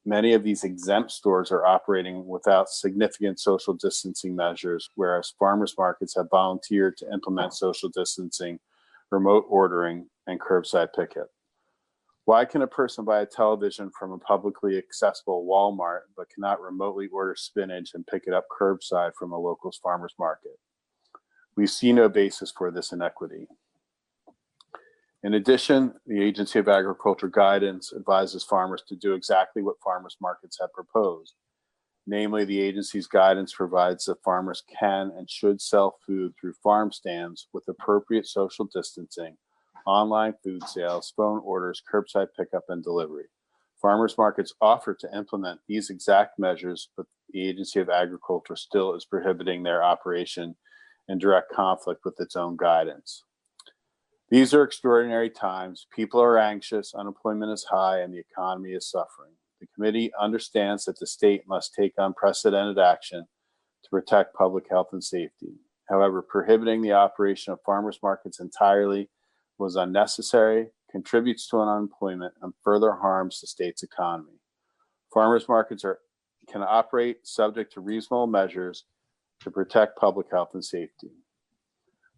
Many of these exempt stores are operating without significant social distancing measures, whereas farmers markets have volunteered to implement social distancing, remote ordering, and curbside pickup. Why can a person buy a television from a publicly accessible Walmart but cannot remotely order spinach and pick it up curbside from a local farmer's market? We see no basis for this inequity. In addition, the Agency of Agriculture guidance advises farmers to do exactly what farmers markets have proposed. Namely, the agency's guidance provides that farmers can and should sell food through farm stands with appropriate social distancing, online food sales, phone orders, curbside pickup, and delivery. Farmers markets offer to implement these exact measures, but the Agency of Agriculture still is prohibiting their operation in direct conflict with its own guidance. These are extraordinary times. People are anxious, unemployment is high, and the economy is suffering. The committee understands that the state must take unprecedented action to protect public health and safety. However, prohibiting the operation of farmers markets entirely was unnecessary, contributes to unemployment, and further harms the state's economy. Farmers markets can operate subject to reasonable measures to protect public health and safety.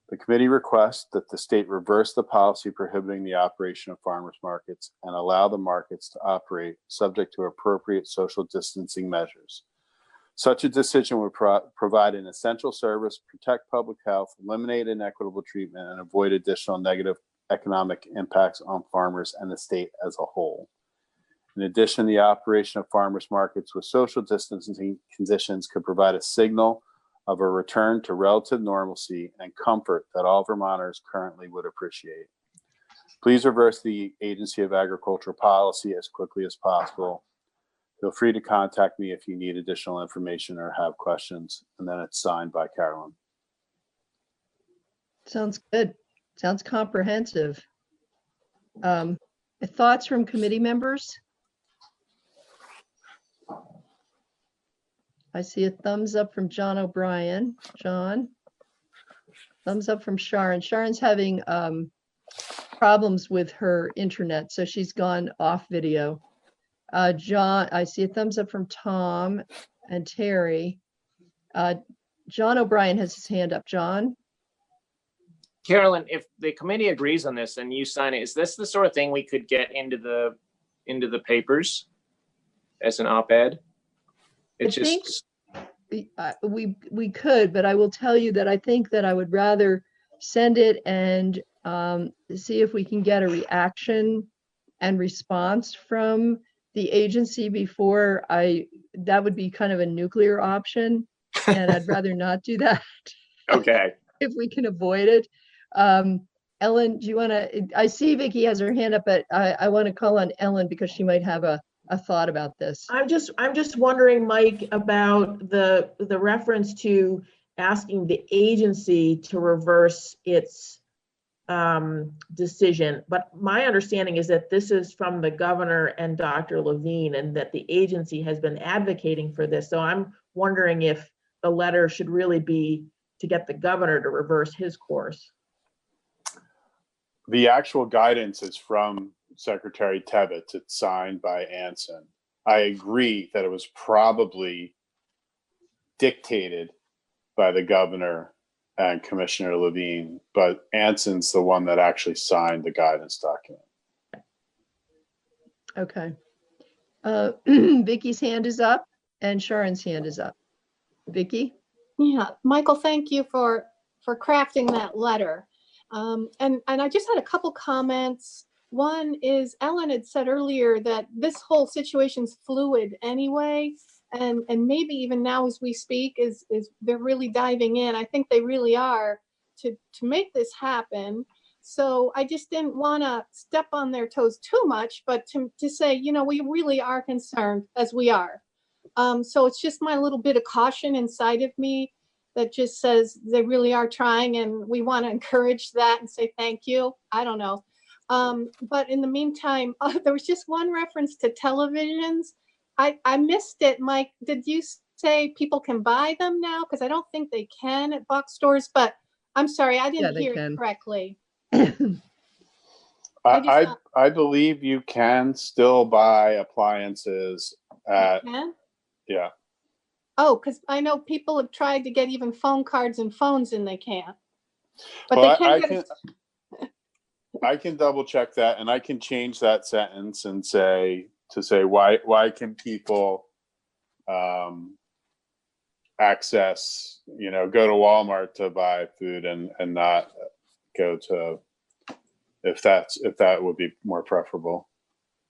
The committee requests that the state reverse the policy prohibiting the operation of farmers markets and allow the markets to operate subject to appropriate social distancing measures. Such a decision would provide an essential service, protect public health, eliminate inequitable treatment, and avoid additional negative economic impacts on farmers and the state as a whole. In addition, the operation of farmers markets with social distancing conditions could provide a signal of a return to relative normalcy and comfort that all Vermonters currently would appreciate. Please reverse the Agency of Agriculture policy as quickly as possible. Feel free to contact me if you need additional information or have questions. And then it's signed by Carolyn. Sounds good. Sounds comprehensive. Thoughts from committee members? I see a thumbs up from John O'Brien. John. Thumbs up from Sharon. Sharon's having problems with her internet, so she's gone off video. John, I see a thumbs up from Tom and Terry. John O'Brien has his hand up. John? Carolyn, if the committee agrees on this and you sign it, is this the sort of thing we could get into the papers as an op-ed? We could, but I will tell you that I think that I would rather send it and see if we can get a reaction and response from the agency before that would be kind of a nuclear option, and I'd rather not do that. Okay. If we can avoid it. Ellen, do you want to, I see Vicki has her hand up, but I want to call on Ellen because she might have a thought about this. I'm just wondering, Mike, about the reference to asking the agency to reverse its decision. But my understanding is that this is from the governor and Dr. Levine, and that the agency has been advocating for this. So I'm wondering if the letter should really be to get the governor to reverse his course. The actual guidance is from Secretary Tebbets. It's signed by Anson. I agree that it was probably dictated by the governor and Commissioner Levine, but Anson's the one that actually signed the guidance document. Okay. Vicki's hand is up and Sharon's hand is up. Vicki? Yeah, Michael, thank you for crafting that letter. And I just had a couple comments. One is Ellen had said earlier that this whole situation's fluid anyway, and maybe even now as we speak is they're really diving in. I think they really are to make this happen. So I just didn't want to step on their toes too much, but to say, you know, we really are concerned as we are. So it's just my little bit of caution inside of me that just says they really are trying, and we want to encourage that and say thank you. I don't know. But in the meantime, there was just one reference to televisions. I missed it, Mike. Did you say people can buy them now? Because I don't think they can at box stores, but I'm sorry, I didn't hear it correctly. I believe you can still buy appliances at, yeah. Oh, because I know people have tried to get even phone cards and phones and they can't. But Well, they can get I can double check that, and I can change that sentence and say why can people access, go to Walmart to buy food and not go to, if that would be more preferable.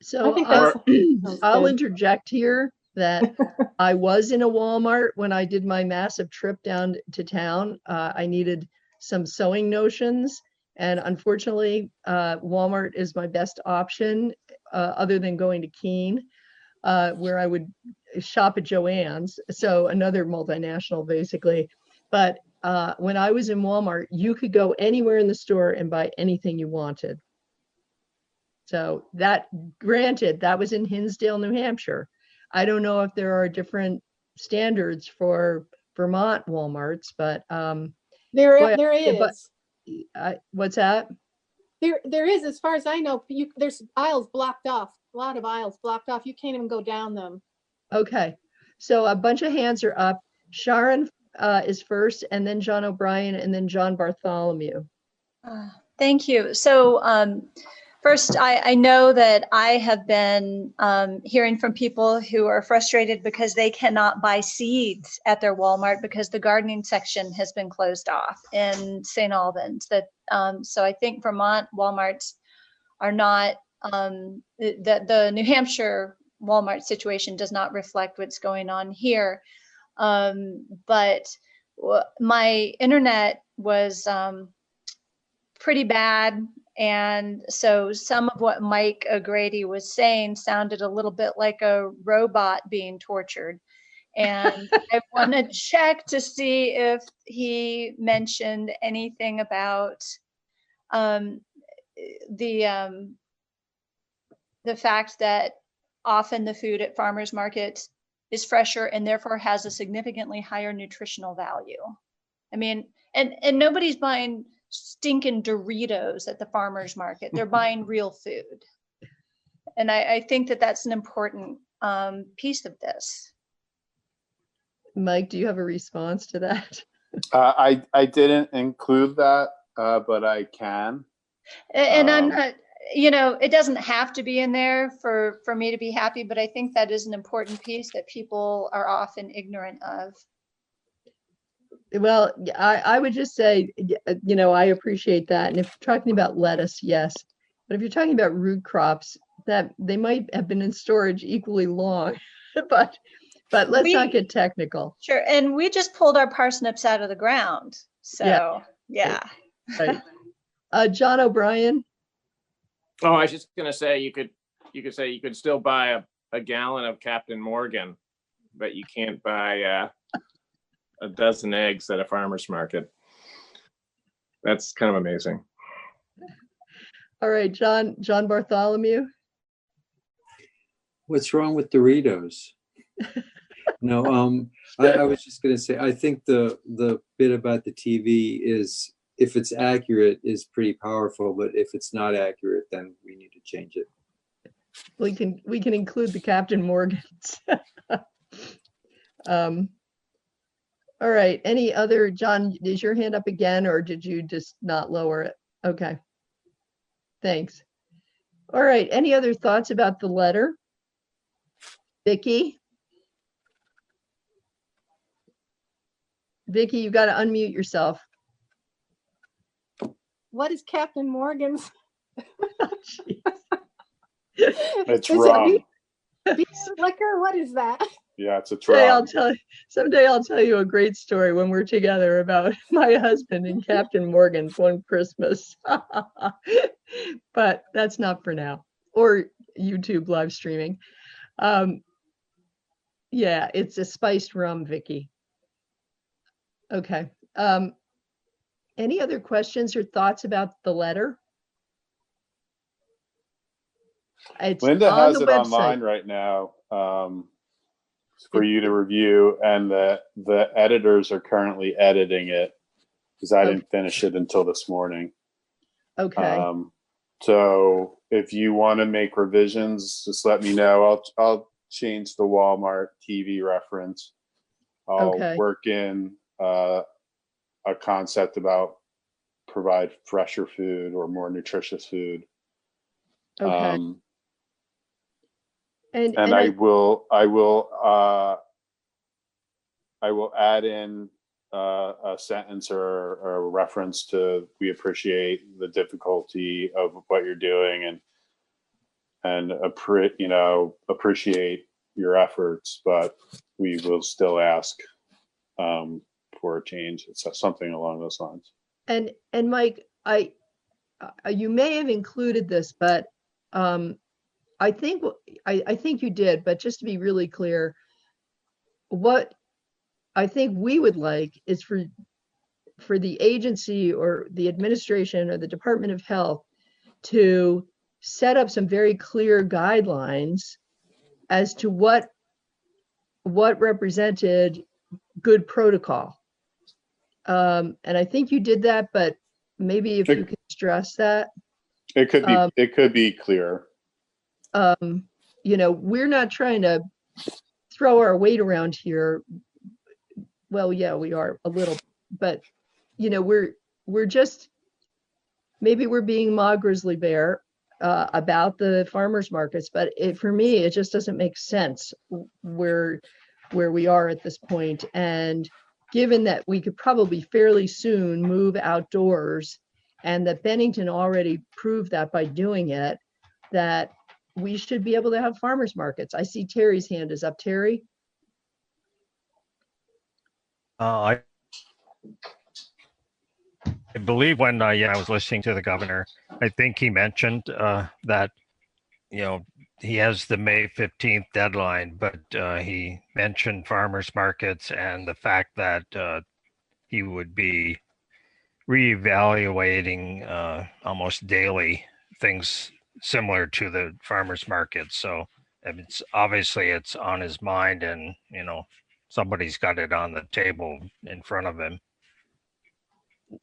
So I think that's I'll good. interject here that I was in a Walmart when I did my massive trip down to town. I needed some sewing notions, and unfortunately, Walmart is my best option other than going to Keene, where I would shop at Joann's, so another multinational basically. But when I was in Walmart, you could go anywhere in the store and buy anything you wanted. So that, granted, that was in Hinsdale, New Hampshire. I don't know if there are different standards for Vermont Walmarts, but There but is. what's that? There is, as far as I know, there's aisles blocked off, a lot of aisles blocked off. You can't even go down them. Okay, so a bunch of hands are up. Sharon is first, and then John O'Brien, and then John Bartholomew. Thank you. So first, I know that I have been hearing from people who are frustrated because they cannot buy seeds at their Walmart because the gardening section has been closed off in St. Albans. So I think Vermont Walmarts are not, the New Hampshire Walmart situation does not reflect what's going on here. But my internet was pretty bad. And so some of what Mike O'Grady was saying sounded a little bit like a robot being tortured. And I want to check to see if he mentioned anything about the fact that often the food at farmers markets is fresher and therefore has a significantly higher nutritional value. I mean, and nobody's buying stinking Doritos at the farmers market. They're buying real food. And I think that that's an important piece of this. Mike, do you have a response to that? I didn't include that, but I can. And I'm not, it doesn't have to be in there for me to be happy, but I think that is an important piece that people are often ignorant of. Well, I would just say, I appreciate that. And if you're talking about lettuce, yes. But if you're talking about root crops, that they might have been in storage equally long, but let's not get technical. Sure. And we just pulled our parsnips out of the ground. So, yeah. Right. John O'Brien. Oh, I was just going to say, you could still buy a gallon of Captain Morgan, but you can't buy a dozen eggs at a farmer's market. That's kind of amazing. All right, John Bartholomew. What's wrong with Doritos? No, I was just going to say, I think the bit about the TV is, if it's accurate, is pretty powerful, but if it's not accurate, then we need to change it. We can include the Captain Morgans. All right, any other, John, is your hand up again, or did you just not lower it? Okay, thanks. All right, any other thoughts about the letter? Vicki, you got to unmute yourself. What is Captain Morgan's? It's wrong. Beer liquor? What is that? Yeah, it's a Someday I'll tell you a great story when we're together about my husband and Captain Morgan's one Christmas. But that's not for now, or YouTube live streaming. Yeah, it's a spiced rum, Vicki. Okay. Any other questions or thoughts about the letter? It's Linda on has the it website. online right now for you to review, and the editors are currently editing it because I didn't finish it until this morning. Okay. So if you want to make revisions, just let me know. I'll change the Walmart TV reference. I'll Okay. work in a concept about provide fresher food or more nutritious food. Okay. And And I will add in a sentence or a reference to we appreciate the difficulty of what you're doing and appreciate your efforts, but we will still ask for a change. It's something along those lines. And Mike, you may have included this, but I think you did. But just to be really clear, what I think we would like is for the agency or the administration or the Department of Health to set up some very clear guidelines as to what represented good protocol. And I think you did that, but maybe if you could stress that. It could be clear. We're not trying to throw our weight around here. Well, yeah, we are a little, but we're just, maybe we're being Ma Grizzly Bear about the farmers markets, but for me, it just doesn't make sense where we are at this point. And given that we could probably fairly soon move outdoors, and that Bennington already proved that by doing it, that we should be able to have farmers markets. I see Terry's hand is up. Terry? I believe when I was listening to the governor, I think he mentioned that he has the May 15th deadline, but he mentioned farmers markets and the fact that he would be reevaluating almost daily things similar to the farmers market. So it's on his mind, and somebody's got it on the table in front of him.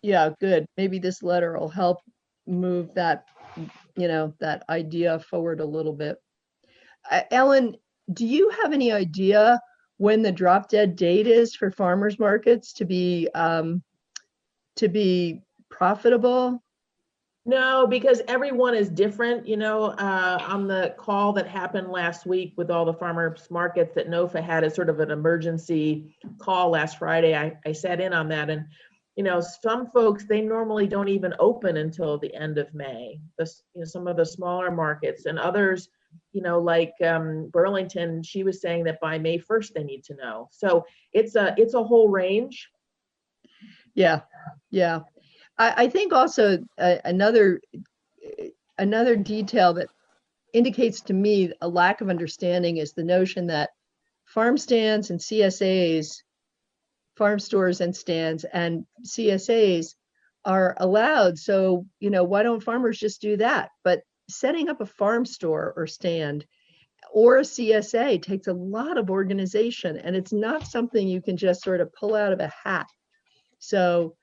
Yeah, good. Maybe this letter will help move that that idea forward a little bit. Ellen, do you have any idea when the drop dead date is for farmers markets to be profitable? No, because everyone is different. On the call that happened last week with all the farmers markets that NOFA had as sort of an emergency call last Friday, I sat in on that. And some folks, they normally don't even open until the end of May. Some of the smaller markets, and others, like Burlington, she was saying that by May 1st they need to know. So it's a whole range. Yeah. I think also another detail that indicates to me a lack of understanding is the notion that farm stands and CSAs, farm stores and stands and CSAs are allowed. So, why don't farmers just do that? But setting up a farm store or stand or a CSA takes a lot of organization, and it's not something you can just sort of pull out of a hat. So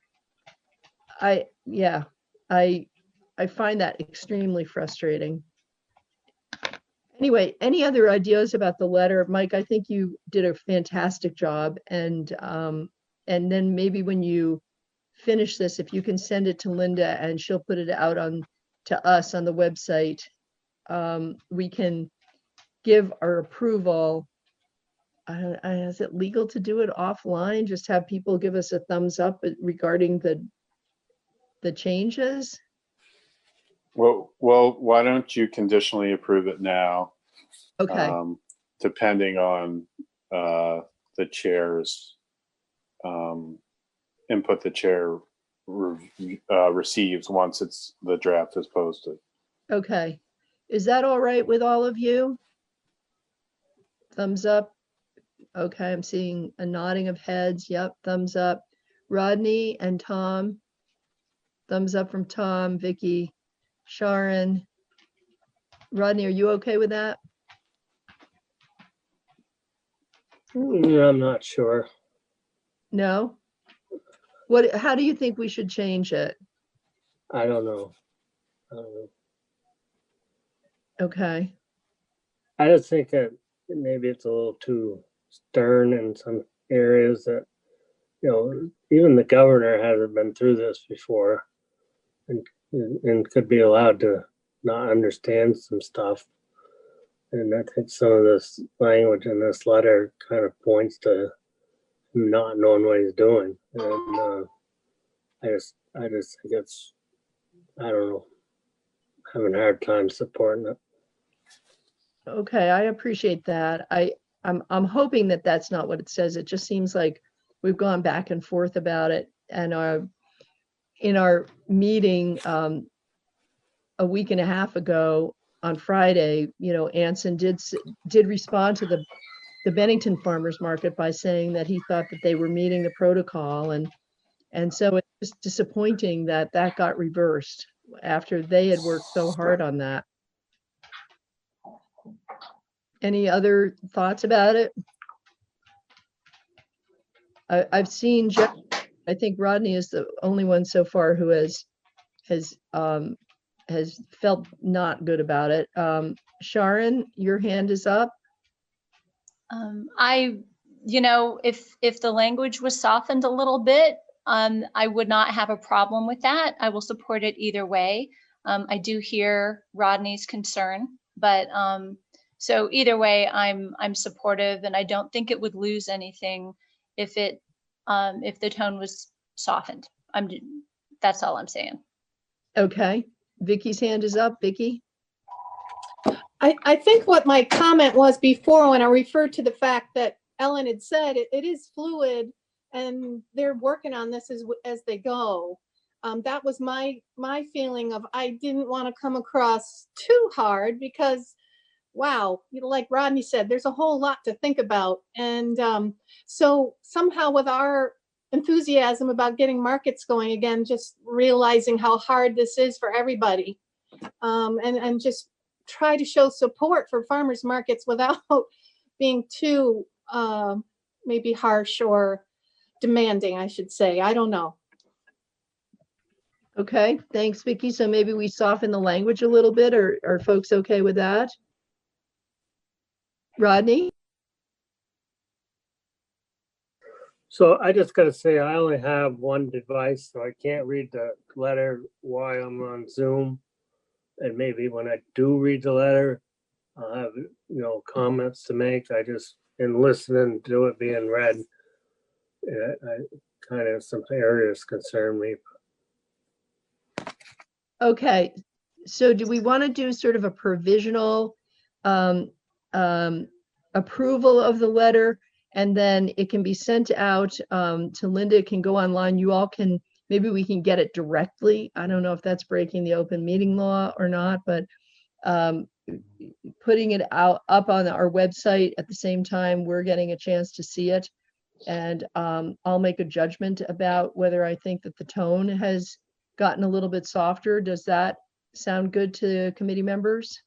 I find that extremely frustrating. Anyway, any other ideas about the letter? Mike, I think you did a fantastic job. And then maybe when you finish this, if you can send it to Linda and she'll put it out to us on the website, we can give our approval. Is it legal to do it offline? Just have people give us a thumbs up regarding the changes? Well, why don't you conditionally approve it now? Okay. Depending on the chair's input, the chair receives once the draft is posted. Okay. Is that all right with all of you? Thumbs up. Okay, I'm seeing a nodding of heads. Yep, thumbs up. Rodney and Tom. Thumbs up from Tom, Vicky, Sharon. Rodney, are you okay with that? I'm not sure. No? How do you think we should change it? I don't know. Okay. I just think that maybe it's a little too stern in some areas that, even the governor hasn't been through this before and could be allowed to not understand some stuff. And I think some of this language in this letter kind of points to him not knowing what he's doing. And I just think it's, I don't know, having a hard time supporting it. Okay, I appreciate that. I'm hoping that that's not what it says. It just seems like we've gone back and forth about it. And in our meeting a week and a half ago on Friday, Anson did respond to the Bennington Farmers Market by saying that he thought that they were meeting the protocol, and so it's just disappointing that that got reversed after they had worked so hard on that. Any other thoughts about it? I've seen Jeff. I think Rodney is the only one so far who has felt not good about it. Sharon, your hand is up. If the language was softened a little bit, I would not have a problem with that. I will support it either way. I do hear Rodney's concern, but so either way, I'm supportive, and I don't think it would lose anything if the tone was softened. That's all I'm saying. Okay, Vicky's hand is up. Vicky. I think what my comment was before when I referred to the fact that Ellen had said it is fluid and they're working on this as they go. That was my feeling of, I didn't want to come across too hard because, wow, like Rodney said, there's a whole lot to think about. And so somehow with our enthusiasm about getting markets going again, just realizing how hard this is for everybody, and just try to show support for farmers markets without being too maybe harsh or demanding, I should say. I don't know. Okay, thanks, Vicky. So maybe we soften the language a little bit. Are folks okay with that? Rodney? So I just got to say, I only have one device, so I can't read the letter while I'm on Zoom. And maybe when I do read the letter, I'll have, comments to make. I just, in listening to it being read, I kind of, some areas concern me. Okay, so do we want to do sort of a provisional approval of the letter, and then it can be sent out to Linda, can go online. You all can, maybe we can get it directly. I don't know if that's breaking the open meeting law or not, but putting it up on our website at the same time we're getting a chance to see it. And I'll make a judgment about whether I think that the tone has gotten a little bit softer. Does that sound good to committee members?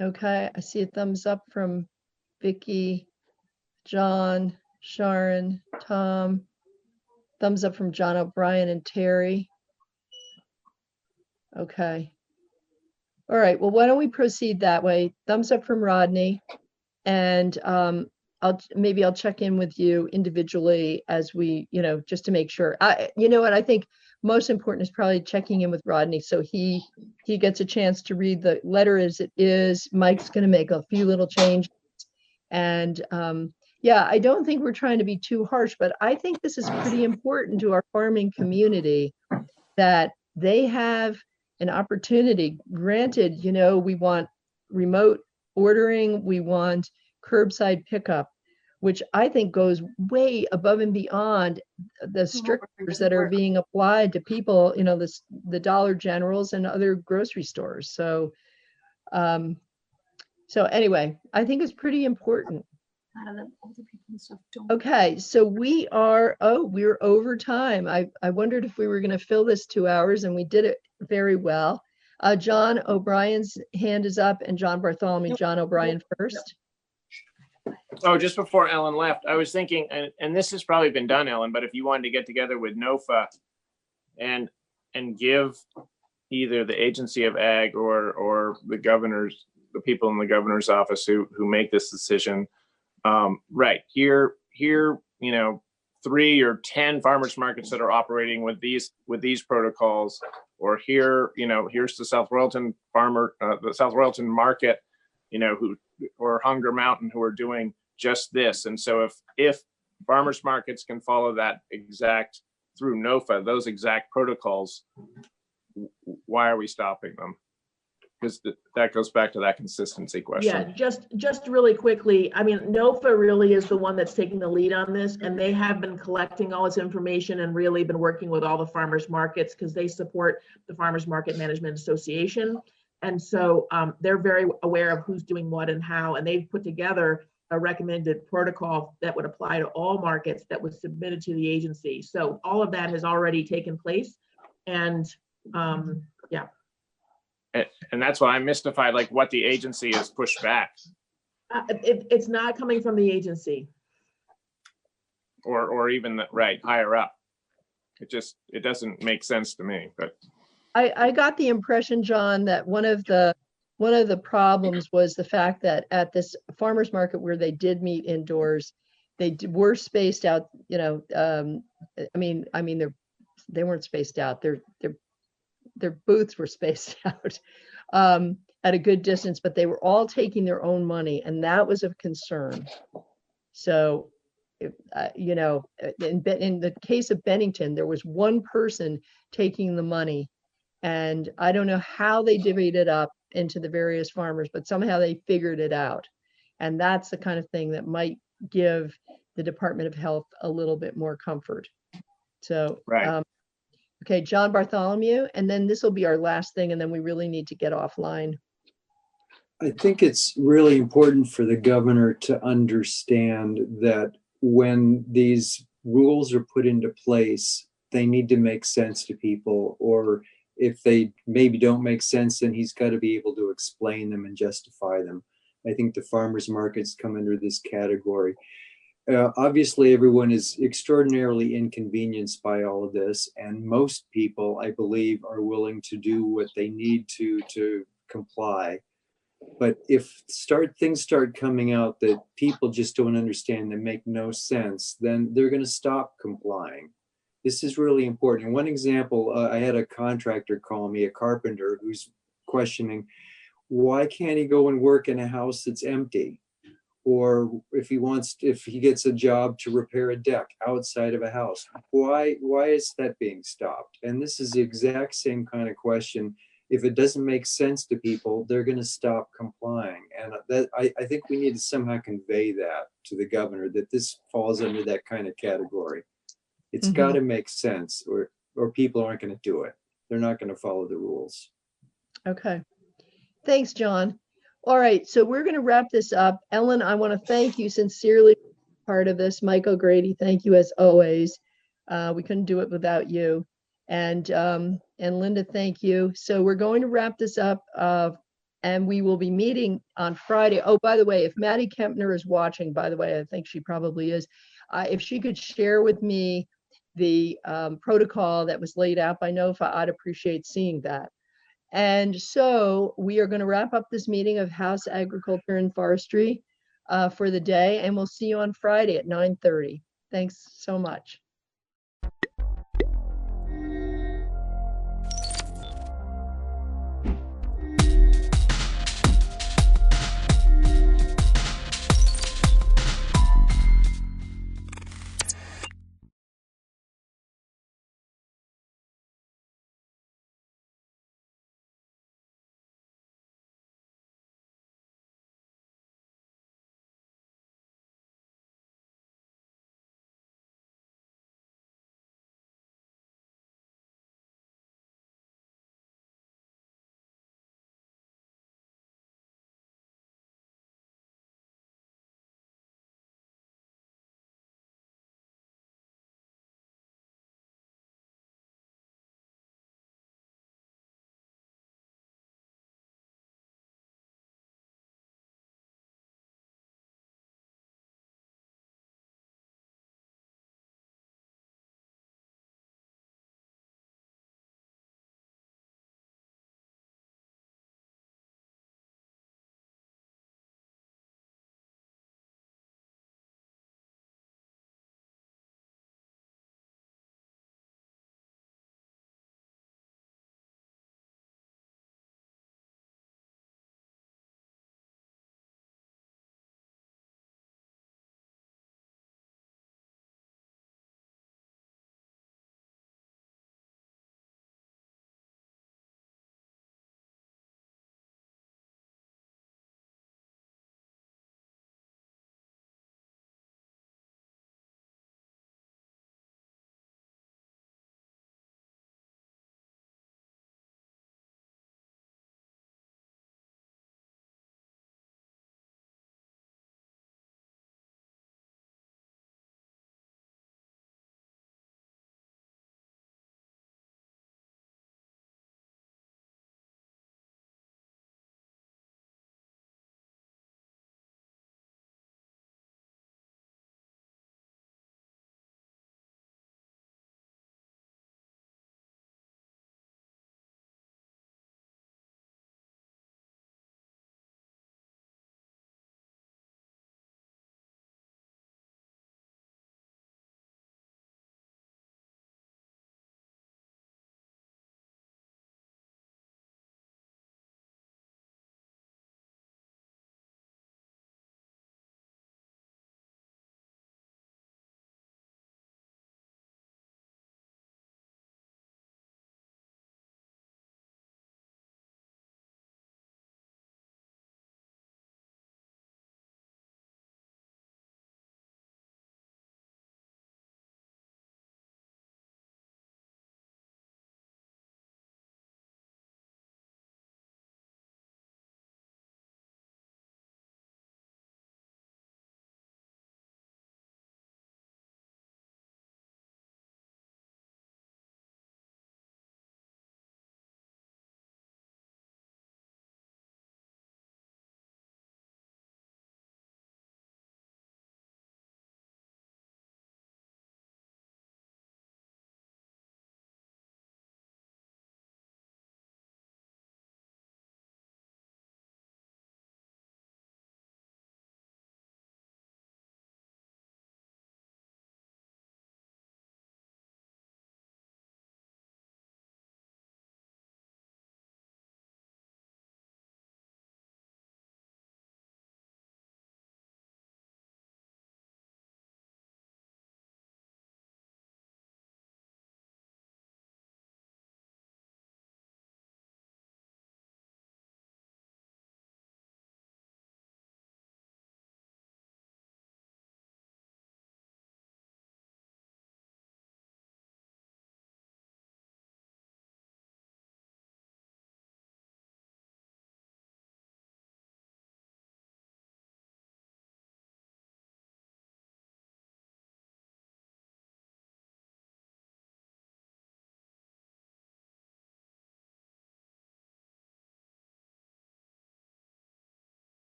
Okay, I see a thumbs up from Vicky, John, Sharon, Tom. Thumbs up from John O'Brien and Terry. Okay. All right, well, why don't we proceed that way? Thumbs up from Rodney. And I'll check in with you individually as we, just to make sure. What I think most important is probably checking in with Rodney so he gets a chance to read the letter as it is. Mike's going to make a few little changes. And I don't think we're trying to be too harsh, but I think this is pretty important to our farming community that they have an opportunity. Granted, we want remote ordering, we want curbside pickup, which I think goes way above and beyond the strictures that are being applied to people, the Dollar Generals and other grocery stores. So anyway, I think it's pretty important. Okay, so we're over time. I wondered if we were going to fill this 2 hours, and we did it very well. John O'Brien's hand is up, and John Bartholomew. John O'Brien first. Oh, just before Ellen left, I was thinking, and this has probably been done, Ellen, but if you wanted to get together with NOFA and and give either the agency of ag or the people in the governor's office who make this decision, right here, 3 or 10 farmers markets that are operating with these protocols, or here's the South Royalton the South Royalton market, or Hunger Mountain, who are doing just this. And so if farmers markets can follow that exact through NOFA, those exact protocols, why are we stopping them? Because that goes back to that consistency question. Yeah, just really quickly, I mean, NOFA really is the one that's taking the lead on this, and they have been collecting all this information and really been working with all the farmers markets because they support the Farmers Market Management Association. And so they're very aware of who's doing what and how, and they've put together a recommended protocol that would apply to all markets that was submitted to the agency. So all of that has already taken place. And yeah. And that's why I'm mystified, like what the agency has pushed back. It's not coming from the agency. Or even higher up. It doesn't make sense to me, but. I got the impression, John, that one of the problems was the fact that at this farmers market where they did meet indoors, were spaced out. I mean, they weren't spaced out. Their booths were spaced out at a good distance, but they were all taking their own money, and that was of concern. So, in the case of Bennington, there was one person taking the money, and I don't know how they divvied it up into the various farmers, but somehow they figured it out. And that's the kind of thing that might give the Department of Health a little bit more comfort. So, right. Okay, John Bartholomew, and then this will be our last thing, and then we really need to get offline. I think it's really important for the governor to understand that when these rules are put into place, they need to make sense to people, or if they maybe don't make sense, then he's got to be able to explain them and justify them. I think the farmers markets come under this category. Obviously, everyone is extraordinarily inconvenienced by all of this, and most people, I believe, are willing to do what they need to comply. But if things start coming out that people just don't understand, that make no sense, then they're going to stop complying. This is really important. One example, I had a contractor call me, a carpenter, who's questioning, why can't he go and work in a house that's empty? Or if he gets a job to repair a deck outside of a house, why is that being stopped? And this is the exact same kind of question. If it doesn't make sense to people, they're going to stop complying. And that I think we need to somehow convey that to the governor, that this falls under that kind of category. It's got to make sense, or people aren't going to do it. They're not going to follow the rules. Okay. Thanks, John. All right, so we're going to wrap this up. Ellen, I want to thank you sincerely for part of this. Mike O'Grady, thank you as always. We couldn't do it without you. And Linda, thank you. So we're going to wrap this up, and we will be meeting on Friday. Oh, by the way, if Maddie Kempner is watching, by the way, I think she probably is, if she could share with me the protocol that was laid out by NOFA, I'd appreciate seeing that. And so we are going to wrap up this meeting of House Agriculture and Forestry for the day, and we'll see you on Friday at 9:30. Thanks so much.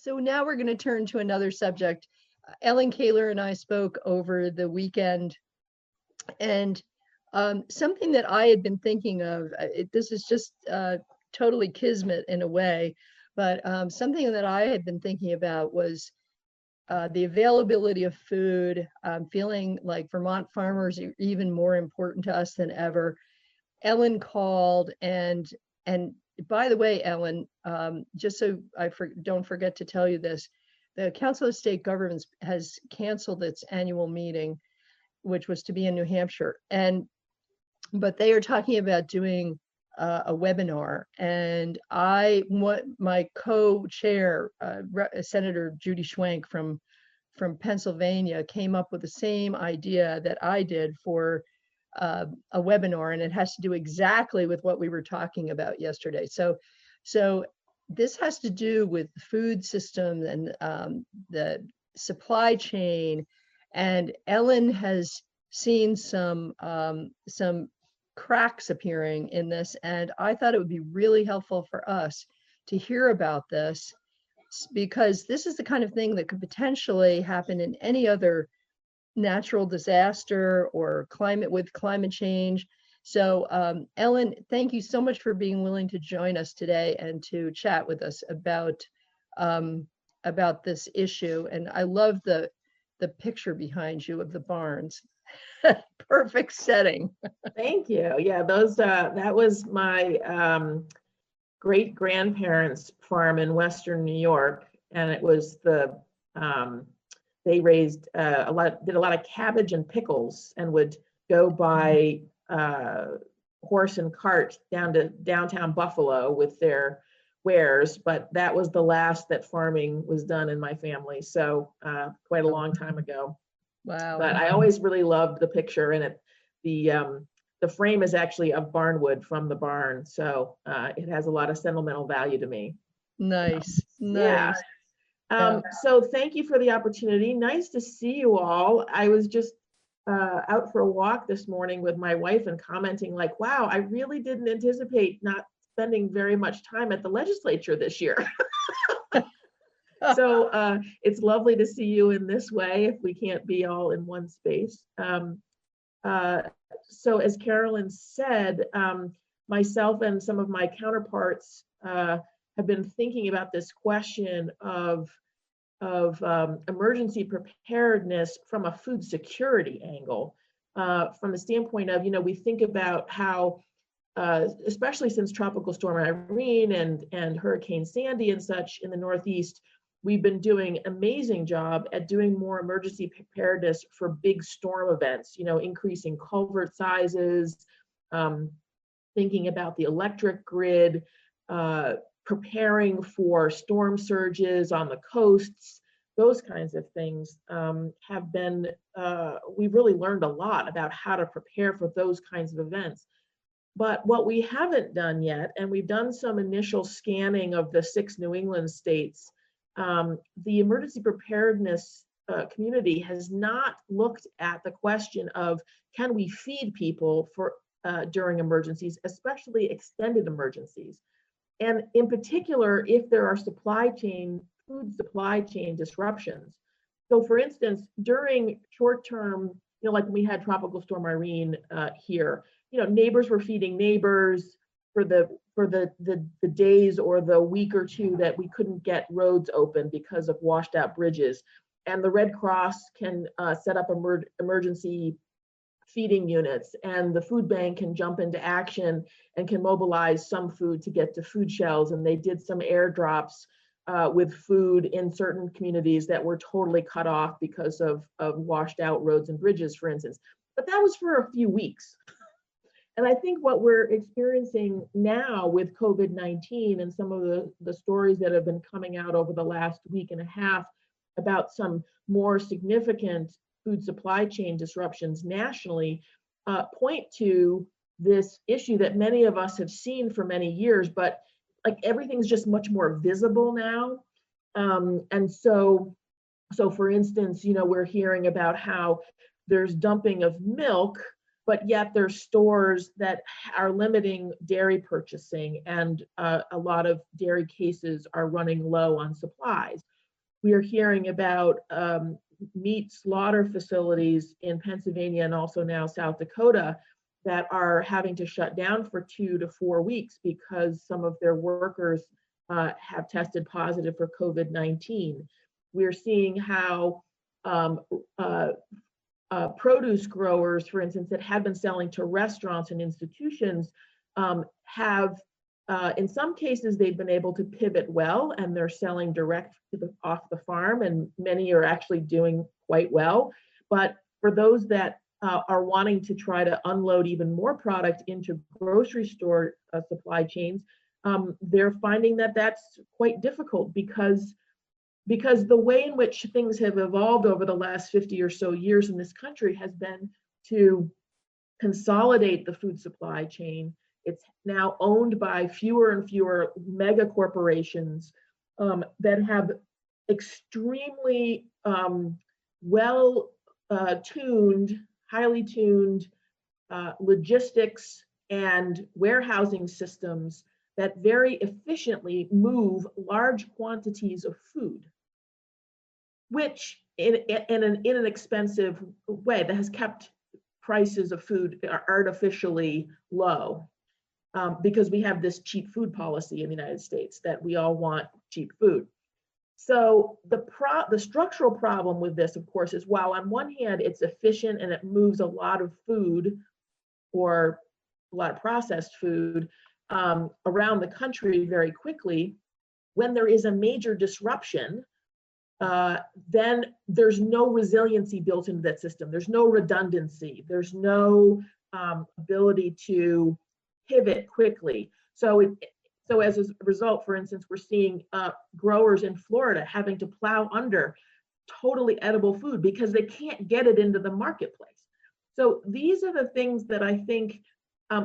So now we're going to turn to another subject. Ellen Kaler and I spoke over the weekend, and something that I had been thinking of, this is just totally kismet in a way, but something that I had been thinking about was the availability of food, feeling like Vermont farmers are even more important to us than ever. Ellen called, and by the way, Ellen, just so I don't forget to tell you this, the Council of State Governments has canceled its annual meeting, which was to be in New Hampshire, but they are talking about doing a webinar, and my co-chair, Senator Judy Schwenk from Pennsylvania, came up with the same idea that I did for a webinar, and it has to do exactly with what we were talking about yesterday. So this has to do with the food system and the supply chain, and Ellen has seen some cracks appearing in this, and I thought it would be really helpful for us to hear about this, because this is the kind of thing that could potentially happen in any other natural disaster or climate change. So Ellen, thank you so much for being willing to join us today and to chat with us about this issue. And I love the picture behind you of the barns. Perfect setting. Thank you. Yeah, that was my great grandparents' farm in Western New York, and it was they raised did a lot of cabbage and pickles, and would go by horse and cart down to downtown Buffalo with their wares. But that was the last that farming was done in my family, so quite a long time ago. Wow. But I always really loved the picture, and the frame is actually of barnwood from the barn, so it has a lot of sentimental value to me. Nice. Yeah. So thank you for the opportunity. Nice to see you all. I was just out for a walk this morning with my wife and commenting like, wow, I really didn't anticipate not spending very much time at the legislature this year. So it's lovely to see you in this way if we can't be all in one space. So as Carolyn said, myself and some of my counterparts have been thinking about this question of emergency preparedness from a food security angle, from the standpoint of, we think about how, especially since Tropical Storm Irene and Hurricane Sandy and such in the Northeast, we've been doing an amazing job at doing more emergency preparedness for big storm events, increasing culvert sizes, thinking about the electric grid, preparing for storm surges on the coasts. Those kinds of things have been, we've really learned a lot about how to prepare for those kinds of events. But what we haven't done yet, and we've done some initial scanning of the 6 New England states, the emergency preparedness community has not looked at the question of, can we feed people during emergencies, especially extended emergencies? And in particular, if there are food supply chain disruptions. So for instance, during short-term, like when we had Tropical Storm Irene here, neighbors were feeding neighbors for the days or the week or two that we couldn't get roads open because of washed out bridges. And the Red Cross can set up emergency feeding units, and the food bank can jump into action and can mobilize some food to get to food shelves. And they did some airdrops with food in certain communities that were totally cut off because of washed out roads and bridges, for instance. But that was for a few weeks. And I think what we're experiencing now with COVID-19 and some of the stories that have been coming out over the last week and a half about some more significant food supply chain disruptions nationally point to this issue that many of us have seen for many years, but like everything's just much more visible now. And so for instance, we're hearing about how there's dumping of milk, but yet there's stores that are limiting dairy purchasing, and a lot of dairy cases are running low on supplies. We are hearing about meat slaughter facilities in Pennsylvania and also now South Dakota that are having to shut down for 2 to 4 weeks because some of their workers have tested positive for COVID-19. We're seeing how produce growers, for instance, that had been selling to restaurants and institutions have, in some cases, they've been able to pivot well, and they're selling direct to off the farm, and many are actually doing quite well. But for those that are wanting to try to unload even more product into grocery store supply chains, they're finding that that's quite difficult because the way in which things have evolved over the last 50 or so years in this country has been to consolidate the food supply chain. It's now owned by fewer and fewer mega corporations that have extremely well-tuned, highly tuned logistics and warehousing systems that very efficiently move large quantities of food, which in an inexpensive way that has kept prices of food artificially low, because we have this cheap food policy in the United States that we all want cheap food. So the structural problem with this, of course, is while on one hand it's efficient and it moves a lot of food or a lot of processed food around the country very quickly, when there is a major disruption, then there's no resiliency built into that system. There's no redundancy. There's no ability to pivot quickly. So as a result, for instance, we're seeing growers in Florida having to plow under totally edible food because they can't get it into the marketplace. So these are the things that I think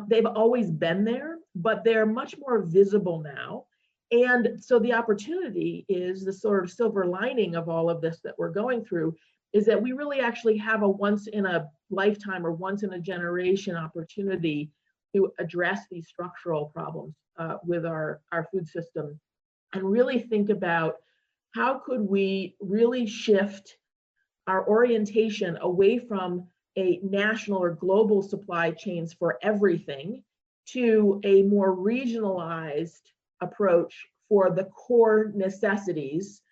they've always been there, but they're much more visible now. And so the opportunity is the sort of silver lining of all of this that we're going through is that we really actually have a once in a lifetime or once in a generation opportunity to address these structural problems with our food system and really think about how could we really shift our orientation away from a national or global supply chains for everything to a more regionalized approach for the core necessities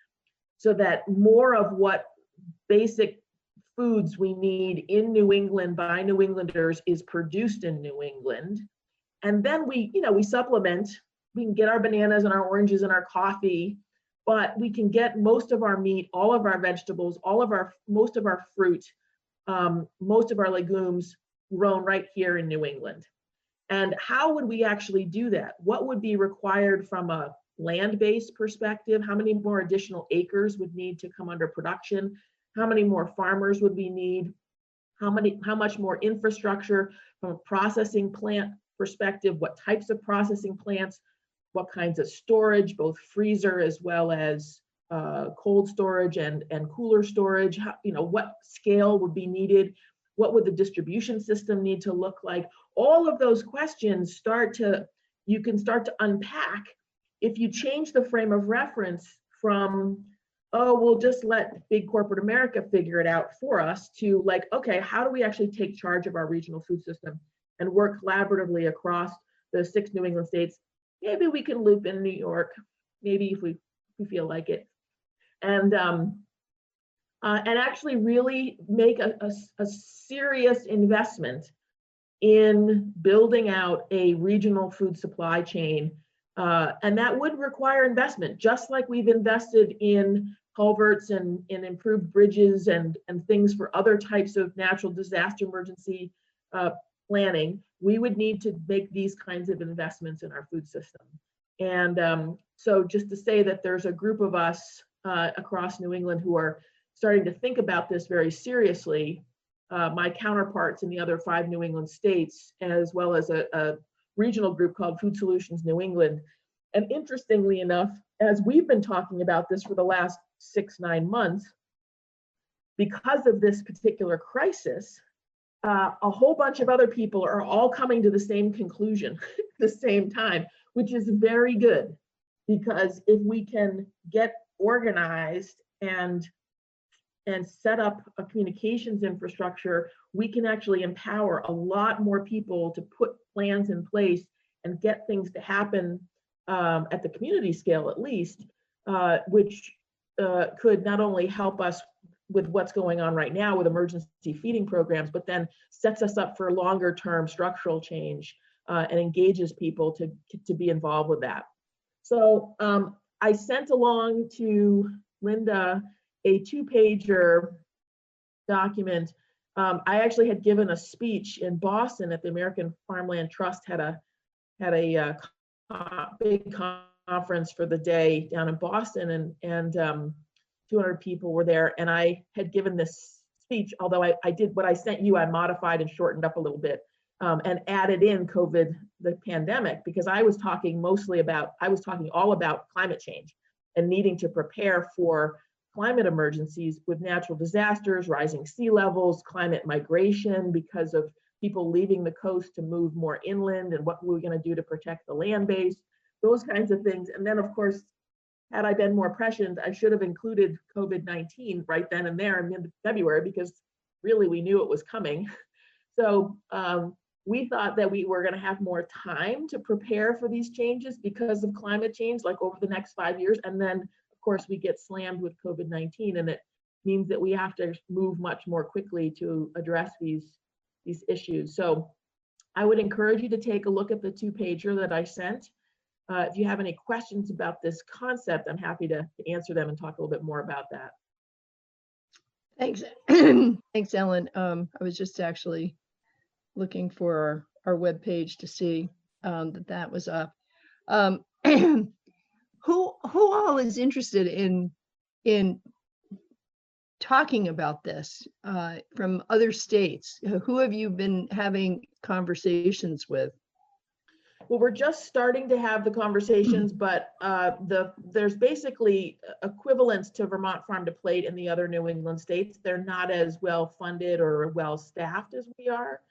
so that more of what basic foods we need in New England by New Englanders is produced in New England. And then we supplement, we can get our bananas and our oranges and our coffee, but we can get most of our meat, all of our vegetables, most of our fruit, most of our legumes grown right here in New England. And how would we actually do that? What would be required from a land-based perspective? How many more additional acres would need to come under production? How many more farmers would we need? How much more infrastructure from a processing plant perspective? What types of processing plants? What kinds of storage, both freezer as well as cold storage and cooler storage? What scale would be needed? What would the distribution system need to look like? All of those questions you can start to unpack if you change the frame of reference from, oh, we'll just let big corporate America figure it out for us, to like, okay, how do we actually take charge of our regional food system and work collaboratively across the 6 New England states? Maybe we can loop in New York, maybe if we feel like it. And actually really make a serious investment in building out a regional food supply chain. And that would require investment, just like we've invested in culverts and improved bridges and things for other types of natural disaster emergency planning. We would need to make these kinds of investments in our food system. And so just to say that there's a group of us across New England who are starting to think about this very seriously, my counterparts in the other 5 New England states, as well as a regional group called Food Solutions New England. And interestingly enough, as we've been talking about this for the last 6-9 months, because of this particular crisis, a whole bunch of other people are all coming to the same conclusion at the same time, which is very good, because if we can get organized and set up a communications infrastructure, we can actually empower a lot more people to put plans in place and get things to happen at the community scale at least, which could not only help us with what's going on right now with emergency feeding programs, but then sets us up for longer term structural change and engages people to be involved with that. So I sent along to Linda a 2-pager document. I actually had given a speech in Boston at the American Farmland Trust, had a big conference for the day down in Boston, and 200 people were there, and I had given this speech, although I did what I sent you, I modified and shortened up a little bit, and added in COVID, the pandemic, because I was talking all about climate change and needing to prepare for climate emergencies with natural disasters, rising sea levels, climate migration because of people leaving the coast to move more inland, and what we're going to do to protect the land base, those kinds of things. And then, of course, had I been more prescient, I should have included COVID-19 right then and there in mid-February, because really we knew it was coming. So we thought that we were going to have more time to prepare for these changes because of climate change, like over the next 5 years. And then, of course, we get slammed with COVID-19, and it means that we have to move much more quickly to address these issues. So I would encourage you to take a look at the 2-pager that I sent. If you have any questions about this concept, I'm happy to answer them and talk a little bit more about that. Thanks. Thanks, Ellen. I was just actually looking for our webpage to see that was up. Who all is interested in talking about this from other states? Who have you been having conversations with? Well, we're just starting to have the conversations, but there's basically equivalents to Vermont Farm to Plate in the other New England states. They're not as well funded or well staffed as we are,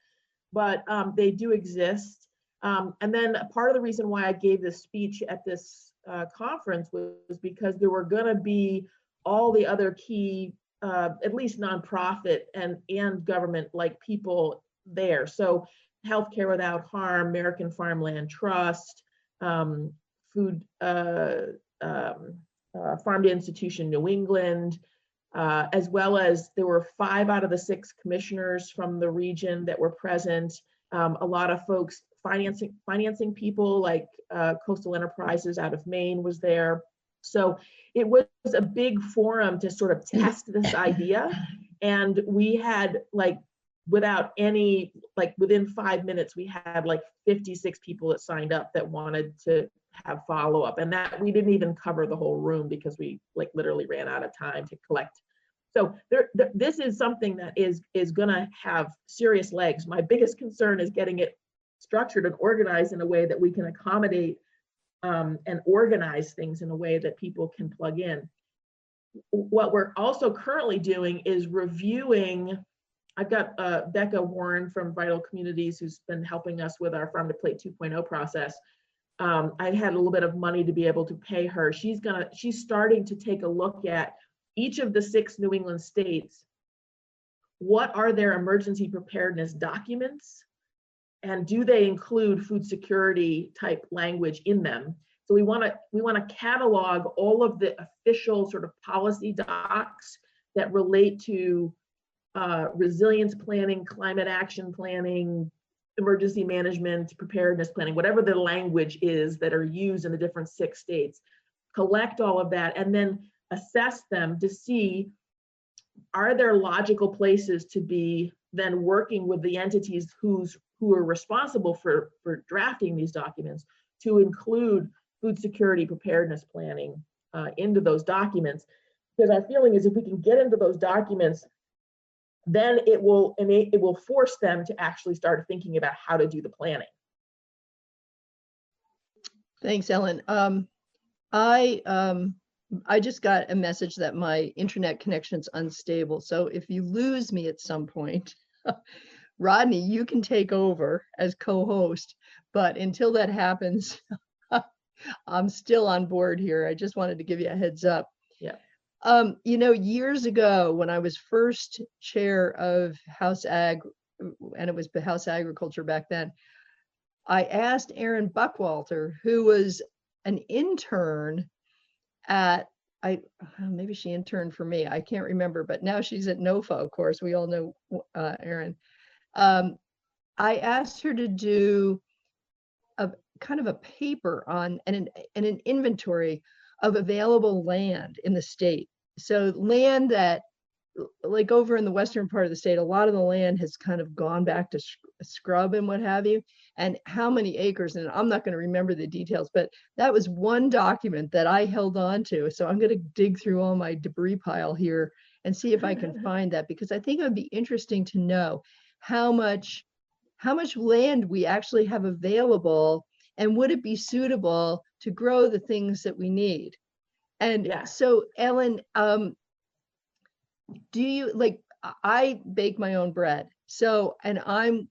but they do exist. And then part of the reason why I gave this speech at this conference was because there were going to be all the other key, at least nonprofit and government like people there. So Healthcare Without Harm, American Farmland Trust, Farm to Institution New England, as well as there were 5 out of the 6 commissioners from the region that were present. A lot of folks, financing people like Coastal Enterprises out of Maine was there. So it was a big forum to sort of test this idea. And we had within 5 minutes, we had 56 people that signed up that wanted to have follow-up, and that we didn't even cover the whole room because we literally ran out of time to collect. So this is something that is gonna have serious legs. My biggest concern is getting it structured and organized in a way that we can accommodate and organize things in a way that people can plug in. What we're also currently doing is reviewing. I've got Becca Warren from Vital Communities, who's been helping us with our Farm to Plate 2.0 process. I had a little bit of money to be able to pay her. She's starting to take a look at each of the 6 New England states. What are their emergency preparedness documents? And do they include food security type language in them? So we want to catalog all of the official sort of policy docs that relate to resilience planning, climate action planning, emergency management, preparedness planning, whatever the language is that are used in the different 6 states, collect all of that and then assess them to see, are there logical places to be then working with the entities who are responsible for drafting these documents to include food security preparedness planning into those documents. Because our feeling is if we can get into those documents, then it will force them to actually start thinking about how to do the planning. Thanks, Ellen. I just got a message that my internet connection's unstable. So if you lose me at some point, Rodney, you can take over as co-host, but until that happens, I'm still on board here. I just wanted to give you a heads up. Yeah. You know, years ago when I was first chair of House Ag, and it was the House Agriculture back then, I asked Erin Buckwalter, who was an intern at, maybe she interned for me, I can't remember, but now she's at NOFA, of course, we all know Erin. I asked her to do a kind of a paper on an inventory of available land in the state. So land that, like over in the western part of the state, a lot of the land has kind of gone back to scrub and what have you, and how many acres. And I'm not going to remember the details, but that was one document that I held on to. So I'm going to dig through all my debris pile here and see if I can find that, because I think it would be interesting to know how much land we actually have available, and would it be suitable to grow the things that we need. And Yeah. so Ellen, do you, like, I bake my own bread. So, and I've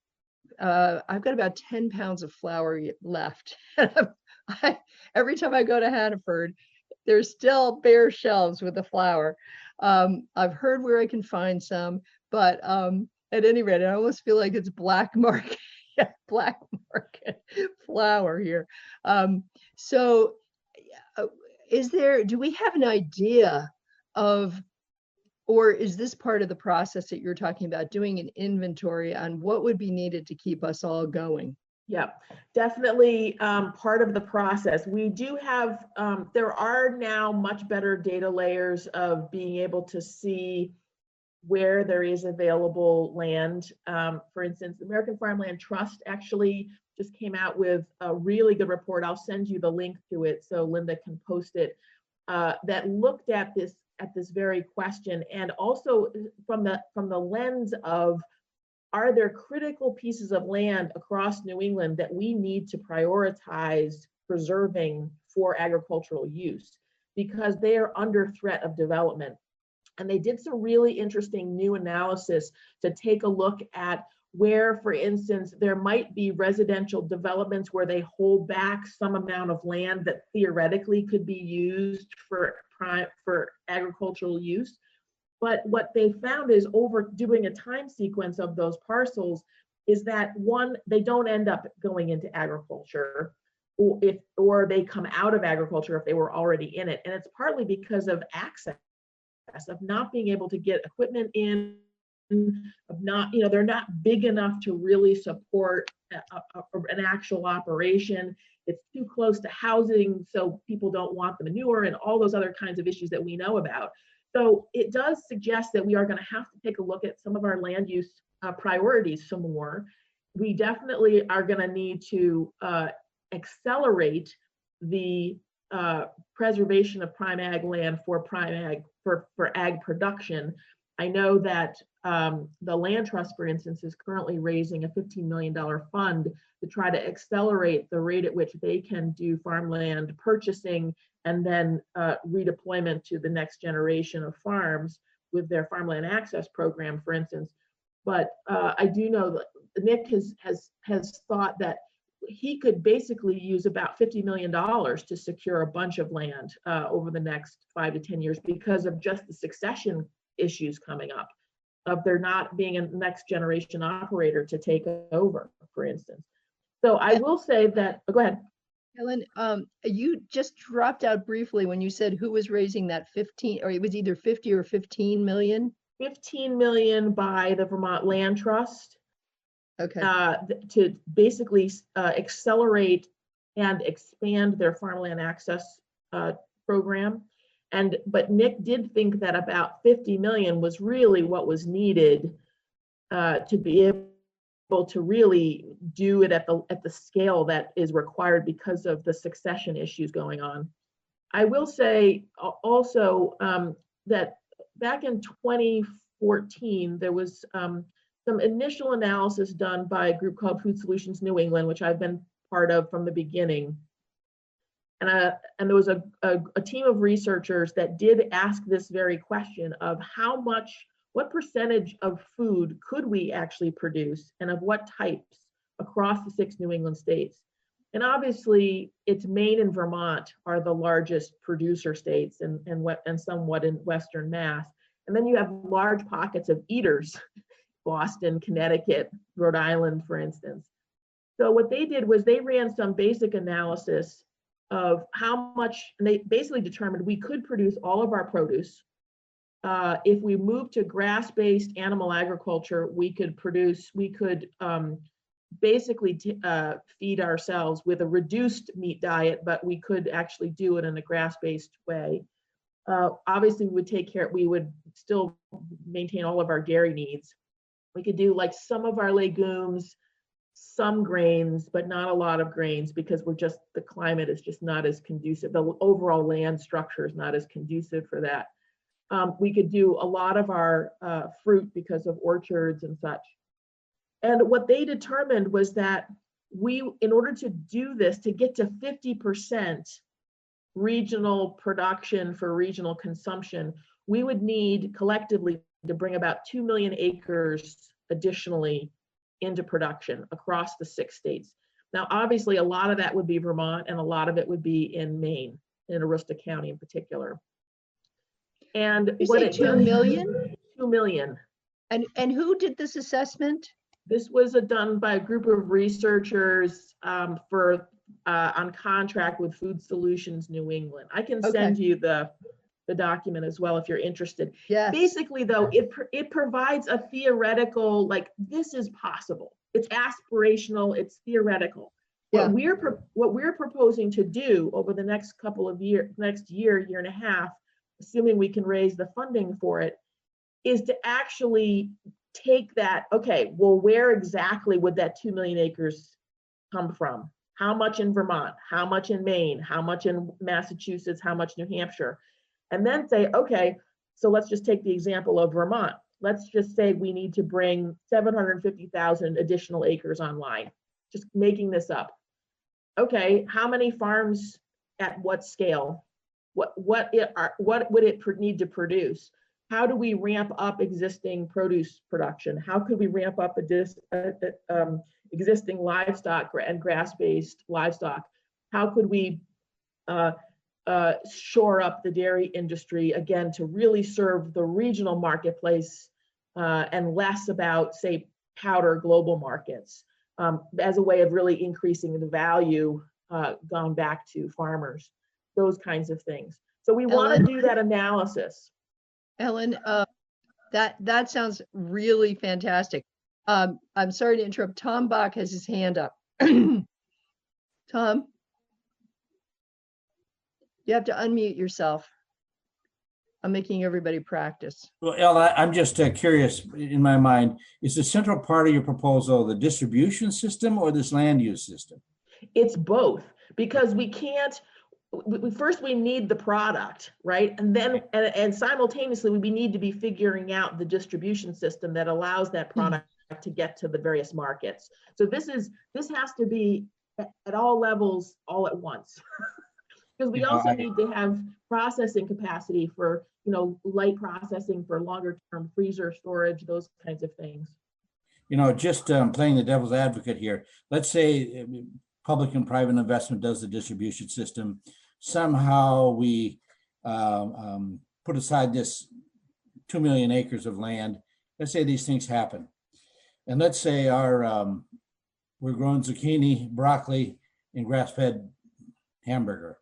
got about 10 pounds of flour left. Every time I go to Hannaford, there's still bare shelves with the flour. I've heard where I can find some, but at any rate, I almost feel like it's black market, black market flour here. So do we have an idea of, or is this part of the process that you're talking about, doing an inventory on what would be needed to keep us all going? Yeah, definitely part of the process. We do have, there are now much better data layers of being able to see where there is available land. For instance, the American Farmland Trust actually just came out with a really good report. I'll send you the link to it so Linda can post it, that looked at this very question, and also from the lens of, are there critical pieces of land across New England that we need to prioritize preserving for agricultural use, because they are under threat of development. And they did some really interesting new analysis to take a look at where, for instance, there might be residential developments where they hold back some amount of land that theoretically could be used for agricultural use. But what they found is, over doing a time sequence of those parcels, is that one, they don't end up going into agriculture, or they come out of agriculture if they were already in it. And it's partly because of access, of not being able to get equipment in, of not, they're not big enough to really support an actual operation. It's too close to housing, so people don't want the manure, and all those other kinds of issues that we know about. So it does suggest that we are going to have to take a look at some of our land use priorities some more. We definitely are going to need to accelerate the preservation of prime ag land for ag production. I know that the Land Trust, for instance, is currently raising a $15 million fund to try to accelerate the rate at which they can do farmland purchasing and then redeployment to the next generation of farms with their farmland access program, for instance. But I do know that Nick has thought that he could basically use about $50 million to secure a bunch of land over the next 5 to 10 years, because of just the succession issues coming up, of there not being a next generation operator to take over, for instance. So I will say that, go ahead. Helen, you just dropped out briefly when you said who was raising that 15, or it was either 50 or 15 million? 15 million by the Vermont Land Trust. Okay. To basically accelerate and expand their farmland access program. But Nick did think that about 50 million was really what was needed to be able to really do it at the scale that is required because of the succession issues going on. I will say also that back in 2014, there was some initial analysis done by a group called Food Solutions New England, which I've been part of from the beginning. And there was a team of researchers that did ask this very question of how much what percentage of food could we actually produce and of what types across the 6 New England states? And obviously, it's Maine and Vermont are the largest producer states and somewhat in Western Mass. And then you have large pockets of eaters, Boston, Connecticut, Rhode Island, for instance. So what they did was they ran some basic analysis of how much, and they basically determined we could produce all of our produce. If we moved to grass-based animal agriculture, we could basically feed ourselves with a reduced meat diet, but we could actually do it in a grass-based way. Obviously, we would still maintain all of our dairy needs. We could do like some of our legumes, some grains, but not a lot of grains because the climate is just not as conducive. The overall land structure is not as conducive for that. We could do a lot of our fruit because of orchards and such. And what they determined was that in order to do this, to get to 50% regional production for regional consumption, we would need collectively to bring about 2 million acres additionally into production across the 6 states. Now, obviously, a lot of that would be Vermont and a lot of it would be in Maine, in Aroostook County in particular. And You what say it 2 million? 2 million. And who did this assessment? This was done by a group of researchers on contract with Food Solutions New England. I can send you the document as well if you're interested. Yes. Basically, though, it provides a theoretical, like, this is possible. It's aspirational, it's theoretical. Yeah. What we're proposing to do over the next year and a half, assuming we can raise the funding for it, is to actually take that, okay, well, where exactly would that 2 million acres come from? How much in Vermont? How much in Maine? How much in Massachusetts? How much New Hampshire? And then say, okay, so let's just take the example of Vermont. Let's just say we need to bring 750,000 additional acres online, just making this up. Okay, how many farms at what scale? What would it need to produce? How do we ramp up existing produce production? How could we ramp up existing livestock and grass-based livestock? How could we shore up the dairy industry, again, to really serve the regional marketplace and less about, say, powder global markets as a way of really increasing the value gone back to farmers, those kinds of things. So we want to do that analysis. Ellen, that sounds really fantastic. I'm sorry to interrupt. Tom Bach has his hand up. Tom, you have to unmute yourself. I'm making everybody practice. Well, Ella, I'm just curious in my mind, is the central part of your proposal the distribution system or this land use system? It's both, because we can't, first we need the product, right? And then, and simultaneously, we need to be figuring out the distribution system that allows that product to get to the various markets. So this has to be at all levels, all at once. Because we also need to have processing capacity for, light processing for longer term freezer storage, those kinds of things. Just playing the devil's advocate here. Let's say public and private investment does the distribution system. Somehow we put aside this 2 million acres of land. Let's say these things happen. And let's say we're growing zucchini, broccoli, and grass-fed hamburger.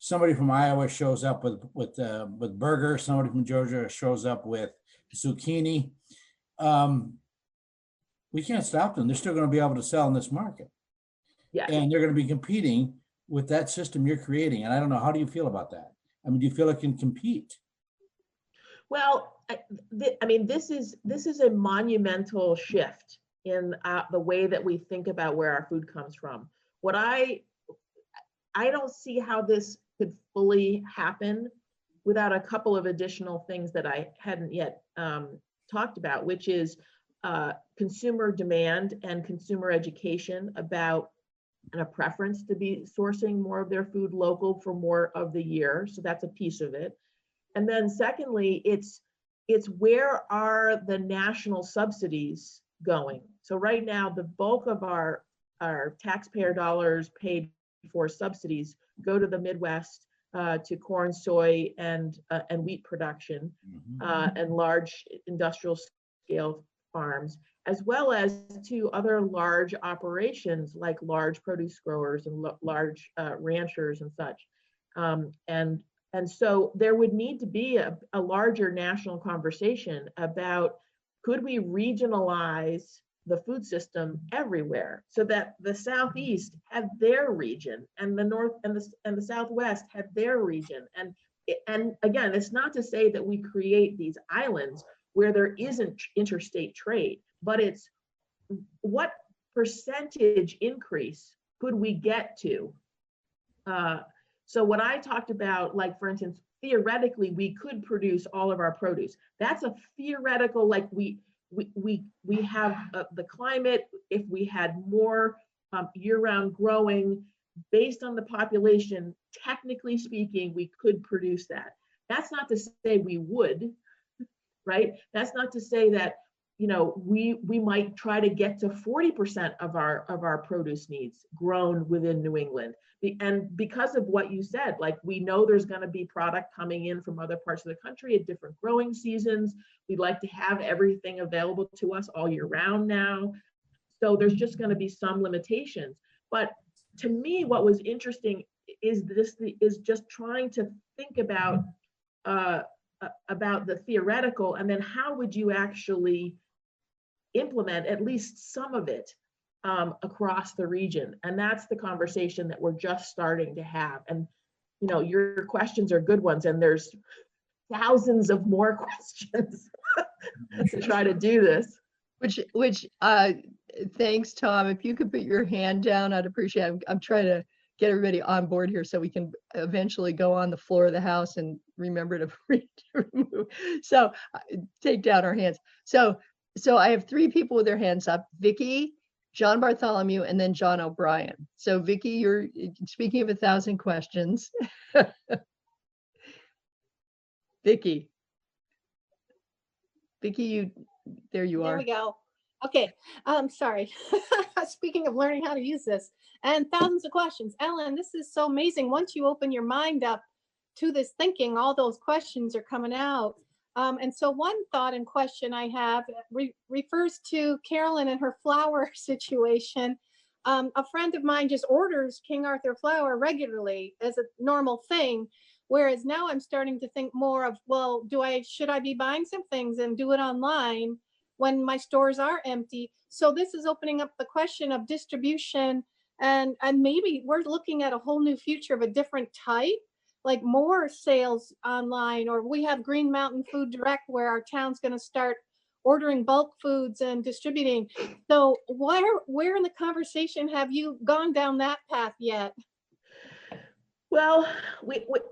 Somebody from Iowa shows up with burger. Somebody from Georgia shows up with zucchini. We can't stop them. They're still going to be able to sell in this market. Yeah. And they're going to be competing with that system you're creating. And I don't know, how do you feel about that? I mean, do you feel it can compete? Well, this is a monumental shift in the way that we think about where our food comes from. What I don't see how this could fully happen without a couple of additional things that I hadn't yet talked about, which is consumer demand and consumer education about and a preference to be sourcing more of their food local for more of the year. So that's a piece of it. And then secondly, it's it's where are the national subsidies going? So right now, the bulk of our taxpayer dollars paid for subsidies go to the Midwest, to corn, soy, and wheat production, and large industrial scale farms, as well as to other large operations like large produce growers and large ranchers and such. And so there would need to be a larger national conversation about, could we regionalize the food system everywhere so that the Southeast had their region and the North and the Southwest had their region. And again, it's not to say that we create these islands where there isn't interstate trade, but it's what percentage increase could we get to? So what I talked about, like for instance, theoretically, we could produce all of our produce. That's a theoretical, like we have the climate. If we had more year-round growing based on the population, technically speaking, we could produce that. That's not to say we would, right? That's not to say that, you know, we might try to get to 40% of our produce needs grown within New England. And because of what you said, like, we know there's going to be product coming in from other parts of the country at different growing seasons. We'd like to have everything available to us all year round now. So there's just going to be some limitations. But to me, what was interesting is just trying to think about the theoretical, and then how would you actually implement at least some of it across the region. And that's the conversation that we're just starting to have. And, you know, your questions are good ones, and there's thousands of more questions to try to do this. Which thanks, Tom. If you could put your hand down, I'd appreciate it. I'm trying to get everybody on board here so we can eventually go on the floor of the House and remember to remove. So take down our hands. So I have three people with their hands up: Vicky, John Bartholomew, and then John O'Brien. So Vicky, you're speaking of 1,000 questions. Vicky, there you are. There we go. Okay, sorry. Speaking of learning how to use this, and thousands of questions. Ellen, this is so amazing. Once you open your mind up to this thinking, all those questions are coming out. And so one thought and question I have refers to Carolyn and her flour situation. A friend of mine just orders King Arthur flour regularly as a normal thing, whereas now I'm starting to think more of, well, should I be buying some things and do it online when my stores are empty? So this is opening up the question of distribution, and maybe we're looking at a whole new future of a different type, like more sales online, or we have Green Mountain Food Direct where our town's going to start ordering bulk foods and distributing. So where in the conversation have you gone down that path yet? Well,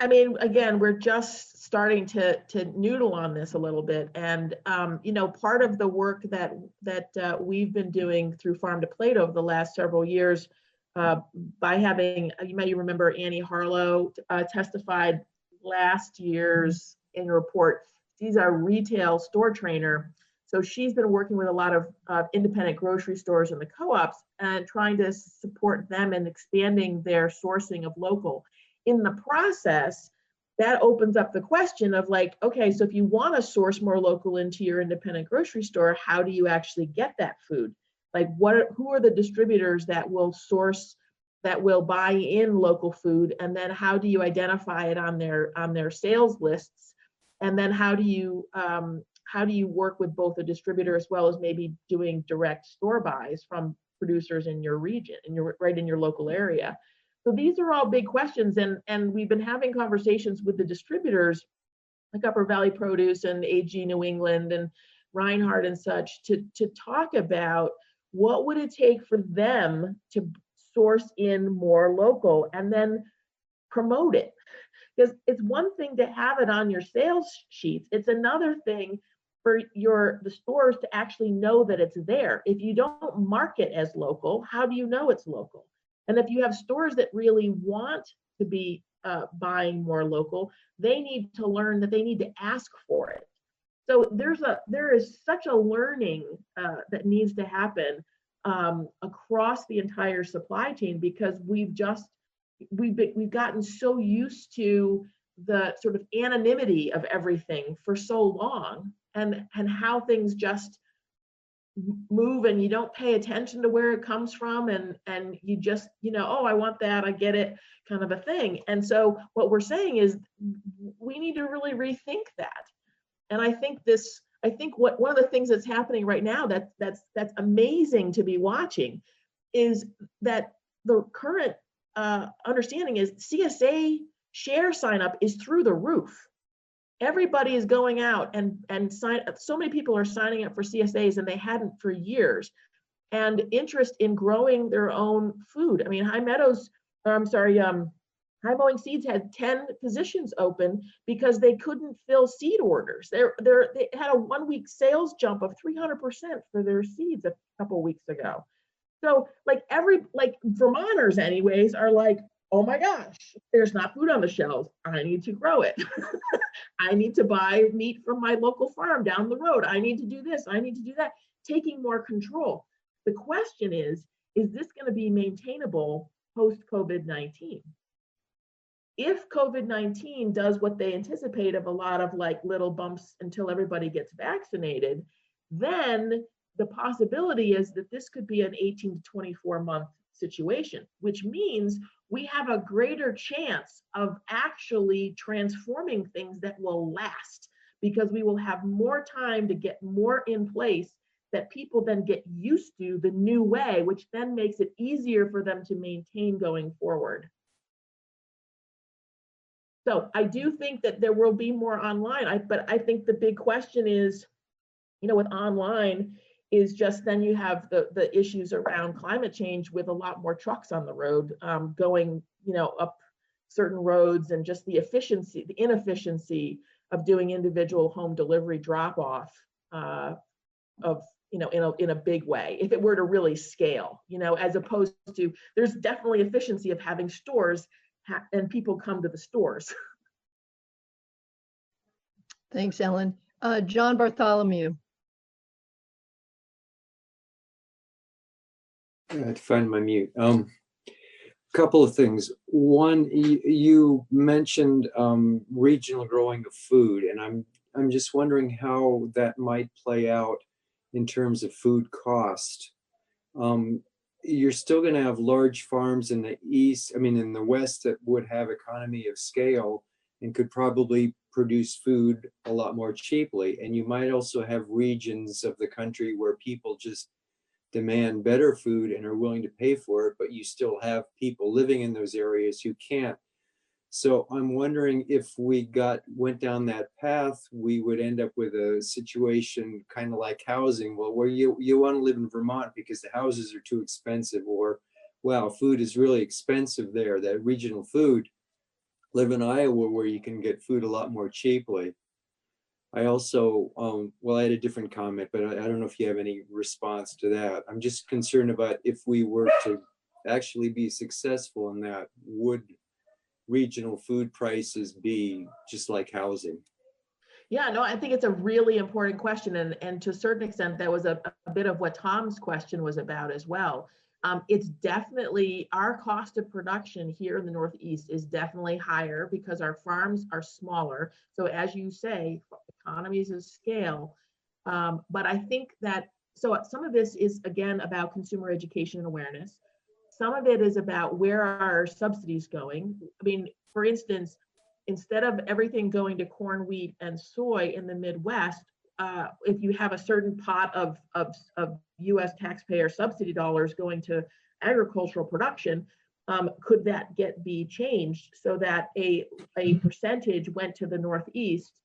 I mean, again, we're just starting to noodle on this a little bit. And, you know, part of the work that we've been doing through Farm to Plate over the last several years, by having, you may remember Annie Harlow testified last year's annual report. She's our retail store trainer. So she's been working with a lot of independent grocery stores and the co-ops and trying to support them in expanding their sourcing of local. In the process, that opens up the question of, like, okay, so if you want to source more local into your independent grocery store, how do you actually get that food? Like, who are the distributors that will source, that will buy in local food? And then how do you identify it on their sales lists? And then how do you work with both a distributor as well as maybe doing direct store buys from producers in your region, right in your local area? So these are all big questions, and we've been having conversations with the distributors like Upper Valley Produce and AG New England and Reinhardt and such to talk about what would it take for them to source in more local and then promote it. Because it's one thing to have it on your sales sheets. It's another thing for the stores to actually know that it's there. If you don't mark it as local, how do you know it's local? And if you have stores that really want to be buying more local, they need to learn that they need to ask for it. So there is such a learning that needs to happen across the entire supply chain, because we've gotten so used to the sort of anonymity of everything for so long, and how things just move, and you don't pay attention to where it comes from, and you just, oh, I want that, I get it, kind of a thing. And so what we're saying is we need to really rethink that. And I think one of the things that's happening right now that's amazing to be watching is that the current understanding is CSA share sign up is through the roof. Everybody is going out and so many people are signing up for CSAs, and they hadn't for years. And interest in growing their own food. I mean, High Mowing Seeds had 10 positions open because they couldn't fill seed orders. They had a 1 week sales jump of 300% for their seeds a couple weeks ago. So like Vermonters anyways are like, oh my gosh, there's not food on the shelves. I need to grow it. I need to buy meat from my local farm down the road. I need to do this. I need to do that. Taking more control. The question is this going to be maintainable post-COVID-19? If COVID-19 does what they anticipate of a lot of like little bumps until everybody gets vaccinated, then the possibility is that this could be an 18 to 24 month situation, which means we have a greater chance of actually transforming things that will last, because we will have more time to get more in place that people then get used to the new way, which then makes it easier for them to maintain going forward. So I do think that there will be more online, but I think the big question is, with online, is just then you have the issues around climate change with a lot more trucks on the road going, up certain roads, and just the inefficiency of doing individual home delivery drop off of, in a big way, if it were to really scale, as opposed to, there's definitely efficiency of having stores and people come to the stores. Thanks, Ellen. John Bartholomew. I had to find my mute. Couple of things. One, you mentioned regional growing of food, and I'm just wondering how that might play out in terms of food cost. You're still going to have large farms in the West that would have economy of scale and could probably produce food a lot more cheaply. And you might also have regions of the country where people just demand better food and are willing to pay for it, but you still have people living in those areas who can't. So I'm wondering if we went down that path, we would end up with a situation kind of like housing. Well, where you want to live in Vermont because the houses are too expensive, or wow, food is really expensive there, that regional food. Live in Iowa where you can get food a lot more cheaply. I also, I had a different comment, but I don't know if you have any response to that. I'm just concerned about if we were to actually be successful in that, would regional food prices be just like housing? Yeah, no, I think it's a really important question. And to a certain extent, that was a bit of what Tom's question was about as well. It's definitely, our cost of production here in the Northeast is definitely higher because our farms are smaller. So as you say, economies of scale. But I think that, so some of this is again about consumer education and awareness. Some of it is about where are our subsidies going. I mean, for instance, instead of everything going to corn, wheat, and soy in the Midwest, if you have a certain pot of U.S. taxpayer subsidy dollars going to agricultural production, could that be changed so that a percentage went to the Northeast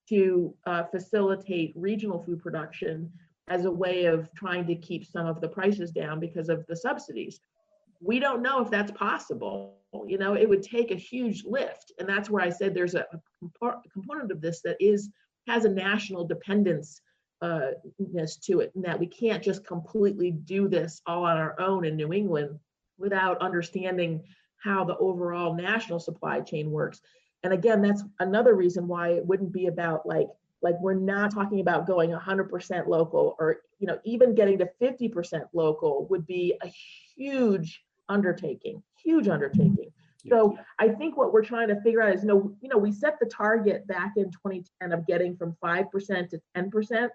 to facilitate regional food production as a way of trying to keep some of the prices down because of the subsidies? We don't know if that's possible. It would take a huge lift. And that's where I said there's a component of this that has a national dependence to it, and that we can't just completely do this all on our own in New England without understanding how the overall national supply chain works. And again, that's another reason why it wouldn't be about like Like, we're not talking about going 100% local, or, you know, even getting to 50% local would be a huge undertaking, huge undertaking. So I think what we're trying to figure out is, we set the target back in 2010 of getting from 5% to 10%,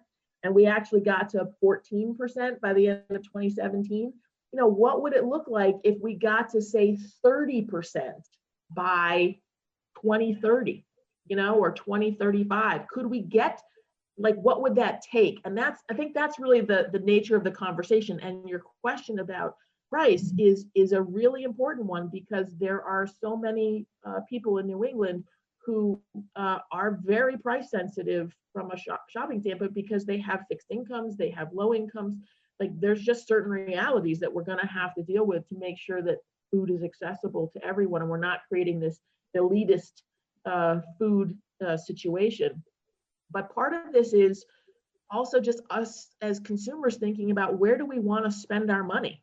and we actually got to 14% by the end of 2017. What would it look like if we got to, say, 30% by 2030, or 2035? Could we get, like, what would that take? And I think that's really the nature of the conversation. And your question about price is a really important one, because there are so many people in New England who are very price sensitive from a shopping standpoint, because they have fixed incomes, they have low incomes. Like, there's just certain realities that we're going to have to deal with to make sure that food is accessible to everyone, and we're not creating this elitist food situation. But part of this is also just us as consumers thinking about, where do we want to spend our money?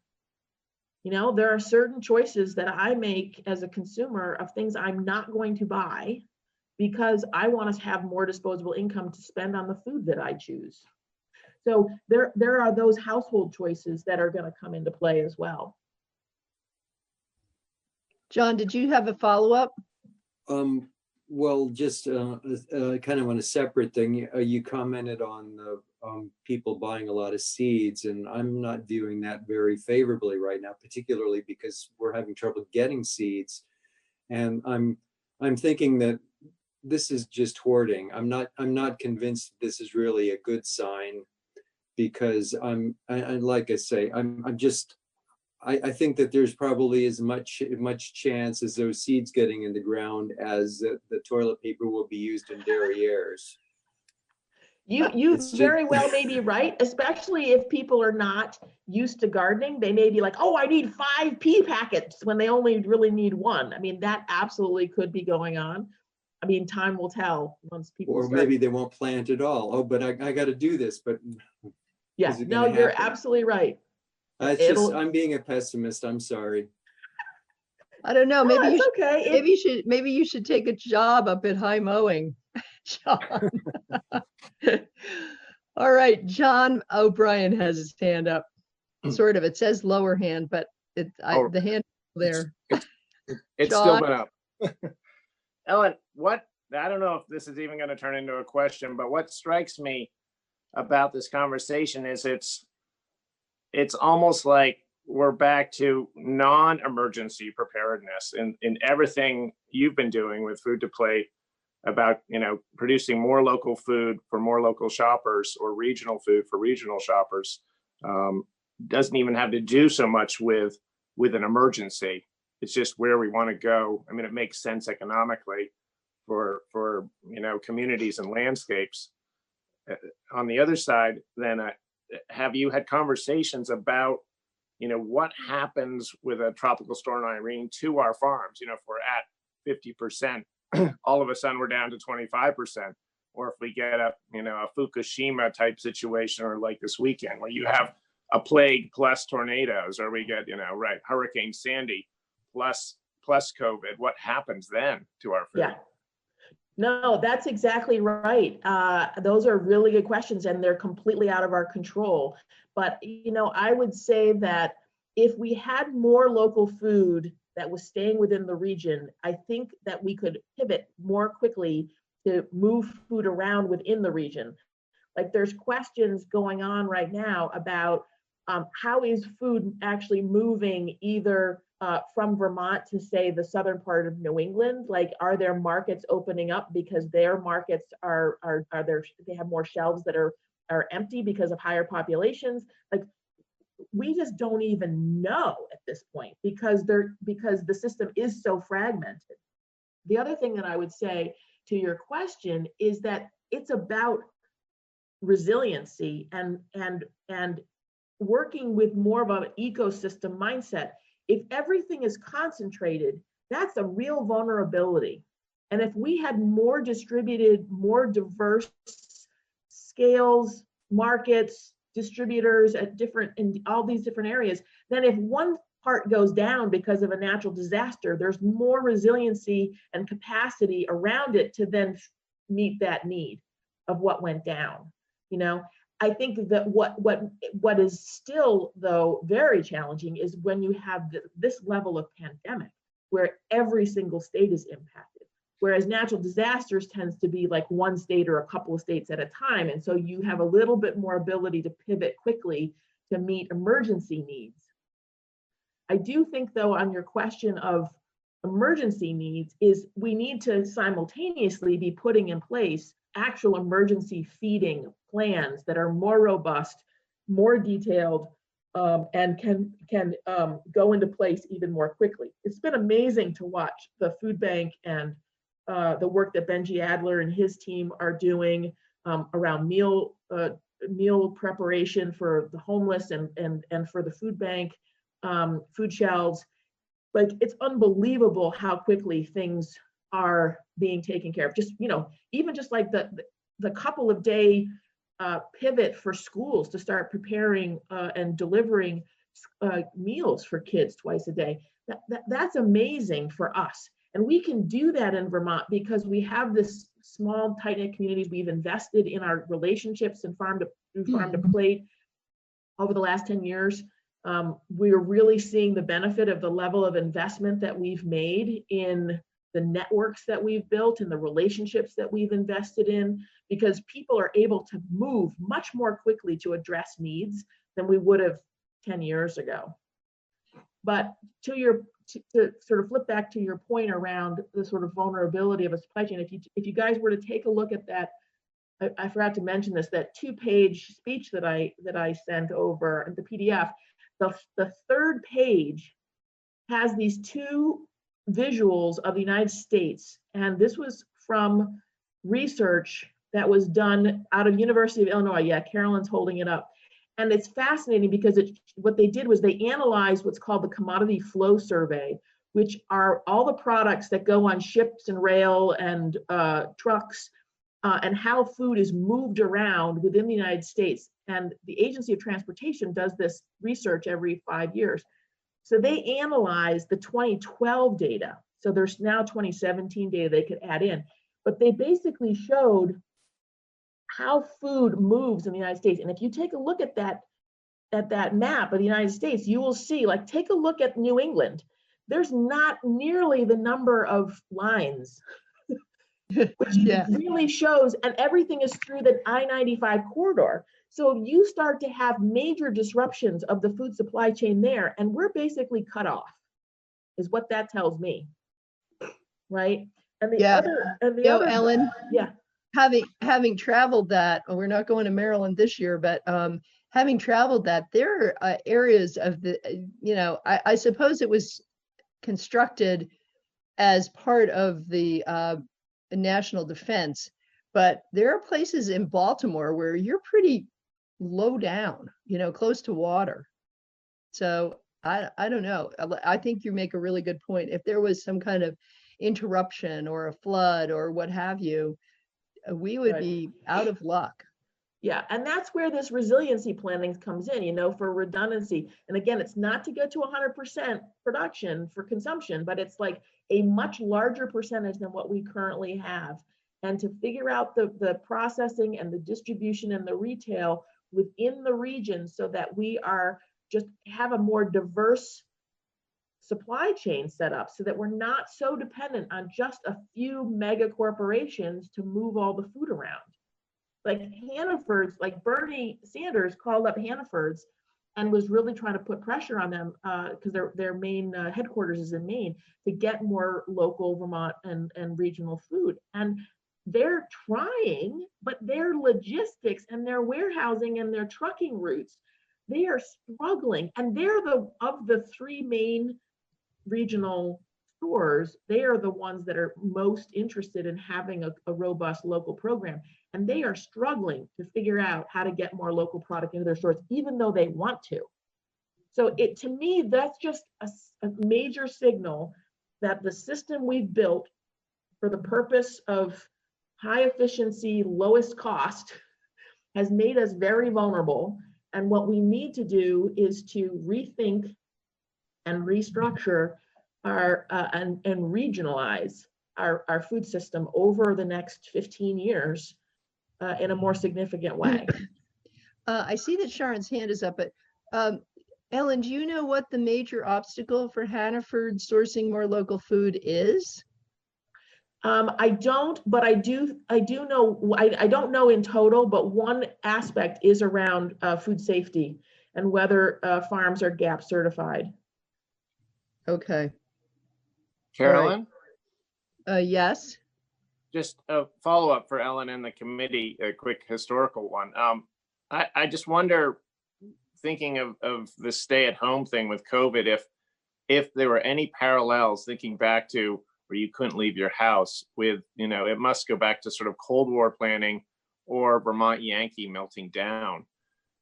There are certain choices that I make as a consumer of things I'm not going to buy, because I want to have more disposable income to spend on the food that I choose. So there are those household choices that are going to come into play as well. John, did you have a follow-up? Well, just kind of on a separate thing, you commented on the people buying a lot of seeds, and I'm not viewing that very favorably right now, particularly because we're having trouble getting seeds. And I'm thinking that this is just hoarding. I'm not convinced this is really a good sign, because like I say, I think that there's probably as much chance as those seeds getting in the ground as the toilet paper will be used in derrieres. You very well may be right, especially if people are not used to gardening. They may be like, oh, I need 5 pea packets when they only really need 1. I mean, that absolutely could be going on. I mean, time will tell once people Or start. maybe they won't plant at all. Oh, but I got to do this. But yeah, no, you're absolutely right. I'm being a pessimist. I'm sorry. I don't know. Maybe okay. Maybe you should take a job up at High Mowing, John. All right, John O'Brien has his hand up. Sort of. It says lower hand, but the hand there. It's still been up. Ellen, I don't know if this is even going to turn into a question, but what strikes me about this conversation is it's almost like we're back to non-emergency preparedness in everything you've been doing with Food to Plate, about producing more local food for more local shoppers, or regional food for regional shoppers. Doesn't even have to do so much with an emergency. It's just where we want to go. I mean, it makes sense economically for communities and landscapes. On the other side, then, have you had conversations about what happens with a tropical storm Irene to our farms? If we're at 50%, all of a sudden we're down to 25%, or if we get a Fukushima type situation, or like this weekend where you have a plague plus tornadoes, or we get Hurricane Sandy plus COVID, what happens then to our food? Yeah. No, that's exactly right. Those are really good questions, and they're completely out of our control. But, I would say that if we had more local food that was staying within the region, I think that we could pivot more quickly to move food around within the region. Like, there's questions going on right now about how is food actually moving either from Vermont to, say, the southern part of New England? Like, are there markets opening up because their markets are there? They have more shelves that are empty because of higher populations. Like, we just don't even know at this point, because the system is so fragmented. The other thing that I would say to your question is that it's about resiliency and working with more of an ecosystem mindset. If everything is concentrated, that's a real vulnerability. And if we had more distributed, more diverse scales, markets, distributors in all these different areas, then if one part goes down because of a natural disaster, there's more resiliency and capacity around it to then meet that need. of what went down. You know, I think that what is still though very challenging is when you have this level of pandemic where every single state is impacted, whereas natural disasters tends to be like one state or a couple of states at a time, and so you have a little bit more ability to pivot quickly to meet emergency needs. I do think though, on your question of emergency needs, is we need to simultaneously be putting in place actual emergency feeding plans that are more robust, more detailed, and can go into place even more quickly. It's been amazing to watch the food bank and the work that Benji Adler and his team are doing around meal preparation for the homeless and for the food bank, food shelves. Like, it's unbelievable how quickly things are being taken care of. Just, you know, even just like the couple of day pivot for schools to start preparing and delivering meals for kids twice a day. That's amazing for us. And we can do that in Vermont because we have this small, tight-knit communities. We've invested in our relationships and farm to plate over the last 10 years. We're really seeing the benefit of the level of investment that we've made in the networks that we've built and the relationships that we've invested in, because people are able to move much more quickly to address needs than we would have 10 years ago. But to sort of flip back to your point around the sort of vulnerability of a supply chain, if you guys were to take a look at that, I forgot to mention this, that 2-page speech that I sent over in the PDF, the third page has these 2 visuals of the United States. And this was from research that was done out of University of Illinois. Yeah, Carolyn's holding it up. And it's fascinating because what they did was they analyzed what's called the commodity flow survey, which are all the products that go on ships and rail and trucks, and how food is moved around within the United States. And the Agency of Transportation does this research every 5 years. So they analyzed the 2012 data. So there's now 2017 data they could add in, but they basically showed how food moves in the United States. And if you take a look at that map of the United States, you will see, like, take a look at New England. There's not nearly the number of lines, which really shows, and everything is through the I-95 corridor. So if you start to have major disruptions of the food supply chain there, and we're basically cut off, is what that tells me, right? And the other, Ellen, yeah, having traveled that, we're not going to Maryland this year, but having traveled that, there are areas of the, you know, I suppose it was constructed as part of the national defense, but there are places in Baltimore where you're pretty low down, you know, close to water. So I don't know. I think you make a really good point. If there was some kind of interruption or a flood or what have you, we would be out of luck. Yeah, and that's where this resiliency planning comes in, you know, for redundancy. And again, it's not to get to 100% production for consumption, but it's like a much larger percentage than what we currently have. And to figure out the processing and the distribution and the retail within the region so that we are just have a more diverse supply chain set up so that we're not so dependent on just a few mega corporations to move all the food around. Like Hannaford's, like Bernie Sanders called up Hannaford's and was really trying to put pressure on them because their main headquarters is in Maine, to get more local Vermont and regional food. And they're trying, but their logistics and their warehousing and their trucking routes, they are struggling. And they're of the 3 main regional stores, they are the ones that are most interested in having a robust local program. And they are struggling to figure out how to get more local product into their stores, even though they want to. So to me, that's just a major signal that the system we've built for the purpose of high efficiency, lowest cost has made us very vulnerable. And what we need to do is to rethink and restructure our and regionalize our food system over the next 15 years in a more significant way. I see that Sharon's hand is up, but Ellen, do you know what the major obstacle for Hannaford sourcing more local food is? I don't, but I do know, I don't know in total, but one aspect is around food safety and whether farms are GAP certified. Okay. Carolyn, Yes. just a follow-up for Ellen and the committee, a quick historical one. I just wonder, thinking of the stay-at-home thing with COVID, if there were any parallels, thinking back to where you couldn't leave your house with, it must go back to sort of Cold War planning or Vermont Yankee melting down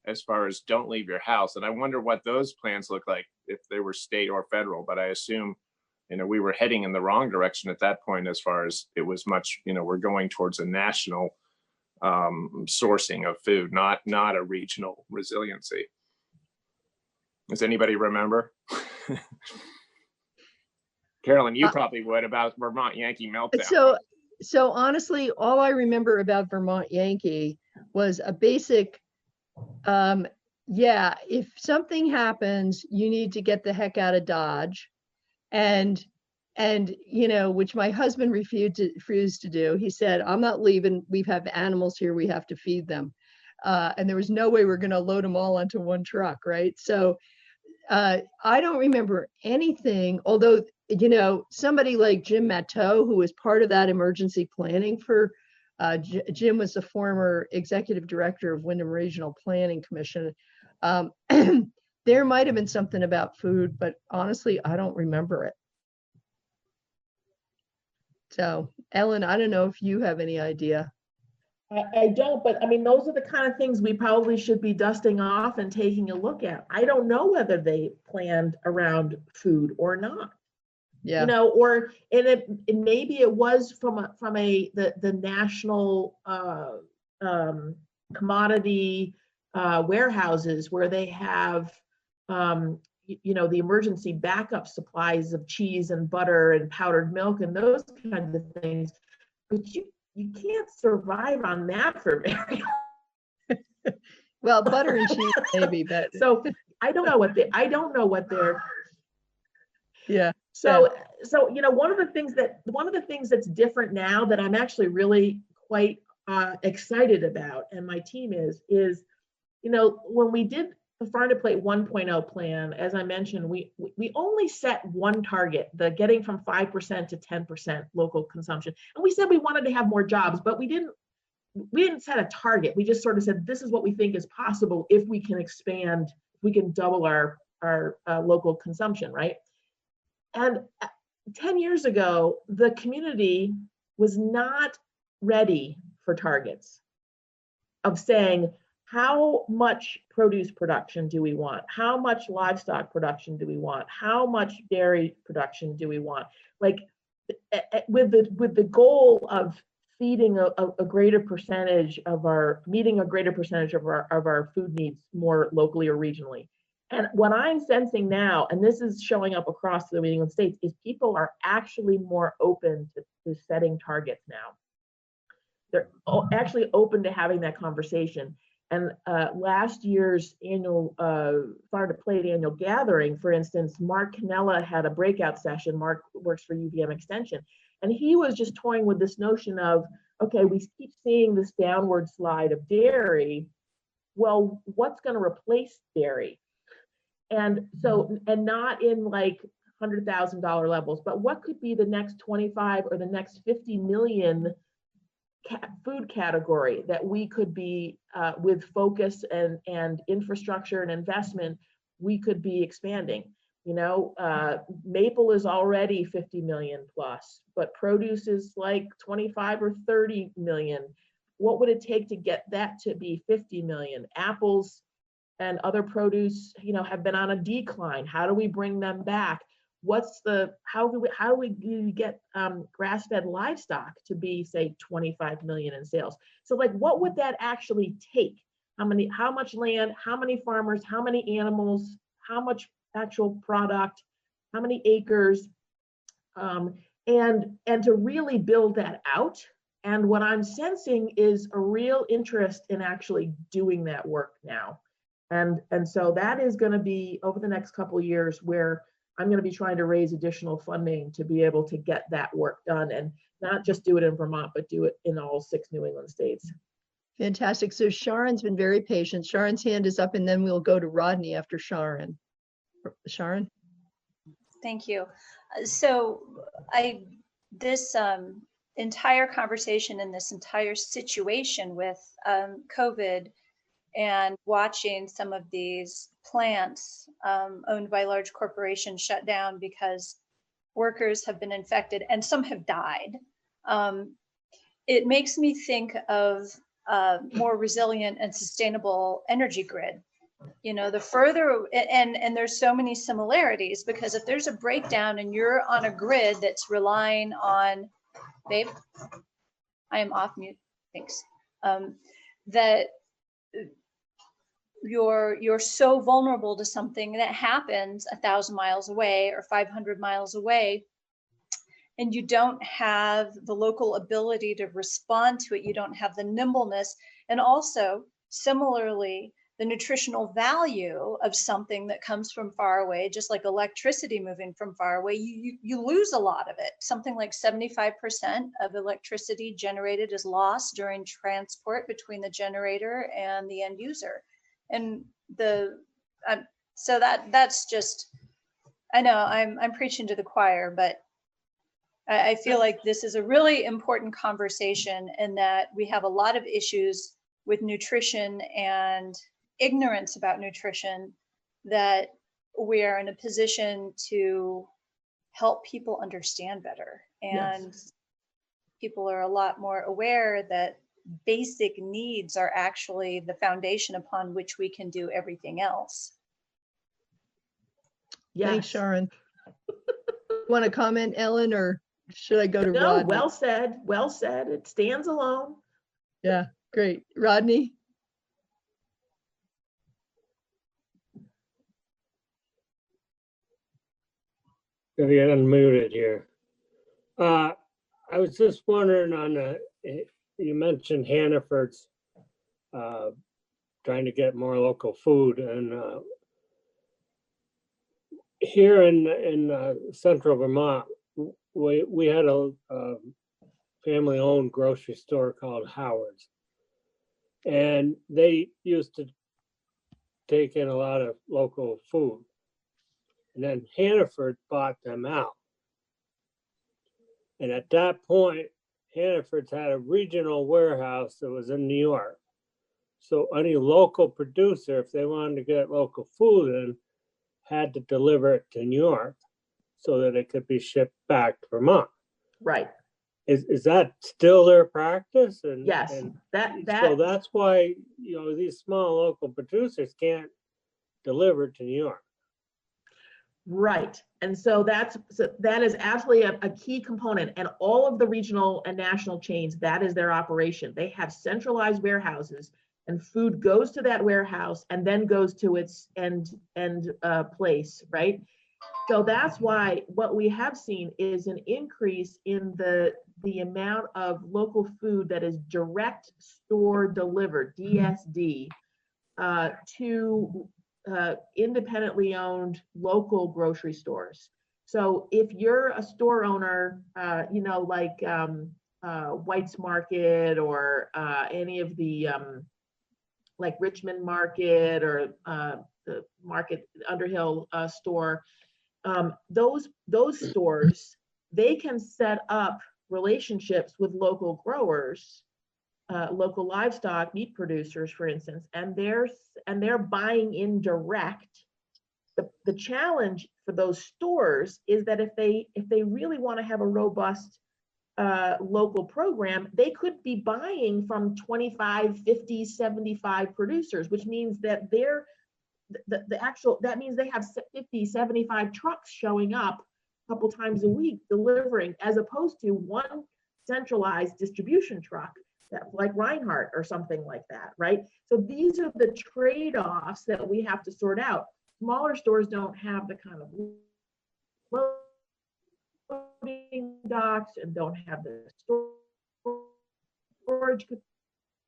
as far as don't leave your house. And I wonder what those plans look like if they were state or federal, but I assume, we were heading in the wrong direction at that point as far as it was much, we're going towards a national sourcing of food, not a regional resiliency. Does anybody remember? Carolyn, you probably would, about Vermont Yankee meltdown. So honestly, all I remember about Vermont Yankee was a basic, if something happens, you need to get the heck out of Dodge. And which my husband refused to do. He said, I'm not leaving. We have animals here. We have to feed them. And there was no way we're going to load them all onto one truck, right? So I don't remember anything, although, somebody like Jim Matteau, who was part of that emergency planning for, Jim was the former executive director of Wyndham Regional Planning Commission. There might have been something about food, but honestly, I don't remember it. So, Ellen, I don't know if you have any idea. I don't, but I mean, those are the kind of things we probably should be dusting off and taking a look at. I don't know whether they planned around food or not. Yeah. Or maybe it was from the national commodity warehouses where they have the emergency backup supplies of cheese and butter and powdered milk and those kinds of things. But you can't survive on that for very long. Well, butter and cheese maybe, but so I don't know what they're yeah. So one of the things that's different now that I'm actually really quite excited about, and my team is when we did the Farm to Plate 1.0 plan, as I mentioned, we only set one target, the getting from 5% to 10% local consumption. And we said we wanted to have more jobs, but we didn't set a target. We just sort of said, this is what we think is possible if we can expand, if we can double our local consumption, right? And 10 years ago, the community was not ready for targets of saying, how much produce production do we want? How much livestock production do we want? How much dairy production do we want? Like with the goal of feeding a greater percentage of meeting a greater percentage of our food needs more locally or regionally. And what I'm sensing now, and this is showing up across the New England states, is people are actually more open to setting targets now. They're actually open to having that conversation. And last year's annual Farm to Plate annual gathering, for instance, Mark Cannella had a breakout session. Mark works for UVM Extension. And he was just toying with this notion of, okay, we keep seeing this downward slide of dairy. Well, what's going to replace dairy? And so, and not in like $100,000 levels, but what could be the next 25 or the next 50 million food category that we could be, with focus and infrastructure and investment, we could be expanding. Maple is already 50 million plus, but produce is like 25 or 30 million. What would it take to get that to be 50 million? Apples and other produce, have been on a decline. How do we bring them back? How do we get grass-fed livestock to be, say, 25 million in sales? So like, what would that actually take? How much land, how many farmers, how many animals, how much actual product, how many acres, and to really build that out And what I'm sensing is a real interest in actually doing that work now. And so that is going to be over the next couple of years where I'm going to be trying to raise additional funding to be able to get that work done, and not just do it in Vermont, but do it in all 6 New England states. Fantastic. So Sharon's been very patient. Sharon's hand is up, and then we'll go to Rodney after Sharon. Sharon? Thank you. So this entire conversation and this entire situation with COVID and watching some of these plants owned by large corporations shut down because workers have been infected and some have died, it makes me think of more resilient and sustainable energy grid. You know, the further, and there's so many similarities, because if there's a breakdown and you're on a grid that's relying on, babe, I am off mute, thanks, that you're so vulnerable to something that happens 1,000 miles away or 500 miles away, and you don't have the local ability to respond to it. You don't have the nimbleness. And also, similarly, the nutritional value of something that comes from far away, just like electricity moving from far away, you lose a lot of it. Something like 75% of electricity generated is lost during transport between the generator and the end user. And so that's just, I know I'm preaching to the choir, but I feel like this is a really important conversation, and that we have a lot of issues with nutrition and ignorance about nutrition, that we are in a position to help people understand better. And yes, people are a lot more aware that basic needs are actually the foundation upon which we can do everything else. Yes. Thanks, Sharon. Want to comment, Ellen, or should I go to No, Rodney? well said. Well said. It stands alone. Yeah, great. Rodney? Gotta get unmuted here. I was just wondering you mentioned Hannaford's trying to get more local food, and here in central Vermont, we had a family-owned grocery store called Howard's, and they used to take in a lot of local food, and then Hannaford bought them out. And at that point, Hannaford's had a regional warehouse that was in New York. So any local producer, if they wanted to get local food in, had to deliver it to New York so that it could be shipped back to Vermont. Right. Is that still their practice? And yes, and so that's why, you know, these small local producers can't deliver to New York. Right. And so that is absolutely a key component. And all of the regional and national chains, that is their operation. They have centralized warehouses, and food goes to that warehouse and then goes to its end place, right? So that's why what we have seen is an increase in the amount of local food that is direct store delivered, DSD, to independently owned local grocery stores. So if you're a store owner, you know, like White's Market, or any of the like Richmond Market, or the Market Underhill store, those stores, they can set up relationships with local growers, local livestock meat producers, for instance, and they're buying in direct. The challenge for those stores is that if they really want to have a robust local program, they could be buying from 25, 50, 75 producers, which means that that means they have 50, 75 trucks showing up a couple times a week delivering, as opposed to one centralized distribution truck like Reinhardt or something like that, right? So these are the trade-offs that we have to sort out. Smaller stores don't have the kind of loading docks and don't have the storage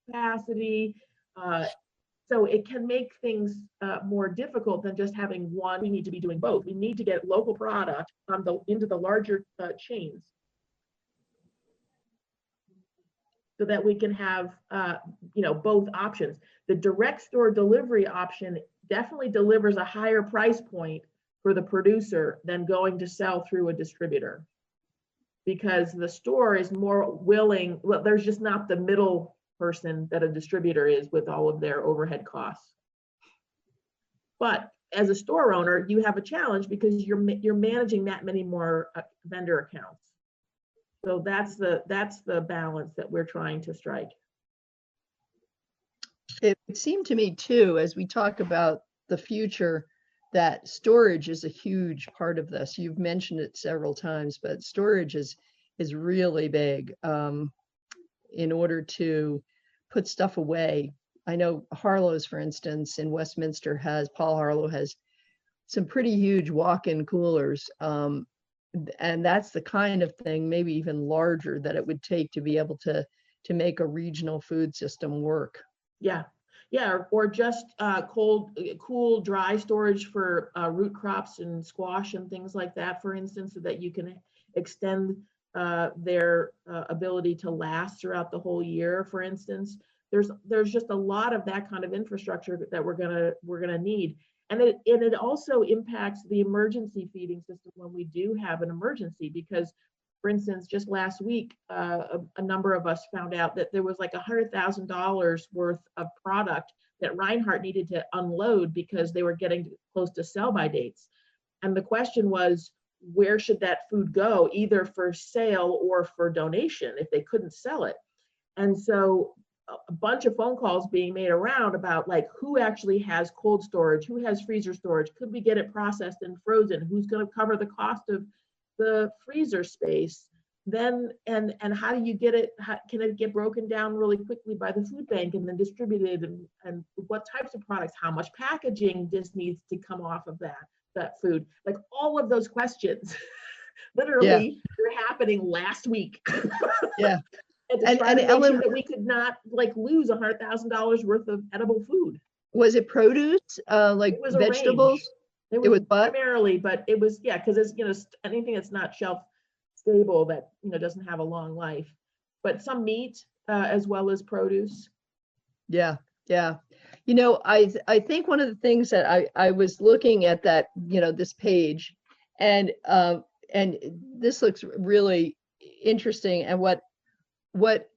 capacity. So it can make things more difficult than just having one. We need to be doing both. We need to get local product into the larger chains, so that we can have both options. The direct store delivery option definitely delivers a higher price point for the producer than going to sell through a distributor, because the store is more willing. Well, there's just not the middle person that a distributor is with all of their overhead costs. But as a store owner, you have a challenge because you're managing that many more vendor accounts. So that's the balance that we're trying to strike. It seemed to me too, as we talk about the future, that storage is a huge part of this. You've mentioned it several times, but storage is really big in order to put stuff away. I know Harlow's, for instance, in Westminster Paul Harlow has some pretty huge walk-in coolers. And that's the kind of thing, maybe even larger, that it would take to be able to make a regional food system work. Yeah, or just cool, dry storage for root crops and squash and things like that, for instance, so that you can extend their ability to last throughout the whole year, for instance. There's just a lot of that kind of infrastructure that we're gonna need. And it also impacts the emergency feeding system when we do have an emergency, because, for instance, just last week, a number of us found out that there was like $100,000 worth of product that Reinhardt needed to unload because they were getting close to sell-by dates. And the question was, where should that food go, either for sale or for donation if they couldn't sell it? And so a bunch of phone calls being made around about like who actually has cold storage, who has freezer storage, could we get it processed and frozen, who's going to cover the cost of the freezer space, then and how do you get it, can it get broken down really quickly by the food bank and then distributed, and what types of products, how much packaging just needs to come off of that food, like all of those questions literally were happening last week. Yeah. And try to make sure that we could not like lose $100,000 worth of edible food. Was it produce, like it was vegetables? It was what? Primarily, but it was, yeah, because it's anything that's not shelf stable that doesn't have a long life, but some meat as well as produce. Yeah. I think one of the things that I was looking at that this page, and this looks really interesting, and what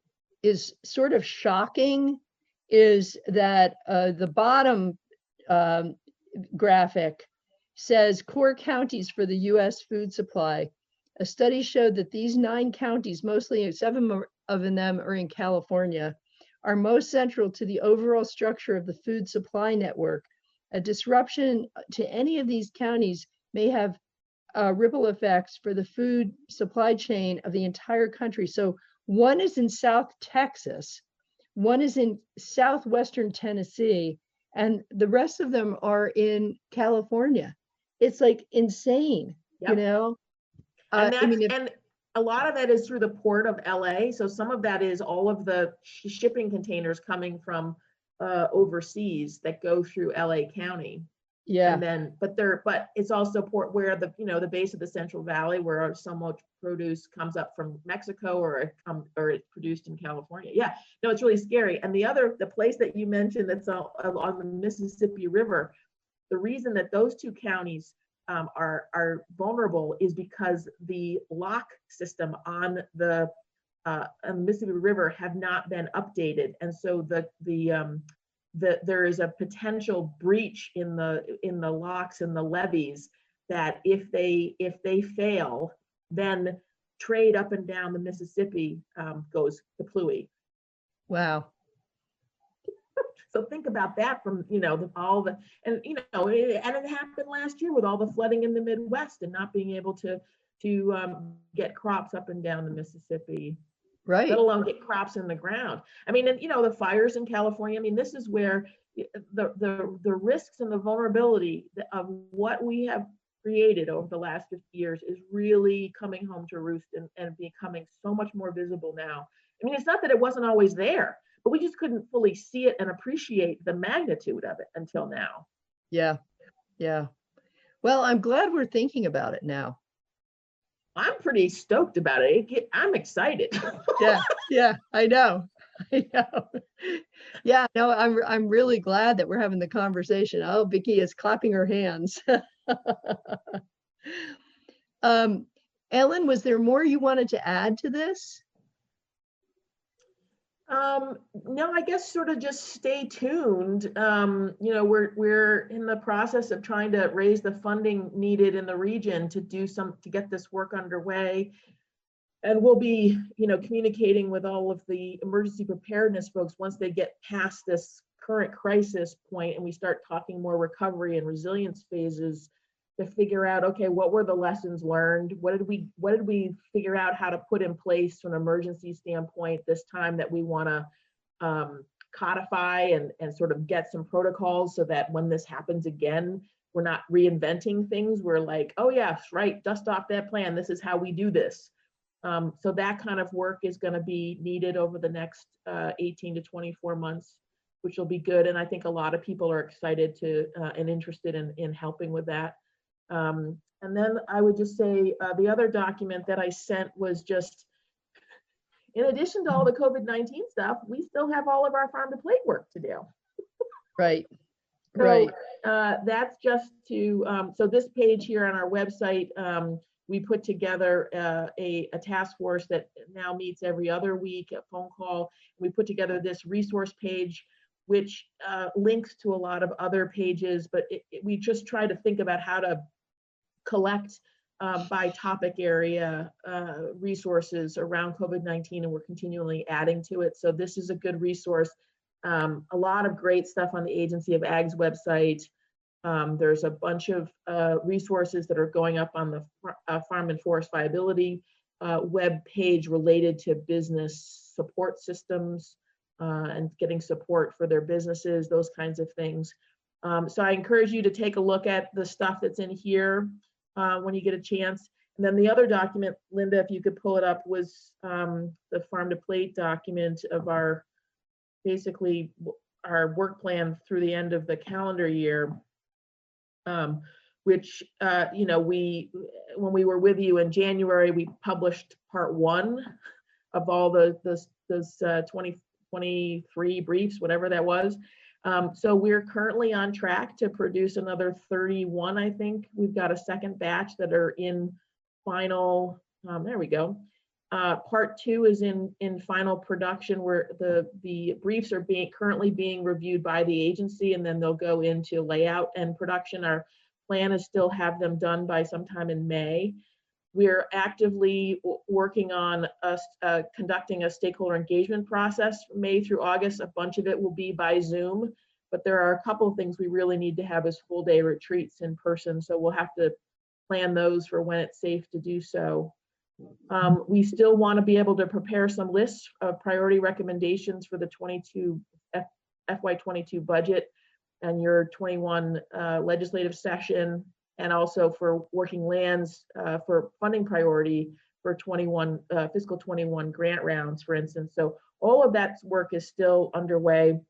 is sort of shocking is that the bottom graphic says core counties for the U.S. food supply. A study showed that these 9 counties, mostly 7 of them are in California, are most central to the overall structure of the food supply network. A disruption to any of these counties may have ripple effects for the food supply chain of the entire country. So one is in South Texas, one is in southwestern Tennessee, and the rest of them are in California. It's like insane, Yep. And I and a lot of that is through the port of LA. So some of that is all of the shipping containers coming from overseas that go through LA County. Yeah. And then, but it's also port where the base of the Central Valley, where so much produce comes up from Mexico or it's produced in California. Yeah, no, it's really scary. And the place that you mentioned that's on the Mississippi River, the reason that those 2 counties are vulnerable is because the lock system on the Mississippi River have not been updated, and so there is a potential breach in the locks and the levees that if they fail, then trade up and down the Mississippi goes kapluey. Wow. So think about that from and it happened last year with all the flooding in the Midwest and not being able to get crops up and down the Mississippi. Right. Let alone get crops in the ground. I mean, and the fires in California. I mean, this is where the risks and the vulnerability of what we have created over the last 50 years is really coming home to roost and becoming so much more visible now. I mean, it's not that it wasn't always there, but we just couldn't fully see it and appreciate the magnitude of it until now. Yeah. Yeah. Well, I'm glad we're thinking about it now. I'm pretty stoked about it. I'm excited. Yeah. Yeah. I know. I know. Yeah. No, I'm really glad that we're having the conversation. Oh, Vicki is clapping her hands. Ellen, was there more you wanted to add to this? No, I guess sort of just stay tuned. You know, we're in the process of trying to raise the funding needed in the region to get this work underway. And we'll be, you know, communicating with all of the emergency preparedness folks once they get past this current crisis point and we start talking more recovery and resilience phases to figure out, okay, what were the lessons learned? What did we figure out how to put in place from an emergency standpoint this time that we want to codify and sort of get some protocols so that when this happens again, we're not reinventing things. We're like, oh yes, right, dust off that plan. This is how we do this. So that kind of work is going to be needed over the next 18 to 24 months, which will be good. And I think a lot of people are excited to and interested in helping with that. And then I would just say the other document that I sent was just, in addition to all the COVID-19 stuff, we still have all of our farm to plate work to do. Right. So, right. That's just to, so this page here on our website, we put together a task force that now meets every other week, a phone call. We put together this resource page, which links to a lot of other pages, but we just try to think about how to collect by topic area resources around COVID-19, and we're continually adding to it. So this is a good resource. A lot of great stuff on the Agency of Ag's website. There's a bunch of resources that are going up on the Farm and Forest Viability web page related to business support systems and getting support for their businesses, those kinds of things. So I encourage you to take a look at the stuff that's in here when you get a chance. And then the other document, Linda, if you could pull it up, was the Farm to Plate document of our, basically our work plan through the end of the calendar year. Which, you know, when we were with you in January, we published part 1 of all those 23 briefs, whatever that was. So we're currently on track to produce another 31, I think. We've got a second batch that are in final, there we go. Part 2 is in final production, where the briefs are currently being reviewed by the agency, and then they'll go into layout and production. Our plan is still have them done by sometime in May. We're actively working on us conducting a stakeholder engagement process May through August. A bunch of it will be by Zoom, but there are a couple of things we really need to have as full day retreats in person. So we'll have to plan those for when it's safe to do so. We still want to be able to prepare some lists of priority recommendations for the FY22 budget and your 21 legislative session, and also for working lands for funding priority for fiscal 21 grant rounds, for instance. So all of that work is still underway.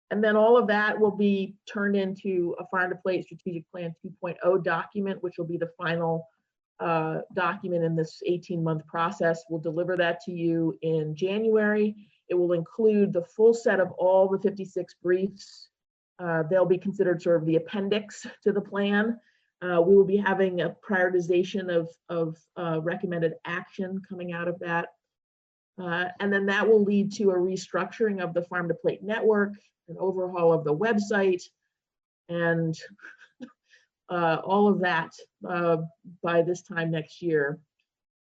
And then all of that will be turned into a Farm to Plate Strategic Plan 2.0 document, which will be the final document in this 18-month process. We'll deliver that to you in January. It will include the full set of all the 56 briefs. They'll be considered sort of the appendix to the plan. We will be having a prioritization of recommended action coming out of that. And then that will lead to a restructuring of the Farm to Plate network, an overhaul of the website, and all of that by this time next year.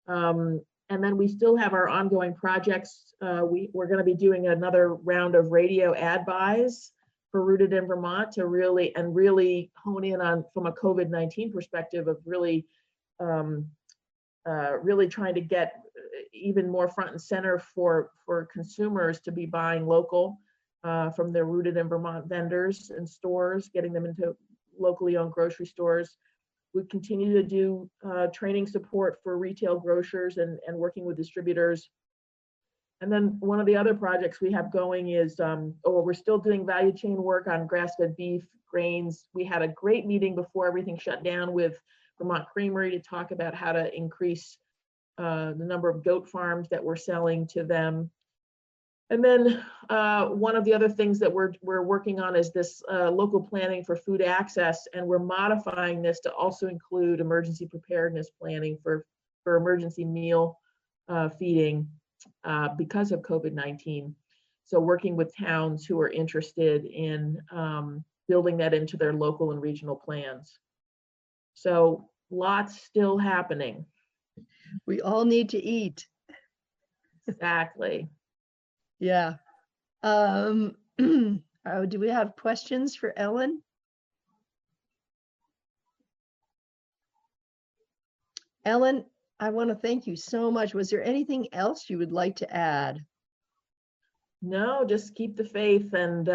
And then we still have our ongoing projects. We're going to be doing another round of radio ad buys for Rooted in Vermont to really hone in on, from a COVID-19 perspective, of really trying to get even more front and center for consumers to be buying local from their Rooted in Vermont vendors and stores, getting them into locally owned grocery stores. We continue to do training support for retail grocers and working with distributors. And then one of the other projects we have going is, we're still doing value chain work on grass-fed beef, grains. We had a great meeting before everything shut down with Vermont Creamery to talk about how to increase the number of goat farms that we're selling to them. And then one of the other things that we're working on is this local planning for food access, and we're modifying this to also include emergency preparedness planning for emergency meal feeding because of COVID-19. So working with towns who are interested in building that into their local and regional plans. So lots still happening. We all need to eat. Exactly. Yeah. Do we have questions for Ellen? Ellen, I want to thank you so much. Was there anything else you would like to add? No, just keep the faith, and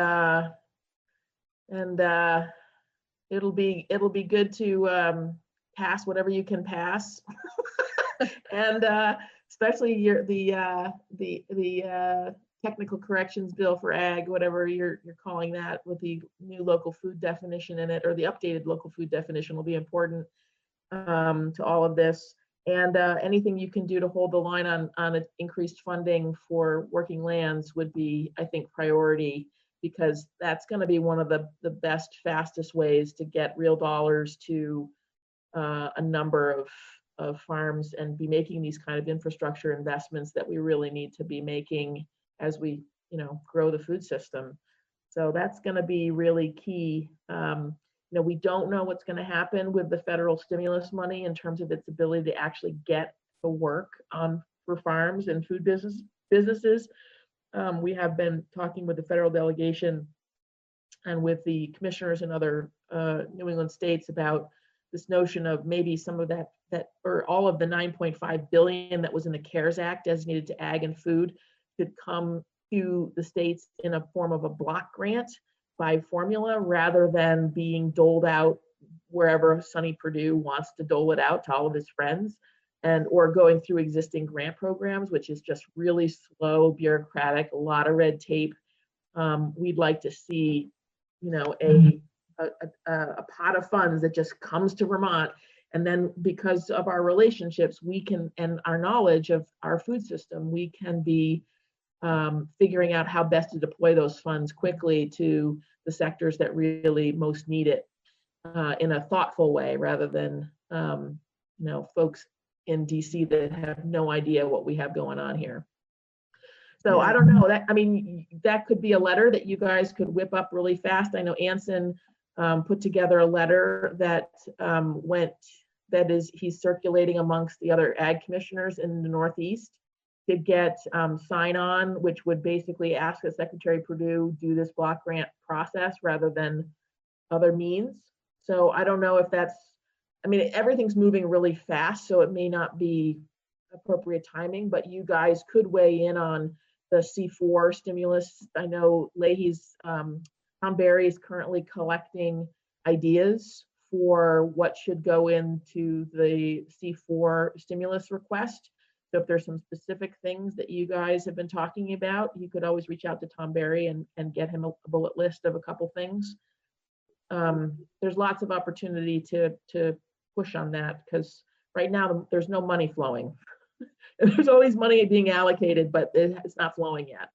it'll be good to pass whatever you can pass, and especially the technical corrections bill for ag, whatever you're calling that, with the new local food definition in it, or the updated local food definition, will be important to all of this. And anything you can do to hold the line on increased funding for working lands would be, I think, priority, because that's going to be one of the best, fastest ways to get real dollars to a number of farms and be making these kind of infrastructure investments that we really need to be making as we, grow the food system. So that's going to be really key. We don't know what's going to happen with the federal stimulus money in terms of its ability to actually get the work for farms and food businesses. We have been talking with the federal delegation and with the commissioners in other New England states about this notion of maybe some of that or all of the 9.5 billion that was in the CARES Act designated to ag and food could come to the states in a form of a block grant by formula, rather than being doled out wherever Sonny Perdue wants to dole it out to all of his friends, or going through existing grant programs, which is just really slow, bureaucratic, a lot of red tape. We'd like to see, a pot of funds that just comes to Vermont. And then because of our relationships, we can, and our knowledge of our food system, we can be figuring out how best to deploy those funds quickly to the sectors that really most need it in a thoughtful way, rather than folks in DC that have no idea what we have going on here. So I don't know, that could be a letter that you guys could whip up really fast. I know Anson put together a letter that he's circulating amongst the other ag commissioners in the Northeast to get sign on, which would basically ask that Secretary Perdue do this block grant process rather than other means. So I don't know if everything's moving really fast, so it may not be appropriate timing, but you guys could weigh in on the C4 stimulus. I know Tom Barry is currently collecting ideas for what should go into the C4 stimulus request. So if there's some specific things that you guys have been talking about, you could always reach out to Tom Barry and get him a bullet list of a couple things. There's lots of opportunity to push on that, because right now there's no money flowing. There's always money being allocated, but it's not flowing yet.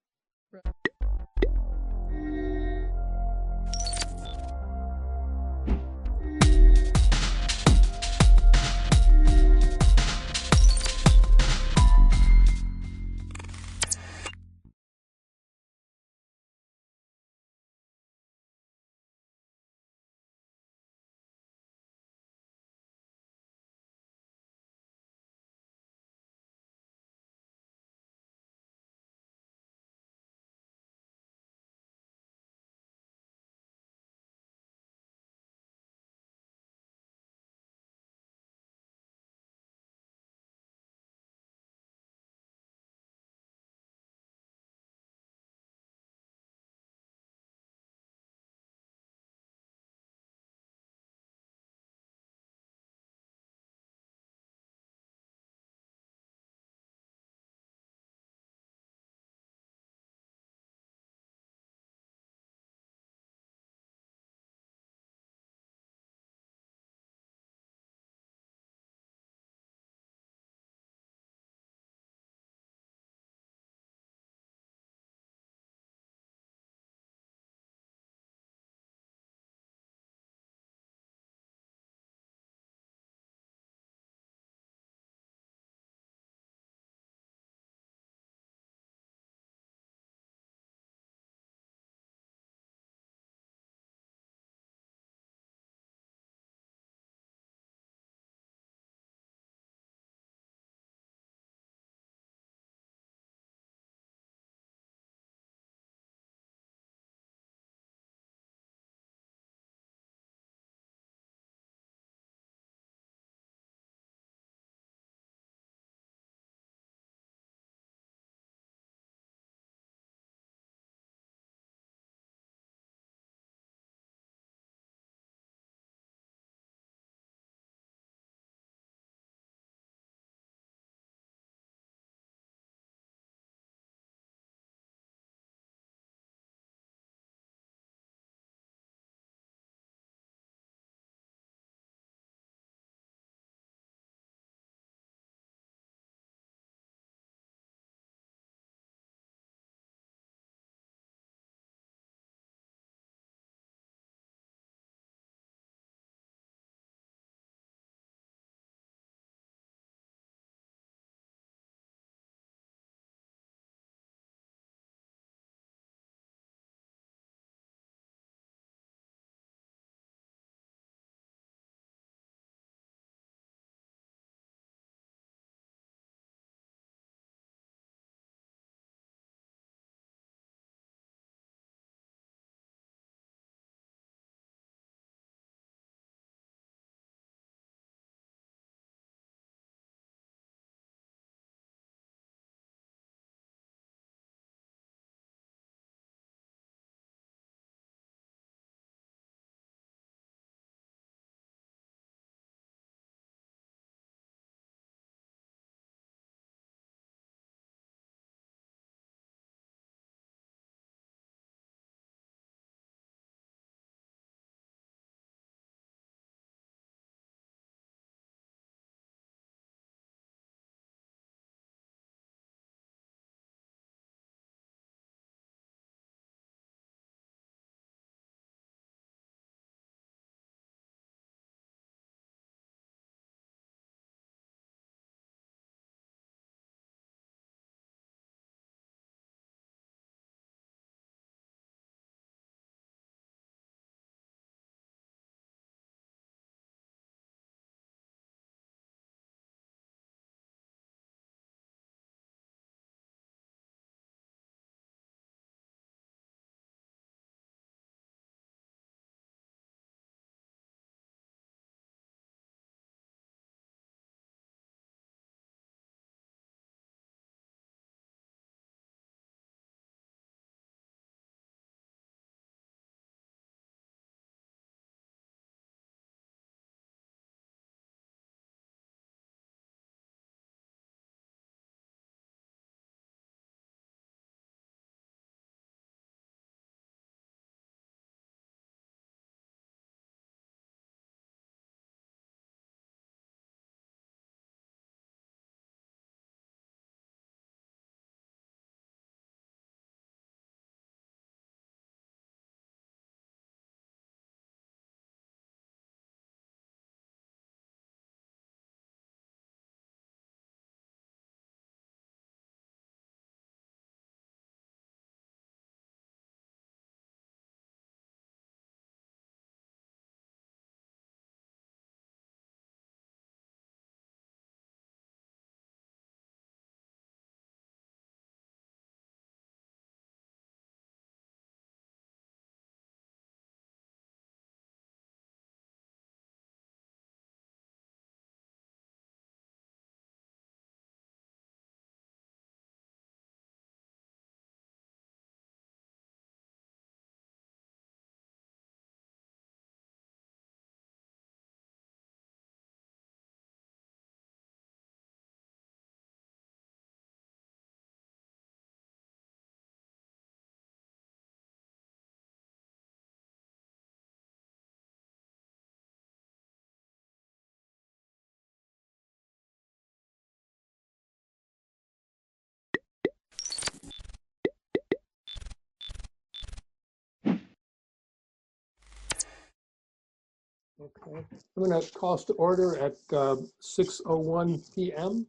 Okay, I'm going to call us to order at 6:01 p.m.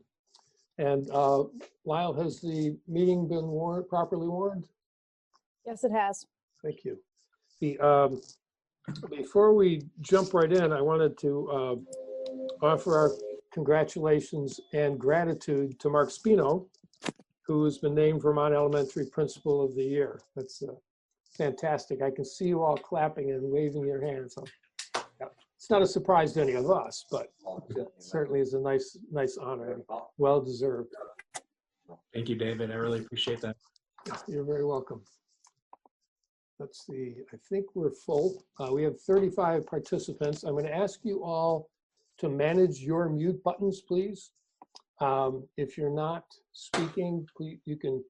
And Lyle, has the meeting been properly warned? Yes, it has. Thank you. Before we jump right in, I wanted to offer our congratulations and gratitude to Mark Spino, who has been named Vermont Elementary Principal of the Year. That's fantastic. I can see you all clapping and waving your hands. So, yeah, it's not a surprise to any of us, but it certainly is a nice honor. Well deserved. Thank you, David. I really appreciate that. You're very welcome. Let's see, I think we're full. We have 35 participants. I'm going to ask you all to manage your mute buttons, please. If you're not speaking, please, you can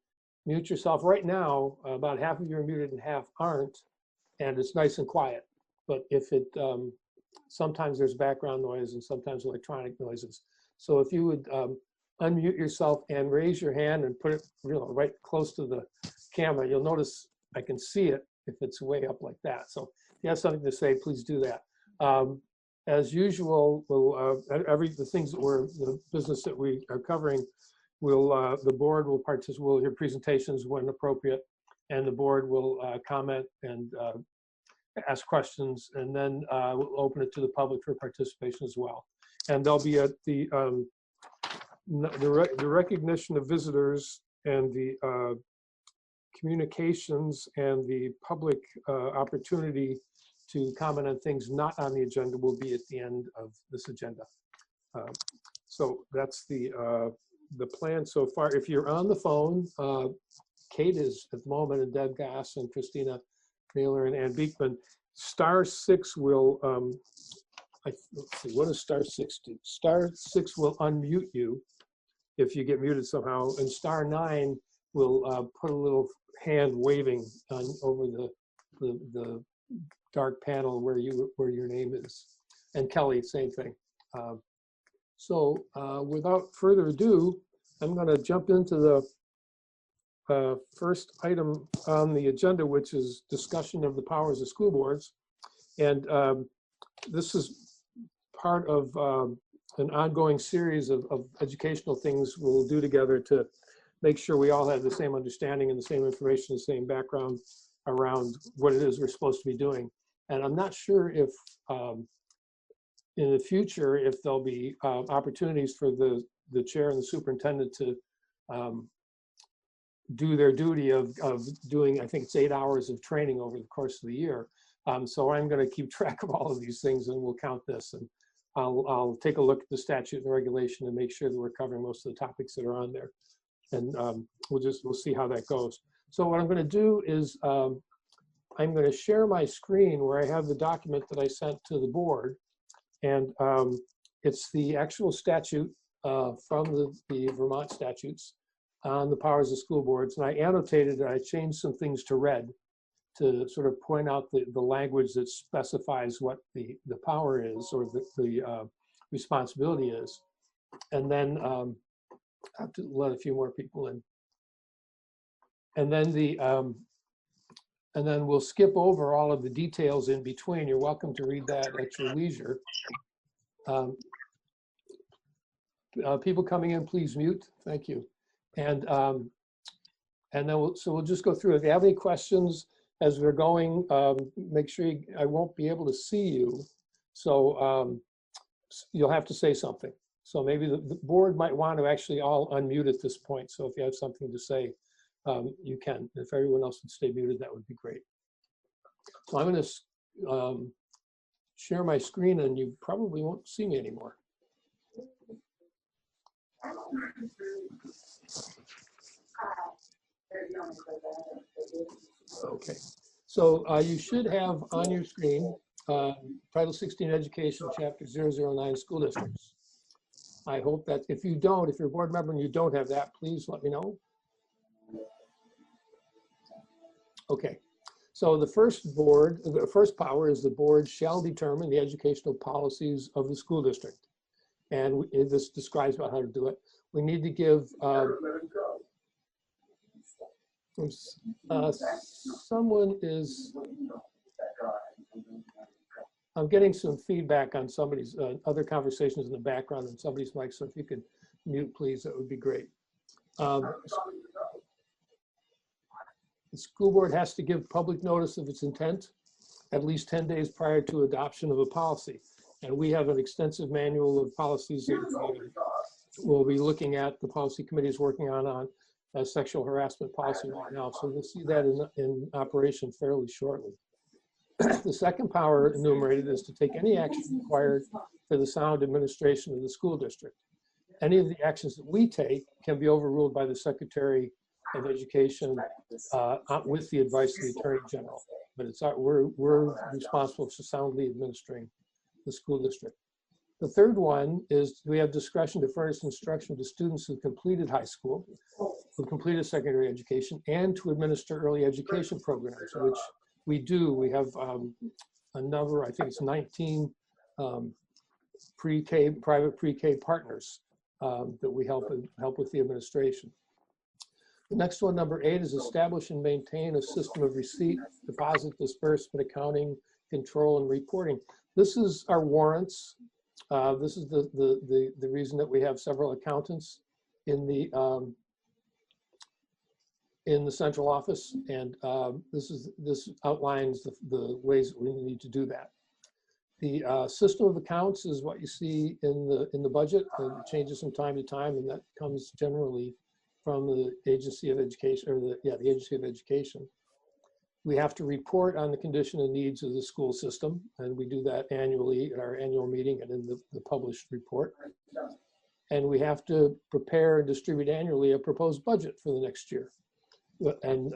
mute yourself. Right now, about half of you are muted and half aren't, and it's nice and quiet. But if it, sometimes there's background noise and sometimes electronic noises. So if you would unmute yourself and raise your hand and put it right close to the camera, you'll notice I can see it if it's way up like that. So if you have something to say, please do that. As usual, we'll, the business that we are covering, the board will participate, we'll hear presentations when appropriate, and the board will comment and ask questions, and then we'll open it to the public for participation as well. And there'll be the recognition of visitors and the communications and the public opportunity to comment on things not on the agenda will be at the end of this agenda. So that's the plan so far. If you're on the phone, Kate is at the moment, and Deb Gass and Christina Naylor and Ann Beekman. *6 will, let's see, what does *6 do? *6 will unmute you if you get muted somehow, and *9 will put a little hand waving over the dark panel where your name is. And Kelly, same thing. So without further ado, I'm going to jump into the first item on the agenda, which is discussion of the powers of school boards. And this is part of an ongoing series of educational things we'll do together to make sure we all have the same understanding and the same information, the same background around what it is we're supposed to be doing. And I'm not sure if in the future, if there'll be opportunities for the chair and the superintendent to do their duty of doing, I think it's 8 hours of training over the course of the year. So I'm going to keep track of all of these things, and we'll count this. And I'll take a look at the statute and the regulation and make sure that we're covering most of the topics that are on there. And we'll see how that goes. So what I'm going to do is I'm going to share my screen where I have the document that I sent to the board. And it's the actual statute from the Vermont statutes on the powers of school boards. And I annotated and I changed some things to red to sort of point out the language that specifies what the power is, or the responsibility is. And then I have to let a few more people in. And then we'll skip over all of the details in between. You're welcome to read that at your leisure. People coming in, please mute. Thank you. And then we'll just go through. If you have any questions as we're going, make sure I won't be able to see you. So you'll have to say something. So maybe the board might want to actually all unmute at this point. So if you have something to say, you can. If everyone else would stay muted, that would be great. So I'm going to share my screen, and you probably won't see me anymore. Okay. So you should have on your screen Title 16 Education, Chapter 009, School Districts. I hope that if you're a board member and you don't have that, please let me know. Okay, so the first power is the board shall determine the educational policies of the school district. And this describes about how to do it. We need to give, someone is, I'm getting some feedback on somebody's other conversations in the background on somebody's mic. So if you could mute, please, that would be great. The school board has to give public notice of its intent at least 10 days prior to adoption of a policy. And we have an extensive manual of policies that we'll be looking at. The policy committee is working on a sexual harassment policy right now. So we'll see that in operation fairly shortly. The second power enumerated is to take any action required for the sound administration of the school district. Any of the actions that we take can be overruled by the Secretary of Education with the advice of the Attorney General. But it's we're responsible for soundly administering the school district. The third one is we have discretion to furnish instruction to students who completed high school, who completed secondary education, and to administer early education programs, which we do. We have a number, I think it's 19 pre-K, private pre-K partners that we help with the administration. The next one, number 8, is establish and maintain a system of receipt, deposit, disbursement, accounting, control, and reporting. This is our warrants. This is the reason that we have several accountants in the central office, and this outlines the ways that we need to do that. The system of accounts is what you see in the budget, and it changes from time to time, and that comes generally from the Agency of Education, or the Agency of Education. We have to report on the condition and needs of the school system, and we do that annually at our annual meeting and in the published report. And we have to prepare and distribute annually a proposed budget for the next year. And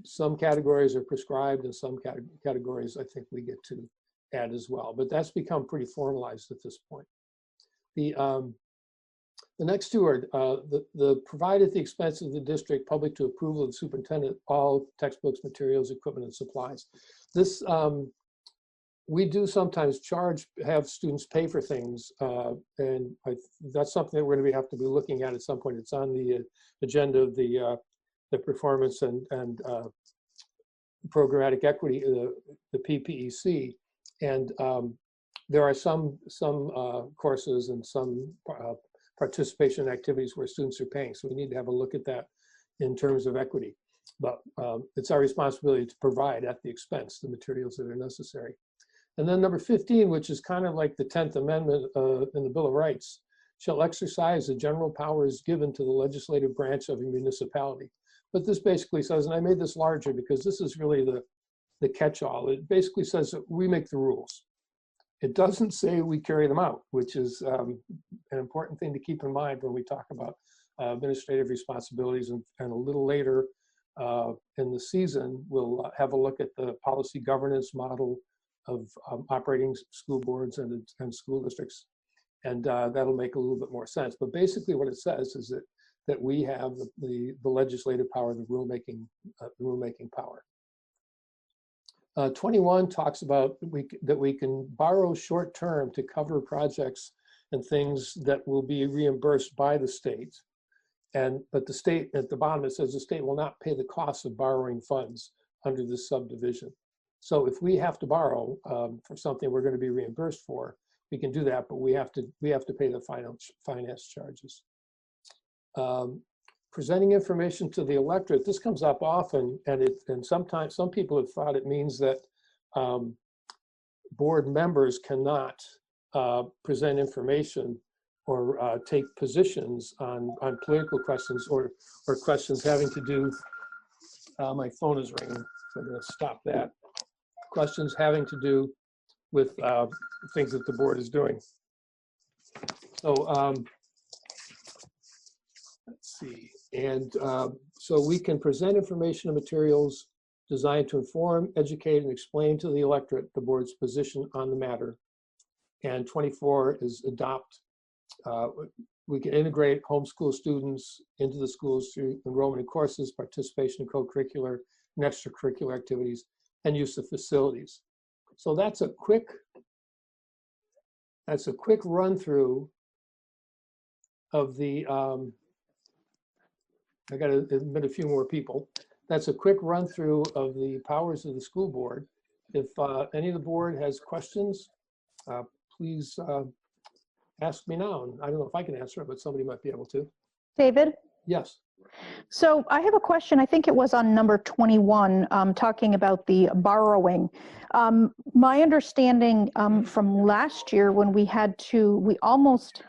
some categories are prescribed, and some categories I think we get to add as well. But that's become pretty formalized at this point. The next two are the provide at the expense of the district, public to approval of the superintendent, all textbooks, materials, equipment, and supplies. This, we do sometimes have students pay for things, and that's something that we're going to have to be looking at some point. It's on the agenda of the performance and programmatic equity, the PPEC, and there are some courses and some participation activities where students are paying. So we need to have a look at that in terms of equity. But it's our responsibility to provide at the expense the materials that are necessary. And then number 15, which is kind of like the 10th Amendment in the Bill of Rights, shall exercise the general powers given to the legislative branch of a municipality. But this basically says, and I made this larger because this is really the catch-all. It basically says that we make the rules. It doesn't say we carry them out, which is an important thing to keep in mind when we talk about administrative responsibilities. And a little later in the season, we'll have a look at the policy governance model of operating school boards and school districts. And that'll make a little bit more sense. But basically what it says is that we have the legislative power, the rulemaking power. 21 talks about that we can borrow short term to cover projects and things that will be reimbursed by the state. But the state, at the bottom, it says the state will not pay the cost of borrowing funds under this subdivision. So if we have to borrow for something we're going to be reimbursed for, we can do that, but we have to pay the finance charges. Presenting information to the electorate, this comes up often, and sometimes some people have thought it means that board members cannot present information or take positions on political questions or questions having to do, my phone is ringing, so I'm going to stop that. Questions having to do with things that the board is doing. So let's see. And so we can present information and materials designed to inform, educate, and explain to the electorate the board's position on the matter. And 24 is adopt. We can integrate homeschool students into the schools through enrollment in courses, participation in co-curricular and extracurricular activities, and use of facilities. So that's a quick run through of the I got to admit a few more people. That's a quick run through of the powers of the school board. If any of the board has questions, please ask me now. And I don't know if I can answer it, but somebody might be able to. David? Yes. So I have a question. I think it was on number 21, talking about the borrowing. My understanding from last year when we had to, we almost,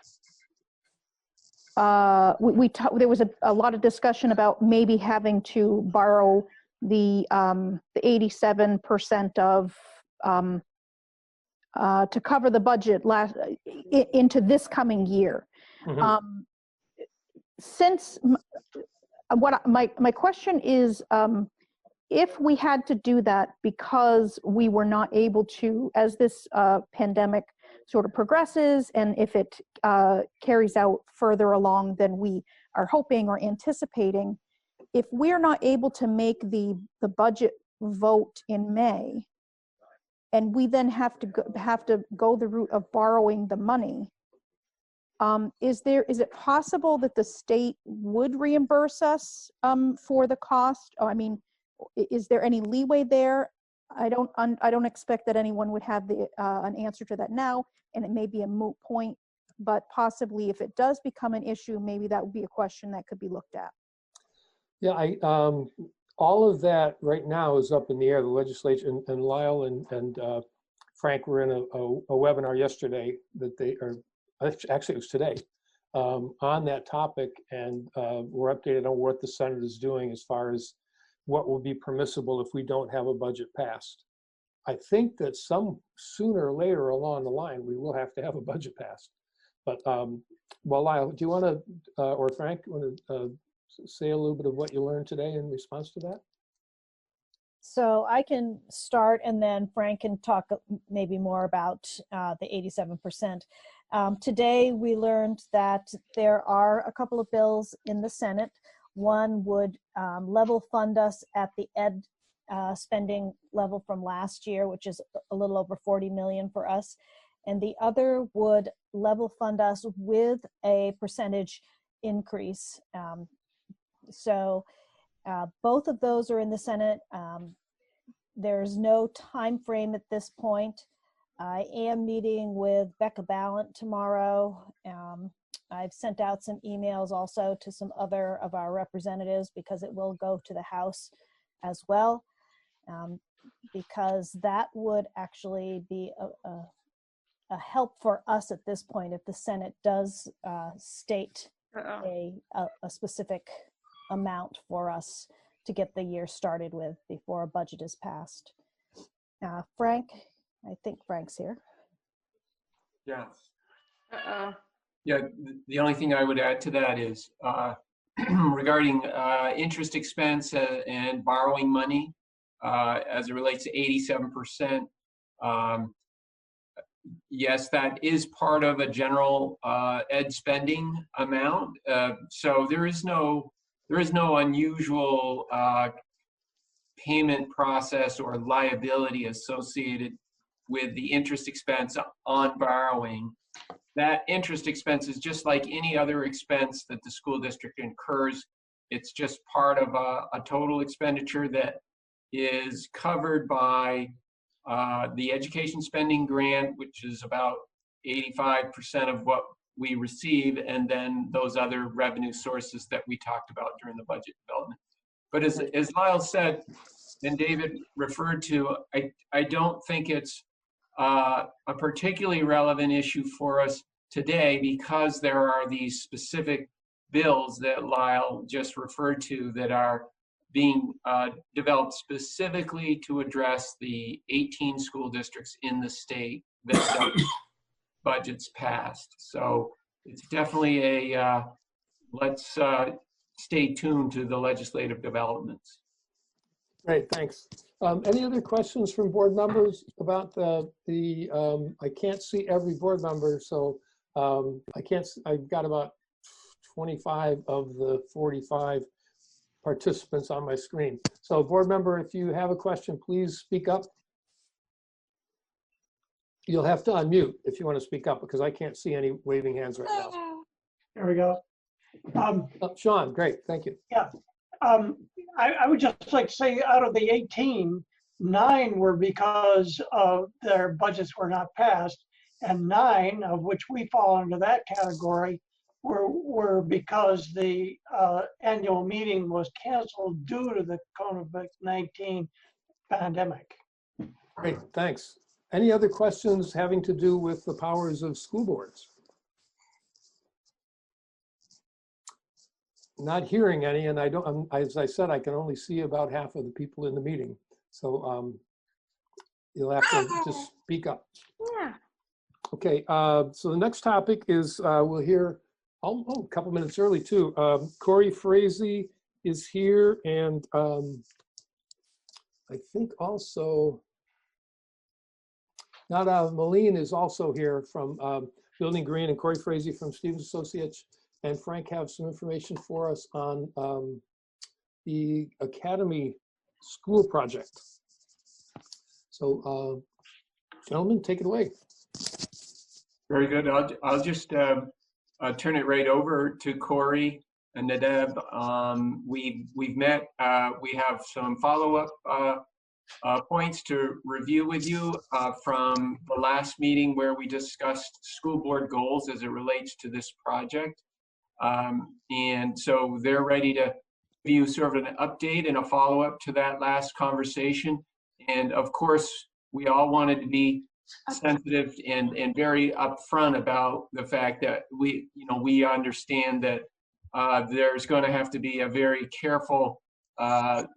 there was a lot of discussion about maybe having to borrow the 87% of, to cover the budget into this coming year. Mm-hmm. Since my question is, if we had to do that because we were not able to, as this pandemic sort of progresses, and if it carries out further along than we are hoping or anticipating, if we're not able to make the budget vote in May, and we then have to go the route of borrowing the money, is it possible that the state would reimburse us for the cost? Oh, I mean, is there any leeway there? I don't expect that anyone would have an answer to that now, and it may be a moot point, but possibly if it does become an issue, maybe that would be a question that could be looked at. Yeah, all of that right now is up in the air. The legislature and Lyle and Frank were in a webinar yesterday that they are. Actually, it was today, on that topic, and we're updated on what the Senate is doing as far as what will be permissible if we don't have a budget passed. I think that sooner or later along the line, we will have to have a budget passed. But, well, Lyle, do you want to, or Frank, want to say a little bit of what you learned today in response to that? So I can start, and then Frank can talk maybe more about the 87%. Today, we learned that there are a couple of bills in the Senate. One would level fund us at the ed spending level from last year, which is a little over 40 million for us. And the other would level fund us with a percentage increase. So both of those are in the Senate. There's no time frame at this point. I am meeting with Becca Ballant tomorrow. I've sent out some emails also to some other of our representatives because it will go to the House as well, because that would actually be a help for us at this point if the Senate does state a specific amount for us to get the year started with before a budget is passed. Frank, I think Frank's here. Yeah. Yeah, the only thing I would add to that is regarding interest expense and borrowing money as it relates to 87%. Yes, that is part of a general ed spending amount. So there is no unusual payment process or liability associated with the interest expense on borrowing. That interest expense is just like any other expense that the school district incurs. It's just part of a total expenditure that is covered by the education spending grant, which is about 85% of what we receive, and then those other revenue sources that we talked about during the budget development. But as Lyle said, and David referred to, I don't think it's a particularly relevant issue for us today because there are these specific bills that Lyle just referred to that are being developed specifically to address the 18 school districts in the state that budgets passed. So it's definitely a let's stay tuned to the legislative developments. Great, thanks. Any other questions from board members about I can't see every board member, so I've got about 25 of the 45 participants on my screen. So board member, if you have a question, please speak up. You'll have to unmute if you want to speak up because I can't see any waving hands right now. There we go. Sean, great, thank you. Yeah, I would just like to say out of the 18, 9 were because of their budgets were not passed, and 9, of which we fall into that category, were because the annual meeting was canceled due to the COVID-19 pandemic. Great, thanks. Any other questions having to do with the powers of school boards? Not hearing any, and I don't, as I said, I can only see about half of the people in the meeting. So you'll have to just speak up. Yeah. Okay, so the next topic is we'll hear, a couple minutes early too. Corey Frazee is here, and I think also Nada Moline is also here from Building Green, and Corey Frazee from Stevens Associates. And Frank have some information for us on the Academy School project. So, gentlemen, take it away. Very good. I'll just turn it right over to Corey and Nadav. We've met. We have some follow-up points to review with you from the last meeting where we discussed school board goals as it relates to this project. And so they're ready to give you sort of an update and a follow-up to that last conversation. And of course, we all wanted to be sensitive and very upfront about the fact that we understand that there's going to have to be a very careful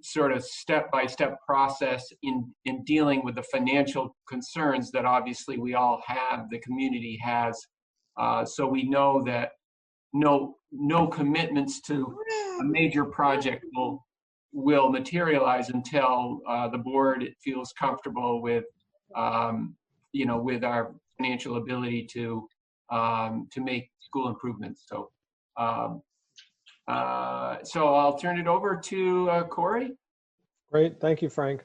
sort of step-by-step process in dealing with the financial concerns that obviously we all have, the community has. So we know that no commitments to a major project will materialize until the board feels comfortable with with our financial ability to make school improvements. So so I'll turn it over to Corey. Great, thank you, Frank.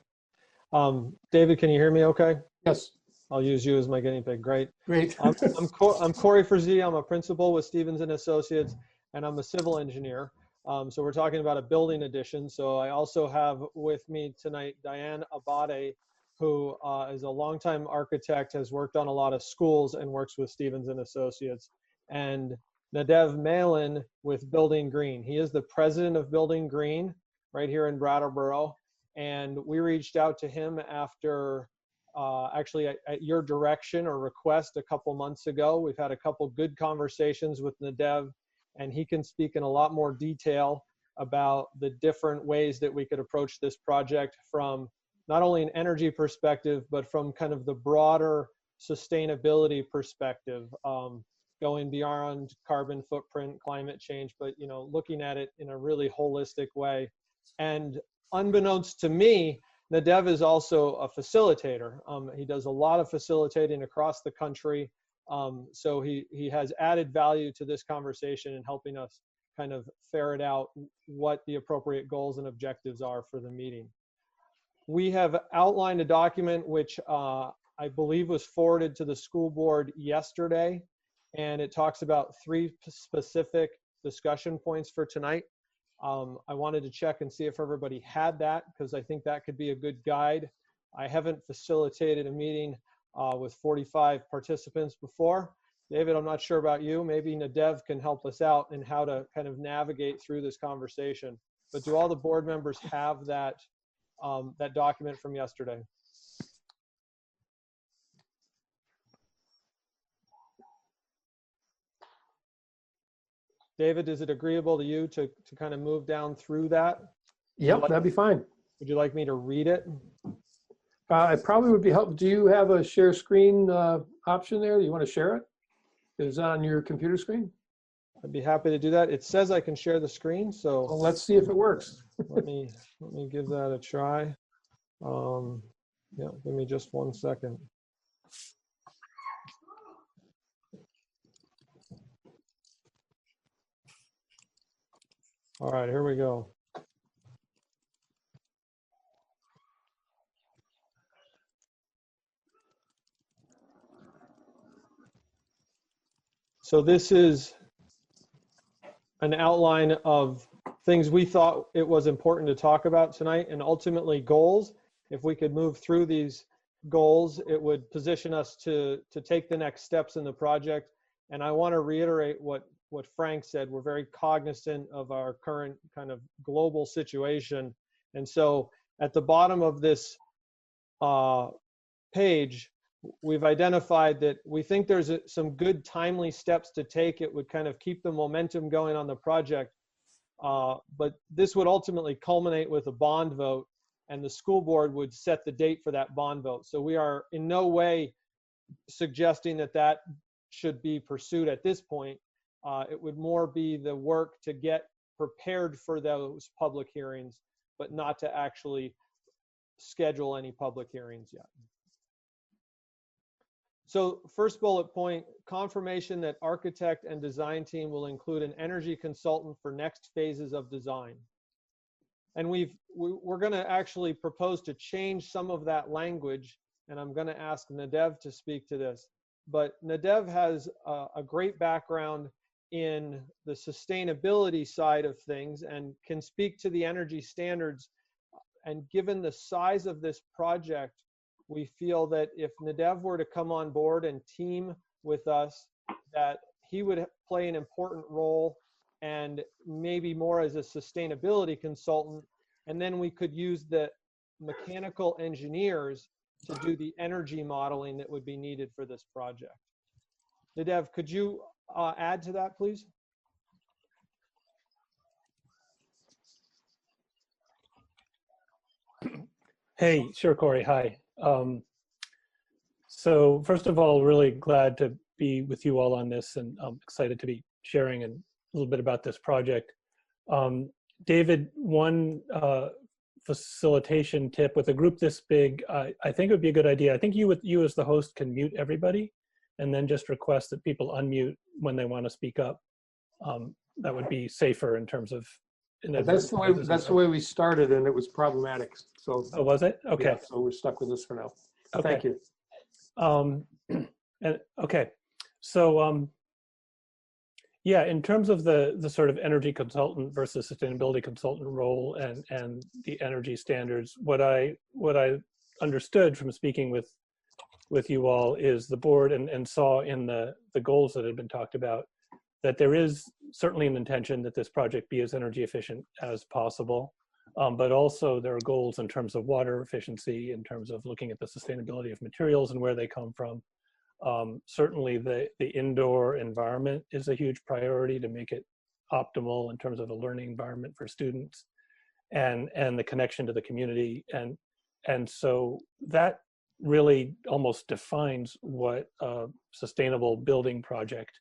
David, can you hear me okay? Yes. I'll use you as my guinea pig. Great. Great. I'm Corey Frazee. I'm a principal with Stevens and Associates, and I'm a civil engineer. So we're talking about a building addition. So I also have with me tonight Diane Abate, who is a longtime architect, has worked on a lot of schools and works with Stevens and Associates, and Nadav Malin with Building Green. He is the president of Building Green right here in Brattleboro, and we reached out to him after actually at your direction or request a couple months ago. We've had a couple good conversations with Nadav, and he can speak in a lot more detail about the different ways that we could approach this project from not only an energy perspective, but from kind of the broader sustainability perspective, going beyond carbon footprint, climate change, but looking at it in a really holistic way. And unbeknownst to me, Nadav is also a facilitator. He does a lot of facilitating across the country. So he has added value to this conversation and helping us kind of ferret out what the appropriate goals and objectives are for the meeting. We have outlined a document which I believe was forwarded to the school board yesterday, and it talks about 3 specific discussion points for tonight. I wanted to check and see if everybody had that, because I think that could be a good guide. I haven't facilitated a meeting with 45 participants before. David, I'm not sure about you. Maybe Nadav can help us out in how to kind of navigate through this conversation. But do all the board members have that, that document from yesterday? David, is it agreeable to you to kind of move down through that? Yep, that'd be fine. Would you like me to read it? It probably would be helpful. Do you have a share screen option there? Do you want to share it? Is it on your computer screen? I'd be happy to do that. It says I can share the screen, so well, let's see if it works. let me give that a try. Yeah, give me just 1 second. All right, here we go. So this is an outline of things we thought it was important to talk about tonight, and ultimately goals. if we could move through these goals, it would position us to take the next steps in the project. And I want to reiterate what Frank said. We're very cognizant of our current kind of global situation. And so at the bottom of this page, we've identified that we think there's some good timely steps to take. It would kind of keep the momentum going on the project. But this would ultimately culminate with a bond vote, and the school board would set the date for that bond vote. So we are in no way suggesting that that should be pursued at this point. It would more be the work to get prepared for those public hearings, but not to actually schedule any public hearings yet. So first bullet point, confirmation that architect and design team will include an energy consultant for next phases of design. And we're going to actually propose to change some of that language, and I'm going to ask Nadev to speak to this. But Nadev has a great background in the sustainability side of things and can speak to the energy standards. And given the size of this project, we feel that if Nadev were to come on board and team with us, that he would play an important role, and maybe more as a sustainability consultant. And then we could use the mechanical engineers to do the energy modeling that would be needed for this project. Nadev, could you add to that, please? Hey, sure, Corey. Hi. So first of all, really glad to be with you all on this, and I'm excited to be sharing a little bit about this project. David, one facilitation tip with a group this big, I think it would be a good idea. I think you as the host can mute everybody, and then just request that people unmute when they want to speak up. That would be safer in terms of. That's the way we started, and it was problematic. So. Oh, was it? Okay. Yeah, so we're stuck with this for now. Okay. Thank you. And okay, so yeah, in terms of the sort of energy consultant versus sustainability consultant role and the energy standards, what I understood from speaking with you all is the board and saw in the goals that had been talked about that there is certainly an intention that this project be as energy efficient as possible. But also there are goals in terms of water efficiency, in terms of looking at the sustainability of materials and where they come from. Certainly the indoor environment is a huge priority to make it optimal in terms of a learning environment for students, and the connection to the community. And so that really almost defines what a sustainable building project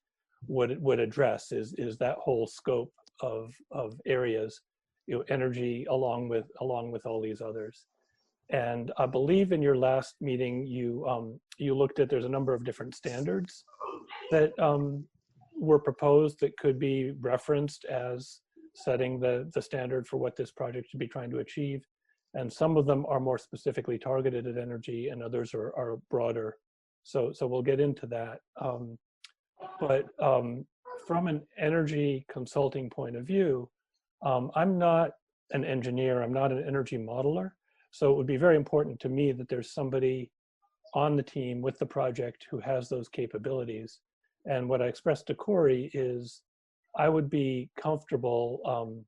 would address is that whole scope of areas. Energy along with all these others. And I believe in your last meeting, you looked at, there's a number of different standards that were proposed that could be referenced as setting the standard for what this project should be trying to achieve. And some of them are more specifically targeted at energy, and others are broader. So we'll get into that. But from an energy consulting point of view, I'm not an engineer, I'm not an energy modeler, so it would be very important to me that there's somebody on the team with the project who has those capabilities. And what I expressed to Corey is I would be comfortable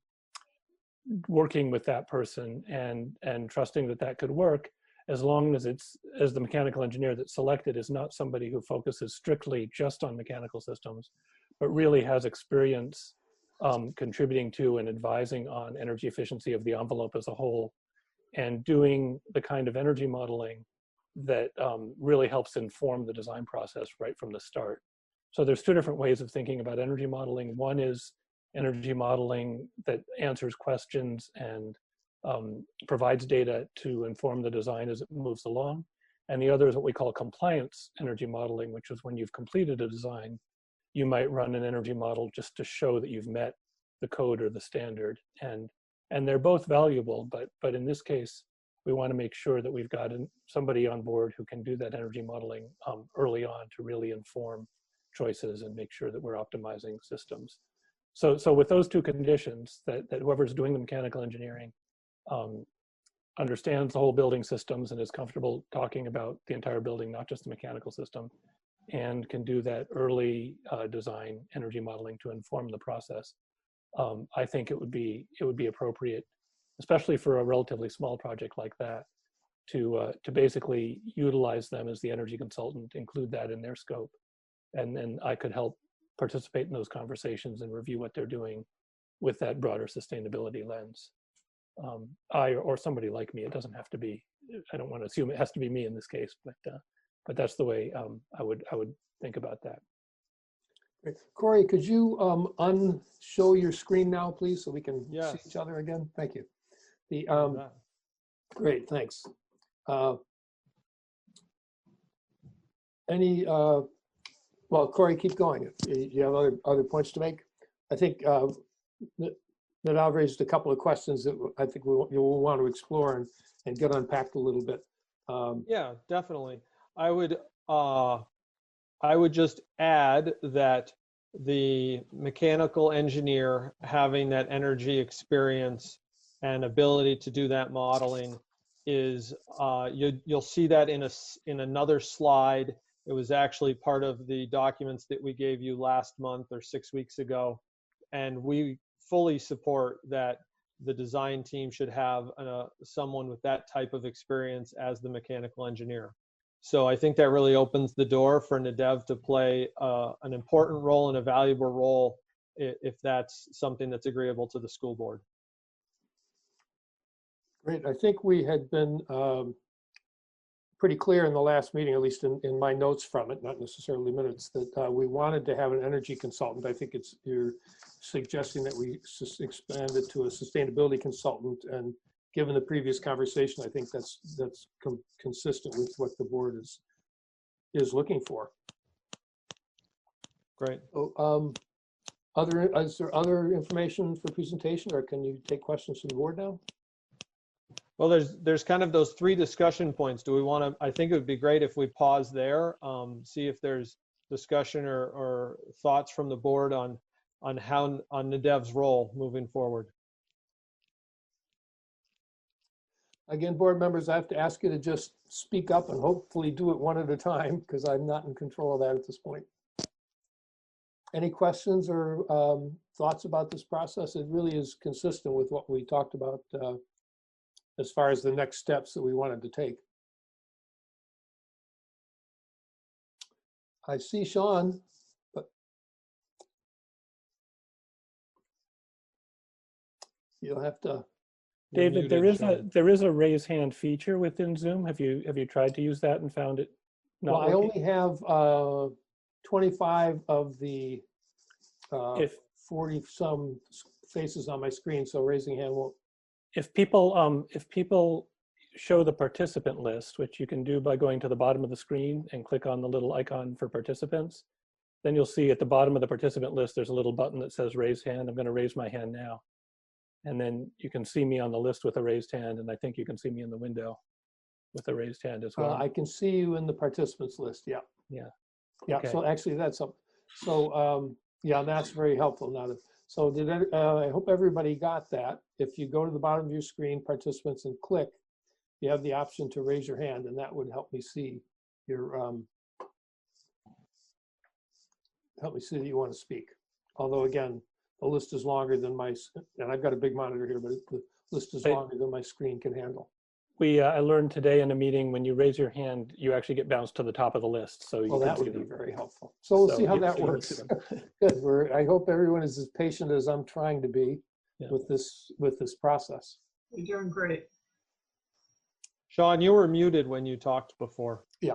working with that person and trusting that that could work, as long as as the mechanical engineer that's selected is not somebody who focuses strictly just on mechanical systems, but really has experience contributing to and advising on energy efficiency of the envelope as a whole, and doing the kind of energy modeling that really helps inform the design process right from the start. So there's two different ways of thinking about energy modeling. One is energy modeling that answers questions and provides data to inform the design as it moves along. And the other is what we call compliance energy modeling, which is when you've completed a design, you might run an energy model just to show that you've met the code or the standard. And they're both valuable, but in this case, we want to make sure that we've got somebody on board who can do that energy modeling early on to really inform choices and make sure that we're optimizing systems. So with those two conditions, that whoever's doing the mechanical engineering understands the whole building systems and is comfortable talking about the entire building, not just the mechanical system, and can do that early design energy modeling to inform the process. I think it would be appropriate, especially for a relatively small project like that, to basically utilize them as the energy consultant, include that in their scope, and then I could help participate in those conversations and review what they're doing with that broader sustainability lens. I or somebody like me. It doesn't have to be. I don't want to assume it has to be me in this case, but that's the way I would think about that. Great. Corey, could you unshow your screen now, please, so we can see each other again? Thank you. The great, thanks. Well, Corey, keep going. If you have other points to make. I think Nadav raised a couple of questions that I think you'll want to explore and get unpacked a little bit. Yeah, definitely. I would just add that the mechanical engineer having that energy experience and ability to do that modeling is you'll see that in another slide. It was actually part of the documents that we gave you last month or 6 weeks ago, and we fully support that the design team should have someone with that type of experience as the mechanical engineer. So I think that really opens the door for Nadav to play an important role and a valuable role if that's something that's agreeable to the school board. Great. I think we had been pretty clear in the last meeting, at least in my notes from it, not necessarily minutes, that we wanted to have an energy consultant. I think you're suggesting that we expand it to a sustainability consultant, and given the previous conversation, I think that's consistent with what the board is looking for. Great. So, is there other information for presentation, or can you take questions from the board now? Well, there's kind of those 3 discussion points. Do we want to, I think it would be great if we pause there, see if there's discussion or thoughts from the board on Nadav's role moving forward. Again, board members, I have to ask you to just speak up and hopefully do it one at a time, because I'm not in control of that at this point. Any questions or thoughts about this process? It really is consistent with what we talked about as far as the next steps that we wanted to take. I see Sean, but you'll have to. David, there is a raise hand feature within Zoom. Have you tried to use that and found it not Well, working? I only have 25 of the 40 some faces on my screen, so raising hand won't. If people show the participant list, which you can do by going to the bottom of the screen and click on the little icon for participants, then you'll see at the bottom of the participant list, there's a little button that says raise hand. I'm going to raise my hand now. And then you can see me on the list with a raised hand, and I think you can see me in the window with a raised hand as well. I can see you in the participants list, yeah. Yeah. Yeah, Okay. so actually that's something. So yeah, that's very helpful now. So I hope everybody got that. If you go to the bottom of your screen, participants, and click, you have the option to raise your hand, and that would help me see your help me see that you want to speak. Although again, the list is longer than and I've got a big monitor here, but the list is longer than my screen can handle. I learned today in a meeting, when you raise your hand, you actually get bounced to the top of the list. So Well, that would be very helpful. So we'll see how that works. Good. I hope everyone is as patient as I'm trying to be with this process. You're doing great. Sean, you were muted when you talked before. Yeah.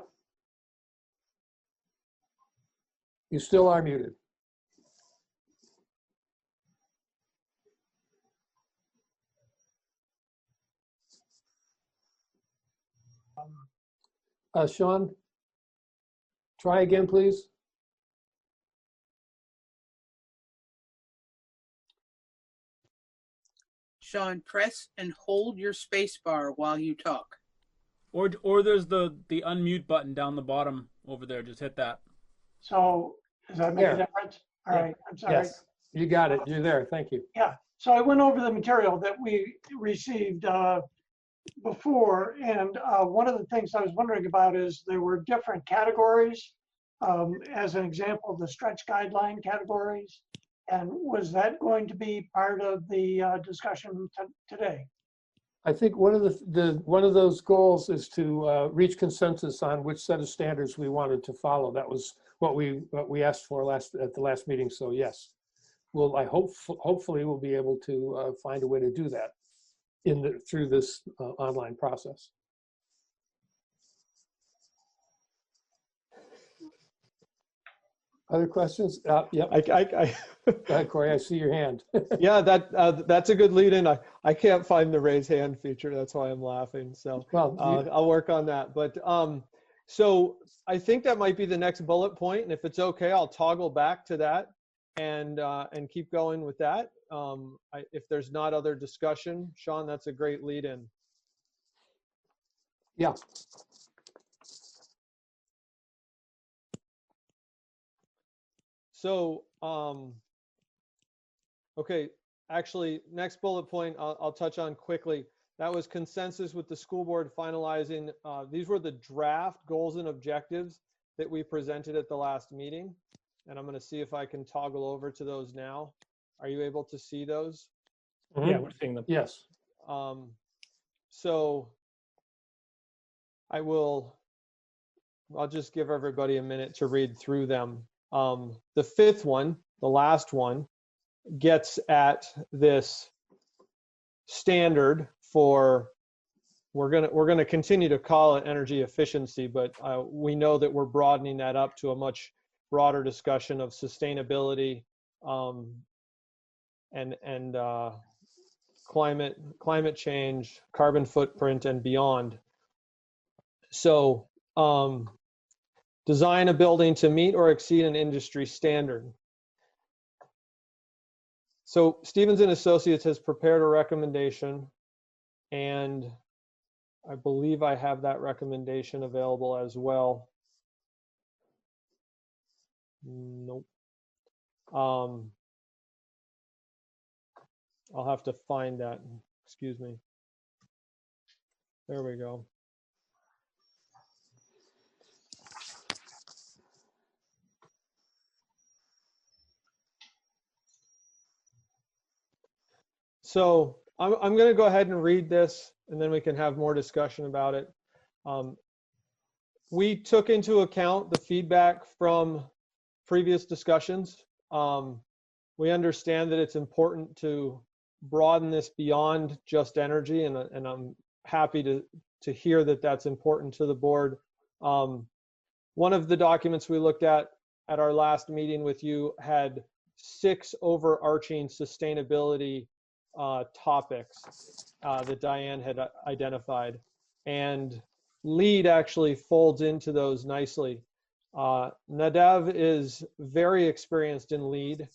You still are muted. Sean, try again, please. Sean, press and hold your space bar while you talk. Or there's the unmute button down the bottom over there. Just hit that. So does that make a difference? All right, I'm sorry. Yes, you got it. You're there. Thank you. Yeah, so I went over the material that we received before, and one of the things I was wondering about is there were different categories, as an example, the stretch guideline categories. And was that going to be part of the discussion today? I think one of one of those goals is to reach consensus on which set of standards we wanted to follow. That was what we asked for at the last meeting. So yes, well, hopefully we'll be able to find a way to do that through this online process. Other questions? Yeah, Go ahead, Corey. I see your hand. Yeah, that's a good lead in. I can't find the raise hand feature. That's why I'm laughing. So well, I'll work on that. But so I think that might be the next bullet point. And if it's okay, I'll toggle back to that and keep going with that. If there's not other discussion, Sean, that's a great lead in. Yeah. So, okay, actually, next bullet point I'll touch on quickly. That was consensus with the school board finalizing. These were the draft goals and objectives that we presented at the last meeting. And I'm going to see if I can toggle over to those now. Are you able to see those? Mm-hmm. Yeah, we're seeing them. Yes. So I'll just give everybody a minute to read through them. The fifth one, the last one, gets at this standard for, we're gonna continue to call it energy efficiency, but we know that we're broadening that up to a much broader discussion of sustainability and climate change, carbon footprint, and beyond. So design a building to meet or exceed an industry standard. So Stevens and Associates has prepared a recommendation, and I believe I have that recommendation available as well. Nope. I'll have to find that. Excuse me. There we go. So I'm going to go ahead and read this, and then we can have more discussion about it. We took into account the feedback from previous discussions. We understand that it's important to broaden this beyond just energy, and I'm happy to hear that that's important to the board. One of the documents we looked at our last meeting with you had 6 overarching sustainability topics that Diane had identified, and LEED actually folds into those nicely. Nadav is very experienced in LEED,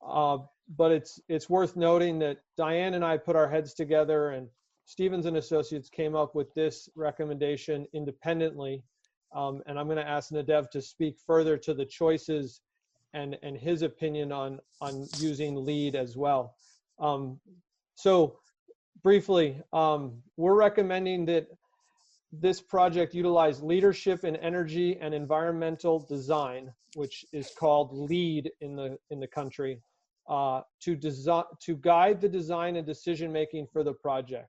but it's worth noting that Diane and I put our heads together, and Stevens and Associates came up with this recommendation independently. And I'm going to ask Nadav to speak further to the choices and his opinion on using LEED as well. So briefly, we're recommending that this project utilize leadership in energy and environmental design, which is called LEED in the country, to guide the design and decision making for the project,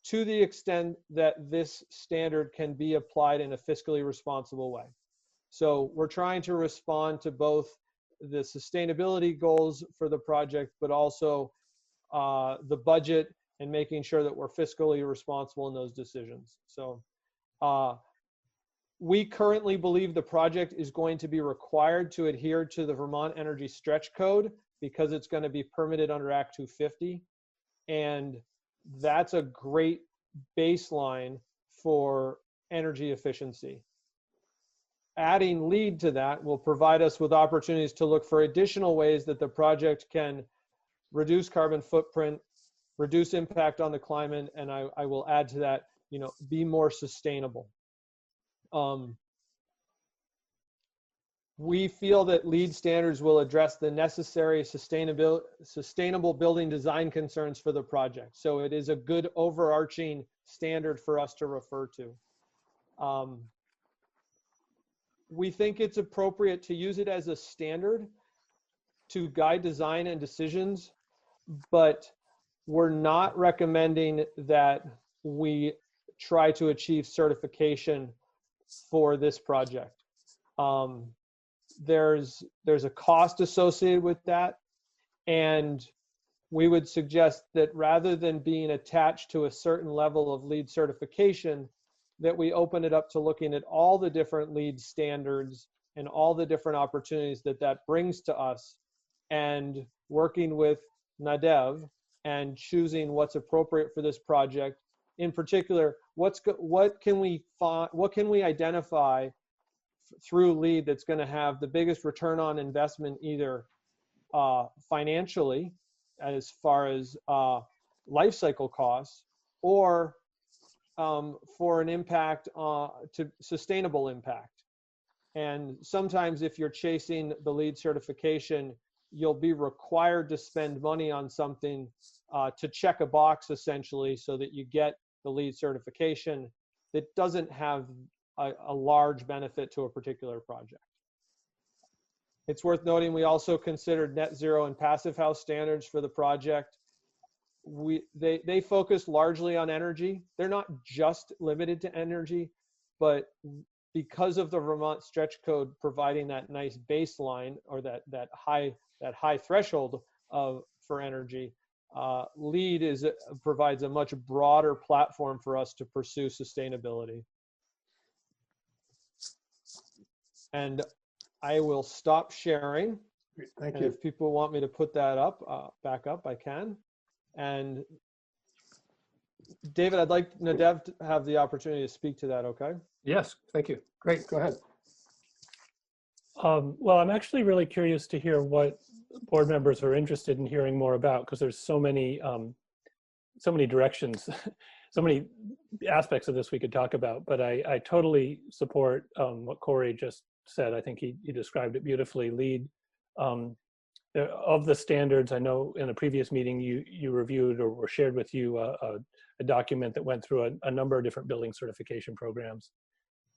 to the extent that this standard can be applied in a fiscally responsible way. So we're trying to respond to both the sustainability goals for the project, but also the budget and making sure that we're fiscally responsible in those decisions. So we currently believe the project is going to be required to adhere to the Vermont Energy Stretch Code because it's going to be permitted under Act 250. And that's a great baseline for energy efficiency. Adding LEED to that will provide us with opportunities to look for additional ways that the project can reduce carbon footprint, reduce impact on the climate, and I will add to that, be more sustainable. We feel that LEED standards will address the necessary sustainable building design concerns for the project. So it is a good overarching standard for us to refer to. We think it's appropriate to use it as a standard to guide design and decisions, but we're not recommending that we try to achieve certification for this project. There's a cost associated with that, and we would suggest that rather than being attached to a certain level of LEED certification, that we open it up to looking at all the different LEED standards and all the different opportunities that that brings to us, and working with Nadev and choosing what's appropriate for this project. In particular, what can we identify through LEED that's going to have the biggest return on investment, either financially, as far as life cycle costs, or for an impact to sustainable impact. And sometimes if you're chasing the LEED certification, you'll be required to spend money on something to check a box, essentially, so that you get the LEED certification that doesn't have a large benefit to a particular project. It's worth noting we also considered net zero and passive house standards for the project. They focus largely on energy. They're not just limited to energy, but because of the Vermont stretch code providing that nice baseline, or that high threshold for energy, LEED provides a much broader platform for us to pursue sustainability. And I will stop sharing. Thank and you. If people want me to put that up, back up, I can. And David, I'd like Nadev to have the opportunity to speak to that, okay? Yes, thank you. Great, go ahead. Well, I'm actually really curious to hear what board members are interested in hearing more about, because there's so many directions, so many aspects of this we could talk about. But I totally support what Corey just said. I think he described it beautifully. LEED, of the standards, I know in a previous meeting you reviewed or shared with you a document that went through a number of different building certification programs.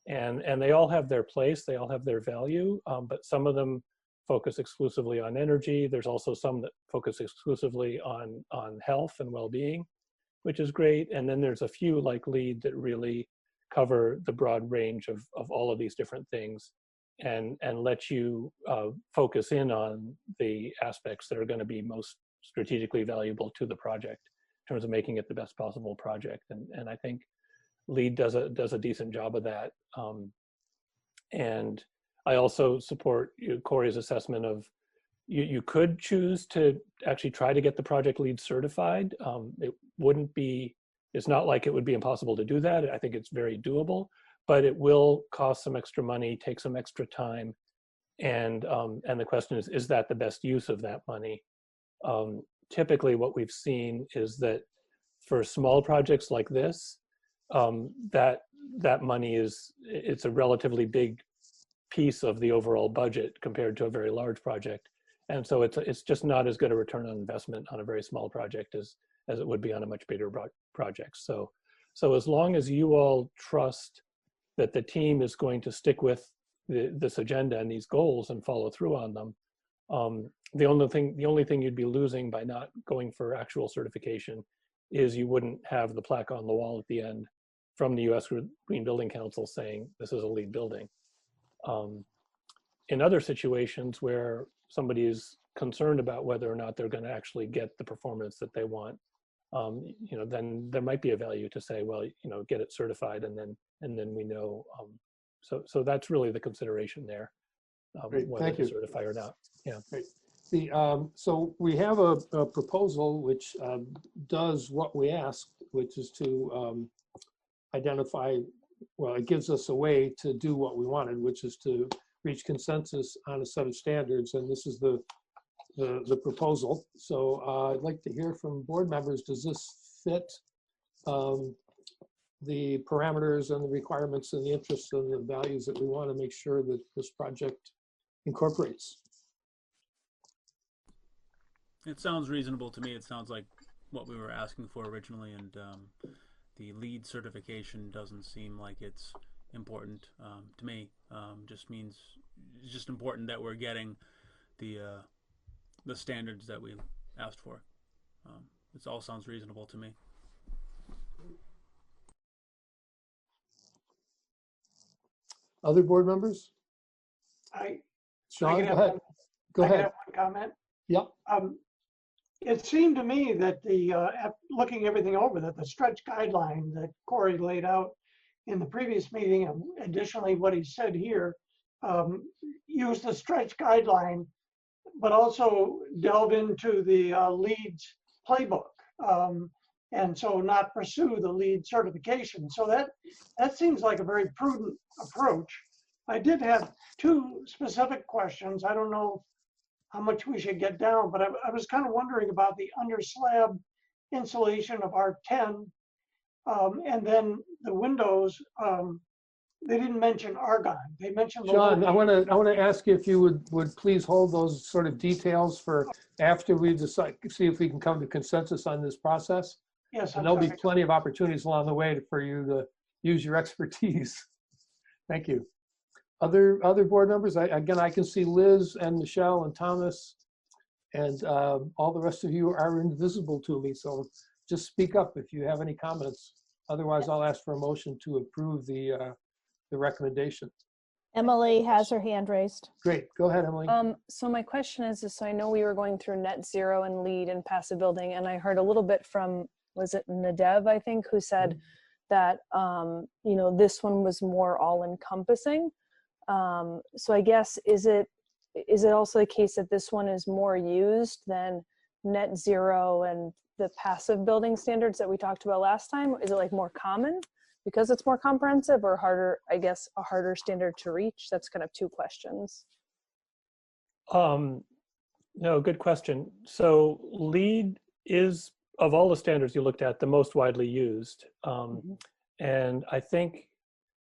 And they all have their place, they all have their value, but some of them focus exclusively on energy. There's also some that focus exclusively on health and well-being, which is great. And then there's a few like LEED that really cover the broad range of all of these different things, and let you focus in on the aspects that are going to be most strategically valuable to the project in terms of making it the best possible project. And I think LEED does a decent job of that. And I also support Corey's assessment of you could choose to actually try to get the project LEED certified. It wouldn't be, it's not like it would be impossible to do that. I think it's very doable, but it will cost some extra money, take some extra time. And the question is that the best use of that money? Typically what we've seen is that for small projects like this, that money it's a relatively big piece of the overall budget compared to a very large project. And so it's just not as good a return on investment on a very small project as it would be on a much bigger project. So as long as you all trust that the team is going to stick with this agenda and these goals and follow through on them, the only thing you'd be losing by not going for actual certification is you wouldn't have the plaque on the wall at the end from the U.S. Green Building Council saying this is a LEED building. In other situations where somebody is concerned about whether or not they're going to actually get the performance that they want, then there might be a value to say, well, get it certified, and then we know. So that's really the consideration there, Great, whether thank to you. certify or not. Yeah. Great. So we have a proposal which does what we asked, which is to identify, well, it gives us a way to do what we wanted, which is to reach consensus on a set of standards, and this is the proposal. So I'd like to hear from board members. Does this fit the parameters and the requirements and the interests and the values that we want to make sure that this project incorporates. It sounds reasonable to me. It sounds like what we were asking for originally, and the LEED certification doesn't seem like it's important to me. Just means it's just important that we're getting the standards that we asked for. It all sounds reasonable to me. Other board members? Sean, go ahead. Go I ahead. have one comment. Yeah. It seemed to me that looking everything over, that the stretch guideline that Corey laid out in the previous meeting, and additionally what he said here, use the stretch guideline, but also delve into the LEED's playbook, and so not pursue the LEED certification. So that seems like a very prudent approach. I did have two specific questions. I don't know how much we should get down, but I was kind of wondering about the under slab insulation of R10, and then the windows. They didn't mention argon. They mentioned John, I want to ask you if you would please hold those sort of details for after we decide, see if we can come to consensus on this process. Yes, and there'll be plenty of opportunities along the way for you to use your expertise. Thank you. Other board members? I can see Liz and Michelle and Thomas, and all the rest of you are invisible to me. So just speak up if you have any comments. Otherwise, I'll ask for a motion to approve the recommendation. Emily has her hand raised. Great, go ahead, Emily. So my question is, so I know we were going through net zero and LEED and passive building, and I heard a little bit from, was it Nadev, I think, who said that, you know, this one was more all encompassing. So I guess, is it also the case that this one is more used than net zero and the passive building standards that we talked about last time? Is it like more common because it's more comprehensive, or harder, I guess, a harder standard to reach? That's kind of two questions. No, good question. So LEED is, of all the standards you looked at, the most widely used. And I think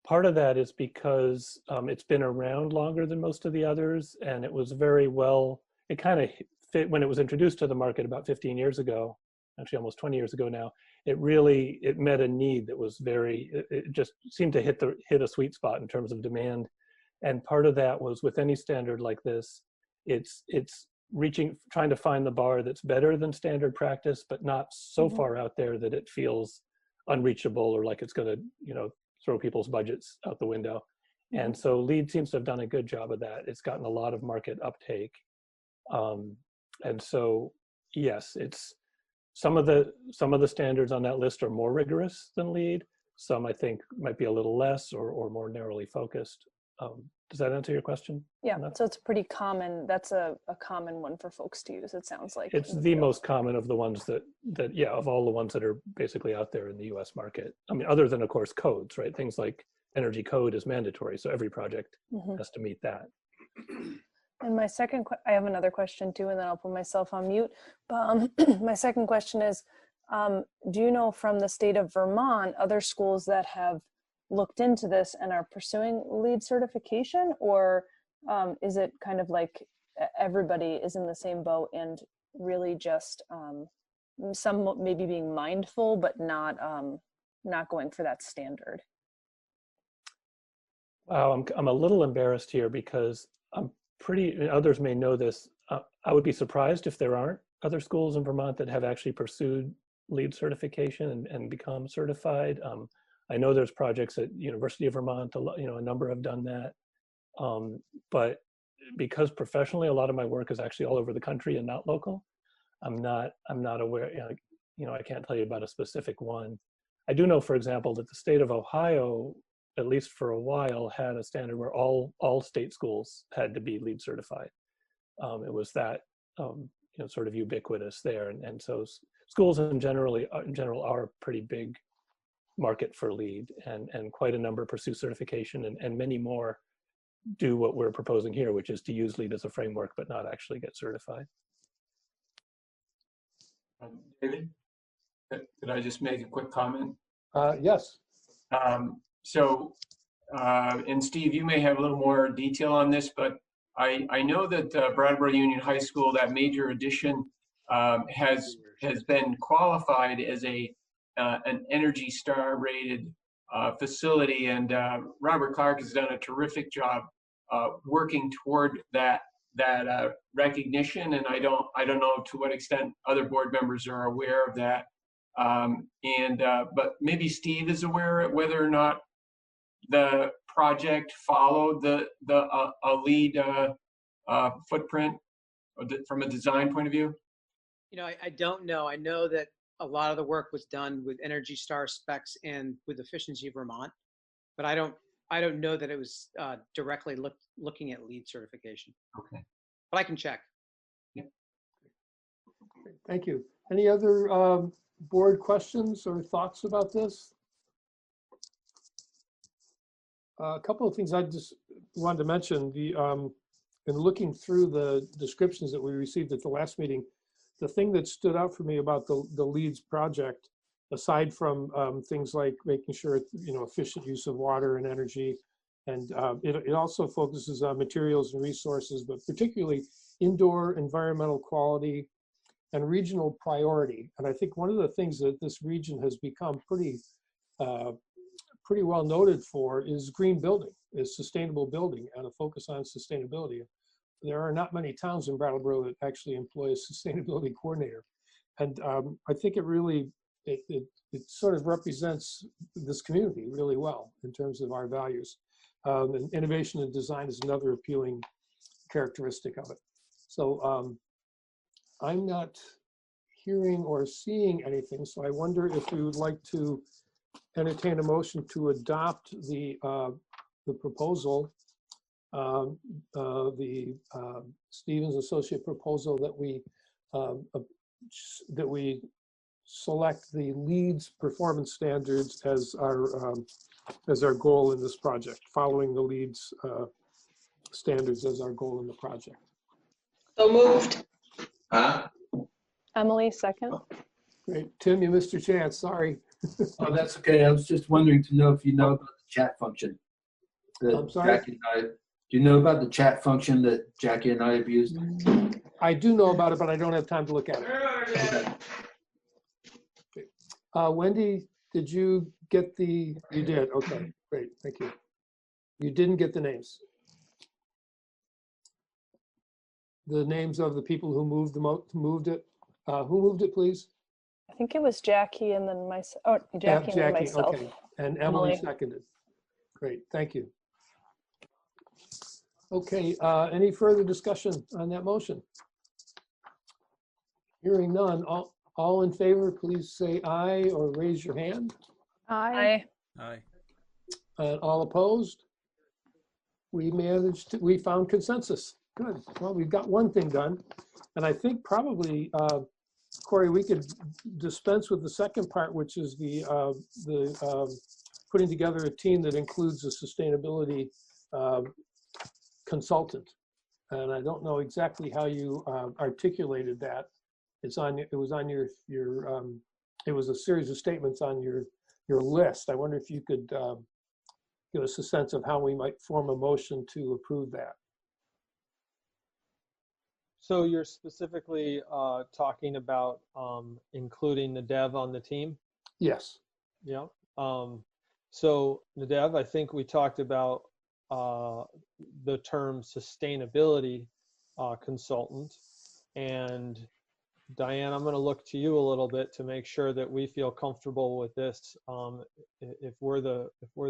part of that is because it's been around longer than most of the others, and it was very well, it kind of fit when it was introduced to the market about 15 years ago, actually almost 20 years ago now. It met a need that was it just seemed to hit a sweet spot in terms of demand. And part of that was, with any standard like this, it's trying to find the bar that's better than standard practice, but not so far out there that it feels unreachable or like it's going to, you know, throw people's budgets out the window. And so LEED seems to have done a good job of that. It's gotten a lot of market uptake. And so, yes, it's some of the standards on that list are more rigorous than LEED. Some, I think, might be a little less or more narrowly focused. Does that answer your question? Yeah, so it's pretty common. That's a common one for folks to use, it sounds like. It's the most common of the ones that yeah, of all the ones that are basically out there in the US market. I mean, other than, of course, codes, right? Things like energy code is mandatory, so every project has to meet that. And my I have another question too, and then I'll put myself on mute. But my second question is, do you know from the state of Vermont, other schools that have looked into this and are pursuing LEED certification, or is it kind of like everybody is in the same boat and really just some maybe being mindful but not going for that standard? Wow, I'm a little embarrassed here because others may know this. I would be surprised if there aren't other schools in Vermont that have actually pursued LEED certification and become certified. I know there's projects at University of Vermont, a number have done that. But because professionally, a lot of my work is actually all over the country and not local, I'm not aware, I can't tell you about a specific one. I do know, for example, that the state of Ohio, at least for a while, had a standard where all state schools had to be LEED certified. It was that, sort of ubiquitous there. And so schools in general are a pretty big market for LEED, and quite a number pursue certification, and many more do what we're proposing here, which is to use LEED as a framework, but not actually get certified. David, could I just make a quick comment? Yes. And Steve, you may have a little more detail on this, but I know that Brattleboro Union High School, that major addition, has been qualified as an Energy Star rated facility, and Robert Clark has done a terrific job working toward that recognition. And I don't know to what extent other board members are aware of that. But maybe Steve is aware of whether or not the project followed a lead footprint from a design point of view? You know, I don't know. I know that a lot of the work was done with Energy Star specs and with Efficiency Vermont, but I don't know that it was directly looking at LEED certification. Okay. But I can check. Yeah. Thank you. Any other board questions or thoughts about this? A couple of things I just wanted to mention. In looking through the descriptions that we received at the last meeting, the thing that stood out for me about the LEEDS project, aside from things like making sure efficient use of water and energy, and it also focuses on materials and resources, but particularly indoor environmental quality and regional priority. And I think one of the things that this region has become pretty well noted for is green building, is sustainable building, and a focus on sustainability. There are not many towns in Brattleboro that actually employ a sustainability coordinator. And I think it really, it sort of represents this community really well in terms of our values. And innovation and design is another appealing characteristic of it. So I'm not hearing or seeing anything, so I wonder if we would like to entertain a motion to adopt the proposal, the Stevens Associate proposal that we select the LEEDS performance standards as our goal in this project, following the LEEDS standards as our goal in the project. So moved. Huh? Emily, second. Great. Tim, you missed your chance. Sorry. Oh, that's okay. I was just wondering to know if you know about the chat function. I'm sorry? Jackie and I, do you know about the chat function that Jackie and I have used? I do know about it, but I don't have time to look at it. Okay. Wendy, did you get you did, okay, great, thank you. You didn't get the names. The names of the people who moved it. Who moved it, please? I think it was Jackie and then myself. Oh, Jackie and then myself. Okay. And Emily seconded. Great, thank you. Okay, any further discussion on that motion? Hearing none, all in favor, please say aye or raise your hand. Aye. Aye. And all opposed? We found consensus. Good. Well, we've got one thing done. And I think probably, Corey, we could dispense with the second part, which is the putting together a team that includes a sustainability consultant. And I don't know exactly how you articulated that. It was a series of statements on your list. I wonder if you could give us a sense of how we might form a motion to approve that. So you're specifically talking about including Nadev on the team? Yes. Yeah. So Nadev, I think we talked about the term sustainability consultant. And Diane, I'm going to look to you a little bit to make sure that we feel comfortable with this. If we're the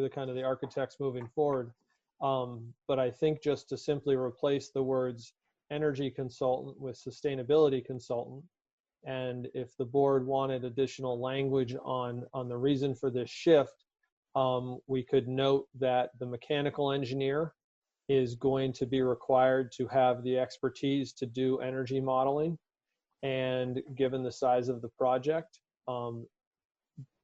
kind of the architects moving forward, but I think just to simply replace the words energy consultant with sustainability consultant, and if the board wanted additional language on the reason for this shift, we could note that the mechanical engineer is going to be required to have the expertise to do energy modeling. And given the size of the project,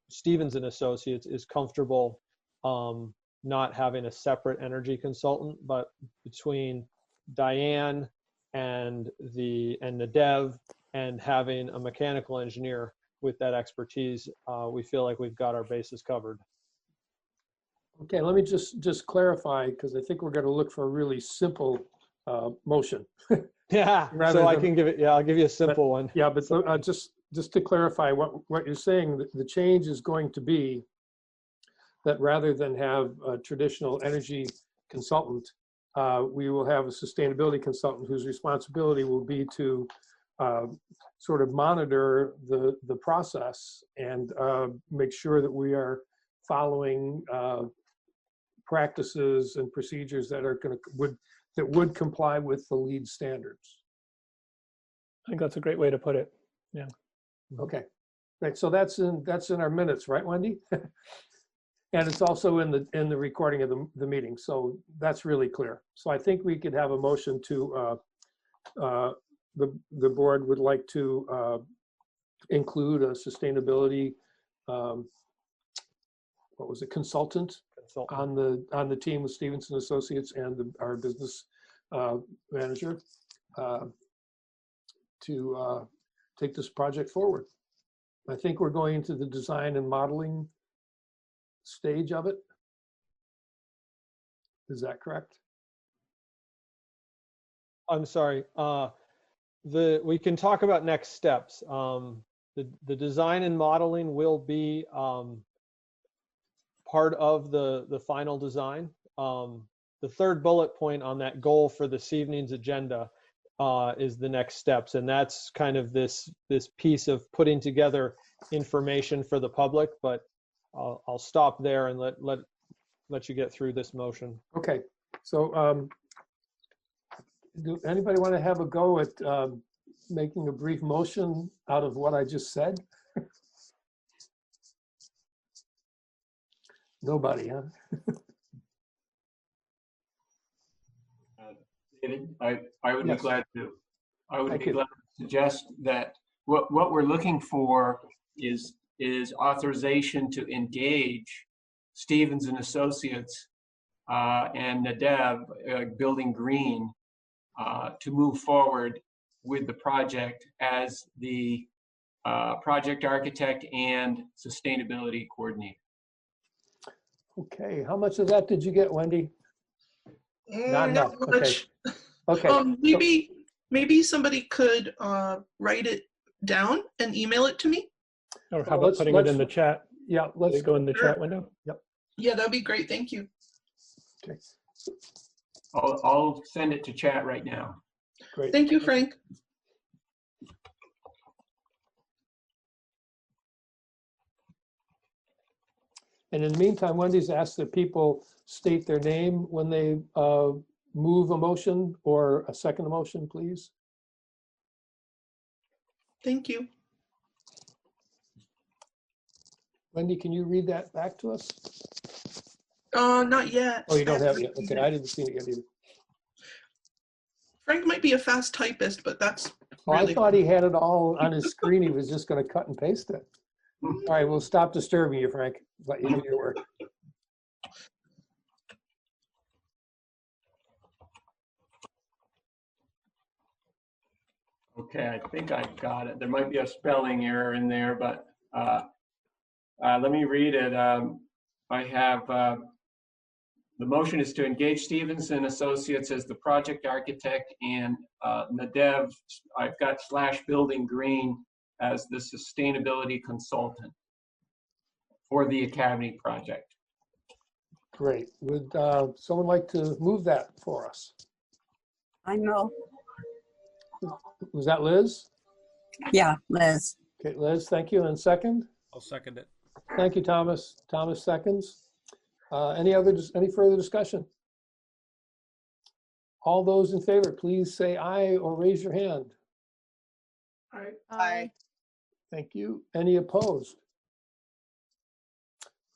Stevens and Associates is comfortable not having a separate energy consultant, but between Diane and Nadev and having a mechanical engineer with that expertise, we feel like we've got our bases covered. Okay, let me just clarify, because I think we're going to look for a really simple motion. Yeah, Rather so I than- can give it, yeah, I'll give you a simple one. Yeah, but just to clarify what you're saying, the change is going to be that rather than have a traditional energy consultant, we will have a sustainability consultant whose responsibility will be to sort of monitor the process and make sure that we are following practices and procedures that are would comply with the LEED standards. I think that's a great way to put it. Yeah. Okay, right. So that's in our minutes, right, Wendy? And it's also in the recording of the meeting. So that's really clear. So I think we could have a motion to the board would like to include a sustainability what was it, consultant on the team with Stevenson Associates and our business manager to take this project forward. I think we're going into the design and modeling stage of it. Is that correct? I'm sorry. We can talk about next steps. The design and modeling will be part of the final design. The third bullet point on that goal for this evening's agenda is the next steps, and that's kind of this piece of putting together information for the public. But I'll stop there and let you get through this motion. Okay, so do anybody want to have a go at making a brief motion out of what I just said? Nobody, huh? David, I would Yes. be glad to. I would Thank be you. glad to suggest that what we're looking for is authorization to engage Stevens and Associates and Nadev Building Green to move forward with the project as the project architect and sustainability coordinator. Okay, how much of that did you get, Wendy? Not enough. Not Okay. much. Okay. Maybe somebody could write it down and email it to me. Or how about putting it in the chat? Yeah, let's go in the Sure. chat window. Yep. Yeah, that'd be great. Thank you. Okay. I'll send it to chat right now. Great. Thank you, Frank. And in the meantime, Wendy's asked that people state their name when they move a motion or a second motion, please. Thank you. Wendy, can you read that back to us? Not yet. Oh, you don't have it yet. Okay, I didn't see it yet either. Frank might be a fast typist, but that's Oh, really I thought he had it all on his screen. He was just going to cut and paste it. All right, we'll stop disturbing you, Frank. Let you do your work. Okay, I think I got it. There might be a spelling error in there, but let me read it. I have the motion is to engage Stevens and Associates as the project architect and Nadev, I've got / Building Green as the sustainability consultant for the Academy project. Great. Would someone like to move that for us? I know. Was that Liz? Yeah, Liz. Okay, Liz, thank you. And second? I'll second it. Thank you, Thomas. Thomas seconds. Any further discussion? All those in favor, please say aye or raise your hand. Aye. Thank you. Any opposed?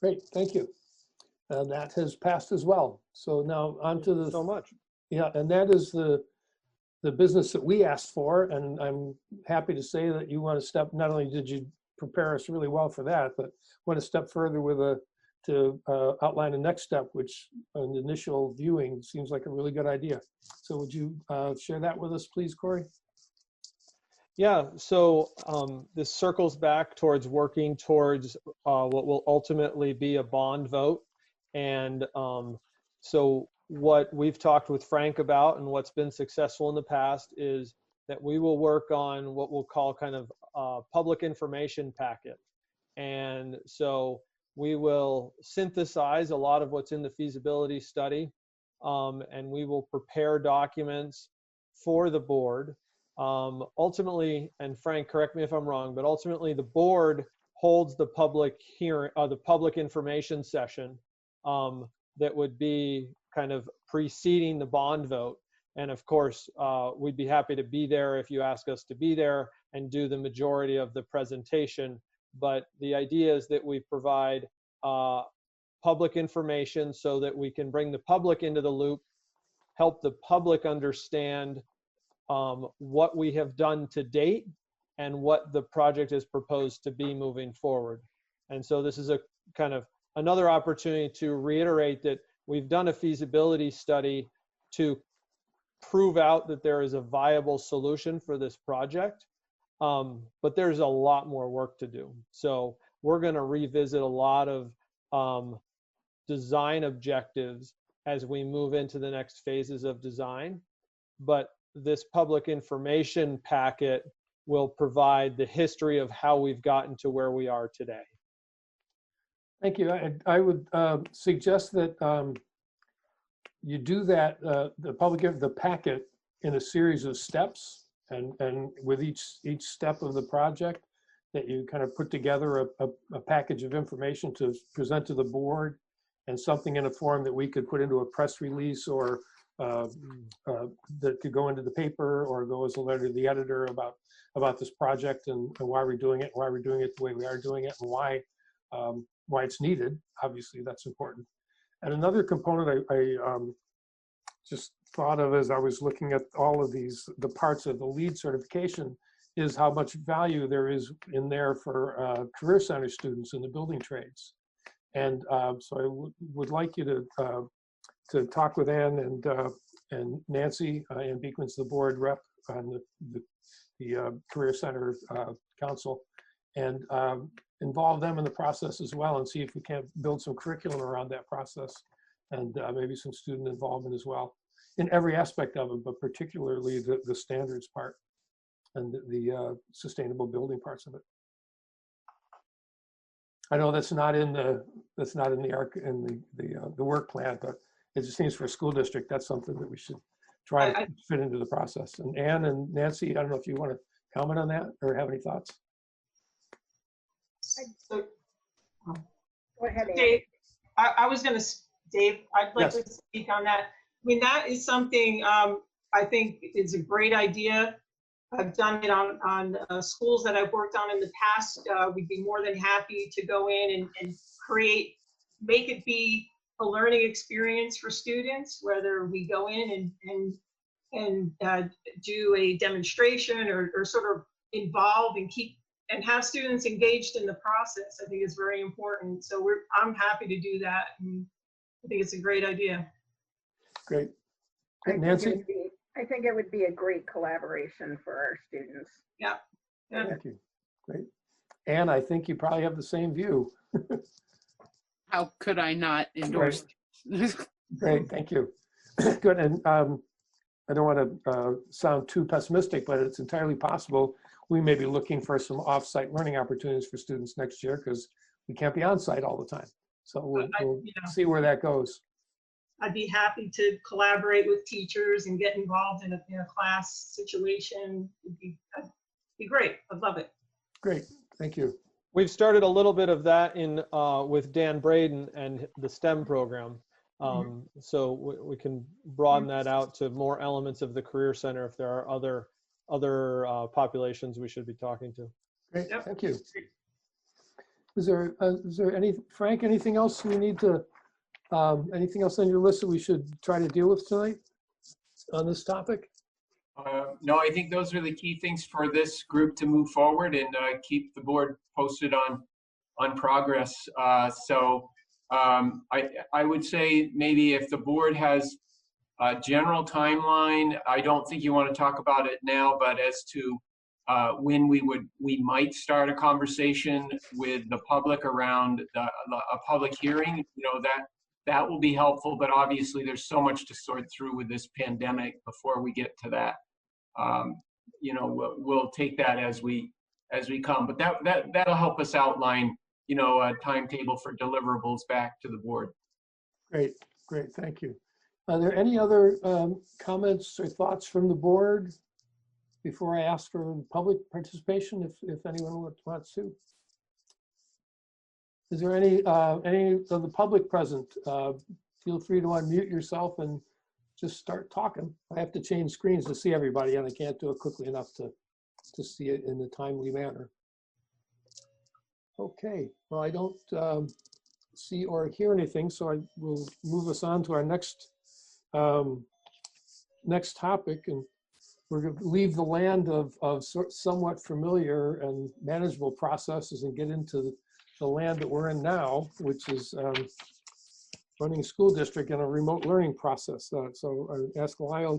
Great, thank you. That has passed as well. So now on to the. So much. Yeah, and that is the business that we asked for, and I'm happy to say that you want to step. Not only did you prepare us really well for that, but want to step further with to outline the next step, which an initial viewing seems like a really good idea. So would you share that with us, please, Corey? Yeah, so this circles back towards working towards what will ultimately be a bond vote. And so what we've talked with Frank about and what's been successful in the past is that we will work on what we'll call kind of a public information packet. And so we will synthesize a lot of what's in the feasibility study, and we will prepare documents for the board. Ultimately, and Frank, correct me if I'm wrong, but ultimately the board holds the public hearing, the public information session that would be kind of preceding the bond vote. And of course, we'd be happy to be there if you ask us to be there and do the majority of the presentation. But the idea is that we provide public information so that we can bring the public into the loop, help the public understand what we have done to date and what the project is proposed to be moving forward. And so this is a kind of another opportunity to reiterate that we've done a feasibility study to prove out that there is a viable solution for this project. But there's a lot more work to do. So we're going to revisit a lot of design objectives as we move into the next phases of design. But this public information packet will provide the history of how we've gotten to where we are today. Thank you. I would suggest that you do that, the packet in a series of steps, and with each step of the project, that you kind of put together a package of information to present to the board, and something in a form that we could put into a press release, or that could go into the paper or go as a letter to the editor about this project and why we're doing it, the way we are doing it, and why it's needed. Obviously, that's important. And another component I just thought of as I was looking at all of the parts of the LEED certification, is how much value there is in there for Career Center students in the building trades. And so I would like you to talk with Ann and Nancy. Ann Beekman's the board rep on the Career Center Council, and involve them in the process as well, and see if we can't build some curriculum around that process, and maybe some student involvement as well in every aspect of it, but particularly the standards part and the sustainable building parts of it. I know that's not in the work plan, but it just seems for a school district that's something that we should try to fit into the process. And Ann and Nancy, I don't know if you want to comment on that or have any thoughts. Go ahead, Dave. I was going to, Dave, I'd like Yes. to speak on that. I mean, that is something I think is a great idea. I've done it on schools that I've worked on in the past. We'd be more than happy to go in and make it be a learning experience for students, whether we go in and do a demonstration or sort of involve and have students engaged in the process. I think is very important. So I'm happy to do that. And I think it's a great idea. Great. Nancy? I think it would be a great collaboration for our students. Yeah. Thank you. Great. Ann, I think you probably have the same view. How could I not endorse? Great, thank you. Good, and I don't want to sound too pessimistic, but it's entirely possible we may be looking for some off-site learning opportunities for students next year, because we can't be on-site all the time. So we'll see where that goes. I'd be happy to collaborate with teachers and get involved in a class situation. It'd be great. I'd love it. Great, thank you. We've started a little bit of that with Dan Braden and the STEM program. So we can broaden that out to more elements of the Career Center if there are other populations we should be talking to. Great, thank you. Is there Frank, anything else we need to, anything else on your list that we should try to deal with tonight on this topic? No, I think those are the key things for this group to move forward and keep the board posted on progress. So I would say maybe if the board has a general timeline, I don't think you want to talk about it now, but as to when we might start a conversation with the public around a public hearing, that will be helpful, but obviously there's so much to sort through with this pandemic before we get to that. You know, we'll take that as we come, but that'll help us outline, you know, a timetable for deliverables back to the board. Great, great, thank you. Are there any other comments or thoughts from the board before I ask for public participation, if anyone wants to? Is there any of the public present? Feel free to unmute yourself and just start talking. I have to change screens to see everybody, and I can't do it quickly enough to see it in a timely manner. Okay, well, I don't see or hear anything, so I will move us on to our next topic, and we're going to leave the land of somewhat familiar and manageable processes and get into the land that we're in now, which is running a school district in a remote learning process. So I ask Lyle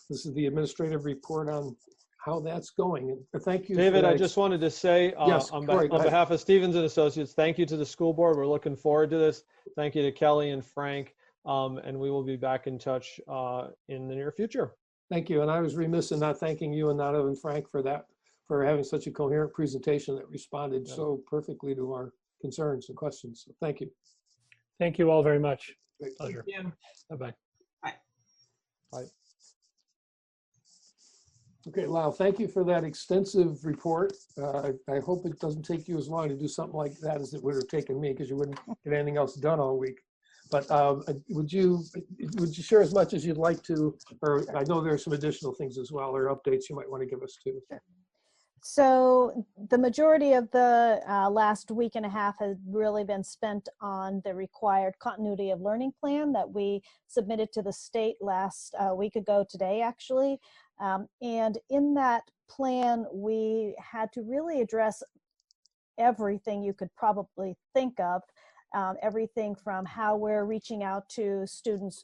this is the administrative report on how that's going. And thank you, David. I just wanted to say, yes, on Corey, behalf of Stevens and Associates, thank you to the school board. We're looking forward to this. Thank you to Kelly and Frank, and we will be back in touch in the near future. Thank you. And I was remiss in not thanking you and Nana and Frank for that, for having such a coherent presentation that responded so perfectly to our concerns and questions. So thank you. Thank you all very much. Great. Pleasure. Bye-bye. Bye. Bye. Okay, Lyle, thank you for that extensive report. I hope it doesn't take you as long to do something like that as it would have taken me, because you wouldn't get anything else done all week. But would you share as much as you'd like to, or I know there are some additional things as well, or updates you might want to give us too. Sure. So the majority of the last week and a half has really been spent on the required continuity of learning plan that we submitted to the state last week ago today, actually. And in that plan, we had to really address everything you could probably think of, everything from how we're reaching out to students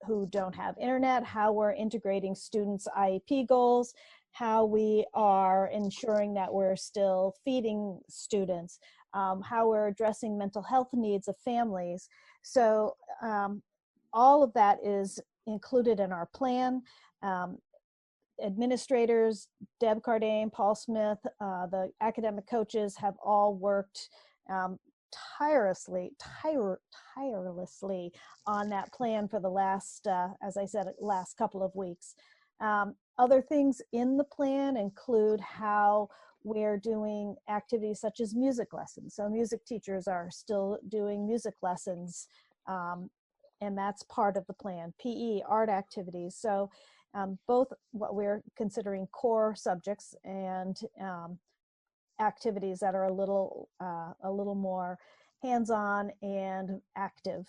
who don't have internet, how we're integrating students' IEP goals, how we are ensuring that we're still feeding students, how we're addressing mental health needs of families. So all of that is included in our plan. Administrators, Deb Cardane, Paul Smith, the academic coaches have all worked tirelessly on that plan for the last, as I said, last couple of weeks. Other things in the plan include how we're doing activities such as music lessons. So music teachers are still doing music lessons, and that's part of the plan. PE, art activities. So both what we're considering core subjects and activities that are a little more hands-on and active.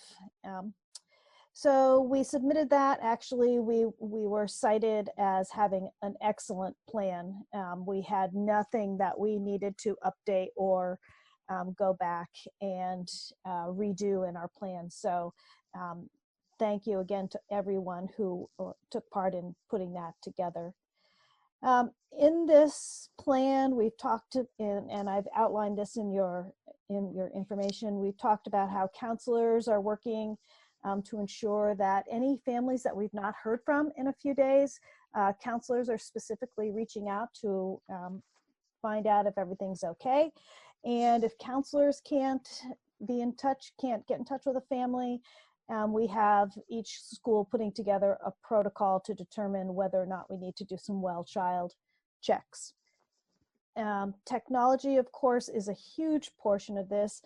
So we submitted that. Actually, we were cited as having an excellent plan. We had nothing that we needed to update or go back and redo in our plan. So thank you again to everyone who took part in putting that together. In this plan, we've talked to, and I've outlined this in your information, we've talked about how counselors are working to ensure that any families that we've not heard from in a few days, counselors are specifically reaching out to find out if everything's okay. And if counselors can't get in touch with a family, we have each school putting together a protocol to determine whether or not we need to do some well child checks. Technology, of course, is a huge portion of this.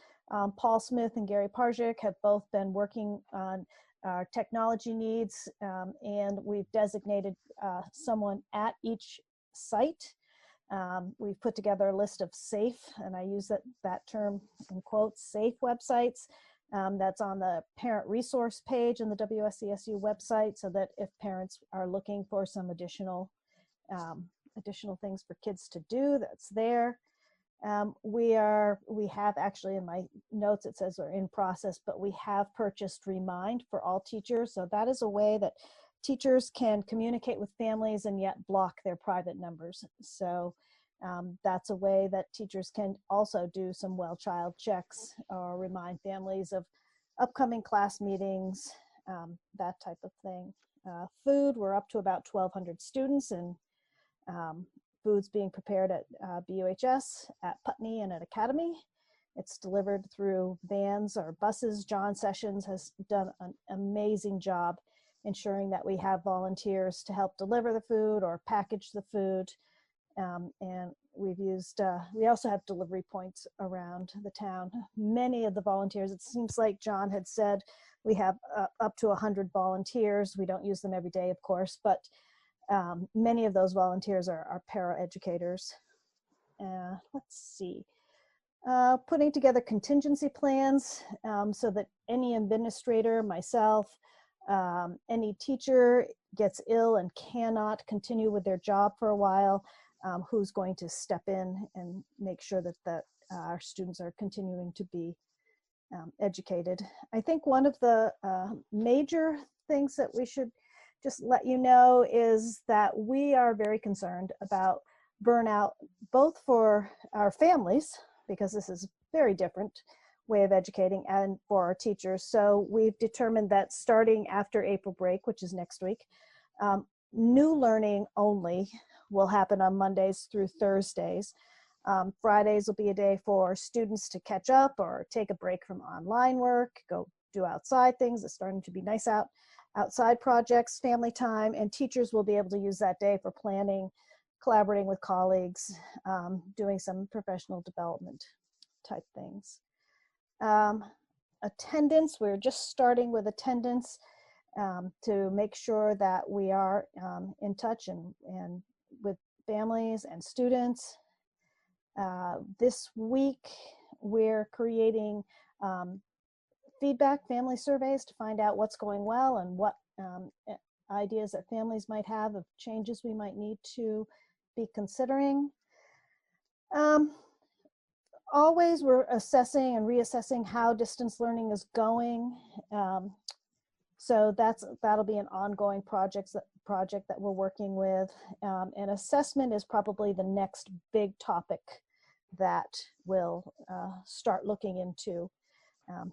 Paul Smith and Gary Parzik have both been working on our technology needs, and we've designated someone at each site. We've put together a list of safe, and I use that term in quotes, safe websites. That's on the parent resource page on the WSCSU website, so that if parents are looking for some additional things for kids to do, that's there. We have actually, in my notes it says we're in process, but we have purchased Remind for all teachers. So that is a way that teachers can communicate with families and yet block their private numbers. So that's a way that teachers can also do some well child checks or remind families of upcoming class meetings, that type of thing. Food, we're up to about 1,200 students, and food's being prepared at BUHS, at Putney, and at Academy. It's delivered through vans or buses. John Sessions has done an amazing job ensuring that we have volunteers to help deliver the food or package the food. And we've used, we also have delivery points around the town. Many of the volunteers, it seems like John had said, we have up to 100 volunteers. We don't use them every day, of course, but many of those volunteers are para-educators. Let's see. Putting together contingency plans so that any administrator, myself, any teacher gets ill and cannot continue with their job for a while, who's going to step in and make sure that our students are continuing to be educated. I think one of the major things that we should just let you know is that we are very concerned about burnout, both for our families, because this is a very different way of educating, and for our teachers. So we've determined that starting after April break, which is next week, new learning only will happen on Mondays through Thursdays. Fridays will be a day for students to catch up or take a break from online work, go do outside things. It's starting to be nice out. Outside projects, family time, and teachers will be able to use that day for planning, collaborating with colleagues, doing some professional development type things. Attendance, we're just starting with attendance to make sure that we are in touch and with families and students. This week, we're creating feedback family surveys to find out what's going well and what ideas that families might have of changes we might need to be considering. Always we're assessing and reassessing how distance learning is going. So that'll be an ongoing project that we're working with. And assessment is probably the next big topic that we'll start looking into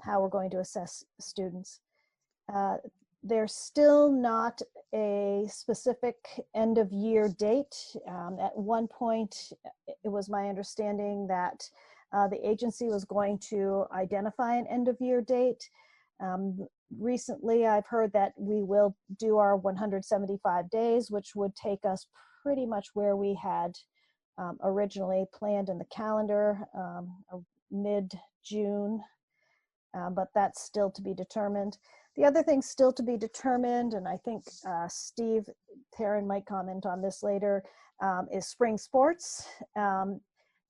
how we're going to assess students. There's still not a specific end of year date. At one point, it was my understanding that the agency was going to identify an end of year date. Recently, I've heard that we will do our 175 days, which would take us pretty much where we had originally planned in the calendar, mid-June, but that's still to be determined. The other thing still to be determined, and I think Steve Perrin might comment on this later, is spring sports.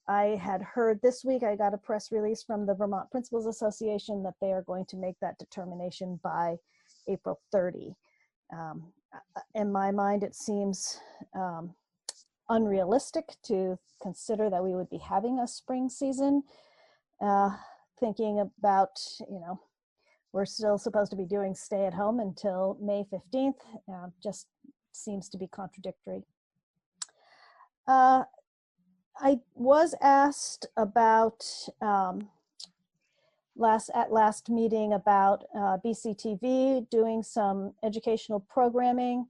I had heard this week, I got a press release from the Vermont Principals Association that they are going to make that determination by April 30. In my mind, it seems unrealistic to consider that we would be having a spring season. Thinking about, we're still supposed to be doing stay at home until May 15th, just seems to be contradictory. I was asked about last meeting about BCTV doing some educational programming.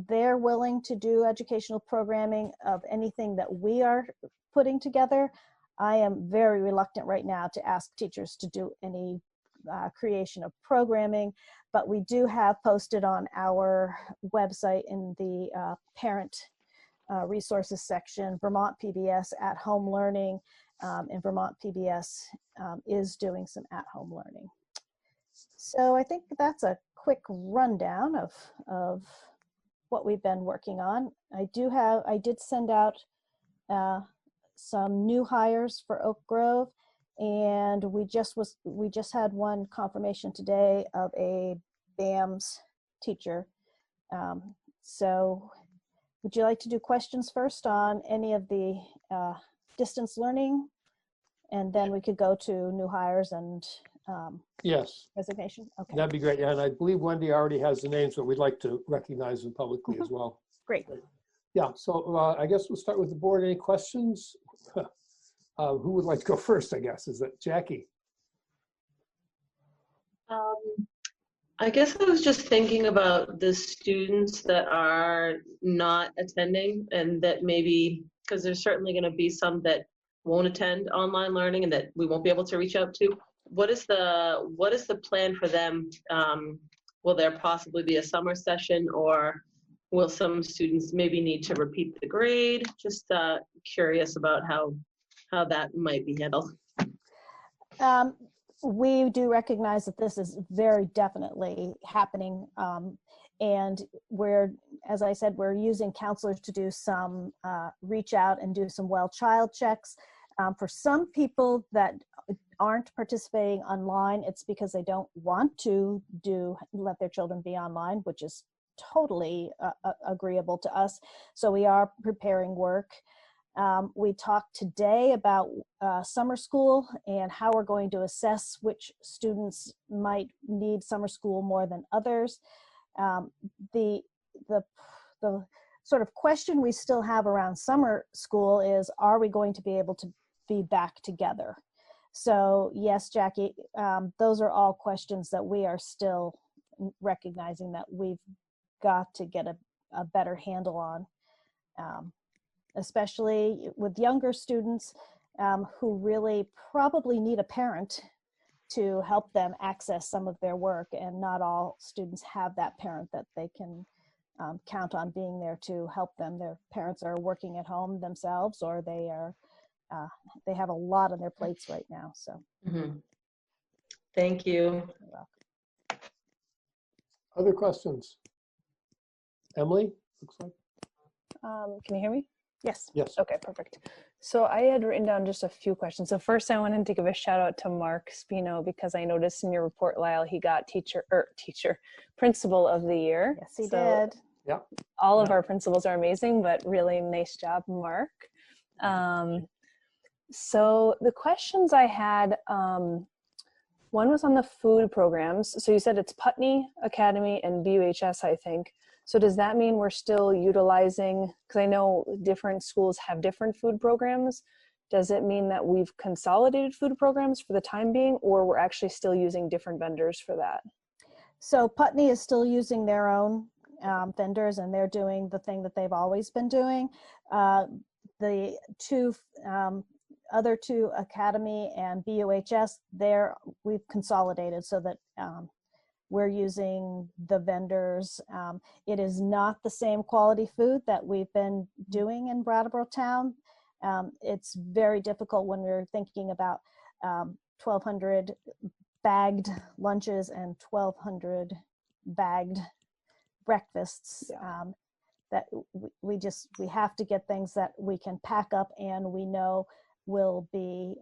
They're willing to do educational programming of anything that we are putting together. I am very reluctant right now to ask teachers to do any creation of programming, but we do have posted on our website in the parent resources section, Vermont PBS at home learning, and Vermont PBS is doing some at-home learning. So I think that's a quick rundown of what we've been working on. I did send out some new hires for Oak Grove, and we just had one confirmation today of a BAMS teacher. So would you like to do questions first on any of the distance learning? And then we could go to new hires and yes, resignation. Okay. That'd be great. Yeah, and I believe Wendy already has the names, but we'd like to recognize them publicly as well. Great. Yeah, so I guess we'll start with the board. Any questions? Who would like to go first, I guess? Is that Jackie? I guess I was just thinking about the students that are not attending, and that maybe, because there's certainly going to be some that won't attend online learning and that we won't be able to reach out to. What is the plan for them? Will there possibly be a summer session, or will some students maybe need to repeat the grade? Just curious about how that might be handled. We do recognize that this is very definitely happening. And as I said, we're using counselors to do some reach out and do some well child checks. For some people that aren't participating online, it's because they don't want to let their children be online, which is totally agreeable to us. So we are preparing work. We talked today about summer school and how we're going to assess which students might need summer school more than others. The sort of question we still have around summer school is, are we going to be able to be back together? So yes, Jackie, those are all questions that we are still recognizing that we've got to get a better handle on. Especially with younger students who really probably need a parent to help them access some of their work, and not all students have that parent that they can count on being there to help them. Their parents are working at home themselves, or they have a lot on their plates right now. So Thank you. You're welcome. Other questions? Emily, looks like. Can you hear me? Yes. Yes. Okay, perfect. So I had written down just a few questions. So first I wanted to give a shout out to Mark Spino, because I noticed in your report, Lyle, he got principal of the year. Yes, he did. Yeah. All of our principals are amazing, but really nice job, Mark. So the questions I had, one was on the food programs. So you said it's Putney Academy and BUHS, I think. So does that mean we're still utilizing, because I know different schools have different food programs. Does it mean that we've consolidated food programs for the time being, or we're actually still using different vendors for that? So Putney is still using their own vendors, and they're doing the thing that they've always been doing. The other two, Academy and BUHS, we've consolidated so that we're using the vendors. It is not the same quality food that we've been doing in Brattleboro Town. It's very difficult when we're thinking about 1,200 bagged lunches and 1,200 bagged breakfasts. That we have to get things that we can pack up and we know will be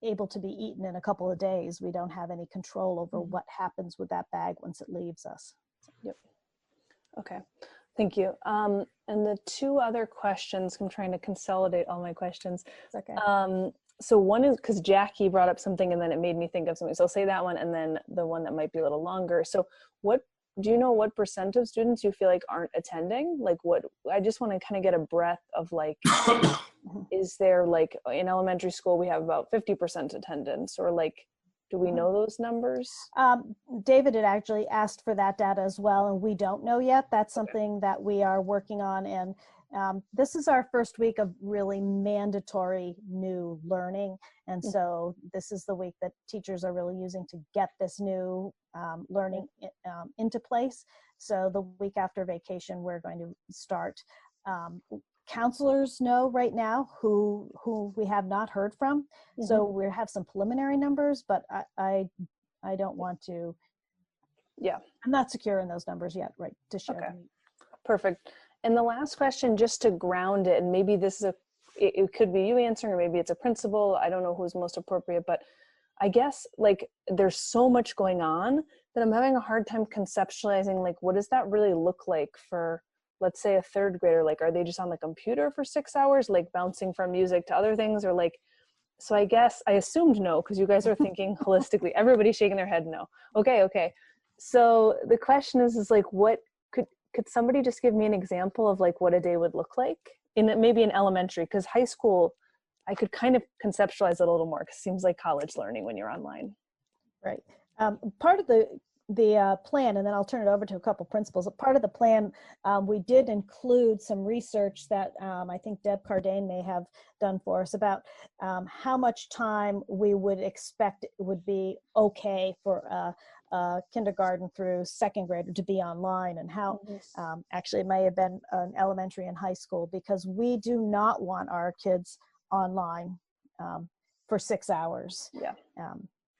able to be eaten in a couple of days. We don't have any control over what happens with that bag once it leaves us. Yep. Okay, thank you. And the two other questions, I'm trying to consolidate all my questions. It's okay. So one is, because Jackie brought up something and then it made me think of something. So I'll say that one, and then the one that might be a little longer. So do you know what % of students you feel like aren't attending? Like I just want to kind of get a breadth of like, is there like in elementary school, we have about 50% attendance, or like, do we know those numbers? David had actually asked for that data as well, and we don't know yet. That's something that we are working on. And this is our first week of really mandatory new learning. And so this is the week that teachers are really using to get this new learning into place. So the week after vacation, we're going to start. Counselors know right now who we have not heard from. So we have some preliminary numbers, but I don't want to, I'm not secure in those numbers yet, right, to share. Okay, perfect. And the last question, just to ground it, and maybe this is it could be you answering, or maybe it's a principal, I don't know who's most appropriate, but I guess like there's so much going on that I'm having a hard time conceptualizing, like, what does that really look like for, let's say, a third grader? Like, are they just on the computer for 6 hours, like bouncing from music to other things, or like, so I guess I assumed no, because you guys are thinking holistically. Everybody's shaking their head no. Okay. So the question is like, what could somebody just give me an example of like what a day would look like maybe in elementary? Because high school, I could kind of conceptualize it a little more, because it seems like college learning when you're online. Right. Part of the plan, and then I'll turn it over to a couple principals. Part of the plan, we did include some research that I think Deb Cardane may have done for us about how much time we would expect it would be okay for kindergarten through second grade to be online, and how actually it may have been an elementary and high school, because we do not want our kids online for 6 hours. Yeah.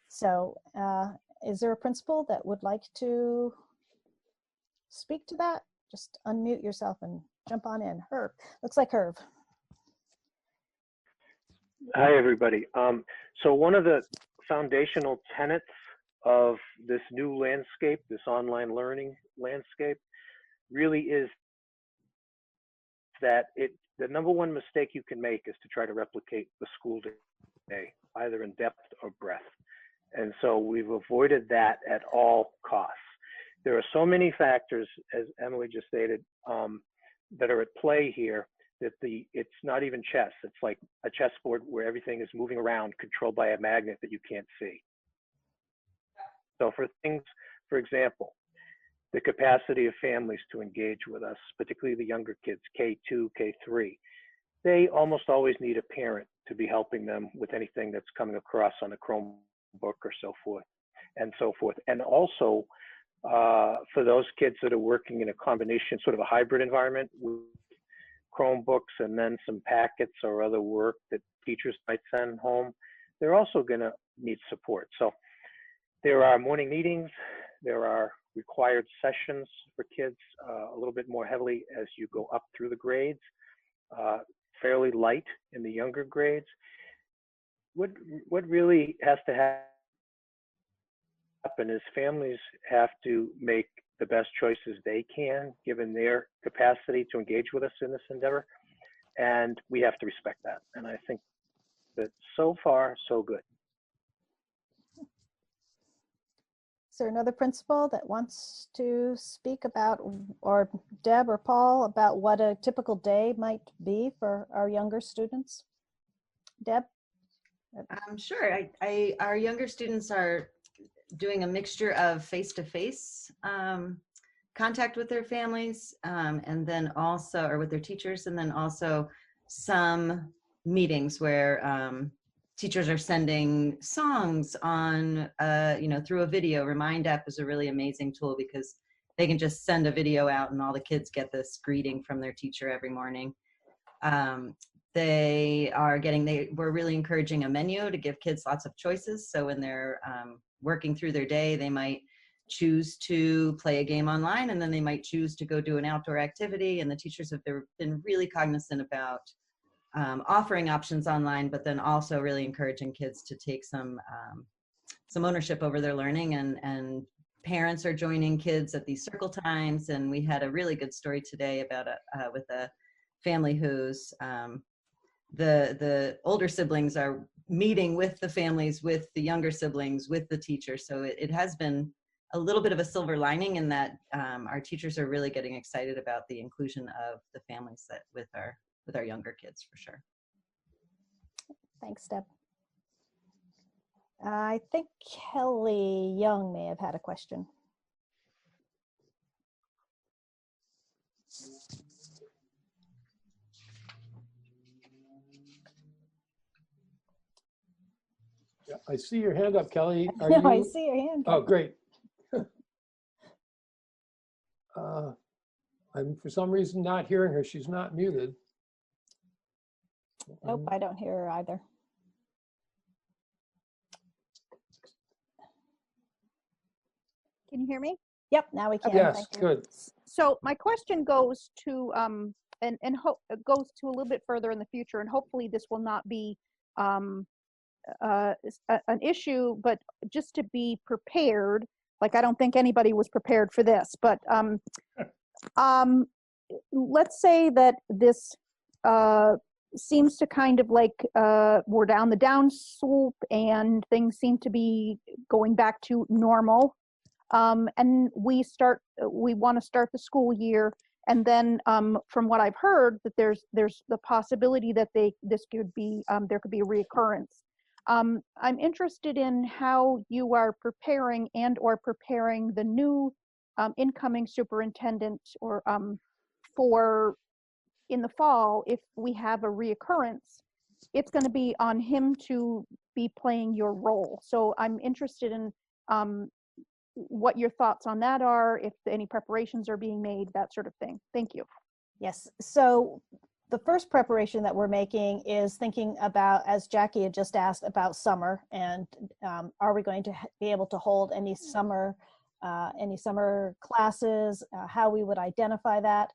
So is there a principal that would like to speak to that? Just unmute yourself and jump on in. Herb, looks like Herb. Hi, everybody. So one of the foundational tenets of this new landscape, this online learning landscape, really is that the number one mistake you can make is to try to replicate the school day, either in depth or breadth. And so we've avoided that at all costs. There are so many factors, as Emily just stated, that are at play here, that it's not even chess. It's like a chessboard where everything is moving around, controlled by a magnet that you can't see. So for things, for example, the capacity of families to engage with us, particularly the younger kids, K2, K3, they almost always need a parent to be helping them with anything that's coming across on a Chromebook or so forth and so forth. And also for those kids that are working in a combination, sort of a hybrid environment with Chromebooks and then some packets or other work that teachers might send home, they're also going to need support. So there are morning meetings, there are required sessions for kids a little bit more heavily as you go up through the grades, fairly light in the younger grades. What really has to happen is families have to make the best choices they can, given their capacity to engage with us in this endeavor. And we have to respect that. And I think that so far, so good. Is there another principal that wants to speak about, or Deb or Paul, about what a typical day might be for our younger students? Deb? Sure. Our younger students are doing a mixture of face-to-face contact with their families, and then also, or with their teachers, and then also some meetings where teachers are sending songs on, through a video. Remind app is a really amazing tool because they can just send a video out and all the kids get this greeting from their teacher every morning. We're really encouraging a menu to give kids lots of choices. So when they're working through their day, they might choose to play a game online, and then they might choose to go do an outdoor activity. And the teachers have been really cognizant about offering options online, but then also really encouraging kids to take some ownership over their learning, and parents are joining kids at these circle times. And we had a really good story today about with a family whose the older siblings are meeting with the families, with the younger siblings, with the teachers. So it has been a little bit of a silver lining in that our teachers are really getting excited about the inclusion of the families with our younger kids, for sure. Thanks, Deb. I think Kelly Young may have had a question. Yeah, I see your hand up, Kelly. Are No, you? I see your hand. Oh, great. I'm for some reason not hearing her. She's not muted. Nope, I don't hear her either. Can you hear me? Yep, now we can. Yes, Thank you. good. So my question goes to goes to a little bit further in the future, and hopefully this will not be an issue, but just to be prepared. Like, I don't think anybody was prepared for this, but let's say that this seems to kind of like we're down the down slope and things seem to be going back to normal. And we want to start the school year, and then from what I've heard, that there's the possibility that there could be a reoccurrence. I'm interested in how you are preparing and/or preparing the new incoming superintendent or for in the fall, if we have a reoccurrence, it's going to be on him to be playing your role. So I'm interested in what your thoughts on that are, if any preparations are being made, that sort of thing. Thank you. Yes. So the first preparation that we're making is thinking about, as Jackie had just asked, about summer, and are we going to be able to hold any summer classes, how we would identify that.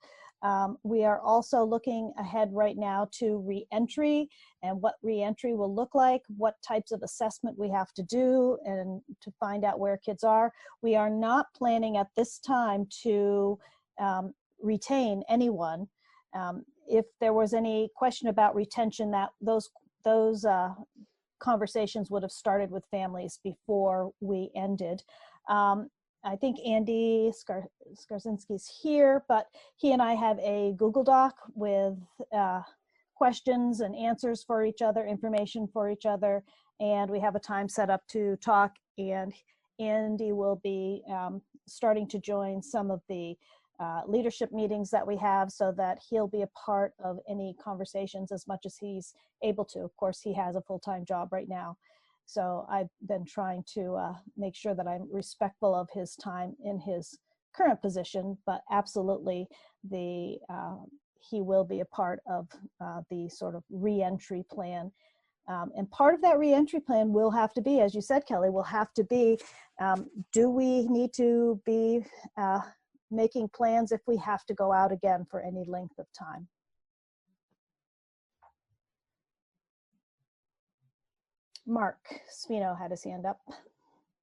We are also looking ahead right now to reentry and what reentry will look like, what types of assessment we have to do, and to find out where kids are. We are not planning at this time to retain anyone. If there was any question about retention, that those conversations would have started with families before we ended. I think Andy Skarzinski's here, but he and I have a Google Doc with questions and answers for each other, information for each other, and we have a time set up to talk, and Andy will be starting to join some of the leadership meetings that we have, so that he'll be a part of any conversations as much as he's able to. Of course, he has a full-time job right now. So I've been trying to make sure that I'm respectful of his time in his current position, but absolutely he will be a part of the sort of reentry plan. And part of that reentry plan will have to be, as you said, Kelly, will have to be, do we need to be making plans if we have to go out again for any length of time? Mark Spino had his hand up.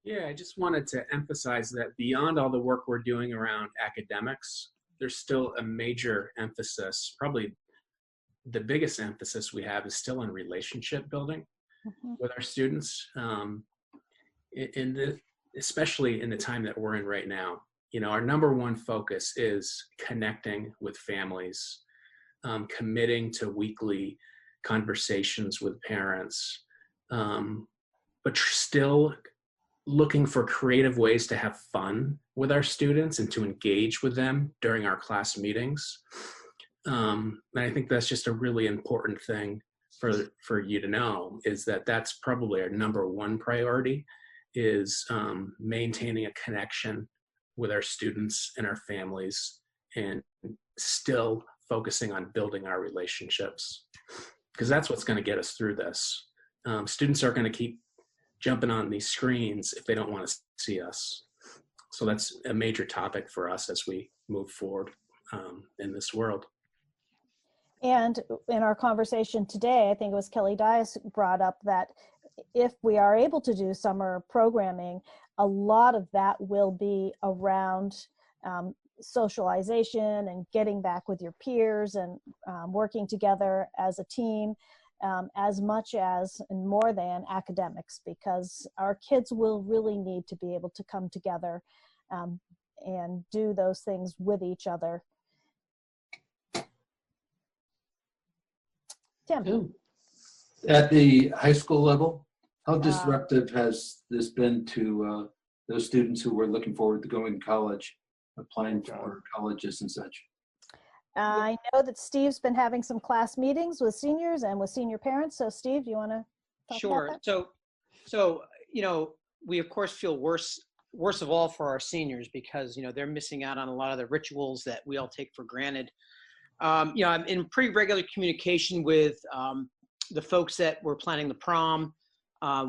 Yeah, I just wanted to emphasize that beyond all the work we're doing around academics, there's still a major emphasis, probably the biggest emphasis we have is still in relationship building with our students. Especially in the time that we're in right now, you know, our number one focus is connecting with families, committing to weekly conversations with parents, but still looking for creative ways to have fun with our students and to engage with them during our class meetings. And I think that's just a really important thing for you to know, is that that's probably our number one priority, is maintaining a connection with our students and our families, and still focusing on building our relationships, because that's what's going to get us through this. Students are going to keep jumping on these screens if they don't want to see us. So that's a major topic for us as we move forward in this world. And in our conversation today, I think it was Kelly Dias brought up that if we are able to do summer programming, a lot of that will be around socialization and getting back with your peers and working together as a team, as much as and more than academics, because our kids will really need to be able to come together and do those things with each other. Tim. At the high school level, how disruptive has this been to those students who were looking forward to going to college, applying for colleges and such? I know that Steve's been having some class meetings with seniors and with senior parents. So Steve, do you want to talk Sure. about that? So, you know, we of course feel worst of all for our seniors, because, you know, they're missing out on a lot of the rituals that we all take for granted. You know, I'm in pretty regular communication with the folks that were planning the prom.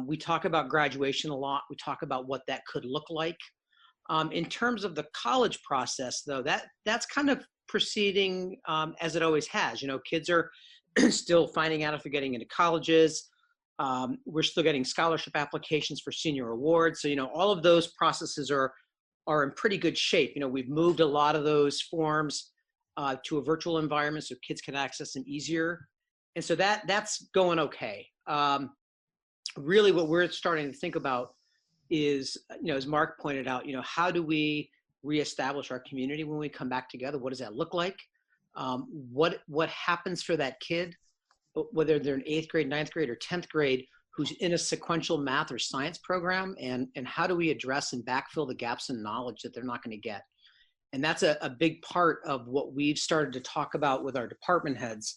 We talk about graduation a lot. We talk about what that could look like. In terms of the college process, though, that's kind of proceeding as it always has. You know, kids are still finding out if they're getting into colleges. We're still getting scholarship applications for senior awards. So, you know, all of those processes are in pretty good shape. You know, we've moved a lot of those forms to a virtual environment so kids can access them easier. And so that's going okay. Really what we're starting to think about is, you know, as Mark pointed out, you know, how do we reestablish our community when we come back together? What does that look like? What happens for that kid, whether they're in 8th grade, 9th grade, or 10th grade, who's in a sequential math or science program, and how do we address and backfill the gaps in knowledge that they're not going to get? And that's a big part of what we've started to talk about with our department heads.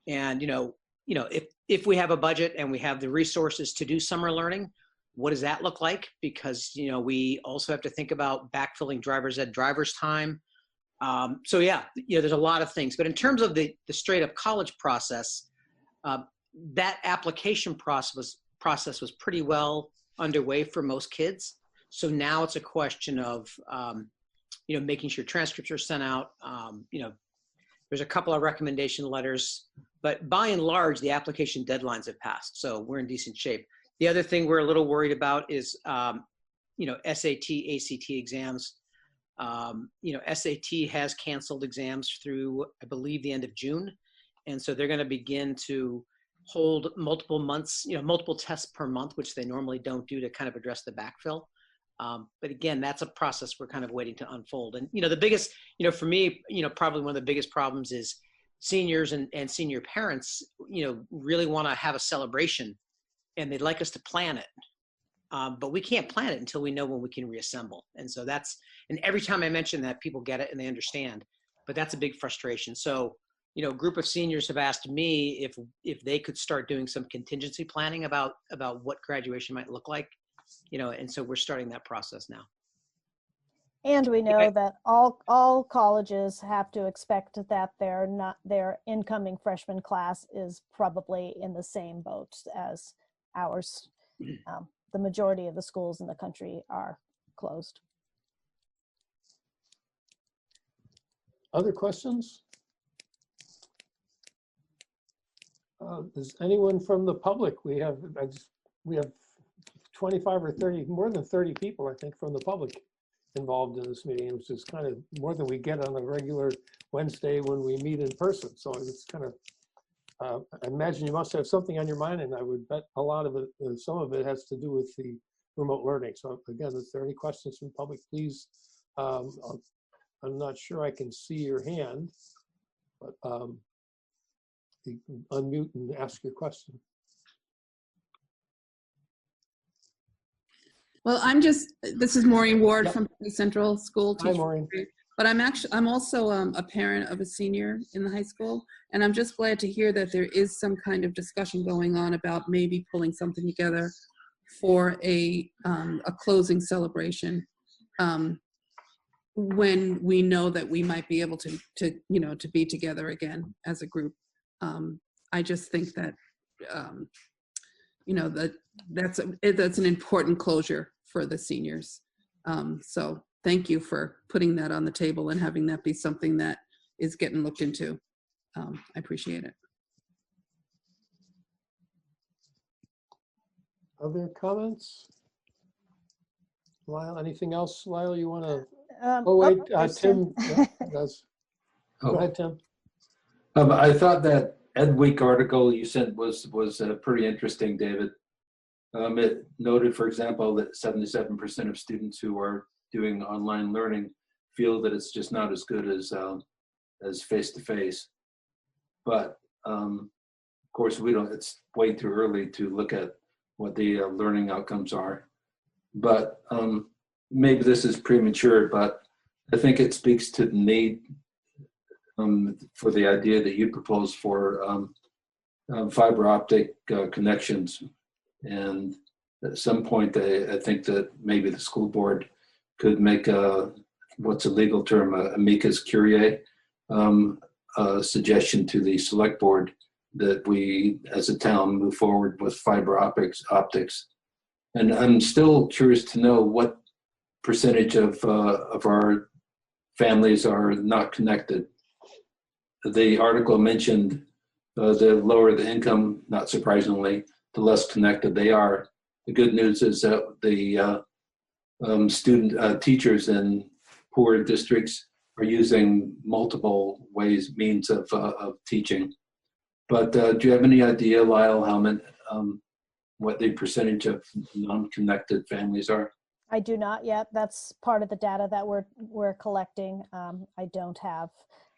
And, if we have a budget and we have the resources to do summer learning, what does that look like? Because, we also have to think about backfilling driver's ed driver's time. So yeah, there's a lot of things. But in terms of the straight up college process, that application process was pretty well underway for most kids. So now it's a question of, making sure transcripts are sent out. There's a couple of recommendation letters, but by and large, the application deadlines have passed. So we're in decent shape. The other thing we're a little worried about is, SAT, ACT exams. SAT has canceled exams through, I believe, the end of June. And so they're going to begin to hold multiple months, multiple tests per month, which they normally don't do to kind of address the backfill. But again, that's a process we're kind of waiting to unfold. And, the biggest, for me, probably one of the biggest problems is seniors and senior parents, really want to have a celebration and they'd like us to plan it. But we can't plan it until we know when we can reassemble. And so and every time I mention that, people get it and they understand, but that's a big frustration. So, a group of seniors have asked me if they could start doing some contingency planning about what graduation might look like, and so we're starting that process now. And we know that all colleges have to expect that their incoming freshman class is probably in the same boat as ours. The majority of the schools in the country are closed. Other questions? Does anyone from the public? We have 25 or 30, more than 30 people, I think, from the public involved in this meeting, which is kind of more than we get on a regular Wednesday when we meet in person. So it's kind of, I imagine you must have something on your mind, and I would bet a lot of it, some of it has to do with the remote learning. So again, if there are any questions from the public, please, I'm not sure I can see your hand, but you can unmute and ask your question. Well, this is Maureen Ward from Central School. Hi, Maureen. But I'm also a parent of a senior in the high school, and I'm just glad to hear that there is some kind of discussion going on about maybe pulling something together for a closing celebration when we know that we might be able to be together again as a group. I just think that that's an important closure for the seniors. So thank you for putting that on the table and having that be something that is getting looked into. I appreciate it. Other comments? Lyle, anything else, Lyle, you want to? Tim does. Go ahead, Tim. I thought that Ed Week article you sent was pretty interesting, David. It noted, for example, that 77% of students who are doing online learning feel that it's just not as good as face-to-face. But of course, it's way too early to look at what the learning outcomes are. But maybe this is premature, but I think it speaks to the need for the idea that you proposed for fiber optic connections. And at some point, I think that maybe the school board could make what's a legal term, amicus curiae, a suggestion to the select board that we, as a town, move forward with fiber optics. And I'm still curious to know what percentage of our families are not connected. The article mentioned the lower the income, not surprisingly, the less connected they are. The good news is that the teachers in poor districts are using multiple means of teaching. But do you have any idea, Lyle, how many, what the percentage of non-connected families are? I do not yet. That's part of the data that we're collecting. I don't have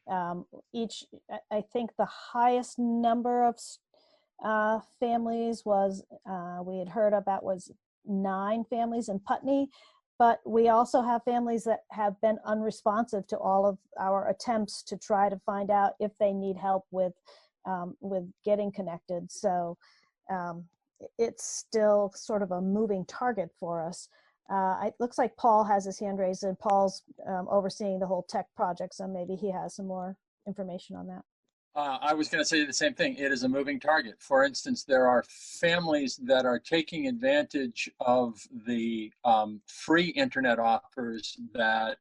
I think the highest number of families was, we had heard about was 9 families in Putney, but we also have families that have been unresponsive to all of our attempts to try to find out if they need help with getting connected. So it's still sort of a moving target for us. It looks like Paul has his hand raised, and Paul's overseeing the whole tech project, so maybe he has some more information on that. I was going to say the same thing. It is a moving target. For instance, there are families that are taking advantage of the free internet offers that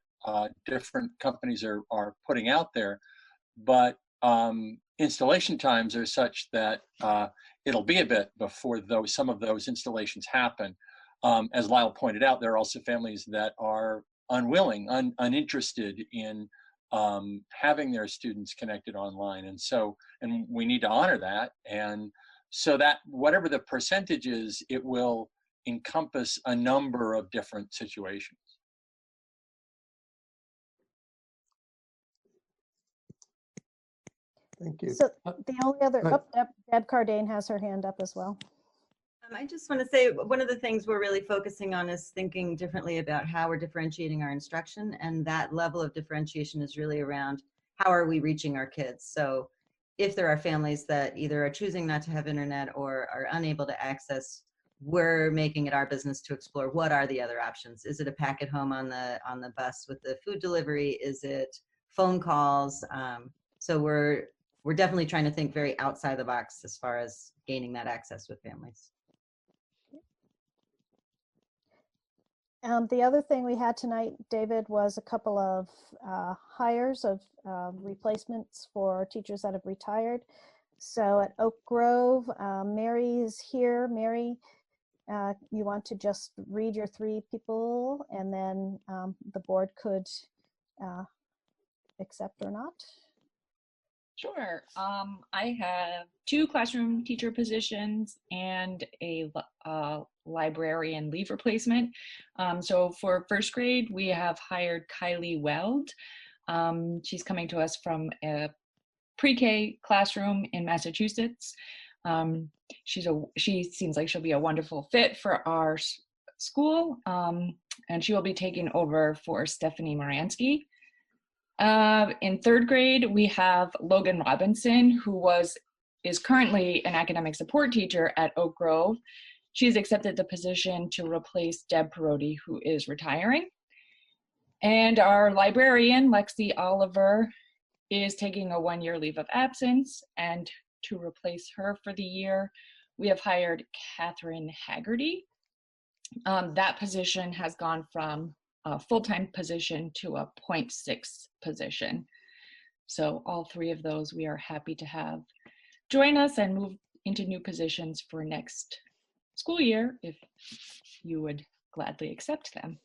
different companies are putting out there, but installation times are such that it'll be a bit before some of those installations happen. As Lyle pointed out, there are also families that are unwilling, uninterested in having their students connected online. And we need to honor that. And so that whatever the percentage is, it will encompass a number of different situations. Thank you. So the only other, Deb Cardane has her hand up as well. I just want to say one of the things we're really focusing on is thinking differently about how we're differentiating our instruction, and that level of differentiation is really around how are we reaching our kids. So if there are families that either are choosing not to have internet or are unable to access, we're making it our business to explore what are the other options. Is it a pack at home on the bus with the food delivery? Is it phone calls? So we're definitely trying to think very outside the box as far as gaining that access with families. The other thing we had tonight, David, was a couple of hires of replacements for teachers that have retired. So at Oak Grove, Mary is here. Mary, you want to just read your 3 people, and then the board could accept or not? Sure. I have 2 classroom teacher positions and a librarian leave replacement. So for first grade, we have hired Kylie Weld. She's coming to us from a pre-K classroom in Massachusetts. She seems like she'll be a wonderful fit for our school, and she will be taking over for Stephanie Moransky. In third grade, we have Logan Robinson, who is currently an academic support teacher at Oak Grove. She's accepted the position to replace Deb Perotti, who is retiring. And our librarian, Lexi Oliver, is taking a 1-year leave of absence, and to replace her for the year, we have hired Catherine Haggerty. That position has gone from a full-time position to a 0.6 position. So all 3 of those we are happy to have join us and move into new positions for next school year if you would gladly accept them.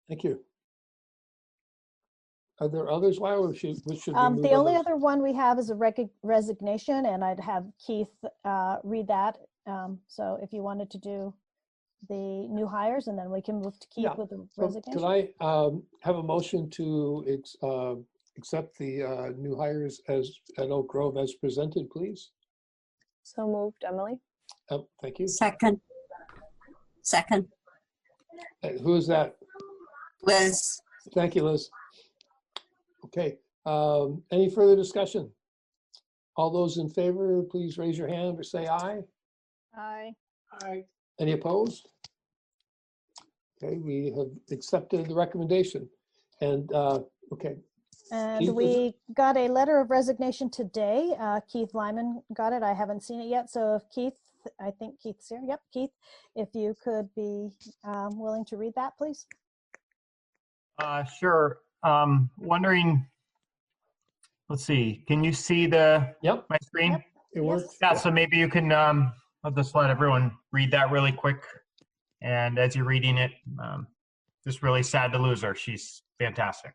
Thank you. Are there others, Lyle, or should we move The on only those? other one we have is a resignation, and I'd have Keith read that. So if you wanted to do the new hires, and then we can move to Keith with the resignation. Could I have a motion to accept the new hires at Oak Grove as presented, please? So moved, Emily. Thank you. Second. Who is that? Liz. Thank you, Liz. Okay. Any further discussion? All those in favor, please raise your hand or say aye. Aye. Aye. Any opposed? Okay, we have accepted the recommendation. And okay. And Keith, we got a letter of resignation today. Keith Lyman got it. I haven't seen it yet. So if Keith, I think Keith's here. Yep, Keith, if you could be willing to read that, please. Sure. Wondering, let's see, can you see my screen? Yep, it works. Yeah, so maybe you can, I'll just let everyone read that really quick. And as you're reading it, just really sad to lose her. She's fantastic.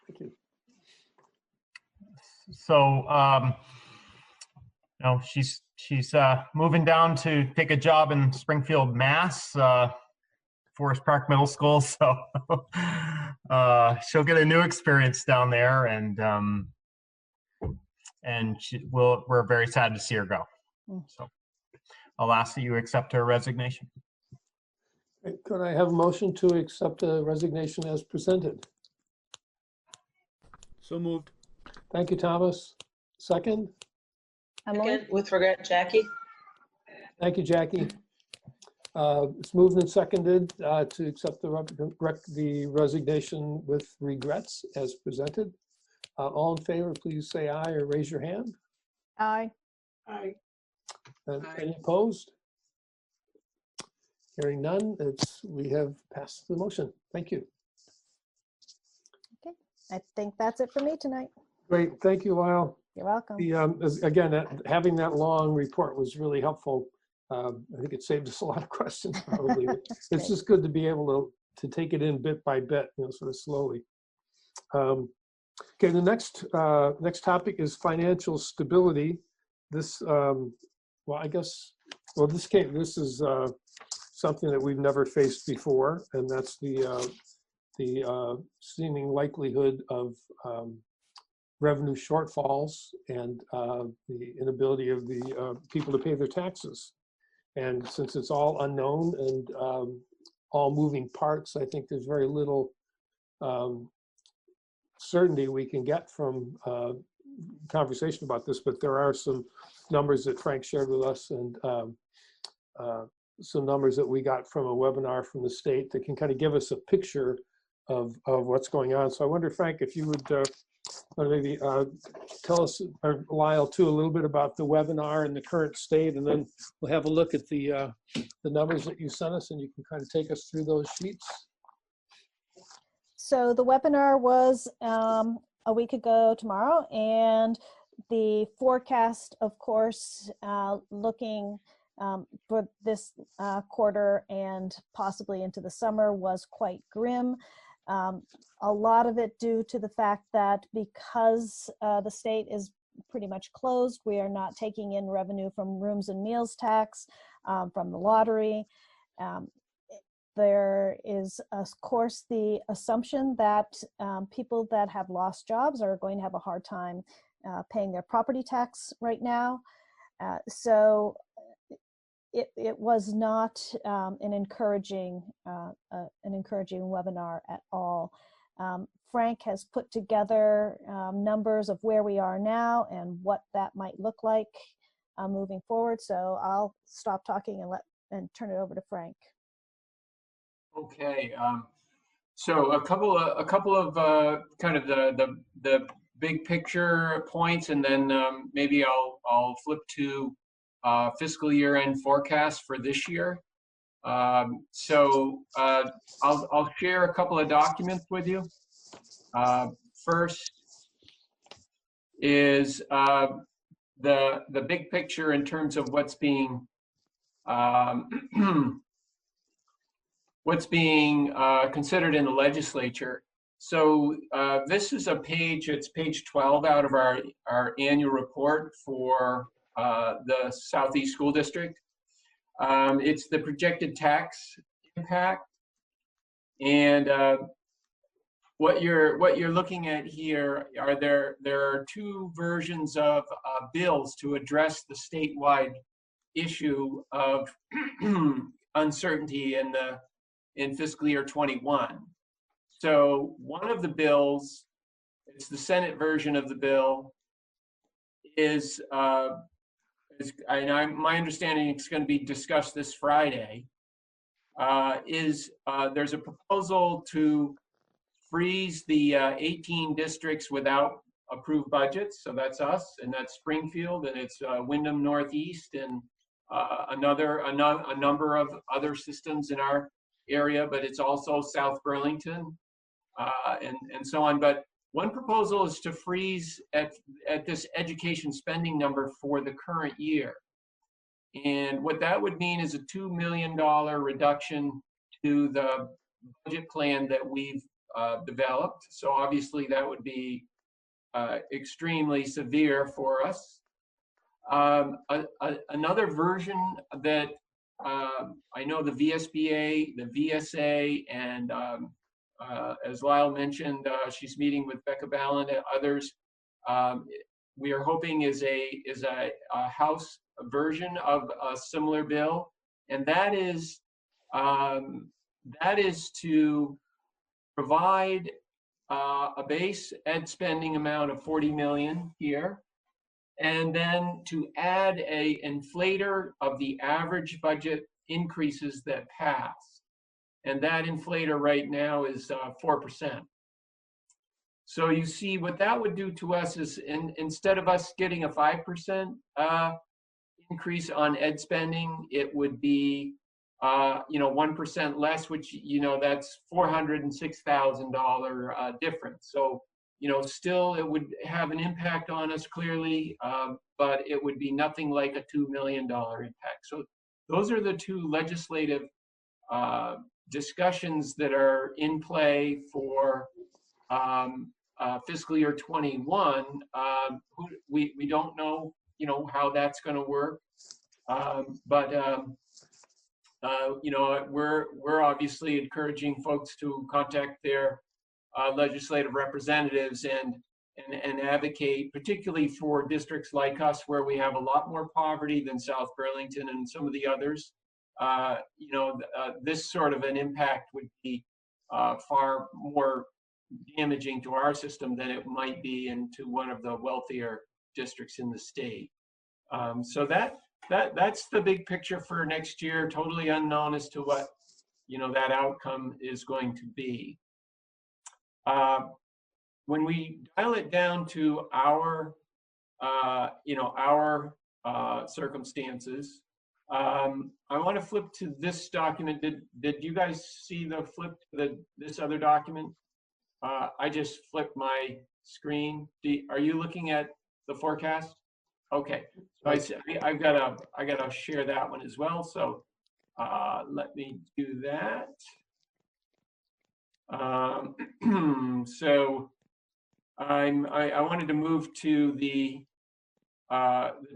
Thank you. So, she's moving down to take a job in Springfield, Mass, Forest Park Middle School. So she'll get a new experience down there, and we're very sad to see her go. So I'll ask that you accept her resignation. Could I have a motion to accept the resignation as presented? So moved. Thank you, Thomas. Second? Second, with regret, Jackie. Thank you, Jackie. It's moved and seconded to accept the resignation with regrets as presented. All in favor, please say aye or raise your hand. Aye. Aye. Any opposed? Hearing none, we have passed the motion. Thank you. Okay, I think that's it for me tonight. Great, thank you, Lyle. You're welcome. Again, having that long report was really helpful. I think it saved us a lot of questions, probably. It's just good to be able to take it in bit by bit, sort of slowly. Okay, the next topic is financial stability. This, this is something that we've never faced before, and that's the seeming likelihood of revenue shortfalls and the inability of the people to pay their taxes. And since it's all unknown and all moving parts, I think there's very little certainty we can get from conversation about this, but there are some numbers that Frank shared with us and some numbers that we got from a webinar from the state that can kind of give us a picture of what's going on. So I wonder, Frank, if you would maybe tell us, or Lyle too, a little bit about the webinar and the current state, and then we'll have a look at the numbers that you sent us, and you can kind of take us through those sheets. So the webinar was a week ago tomorrow, and the forecast, of course, looking for this quarter and possibly into the summer was quite grim. A lot of it due to the fact that because the state is pretty much closed, we are not taking in revenue from rooms and meals tax, from the lottery. There is, of course, the assumption that people that have lost jobs are going to have a hard time paying their property tax right now. So it was not an encouraging webinar at all. Frank has put together numbers of where we are now and what that might look like moving forward. So I'll stop talking and turn it over to Frank. Okay, so a couple of kind of the big picture points, and then maybe I'll flip to fiscal year end forecast for this year. So I'll share a couple of documents with you. First is the big picture in terms of what's being considered in the legislature. So this is a page, it's page 12 out of our annual report for the Southeast School District. It's the projected tax impact. And what you're looking at here are there are two versions of bills to address the statewide issue of uncertainty in fiscal year 21. So one of the bills, it's the Senate version of the bill, is my understanding it's going to be discussed this Friday, there's a proposal to freeze the 18 districts without approved budgets. So that's us, and that's Springfield, and it's Wyndham Northeast, and a number of other systems in our area, but it's also South Burlington and so on. But one proposal is to freeze at this education spending number for the current year. And what that would mean is a $2 million reduction to the budget plan that we've developed. So obviously that would be extremely severe for us. Another version that I know the VSBA, the VSA, and as Lyle mentioned, she's meeting with Becca Ballant and others. We are hoping is a House version of a similar bill, and that is to provide a base ed spending amount of 40 million here, and then to add a inflator of the average budget increases that pass. And that inflator right now is 4%. So you see what that would do to us is instead of us getting a 5% increase on ed spending, it would be 1% less, which, that's $406,000 difference. So, still it would have an impact on us clearly, but it would be nothing like a $2 million impact. So those are the two legislative discussions that are in play for fiscal year 21. We don't know, how that's going to work, but we're obviously encouraging folks to contact their legislative representatives and advocate, particularly for districts like us where we have a lot more poverty than South Burlington and some of the others. This sort of an impact would be far more damaging to our system than it might be into one of the wealthier districts in the state. So that's the big picture for next year. Totally unknown as to what that outcome is going to be. When we dial it down to our circumstances, I want to flip to this document. Did you guys see the flip to this other document? I just flipped my screen. Are you looking at the forecast? Okay, so I've got to share that one as well. So let me do that. So I wanted to move to the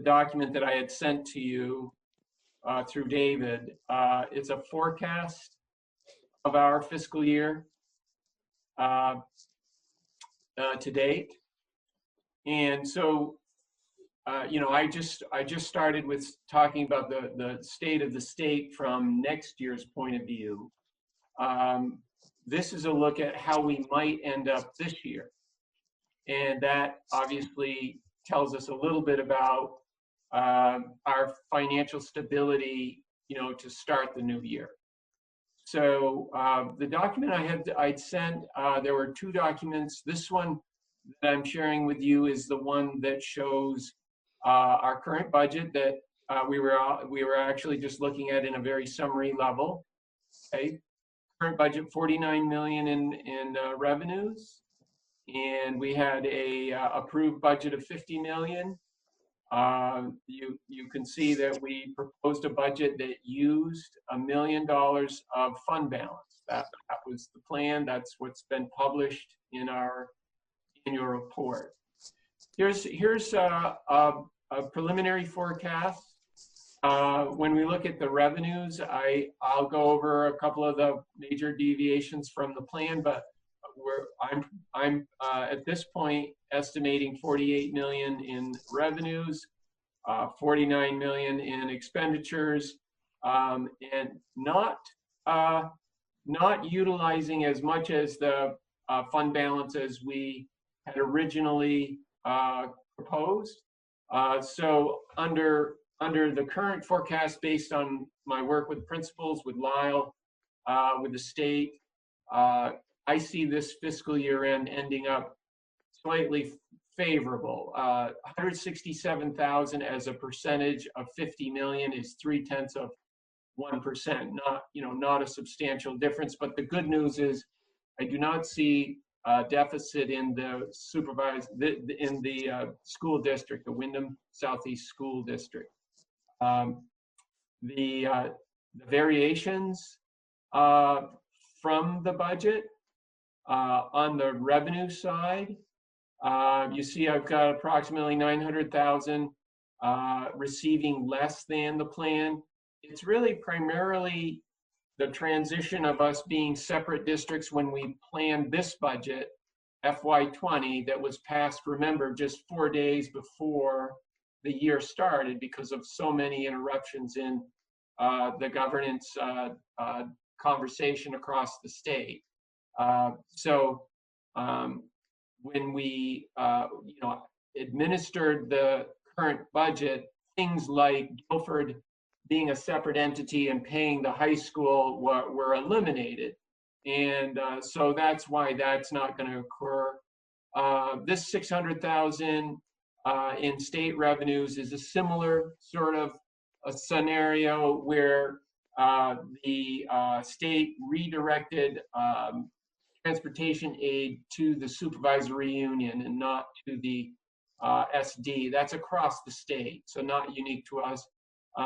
document that I had sent to you through David. It's a forecast of our fiscal year to date, and so I just started with talking about the state of the state from next year's point of view. This is a look at how we might end up this year. And that obviously tells us a little bit about our financial stability, to start the new year. So the document I'd sent, there were two documents. This one that I'm sharing with you is the one that shows our current budget that we were actually just looking at in a very summary level. Okay, current budget 49 million in revenues, and we had a approved budget of 50 million. You can see that we proposed a budget that used $1 million of fund balance. That was the plan. That's what's been published in our annual report. Here's a preliminary forecast. When we look at the revenues, I'll go over a couple of the major deviations from the plan, but I'm at this point estimating 48 million in revenues, 49 million in expenditures, and not utilizing as much as the fund balance as we had originally proposed. So under the current forecast, based on my work with principals, with Lyle, with the state, I see this fiscal year end ending up slightly favorable. 167,000 as a percentage of 50 million is 0.3%. Not a substantial difference. But the good news is, I do not see a deficit in the school district, the Wyndham Southeast School District. The variations from the budget on the revenue side, You see I've got approximately 900,000 receiving less than the plan. It's really primarily the transition of us being separate districts when we planned this budget, FY20, that was passed, remember, just 4 days before the year started because of so many interruptions in the governance conversation across the state. When we administered the current budget, things like Guilford being a separate entity and paying the high school were eliminated. And so that's why that's not going to occur. This 600,000 in state revenues is a similar sort of a scenario where the state redirected transportation aid to the supervisory union and not to the SD. That's across the state, so not unique to us. We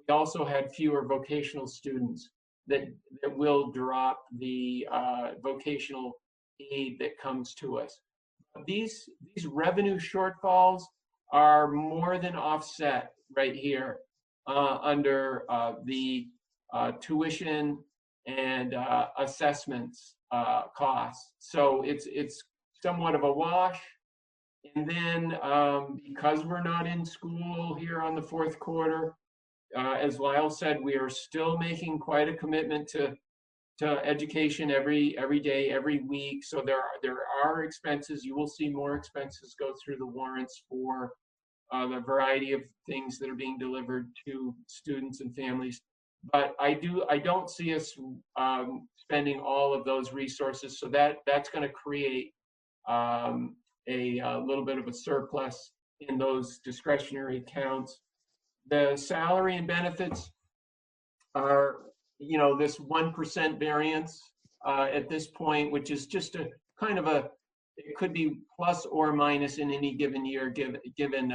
also had fewer vocational students that will drop the vocational aid that comes to us. These revenue shortfalls are more than offset right here under the tuition and assessments costs. So it's somewhat of a wash. And then because we're not in school here on the fourth quarter, as Lyle said, we are still making quite a commitment to education every day, every week. So there are expenses. You will see more expenses go through the warrants for the variety of things that are being delivered to students and families. But I don't see us spending all of those resources. So that's going to create a little bit of a surplus in those discretionary accounts. The salary and benefits are, this 1% variance at this point, which is just a kind of it could be plus or minus in any given year, given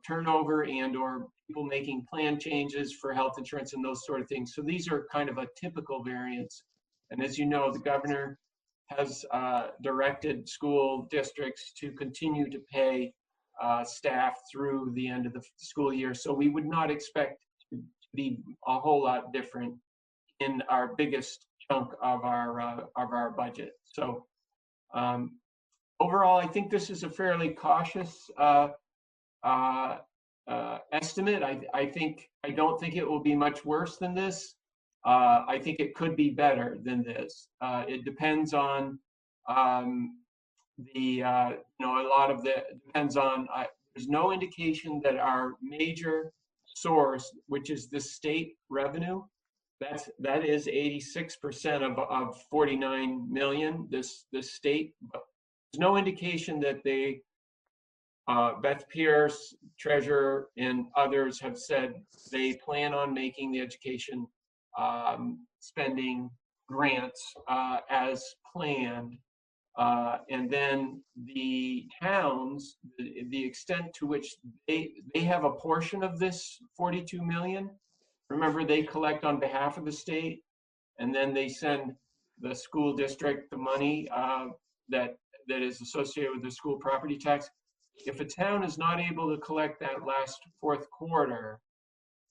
turnover and or people making plan changes for health insurance and those sort of things. So these are kind of a typical variance. And as you know, the governor has directed school districts to continue to pay staff through the end of the school year. So we would not expect to be a whole lot different in our biggest chunk of our budget. So overall, I think this is a fairly cautious estimate. I don't think it will be much worse than this. I think it could be better than this. It depends on there's no indication that our major source, which is the state revenue, that is 86% of 49 million, this state. There's no indication that Beth Pierce, treasurer, and others have said they plan on making the education spending grants as planned. And then the towns, the extent to which they have a portion of this 42 million. Remember, they collect on behalf of the state, and then they send the school district the money that is associated with the school property tax. If a town is not able to collect that last fourth quarter,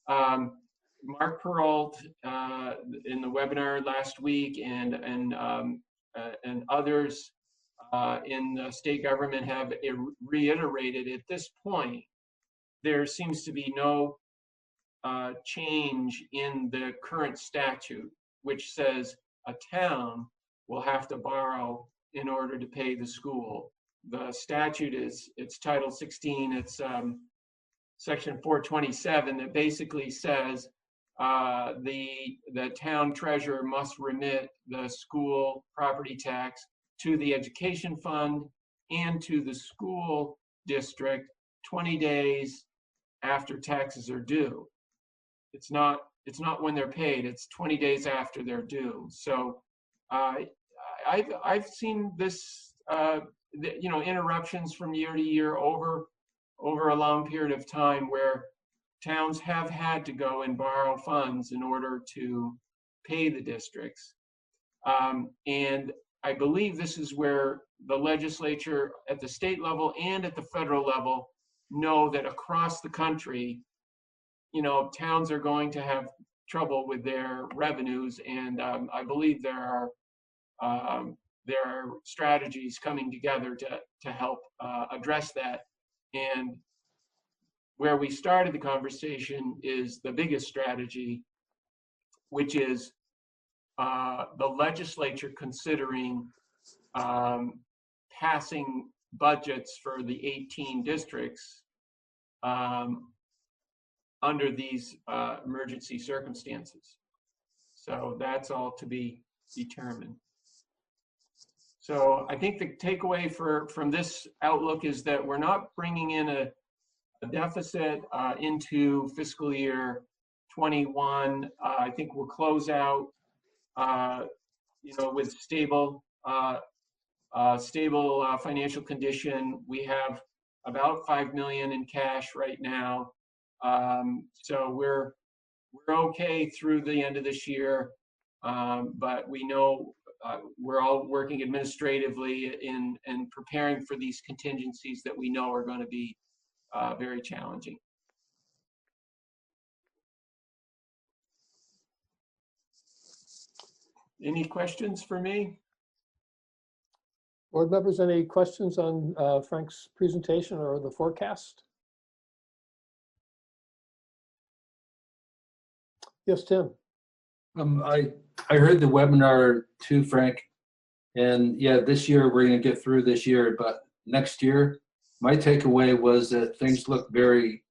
Mark Peralt in the webinar last week and others in the state government have reiterated at this point, there seems to be no change in the current statute, which says a town will have to borrow in order to pay the school. The statute it's Title 16, it's Section 427 that basically says the town treasurer must remit the school property tax to the education fund and to the school district 20 days after taxes are due. It's not when they're paid, it's 20 days after they're due. So I've seen this interruptions from year to year over a long period of time where towns have had to go and borrow funds in order to pay the districts. And I believe this is where the legislature at the state level and at the federal level know that across the country, towns are going to have trouble with their revenues, and I believe there are strategies coming together to help address that. And where we started the conversation is the biggest strategy, which is the legislature considering passing budgets for the 18 districts under these emergency circumstances. So that's all to be determined. So I think the takeaway from this outlook is that we're not bringing in a deficit into fiscal year 21. I think we'll close out, with stable financial condition. We have about $5 million in cash right now. So we're okay through the end of this year, but we know we're all working administratively in preparing for these contingencies that we know are going to be very challenging. Any questions for me? Board members, any questions on Frank's presentation or the forecast? Yes, Tim. I heard the webinar too, Frank, and yeah, this year we're going to get through this year, but next year, my takeaway was that things look very,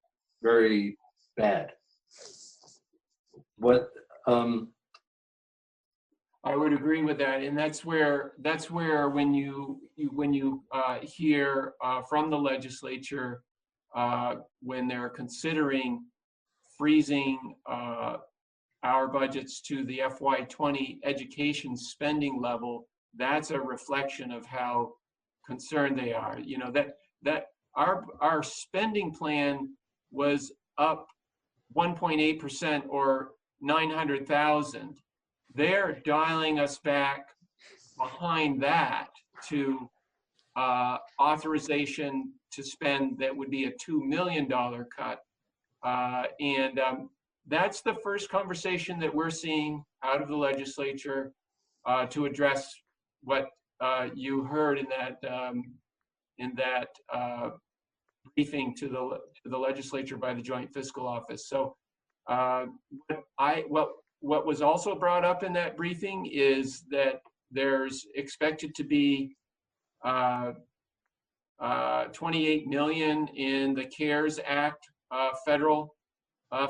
very bad. What? I would agree with that, and that's where when you hear from the legislature when they're considering freezing our budgets to the FY20 education spending level, that's a reflection of how concerned they are. That our spending plan was up 1.8% or 900,000. They're dialing us back behind that to authorization to spend that would be a $2 million cut. And that's the first conversation that we're seeing out of the legislature to address what you heard in that briefing to the legislature by the Joint Fiscal Office. So what was also brought up in that briefing is that there's expected to be 28 million in the CARES Act federal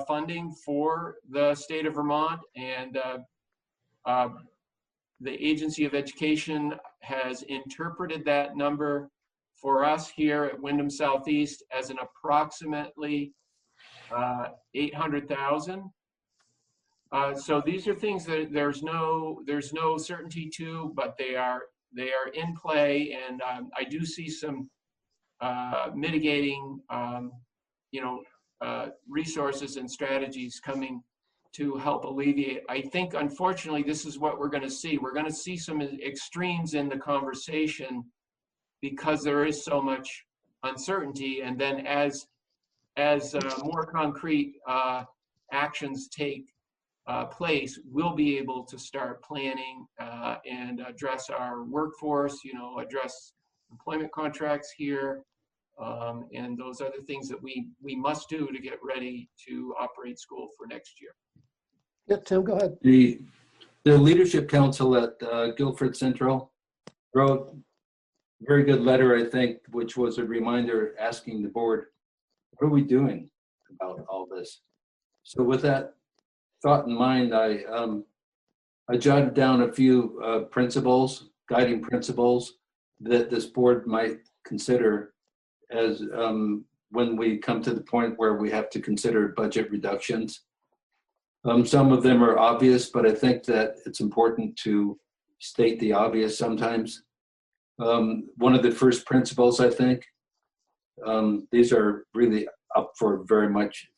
funding for the state of Vermont, and the Agency of Education has interpreted that number for us here at Wyndham Southeast as an approximately 800,000. So these are things that there's no certainty to, but they are in play, and I do see some mitigating resources and strategies coming to help alleviate. I think, unfortunately, this is what we're going to see. We're going to see some extremes in the conversation because there is so much uncertainty, and then as more concrete actions take place, we'll be able to start planning and address our workforce, address employment contracts here, and those other things that we must do to get ready to operate school for next year. Yeah, Tim, go ahead. The Leadership Council at Guilford Central wrote a very good letter, I think, which was a reminder asking the board, what are we doing about all this? So with that thought in mind, I jotted down a few guiding principles that this board might consider as when we come to the point where we have to consider budget reductions. Some of them are obvious, but I think that it's important to state the obvious sometimes. One of the first principles, I think, these are really up for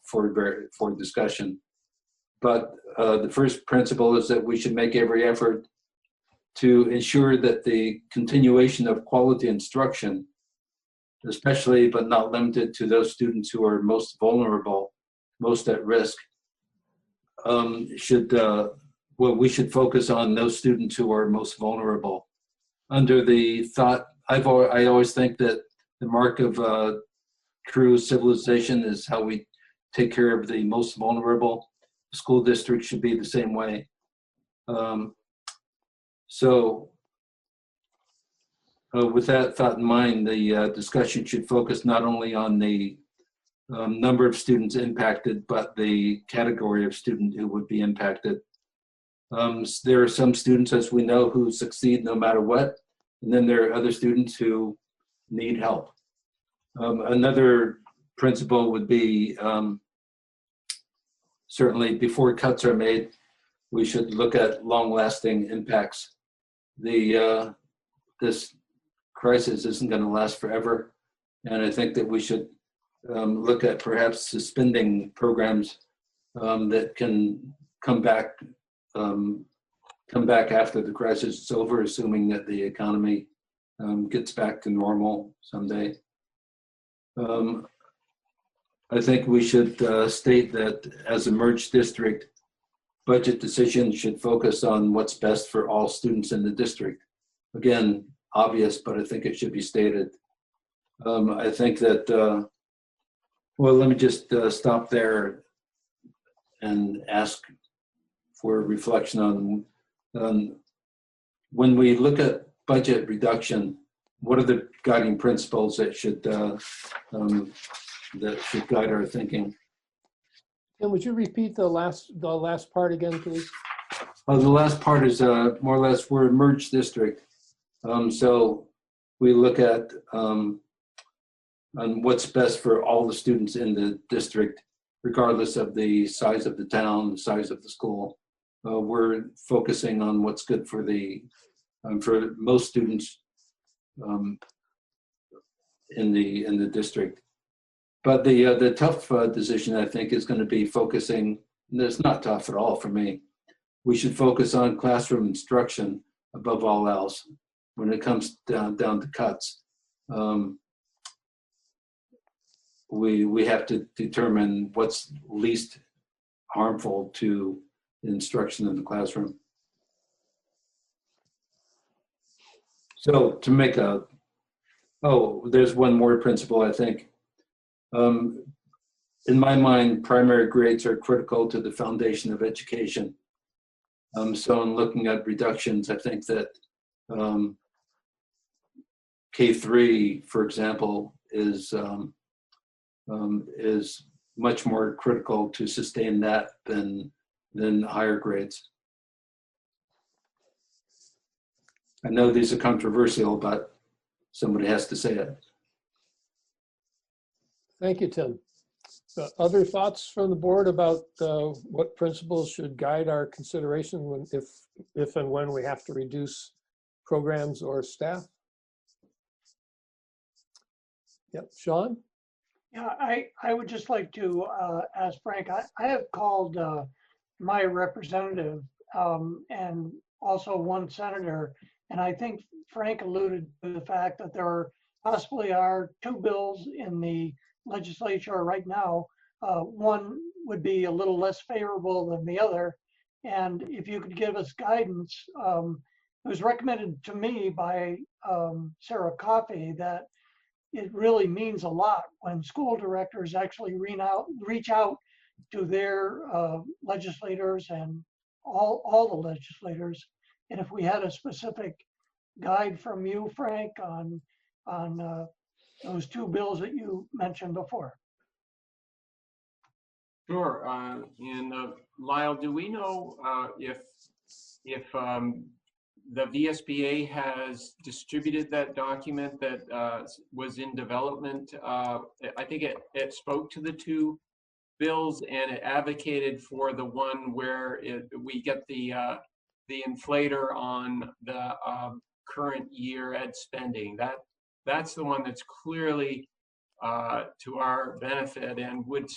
for discussion. But the first principle is that we should make every effort to ensure that the continuation of quality instruction, especially but not limited to those students who are most vulnerable, most at risk, we should focus on those students who are most vulnerable. Under the thought, I always think that the mark of true civilization is how we take care of the most vulnerable. The school district should be the same way. With that thought in mind, the discussion should focus not only on the number of students impacted, but the category of student who would be impacted. There are some students, as we know, who succeed no matter what, and then there are other students who need help. Another principle would be certainly before cuts are made, we should look at long-lasting impacts. This crisis isn't going to last forever, and I think that we should look at perhaps suspending programs that can come back after the crisis is over, assuming that the economy gets back to normal someday. I think we should state that as a merged district, budget decisions should focus on what's best for all students in the district. Again, obvious, but I think it should be stated. I think that, well, let me just stop there and ask for reflection on when we look at budget reduction, what are the guiding principles that should guide our thinking? And would you repeat the last part again, please? The last part is more or less we're a merged district. So we look at on what's best for all the students in the district, regardless of the size of the town, the size of the school. We're focusing on what's good for for most students in the district. But the tough decision, I think, is going to be focusing, and it's not tough at all for me. We should focus on classroom instruction above all else when it comes down to cuts. We have to determine what's least harmful to instruction in the classroom. So to make there's one more principle, I think. In my mind, primary grades are critical to the foundation of education. So in looking at reductions, I think that K3, for example, is much more critical to sustain that than higher grades. I know these are controversial, but somebody has to say it. Thank you, Tim. Other thoughts from the board about what principles should guide our consideration if and when we have to reduce programs or staff? Yep, Sean? Yeah, I would just like to ask Frank, I have called my representative and also one senator, and I think Frank alluded to the fact that there possibly are two bills in the legislature right now. One would be a little less favorable than the other, and if you could give us guidance, it was recommended to me by Sarah Coffey that it really means a lot when school directors actually reach out to their legislators and all the legislators. And if we had a specific guide from you, Frank, on those two bills that you mentioned before. Sure. And Lyle, do we know if the VSBA has distributed that document that was in development? I think it spoke to the two bills and it advocated for the one where we get the inflator on the current year ed spending. That's the one that's clearly to our benefit and would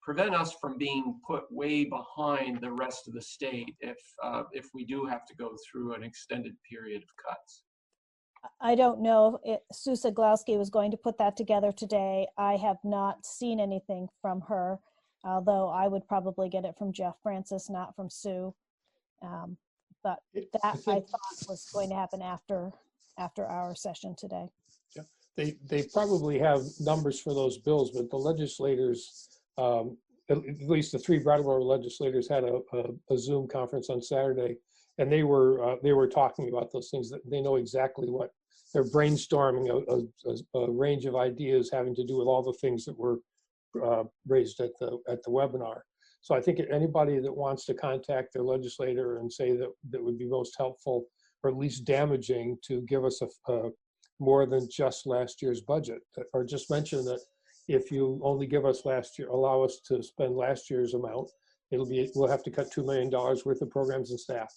prevent us from being put way behind the rest of the state if we do have to go through an extended period of cuts. I don't know if Sue Siglowski was going to put that together today. I have not seen anything from her, although I would probably get it from Jeff Francis, not from Sue. But that I thought was going to happen after our session today. Yeah. They probably have numbers for those bills, but the legislators, at least the 3 Brattleboro legislators, had a Zoom conference on Saturday, and they were talking about those things. That they know exactly what they're brainstorming a range of ideas having to do with all the things that were raised at the webinar. So I think anybody that wants to contact their legislator and say that would be most helpful, or at least damaging, to give us a more than just last year's budget, or just mention that if you only give us allow us to spend last year's amount, we'll have to cut $2 million worth of programs and staff.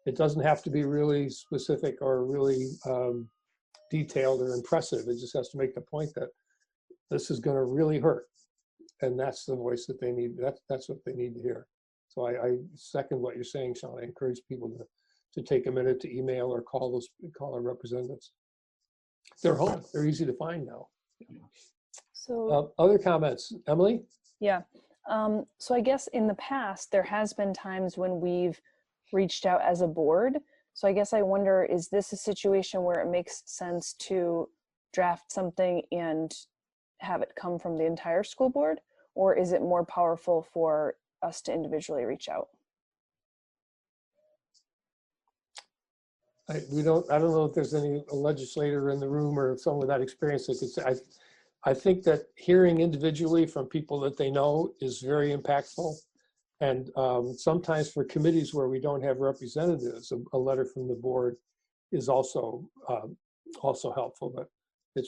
It doesn't have to be really specific or really detailed or impressive. It just has to make the point that this is going to really hurt, and that's the voice that they need. That's what they need to hear. So I second what you're saying, Sean. I encourage people to take a minute to email or call our representatives. They're home. They're easy to find now. So other comments, Emily? yeah. So I guess in the past, there has been times when we've reached out as a board. So I guess I wonder, is this a situation where it makes sense to draft something and have it come from the entire school board? Or is it more powerful for us to individually reach out? I don't know if there's any legislator in the room or someone with that experience that could say. I think that hearing individually from people that they know is very impactful. And sometimes for committees where we don't have representatives, a letter from the board is also helpful. But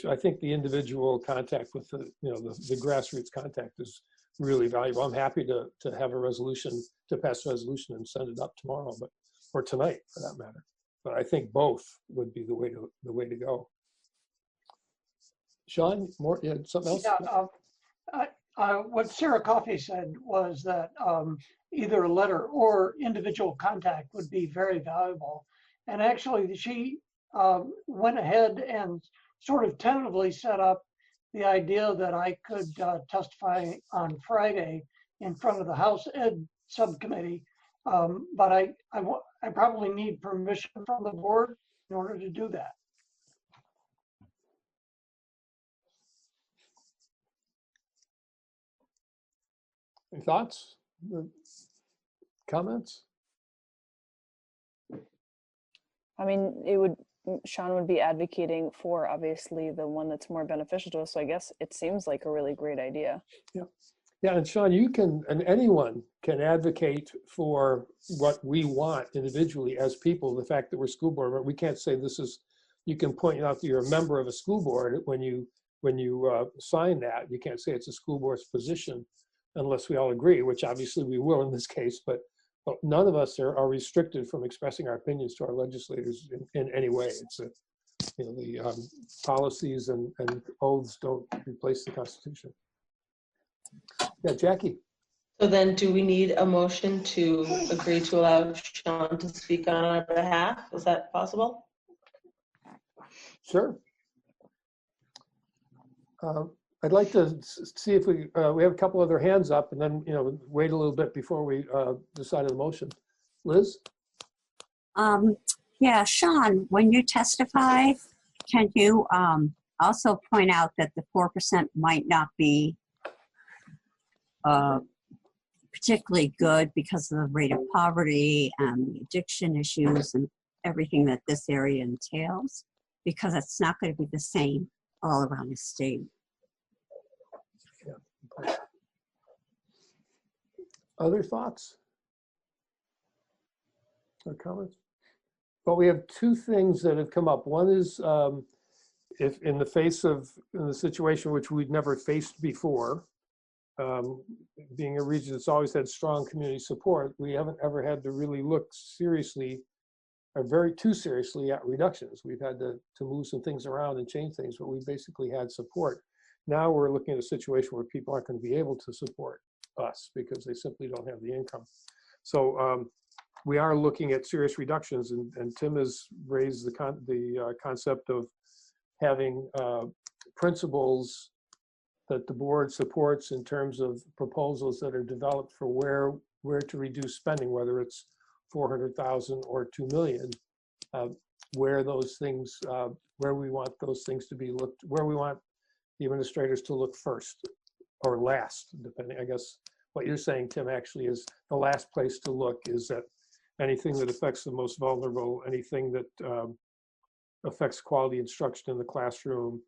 I think the individual contact with the grassroots contact is really valuable. I'm happy to have a resolution, to pass a resolution and send it up tomorrow, or tonight for that matter. But I think both would be the way to go. Sean, something else? Yeah, what Sarah Coffey said was that either a letter or individual contact would be very valuable. And actually, she went ahead and sort of tentatively set up the idea that I could testify on Friday in front of the House Ed Subcommittee. But I probably need permission from the board in order to do that. Any thoughts? Comments? I mean, Sean would be advocating for obviously the one that's more beneficial to us. So I guess it seems like a really great idea. Yeah, and Sean, and anyone can advocate for what we want individually as people. The fact that we're school board, but we can't say you can point out that you're a member of a school board when you sign that. You can't say it's a school board's position unless we all agree, which obviously we will in this case, but none of us are restricted from expressing our opinions to our legislators in any way. It's the policies and oaths don't replace the Constitution. Yeah, Jackie. So then do we need a motion to agree to allow Sean to speak on our behalf? Is that possible? Sure. I'd like to see if we have a couple other hands up, and then wait a little bit before we decide on the motion. Liz? Yeah, Sean, when you testify, can you also point out that the 4% might not be particularly good because of the rate of poverty and the addiction issues and everything that this area entails? Because it's not going to be the same all around the state. Other thoughts or comments? Well, we have two things that have come up. One is if in the face of the situation which we'd never faced before, being a region that's always had strong community support, we haven't ever had to really look seriously or too seriously at reductions. We've had to move some things around and change things, but we basically had support. Now we're looking at a situation where people aren't going to be able to support us because they simply don't have the income. So we are looking at serious reductions, and Tim has raised the concept of having principles that the board supports in terms of proposals that are developed for where to reduce spending, whether it's 400,000 or 2 million, where those things, where we want those things to be looked, where we want the administrators to look first or last, depending. I guess what you're saying, Tim, actually is the last place to look is at anything that affects the most vulnerable, anything that affects quality instruction in the classroom,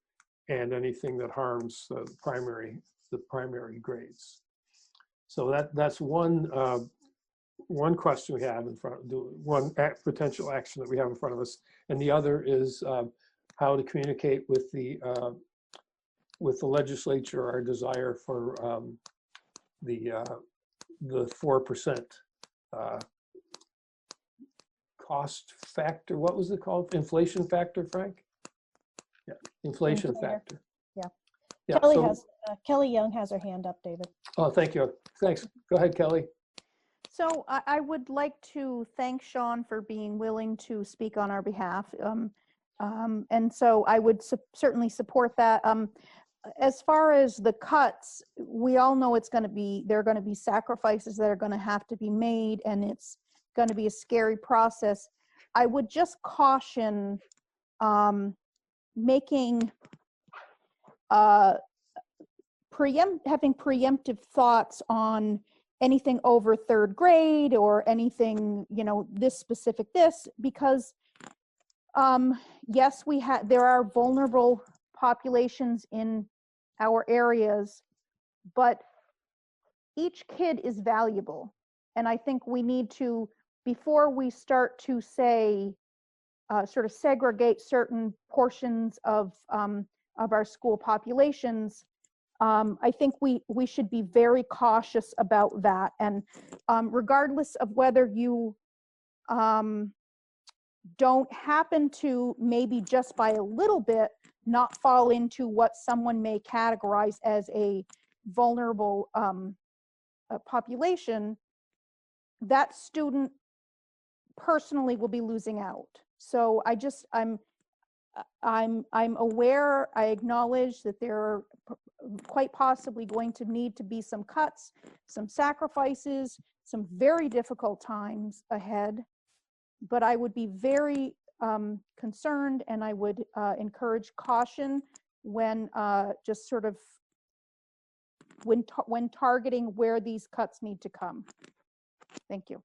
and anything that harms the primary grades. So that's one question we have in front of, one potential action that we have in front of us, and the other is how to communicate with the legislature our desire for the 4% cost factor. What was it called? Inflation factor, Frank? Yeah, inflation factor. Yeah. Yeah. Kelly Young has her hand up, David. Oh, thank you. Thanks. Go ahead, Kelly. So I would like to thank Sean for being willing to speak on our behalf. And so I would certainly support that. As far as the cuts, we all know there are going to be sacrifices that are going to have to be made, and it's going to be a scary process. I would just caution making having preemptive thoughts on anything over 3rd grade or anything, this specific because yes, there are vulnerable populations in our areas, but each kid is valuable. And I think we need to, before we start to say, sort of segregate certain portions of our school populations, I think we should be very cautious about that. And regardless of whether you don't happen to, maybe just by a little bit, not fall into what someone may categorize as a vulnerable population, that student personally will be losing out. So I'm aware, I acknowledge that there are quite possibly going to need to be some cuts, some sacrifices, some very difficult times ahead, but I would be very concerned, and I would encourage caution when just sort of when targeting where these cuts need to come. Thank you.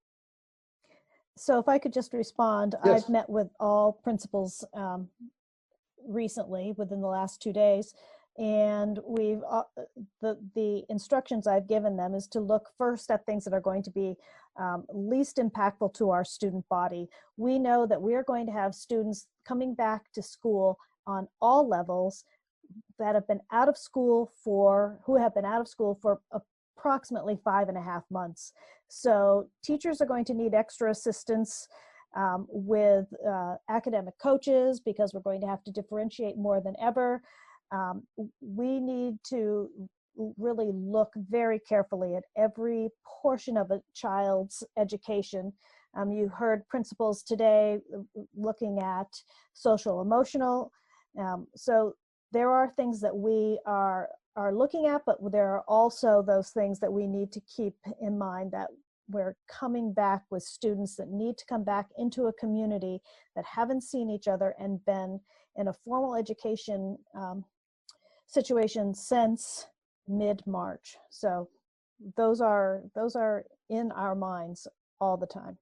So if I could just respond, Yes. I've met with all principals recently within the last 2 days, and we've the instructions I've given them is to look first at things that are going to be least impactful to our student body. We know that we are going to have students coming back to school on all levels that have been out of school for approximately 5.5 months. So teachers are going to need extra assistance with academic coaches, because we're going to have to differentiate more than ever. We need to really look very carefully at every portion of a child's education. You heard principals today looking at social emotional. So there are things that we are looking at, but there are also those things that we need to keep in mind, that we're coming back with students that need to come back into a community that haven't seen each other and been in a formal education situation since mid-March. So those are in our minds all the time.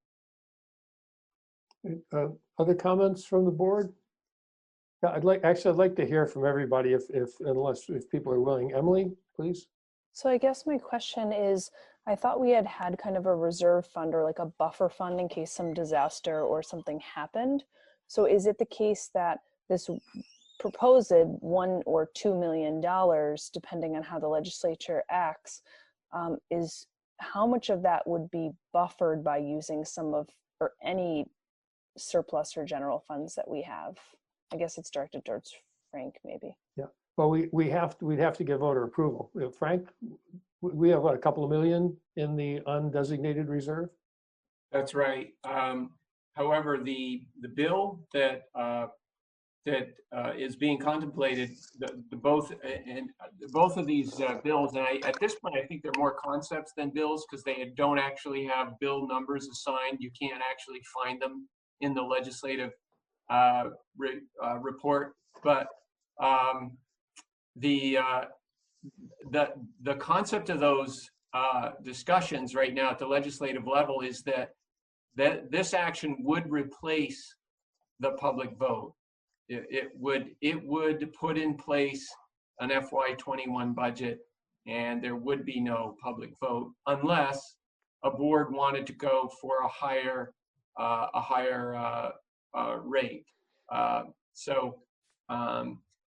Other comments from the board? Yeah, I'd like to hear from everybody if people are willing. Emily, please. So I guess my question is, I thought we had kind of a reserve fund or like a buffer fund in case some disaster or something happened. So is it the case that this proposed $1 or $2 million, depending on how the legislature acts, is how much of that would be buffered by using some of or any surplus or general funds that we have? I guess it's directed towards Frank, maybe. Yeah. Well, we'd have to get voter approval. Frank, we have what, a couple of million in the undesignated reserve? That's right. However, the bill that is being contemplated, both of these bills, and at this point, I think they're more concepts than bills because they don't actually have bill numbers assigned. You can't actually find them in the legislative report. But the concept of those discussions right now at the legislative level is that this action would replace the public vote. It would put in place an FY21 budget, and there would be no public vote unless a board wanted to go for a higher rate.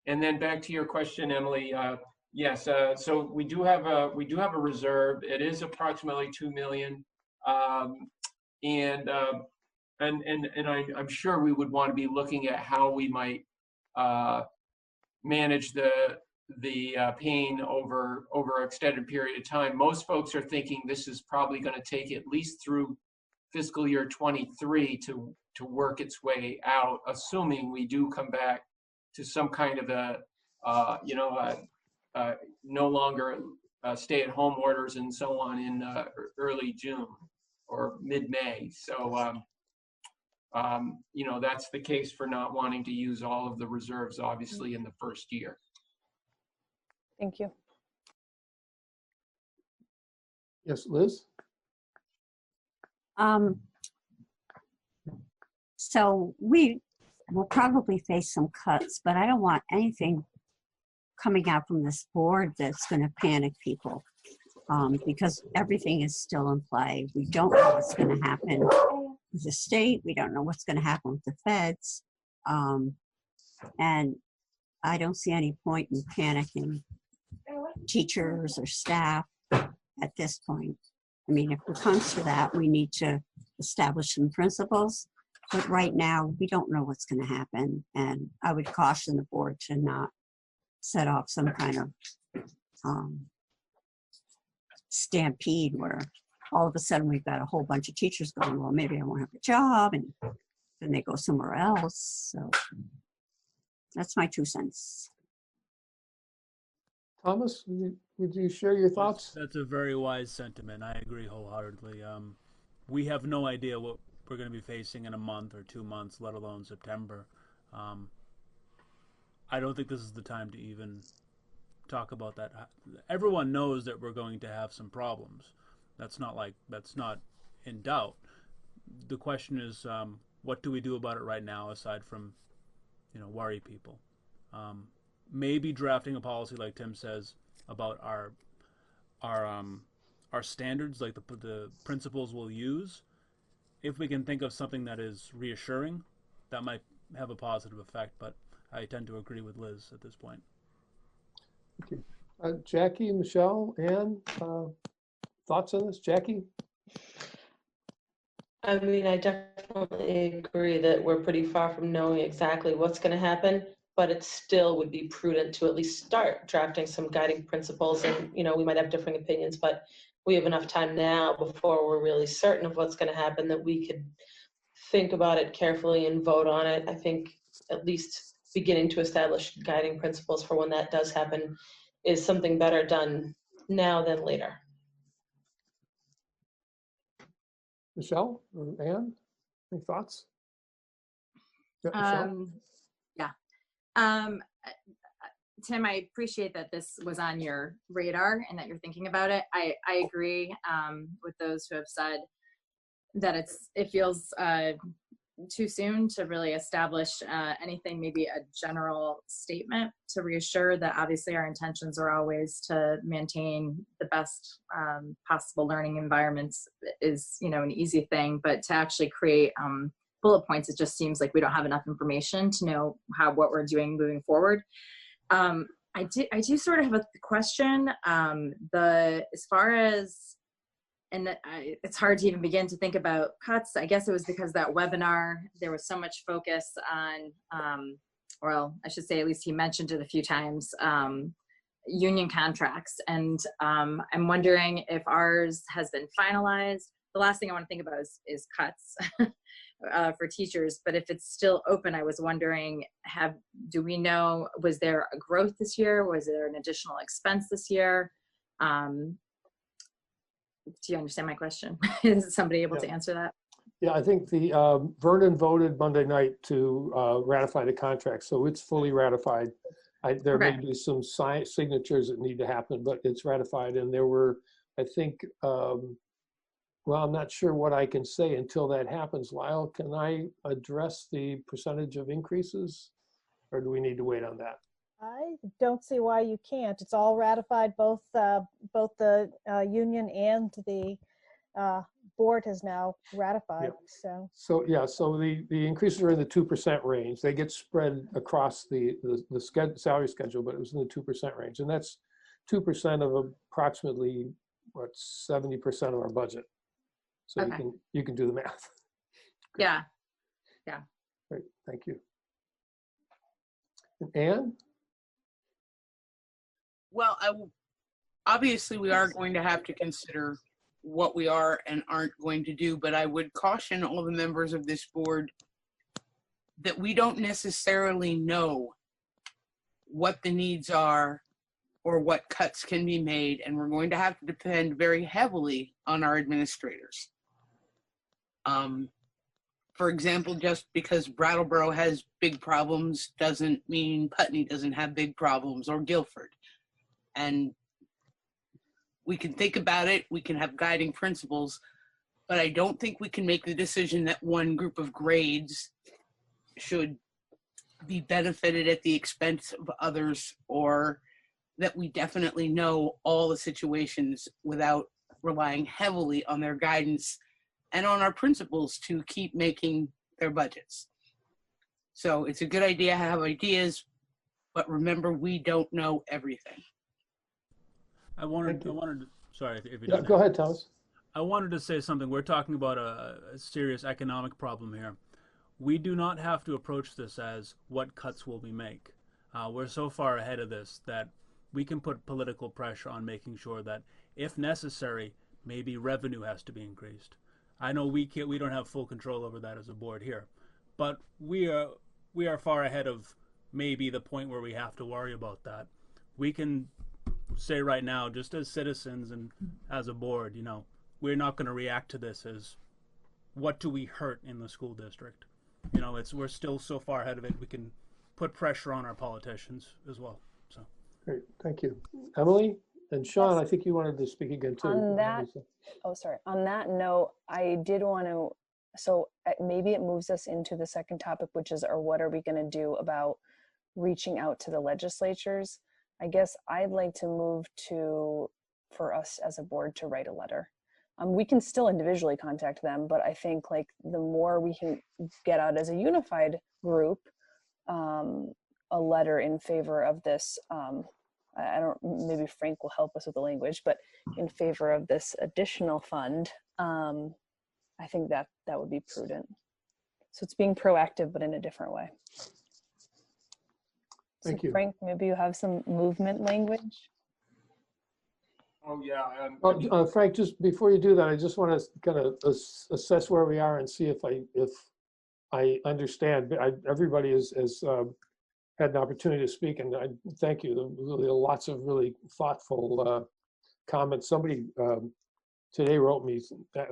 And then back to your question, Emily. Yes, so we do have a reserve. It is approximately 2 million, and I'm sure we would want to be looking at how we might manage the pain over an extended period of time. Most folks are thinking this is probably going to take at least through fiscal year 23 to work its way out, assuming we do come back to some kind of no longer stay-at-home orders and so on in early June or mid-May. So, that's the case for not wanting to use all of the reserves, obviously, in the first year. Thank you. Yes, Liz? So we will probably face some cuts, but I don't want anything coming out from this board that's going to panic people, because everything is still in play. We don't know what's going to happen with the state. We don't know what's going to happen with the feds. And I don't see any point in panicking teachers or staff at this point. I mean, if it comes to that, we need to establish some principles. But right now, we don't know what's going to happen. And I would caution the board to not set off some kind of stampede where all of a sudden we've got a whole bunch of teachers going, well, maybe I won't have a job, and then they go somewhere else. So that's my 2 cents. Thomas, would you share your thoughts? That's a very wise sentiment. I agree wholeheartedly. We have no idea what we're going to be facing in a month or 2 months, let alone September. I don't think this is the time to even talk about that. Everyone knows that we're going to have some problems. That's not in doubt. The question is, what do we do about it right now, aside from, worry people? Maybe drafting a policy, like Tim says, about our standards, like the principles we'll use. If we can think of something that is reassuring, that might have a positive effect. But I tend to agree with Liz at this point. Okay. Jackie, Michelle, Ann, thoughts on this? Jackie? I mean, I definitely agree that we're pretty far from knowing exactly what's going to happen, but it still would be prudent to at least start drafting some guiding principles. And, we might have differing opinions, but we have enough time now before we're really certain of what's going to happen that we could think about it carefully and vote on it. I think at least beginning to establish guiding principles for when that does happen is something better done now than later. Michelle or Ann, any thoughts? Yeah, Michelle? Tim, I appreciate that this was on your radar and that you're thinking about it. I agree with those who have said that it feels too soon to really establish anything, maybe a general statement to reassure that obviously our intentions are always to maintain the best possible learning environments is, an easy thing, but to actually create bullet points, it just seems like we don't have enough information to know what we're doing moving forward. I do sort of have a question. As far as, it's hard to even begin to think about cuts. I guess it was because that webinar, there was so much focus on well, I should say at least he mentioned it a few times, union contracts. And I'm wondering if ours has been finalized. The last thing I want to think about is cuts for teachers, but if it's still open, I was wondering, do we know, was there a growth this year? Was there an additional expense this year? Do you understand my question? Is somebody able to answer that? Yeah, I think the Vernon voted Monday night to ratify the contract, so it's fully ratified. There may be some signatures that need to happen, but it's ratified. And there were, I think, well, I'm not sure what I can say until that happens. Lyle, can I address the percentage of increases, or do we need to wait on that? I don't see why you can't. It's all ratified. Both the union and the board has now ratified. Yeah. So the increases are in the 2% range. They get spread across the salary schedule, but it was in the 2% range, and that's 2% of approximately what 70% of our budget. So you can do the math. Yeah. Great, thank you. And Anne? Well, obviously we are going to have to consider what we are and aren't going to do, but I would caution all the members of this board that we don't necessarily know what the needs are or what cuts can be made, and we're going to have to depend very heavily on our administrators. For example, just because Brattleboro has big problems doesn't mean Putney doesn't have big problems, or Guilford. And we can think about it, we can have guiding principles, but I don't think we can make the decision that one group of grades should be benefited at the expense of others, or that we definitely know all the situations without relying heavily on their guidance and on our principals to keep making their budgets. So it's a good idea to have ideas, but remember, we don't know everything. I wanted to, sorry if you don't. Go ahead, Thomas. I wanted to say something. We're talking about a serious economic problem here. We do not have to approach this as what cuts will we make. We're so far ahead of this that we can put political pressure on making sure that, if necessary, maybe revenue has to be increased. I know we don't have full control over that as a board here, but we are far ahead of maybe the point where we have to worry about that. We can say right now, just as citizens and as a board, we're not going to react to this as what do we hurt in the school district. We're still so far ahead of it. We can put pressure on our politicians as well. So great, thank you, Emily. And Sean, I think you wanted to speak again too. On that, on that note, I did want to, so maybe it moves us into the second topic, which is, or what are we going to do about reaching out to the legislatures? I guess I'd like to move for us as a board to write a letter. We can still individually contact them, but I think like the more we can get out as a unified group, a letter in favor of this, maybe Frank will help us with the language, but in favor of this additional fund, I think that would be prudent. So it's being proactive, but in a different way. Thank you. Frank, maybe you have some movement language? Oh, yeah. Frank, just before you do that, I just want to kind of assess where we are and see if I understand. Everybody has had an opportunity to speak, and I thank you. There were really lots of really thoughtful comments. Somebody today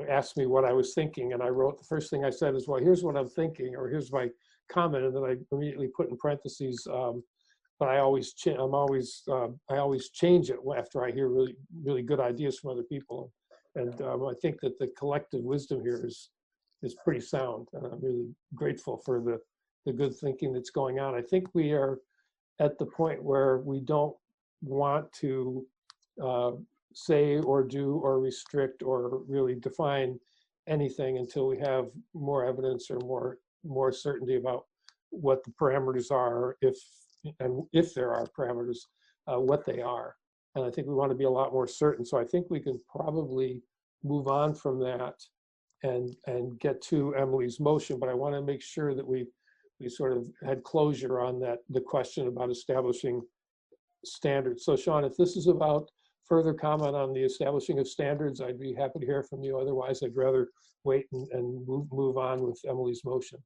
asked me what I was thinking, and I wrote, the first thing I said is, well, here's what I'm thinking, or here's my comment, and then I immediately put in parentheses, but I always change it after I hear really, really good ideas from other people. And I think that the collective wisdom here is pretty sound, and I'm really grateful for the good thinking that's going on. I think we are at the point where we don't want to say or do or restrict or really define anything until we have more evidence or more certainty about what the parameters are, if there are parameters, what they are. And I think we want to be a lot more certain. So I think we can probably move on from that and get to Emily's motion, but I want to make sure that we we sort of had closure on that, the question about establishing standards. So Sean, if this is about further comment on the establishing of standards, I'd be happy to hear from you. Otherwise, I'd rather wait and move on with Emily's motion.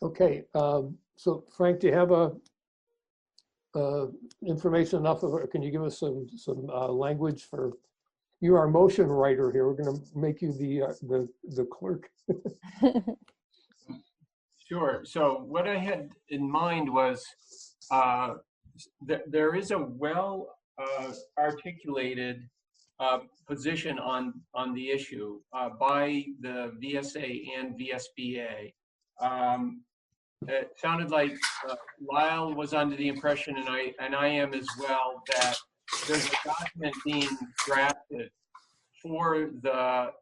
Okay, so Frank, do you have information enough of it? Can you give us some language for, you are a motion writer here. We're going to make you the clerk. Sure. So what I had in mind was there is a well articulated position on the issue by the VSA and VSBA. It sounded like Lyle was under the impression, and I am as well, that there's a document being drafted for the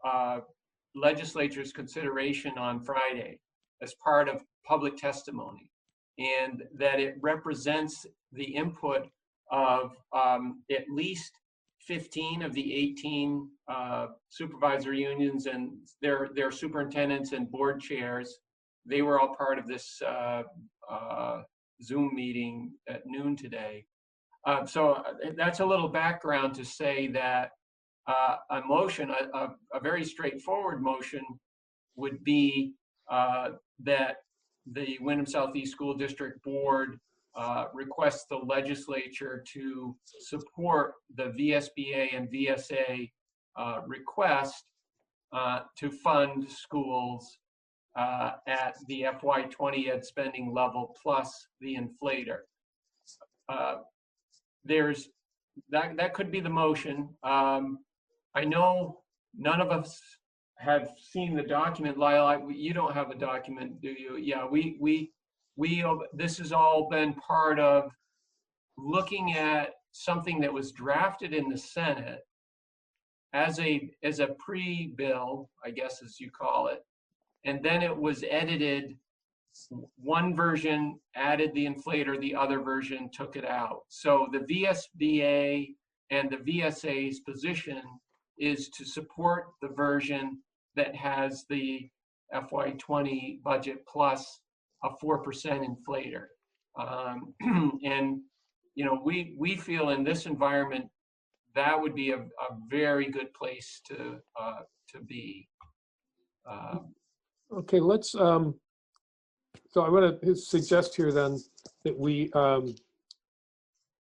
legislature's consideration on Friday as part of public testimony, and that it represents the input of at least 15 of the 18 supervisor unions and their superintendents and board chairs. They were all part of this Zoom meeting at noon today. So that's a little background to say that a motion, a very straightforward motion, would be that the Wyndham Southeast School District Board requests the legislature to support the VSBA and VSA request to fund schools at the FY20 ed spending level plus the inflator. There's that could be the motion. I know none of us have seen the document. Lyle, you don't have a document, do you? Yeah, we this has all been part of looking at something that was drafted in the Senate as a pre-bill, I guess as you call it, and then it was edited. One version added the inflator, the other version took it out. So the VSBA and the VSA's position is to support the version that has the FY20 budget plus a 4% inflator. And you know, we feel in this environment that would be a very good place to be. Okay, let's. So I want to suggest here then that we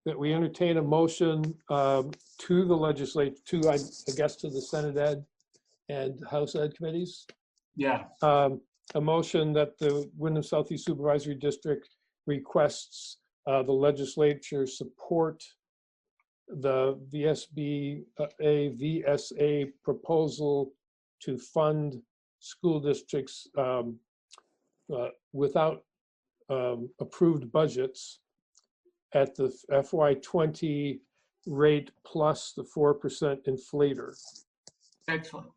entertain a motion to the legislature, to I guess to the Senate Ed and House Ed committees. Yeah. A motion that the Wyndham Southeast Supervisory District requests the legislature support the VSBA VSA proposal to fund school districts without approved budgets at the FY20 rate plus the 4% inflator. Excellent.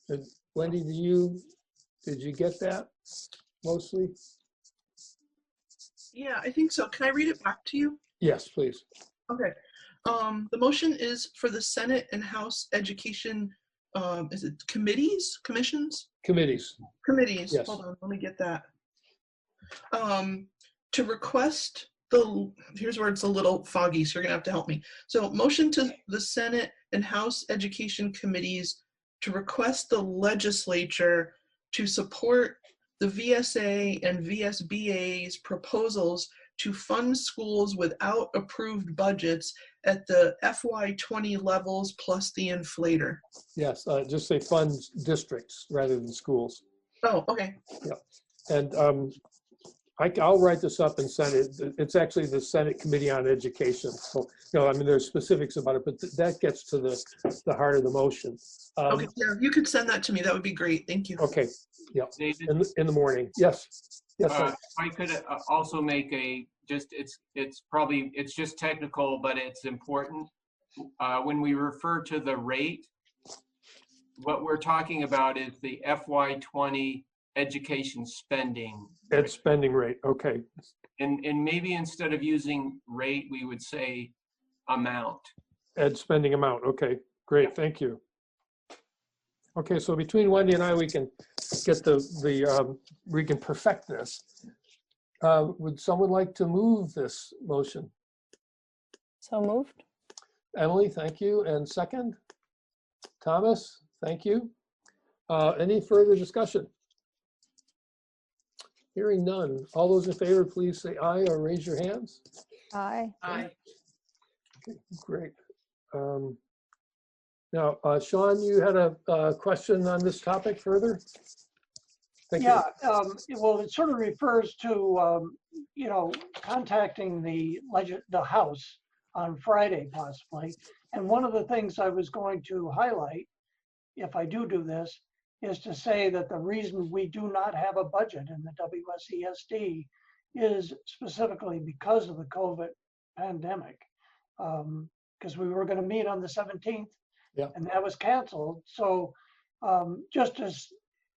And Wendy, did you get that mostly? Yeah, I think so. Can I read it back to you? Yes, please. Okay. The motion is for the Senate and House Education, is it committees, commissions? Committees. Committees, Yes. hold on, let me get that. To request here's where it's a little foggy, so you're gonna have to help me. So motion to the Senate and House Education Committees to request the legislature to support the VSA and VSBA's proposals to fund schools without approved budgets at the FY20 levels plus the inflator. Yes, just say funds districts rather than schools. Oh, okay. Yeah, and I'll write this up and send it. It's actually the Senate Committee on Education. So, you know, I mean, there's specifics about it, but that gets to the heart of the motion. Okay, yeah, you could send that to me. That would be great. Thank you. Okay, yeah, David, in the morning. Yes, yes. if I could also make it's just technical, but it's important. When we refer to the rate, what we're talking about is the FY20 education spending. Ed spending rate, okay. And maybe instead of using rate, we would say amount. Ed spending amount, okay, great, thank you. Okay, so between Wendy and I, we can get we can perfect this. Would someone like to move this motion? So moved. Emily, thank you. And second? Thomas, thank you. Any further discussion? Hearing none. All those in favor, please say aye or raise your hands. Aye. Aye. Okay, great. Now, Sean, you had a question on this topic further? Thank you. Yeah, well, it sort of refers to, you know, contacting the House on Friday possibly. And one of the things I was going to highlight, if I do this, is to say that the reason we do not have a budget in the WSESD is specifically because of the COVID pandemic. Because we were going to meet on the 17th, yeah, and that was canceled. So just as,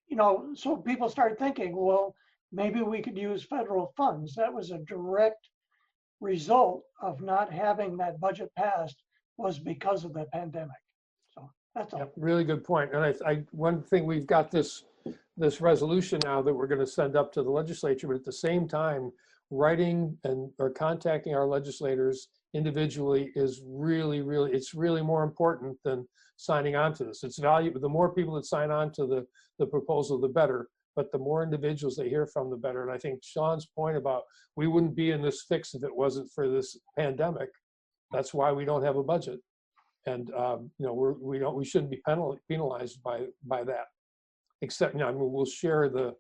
you know, so people start thinking, well, maybe we could use federal funds. That was a direct result of not having that budget passed, was because of the pandemic. So that's all. Yeah, really good point. And one thing, we've got this resolution now that we're going to send up to the legislature, but at the same time, writing or contacting our legislators individually is really, it's really more important than signing on to this. It's valuable. The more people that sign on to the proposal, the better. But the more individuals they hear from, the better. And I think Sean's point about we wouldn't be in this fix if it wasn't for this pandemic. That's why we don't have a budget. And you know, we shouldn't be penalized by that. Except, you know, I mean, we'll share the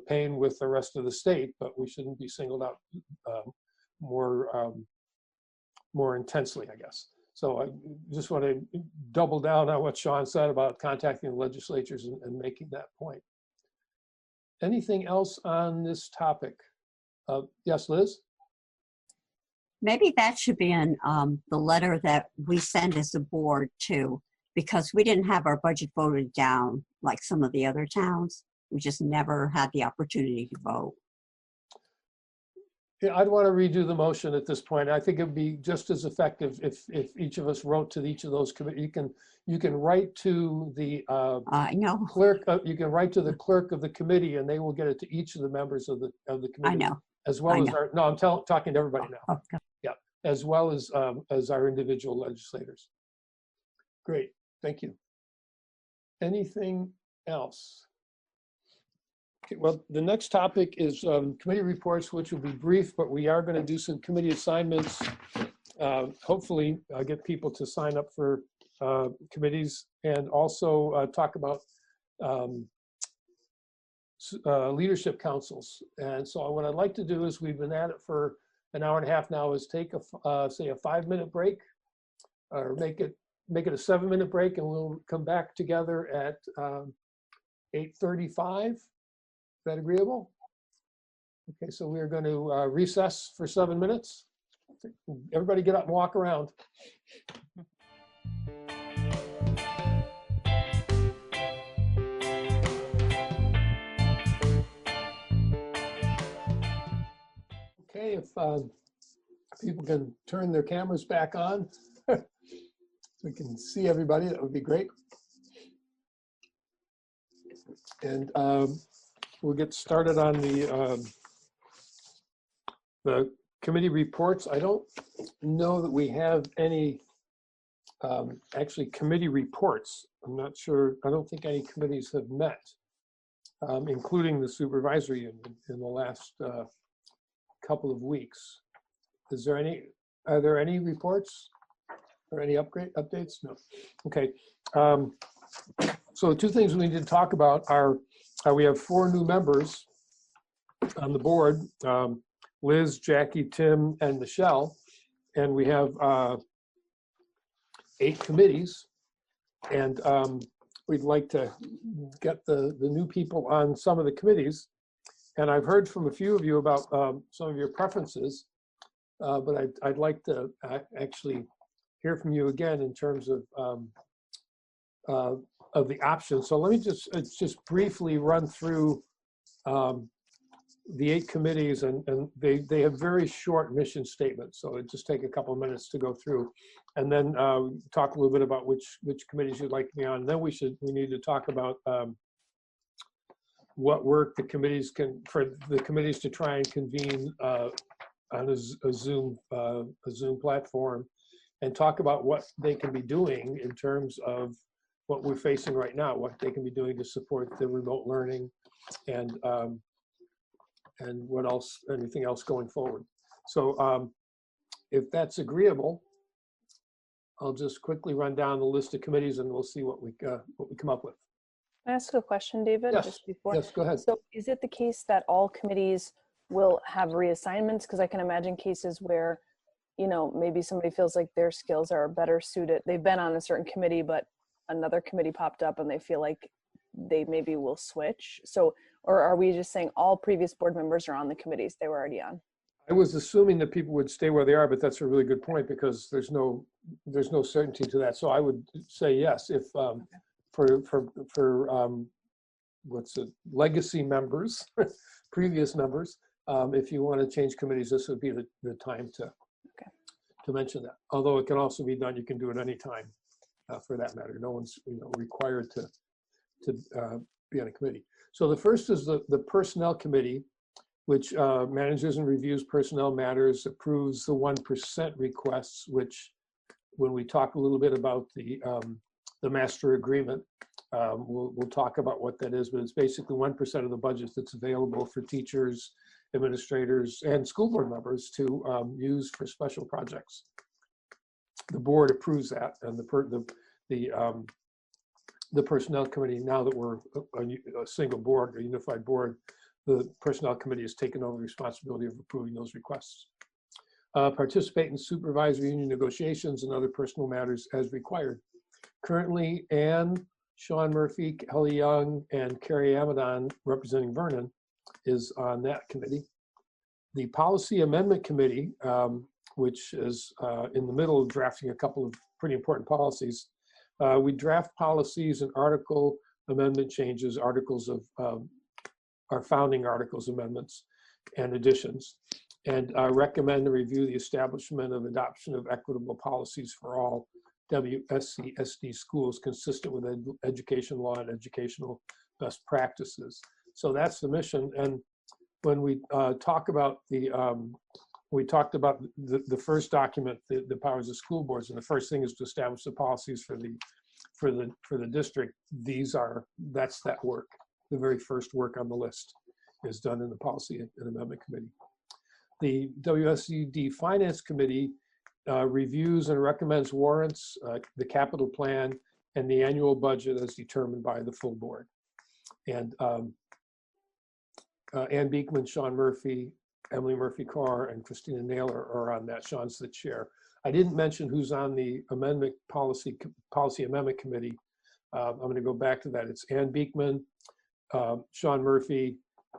pain with the rest of the state, but we shouldn't be singled out more intensely, I guess. So I just want to double down on what Sean said about contacting the legislatures and making that point. Anything else on this topic? Yes, Liz? Maybe that should be in the letter that we send as a board too, because we didn't have our budget voted down like some of the other towns. We just never had the opportunity to vote. Yeah, I'd want to redo the motion at this point. I think it'd be just as effective if each of us wrote to each of those committees. You can write to the clerk. You can write to the clerk of the committee, and they will get it to each of the members of the committee. I know. As well as our. No, I'm talking to everybody now. Okay. Yeah, as well as our individual legislators. Great, thank you. Anything else? Okay, well, the next topic is committee reports, which will be brief, but we are going to do some committee assignments. Hopefully, get people to sign up for committees, and also talk about leadership councils. And so what I'd like to do is, we've been at it for an hour and a half now, is take say a 5-minute break, or make it a 7-minute break, and we'll come back together at 8:35. Is that agreeable? Okay, so we're going to recess for 7 minutes. Everybody get up and walk around. Okay, if people can turn their cameras back on so we can see everybody, that would be great. And we'll get started on the committee reports. I don't know that we have any actually committee reports. I'm not sure. I don't think any committees have met, including the supervisory union, in the last couple of weeks. Are there any reports or any updates? No. Okay. So the two things we need to talk about are we have 4 new members on the board, Liz, Jackie, Tim, and Michelle, and we have 8 committees, and we'd like to get the new people on some of the committees. And I've heard from a few of you about some of your preferences, but I'd like to actually hear from you again in terms of the options. So let me just briefly run through the 8 committees, and they have very short mission statements, so it just take a couple of minutes to go through, and then talk a little bit about which committees you'd like to be on. And then we need to talk about what work the committees for the committees to try and convene on a Zoom platform, and talk about what they can be doing in terms of what we're facing right now, what they can be doing to support the remote learning, and what else, anything else going forward. So if that's agreeable, I'll just quickly run down the list of committees and we'll see what we come up with. Can I ask a question, David? Yes. Just before. Yes, go ahead. So is it the case that all committees will have reassignments? Because I can imagine cases where, maybe somebody feels like their skills are better suited. They've been on a certain committee, but another committee popped up and they feel like they maybe will switch. So, or are we just saying all previous board members are on the committees they were already on? I was assuming that people would stay where they are, but that's a really good point because there's no certainty to that. So I would say yes, if for legacy members, previous members, if you want to change committees, this would be the time to mention that. Although it can also be done, you can do it anytime for that matter. No one's required to be on a committee. So the first is the Personnel Committee, which manages and reviews personnel matters, approves the 1% requests, which when we talk a little bit about the master agreement, we'll talk about what that is, but it's basically 1% of the budget that's available for teachers, administrators, and school board members to use for special projects. The board approves that, and the Personnel Committee, now that we're a single board, a unified board, the Personnel Committee has taken over the responsibility of approving those requests. Participate in supervisory union negotiations and other personal matters as required. Currently, Anne, Sean Murphy, Kelly Young, and Carrie Amadon, representing Vernon, is on that committee. The Policy Amendment Committee, which is in the middle of drafting a couple of pretty important policies. We draft policies and article amendment changes, articles of our founding articles amendments and additions, and recommend and review the establishment of adoption of equitable policies for all WSC/SD schools consistent with education law and educational best practices. So that's the mission. And when we talk about we talked about the first document, the powers of school boards, and the first thing is to establish the policies for the district. That's that work. The very first work on the list is done in the Policy and Amendment Committee. The WSED Finance Committee reviews and recommends warrants, the capital plan, and the annual budget as determined by the full board. And Ann Beekman, Sean Murphy, Emily Murphy-Carr, and Christina Naylor are on that. Sean's the chair. I didn't mention who's on the Policy Amendment Committee. I'm going to go back to that. It's Ann Beekman, Sean Murphy,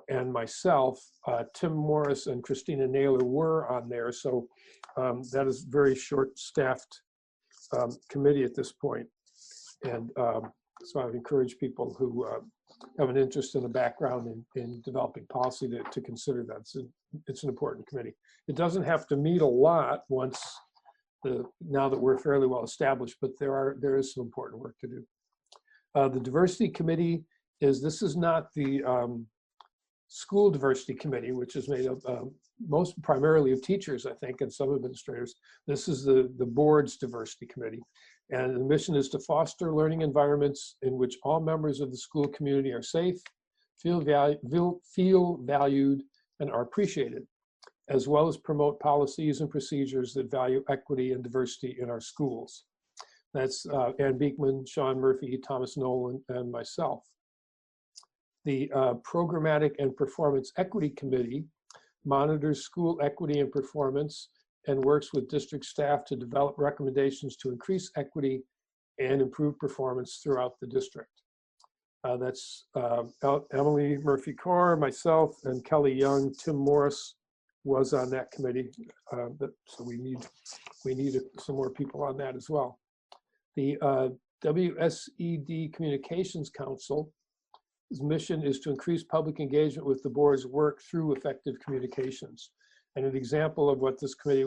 and myself. Tim Morris and Christina Naylor were on there. So that is a very short-staffed committee at this point. And so I would encourage people who have an interest in a background in developing policy to consider that. It's an important committee. It doesn't have to meet a lot now that we're fairly well established, but there is some important work to do. The Diversity Committee this is not the School Diversity Committee, which is made up most primarily of teachers, I think, and some administrators. This is the board's Diversity Committee. And the mission is to foster learning environments in which all members of the school community are safe, feel valued, and are appreciated, as well as promote policies and procedures that value equity and diversity in our schools. That's Ann Beekman, Sean Murphy, Thomas Nolan, and myself. The Programmatic and Performance Equity Committee monitors school equity and performance and works with district staff to develop recommendations to increase equity and improve performance throughout the district. That's Emily Murphy-Carr, myself, and Kelly Young. Tim Morris was on that committee, so we need some more people on that as well. The WSED Communications Council mission is to increase public engagement with the board's work through effective communications. And an example of what this committee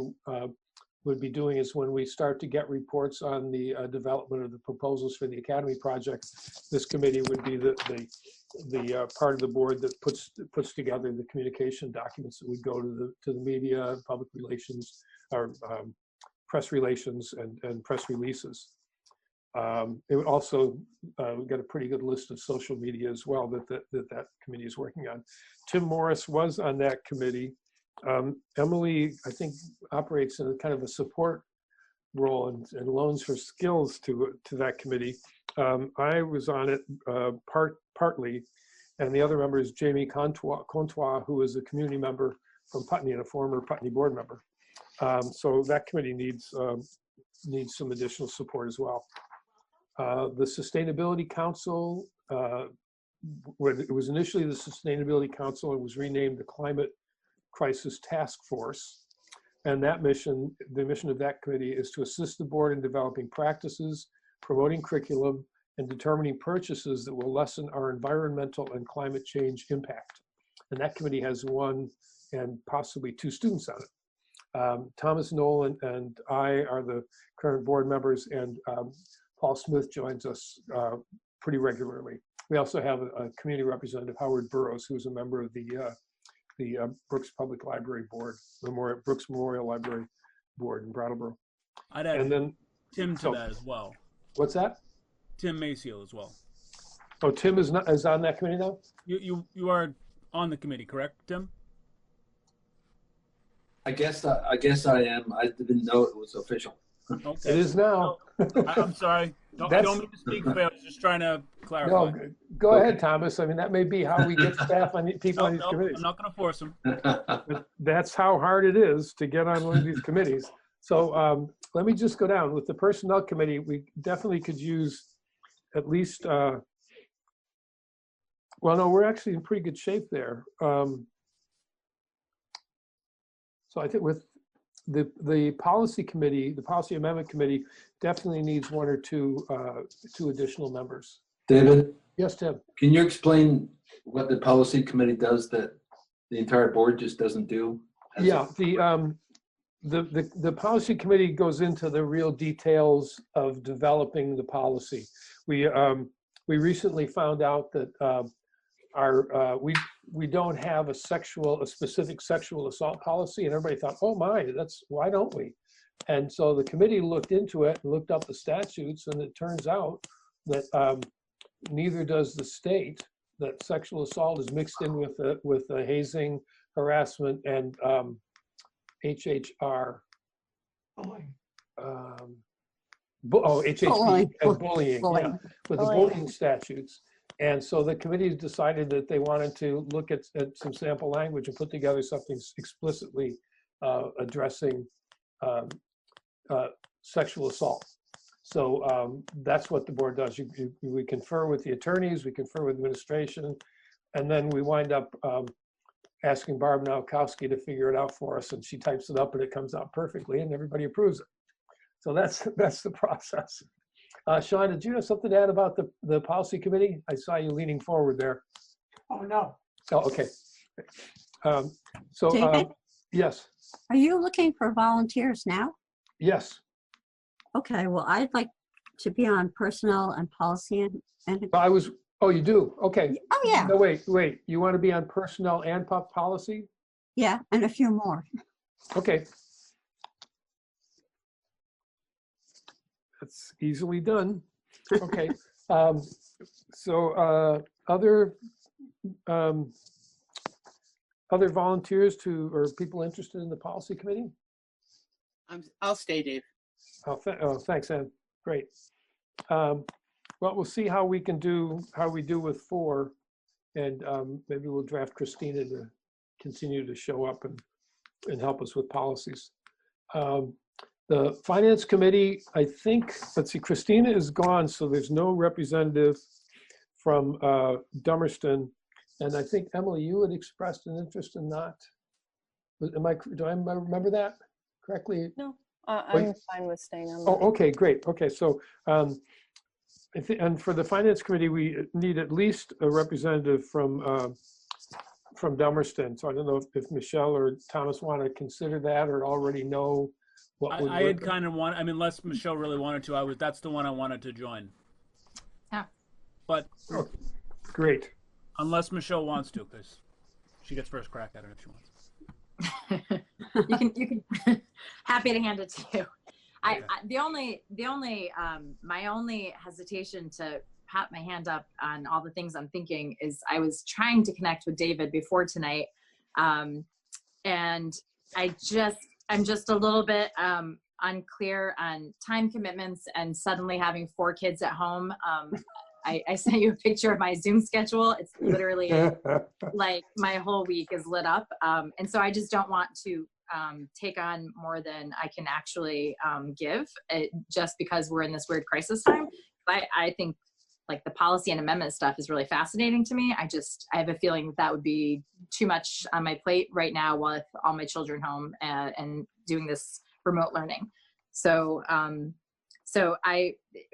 would be doing is when we start to get reports on the development of the proposals for the Academy project, this committee would be the part of the board that puts together the communication documents that would go to the media, public relations, or press relations and press releases. It would also get a pretty good list of social media as well that committee is working on. Tim Morris was on that committee. Emily, I think, operates in a kind of a support role and loans her skills to that committee. I was on it partly, and the other member is Jamie Contois, who is a community member from Putney and a former Putney board member. So that committee needs some additional support as well. The Sustainability Council, it was initially the Sustainability Council, it was renamed the Climate Crisis Task Force. And that mission, the mission of that committee is to assist the board in developing practices, promoting curriculum, and determining purchases that will lessen our environmental and climate change impact. And that committee has 1 and possibly 2 students on it. Thomas Nolan and I are the current board members, and Paul Smith joins us pretty regularly. We also have a community representative, Howard Burrows, who's a member of the Brooks Public Library Board, Brooks Memorial Library Board in Brattleboro. I'd add and then Tim to that as well. What's that? Tim Maciel as well. Oh, Tim is on that committee now? You are on the committee, correct, Tim? I guess I am. I didn't know it was official. Okay. It is now. I'm sorry. I don't mean to speak for you. I was just trying to clarify. No, go ahead, Thomas. I mean, that may be how we get staff on people on these committees. I'm not going to force them. That's how hard it is to get on one of these committees. So let me just go down. With the Personnel Committee, we definitely could use at least, well, no, we're actually in pretty good shape there. So I think with the Policy Committee, the Policy Amendment Committee definitely needs 1 or 2 additional members. David? Yes, Tim? Can you explain what the Policy Committee does that the entire board just doesn't do? Yeah, the Policy Committee goes into the real details of developing the policy. We recently found out that we don't have a specific sexual assault policy, and everybody thought, oh my, why don't we? And so the committee looked into it and looked up the statutes, and it turns out that neither does the state. That sexual assault is mixed in with the hazing, harassment, and HHR. HHB and bullying. Yeah, with the bullying statutes. And so the committee decided that they wanted to look at some sample language and put together something explicitly addressing sexual assault. So that's what the board does. We confer with the attorneys, we confer with administration, and then we wind up asking Barb Nowakowski to figure it out for us, and she types it up and it comes out perfectly and everybody approves it. So that's the process. Sean, did you have something to add about the policy committee? I saw you leaning forward there. Oh, no. Oh, okay. David? Yes. Are you looking for volunteers now? Yes. Okay, well, I'd like to be on personnel and policy and oh, you do? Okay. Oh, yeah. No, wait. You want to be on personnel and policy? Yeah, and a few more. Okay. That's easily done. Okay. So other volunteers or people interested in the policy committee? I'll stay, Dave. Oh, thanks, Ann. Great. Well, we'll see how we do with 4, and maybe we'll draft Christina to continue to show up and help us with policies. The Finance Committee, I think, let's see, Christina is gone, so there's no representative from Dummerston. And I think, Emily, you had expressed an interest in not. Do I remember that correctly? No, I'm fine with staying on. Oh, okay, great. Okay, so I think, and for the finance committee, we need at least a representative from Dummerston. So I don't know if Michelle or Thomas want to consider that or already know what would I had work. kind of wanted, I mean, unless Michelle really wanted to, that's the one I wanted to join. Yeah. But Oh, great. Unless Michelle wants to, because she gets first crack at it if she wants. You can happy to hand it to you. The only my only hesitation to put my hand up on all the things I'm thinking is I was trying to connect with David before tonight, and I'm just a little bit unclear on time commitments and suddenly having 4 kids at home. I sent you a picture of my Zoom schedule. It's literally like my whole week is lit up. And so I just don't want to take on more than I can actually give just because we're in this weird crisis time. I think like the policy and amendment stuff is really fascinating to me. I have a feeling that would be too much on my plate right now with all my children home and doing this remote learning. So,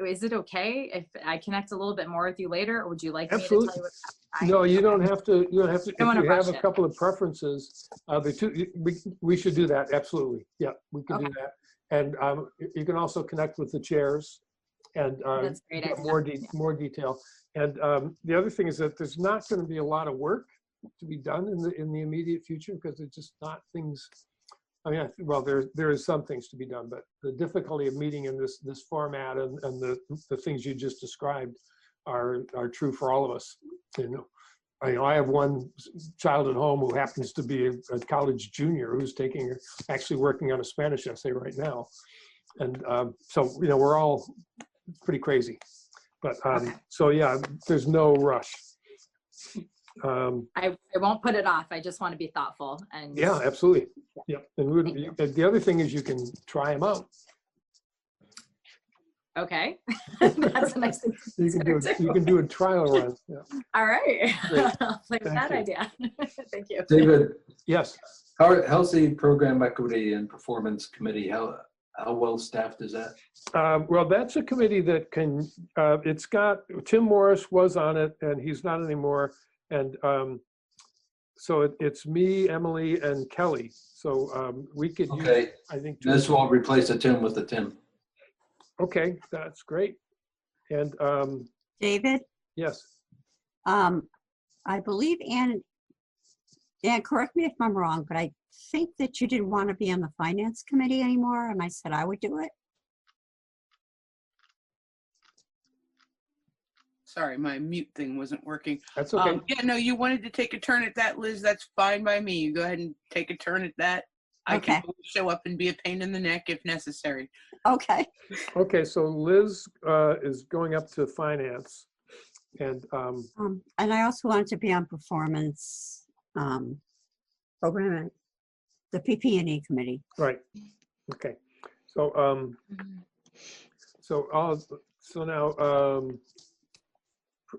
is it okay if I connect a little bit more with you later, or would you like Absolutely. me to tell you what? No, you don't have to. You don't have to. I don't If wanna you have rush a it. couple of preferences, we should do that. Absolutely. Yeah, we can do that. And you can also connect with the chairs and That's a great get idea. more detail. And the other thing is that there's not going to be a lot of work to be done in the immediate future because it's just not things. I mean, well, there is some things to be done, but the difficulty of meeting in this format and the things you just described are true for all of us. You know, I have one child at home who happens to be a college junior who's actually working on a Spanish essay right now, and so you know we're all pretty crazy, but so yeah, there's no rush. I won't put it off. I just want to be thoughtful and Yeah, absolutely. Yeah, and the other thing is you can try them out. okay. That's a nice thing. You can do a trial run. Yeah. All right. Great. I'll play with Thank that you. idea. Thank you. David. Yes. How's the program equity and performance committee? How well staffed is that? Well, that's a committee that can. It's got Tim Morris was on it, and he's not anymore. And so it's me, Emily, and Kelly. So we could Okay. use, I think. This will replace a Tim with a Tim. Okay, that's great. And David? yes. I believe Ann, correct me if I'm wrong, but I think that you didn't want to be on the finance committee anymore, and I said I would do it. Sorry, my mute thing wasn't working. That's okay. Yeah, no, you wanted to take a turn at that, Liz. That's fine by me. You go ahead and take a turn at that. I can always show up and be a pain in the neck if necessary. Okay. Okay, so Liz is going up to finance, and I also wanted to be on performance program, the PP&E committee. right. Okay. So so now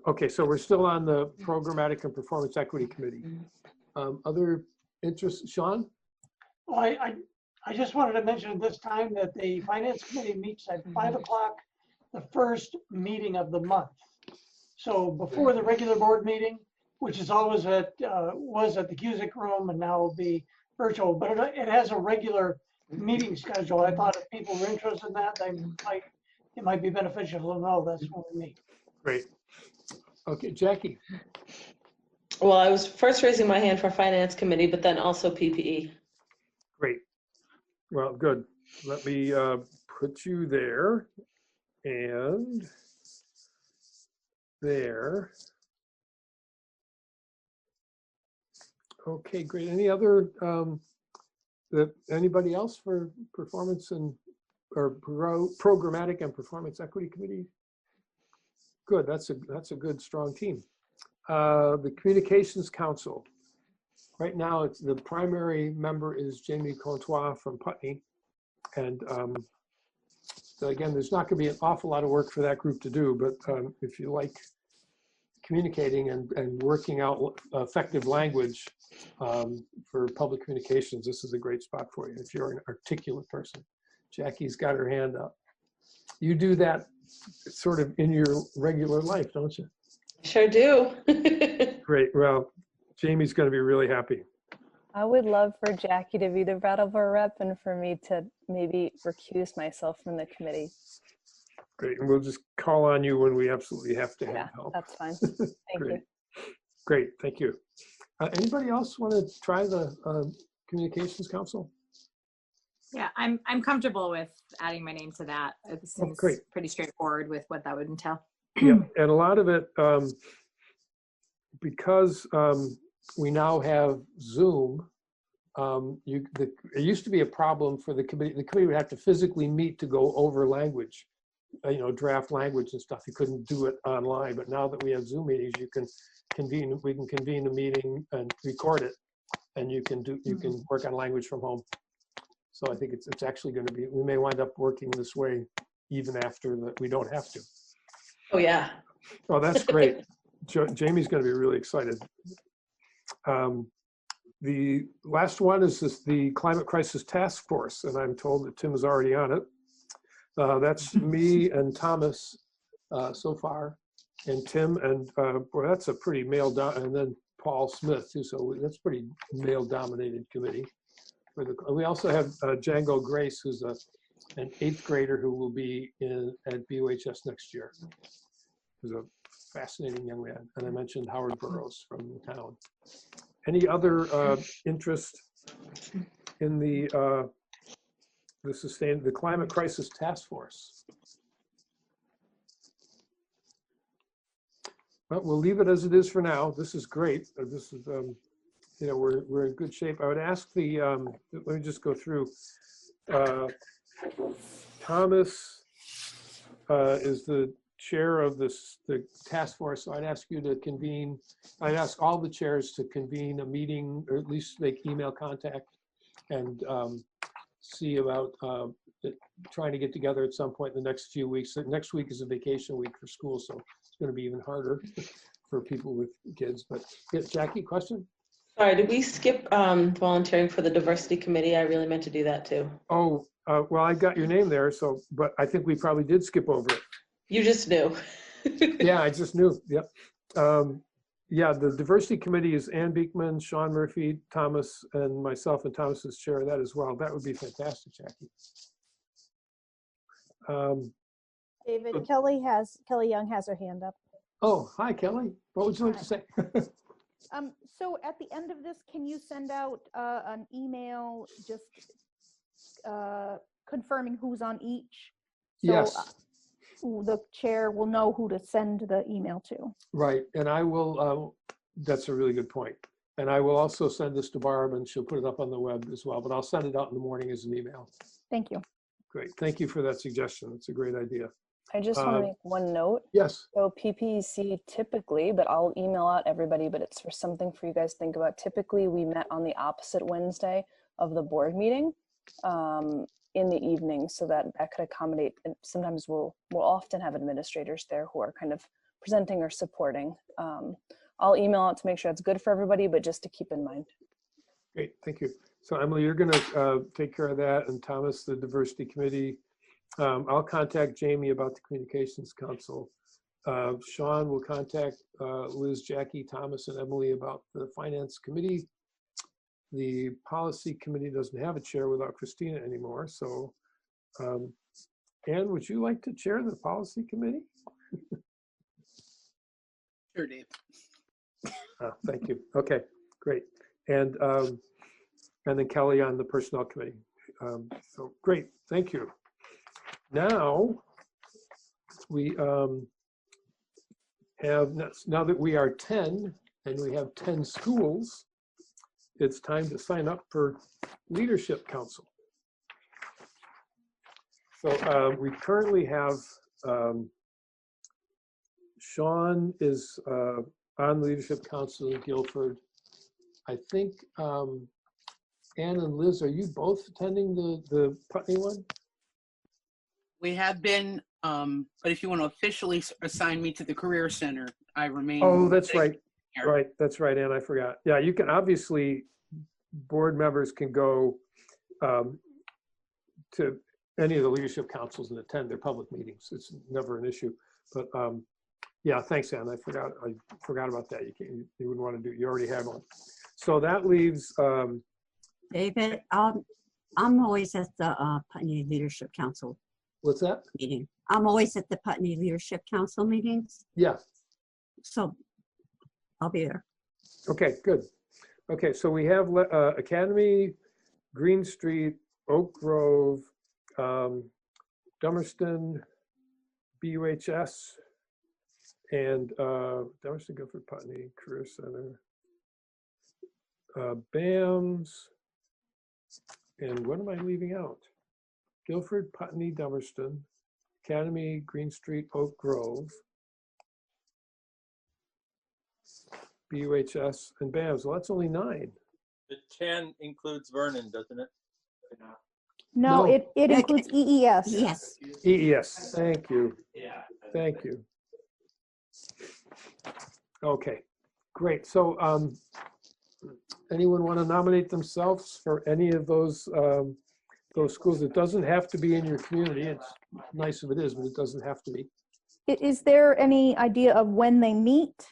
okay, so we're still on the programmatic and performance equity committee. Other interests, Sean? Well, I just wanted to mention at this time that the finance committee meets at 5 o'clock, the first meeting of the month. So before the regular board meeting, which is always was at the Cusick room and now will be virtual, but it has a regular meeting schedule. I thought if people were interested in that, it might be beneficial to know that's when we meet. Great. Okay, Jackie. Well, I was first raising my hand for finance committee, but then also PPE. Great. Well, good. Let me put you there and there. Okay, great. Any other anybody else for performance and or programmatic and performance equity committee? Good. That's a good strong team. The Communications Council. Right now, the primary member is Jamie Contois from Putney, and so again, there's not going to be an awful lot of work for that group to do. But if you like communicating and working out effective language for public communications, this is a great spot for you if you're an articulate person. Jackie's got her hand up. You do that sort of in your regular life, don't you? Sure do. Great. Well, Jamie's going to be really happy. I would love for Jackie to be the Brattleboro rep and for me to maybe recuse myself from the committee. Great. And we'll just call on you when we absolutely have to have Yeah, help. that's fine. Thank you. Great. Thank you. Anybody else want to try the Communications Council? Yeah, I'm comfortable with adding my name to that. It seems pretty straightforward with what that would entail. Yeah, and a lot of it, because we now have Zoom, it used to be a problem for the committee. The committee would have to physically meet to go over language, draft language and stuff. You couldn't do it online, but now that we have Zoom meetings, we can convene a meeting and record it, and you can work on language from home. So I think it's actually going to be, we may wind up working this way even after that we don't have to. Oh yeah. Oh, that's great. Jamie's going to be really excited. The last one is the Climate Crisis Task Force, and I'm told that Tim is already on it. That's me and Thomas so far, and Tim, and boy, that's a pretty and then Paul Smith too. So that's pretty male-dominated committee. We also have Django Grace, who's an 8th grader who will be at BUHS next year. Who's a fascinating young man. And I mentioned Howard Burroughs from the town. Any other interest in the Climate Crisis Task Force? Well, we'll leave it as it is for now. This is great. This is, we're in good shape. I would ask let me just go through. Thomas is the chair of the task force, so I'd ask you to convene. I'd ask all the chairs to convene a meeting, or at least make email contact, and see about trying to get together at some point in the next few weeks. Next week is a vacation week for school, so it's going to be even harder for people with kids. But yeah, Jackie, question? Sorry, did we skip volunteering for the diversity committee? I really meant to do that too. Oh, well, I got your name there, but I think we probably did skip over it. You just knew. Yeah, I just knew. Yep. Yeah, the diversity committee is Ann Beekman, Sean Murphy, Thomas, and myself, and Thomas is chair of that as well. That would be fantastic, Jackie. David, Kelly Young has her hand up. Oh, hi, Kelly. What would you like to say? So at the end of this, can you send out an email just confirming who's on each? So, yes. The chair will know who to send the email to. Right, and I will, that's a really good point. And I will also send this to Barb, and she'll put it up on the web as well, but I'll send it out in the morning as an email. Thank you. Great, thank you for that suggestion. It's a great idea. I just want to make one note. Yes. So PPC typically, but I'll email out everybody, but it's for something for you guys to think about. Typically, we met on the opposite Wednesday of the board meeting in the evening, so that could accommodate. And sometimes we'll often have administrators there who are kind of presenting or supporting. I'll email out to make sure it's good for everybody, but just to keep in mind. Great, thank you. So Emily, you're going to take care of that, and Thomas, the diversity committee. I'll contact Jamie about the Communications Council. Sean will contact Liz, Jackie, Thomas, and Emily about the Finance Committee. The Policy Committee doesn't have a chair without Christina anymore. So, Ann, would you like to chair the Policy Committee? Sure, Dave. Thank you. Okay, great. And then Kelly on the Personnel Committee. So great, thank you. Now we now that we are 10 and we have 10 schools, it's time to sign up for Leadership Council. So we currently have Sean is on Leadership Council in Guilford. I think Ann and Liz, are you both attending the Putney one? We have been, but if you want to officially assign me to the Career Center, I remain. Oh, that's right. Right, that's right, Ann, I forgot. Yeah, you can obviously, board members can go to any of the leadership councils and attend their public meetings. It's never an issue. But yeah, thanks, Ann. I forgot about that. You wouldn't want to do. You already had one. So that leaves. David, I'm always at the Putney Leadership Council What's that? meeting. I'm always at the Putney Leadership Council meetings, Yeah. so I'll be there. Okay, good. Okay, so we have Academy, Green Street, Oak Grove, Dummerston, BUHS, and Dummerston, Guilford, Putney, Career Center, BAMS, and what am I leaving out? Guilford, Putney, Dummerston, Academy, Green Street, Oak Grove, BUHS, and BAMS. Well, that's only 9. The 10 includes Vernon, doesn't it? No, No. it includes EES. Yes. EES, thank you. Thank you. Okay, great. So anyone want to nominate themselves for any of those schools? It doesn't have to be in your community. It's nice if it is, but it doesn't have to be. Is there any idea of when they meet?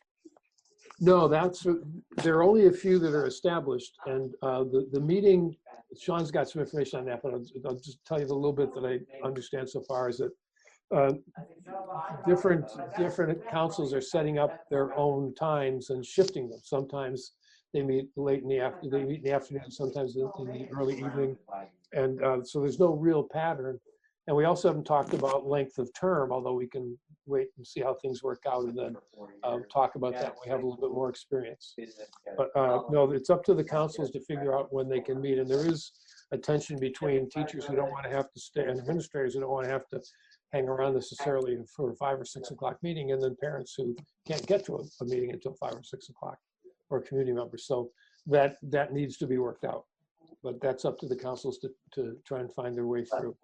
No, there are only a few that are established, and the meeting, Sean's got some information on that, but I'll just tell you the little bit that I understand so far is that different councils are setting up their own times and shifting them. Sometimes they meet late in the afternoon, they meet in the afternoon, sometimes in the early evening, and so there's no real pattern. And we also haven't talked about length of term, although we can wait and see how things work out and then talk about that when we have a little bit more experience. But no, it's up to the councils to figure out when they can meet. And there is a tension between teachers who don't want to have to stay and administrators who don't want to have to hang around necessarily for a 5 or 6 o'clock meeting, and then parents who can't get to a meeting until 5 or 6 o'clock, or community members. So that needs to be worked out. But that's up to the councils to try and find their way through.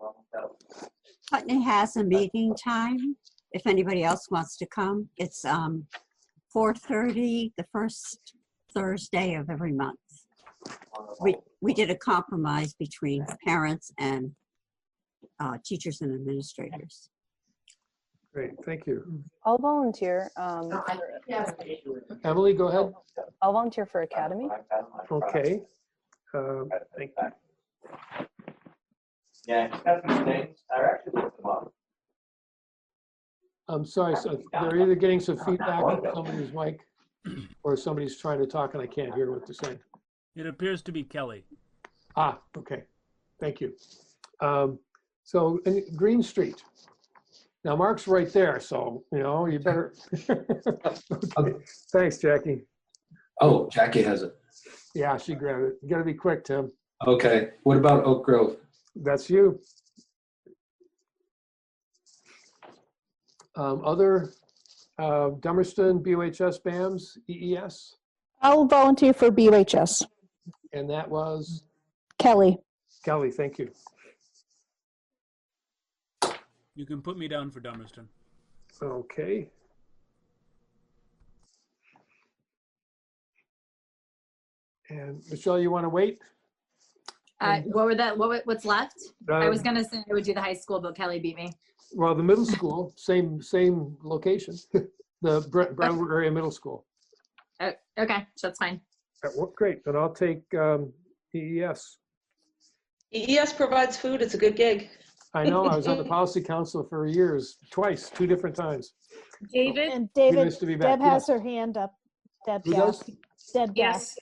Putney has a meeting time. If anybody else wants to come, it's 4:30 the first Thursday of every month. We did a compromise between parents and teachers and administrators. Great, thank you. I'll volunteer. Emily, go ahead. I'll volunteer for Academy. Okay. Thank you. Yeah, I actually looked them up. I'm sorry, so they're either getting some feedback from somebody's mic or somebody's trying to talk and I can't hear what they're saying. It appears to be Kelly. Ah, okay. Thank you. So Green Street. Now Mark's right there, so you better. Okay. Thanks, Jackie. Oh, Jackie has it. Yeah, she grabbed it. You gotta be quick, Tim. Okay. What about Oak Grove? That's you. Other Dummerston, BUHS, BAMS, EES, I'll volunteer for BUHS. and that was Kelly. Kelly. Thank you. You can put me down for Dummerston. Okay. And Michelle, you want to wait? What's left? I was Um, gonna say I would do the high school, but Kelly beat me. Well, the middle school, same location, the Brattleboro area middle school. Oh, okay, so that's fine. Great, then I'll take EES. EES provides food. It's a good gig. I know, I was on the policy council for years, twice, 2 different times. David? And Be David, nice to be back. Deb has Yes. her hand up. Deb Who Gass. does? Deb Yes. Gass.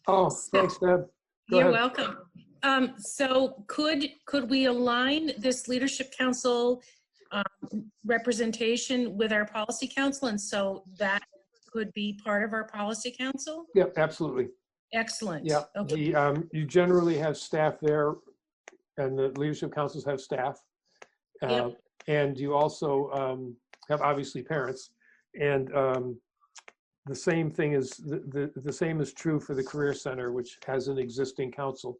Oh, thanks, Deb. Go You're ahead. welcome. So could we align this leadership council representation with our policy council, and so that could be part of our policy council? Yep, absolutely. Excellent. Yeah, Okay. you generally have staff there, and the leadership councils have staff. Yep. And you also have obviously parents. And the same thing is, the same is true for the Career Center, which has an existing council.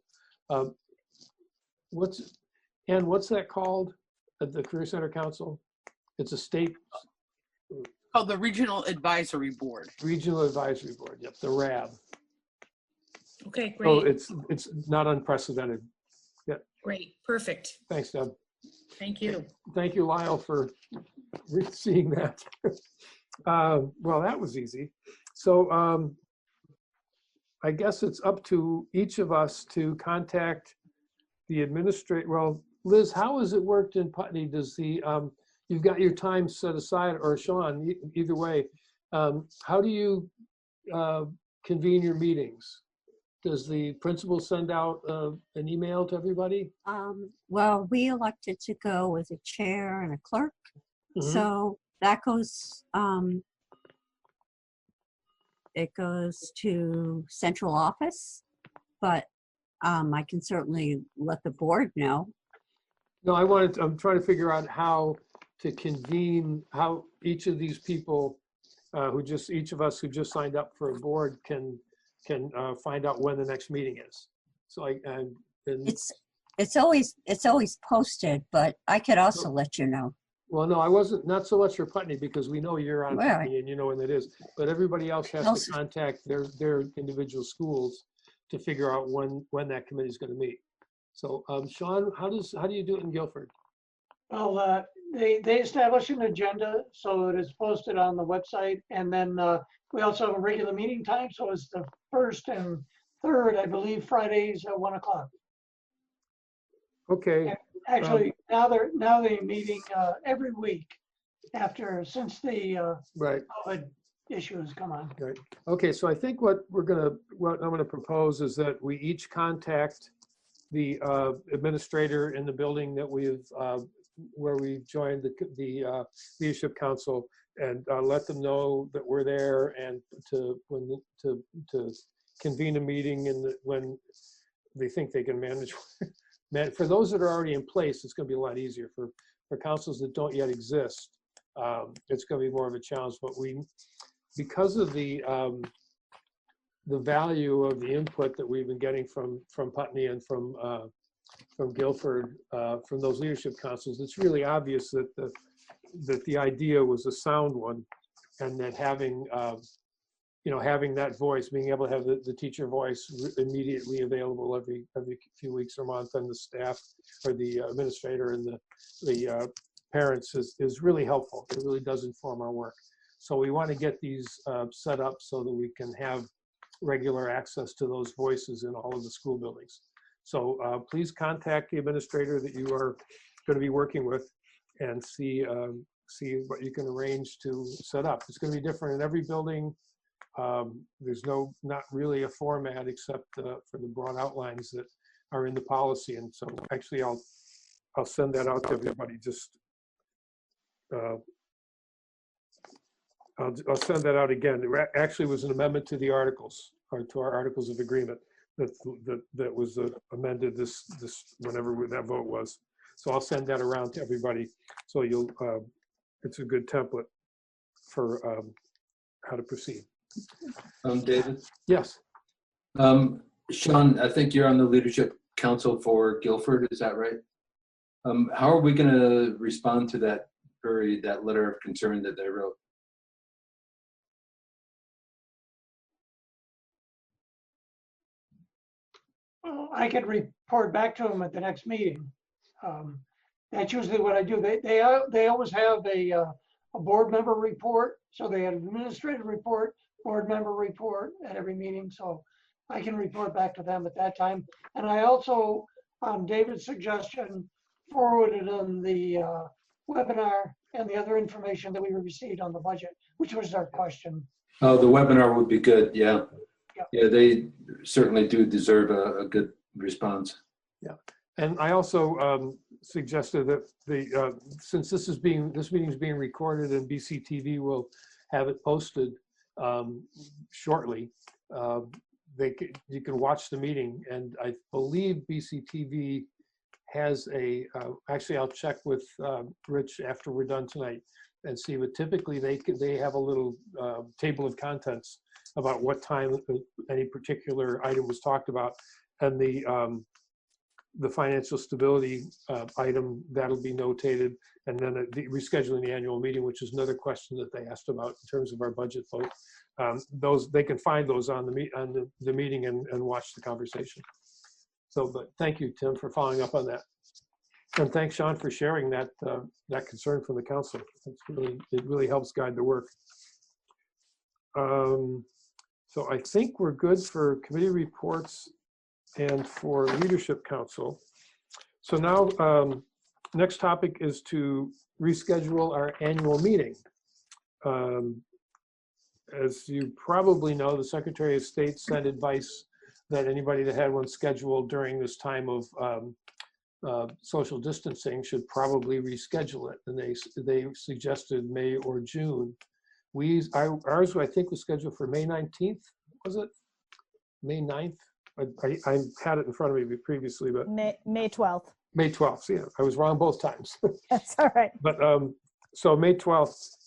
What's that called, the Career Center Council? It's a state. Called the Regional Advisory Board. Regional Advisory Board, yep, the RAB. Okay, So great. it's not unprecedented. Yeah. Great, perfect. Thanks, Deb. Thank you. Thank you, Lyle, for seeing that. Well, that was easy. So I guess it's up to each of us to contact the administrator. Well, Liz, how has it worked in Putney? Does the, you've got your time set aside, or Sean, either way, how do you convene your meetings? Does the principal send out an email to everybody? Well, we elected to go with a chair and a clerk. Mhm. So that goes, it goes to central office, but I can certainly let the board know. No, I'm trying to figure out how to convene, how each of these people each of us who just signed up for a board can find out when the next meeting is. So It's always posted, but I could also let you know. Well, no, I wasn't, not so much for Putney, because we know you're on Right. Putney and you know when it is, but everybody else has to contact their individual schools to figure out when that committee is going to meet. So Sean, how do you do it in Guilford? Well, they establish an agenda, so it is posted on the website, and then we also have a regular meeting time, so it's the 1st and 3rd, I believe, Fridays at 1 o'clock. Okay. Actually, now they're meeting every week since the Right. COVID issue has come on. Right. Okay, so I think what I'm gonna propose is that we each contact the administrator in the building that where we joined the leadership council, and let them know that we're there, and to convene a meeting when they think they can manage. For those that are already in place, it's going to be a lot easier. For councils that don't yet exist, it's going to be more of a challenge. But because of the value of the input that we've been getting from Putney and from Guilford, from those leadership councils, it's really obvious that the idea was a sound one, and that having that voice, being able to have the teacher voice immediately available every few weeks or month, and the staff or the administrator and the parents is really helpful. It really does inform our work. So we want to get these set up so that we can have regular access to those voices in all of the school buildings. So please contact the administrator that you are going to be working with, and see what you can arrange to set up. It's going to be different in every building. There's not really a format except for the broad outlines that are in the policy. And so actually I'll send that out to everybody. I'll send that out again. There actually was an amendment to the articles, or to our articles of agreement that was amended this whenever that vote was. So I'll send that around to everybody. So it's a good template for how to proceed. David? Yes. Sean, I think you're on the leadership council for Guilford, is that right? How are we going to respond to that letter of concern that they wrote? Well, I could report back to them at the next meeting. That's usually what I do. They always have a board member report. So they have an administrative report, board member report at every meeting. So I can report back to them at that time. And I also, on David's suggestion, forwarded them the webinar and the other information that we received on the budget, which was our question. Oh, the webinar would be good. Yeah. Yeah, they certainly do deserve a good response. Yeah, and I also suggested that since this meeting is being recorded and BCTV will have it posted shortly, you can watch the meeting, and I believe BCTV has actually I'll check with Rich after we're done tonight and see, but typically they have a little table of contents about what time any particular item was talked about, and the financial stability item, that'll be notated, and then the rescheduling the annual meeting, which is another question that they asked about in terms of our budget vote. Those, they can find those on the meeting and watch the conversation. So, but thank you, Tim, for following up on that. And thanks, Sean, for sharing that that concern from the council. It really helps guide the work. So I think we're good for committee reports and for leadership council. So now, next topic is to reschedule our annual meeting. As you probably know, the Secretary of State sent advice that anybody that had one scheduled during this time of social distancing should probably reschedule it. And they suggested May or June. Ours, I think, was scheduled for May 19th, was it? May 9th? I had it in front of me previously, but May 12th. May 12th, yeah, I was wrong both times. That's all right. But so May 12th.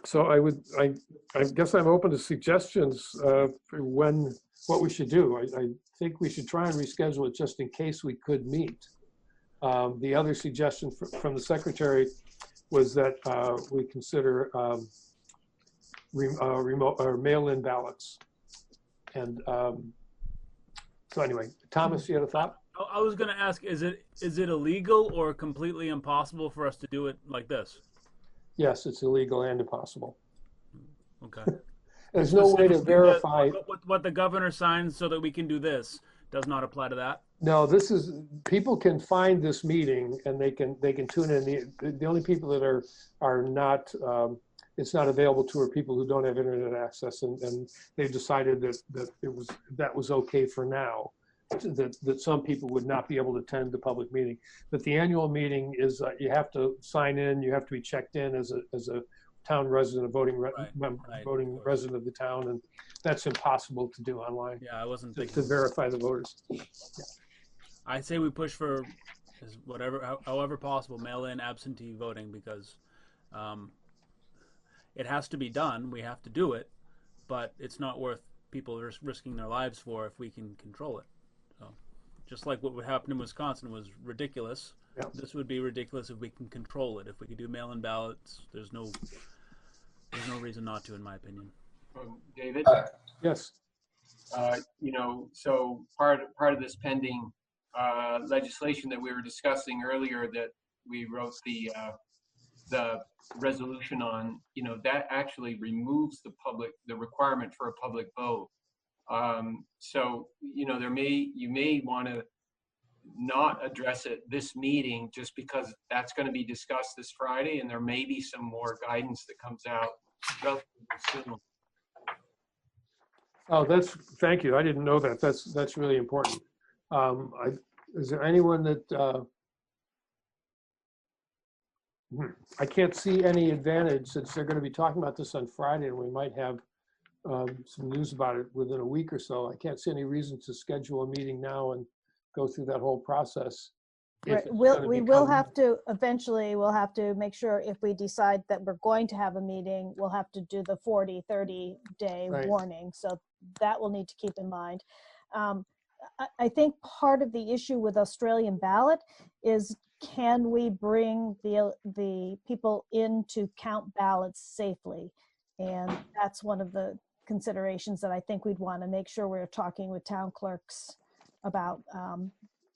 So I guess I'm open to suggestions for what we should do. I think we should try and reschedule it just in case we could meet. The other suggestion from the secretary was that we consider remote or mail-in ballots. And so anyway, Thomas, you had a thought? I was going to ask, is it illegal or completely impossible for us to do it like this? Yes, it's illegal and impossible. Okay. There's no way to verify. What the governor signs so that we can do this does not apply to that? No, this is, people can find this meeting and they can tune in. The only people that are not, it's not available to are people who don't have internet access, and they've decided that was okay for now. That some people would not be able to attend the public meeting. But the annual meeting is, you have to sign in, you have to be checked in as a town resident, a voting resident of the town, and that's impossible to do online. Yeah, I wasn't thinking. To verify the voters. Yeah. I say we push for however possible, mail-in absentee voting, because it has to be done. We have to do it, but it's not worth people risking their lives for if we can control it. So, just like what would happen in Wisconsin was ridiculous. Yep. This would be ridiculous if we can control it. If we could do mail-in ballots, there's no reason not to, in my opinion. David? Yes. So part of this pending legislation that we were discussing earlier, that we wrote the resolution on, that actually removes the requirement for a public vote. So, you may want to not address it this meeting just because that's going to be discussed this Friday, and there may be some more guidance that comes out relatively soon. Oh, thank you. I didn't know that. That's really important. Is there anyone that, I can't see any advantage, since they're going to be talking about this on Friday and we might have some news about it within a week or so. I can't see any reason to schedule a meeting now and go through that whole process. Right. We'll have to, eventually, we'll have to make sure, if we decide that we're going to have a meeting, we'll have to do the 30 day Right. warning. So that we'll need to keep in mind. I think part of the issue with Australian ballot is, can we bring the people in to count ballots safely? And that's one of the considerations that I think we'd want to make sure we're talking with town clerks about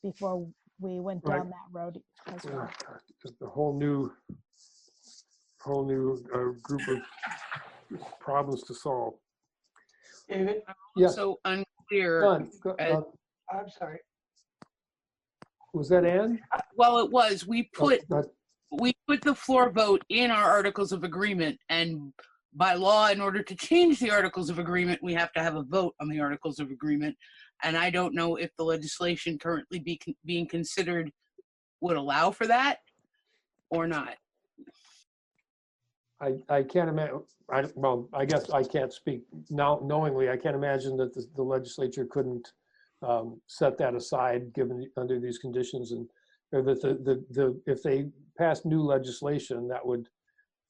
before we went down Right. that road as well. A whole new group of problems to solve. David? Yes. So unclear. Done. I'm sorry. Was that Ann? Well, it was. We put Oh, the floor vote in our articles of agreement, and by law, in order to change the articles of agreement, we have to have a vote on the articles of agreement. And I don't know if the legislation currently being considered would allow for that or not. I can't imagine. Well, I guess I can't speak now knowingly. I can't imagine that the legislature couldn't set that aside, given under these conditions, and or that if they passed new legislation that would,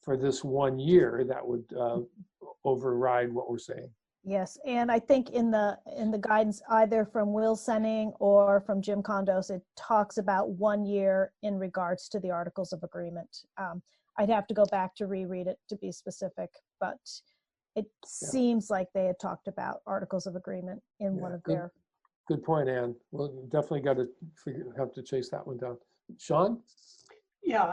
for this 1 year, that would override what we're saying. Yes, and I think in the guidance, either from Will Senning or from Jim Condos, it talks about 1 year in regards to the Articles of Agreement. I'd have to go back to reread it to be specific, but it seems like they had talked about Articles of Agreement in one of their. Good point, Ann. Well, definitely got to have to chase that one down. Sean? Yeah,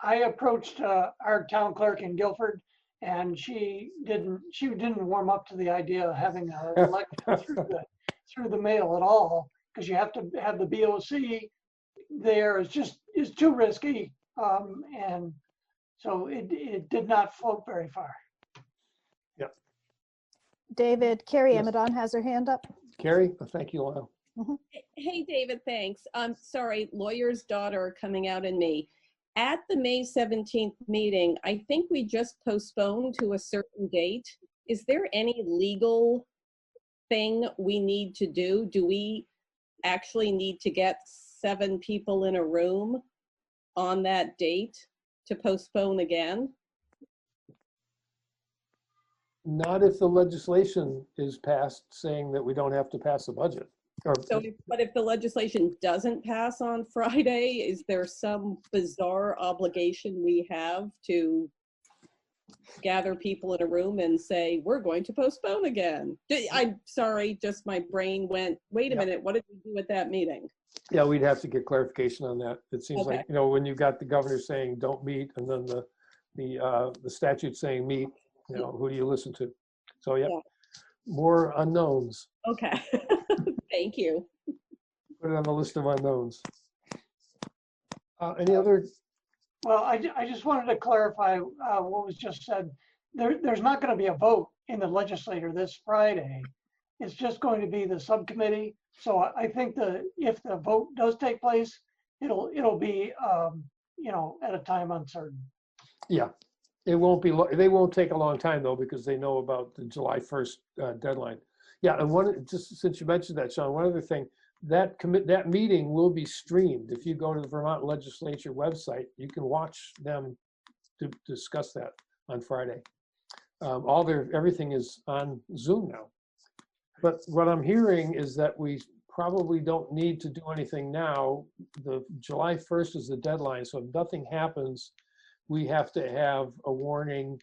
I approached our town clerk in Guilford, and she didn't warm up to the idea of having an election through the mail at all, because you have to have the BOC there. It's too risky, and so it did not float very far. Yep. David, Carrie Yes. Amadon has her hand up. Carrie, thank you, Lyle. Hey, David, thanks. I'm sorry, lawyer's daughter coming out in me. At the May 17th meeting, I think we just postponed to a certain date. Is there any legal thing we need to do? Do we actually need to get 7 people in a room on that date to postpone again? Not if the legislation is passed saying that we don't have to pass a budget. So, but if the legislation doesn't pass on Friday, is there some bizarre obligation we have to gather people in a room and say, we're going to postpone again? I'm sorry, just my brain went, wait a minute, what did we do at that meeting? Yeah, we'd have to get clarification on that. It seems Okay. like, when you've got the governor saying don't meet, and then the statute saying meet, who do you listen to? So yeah, more unknowns. Okay, thank you. Put it on the list of unknowns. Any other? Well, I just wanted to clarify what was just said. There's not going to be a vote in the legislature this Friday. It's just going to be the subcommittee. So I think if the vote does take place, it'll be at a time uncertain. Yeah, it won't be. They won't take a long time though, because they know about the July 1st deadline. Yeah, and just since you mentioned that, Sean, one other thing, that meeting will be streamed. If you go to the Vermont Legislature website, you can watch them to discuss that on Friday. Everything is on Zoom now. But what I'm hearing is that we probably don't need to do anything now. The July 1st is the deadline, so if nothing happens, we have to have a warning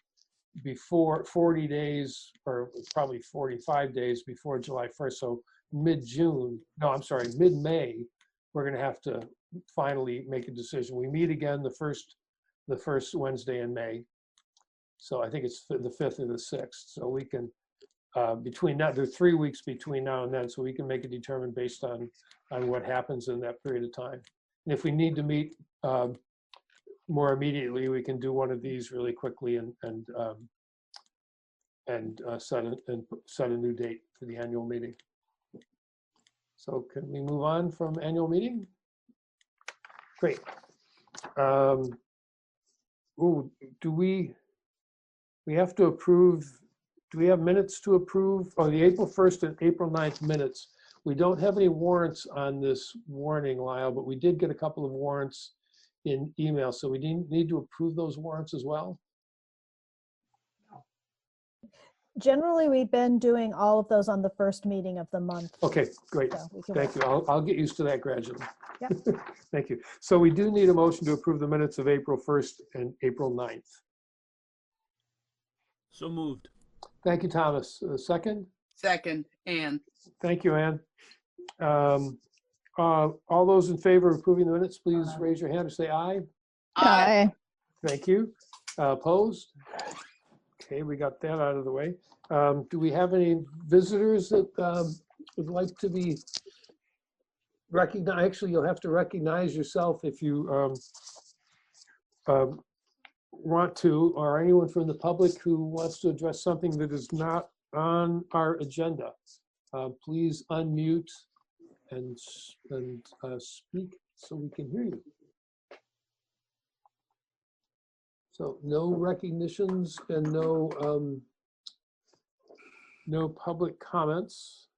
before 40 days, or probably 45 days before July 1st. So mid-May, we're going to have to finally make a decision. We meet again the first Wednesday in May. So I think it's the 5th or the 6th. So we can, between that, there are 3 weeks between now and then, so we can make a determination based on what happens in that period of time. And if we need to meet more immediately, we can do one of these really quickly and set a new date for the annual meeting. So can we move on from annual meeting? Great. Do we have to approve? Do we have minutes to approve? Oh, the April 1st and April 9th minutes. We don't have any warrants on this warning, Lyle, but we did get a couple of warrants in email. So we need to approve those warrants as well. Generally, we've been doing all of those on the first meeting of the month. Okay, great. So Thank you. I'll get used to that gradually. Yep. Thank you. So we do need a motion to approve the minutes of April 1st and April 9th. So moved. Thank you, Thomas. Second? Second, Ann. Thank you, Ann. All those in favor of approving the minutes, please raise your hand or say aye. Aye. Thank you. Opposed? Okay, we got that out of the way. Do we have any visitors that would like to be recognized? Actually, you'll have to recognize yourself if you want to, or anyone from the public who wants to address something that is not on our agenda. Please unmute and speak so we can hear you. So no recognitions and no public comments.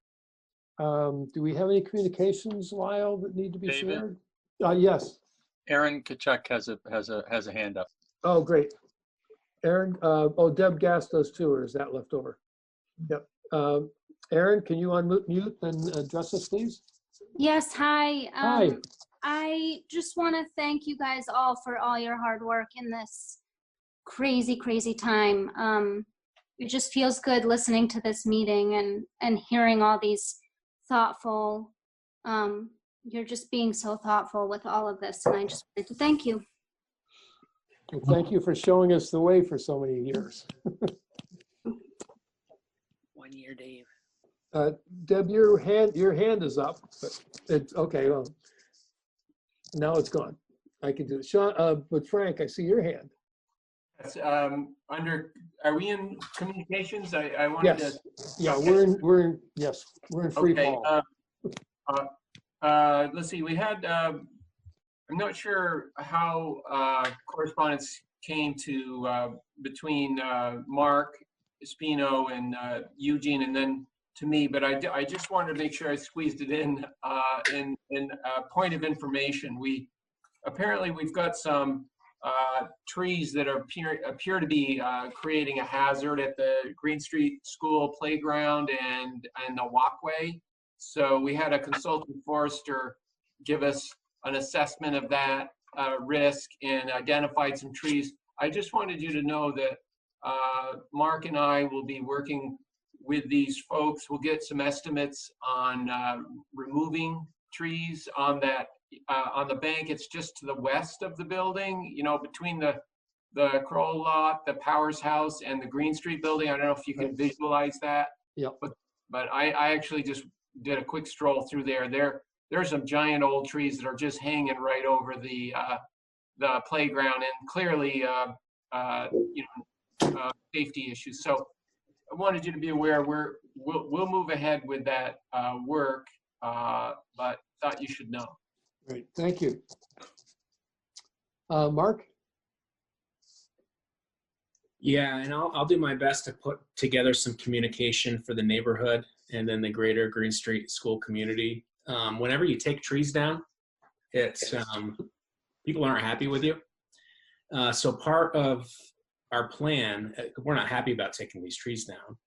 Do we have any communications, Lyle, that need to be David? shared? Yes. Aaron Kachuk has a hand up. Oh, great. Aaron, Deb Gass does too, or is that left over? Yep. Aaron, can you unmute and address us, please? Yes, hi. Hi. I just want to thank you guys all for all your hard work in this crazy, crazy time. It just feels good listening to this meeting and hearing all these thoughtful you're just being so thoughtful with all of this, and I just wanted to thank you. Well, thank you for showing us the way for so many years. 1 year, Dave. Deb, your hand is up, but it's okay. Well, now it's gone. I can do it. Sean, but Frank, I see your hand. Yes, are we in communications? I wanted Yes. to. Yeah, Okay. we're in free Okay. fall. Let's see. We had. I'm not sure how correspondence came to between Mark Espino and Eugene, and then to me. But I just wanted to make sure I squeezed it in point of information. Apparently we've got some trees that appear to be creating a hazard at the Green Street School playground and the walkway. So we had a consultant forester give us an assessment of that risk and identified some trees. I just wanted you to know that Mark and I will be working with these folks. We'll get some estimates on removing trees on that on the bank. It's just to the west of the building, you know, between the Kroll lot, the Powers House, and the Green Street building. I don't know if you can visualize that. Yeah. But I actually just did a quick stroll through there. There's some giant old trees that are just hanging right over the playground, and clearly, safety issues. So I wanted you to be aware we'll move ahead with that work, but thought you should know. Great, thank you. Mark? Yeah, and I'll do my best to put together some communication for the neighborhood and then the greater Green Street school community. Whenever you take trees down, it's people aren't happy with you. So part of our plan, we're not happy about taking these trees down,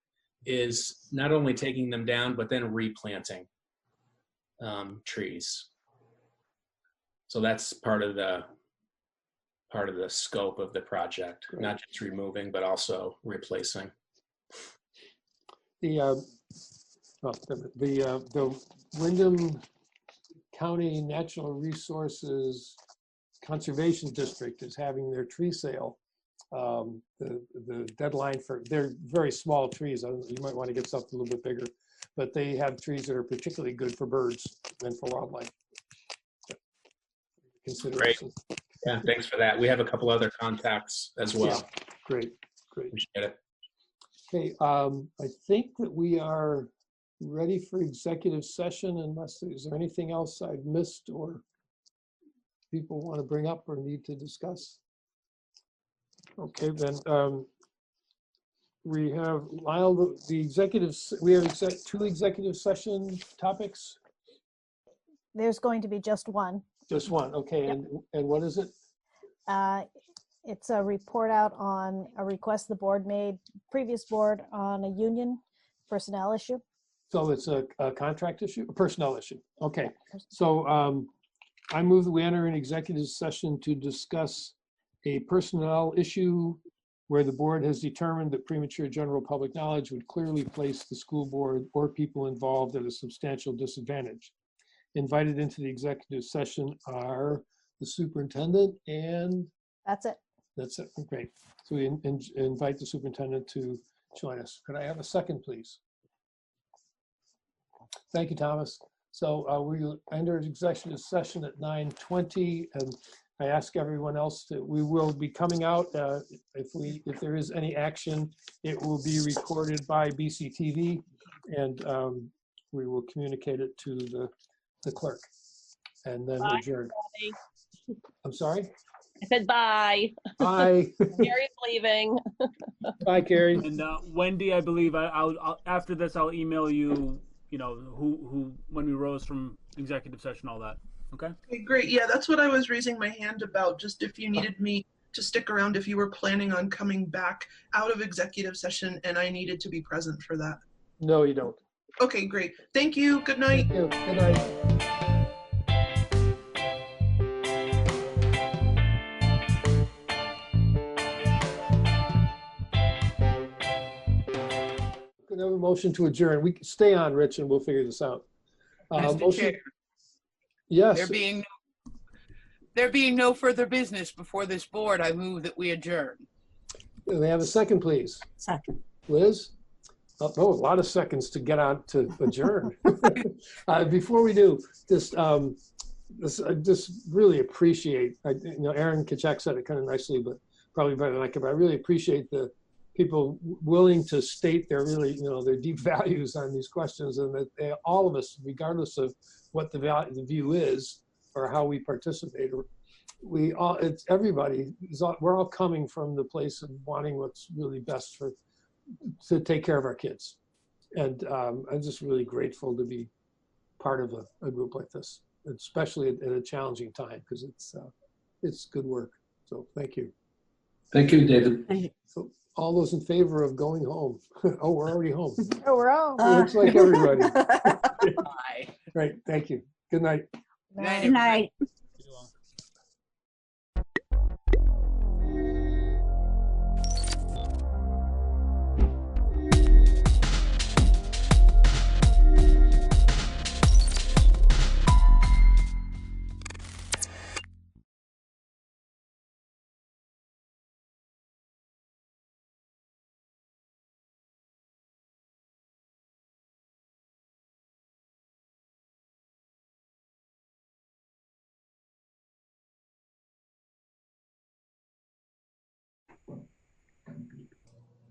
is not only taking them down, but then replanting trees. So that's part of the scope of the project, not just removing, but also replacing. The Wyndham County Natural Resources Conservation District is having their tree sale. The deadline they're very small trees. You might want to get something a little bit bigger, but they have trees that are particularly good for birds and for wildlife. Great. Yeah, thanks for that. We have a couple other contacts as well. Yeah, great. Appreciate it. Okay, I think that we are ready for executive session unless is there anything else I've missed or people want to bring up or need to discuss? Okay, then we have Lyle, we have two executive session topics. There's going to be just one. Just one, okay. Yep. And what is it? It's a report out on a request the board made, previous board, on a union personnel issue. So it's a contract issue, a personnel issue. Okay. So I move that we enter an executive session to discuss a personnel issue where the board has determined that premature general public knowledge would clearly place the school board or people involved at a substantial disadvantage. Invited into the executive session are the superintendent and... That's it. That's it. Great. So we invite the superintendent to join us. Could I have a second, please? Thank you, Thomas. So we enter executive session at 9:20, and I ask everyone else that we will be coming out. If there is any action, it will be recorded by BCTV, and we will communicate it to the clerk, and then adjourn. I'm sorry? I said bye. Bye. Carrie's leaving. Bye, Carrie. And Wendy, I believe I'll after this I'll email you. You know who when we rose from executive session, all that. Okay. Okay, great. Yeah, that's what I was raising my hand about. Just if you needed me to stick around, if you were planning on coming back out of executive session, and I needed to be present for that. No, you don't. Okay, great. Thank you. Good night. Thank you. Good night. Could I have a motion to adjourn? We can stay on, Rich, and we'll figure this out. Mr. Chair. Yes. There being no further business before this board, I move that we adjourn. Do we have a second, please? Second. Liz? Oh, a lot of seconds to get out to adjourn. Before we do, I just really appreciate, Aaron Kachak said it kind of nicely, but probably better than I could, but I really appreciate the people willing to state their their deep values on these questions, and that all of us, regardless of what the view is or how we participate, we're all coming from the place of wanting what's really best to take care of our kids. And I'm just really grateful to be part of a group like this, especially at a challenging time, because it's good work. So thank you. Thank you, David. So all those in favor of going home? Oh, we're already home. Oh, we're home. Looks like everybody. Bye. Right. Thank you. Good night. Good night.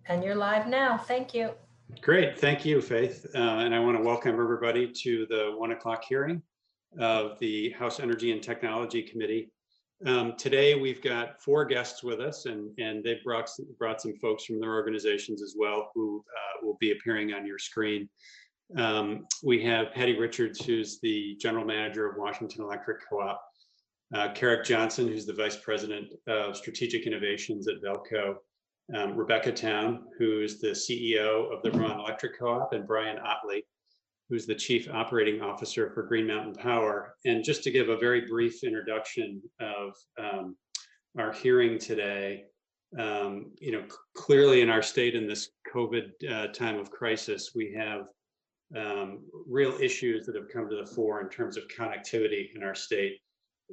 And you're live now. Thank you. Great. Thank you, Faith. And I want to welcome everybody to the 1 o'clock hearing of the House Energy and Technology Committee. Today, we've got 4 guests with us, and they've brought some folks from their organizations as well who will be appearing on your screen. We have Patty Richards, who's the General Manager of Washington Electric Co-op, Carrick Johnson, who's the Vice President of Strategic Innovations at Velco, Rebecca Town, who's the CEO of the Vermont Electric Co-op, and Brian Otley, who's the Chief Operating Officer for Green Mountain Power. And just to give a very brief introduction of our hearing today, clearly in our state in this COVID time of crisis, we have real issues that have come to the fore in terms of connectivity in our state.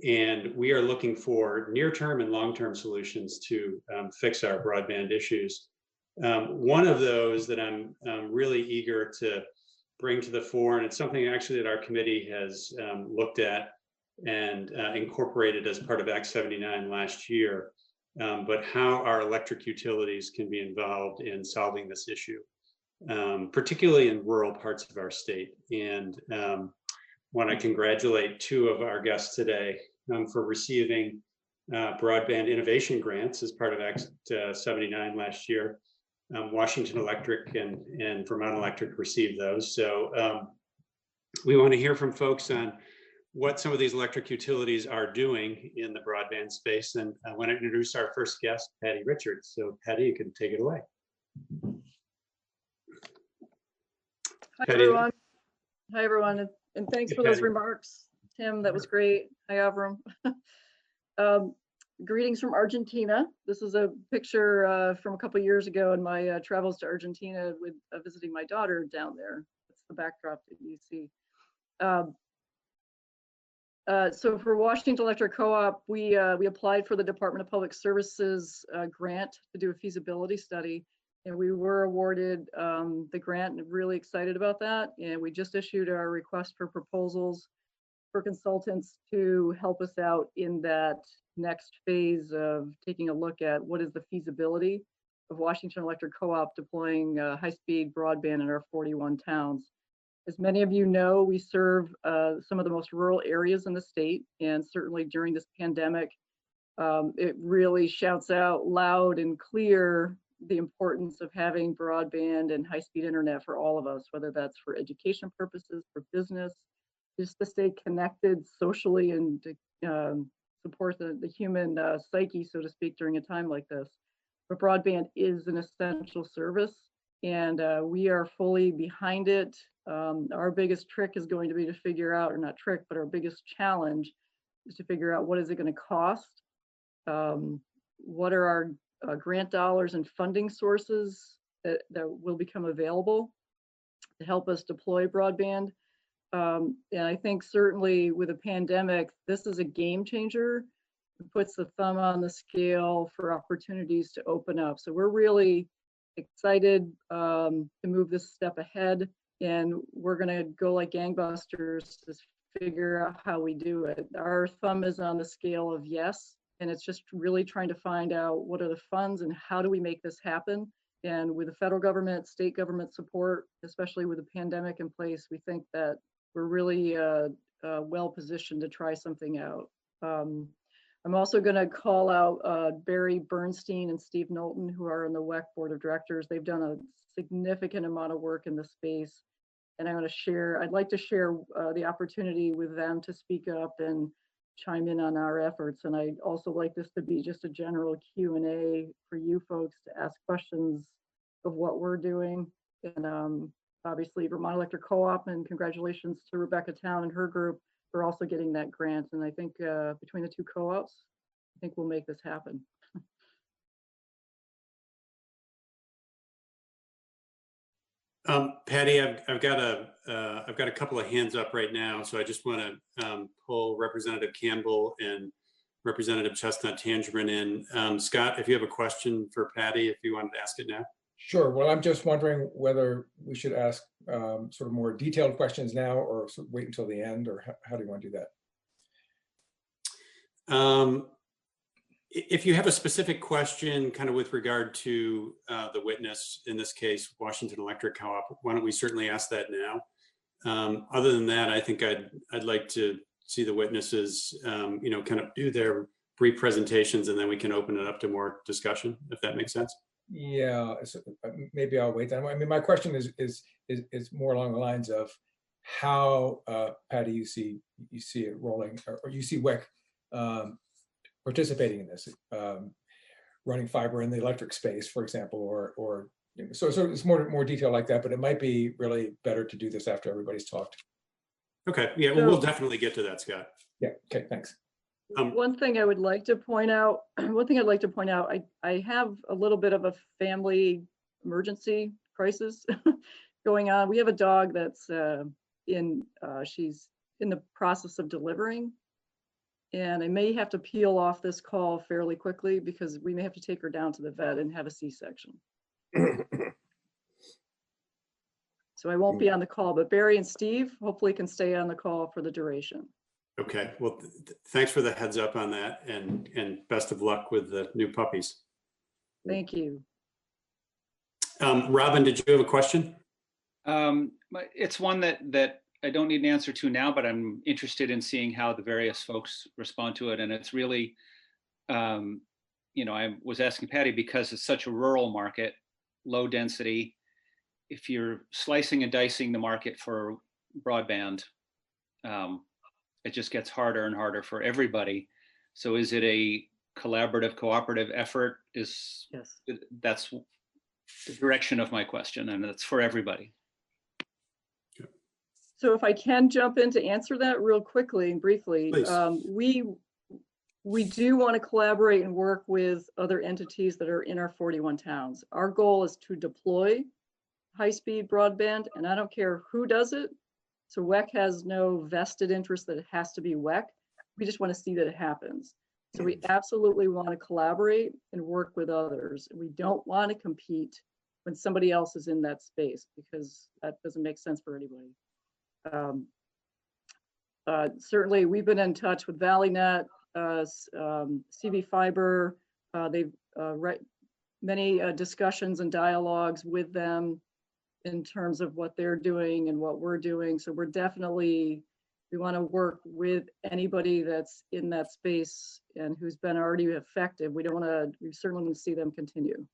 And we are looking for near-term and long-term solutions to fix our broadband issues. One of those that I'm really eager to bring to the fore, and it's something actually that our committee has looked at and incorporated as part of Act 79 last year, but how our electric utilities can be involved in solving this issue, particularly in rural parts of our state. And want to congratulate 2 of our guests today for receiving broadband innovation grants as part of Act 79 last year. Washington Electric and Vermont Electric received those. So we want to hear from folks on what some of these electric utilities are doing in the broadband space. And I want to introduce our first guest, Patty Richards. So Patty, you can take it away. Hi, Patty. everyone. Hi, everyone. And thanks Hey, for those Patty. remarks, Tim. That was great. Hi, Avram. Greetings from Argentina. This is a picture from a couple years ago in my travels to Argentina with visiting my daughter down there. That's the backdrop that you see. So for Washington Electric Co-op, we applied for the Department of Public Services grant to do a feasibility study, and we were awarded the grant, and really excited about that. And we just issued our request for proposals for consultants to help us out in that next phase of taking a look at what is the feasibility of Washington Electric Co-op deploying high-speed broadband in our 41 towns. As many of you know, we serve some of the most rural areas in the state, and certainly during this pandemic, it really shouts out loud and clear the importance of having broadband and high-speed internet for all of us, whether that's for education purposes, for business, just to stay connected socially and to support the human psyche, so to speak, during a time like this. But broadband is an essential service, and we are fully behind it. Our biggest trick is going to be to figure out, or not trick, but our biggest challenge is to figure out what is it going to cost, what are our grant dollars and funding sources that will become available to help us deploy broadband. And I think certainly with a pandemic, this is a game changer. It puts the thumb on the scale for opportunities to open up. So we're really excited to move this step ahead, and we're going to go like gangbusters to figure out how we do it. Our thumb is on the scale of yes, and it's just really trying to find out what are the funds and how do we make this happen. And with the federal government, state government support, especially with the pandemic in place, we think that we're really well positioned to try something out. I'm also going to call out Barry Bernstein and Steve Knowlton, who are on the WEC Board of Directors. They've done a significant amount of work in this space. And I'd like to share the opportunity with them to speak up and chime in on our efforts. And I'd also like this to be just a general Q&A for you folks to ask questions of what we're doing. And obviously Vermont Electric Co-op, and congratulations to Rebecca Town and her group for also getting that grant. And I think between the two co-ops, I think we'll make this happen. Patty, I've got a couple of hands up right now, so I just want to pull Representative Campbell and Representative Chestnut Tangerman in. Scott, if you have a question for Patty, if you wanted to ask it now. Sure. Well, I'm just wondering whether we should ask sort of more detailed questions now, or sort of wait until the end, or how do you want to do that? If you have a specific question kind of with regard to the witness, in this case, Washington Electric Co-op, why don't we certainly ask that now? Other than that, I think I'd like to see the witnesses, you know, kind of do their brief presentations, and then we can open it up to more discussion, if that makes sense. Yeah, so maybe I'll wait then. I mean, my question is more along the lines of how, Patty, you see it rolling, or you see WEC participating in this, running fiber in the electric space, for example, or so it's more detail like that. But it might be really better to do this after everybody's talked. Okay. Yeah. Well, we'll definitely get to that, Scott. Yeah. Okay. Thanks. One thing I would like to point out, I have a little bit of a family emergency crisis going on. We have a dog that's she's in the process of delivering, and I may have to peel off this call fairly quickly because we may have to take her down to the vet and have a C-section. So I won't be on the call, but Barry and Steve hopefully can stay on the call for the duration. Okay, well, thanks for the heads up on that, and best of luck with the new puppies. Thank you. Robin, did you have a question? It's one that I don't need an answer to now, but I'm interested in seeing how the various folks respond to it. And it's really, you know, I was asking Patty because it's such a rural market, low density. If you're slicing and dicing the market for broadband, it just gets harder and harder for everybody. So is it a collaborative, cooperative effort? Yes. That's the direction of my question, and it's for everybody. So if I can jump in to answer that real quickly and briefly, we do want to collaborate and work with other entities that are in our 41 towns. Our goal is to deploy high-speed broadband, and I don't care who does it. So WEC has no vested interest that it has to be WEC. We just want to see that it happens. So we absolutely want to collaborate and work with others. We don't want to compete when somebody else is in that space, because that doesn't make sense for anybody. Certainly, we've been in touch with ValleyNet, CV Fiber. They've many discussions and dialogues with them in terms of what they're doing and what we're doing. So we're definitely, we want to work with anybody that's in that space and who's been already effective. We don't want to, we certainly want to see them continue.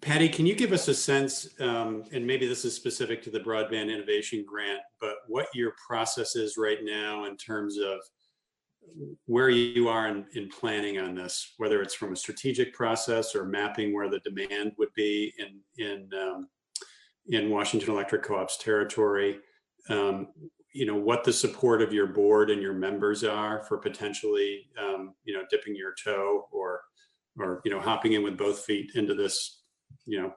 Patty, can you give us a sense, and maybe this is specific to the Broadband Innovation Grant, but what your process is right now in terms of where you are in planning on this, whether it's from a strategic process or mapping where the demand would be in Washington Electric Co-op's territory, you know, what the support of your board and your members are for potentially, you know, dipping your toe or, you know, hopping in with both feet into this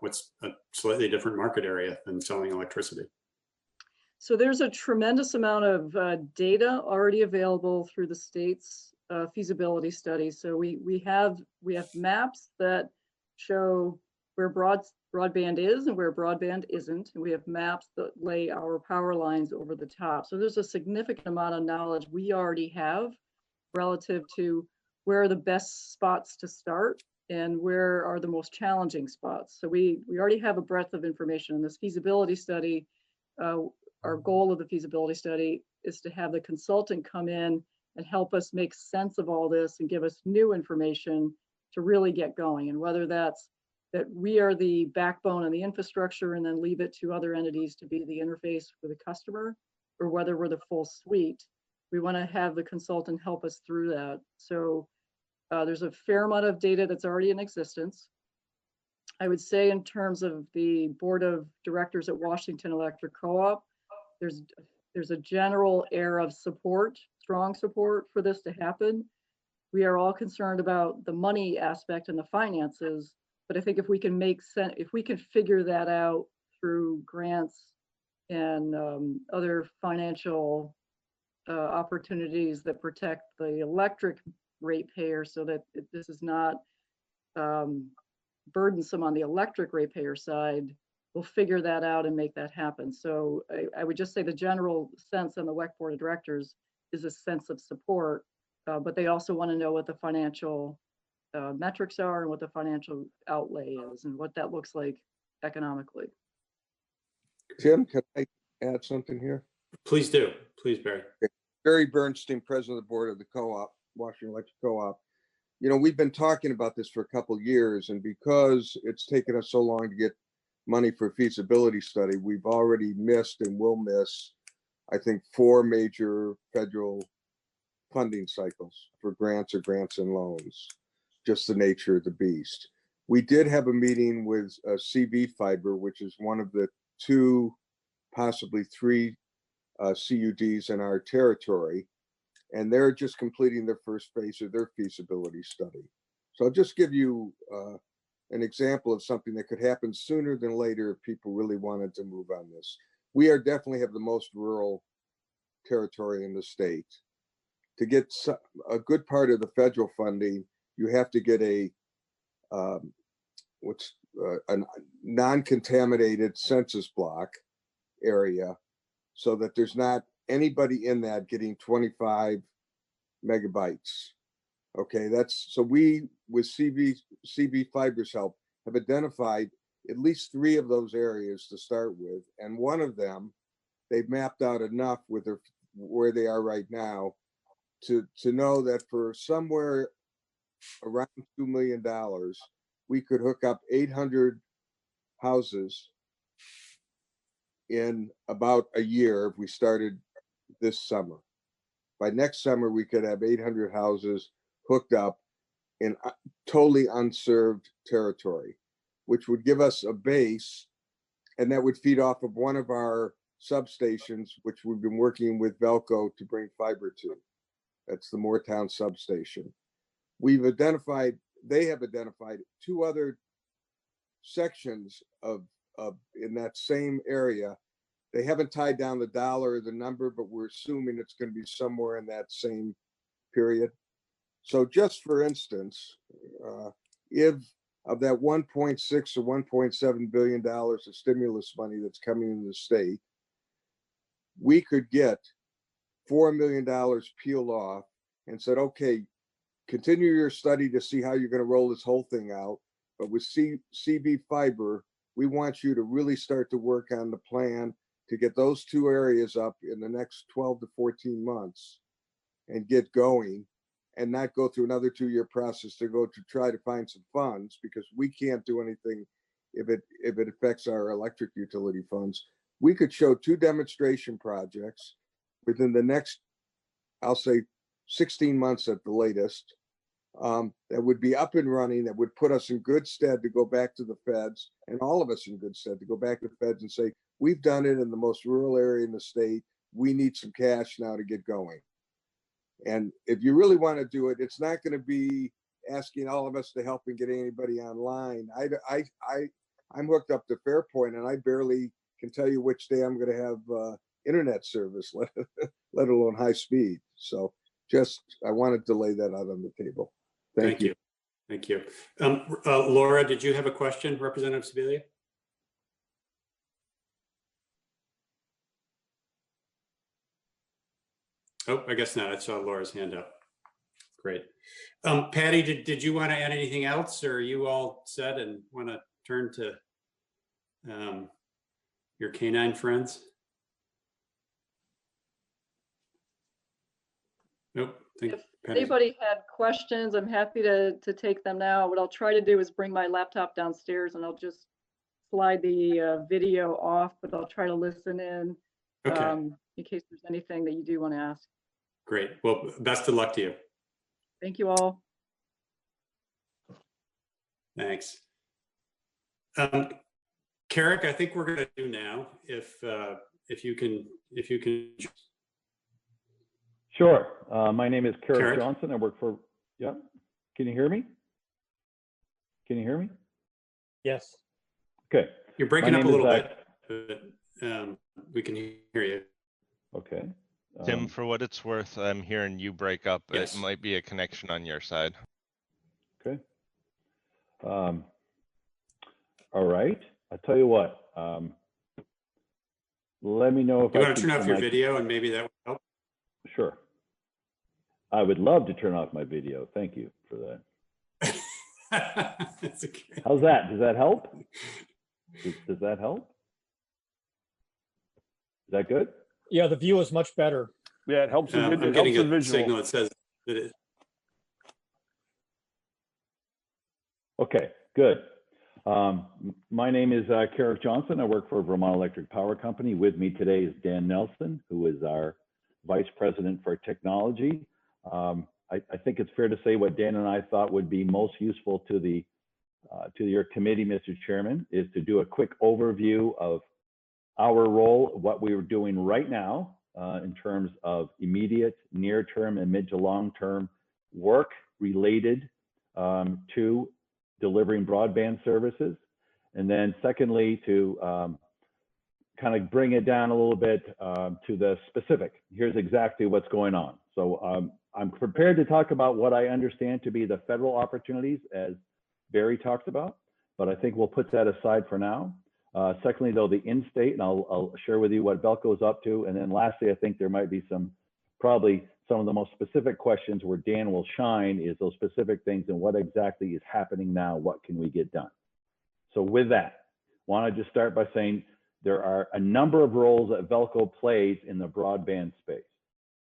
what's a slightly different market area than selling electricity. So there's a tremendous amount of data already available through the state's feasibility study. So we have maps that show where broadband is and where broadband isn't, and we have maps that lay our power lines over the top. So there's a significant amount of knowledge we already have relative to where are the best spots to start and where are the most challenging spots. So we already have a breadth of information in this feasibility study. Our goal of the feasibility study is to have the consultant come in and help us make sense of all this and give us new information to really get going. And whether that's that we are the backbone and the infrastructure and then leave it to other entities to be the interface for the customer, or whether we're the full suite, we want to have the consultant help us through that. So there's a fair amount of data that's already in existence. I would say in terms of the board of directors at Washington Electric Co-op, there's a general air of support, strong support for this to happen. We are all concerned about the money aspect and the finances, but I think if we can make sense, if we can figure that out through grants and other financial opportunities that protect the electric ratepayer so that this is not burdensome on the electric ratepayer side, we'll figure that out and make that happen. So I would just say the general sense on the WEC Board of Directors is a sense of support, but they also want to know what the financial metrics are and what the financial outlay is and what that looks like economically. Tim, can I add something here? Please do. Please, Barry. Barry Bernstein, president of the board of the co-op, Washington Electric Co-op. You know, we've been talking about this for a couple of years, and because it's taken us so long to get money for a feasibility study, we've already missed and will miss, I think, 4 major federal funding cycles for grants or grants and loans, just the nature of the beast. We did have a meeting with CV Fiber, which is one of the 2, possibly 3 CUDs in our territory, and they're just completing their first phase of their feasibility study. So I'll just give you an example of something that could happen sooner than later if people really wanted to move on this. We are definitely have the most rural territory in the state. To get a good part of the federal funding, you have to get a non-contaminated census block area, so that there's not anybody in that getting 25 megabytes. Okay, that's so we, with CV Fiber's help, have identified at least 3 of those areas to start with, and one of them they've mapped out enough with where they are right now to know that for somewhere around $2 million, we could hook up 800 houses in about a year if we started this summer. By next summer, we could have 800 houses hooked up in totally unserved territory, which would give us a base, and that would feed off of one of our substations, which we've been working with Velco to bring fiber to. That's the Moortown substation. They have identified 2 other sections of in that same area. They haven't tied down the dollar or the number, but we're assuming it's going to be somewhere in that same period. So just for instance, if of that 1.6 or $1.7 billion of stimulus money that's coming into the state, we could get $4 million peeled off and said, okay, continue your study to see how you're going to roll this whole thing out. But with CV Fiber, we want you to really start to work on the plan to get those 2 areas up in the next 12 to 14 months and get going, and not go through another 2-year process to try to find some funds, because we can't do anything if it affects our electric utility funds. We could show 2 demonstration projects within the next, I'll say 16 months at the latest, that would be up and running, that would put us in good stead to go back to the feds, and all of us in good stead to go back to the feds and say, we've done it in the most rural area in the state. We need some cash now to get going. And if you really want to do it, it's not going to be asking all of us to help and get anybody online. I'm hooked up to Fairpoint and I barely can tell you which day I'm going to have internet service, let alone high speed. So just, I wanted to lay that out on the table. Thank you. Thank you. Laura, did you have a question, Representative Sibilia? Oh, I guess not. I saw Laura's hand up. Great. Patty, did you want to add anything else, or are you all set and want to turn to your canine friends? Nope. If anybody had questions, I'm happy to take them now. What I'll try to do is bring my laptop downstairs and I'll just slide the video off, but I'll try to listen in case there's anything that you do want to ask. Great. Well, best of luck to you. Thank you all. Thanks. Carrick, I think we're going to do now. If you can. Sure. My name is Carrick Johnson. I work for. Yeah. Can you hear me? Can you hear me? Yes. Okay. You're breaking up a little bit, but we can hear you. Okay. Tim, for what it's worth, I'm hearing you break up. Yes. It might be a connection on your side. Okay. All right. I'll tell you what. Let me know if you want to turn off your video, and maybe that would help. Sure. I would love to turn off my video. Thank you for that. That's okay. How's that? Does that help? Does that help? Is that good? Yeah, the view is much better. Yeah, it helps. I'm getting a signal that says that it. Okay, good. My name is Carrick Johnson. I work for Vermont Electric Power Company. With me today is Dan Nelson, who is our Vice President for Technology. I think it's fair to say what Dan and I thought would be most useful to your committee, Mr. Chairman, is to do a quick overview of our role, what we are doing right now in terms of immediate, near-term, and mid to long-term work related to delivering broadband services. And then secondly, to kind of bring it down a little bit to the specific. Here's exactly what's going on. So I'm prepared to talk about what I understand to be the federal opportunities, as Barry talked about, but I think we'll put that aside for now. Secondly, though, the in-state, and I'll share with you what Belco's up to. And then lastly, I think there might be probably some of the most specific questions where Dan will shine is those specific things and what exactly is happening now, what can we get done? So with that, want to just start by saying there are a number of roles that Velco plays in the broadband space.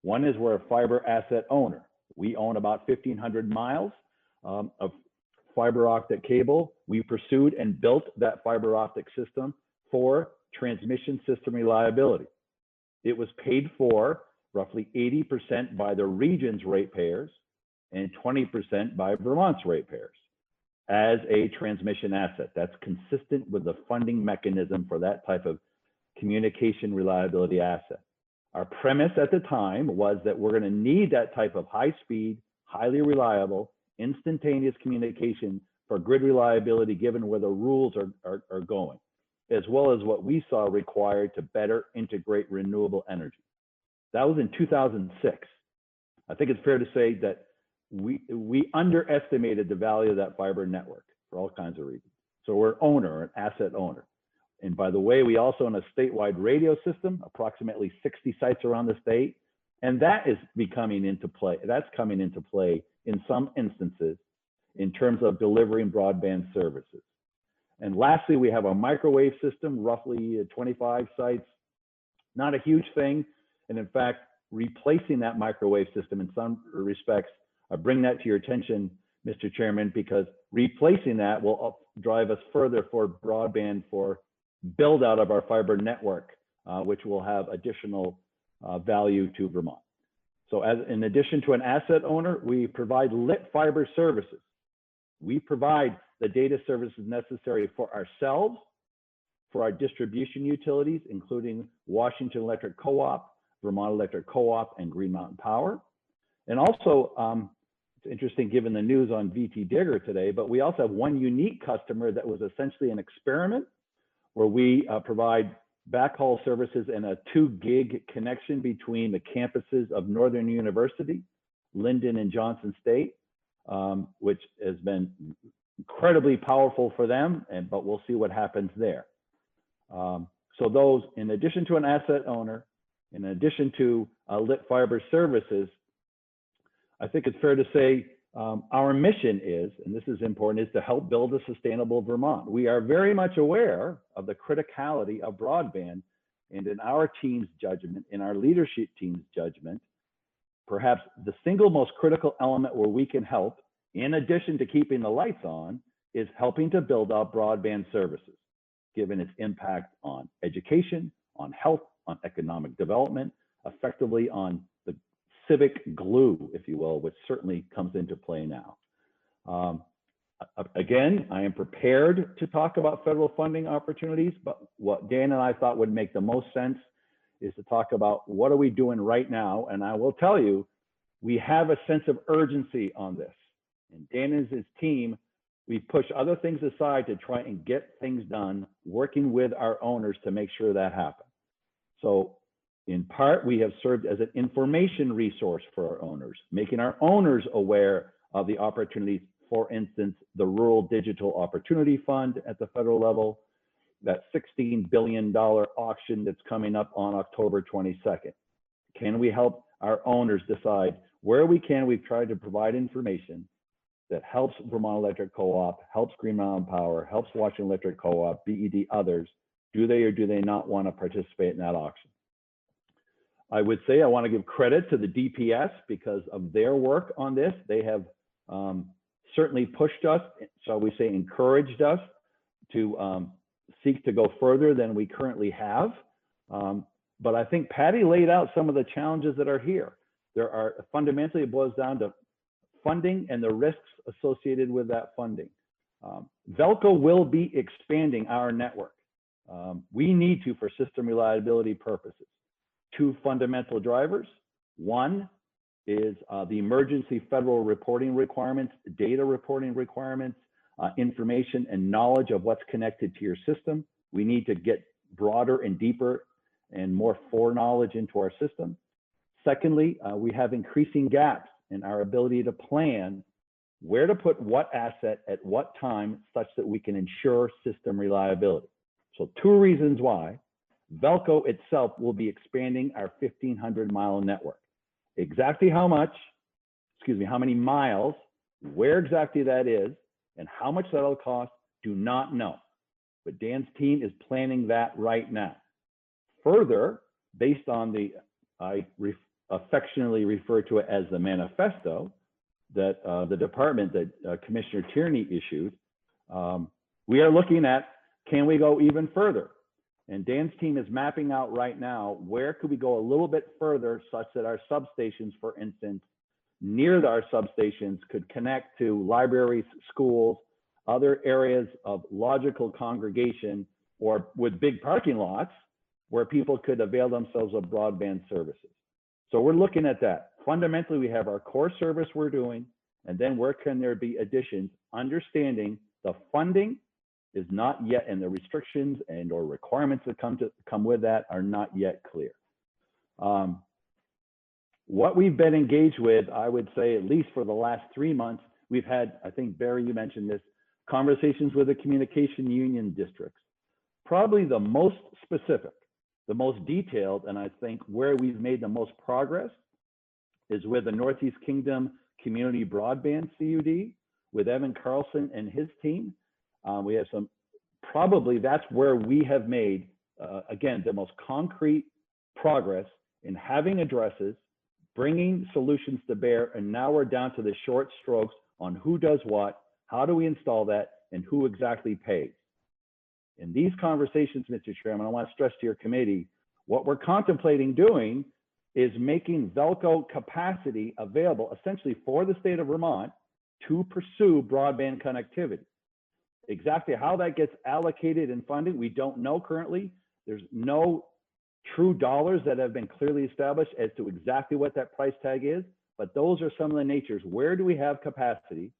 One is we're a fiber asset owner. We own about 1,500 miles of fiber optic cable. We pursued and built that fiber optic system for transmission system reliability. It was paid for roughly 80% by the region's ratepayers and 20% by Vermont's ratepayers as a transmission asset. That's consistent with the funding mechanism for that type of communication reliability asset. Our premise at the time was that we're going to need that type of high speed, highly reliable, instantaneous communication for grid reliability given where the rules are going, as well as what we saw required to better integrate renewable energy. That was in 2006. I think it's fair to say that we underestimated the value of that fiber network for all kinds of reasons. So we're an asset owner. And by the way, we also own a statewide radio system, approximately 60 sites around the state. And that is coming into play. That's coming into play in some instances in terms of delivering broadband services. And lastly, we have a microwave system, roughly 25 sites, not a huge thing. And in fact, replacing that microwave system in some respects, I bring that to your attention, Mr. Chairman, because replacing that will drive us further for broadband for build out of our fiber network, which will have additional value to Vermont. So in addition to an asset owner, we provide lit fiber services. We provide the data services necessary for ourselves, for our distribution utilities, including Washington Electric Co-op, Vermont Electric Co-op, and Green Mountain Power. And also It's interesting given the news on VT Digger today, but we also have one unique customer that was essentially an experiment where we provide backhaul services and a 2 gig connection between the campuses of Northern University, Lyndon and Johnson State, which has been incredibly powerful for them, but we'll see what happens there. So those, in addition to an asset owner, in addition to lit fiber services, I think it's fair to say our mission is, and this is important, is to help build a sustainable Vermont. We are very much aware of the criticality of broadband, and in our team's judgment, in our leadership team's judgment, perhaps the single most critical element where we can help, in addition to keeping the lights on, is helping to build out broadband services, given its impact on education, on health, on economic development, effectively on the civic glue, if you will, which certainly comes into play now. Again, I am prepared to talk about federal funding opportunities, but what Dan and I thought would make the most sense is to talk about what are we doing right now. And I will tell you, we have a sense of urgency on this. And Dan and his team, we push other things aside to try and get things done, working with our owners to make sure that happens. So in part, we have served as an information resource for our owners, making our owners aware of the opportunities. For instance, the Rural Digital Opportunity Fund at the federal level, that $16 billion auction that's coming up on October 22nd. Can we help our owners decide where we can? We've tried to provide information that helps Vermont Electric Co-op, helps Green Mountain Power, helps Washington Electric Co-op, BED, others. Do they or do they not want to participate in that auction? I would say I want to give credit to the DPS because of their work on this. They have certainly pushed us, shall we say, encouraged us to seek to go further than we currently have. But I think Patty laid out some of the challenges that are here. There are, fundamentally, it boils down to funding and the risks associated with that funding. Velco will be expanding our network. We need to for system reliability purposes. 2 fundamental drivers. One is the emergency federal reporting requirements, data reporting requirements, information and knowledge of what's connected to your system. We need to get broader and deeper and more foreknowledge into our system. Secondly, we have increasing gaps in our ability to plan where to put what asset at what time such that we can ensure system reliability. So 2 reasons why Velco itself will be expanding our 1,500-mile network. Exactly how much, how many miles, where exactly that is, and how much that'll cost, do not know. But Dan's team is planning that right now. Further, based on the, I affectionately refer to it as the manifesto that the department that Commissioner Tierney issued, we are looking at, can we go even further? And Dan's team is mapping out right now, where could we go a little bit further such that our substations, for instance, near our substations could connect to libraries, schools, other areas of logical congregation, or with big parking lots where people could avail themselves of broadband services. So we're looking at that. Fundamentally, we have our core service we're doing, and then where can there be additions, understanding the funding is not yet, and the restrictions and or requirements that come with that are not yet clear. What we've been engaged with, I would say, at least for the last 3 months, we've had, I think, Barry, you mentioned this, conversations with the communication union districts. Probably the most specific, the most detailed, and I think where we've made the most progress is with the Northeast Kingdom Community Broadband CUD, with Evan Carlson and his team. We have some, probably that's where we have made, again, the most concrete progress in having addresses, bringing solutions to bear, and now we're down to the short strokes on who does what, how do we install that, and who exactly pays. In these conversations, Mr. Chairman, I want to stress to your committee, what we're contemplating doing is making Velco capacity available essentially for the state of Vermont to pursue broadband connectivity. Exactly how that gets allocated in funding, we don't know currently. There's no true dollars that have been clearly established as to exactly what that price tag is, but those are some of the natures. Where do we have capacity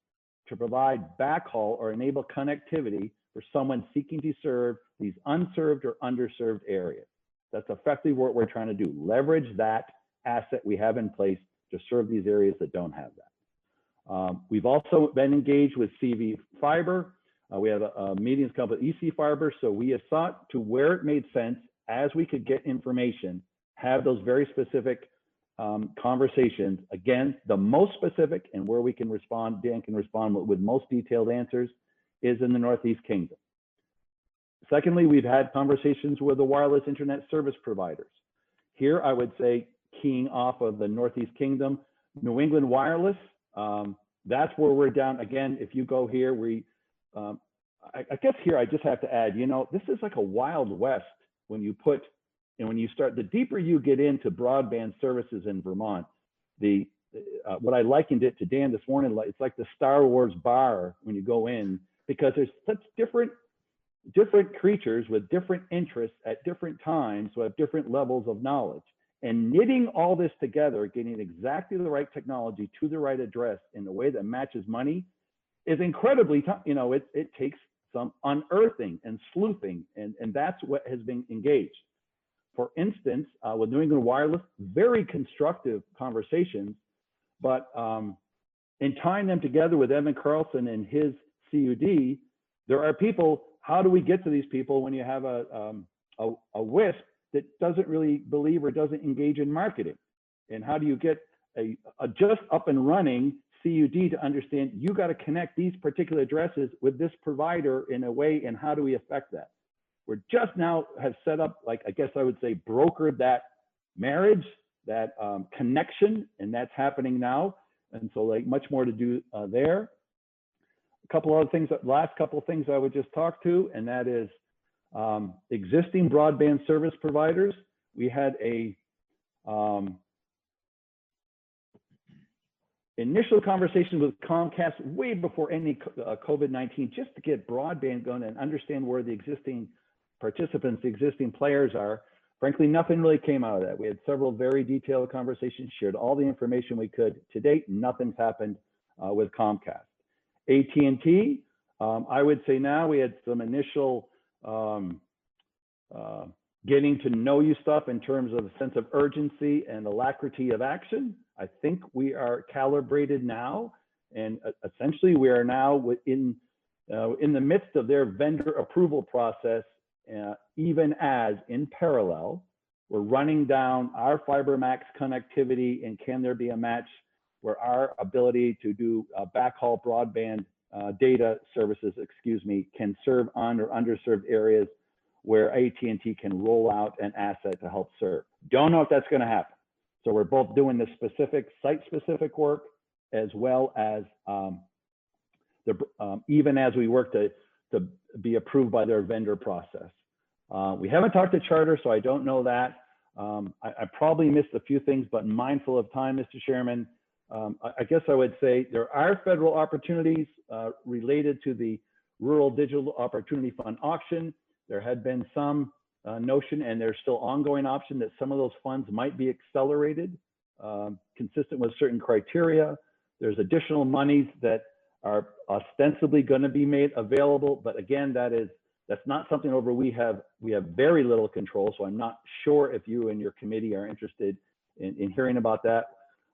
to provide backhaul or enable connectivity for someone seeking to serve these unserved or underserved areas? That's effectively what we're trying to do. Leverage that asset we have in place to serve these areas that don't have that. We've also been engaged with CV Fiber. We have a meetings company, EC Fiber. So we have sought to, where it made sense, as we could get information, have those very specific conversations. Again, the most specific and where we can respond, Dan can respond with most detailed answers, is in the Northeast Kingdom. Secondly, we've had conversations with the wireless internet service providers. Here, I would say, keying off of the Northeast Kingdom, New England Wireless, that's where we're down. Again, if you go here, I guess here I just have to add, you know, this is like a Wild West when you put, and when you start, the deeper you get into broadband services in Vermont, what I likened it to Dan this morning, it's like the Star Wars bar when you go in, because there's such different creatures with different interests at different times who have different levels of knowledge. And knitting all this together, getting exactly the right technology to the right address in a way that matches money is incredibly, you know, it takes some unearthing and sleuthing, and that's what has been engaged. For instance, with New England Wireless, very constructive conversations, but in tying them together with Evan Carlson and his CUD, there are people, how do we get to these people when you have a WISP that doesn't really believe or doesn't engage in marketing? And how do you get a just up and running CUD to understand you got to connect these particular addresses with this provider in a way, and how do we affect that? We're just now have set up, like, I guess I would say, brokered that marriage, that connection, and that's happening now. And so, like, much more to do there. A couple other things, last couple of things I would just talk to, and that is existing broadband service providers. We had a initial conversation with Comcast way before any COVID-19, just to get broadband going and understand where the existing participants, the existing players are. Frankly, nothing really came out of that. We had several very detailed conversations, shared all the information we could. To date, nothing's happened with Comcast. AT&T, I would say now we had some initial getting to know you stuff in terms of a sense of urgency and alacrity of action. I think we are calibrated now, and essentially we are now in the midst of their vendor approval process, even as in parallel, we're running down our FiberMax connectivity, and can there be a match where our ability to do backhaul broadband data services, can serve on or underserved areas where AT&T can roll out an asset to help serve. Don't know if that's going to happen. So we're both doing the specific site-specific work, as well as even as we work to be approved by their vendor process. We haven't talked to Charter, so I don't know that. I probably missed a few things, but mindful of time, Mr. Chairman, I guess I would say there are federal opportunities related to the Rural Digital Opportunity Fund auction. There had been some notion, and there's still ongoing option, that some of those funds might be accelerated, consistent with certain criteria. There's additional monies that are ostensibly going to be made available, but again, that's not something over we have very little control. So I'm not sure if you and your committee are interested in hearing about that.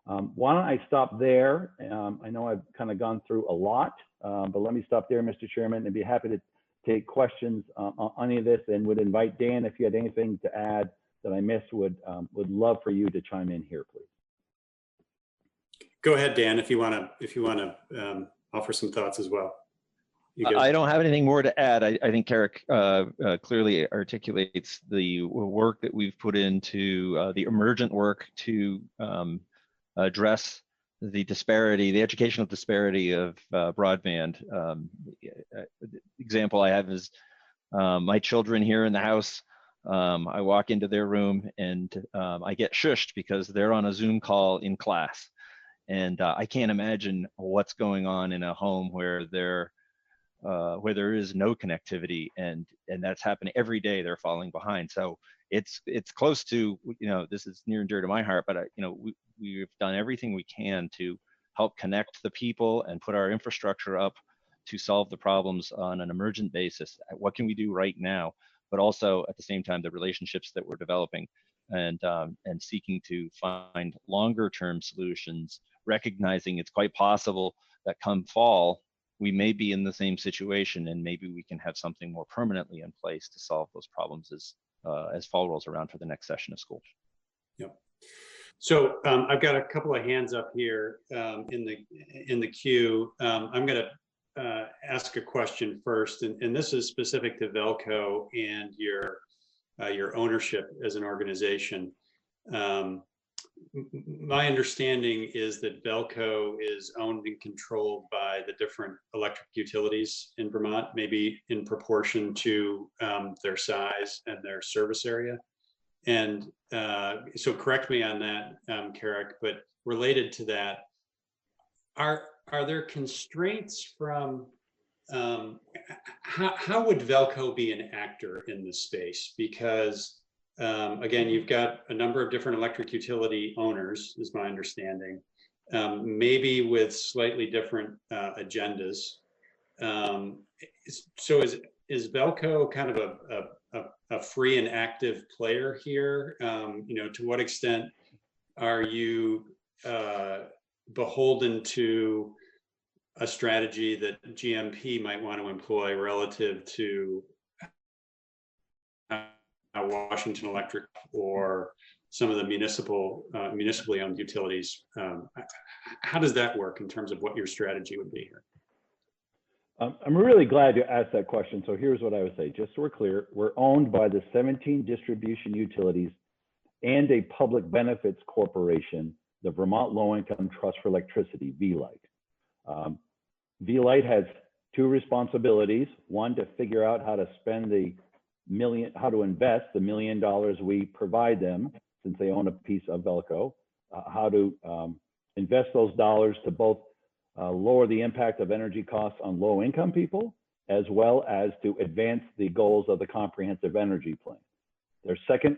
Why don't I stop there? I know I've kind of gone through a lot, but let me stop there, Mr. Chairman, and be happy to take questions on any of this, and would invite Dan, if you had anything to add that I missed, would love for you to chime in here, please. Go ahead, Dan, if you want to offer some thoughts as well. I don't have anything more to add. I think Carrick clearly articulates the work that we've put into the emergent work to address the disparity, the educational disparity of broadband. Example I have is my children here in the house. I walk into their room and I get shushed because they're on a Zoom call in class. And I can't imagine what's going on in a home where there is no connectivity, and that's happening every day. They're falling behind. So it's close to, this is near and dear to my heart, but we've done everything we can to help connect the people and put our infrastructure up to solve the problems on an emergent basis. What can we do right now? But also at the same time, the relationships that we're developing and seeking to find longer term solutions, recognizing it's quite possible that come fall, we may be in the same situation and maybe we can have something more permanently in place to solve those problems as fall rolls around for the next session of school. Yep. So I've got a couple of hands up here in the queue. I'm going to ask a question first, and this is specific to Velco and your ownership as an organization. My understanding is that Velco is owned and controlled by the different electric utilities in Vermont, maybe in proportion to their size and their service area. And so correct me on that, Carrick, but related to that, are there constraints from, how would Velco be an actor in this space? Because again, you've got a number of different electric utility owners, is my understanding, maybe with slightly different agendas. So is Velco kind of a free and active player here? To what extent are you beholden to a strategy that GMP might want to employ relative to Washington Electric or some of the municipally owned utilities? How does that work in terms of what your strategy would be here? I'm really glad you asked that question. So here's what I would say, just so we're clear, we're owned by the 17 distribution utilities and a public benefits corporation, the Vermont Low Income Trust for Electricity, VLIGHT. VLIGHT has two responsibilities. One, to figure out how to spend how to invest the $1 million we provide them, since they own a piece of Velco, how to invest those dollars to both lower the impact of energy costs on low income people, as well as to advance the goals of the comprehensive energy plan. Their second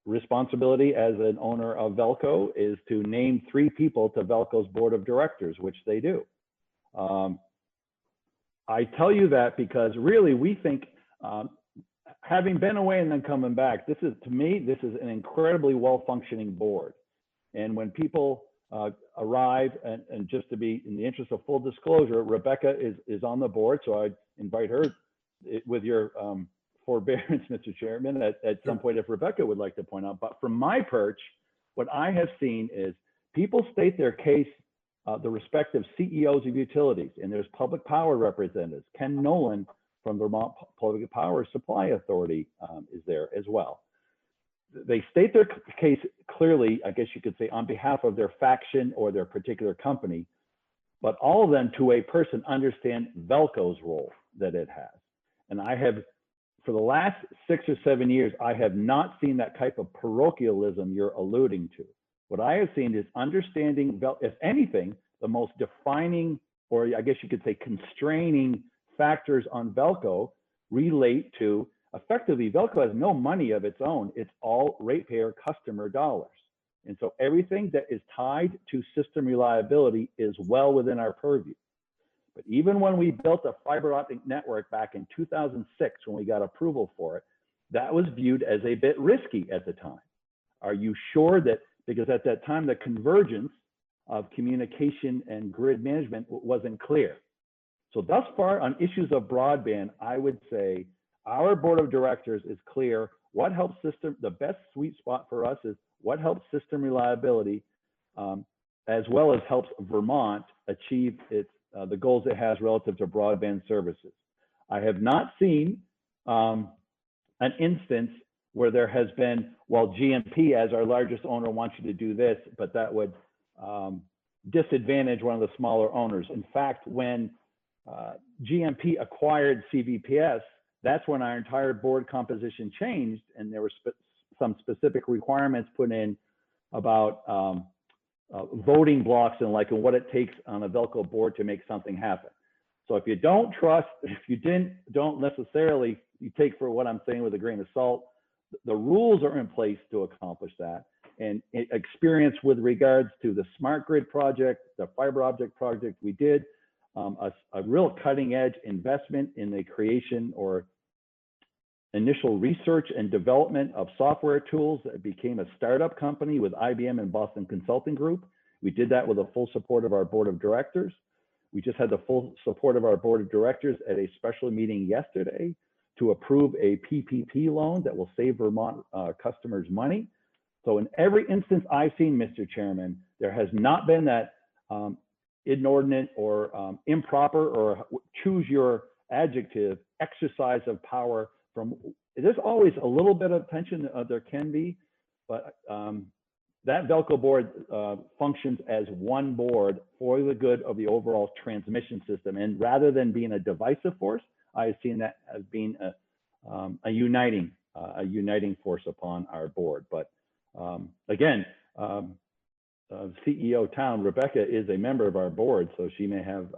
responsibility as an owner of Velco is to name 3 people to Velco's board of directors, which they do. I tell you that because really we think, having been away and then coming back, to me, this is an incredibly well-functioning board. And when people arrive, and just to be in the interest of full disclosure, Rebecca is on the board, so I invite her with your forbearance, Mr. Chairman, at some point if Rebecca would like to point out. But from my perch, what I have seen is people state their case, the respective CEOs of utilities, and there's public power representatives. Ken Nolan from Vermont Public Power Supply Authority is there as well. They state their case clearly, I guess you could say, on behalf of their faction or their particular company, but all of them to a person understand Velco's role that it has. And I have, for the last 6 or 7 years, I have not seen that type of parochialism you're alluding to. What I have seen is understanding, if anything, the most defining, or I guess you could say constraining factors on Velco relate to, effectively, Velco has no money of its own. It's all ratepayer customer dollars. And so everything that is tied to system reliability is well within our purview. But even when we built a fiber optic network back in 2006, when we got approval for it, that was viewed as a bit risky at the time. Are you sure that, because at that time, the convergence of communication and grid management wasn't clear. So thus far on issues of broadband, I would say our board of directors is clear. What helps system, the best sweet spot for us is what helps system reliability, as well as helps Vermont achieve its the goals it has relative to broadband services. I have not seen an instance where there has been, well, GMP as our largest owner wants you to do this, but that would disadvantage one of the smaller owners. In fact, when GMP acquired CVPS, that's when our entire board composition changed, and there were some specific requirements put in about voting blocks and what it takes on a Velco board to make something happen. So if you don't trust, if you don't necessarily, you take for what I'm saying with a grain of salt, the rules are in place to accomplish that. And experience with regards to the smart grid project, the fiber optic project we did, a real cutting edge investment in the creation or initial research and development of software tools that became a startup company with IBM and Boston Consulting Group. We did that with the full support of our board of directors. We just had the full support of our board of directors at a special meeting yesterday to approve a PPP loan that will save Vermont customers money. So in every instance I've seen, Mr. Chairman, there has not been that inordinate or improper, or choose your adjective, exercise of power from, there's always a little bit of tension, there can be, but that Velco board functions as one board for the good of the overall transmission system. And rather than being a divisive force, I've seen that as being a uniting force upon our board. But again, CEO Town, Rebecca, is a member of our board, so she may have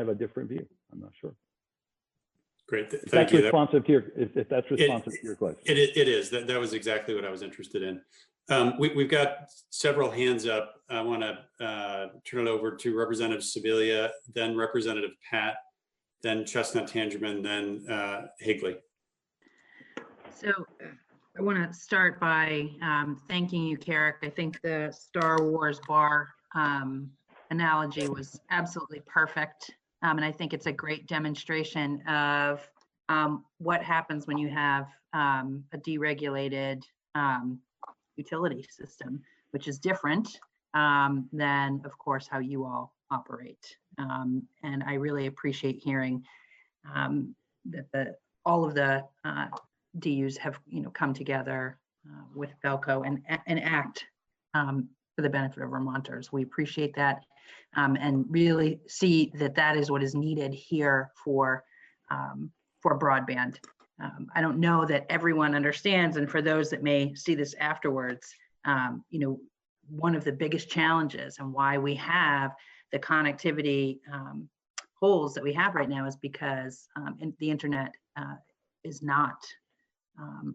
a different view. I'm not sure. Great, If thank that's you. Responsive to your, if that's responsive to your question. It is. That was exactly what I was interested in. We've got several hands up. I want to turn it over to Representative Sibilia, then Representative Pat, then Chestnut Tangerman, then Higley. So I want to start by thanking you, Carrick. I think the Star Wars bar analogy was absolutely perfect. And I think it's a great demonstration of what happens when you have a deregulated utility system, which is different than, of course, how you all operate. And I really appreciate hearing that all of the DUs have come together with Velco and act for the benefit of Vermonters. We appreciate that and really see that that is what is needed here for broadband. I don't know that everyone understands, and for those that may see this afterwards, one of the biggest challenges and why we have the connectivity holes that we have right now is because the internet is not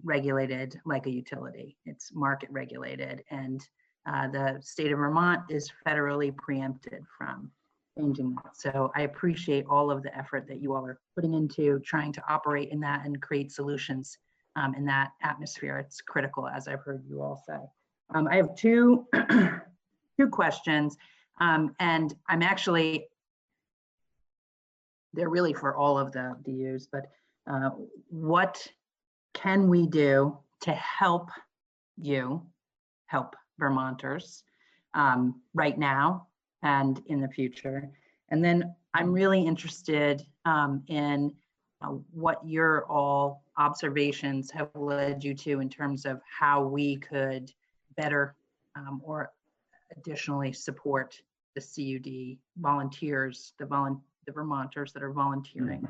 regulated like a utility. It's market regulated, and the state of Vermont is federally preempted from changing that. So I appreciate all of the effort that you all are putting into trying to operate in that and create solutions in that atmosphere. It's critical, as I've heard you all say. I have two questions, and I'm actually, they're really for all of the DUs, but what can we do to help you help Vermonters right now and in the future? And then I'm really interested in what your all observations have led you to in terms of how we could better or additionally support the CUD volunteers, the Vermonters that are volunteering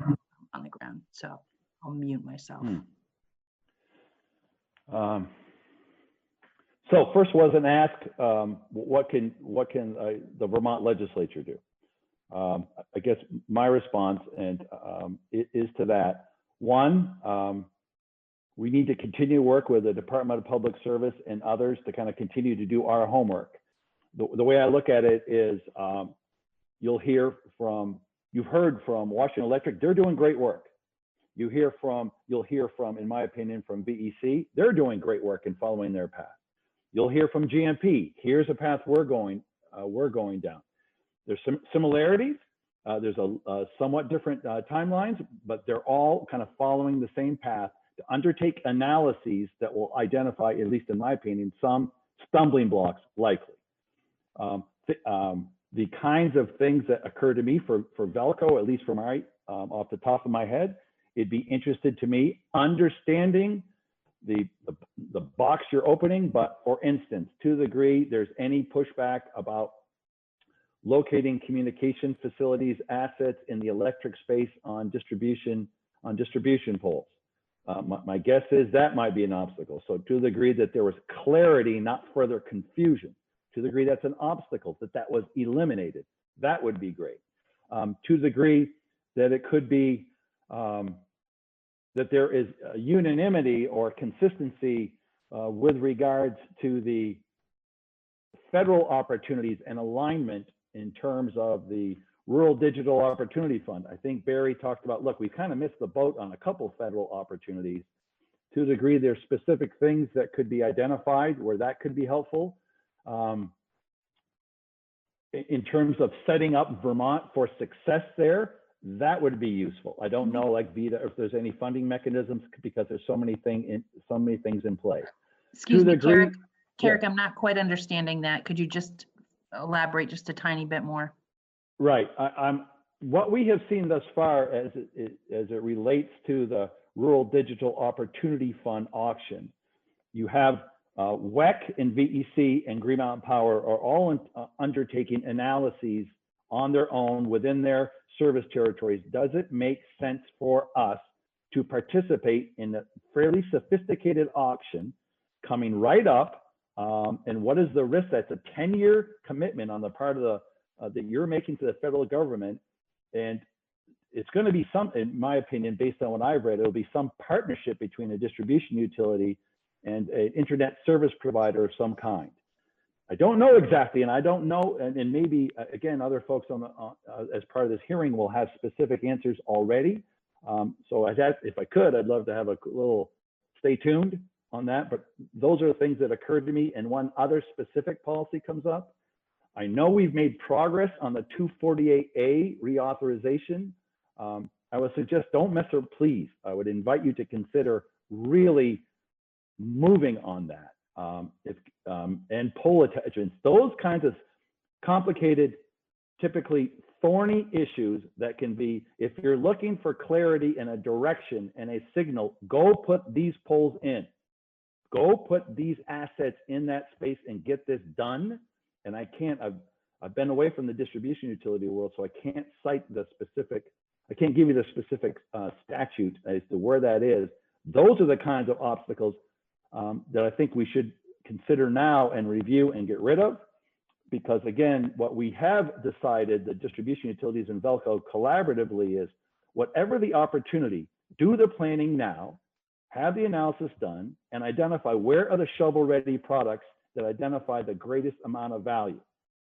on the ground. So I'll mute myself. So first wasn't asked, what can the Vermont legislature do? I guess my response is to that. One, we need to continue to work with the Department of Public Service and others to kind of continue to do our homework. The way I look at it is, you've heard from Washington Electric, they're doing great work. You'll hear from, in my opinion, from VEC, they're doing great work in following their path. You'll hear from GMP, here's a path we're going down. There's some similarities, there's a somewhat different timelines, but they're all kind of following the same path to undertake analyses that will identify, at least in my opinion, some stumbling blocks likely. The kinds of things that occur to me for Velco, at least from off the top of my head, it'd be interested to me understanding the box you're opening, but for instance, to the degree there's any pushback about locating communication facilities, assets in the electric space on distribution poles. My guess is that might be an obstacle. So to the degree that there was clarity, not further confusion, to the degree that's an obstacle, that was eliminated, that would be great. To the degree that it could be that there is unanimity or consistency with regards to the federal opportunities and alignment in terms of the Rural Digital Opportunity Fund. I think Barry talked about, look, we kind of missed the boat on a couple federal opportunities. To the degree there's specific things that could be identified where that could be helpful. In terms of setting up Vermont for success there, that would be useful. I don't know, like Vita, if there's any funding mechanisms because there's so many things in play. Excuse me, Carrick. Yeah. Carrick, I'm not quite understanding that. Could you just elaborate just a tiny bit more? Right. What we have seen thus far as it relates to the Rural Digital Opportunity Fund auction, you have WEC and VEC and Green Mountain Power are all undertaking analyses on their own within their service territories. Does it make sense for us to participate in a fairly sophisticated auction coming right up? And what is the risk? That's a 10-year commitment on the part of that you're making to the federal government. And it's going to be some, in my opinion, based on what I've read, it'll be some partnership between a distribution utility and an internet service provider of some kind. I don't know exactly, and I don't know, and maybe again, other folks on as part of this hearing will have specific answers already. So if I could, I'd love to have a little stay tuned on that. But those are the things that occurred to me. And one other specific policy comes up. I know we've made progress on the 248A reauthorization. I would suggest don't mess up, please. I would invite you to consider really moving on that and poll attachments. Those kinds of complicated, typically thorny issues that can be, if you're looking for clarity and a direction and a signal, go put these polls in. Go put these assets in that space and get this done. And I've been away from the distribution utility world, so I can't cite the specific, I can't give you the specific statute as to where that is. Those are the kinds of obstacles that I think we should consider now and review and get rid of. Because again, what we have decided, the distribution utilities and Velco collaboratively, is whatever the opportunity, do the planning now, have the analysis done, and identify where are the shovel-ready products that identify the greatest amount of value.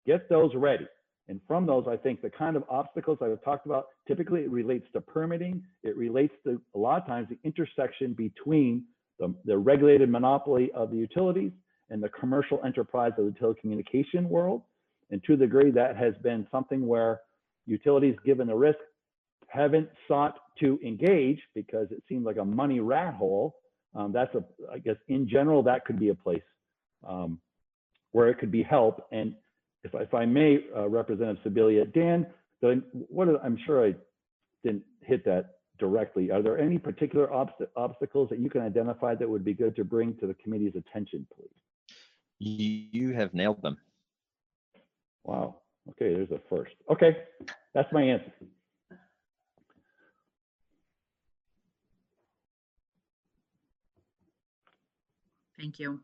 Get those ready. And from those, I think the kind of obstacles I've talked about, typically it relates to permitting. It relates to, a lot of times, the intersection between the regulated monopoly of the utilities and the commercial enterprise of the telecommunication world. And to the degree that has been something where utilities, given the risk, haven't sought to engage because it seems like a money rat hole. I guess in general, that could be a place where it could be help. And if I may, Representative Sibilia, Dan, I'm sure I didn't hit that directly. Are there any particular obstacles that you can identify that would be good to bring to the committee's attention, please? You have nailed them. Wow. Okay, there's a first. Okay, that's my answer. Thank you.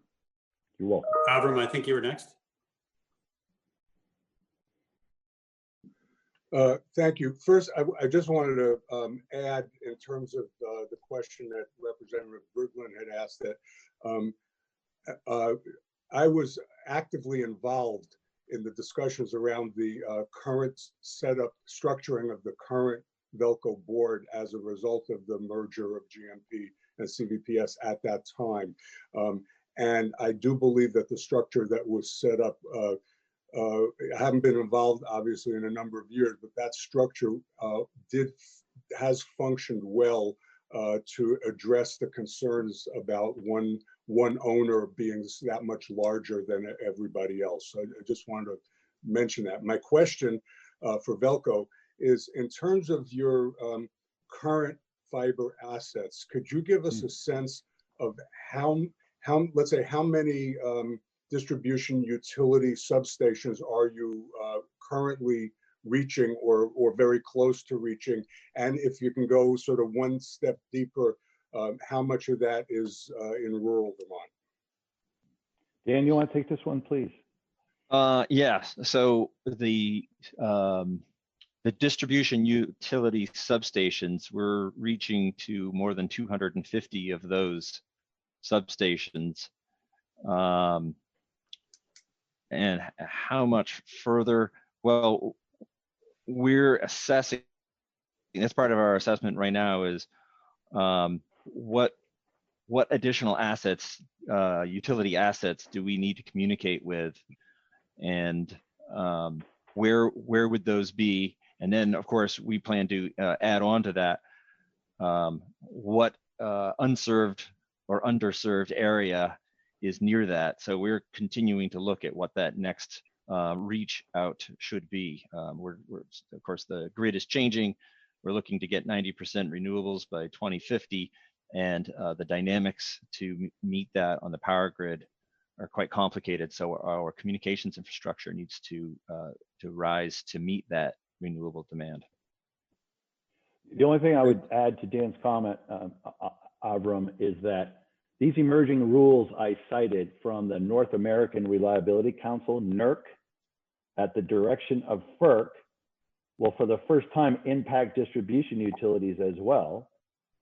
You're welcome. Avram, I think you were next. Thank you. First, I just wanted to add in terms of the question that Representative Berglund had asked, that I was actively involved in the discussions around the current setup, structuring of the current Velco board as a result of the merger of GMP and CVPS at that time. And I do believe that the structure that was set up, I haven't been involved obviously in a number of years, but that structure has functioned well to address the concerns about one owner being that much larger than everybody else. So I just wanted to mention that. My question for Velco is, in terms of your current fiber assets, could you give us a sense of how let's say, how many distribution utility substations are you currently reaching or very close to reaching? And if you can go sort of one step deeper, how much of that is in rural Vermont? Dan, you want to take this one, please? Yes. So the the distribution utility substations, we're reaching to more than 250 of those substations. And how much further? Well, we're assessing, that's part of our assessment right now, is what additional assets, utility assets, do we need to communicate with, and where would those be? And then, of course, we plan to add on to that what unserved or underserved area is near that. So we're continuing to look at what that next reach out should be. We're of course, the grid is changing. We're looking to get 90% renewables by 2050, and the dynamics to meet that on the power grid are quite complicated. So our communications infrastructure needs to rise to meet that renewable demand. The only thing I would add to Dan's comment, Avram, is that these emerging rules I cited from the North American Reliability Council, NERC, at the direction of FERC, will for the first time impact distribution utilities as well,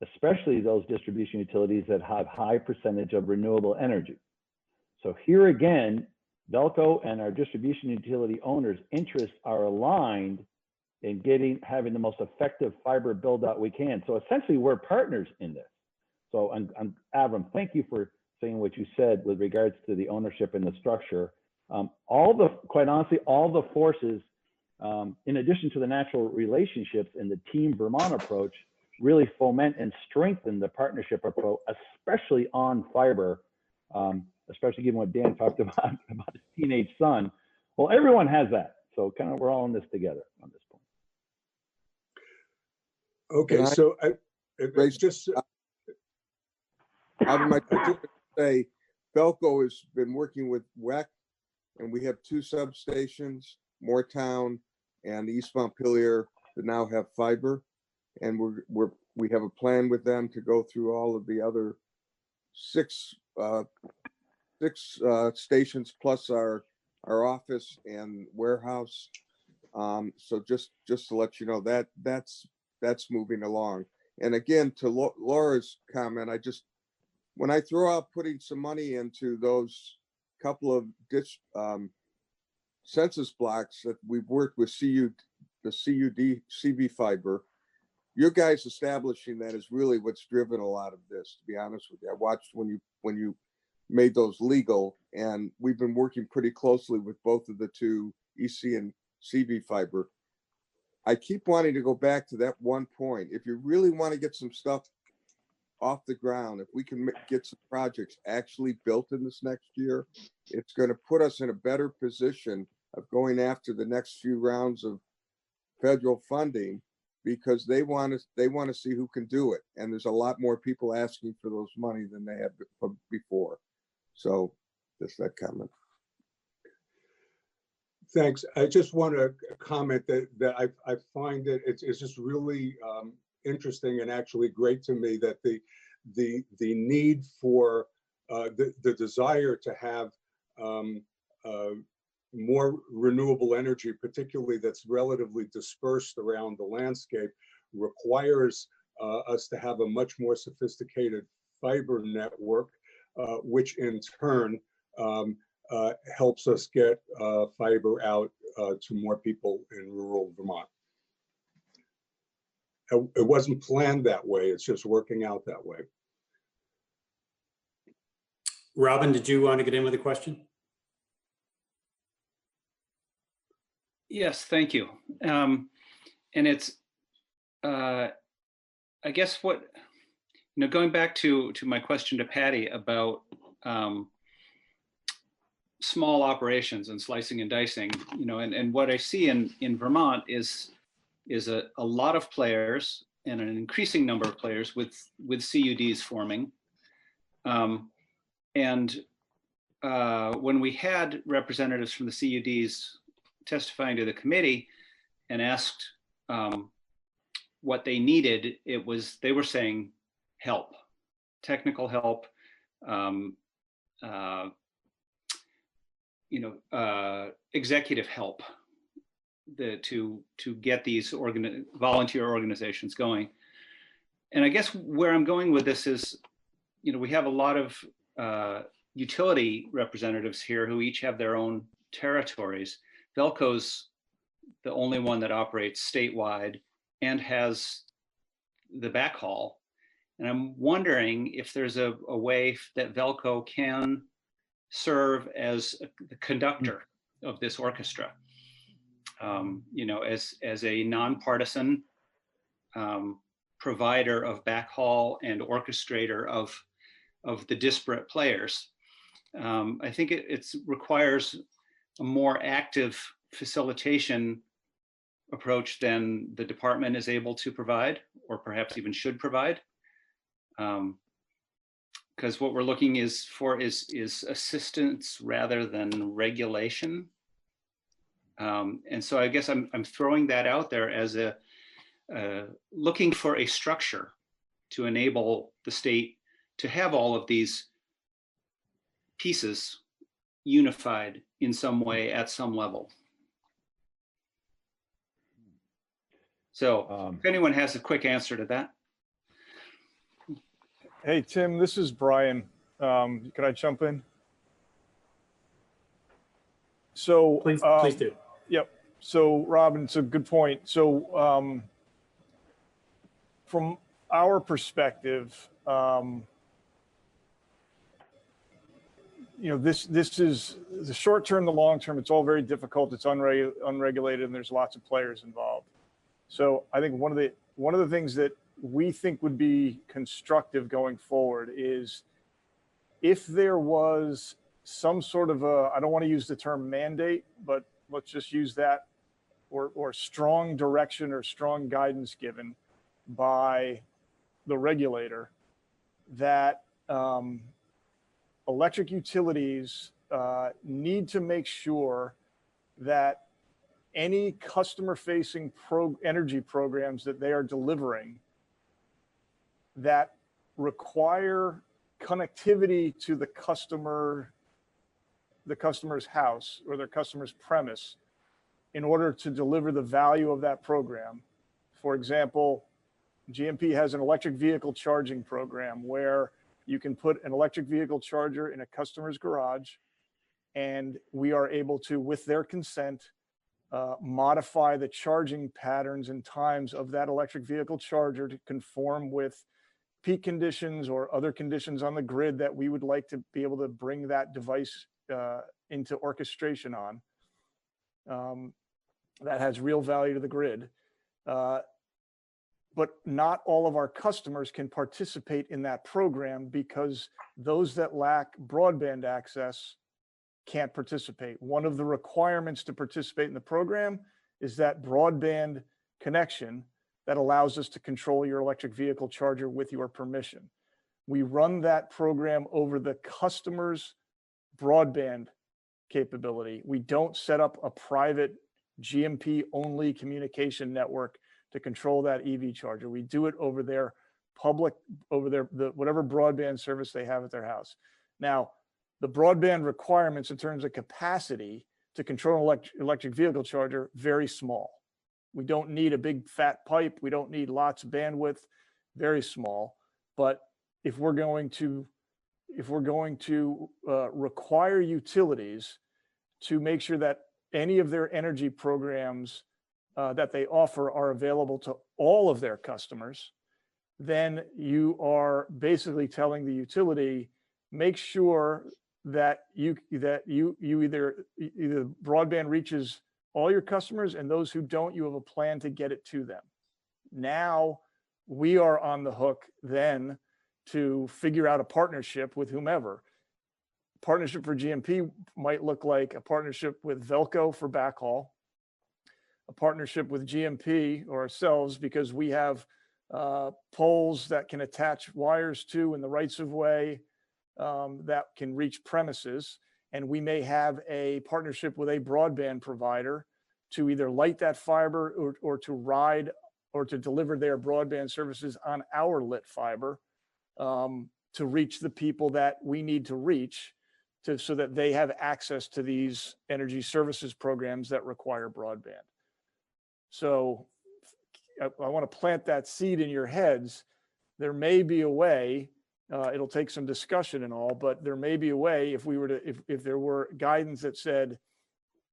especially those distribution utilities that have high percentage of renewable energy. So here again, Velco and our distribution utility owners' interests are aligned in having the most effective fiber build out we can. So essentially we're partners in this. So Avram, thank you for saying what you said with regards to the ownership and the structure. Quite honestly, all the forces, in addition to the natural relationships and the Team Vermont approach, really foment and strengthen the partnership approach, especially on fiber, especially given what Dan talked about his teenage son. Well, everyone has that. So kind of we're all in this together on this point. Okay, so it's just... I might just say, Velco has been working with WEC, and we have 2 substations, Moortown and East Montpelier, that now have fiber, and we have a plan with them to go through all of the other 6 stations plus our office and warehouse. So just to let you know that that's moving along. And again, to Laura's comment, when I throw out putting some money into those couple of census blocks that we've worked with the CUD, CB fiber, your guys establishing that is really what's driven a lot of this, to be honest with you. I watched when you made those legal, and we've been working pretty closely with both of the 2 EC and CB fiber. I keep wanting to go back to that one point. If you really want to get some stuff off the ground, if we can get some projects actually built in this next year, it's going to put us in a better position of going after the next few rounds of federal funding, because they want to see who can do it, and there's a lot more people asking for those money than they have before. So just that comment. Thanks. I just want to comment that I find that it's just really interesting and actually great to me that the need for the desire to have more renewable energy, particularly that's relatively dispersed around the landscape, requires us to have a much more sophisticated fiber network, which in turn helps us get fiber out to more people in rural Vermont. It wasn't planned that way. It's just working out that way. Robin, did you want to get in with a question? Yes, thank you. And it's, I guess going back to my question to Patty about small operations and slicing and dicing, and what I see in Vermont is a lot of players and an increasing number of players with CUDs forming. And when we had representatives from the CUDs testifying to the committee and asked what they needed, they were saying help, technical help, executive help. to get these volunteer organizations going. And I guess where I'm going with this is, we have a lot of utility representatives here who each have their own territories. Velco's the only one that operates statewide and has the backhaul. And I'm wondering if there's a way that Velco can serve as the conductor of this orchestra, as a nonpartisan provider of backhaul and orchestrator of the disparate players. I think it requires a more active facilitation approach than the department is able to provide, or perhaps even should provide. Because what we're looking for is assistance rather than regulation. And so I guess I'm throwing that out there as looking for a structure to enable the state to have all of these pieces unified in some way at some level. So if anyone has a quick answer to that. Hey, Tim, this is Brian. Can I jump in? So Please do. Yep. So Robin, it's a good point. So from our perspective, this is the short term, the long term. It's all very difficult. It's unregulated, and there's lots of players involved. So I think one of the things that we think would be constructive going forward is if there was some sort of I don't want to use the term mandate, but let's just use that, or strong direction or strong guidance given by the regulator that electric utilities need to make sure that any customer-facing energy programs that they are delivering that require connectivity to the customer's house or their customer's premise in order to deliver the value of that program. For example, GMP has an electric vehicle charging program where you can put an electric vehicle charger in a customer's garage, and we are able to, with their consent, modify the charging patterns and times of that electric vehicle charger to conform with peak conditions or other conditions on the grid that we would like to be able to bring that device into orchestration on. That has real value to the grid. But not all of our customers can participate in that program because those that lack broadband access can't participate. One of the requirements to participate in the program is that broadband connection that allows us to control your electric vehicle charger with your permission. We run that program over the customer's broadband capability. We don't set up a private GMP only communication network to control that EV charger. We do it over their public, whatever broadband service they have at their house. Now, the broadband requirements in terms of capacity to control an electric vehicle charger, very small. We don't need a big fat pipe. We don't need lots of bandwidth, very small. But if we're going to require utilities to make sure that any of their energy programs that they offer are available to all of their customers, then you are basically telling the utility, make sure that you either broadband reaches all your customers, and those who don't, you have a plan to get it to them. Now we are on the hook then to figure out a partnership with whomever. Partnership for GMP might look like a partnership with Velco for backhaul, a partnership with GMP or ourselves because we have poles that can attach wires to in the rights of way that can reach premises. And we may have a partnership with a broadband provider to either light that fiber or to ride or to deliver their broadband services on our lit fiber to reach the people that we need to reach so that they have access to these energy services programs that require broadband. So I want to plant that seed in your heads. There may be a way, it'll take some discussion and all, but there may be a way if we were to, if there were guidance that said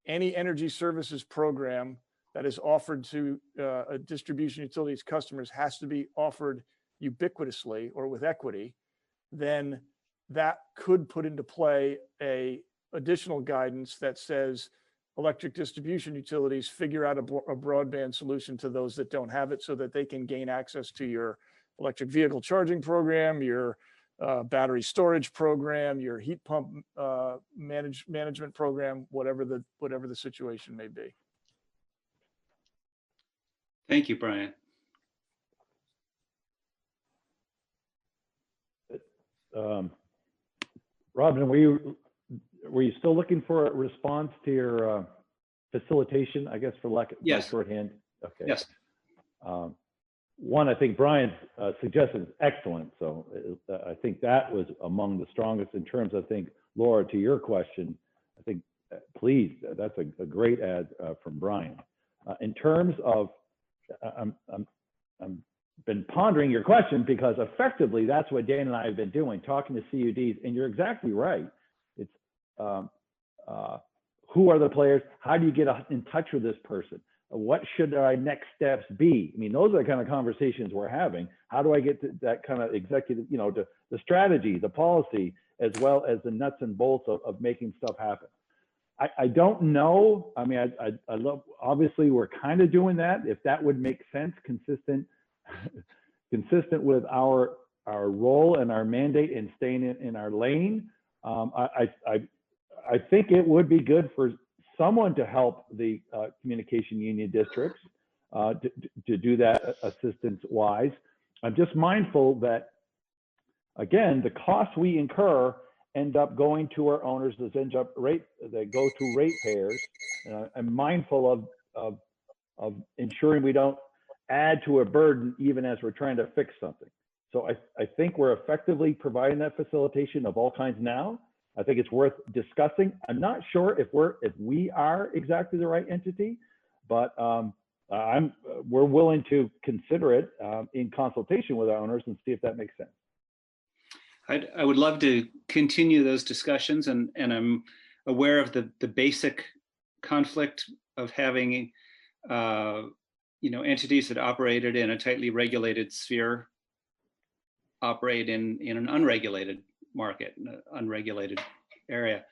any energy services program that is offered to a distribution utilities customers has to be offered ubiquitously or with equity, then that could put into play a additional guidance that says electric distribution utilities figure out a broadband solution to those that don't have it so that they can gain access to your electric vehicle charging program, your battery storage program, your heat pump management program, whatever the situation may be. Thank you, Brian. Robin, were you still looking for a response to your facilitation, I guess, for lack of shorthand? Okay. Yes. One, I think Brian's suggestion is excellent. So I think that was among the strongest in terms, I think, Laura, to your question, I think, please, that's a great add from Brian. In terms of, I'm been pondering your question because effectively that's what Dan and I have been doing, talking to CUDs, and you're exactly right. It's who are the players? How do you get in touch with this person? What should our next steps be? I mean, those are the kind of conversations we're having. How do I get to that kind of executive, you know, to the strategy, the policy, as well as the nuts and bolts of making stuff happen? I don't know. I mean, I love, obviously we're kind of doing that. If that would make sense, consistent with our role and our mandate in staying in our lane. I think it would be good for someone to help the communication union districts to do that assistance wise. I'm just mindful that, again, the costs we incur end up going to our owners, they go to ratepayers. I'm mindful of ensuring we don't add to a burden even as we're trying to fix something. So I think we're effectively providing that facilitation of all kinds now. I think it's worth discussing. I'm not sure if we are exactly the right entity, but we're willing to consider it in consultation with our owners and see if that makes sense. I would love to continue those discussions, and I'm aware of the basic conflict of having entities that operated in a tightly regulated sphere operate in an unregulated market, an unregulated area.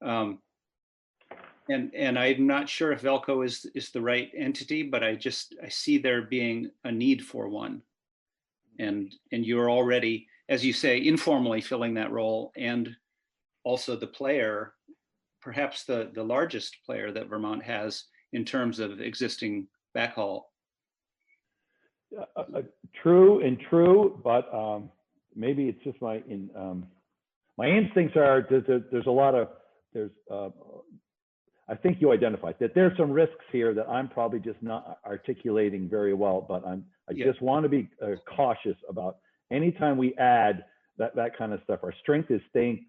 And I'm not sure if Velco is the right entity, but I see there being a need for one. And you're already, as you say, informally filling that role, and also the player, perhaps the largest player that Vermont has in terms of existing backhaul. True, but maybe it's just my instincts are there's a lot of I think you identified that there's some risks here that I'm probably just not articulating very well, but I just want to be cautious about anytime we add that kind of stuff. Our strength is staying,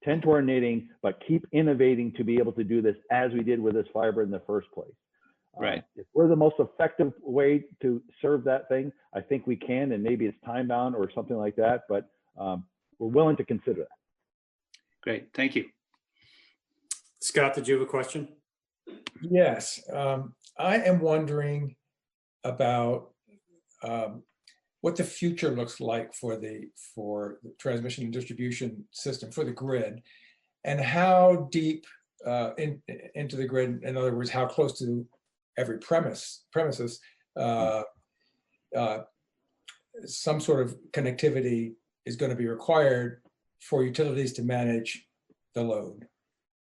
tend to our knitting, but keep innovating to be able to do this as we did with this fiber in the first place. Right. If we're the most effective way to serve that thing, I think we can, and maybe it's time bound or something like that, but we're willing to consider that. Great, thank you. Scott, did you have a question? Yes, I am wondering about what the future looks like for the transmission and distribution system, for the grid, and how deep into the grid, in other words, how close to every premises some sort of connectivity is going to be required for utilities to manage the load.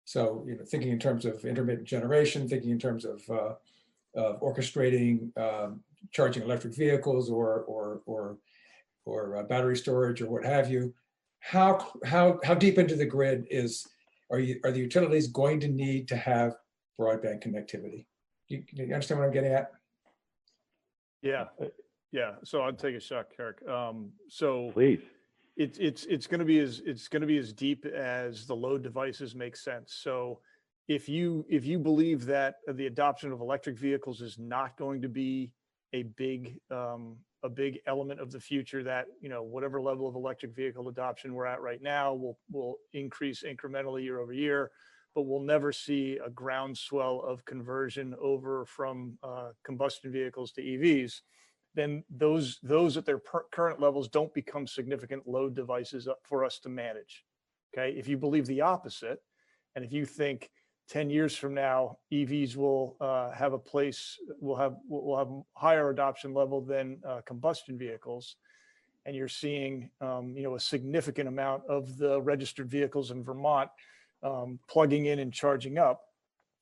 So, thinking in terms of intermittent generation, thinking in terms of orchestrating charging electric vehicles or battery storage or what have you. How deep into the grid are the utilities going to need to have broadband connectivity? Do you understand what I'm getting at? Yeah. So I'll take a shot, Eric. So please. It's going to be as deep as the load devices make sense. So if you believe that the adoption of electric vehicles is not going to be a big element of the future, that whatever level of electric vehicle adoption we're at right now will increase incrementally year over year, but we'll never see a groundswell of conversion over from combustion vehicles to EVs, then those at their current levels don't become significant load devices for us to manage. Okay, if you believe the opposite, and if you think 10 years from now, EVs will have a place, will have higher adoption level than combustion vehicles, and you're seeing a significant amount of the registered vehicles in Vermont plugging in and charging up,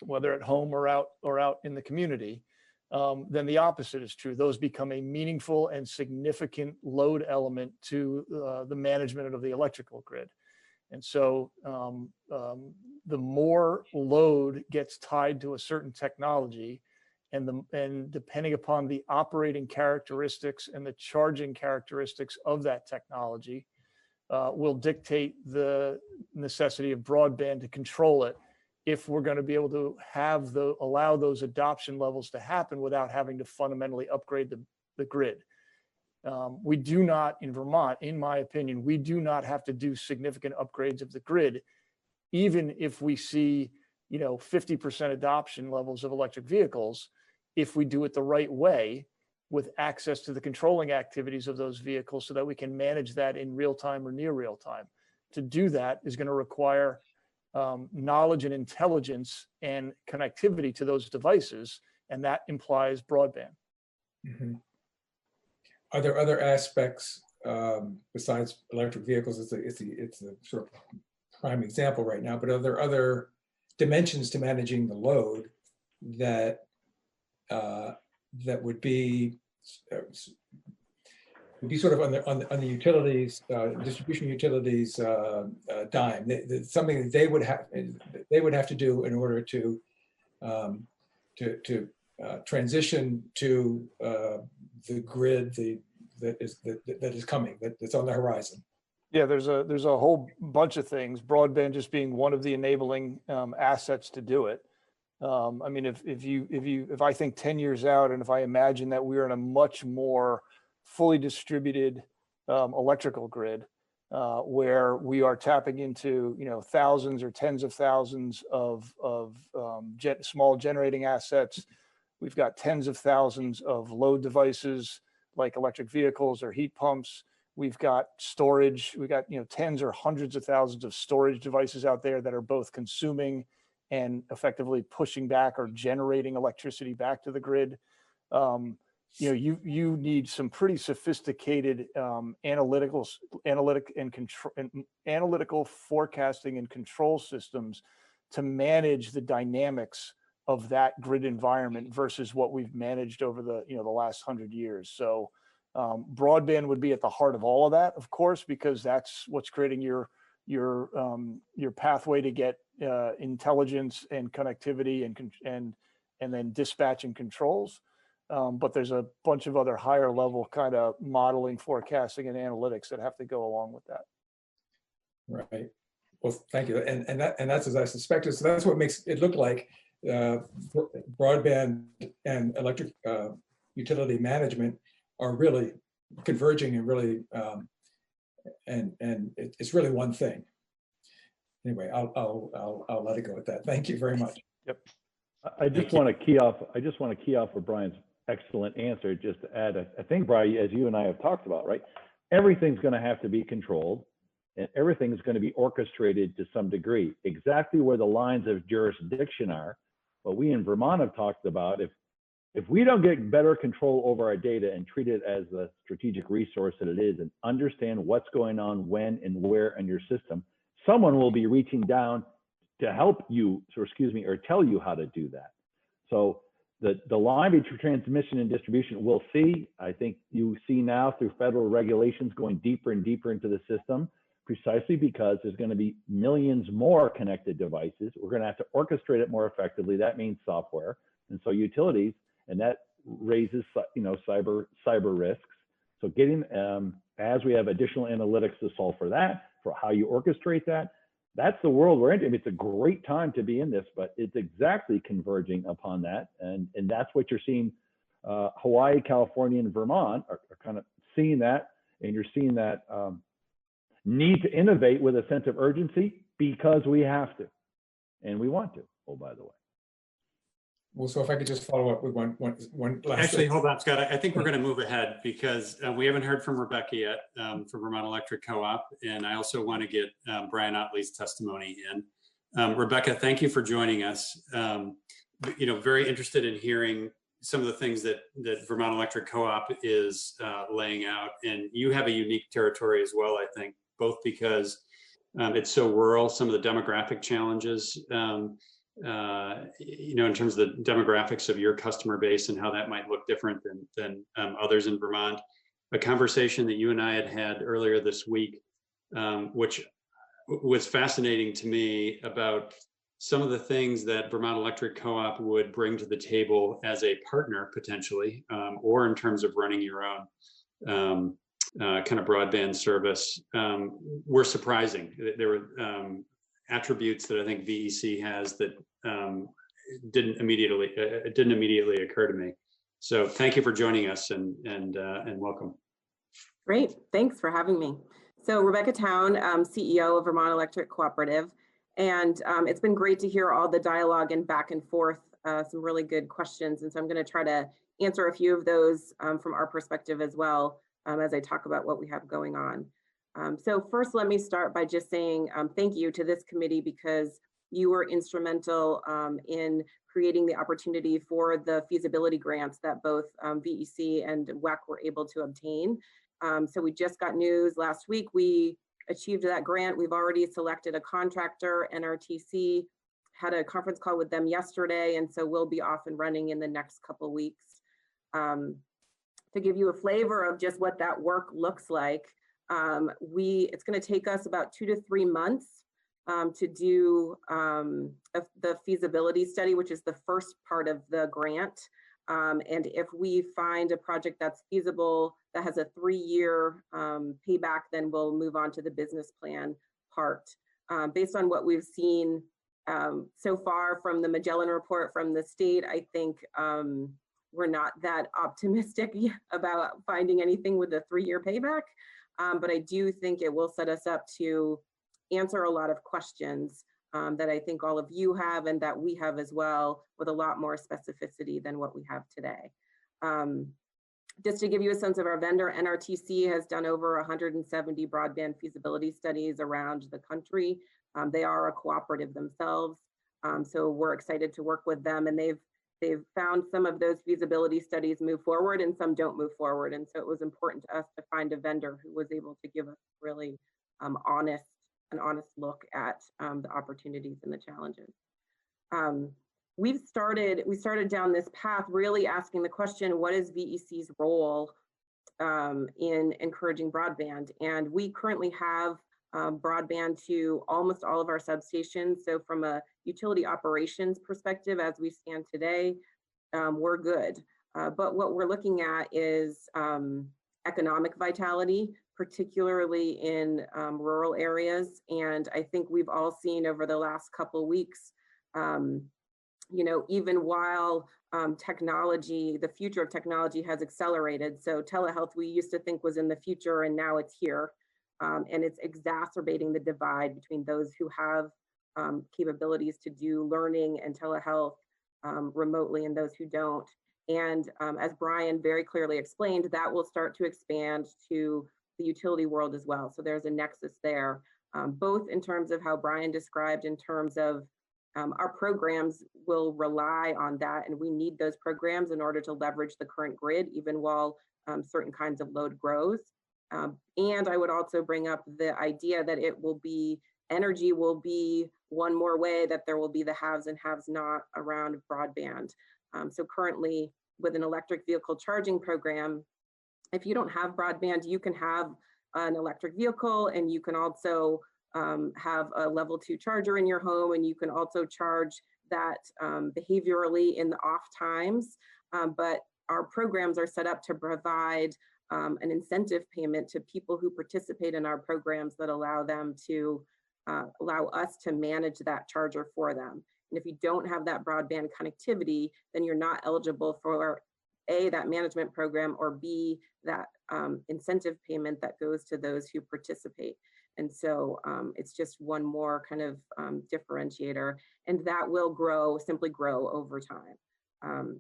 whether at home or out in the community, then the opposite is true. Those become a meaningful and significant load element to the management of the electrical grid. And so the more load gets tied to a certain technology, and depending upon the operating characteristics and the charging characteristics of that technology, will dictate the necessity of broadband to control it, if we're going to be able to allow those adoption levels to happen without having to fundamentally upgrade the grid. We do not, in Vermont, in my opinion, we do not have to do significant upgrades of the grid, even if we see 50% adoption levels of electric vehicles, if we do it the right way, with access to the controlling activities of those vehicles so that we can manage that in real time or near real time. To do that is going to require knowledge and intelligence and connectivity to those devices, and that implies broadband. Mm-hmm. Are there other aspects besides electric vehicles? It's a sort of prime example right now, but are there other dimensions to managing the load that that would be sort of on the utilities, distribution utilities dime? Something that they would have to do in order to transition to the grid that is coming, that's on the horizon. Yeah, there's a whole bunch of things, broadband just being one of the enabling assets to do it. I mean, if I think 10 years out, and if I imagine that we're in a much more fully distributed electrical grid, where we are tapping into thousands or tens of thousands of small generating assets. We've got tens of thousands of load devices like electric vehicles or heat pumps. We've got storage. We've got tens or hundreds of thousands of storage devices out there that are both consuming and effectively pushing back or generating electricity back to the grid. You need some pretty sophisticated analytical forecasting and control systems to manage the dynamics of that grid environment versus what we've managed over the the last 100 years. So broadband would be at the heart of all of that, of course, because that's what's creating your pathway to get intelligence and connectivity and then dispatch and controls. But there's a bunch of other higher level kind of modeling, forecasting, and analytics that have to go along with that. Right. Well, thank you. And that's as I suspected. So that's what makes it look like broadband and electric utility management are really converging and really and it's really one thing. Anyway, I'll let it go at that. Thank you very much. Yep. I just want to key off of Brian's excellent answer. Just to add, I think, Brian, as you and I have talked about, right? Everything's going to have to be controlled, and everything's going to be orchestrated to some degree. Exactly where the lines of jurisdiction are, what we in Vermont have talked about, if we don't get better control over our data and treat it as the strategic resource that it is, and understand what's going on when and where in your system, someone will be reaching down to help you, or tell you how to do that. So the line between transmission and distribution, we'll see. I think you see now through federal regulations going deeper and deeper into the system, precisely because there's going to be millions more connected devices. We're going to have to orchestrate it more effectively. That means software. And so utilities, and that raises cyber risks. So getting, as we have additional analytics to solve for that, for how you orchestrate that, that's the world we're in. I mean, it's a great time to be in this, but it's exactly converging upon that. And that's what you're seeing. Hawaii, California, and Vermont are kind of seeing that. And you're seeing that need to innovate with a sense of urgency because we have to. And we want to, oh, by the way. Well, so if I could just follow up with one last Actually, thing. hold on, Scott. I think we're going to move ahead because we haven't heard from Rebecca yet from Vermont Electric Co-op. And I also want to get Brian Otley's testimony in. Rebecca, thank you for joining us. Very interested in hearing some of the things that Vermont Electric Co-op is laying out. And you have a unique territory as well, I think, both because it's so rural, some of the demographic challenges, in terms of the demographics of your customer base and how that might look different than others in Vermont. A conversation that you and I had earlier this week, which was fascinating to me, about some of the things that Vermont Electric Co-op would bring to the table as a partner potentially, or in terms of running your own kind of broadband service, were surprising. There were attributes that I think VEC has that didn't immediately occur to me. So thank you for joining us and welcome. Great, thanks for having me. So Rebecca Town, CEO of Vermont Electric Cooperative, and it's been great to hear all the dialogue and back and forth, some really good questions. And so I'm going to try to answer a few of those from our perspective as well, as I talk about what we have going on. So first, let me start by just saying thank you to this committee, because you were instrumental in creating the opportunity for the feasibility grants that both VEC and WEC were able to obtain. So we just got news last week. We achieved that grant. We've already selected a contractor, NRTC, had a conference call with them yesterday, and so we'll be off and running in the next couple of weeks. To give you a flavor of just what that work looks like, it's going to take us about 2 to 3 months to do the feasibility study, which is the first part of the grant. And if we find a project that's feasible, that has a 3-year payback, then we'll move on to the business plan part. Based on what we've seen so far from the Magellan report from the state, I think we're not that optimistic about finding anything with a 3-year payback. But I do think it will set us up to answer a lot of questions that I think all of you have and that we have as well, with a lot more specificity than what we have today. Just to give you a sense of our vendor, NRTC has done over 170 broadband feasibility studies around the country. They are a cooperative themselves, so we're excited to work with them, and they've found some of those feasibility studies move forward and some don't move forward. And so it was important to us to find a vendor who was able to give us really an honest look at the opportunities and the challenges. We started down this path really asking the question, what is VEC's role in encouraging broadband? And we currently have broadband to almost all of our substations. So from a utility operations perspective, as we stand today, we're good. But what we're looking at is economic vitality, particularly in rural areas. And I think we've all seen over the last couple of weeks, even while technology, the future of technology has accelerated. So telehealth, we used to think was in the future, and now it's here. And it's exacerbating the divide between those who have capabilities to do learning and telehealth remotely and those who don't. And as Brian very clearly explained, that will start to expand to the utility world as well. So there's a nexus there, both in terms of how Brian described, in terms of our programs will rely on that, and we need those programs in order to leverage the current grid, even while certain kinds of load grows. And I would also bring up the idea that energy will be one more way that there will be the haves and haves not around broadband. So currently with an electric vehicle charging program, if you don't have broadband, you can have an electric vehicle, and you can also have a level 2 charger in your home, and you can also charge that behaviorally in the off times. But our programs are set up to provide an incentive payment to people who participate in our programs that allow them to allow us to manage that charger for them. And if you don't have that broadband connectivity, then you're not eligible for A, that management program, or B, that incentive payment that goes to those who participate. And so it's just one more kind of differentiator, and that will simply grow over time.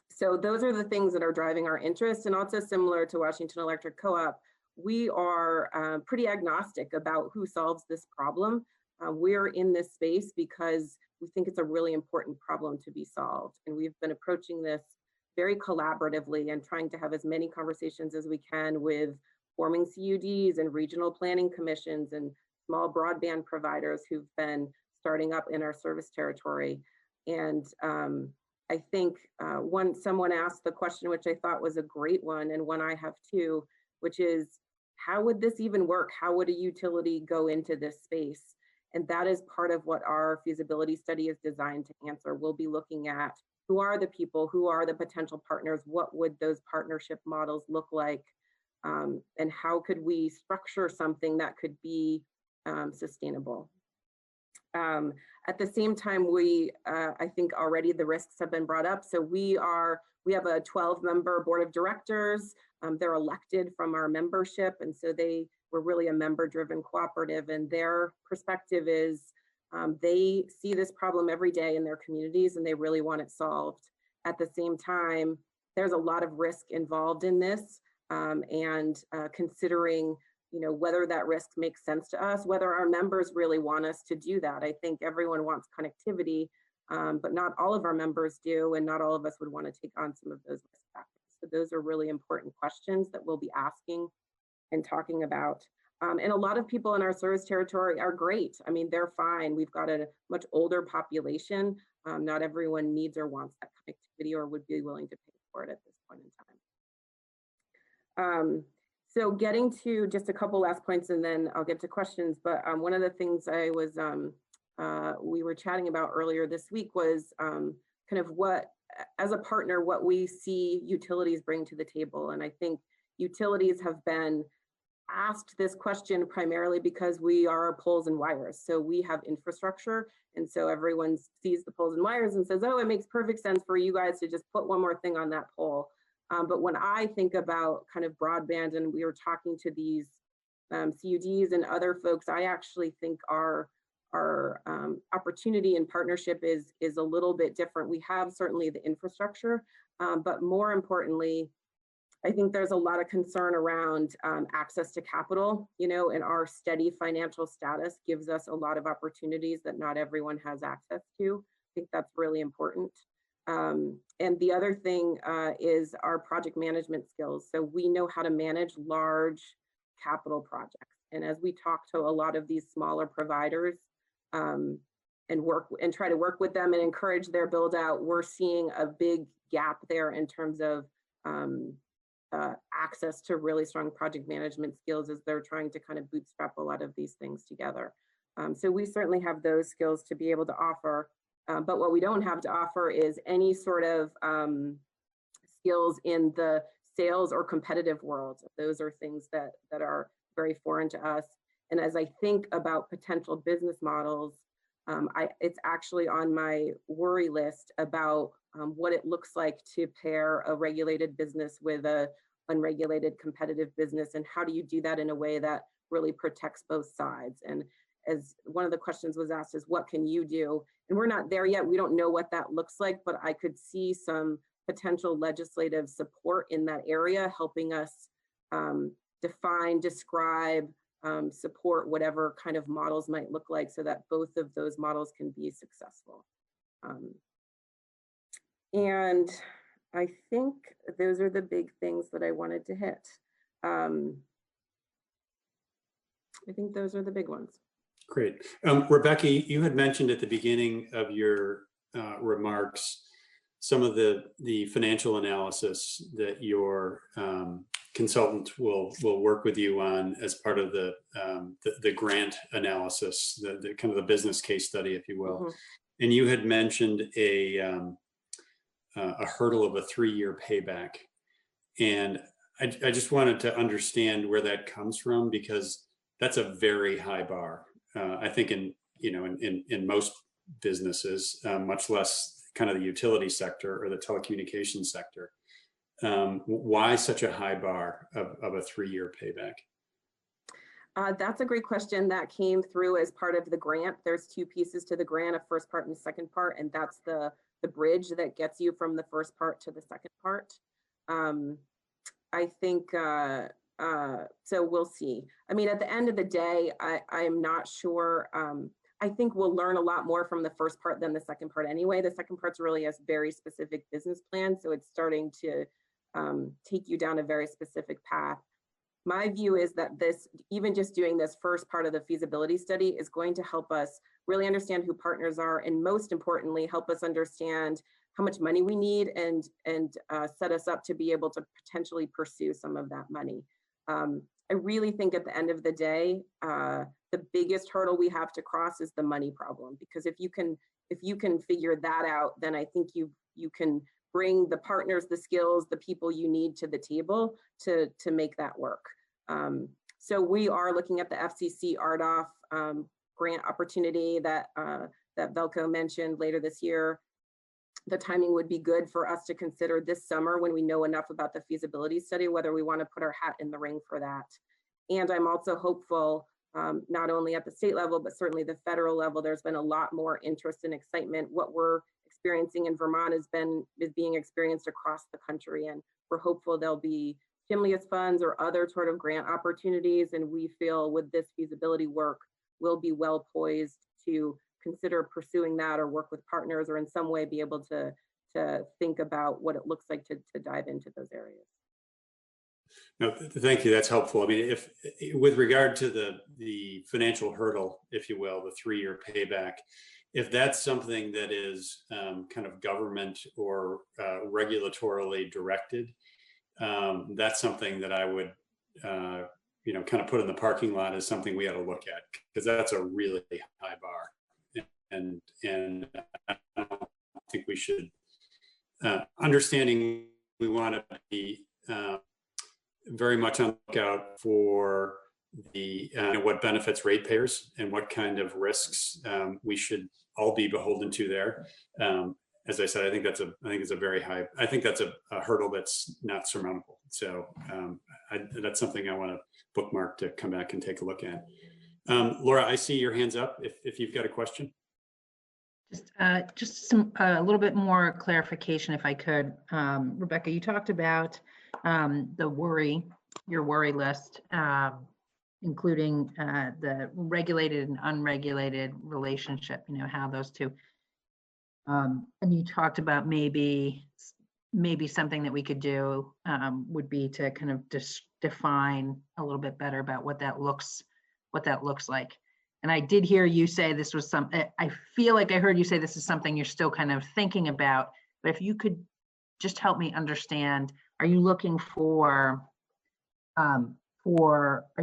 So those are the things that are driving our interest. And also similar to Washington Electric Co-op, we are pretty agnostic about who solves this problem. We're in this space because we think it's a really important problem to be solved. And we've been approaching this very collaboratively and trying to have as many conversations as we can with forming CUDs and regional planning commissions and small broadband providers who've been starting up in our service territory. And I think someone asked the question, which I thought was a great one, and one I have too, which is, how would this even work? How would a utility go into this space? And that is part of what our feasibility study is designed to answer. We'll be looking at who are the people, who are the potential partners, what would those partnership models look like, and how could we structure something that could be sustainable. At the same time, I think already the risks have been brought up. So we have a 12-member board of directors. They're elected from our membership, and so we're really a member-driven cooperative, and their perspective is they see this problem every day in their communities and they really want it solved. At the same time, there's a lot of risk involved in this, and considering whether that risk makes sense to us, whether our members really want us to do that. I think everyone wants connectivity, but not all of our members do, and not all of us would want to take on some of those risk factors. So those are really important questions that we'll be asking and talking about. And a lot of people in our service territory are great. I mean, they're fine. We've got a much older population. Not everyone needs or wants that connectivity or would be willing to pay for it at this point in time. So getting to just a couple last points, and then I'll get to questions. But one of the things we were chatting about earlier this week was kind of as a partner, what we see utilities bring to the table. And I think utilities have been asked this question primarily because we are poles and wires. So we have infrastructure. And so everyone sees the poles and wires and says, oh, it makes perfect sense for you guys to just put one more thing on that pole. But when I think about kind of broadband, and we were talking to these CUDs and other folks, I actually think our opportunity and partnership is a little bit different. We have certainly the infrastructure, but more importantly, I think there's a lot of concern around access to capital, and our steady financial status gives us a lot of opportunities that not everyone has access to. I think that's really important. And the other thing is our project management skills. So we know how to manage large capital projects. And as we talk to a lot of these smaller providers and try to work with them and encourage their build out, we're seeing a big gap there in terms of access to really strong project management skills as they're trying to kind of bootstrap a lot of these things together. So we certainly have those skills to be able to offer. But what we don't have to offer is any sort of skills in the sales or competitive world. Those are things that are very foreign to us. And as I think about potential business models, it's actually on my worry list about what it looks like to pair a regulated business with a unregulated competitive business, and how do you do that in a way that really protects both sides. And as one of the questions was asked is, what can you do? And we're not there yet. We don't know what that looks like, but I could see some potential legislative support in that area, helping us define, describe, support whatever kind of models might look like, so that both of those models can be successful. And I think those are the big things that I wanted to hit. I think those are the big ones. Great. Rebecca, you had mentioned at the beginning of your remarks some of the financial analysis that your consultant will work with you on as part of the grant analysis, the kind of the business case study, if you will. Mm-hmm. And you had mentioned a hurdle of a 3-year payback. And I just wanted to understand where that comes from, because that's a very high bar. I think in most businesses, much less kind of the utility sector or the telecommunications sector. Why such a high bar of a 3-year payback? That's a great question that came through as part of the grant. There's 2 pieces to the grant, a first part and a second part, and that's the bridge that gets you from the first part to the second part. I think, so we'll see. I mean, at the end of the day, I'm not sure. I think we'll learn a lot more from the first part than the second part anyway. The second part's really a very specific business plan, so it's starting to take you down a very specific path. My view is that even just doing this first part of the feasibility study is going to help us really understand who partners are, and most importantly, help us understand how much money we need and set us up to be able to potentially pursue some of that money. I really think at the end of the day, the biggest hurdle we have to cross is the money problem, because if you can figure that out, then I think you can bring the partners, the skills, the people you need to the table to make that work. So we are looking at the FCC RDOF grant opportunity that Velco mentioned later this year. The timing would be good for us to consider this summer when we know enough about the feasibility study, whether we want to put our hat in the ring for that. And I'm also hopeful, not only at the state level, but certainly the federal level, there's been a lot more interest and excitement. What we're experiencing in Vermont is being experienced across the country, and we're hopeful there'll be stimulus funds or other sort of grant opportunities, and we feel with this feasibility work, we'll be well poised to consider pursuing that or work with partners or in some way be able to think about what it looks like to dive into those areas. No, thank you. That's helpful. I mean, if with regard to the financial hurdle, if you will, the 3-year payback, if that's something that is kind of government or regulatorily directed, that's something that I would, kind of put in the parking lot as something we ought to look at, because that's a really high bar, and I don't think we should. Understanding we want to be very much on the lookout for the what benefits ratepayers and what kind of risks we should all be beholden to there. As I said, I think that's a hurdle that's not surmountable. So that's something I want to bookmark to come back and take a look at. Laura, I see your hands up if you've got a question. Just a little bit more clarification, if I could. Rebecca, you talked about your worry list, including the regulated and unregulated relationship, how those two. And you talked about maybe something that we could do would be to kind of just define a little bit better about what that looks like. And I did hear you say this was I feel like I heard you say this is something you're still kind of thinking about, but if you could just help me understand, are you looking are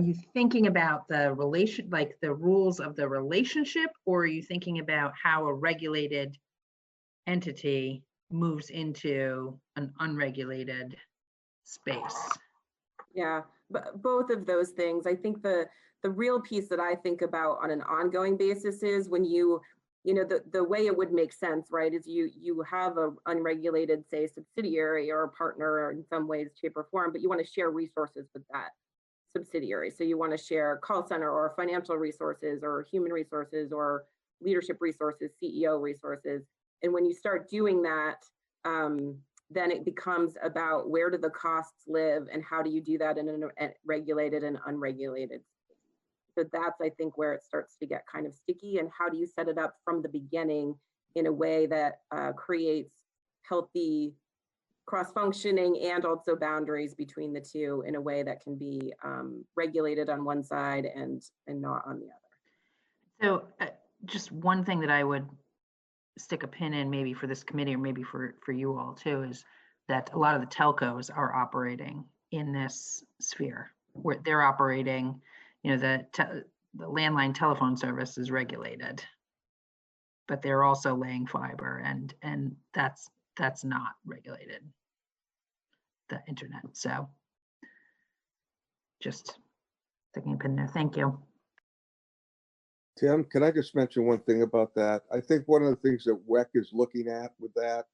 you thinking about the relation, like the rules of the relationship, or are you thinking about how a regulated entity moves into an unregulated space? Yeah, but both of those things. I think the real piece that I think about on an ongoing basis is when the way it would make sense, right, is you have a unregulated, say, subsidiary or a partner in some ways, shape, or form, but you want to share resources with that subsidiary. So you want to share call center or financial resources or human resources or leadership resources, CEO resources. And when you start doing that, then it becomes about where do the costs live and how do you do that in a regulated and unregulated. So that's, I think, where it starts to get kind of sticky, and how do you set it up from the beginning in a way that creates healthy cross-functioning and also boundaries between the two in a way that can be regulated on one side and not on the other. So just one thing that I would stick a pin in maybe for this committee or maybe for you all too, is that a lot of the telcos are operating in this sphere where they're operating, the landline telephone service is regulated, but they're also laying fiber and that's not regulated, the internet. So just sticking a pin there. Thank you. Tim, can I just mention one thing about that? I think one of the things that WEC is looking at with that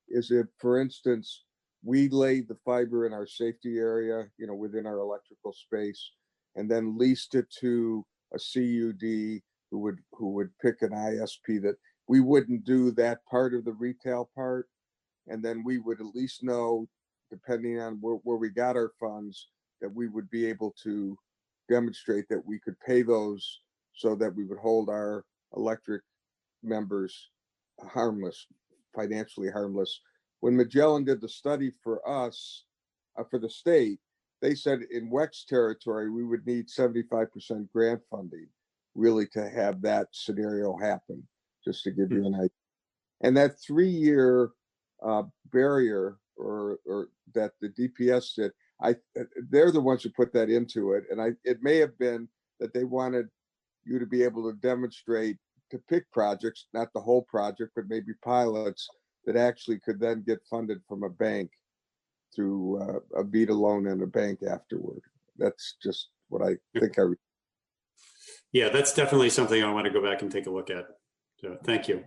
is if, for instance, we laid the fiber in our safety area, you know, within our electrical space, and then leased it to a CUD who would pick an ISP, that we wouldn't do that part of the retail part. And then we would at least know, depending on where we got our funds, that we would be able to demonstrate that we could pay those so that we would hold our electric members harmless, financially harmless. When Magellan did the study for us, for the state, they said in WEC's territory, we would need 75% grant funding really to have that scenario happen, just to give you an idea. And that 3-year barrier or that the DPS did, they're the ones who put that into it. And it may have been that they wanted you to be able to demonstrate, to pick projects, not the whole project, but maybe pilots that actually could then get funded from a bank through a Vita loan and a bank afterward. That's just what I think. Yeah, that's definitely something I want to go back and take a look at. So thank you.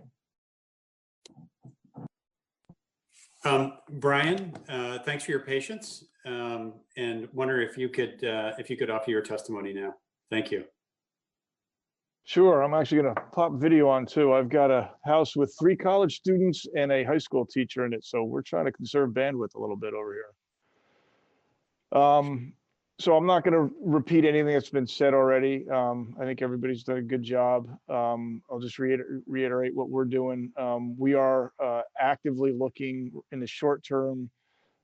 Brian, thanks for your patience, and wonder if you could offer your testimony now. Thank you. Sure, I'm actually going to pop video on too. I've got a house with 3 college students and a high school teacher in it, so we're trying to conserve bandwidth a little bit over here. So I'm not going to repeat anything that's been said already. I think everybody's done a good job. I'll just reiterate what we're doing. We are actively looking in the short term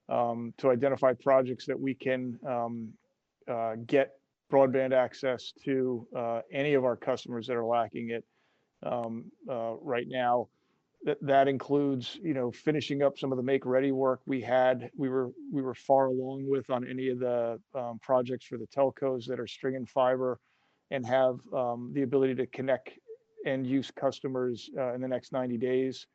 to identify projects that we can get broadband access to any of our customers that are lacking it right now. That includes, you know, finishing up some of the make ready work we were far along with on any of the projects for the telcos that are stringing fiber and have the ability to connect end use customers in the next 90 days.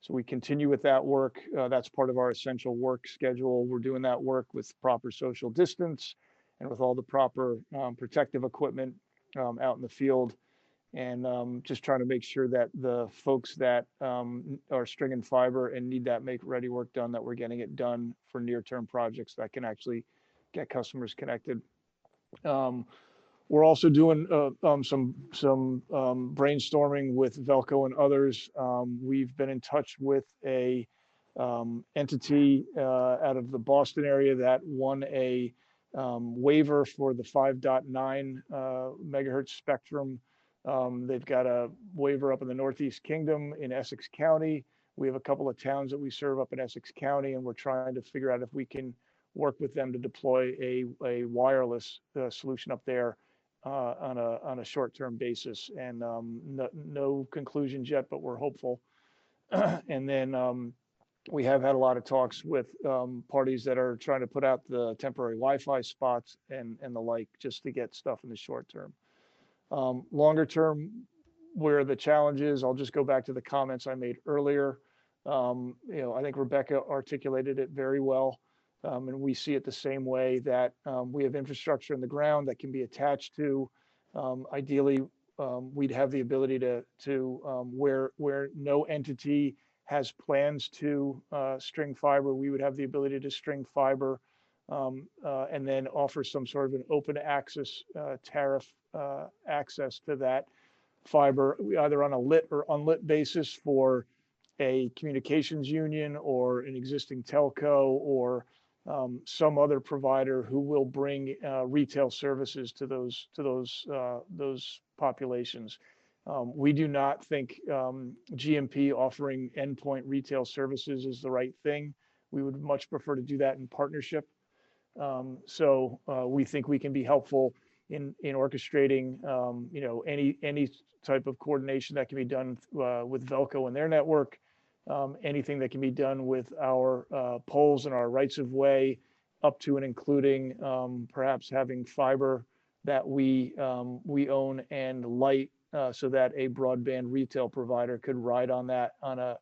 So we continue with that work. That's part of our essential work schedule. We're doing that work with proper social distance and with all the proper protective equipment out in the field. And just trying to make sure that the folks that are stringing fiber and need that make ready work done, that we're getting it done for near-term projects that can actually get customers connected. We're also doing some brainstorming with Velco and others. We've been in touch with a entity out of the Boston area that won a waiver for the 5.9 megahertz spectrum. They've got a waiver up in the Northeast Kingdom in Essex County. We have a couple of towns that we serve up in Essex County, and we're trying to figure out if we can work with them to deploy a wireless solution up there on a short-term basis. And no conclusions yet, but we're hopeful. And then we have had a lot of talks with parties that are trying to put out the temporary Wi-Fi spots and the like, just to get stuff in the short term. Longer term, where the challenge is, I'll just go back to the comments I made earlier. You know, I think Rebecca articulated it very well, and we see it the same way, that we have infrastructure in the ground that can be attached to. Ideally, we'd have the ability to where no entity has plans to string fiber, we would have the ability to string fiber and then offer some sort of an open access tariff access to that fiber, either on a lit or unlit basis for a communications union or an existing telco or some other provider who will bring retail services to those populations. We do not think GMP offering endpoint retail services is the right thing. We would much prefer to do that in partnership. So we think we can be helpful in orchestrating, you know, any type of coordination that can be done with Velco and their network, anything that can be done with our poles and our rights of way, up to and including perhaps having fiber that we own and light, so that a broadband retail provider could ride on that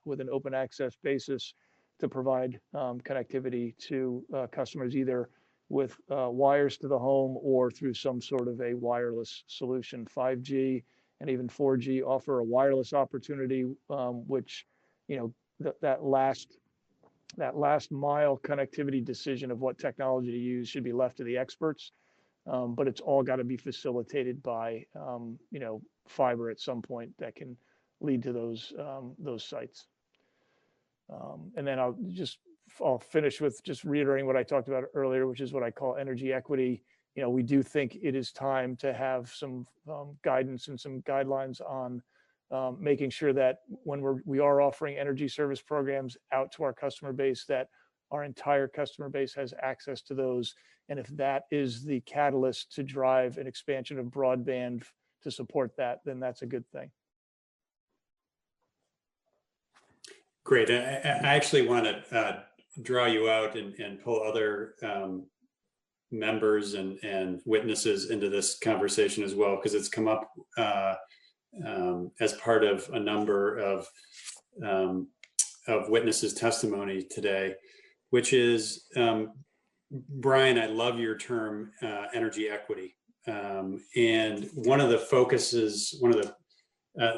with an open access basis to provide connectivity to customers, either with wires to the home or through some sort of a wireless solution. 5G and even 4G offer a wireless opportunity, which, that last mile connectivity decision of what technology to use should be left to the experts. But it's all got to be facilitated by, fiber at some point that can lead to those sites. And then I'll finish with just reiterating what I talked about earlier, which is what I call energy equity. We do think it is time to have some guidance and some guidelines on making sure that when we are offering energy service programs out to our customer base, that our entire customer base has access to those. And if that is the catalyst to drive an expansion of broadband to support that, then that's a good thing. Great. I actually want to draw you out and pull other members and witnesses into this conversation as well, because it's come up as part of a number of witnesses' testimony today, which is, Brian, I love your term energy equity. And one of the focuses, one of the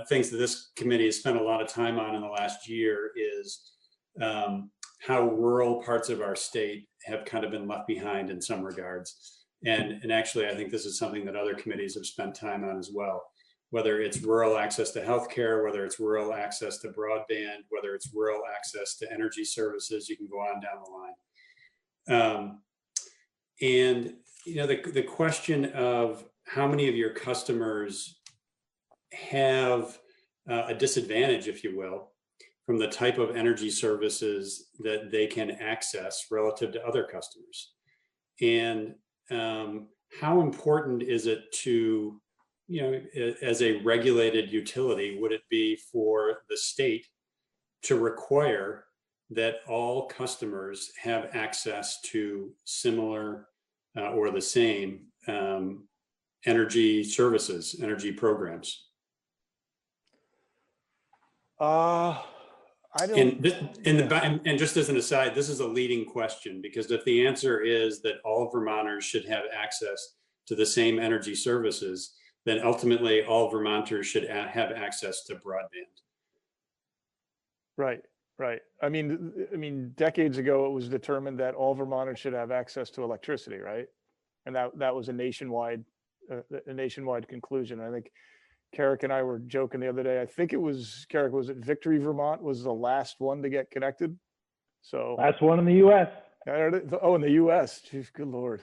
things that this committee has spent a lot of time on in the last year is how rural parts of our state have kind of been left behind in some regards. And actually, I think this is something that other committees have spent time on as well, whether it's rural access to healthcare, whether it's rural access to broadband, whether it's rural access to energy services, you can go on down the line. And the question of how many of your customers have a disadvantage, if you will, from the type of energy services that they can access relative to other customers. And how important is it to, as a regulated utility, would it be for the state to require that all customers have access to similar or the same energy services, energy programs? I don't. And just as an aside, this is a leading question, because if the answer is that all Vermonters should have access to the same energy services, then ultimately all Vermonters should have access to broadband. Right. Right. I mean, decades ago, it was determined that all Vermonters should have access to electricity, right? And that was a nationwide conclusion. I think Carrick and I were joking the other day. I think it was Carrick. Was it Victory, Vermont was the last one to get connected? So last one in the U.S. Oh, in the U.S. Jeez, good Lord.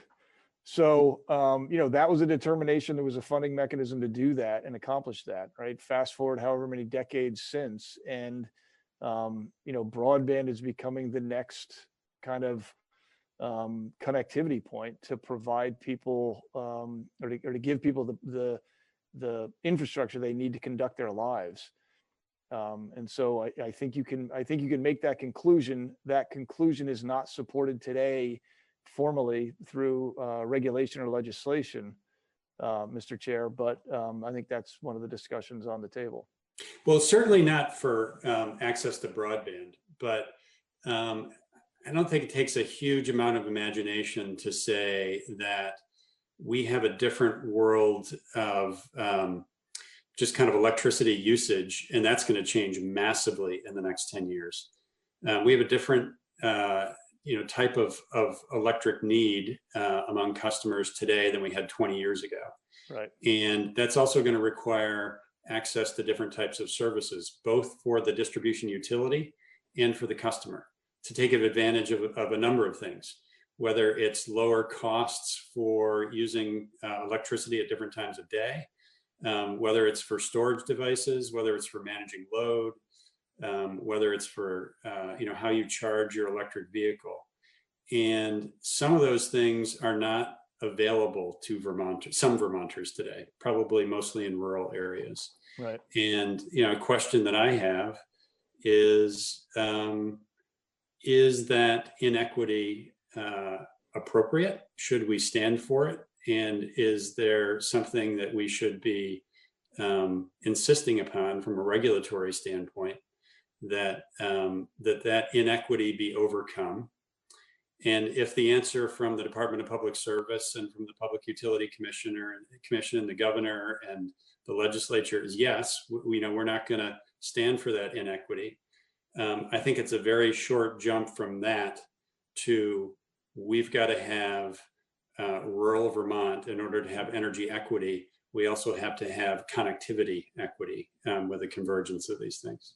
So that was a determination. There was a funding mechanism to do that and accomplish that. Right. Fast forward however many decades since, and broadband is becoming the next kind of connectivity point to provide people or to give people the infrastructure they need to conduct their lives. And so I think you can make that conclusion. That conclusion is not supported today formally through regulation or legislation, Mr. Chair, but I think that's one of the discussions on the table. Well, certainly not for access to broadband, but I don't think it takes a huge amount of imagination to say that we have a different world of just kind of electricity usage, and that's going to change massively in the next 10 years. We have a different type of electric need among customers today than we had 20 years ago. Right. And that's also going to require access to different types of services, both for the distribution utility and for the customer, to take advantage of a number of things, whether it's lower costs for using electricity at different times of day, whether it's for storage devices, whether it's for managing load, whether it's for how you charge your electric vehicle. And some of those things are not available to some Vermonters today, probably mostly in rural areas. Right. And a question that I have is that inequity appropriate? Should we stand for it? And is there something that we should be insisting upon from a regulatory standpoint that that inequity be overcome? And if the answer from the Department of Public Service and from the Public Utility Commission, the governor and the legislature is yes, we know we're not going to stand for that inequity. I think it's a very short jump from that to we've got to have rural Vermont in order to have energy equity. We also have to have connectivity equity with the convergence of these things.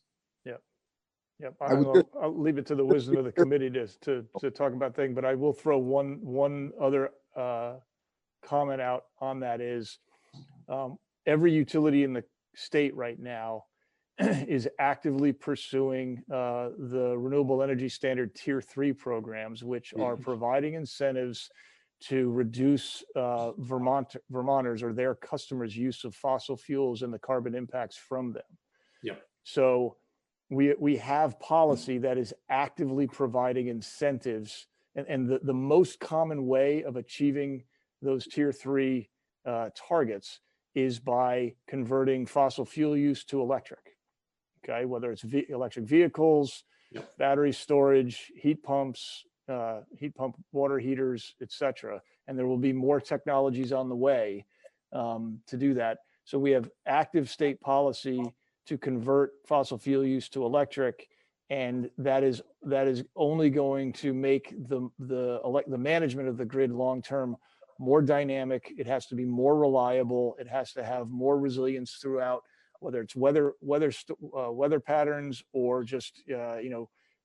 Yep, I'll leave it to the wisdom of the committee to talk about things, but I will throw one other comment out on that is every utility in the state right now is actively pursuing the Renewable Energy Standard Tier 3 programs, which are providing incentives to reduce Vermonters or their customers' use of fossil fuels and the carbon impacts from them. Yep. So we have policy that is actively providing incentives, and the most common way of achieving those Tier 3 targets is by converting fossil fuel use to electric. Okay, whether it's electric vehicles, battery storage, heat pump water heaters, etc. And there will be more technologies on the way to do that. So we have active state policy to convert fossil fuel use to electric, and that is only going to make the management of the grid long term more dynamic. It has to be more reliable. It has to have more resilience throughout, whether it's weather patterns or just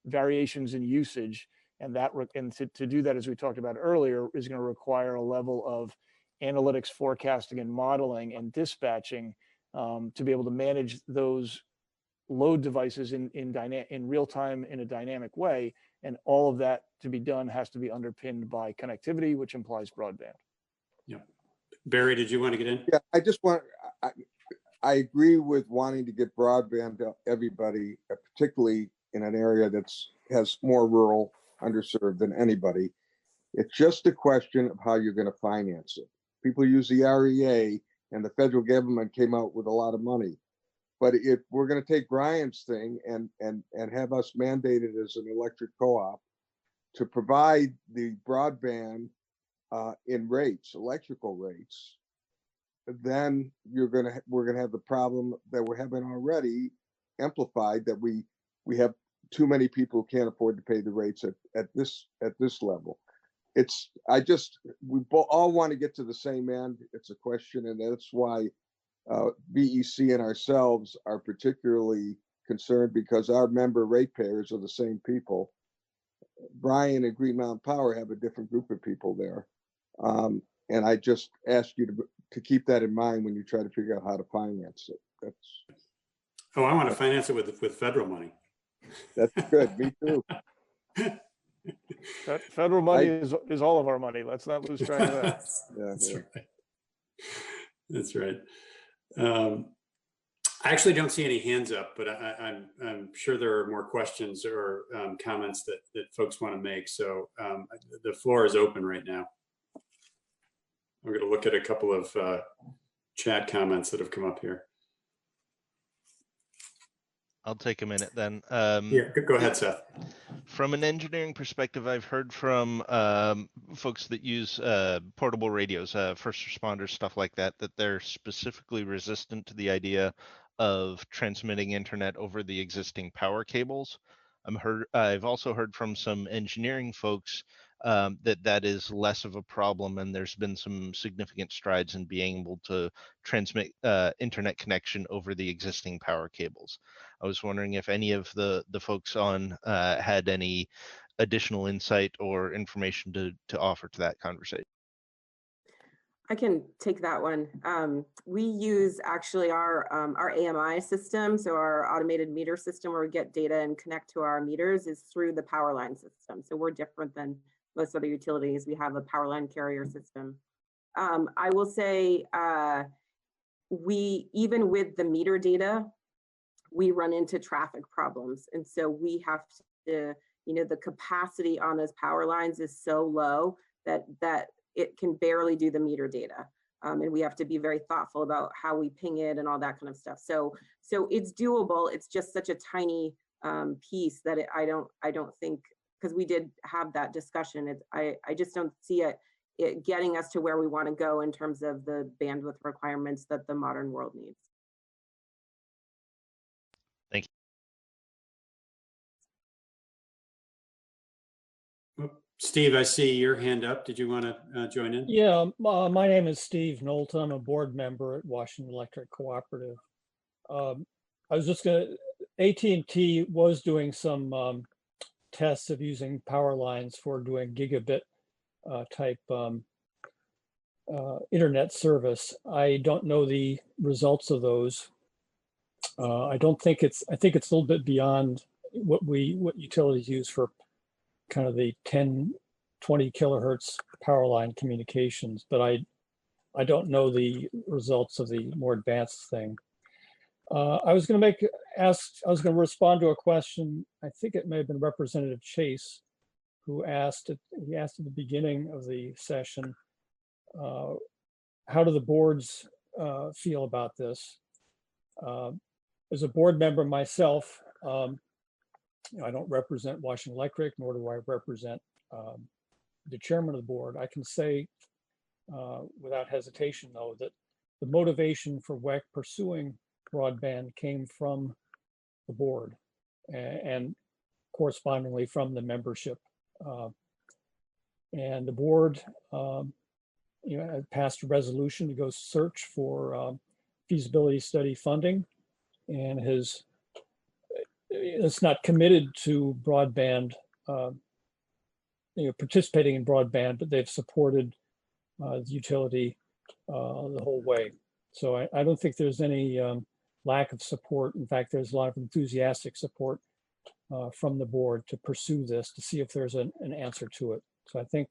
variations in usage. And to do that, as we talked about earlier, is going to require a level of analytics, forecasting, and modeling and dispatching to be able to manage those load devices in real time in a dynamic way. And all of that to be done has to be underpinned by connectivity, which implies broadband. Yeah. Barry, did you want to get in? Yeah, I agree with wanting to get broadband to everybody, particularly in an area has more rural underserved than anybody. It's just a question of how you're going to finance it. People use the REA, and the federal government came out with a lot of money. But if we're going to take Brian's thing and have us mandated as an electric co-op to provide the broadband in electrical rates, then we're going to have the problem that we're having already amplified, that we have too many people who can't afford to pay the rates at this level. We all want to get to the same end. It's a question, and that's why BEC and ourselves are particularly concerned, because our member ratepayers are the same people. Brian and Green Mountain Power have a different group of people there. And I just ask you to keep that in mind when you try to figure out how to finance it. I want to finance it with federal money. That's good. Me too. Federal money is all of our money. Let's not lose track of that. That's right. That's right. I actually don't see any hands up, but I'm sure there are more questions or comments that folks want to make. So the floor is open right now. I'm going to look at a couple of chat comments that have come up here. I'll take a minute then. Yeah, go ahead, Seth. From an engineering perspective, I've heard from folks that use portable radios, first responders, stuff like that, that they're specifically resistant to the idea of transmitting internet over the existing power cables. I've also heard from some engineering folks that is less of a problem, and there's been some significant strides in being able to transmit internet connection over the existing power cables. I was wondering if any of the folks on had any additional insight or information to offer to that conversation. I can take that one. We use actually our AMI system, so our automated meter system, where we get data and connect to our meters, is through the power line system. So we're different than most other utilities. We have a power line carrier system. I will say even with the meter data, we run into traffic problems. And so we have to, the capacity on those power lines is so low that it can barely do the meter data. And we have to be very thoughtful about how we ping it and all that kind of stuff. So it's doable. It's just such a tiny piece that I don't think because we did have that discussion. I just don't see it getting us to where we want to go in terms of the bandwidth requirements that the modern world needs. Thank you. Steve, I see your hand up. Did you want to join in? Yeah, my name is Steve Knowlton. I'm a board member at Washington Electric Cooperative. I was just going to, AT&T was doing some tests of using power lines for doing gigabit type internet service. I don't know the results of those. I think it's a little bit beyond what utilities use for kind of the 10, 20 kilohertz power line communications, but I don't know the results of the more advanced thing. I was going to respond to a question. I think it may have been Representative Chase who asked at the beginning of the session, how do the boards feel about this? As a board member myself, I don't represent Washington Electric, nor do I represent the chairman of the board. I can say without hesitation, though, that the motivation for WEC pursuing broadband came from the board and correspondingly from the membership. And the board passed a resolution to go search for feasibility study funding, and it's not committed to broadband, participating in broadband, but they've supported the utility the whole way. So I don't think there's any lack of support. In fact, there's a lot of enthusiastic support from the board to pursue this, to see if there's an answer to it. So I think,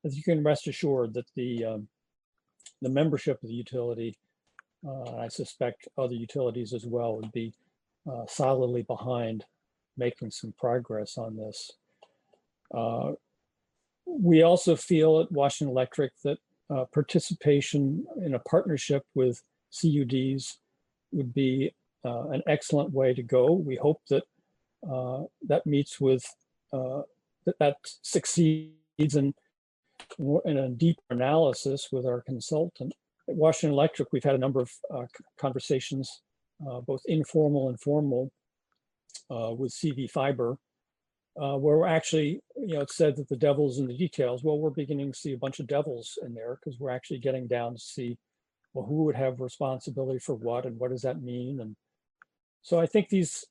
as you can rest assured, that the membership of the utility, I suspect other utilities as well, would be solidly behind making some progress on this. We also feel at Washington Electric that participation in a partnership with CUDs would be an excellent way to go. We hope that that meets with, that succeeds in a deeper analysis with our consultant. At Washington Electric, we've had a number of conversations, both informal and formal, with CV Fiber, where we're actually, it's said that the devil's in the details. Well, we're beginning to see a bunch of devils in there, because we're actually getting down to see, well, who would have responsibility for what, and what does that mean? And so I think these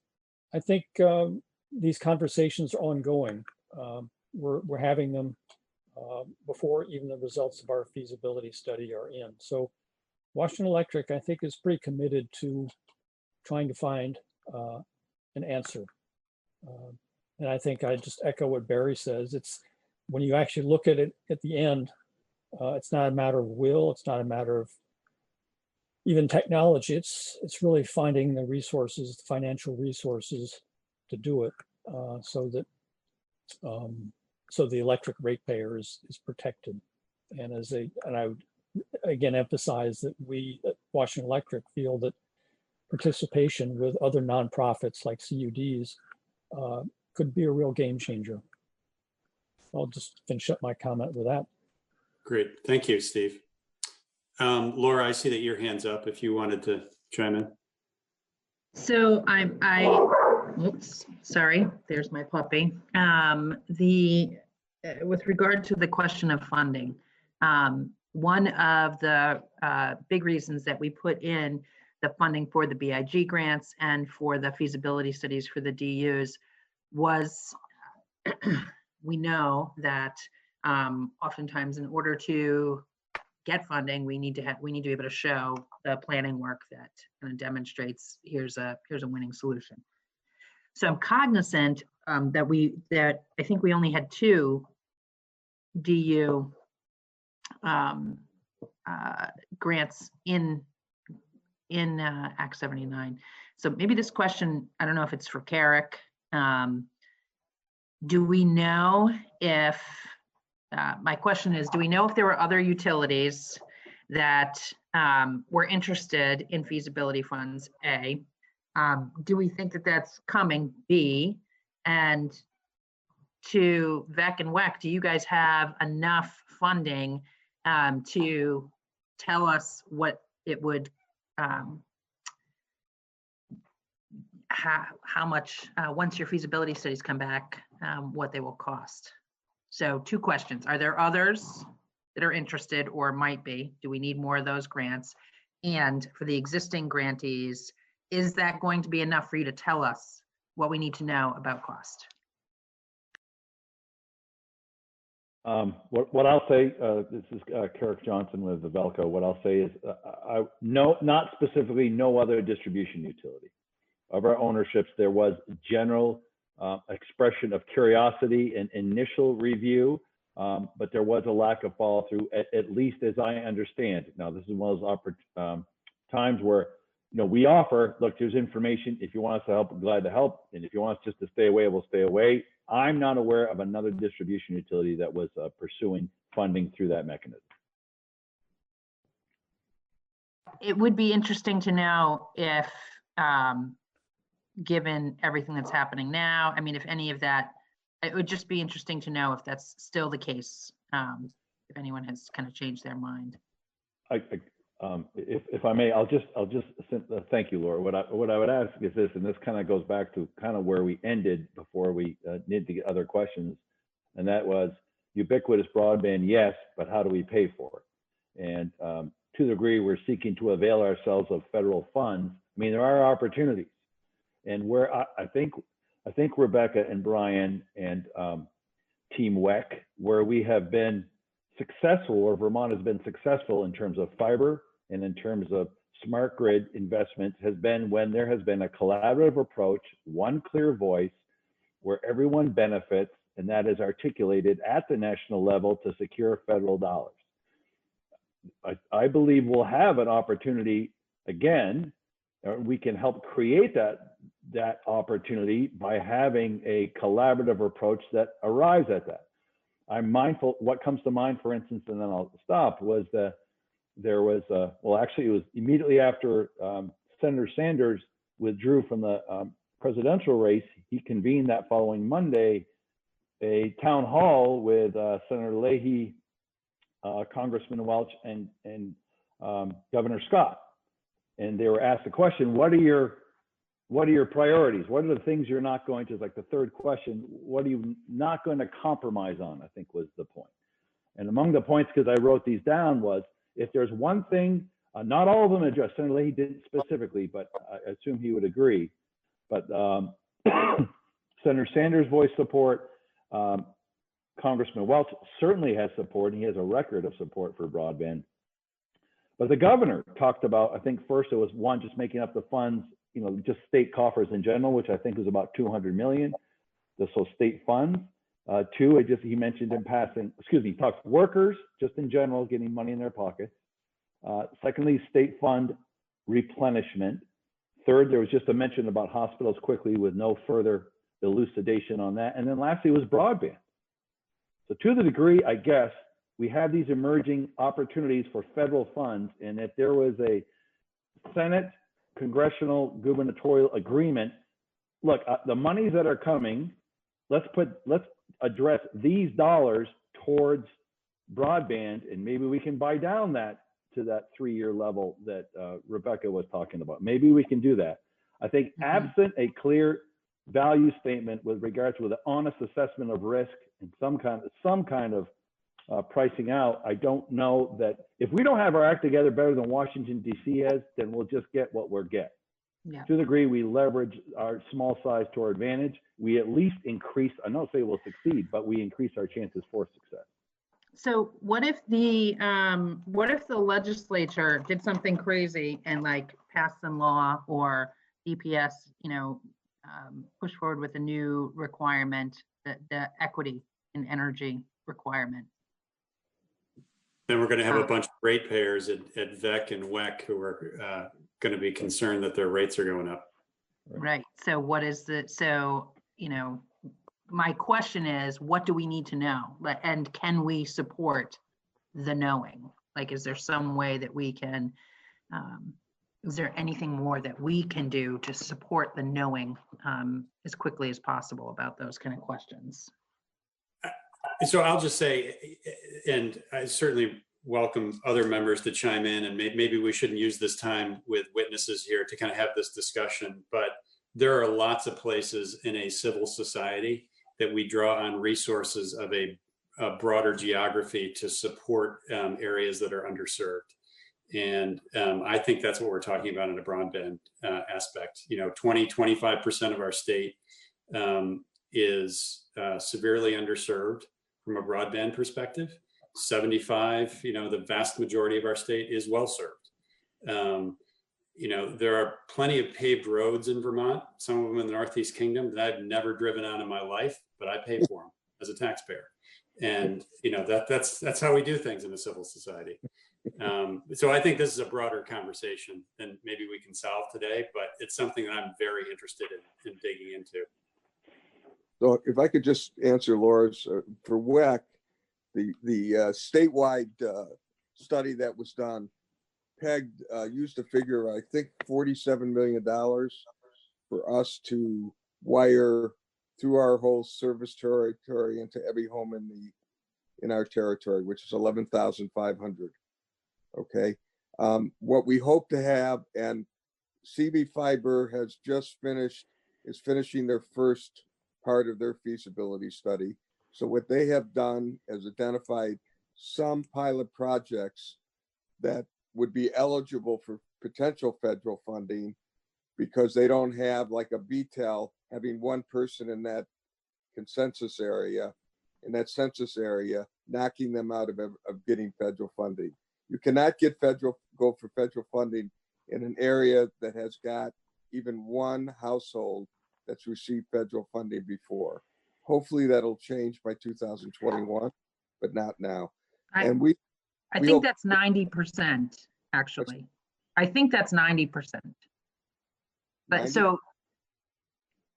conversations are ongoing. We're having them before even the results of our feasibility study are in. So Washington Electric, I think, is pretty committed to trying to find an answer. And I think I just echo what Barry says. It's when you actually look at it at the end, it's not a matter of will, it's not a matter of even technology. It's really finding the resources, the financial resources to do it, so that so the electric ratepayer is protected. And I would again emphasize that we at Washington Electric feel that participation with other nonprofits like CUDs could be a real game changer. I'll just finish up my comment with that. Great, thank you, Steve. Laura, I see that your hand's up if you wanted to chime in. So oops, sorry, there's my puppy. With regard to the question of funding, one of the big reasons that we put in the funding for the BIG grants and for the feasibility studies for the DUs was we know that oftentimes in order to get funding, we need to be able to show the planning work that kind of demonstrates here's a winning solution. So I'm cognizant that I think we only had 2 DU grants in Act 79. So maybe this question, I don't know if it's for Carrick. Do we know if, my question is, do we know if there were other utilities that were interested in feasibility funds, A? Do we think that that's coming, B? And to VEC and WEC, do you guys have enough funding to tell us what it would, how much, once your feasibility studies come back, what they will cost? So 2 questions. Are there others that are interested or might be? Do we need more of those grants? And for the existing grantees, is that going to be enough for you to tell us what we need to know about cost? What I'll say, this is Carrick Johnson with the Velco. What I'll say is, no, not specifically, no other distribution utility. Of our ownerships, there was general expression of curiosity and initial review, but there was a lack of follow through, at least as I understand. Now, this is one of those times where, you know, we offer, look, there's information. If you want us to help, we're glad to help. And if you want us just to stay away, we'll stay away. I'm not aware of another distribution utility that was pursuing funding through that mechanism. It would be interesting to know if, given everything that's happening now, I mean, if any of that, it would just be interesting to know if that's still the case, if anyone has kind of changed their mind. If I may, I'll just thank you, Laura. What I would ask is this, and this kind of goes back to kind of where we ended before we need to get other questions, and that was ubiquitous broadband, yes, but how do we pay for it? And to the degree we're seeking to avail ourselves of federal funds, I mean, there are opportunities, and where I think Rebecca and Brian and Team WEC, where we have been successful, or Vermont has been successful in terms of fiber and in terms of smart grid investment, has been when there has been a collaborative approach, one clear voice, where everyone benefits, and that is articulated at the national level to secure federal dollars. I believe we'll have an opportunity again. We can help create that opportunity by having a collaborative approach that arrives at that. I'm mindful, what comes to mind, for instance, and then I'll stop, was that there was, well, actually it was immediately after Senator Sanders withdrew from the presidential race, he convened that following Monday a town hall with Senator Leahy, Congressman Welch, and Governor Scott. And they were asked the question, what are your priorities? What are the things you're not going to, like the third question, what are you not going to compromise on, I think was the point. And among the points, because I wrote these down, was if there's one thing, not all of them addressed, Senator Leahy didn't specifically, but I assume he would agree. But Senator Sanders voiced support. Congressman Welch certainly has support, and he has a record of support for broadband. But the governor talked about, I think first it was one, just making up the funds, you know, just state coffers in general, which I think was about 200 million. So state funds. Two, he mentioned in passing, he talked workers just in general getting money in their pockets. Secondly, state fund replenishment. Third, there was just a mention about hospitals quickly with no further elucidation on that. And then lastly was broadband. So to the degree, I guess, we have these emerging opportunities for federal funds, and if there was a Senate congressional gubernatorial agreement, look, the monies that are coming, let's address these dollars towards broadband, and maybe we can buy down that to that 3-year level that Rebecca was talking about. Maybe we can do that. I think absent a clear value statement with regards to an honest assessment of risk and some kind of pricing out, I don't know that if we don't have our act together better than Washington, D.C. has, then we'll just get what we're getting. Yeah. To the degree we leverage our small size to our advantage, we at least increase, I don't say we'll succeed, but we increase our chances for success. So what if the legislature did something crazy and like passed some law, or EPS, you know, push forward with a new requirement, the equity in energy requirement? Then we're going to have a bunch of ratepayers at VEC and WEC who are going to be concerned that their rates are going up. Right. So what is so, you know, my question is, what do we need to know? And can we support the knowing? Like, is there some way that we can, is there anything more that we can do to support the knowing as quickly as possible about those kind of questions? So I'll just say, and I certainly welcome other members to chime in, and maybe we shouldn't use this time with witnesses here to kind of have this discussion, but there are lots of places in a civil society that we draw on resources of a broader geography to support areas that are underserved. And I think that's what we're talking about in a broadband aspect. 25% of our state is severely underserved from a broadband perspective. 75, the vast majority of our state is well served. There are plenty of paved roads in Vermont, some of them in the Northeast Kingdom that I've never driven on in my life, but I pay for them as a taxpayer. And that's how we do things in a civil society. So I think this is a broader conversation than maybe we can solve today, but it's something that I'm very interested in digging into. So if I could just answer Laura's, for WEC, the statewide study that was done pegged, used a figure, I think $47 million for us to wire through our whole service territory into every home in our territory, which is 11,500. Okay. What we hope to have, and CB Fiber is finishing their first part of their feasibility study. So what they have done is identified some pilot projects that would be eligible for potential federal funding because they don't have, like a BTEL, having one person in that census area, knocking them out of getting federal funding. You cannot go for federal funding in an area that has got even one household that's received federal funding before. Hopefully that'll change by 2021, but not now. I think hope that's 90%, actually. I think that's 90%. But 90? so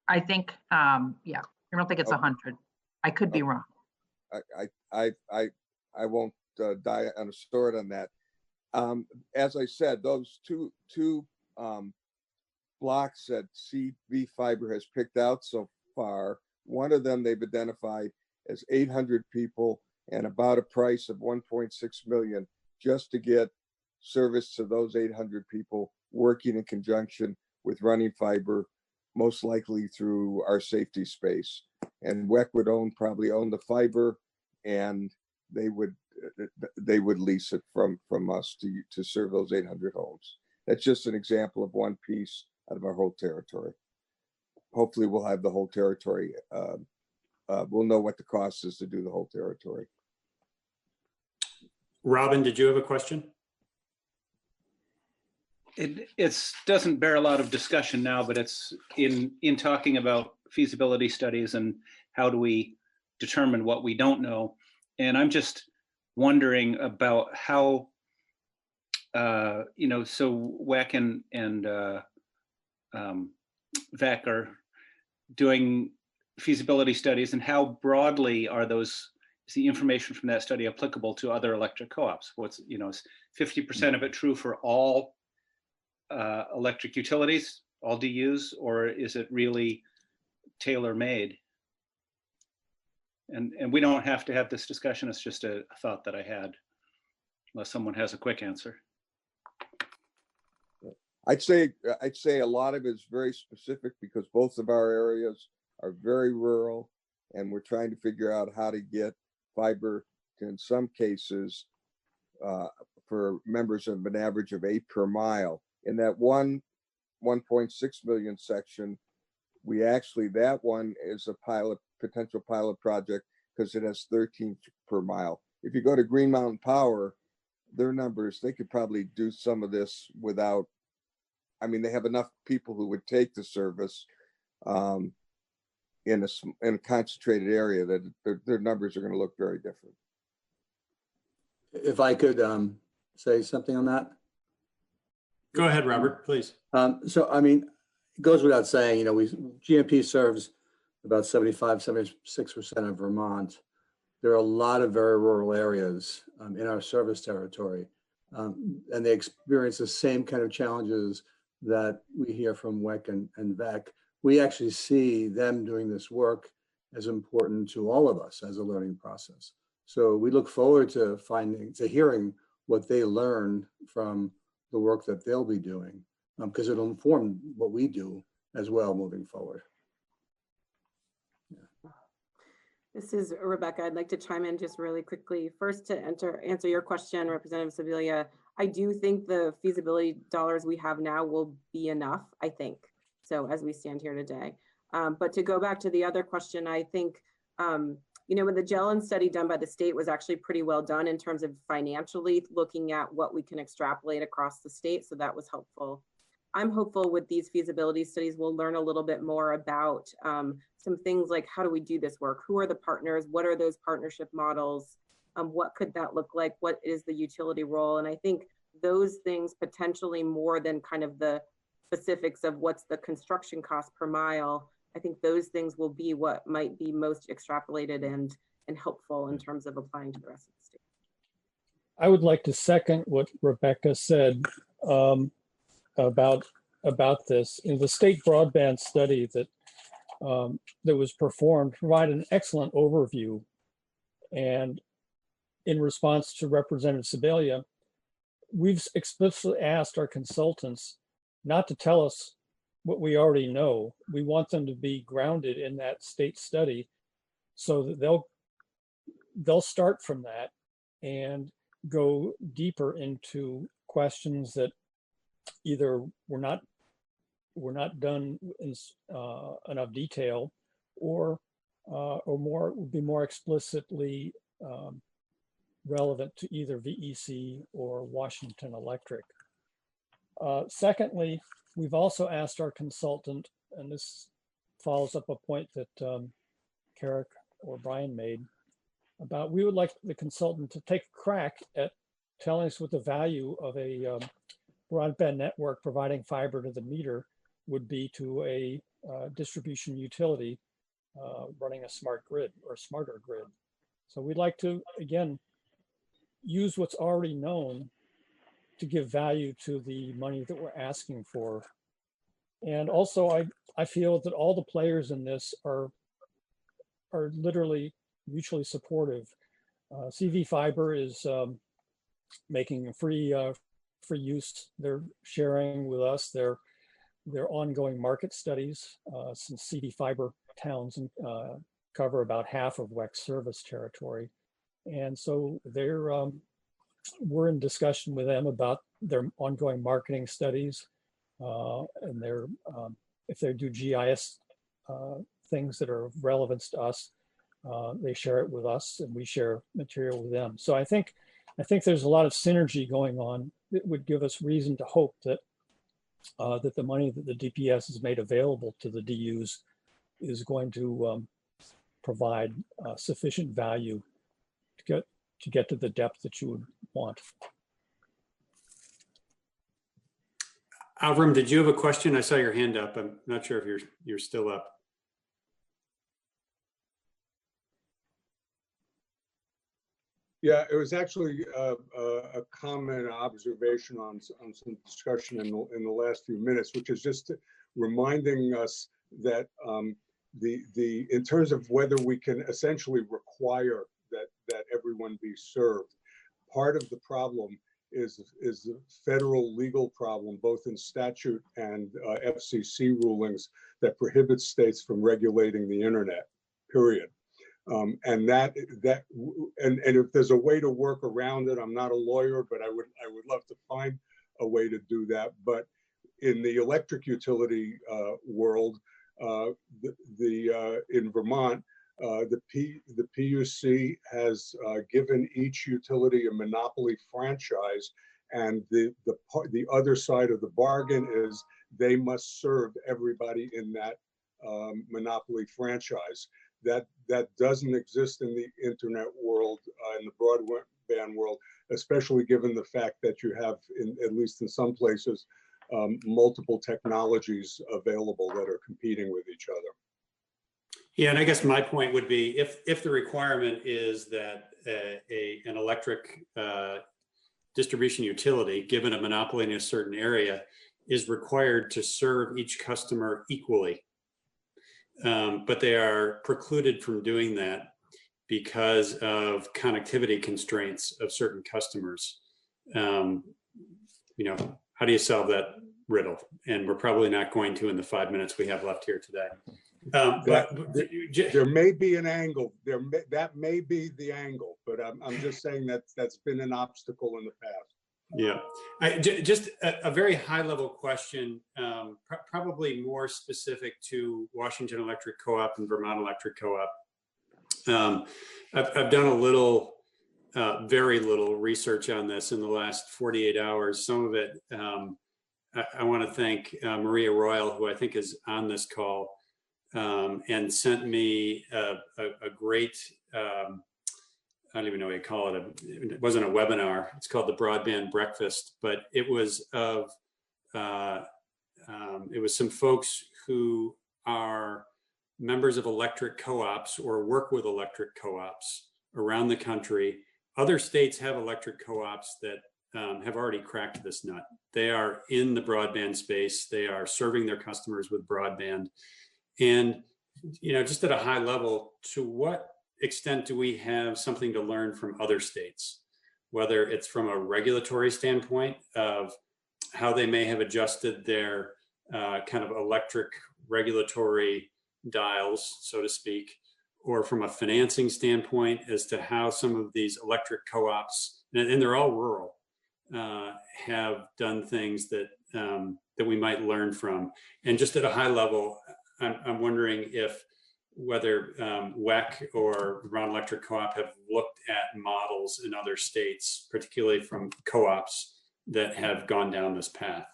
I think, yeah, I don't think it's 100. I could be wrong. I won't die on a sword on that. As I said, those two blocks that CB Fiber has picked out so far, one of them they've identified as 800 people and about a price of 1.6 million just to get service to those 800 people, working in conjunction with running fiber, most likely through our safety space. And WEC would probably own the fiber, and they would lease it from us to serve those 800 homes. That's just an example of one piece out of our whole territory. Hopefully we'll have the whole territory. We'll know what the cost is to do the whole territory. Robin, did you have a question? It doesn't bear a lot of discussion now, but it's in talking about feasibility studies and how do we determine what we don't know. And I'm just wondering about how, so WEC and VEC are doing feasibility studies, and how broadly is the information from that study applicable to other electric co-ops? Is 50% of it true for all electric utilities, all DUs, or is it really tailor-made? And we don't have to have this discussion. It's just a thought that I had, unless someone has a quick answer. I'd say a lot of it is very specific because both of our areas are very rural, and we're trying to figure out how to get fiber to, in some cases, for members of an average of 8 per mile. In that 1.6 million section, that one is a potential pilot project because it has 13 per mile. If you go to Green Mountain Power, their numbers, they could probably do some of this without, they have enough people who would take the service in a concentrated area that their numbers are going to look very different. If I could say something on that. Go ahead, Robert, please. It goes without saying, GMP serves about 76% of Vermont. There are a lot of very rural areas in our service territory, and they experience the same kind of challenges that we hear from WEC and VEC. We actually see them doing this work as important to all of us as a learning process. So we look forward to hearing what they learn from the work that they'll be doing, because it'll inform what we do as well moving forward. This is Rebecca. I'd like to chime in just really quickly. First, to answer your question, Representative Sevilla, I do think the feasibility dollars we have now will be enough, I think, so as we stand here today. But to go back to the other question, I think, you know, when the Gellin study done by the state was actually pretty well done in terms of financially looking at what we can extrapolate across the state, so that was helpful. I'm hopeful with these feasibility studies, we'll learn a little bit more about some things like how do we do this work? Who are the partners? What are those partnership models? What could that look like? What is the utility role? And I think those things potentially more than kind of the specifics of what's the construction cost per mile, I think those things will be what might be most extrapolated and helpful in terms of applying to the rest of the state. I would like to second what Rebecca said about this. In the state broadband study that that was performed provided an excellent overview, and in response to Representative Sibilia, we've explicitly asked our consultants not to tell us what we already know. We want them to be grounded in that state study so that they'll start from that and go deeper into questions that either were not done in enough detail, or would be more explicitly relevant to either VEC or Washington Electric. Secondly, we've also asked our consultant, and this follows up a point that Carrick or Brian made, about we would like the consultant to take a crack at telling us what the value of a broadband network providing fiber to the meter would be to a distribution utility running a smart grid or smarter grid. So we'd like to, again, use what's already known to give value to the money that we're asking for. And also, I feel that all the players in this are literally mutually supportive. CV Fiber is making free use. They're sharing with us their ongoing market studies, since CV Fiber towns cover about half of WEC's service territory. And so we're in discussion with them about their ongoing marketing studies, and if they do GIS things that are of relevance to us, they share it with us and we share material with them. So I think there's a lot of synergy going on that would give us reason to hope that that the money that the DPS has made available to the DUs is going to provide sufficient value to get to the depth that you would want. Avram, did you have a question? I saw your hand up. I'm not sure if you're still up. Yeah, it was actually a comment, an observation on some discussion in the last few minutes, which is just reminding us that in terms of whether we can essentially require that everyone be served, part of the problem is the federal legal problem, both in statute and FCC rulings that prohibit states from regulating the internet, period. And if there's a way to work around it, I'm not a lawyer, but I would love to find a way to do that. But in the electric utility world, in Vermont, the PUC has given each utility a monopoly franchise, and the other side of the bargain is they must serve everybody in that monopoly franchise. That doesn't exist in the internet world, in the broadband world, especially given the fact that you have, at least in some places, multiple technologies available that are competing with each other. Yeah, and I guess my point would be if the requirement is that an electric distribution utility, given a monopoly in a certain area, is required to serve each customer equally, but they are precluded from doing that because of connectivity constraints of certain customers. You know, how do you solve that riddle? And we're probably not going to in the 5 minutes we have left here today. There may be an angle. That may be the angle, but I'm just saying that that's been an obstacle in the past. Yeah, just a very high level question, probably more specific to Washington Electric Co-op and Vermont Electric Co-op. I've done a little, very little research on this in the last 48 hours. Some of it, I want to thank Maria Royal, who I think is on this call, and sent me a great, I don't even know what you call it. It wasn't a webinar. It's called the Broadband Breakfast, but it was of, it was some folks who are members of electric co-ops or work with electric co-ops around the country. Other states have electric co-ops that have already cracked this nut. They are in the broadband space. They are serving their customers with broadband. And, you know, just at a high level, to what extent do we have something to learn from other states, whether it's from a regulatory standpoint of how they may have adjusted their kind of electric regulatory dials, so to speak, or from a financing standpoint as to how some of these electric co-ops, and they're all rural, have done things that that we might learn from. And just at a high level, I'm wondering if whether WEC or Vermont Electric Co-op have looked at models in other states, particularly from co-ops that have gone down this path.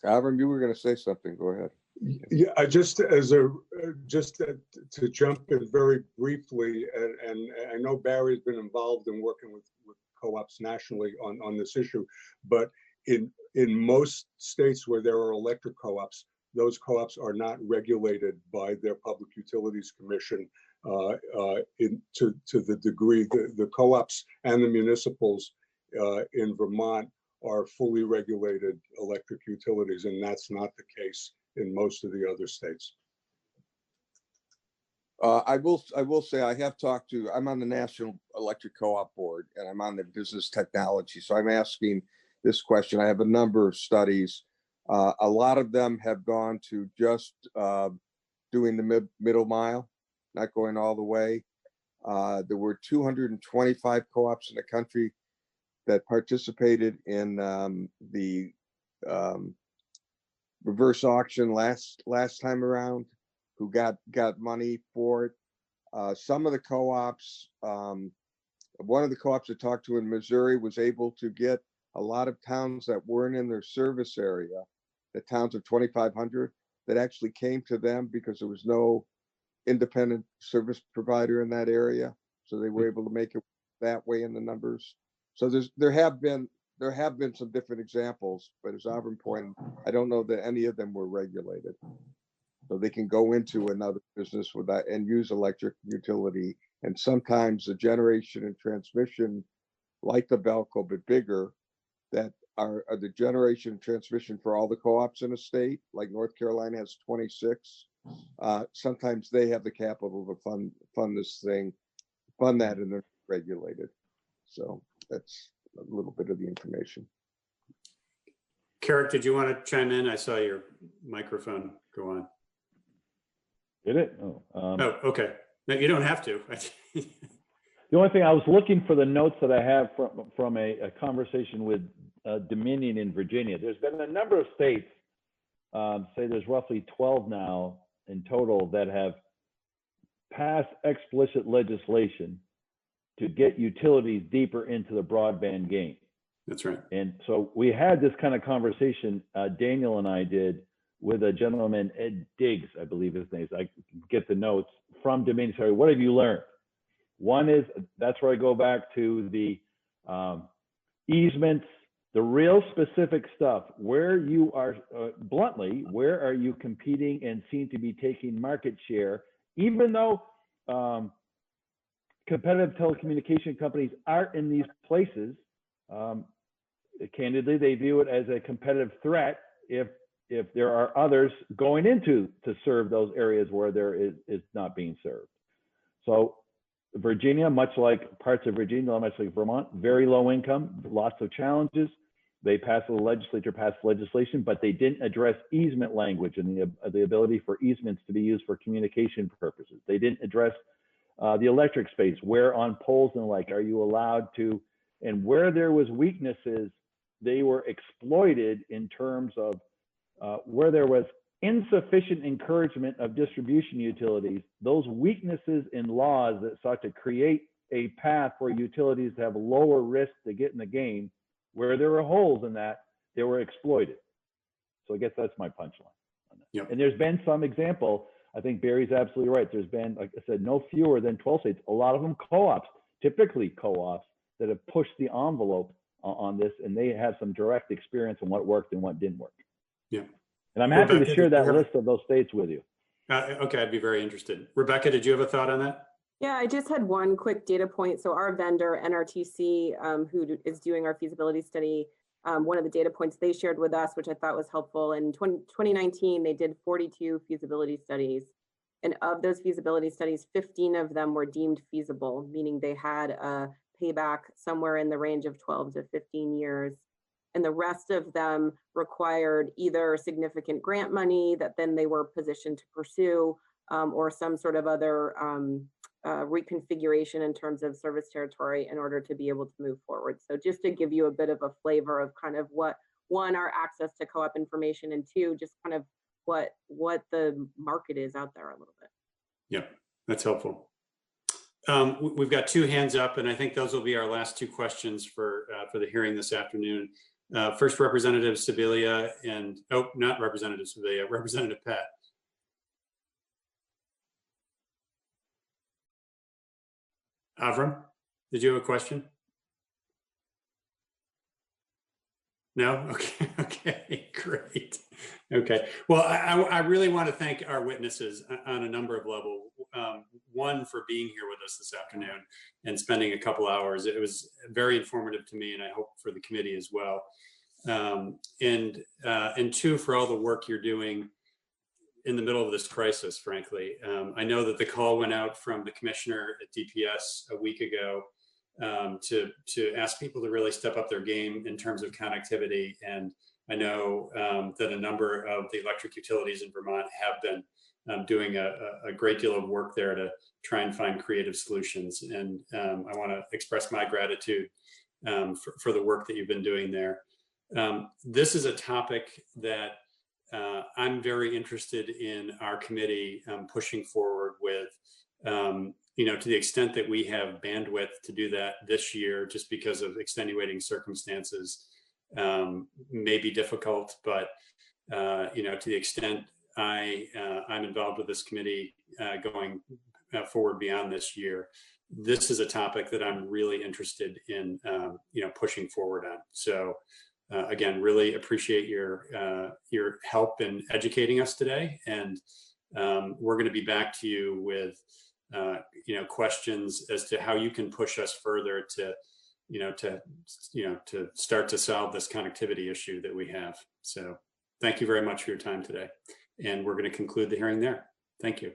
Avram, you were going to say something. Go ahead. Yeah, to jump in very briefly, and I know Barry's been involved in working with co-ops nationally on this issue, but in most states where there are electric co-ops, those co-ops are not regulated by their Public Utilities Commission to the degree the co-ops and the municipals in Vermont are fully regulated electric utilities, and that's not the case in most of the other states. I will say I have talked to, I'm on the National Electric Co-op Board and I'm on the business technology. So I'm asking this question. I have a number of studies. A lot of them have gone to just doing the middle mile, not going all the way. There were 225 co-ops in the country that participated in the reverse auction last time around, who got money for it. Some of the co-ops, one of the co-ops I talked to in Missouri was able to get a lot of towns that weren't in their service area, the towns of 2,500, that actually came to them because there was no independent service provider in that area. So they were able to make it that way in the numbers. So there have been some different examples, but as Avram pointed, I don't know that any of them were regulated. So they can go into another business with that and use electric utility. And sometimes the generation and transmission, like the Belco, but bigger, that are the generation and transmission for all the co-ops in a state, like North Carolina has 26. Sometimes they have the capital to fund this thing, fund that, and they're regulated. So that's a little bit of the information. Carrick, did you want to chime in? I saw your microphone go on. Did it? Oh, okay. No, you don't have to. The only thing, I was looking for the notes that I have from a conversation with Dominion in Virginia. There's been a number of states, say there's roughly 12 now in total, that have passed explicit legislation to get utilities deeper into the broadband game. That's right. And so we had this kind of conversation, Daniel and I did, with a gentleman, Ed Diggs, I believe his name is. I get the notes from Dominion. Sorry, what have you learned? One is, that's where I go back to the easements, the real specific stuff, where you are, bluntly, where are you competing and seem to be taking market share, even though competitive telecommunication companies are in these places. Candidly, they view it as a competitive threat if if there are others going into to serve those areas where there is not being served. So Virginia, much like parts of Virginia, much like Vermont, very low income, lots of challenges. The legislature passed legislation, but they didn't address easement language and the ability for easements to be used for communication purposes. They didn't address the electric space, where on poles and like, are you allowed to, and where there was weaknesses, they were exploited in terms of where there was insufficient encouragement of distribution utilities, those weaknesses in laws that sought to create a path for utilities to have lower risk to get in the game, where there were holes in that, they were exploited. So I guess that's my punchline. Yep. And there's been some example, I think Barry's absolutely right. There's been, like I said, no fewer than 12 states, a lot of them co-ops, typically co-ops that have pushed the envelope on this, and they have some direct experience on what worked and what didn't work. Yeah. And I'm happy Rebecca, to share did you that have- list of those states with you. Okay, I'd be very interested. Rebecca, did you have a thought on that? Yeah, I just had one quick data point. So our vendor, NRTC, who is doing our feasibility study, one of the data points they shared with us, which I thought was helpful, in 2019, they did 42 feasibility studies. And of those feasibility studies, 15 of them were deemed feasible, meaning they had a payback somewhere in the range of 12 to 15 years. And the rest of them required either significant grant money that then they were positioned to pursue, or some sort of other reconfiguration in terms of service territory in order to be able to move forward. So just to give you a bit of a flavor of kind of what, one, our access to co-op information, and two, just kind of what the market is out there a little bit. Yep, that's helpful. We've got two hands up, and I think those will be our last two questions for the hearing this afternoon. First, Representative Sibilia, and not Representative Sibilia, Representative Pat. Avram, did you have a question? No? Okay, okay, great. Okay, well, I really want to thank our witnesses on a number of levels. One, for being here with us this afternoon and spending a couple hours. It was very informative to me, and I hope for the committee as well. And two, for all the work you're doing in the middle of this crisis, frankly. I know that the call went out from the commissioner at DPS a week ago to ask people to really step up their game in terms of connectivity. And I know that a number of the electric utilities in Vermont have been doing a great deal of work there to try and find creative solutions. And I want to express my gratitude for the work that you've been doing there. This is a topic that I'm very interested in our committee pushing forward with, you know, to the extent that we have bandwidth to do that this year, just because of extenuating circumstances, may be difficult, but, you know, to the extent I'm involved with this committee going forward beyond this year, this is a topic that I'm really interested in, you know, pushing forward on. So, again, really appreciate your help in educating us today, and we're going to be back to you with you know, questions as to how you can push us further to to start to solve this connectivity issue that we have. So thank you very much for your time today, and we're going to conclude the hearing there. Thank you.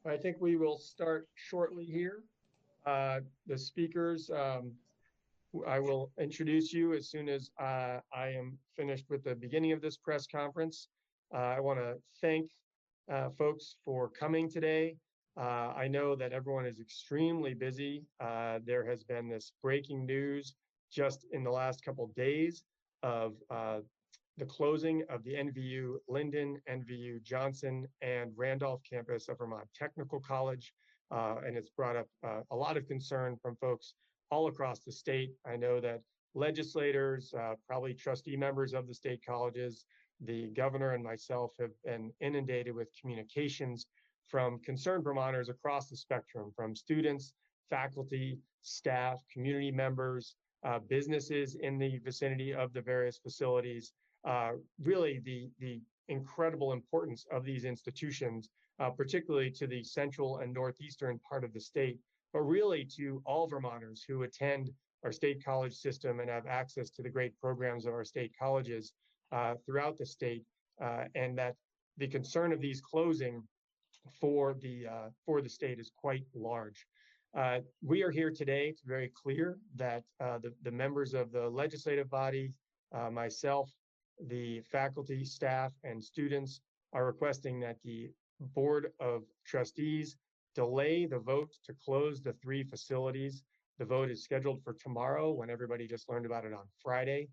I think we will start shortly here. The speakers, I will introduce you as soon as I am finished with the beginning of this press conference. I want to thank folks for coming today. I know that everyone is extremely busy. There has been this breaking news just in the last couple days of the closing of the NVU Linden, NVU Johnson, and Randolph campus of Vermont Technical College. And it's brought up a lot of concern from folks all across the state. I know that legislators, probably trustee members of the state colleges, the governor and myself have been inundated with communications from concerned Vermonters across the spectrum, from students, faculty, staff, community members, businesses in the vicinity of the various facilities. Really the incredible importance of these institutions, particularly to the central and northeastern part of the state, but really to all Vermonters who attend our state college system and have access to the great programs of our state colleges throughout the state, and that the concern of these closing for the state is quite large. We are here today. It's very clear that the members of the legislative body, myself, the faculty, staff, and students are requesting that the Board of Trustees delay the vote to close the 3 facilities. The vote is scheduled for tomorrow, when everybody just learned about it on Friday.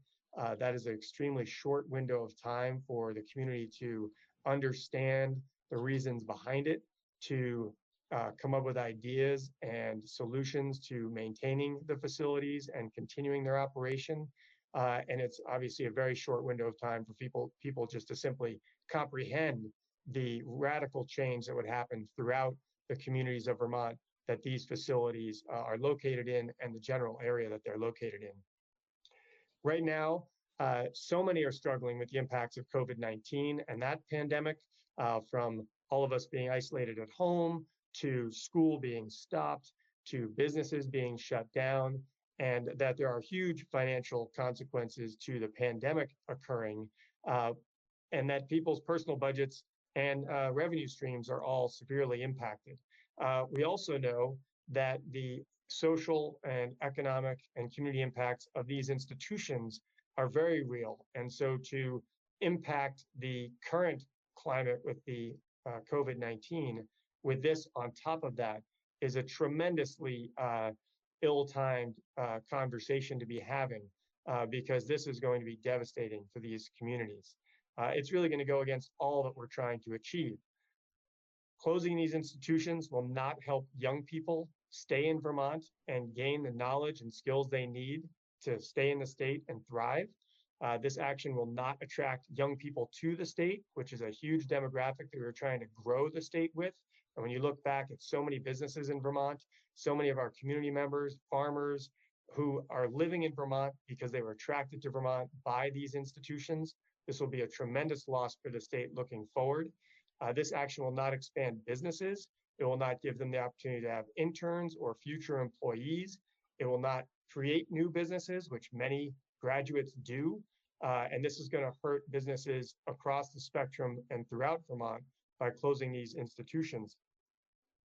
That is an extremely short window of time for the community to understand the reasons behind it, to come up with ideas and solutions to maintaining the facilities and continuing their operation. And it's obviously a very short window of time for people just to simply comprehend the radical change that would happen throughout the communities of Vermont that these facilities are located in, and the general area that they're located in. Right now, so many are struggling with the impacts of COVID-19 and that pandemic, from all of us being isolated at home, to school being stopped, to businesses being shut down, and that there are huge financial consequences to the pandemic occurring, and that people's personal budgets and revenue streams are all severely impacted. We also know that the social and economic and community impacts of these institutions are very real. And so to impact the current climate with the COVID-19, with this on top of that, is a tremendously ill-timed conversation to be having, because this is going to be devastating for these communities. It's really going to go against all that we're trying to achieve. Closing these institutions will not help young people stay in Vermont and gain the knowledge and skills they need to stay in the state and thrive. This action will not attract young people to the state, which is a huge demographic that we're trying to grow the state with. And when you look back at so many businesses in Vermont, so many of our community members, farmers, who are living in Vermont because they were attracted to Vermont by these institutions, this will be a tremendous loss for the state looking forward. This action will not expand businesses. It will not give them the opportunity to have interns or future employees. It will not create new businesses, which many graduates do. And this is going to hurt businesses across the spectrum and throughout Vermont by closing these institutions.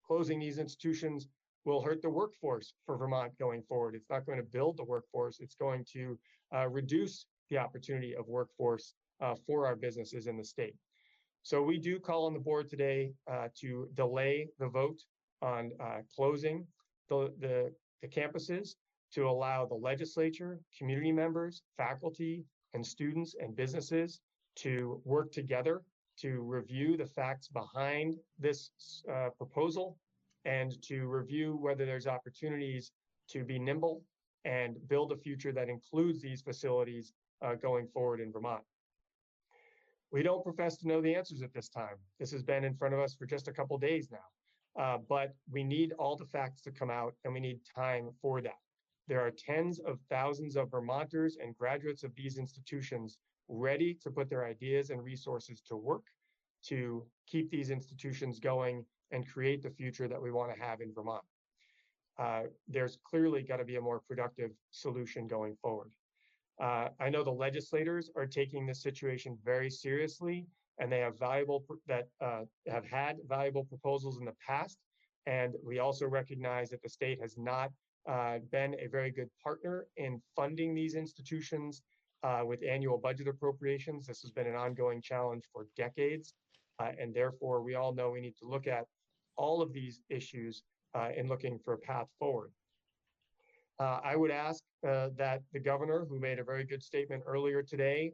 Closing these institutions will hurt the workforce for Vermont going forward. It's not going to build the workforce. It's going to reduce the opportunity of workforce for our businesses in the state. So we do call on the board today to delay the vote on closing the campuses, to allow the legislature, community members, faculty, and students and businesses to work together to review the facts behind this proposal, and to review whether there's opportunities to be nimble and build a future that includes these facilities going forward in Vermont. We don't profess to know the answers at this time. This has been in front of us for just a couple days now, but we need all the facts to come out, and we need time for that. There are tens of thousands of Vermonters and graduates of these institutions ready to put their ideas and resources to work to keep these institutions going and create the future that we want to have in Vermont. There's clearly got to be a more productive solution going forward. I know the legislators are taking this situation very seriously, and they have have had valuable proposals in the past. And we also recognize that the state has not been a very good partner in funding these institutions with annual budget appropriations. This has been an ongoing challenge for decades. And therefore, we all know we need to look at all of these issues in looking for a path forward. I would ask that the governor, who made a very good statement earlier today,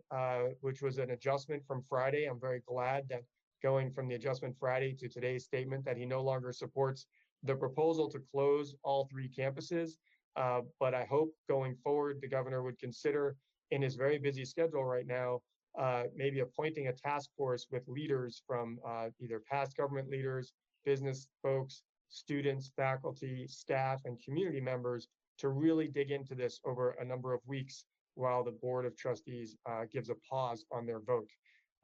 which was an adjustment from Friday. I'm very glad that going from the adjustment Friday to today's statement that he no longer supports the proposal to close all 3 campuses. But I hope going forward, the governor would consider in his very busy schedule right now, maybe appointing a task force with leaders from either past government leaders, business folks, students, faculty, staff, and community members to really dig into this over a number of weeks while the Board of Trustees gives a pause on their vote.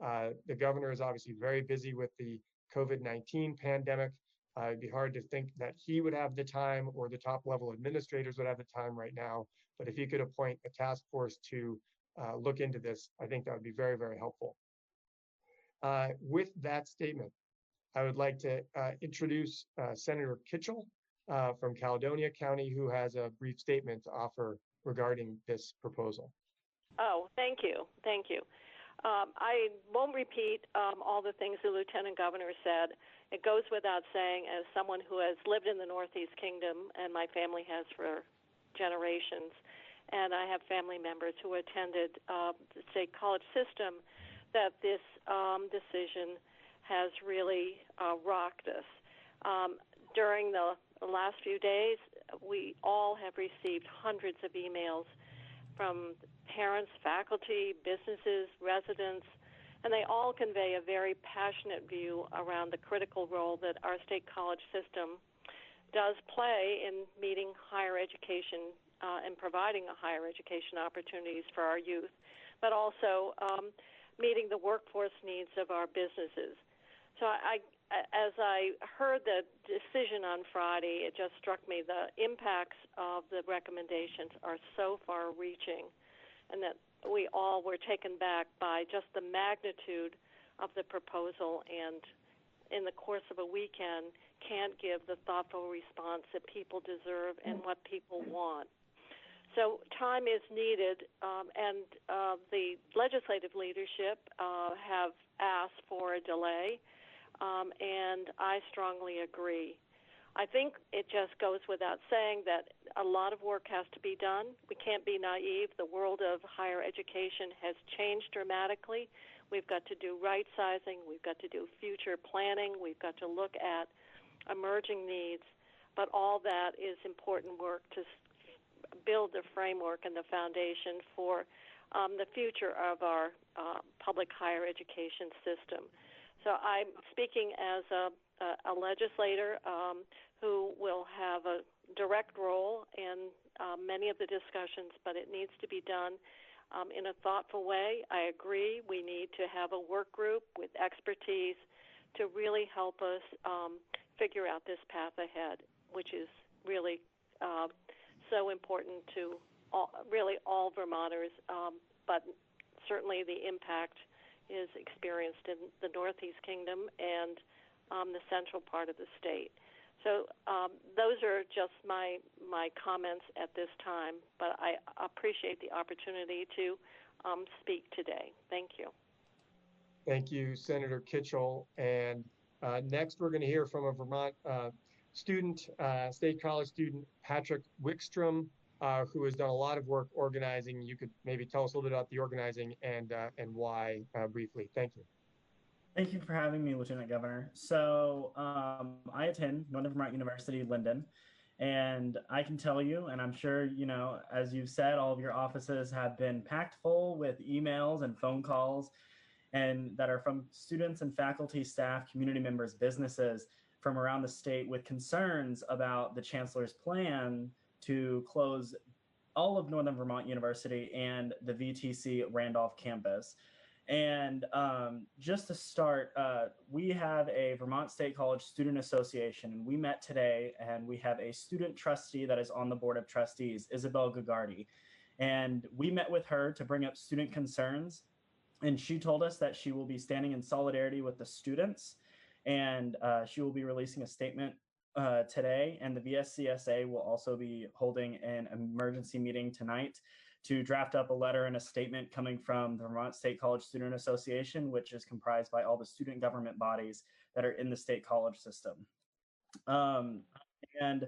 The governor is obviously very busy with the COVID-19 pandemic. It'd be hard to think that he would have the time or the top level administrators would have the time right now. But if he could appoint a task force to look into this, I think that would be very, very helpful. With that statement, I would like to introduce Senator Kitchell from Caledonia County, who has a brief statement to offer regarding this proposal. Oh, thank you. Thank you. I won't repeat all the things the Lieutenant Governor said. It goes without saying, as someone who has lived in the Northeast Kingdom, and my family has for generations, and I have family members who attended the state college system, that this decision has really rocked us. During the last few days, we all have received hundreds of emails from parents, faculty, businesses, residents, and they all convey a very passionate view around the critical role that our state college system does play in meeting higher education and providing higher education opportunities for our youth, but also meeting the workforce needs of our businesses. So as I heard the decision on Friday, it just struck me the impacts of the recommendations are so far-reaching, and that we all were taken back by just the magnitude of the proposal, and in the course of a weekend can't give the thoughtful response that people deserve and what people want. So time is needed, and the legislative leadership have asked for a delay, and I strongly agree. I think it just goes without saying that a lot of work has to be done. We can't be naive. The world of higher education has changed dramatically. We've got to do right sizing. We've got to do future planning. We've got to look at emerging needs. But all that is important work to build the framework and the foundation for the future of our public higher education system. So I'm speaking as a legislator who will have a direct role in many of the discussions, but it needs to be done in a thoughtful way. I agree we need to have a work group with expertise to really help us figure out this path ahead, which is really so important to all Vermonters, but certainly the impact is experienced in the Northeast Kingdom and the central part of the state. So those are just my comments at this time, but I appreciate the opportunity to speak today. Thank you. Thank you, Senator Kitchell. And next, we're going to hear from a Vermont student, State College student, Patrick Wickstrom, who has done a lot of work organizing. You could maybe tell us a little bit about the organizing and why briefly. Thank you. Thank you for having me, Lieutenant Governor. So I attend Northern Vermont University, Linden, and I can tell you, and I'm sure, you know, as you've said, all of your offices have been packed full with emails and phone calls, and that are from students and faculty, staff, community members, businesses from around the state with concerns about the Chancellor's plan to close all of Northern Vermont University and the VTC Randolph campus. And just to start, we have a Vermont State College Student Association, and we met today, and we have a student trustee that is on the Board of Trustees, Isabel Gagardi. And we met with her to bring up student concerns And she told us that she will be standing in solidarity with the students, and she will be releasing a statement today. And the VSCSA will also be holding an emergency meeting tonight to draft up a letter and a statement coming from the Vermont State College Student Association, which is comprised by all the student government bodies that are in the state college system. And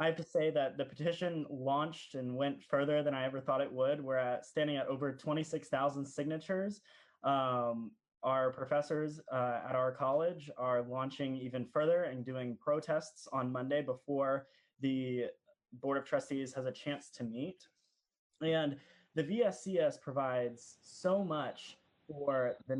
I have to say that the petition launched and went further than I ever thought it would. We're standing at over 26,000 signatures. Our professors at our college are launching even further and doing protests on Monday before the Board of Trustees has a chance to meet. And the VSCS provides so much for the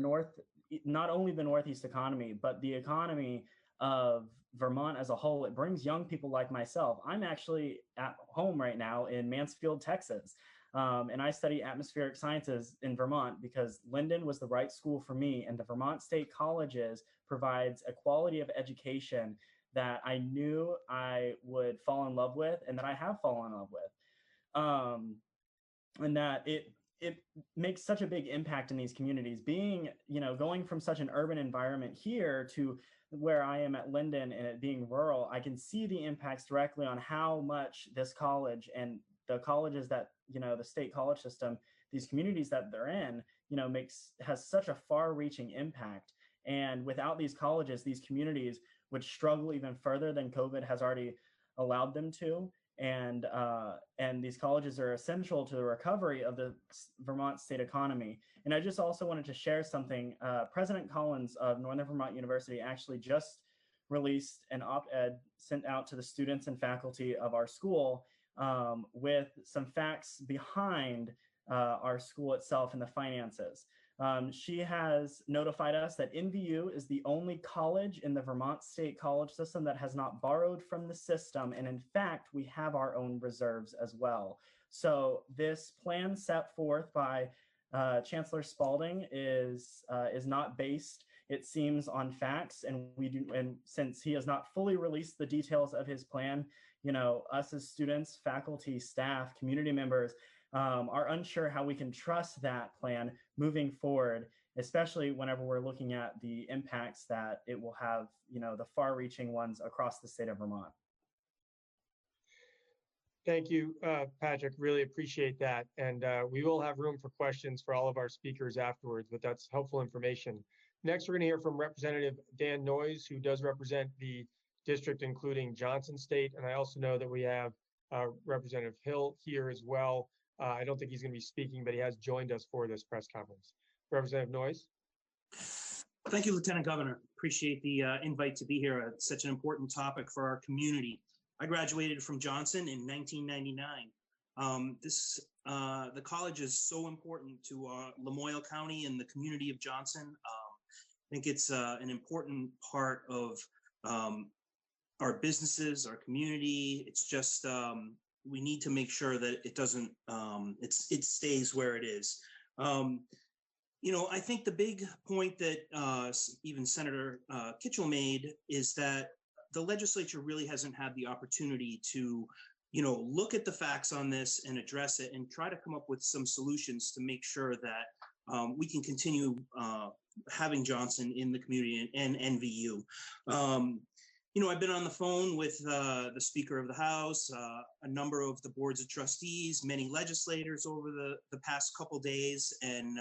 not only the Northeast economy, but the economy of Vermont as a whole. It brings young people like myself. I'm actually at home right now in Mansfield, Texas, and I study atmospheric sciences in Vermont because Linden was the right school for me, and the Vermont State Colleges provides a quality of education that I knew I would fall in love with and that I have fallen in love with. And that it makes such a big impact in these communities. Being, going from such an urban environment here to where I am at Linden and it being rural, I can see the impacts directly on how much this college and the colleges that, the state college system, these communities that they're in, has such a far-reaching impact. And without these colleges, these communities would struggle even further than COVID has already allowed them to. And these colleges are essential to the recovery of the Vermont state economy. And I just also wanted to share something. President Collins of Northern Vermont University actually just released an op-ed sent out to the students and faculty of our school with some facts behind our school itself and the finances. She has notified us that NVU is the only college in the Vermont State College system that has not borrowed from the system. And in fact, we have our own reserves as well. So this plan set forth by Chancellor Spalding is not based, it seems, on facts. And since he has not fully released the details of his plan, us as students, faculty, staff, community members, are unsure how we can trust that plan moving forward, especially whenever we're looking at the impacts that it will have, the far-reaching ones across the state of Vermont. Thank you, Patrick. Really appreciate that. And we will have room for questions for all of our speakers afterwards, but that's helpful information. Next, we're going to hear from Representative Dan Noyes, who does represent the district, including Johnson State. And I also know that we have Representative Hill here as well. I don't think he's going to be speaking, but he has joined us for this press conference. Representative Noyes. Thank you, Lieutenant Governor. Appreciate the invite to be here. It's such an important topic for our community. I graduated from Johnson in 1999. The college is so important to Lamoille County and the community of Johnson. I think it's an important part of our businesses, our community. It's just we need to make sure that it doesn't, it stays where it is. I think the big point that even Senator Kitchell made is that the legislature really hasn't had the opportunity to, look at the facts on this and address it and try to come up with some solutions to make sure that we can continue having Johnson in the community and NVU. I've been on the phone with the Speaker of the House, a number of the boards of trustees, many legislators over the past couple days, and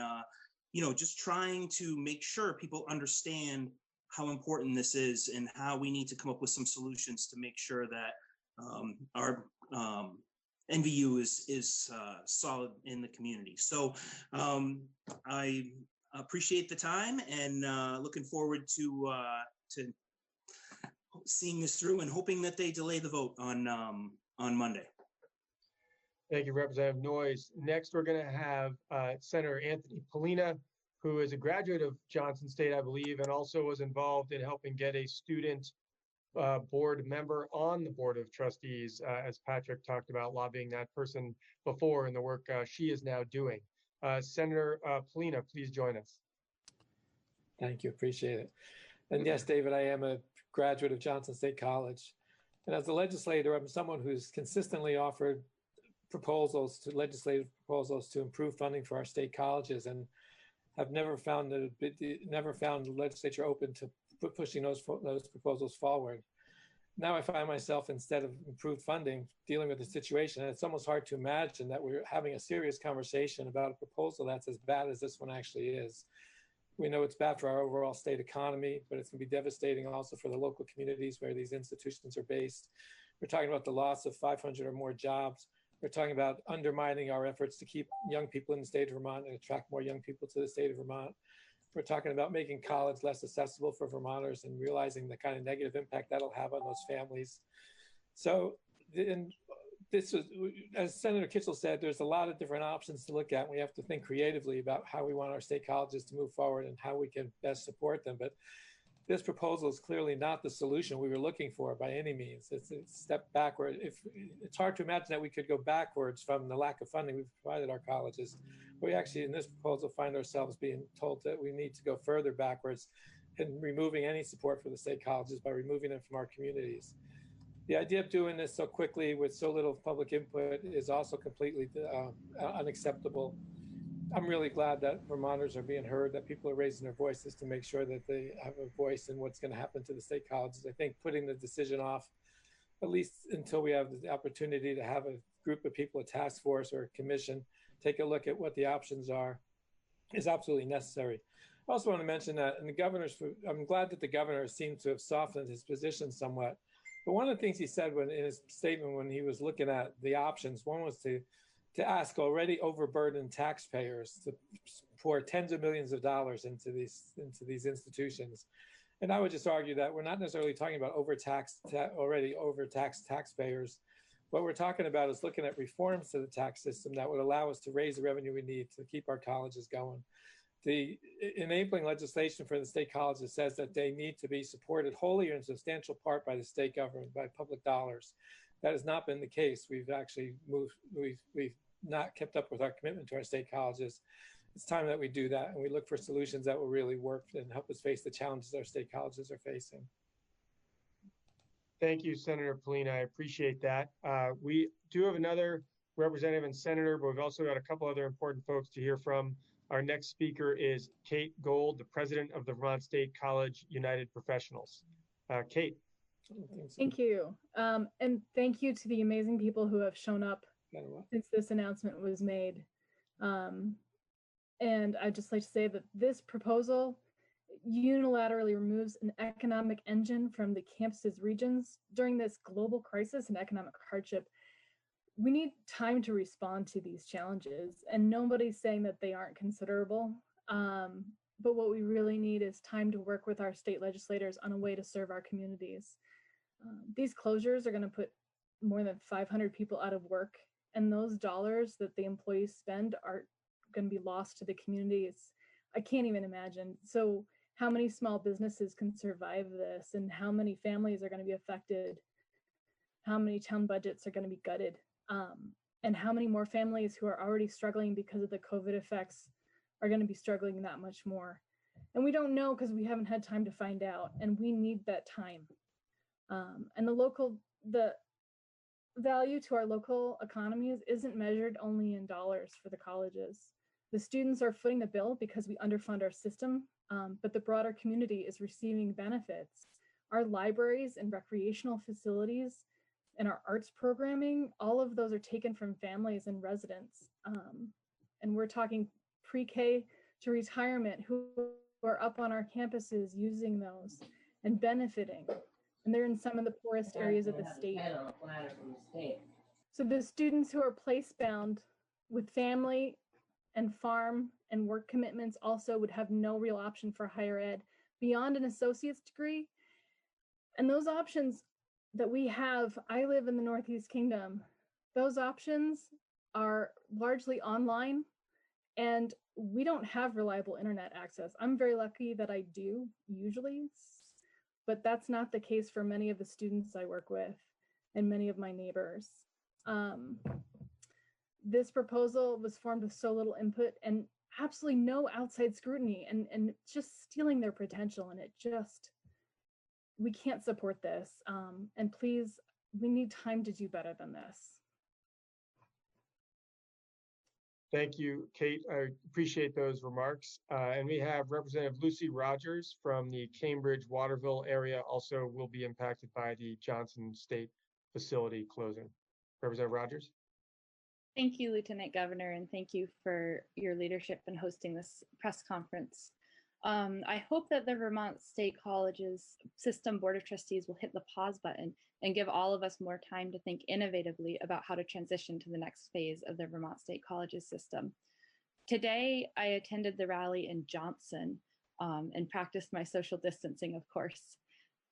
just trying to make sure people understand how important this is and how we need to come up with some solutions to make sure that our NVU is solid in the community. So I appreciate the time and looking forward to seeing this through and hoping that they delay the vote on Monday. Thank you, Representative Noyes. Next, we're going to have Senator Anthony Polina, who is a graduate of Johnson State, I believe, and also was involved in helping get a student board member on the Board of Trustees, as Patrick talked about lobbying that person before in the work she is now doing. Senator Polina, please join us. Thank you, appreciate it. And yes, David, I am a graduate of Johnson State College. And as a legislator, I'm someone who's consistently offered legislative proposals to improve funding for our state colleges and have never found the legislature open to pushing those proposals forward. Now I find myself, instead of improved funding, dealing with the situation. And it's almost hard to imagine that we're having a serious conversation about a proposal that's as bad as this one actually is. We know it's bad for our overall state economy, but it's going to be devastating also for the local communities where these institutions are based. We're talking about the loss of 500 or more jobs. We're talking about undermining our efforts to keep young people in the state of Vermont and attract more young people to the state of Vermont. We're talking about making college less accessible for Vermonters and realizing the kind of negative impact that'll have on those families. So, this is, as Senator Kitchell said, there's a lot of different options to look at. We have to think creatively about how we want our state colleges to move forward and how we can best support them. But this proposal is clearly not the solution we were looking for by any means. It's a step backward. It's hard to imagine that we could go backwards from the lack of funding we've provided our colleges. We actually, in this proposal, find ourselves being told that we need to go further backwards in removing any support for the state colleges by removing them from our communities. The idea of doing this so quickly with so little public input is also completely unacceptable. I'm really glad that Vermonters are being heard, that people are raising their voices to make sure that they have a voice in what's going to happen to the state colleges. I think putting the decision off, at least until we have the opportunity to have a group of people, a task force or a commission, take a look at what the options are, is absolutely necessary. I also want to mention that, and I'm glad that the governor seemed to have softened his position somewhat. But one of the things he said in his statement when he was looking at the options, one was to ask already overburdened taxpayers to pour tens of millions of dollars into these institutions. And I would just argue that we're not necessarily talking about already overtaxed taxpayers. What we're talking about is looking at reforms to the tax system that would allow us to raise the revenue we need to keep our colleges going. The enabling legislation for the state colleges says that they need to be supported wholly or in substantial part by the state government, by public dollars. That has not been the case. We've actually we've not kept up with our commitment to our state colleges. It's time that we do that, and we look for solutions that will really work and help us face the challenges our state colleges are facing. Thank you, Senator Polina. I appreciate that. We do have another representative and senator, but we've also got a couple other important folks to hear from. Our next speaker is Kate Gold, the president of the Vermont State College United Professionals. Kate. Thank you. And thank you to the amazing people who have shown up since this announcement was made. And I'd just like to say that this proposal unilaterally removes an economic engine from the campus's regions during this global crisis and economic hardship. We need time to respond to these challenges, and nobody's saying that they aren't considerable. But what we really need is time to work with our state legislators on a way to serve our communities. These closures are going to put more than 500 people out of work, and those dollars that the employees spend are going to be lost to the communities. I can't even imagine. So how many small businesses can survive this, and how many families are going to be affected? How many town budgets are going to be gutted? And how many more families who are already struggling because of the COVID effects are going to be struggling that much more? And we don't know because we haven't had time to find out, and we need that time. And the value to our local economies isn't measured only in dollars for the colleges. The students are footing the bill because we underfund our system, but the broader community is receiving benefits. Our libraries and recreational facilities and our arts programming, all of those are taken from families and residents. And we're talking pre-K to retirement who are up on our campuses using those and benefiting. And they're in some of the poorest areas of the state. So the students who are place-bound with family and farm and work commitments also would have no real option for higher ed beyond an associate's degree. And those options that we have, I live in the Northeast Kingdom, those options are largely online, and we don't have reliable internet access. I'm very lucky that I do usually, but that's not the case for many of the students I work with and many of my neighbors. This proposal was formed with so little input and absolutely no outside scrutiny, and just stealing their potential. And we can't support this. And please, we need time to do better than this. Thank you, Kate. I appreciate those remarks. And we have Representative Lucy Rogers from the Cambridge Waterville area also will be impacted by the Johnson State facility closing. Representative Rogers. Thank you, Lieutenant Governor, and thank you for your leadership in hosting this press conference. I hope that the Vermont State Colleges System Board of Trustees will hit the pause button and give all of us more time to think innovatively about how to transition to the next phase of the Vermont State Colleges system. Today, I attended the rally in Johnson and practiced my social distancing, of course.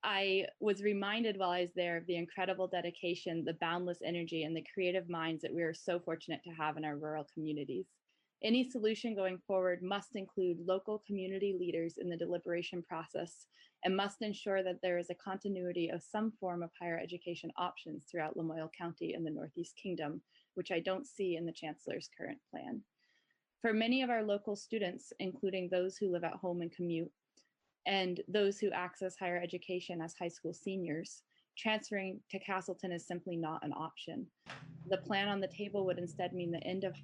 I was reminded while I was there of the incredible dedication, the boundless energy, and the creative minds that we are so fortunate to have in our rural communities. Any solution going forward must include local community leaders in the deliberation process and must ensure that there is a continuity of some form of higher education options throughout Lamoille County and the Northeast Kingdom, which I don't see in the Chancellor's current plan. For many of our local students, including those who live at home and commute, and those who access higher education as high school seniors, transferring to Castleton is simply not an option. The plan on the table would instead mean the end of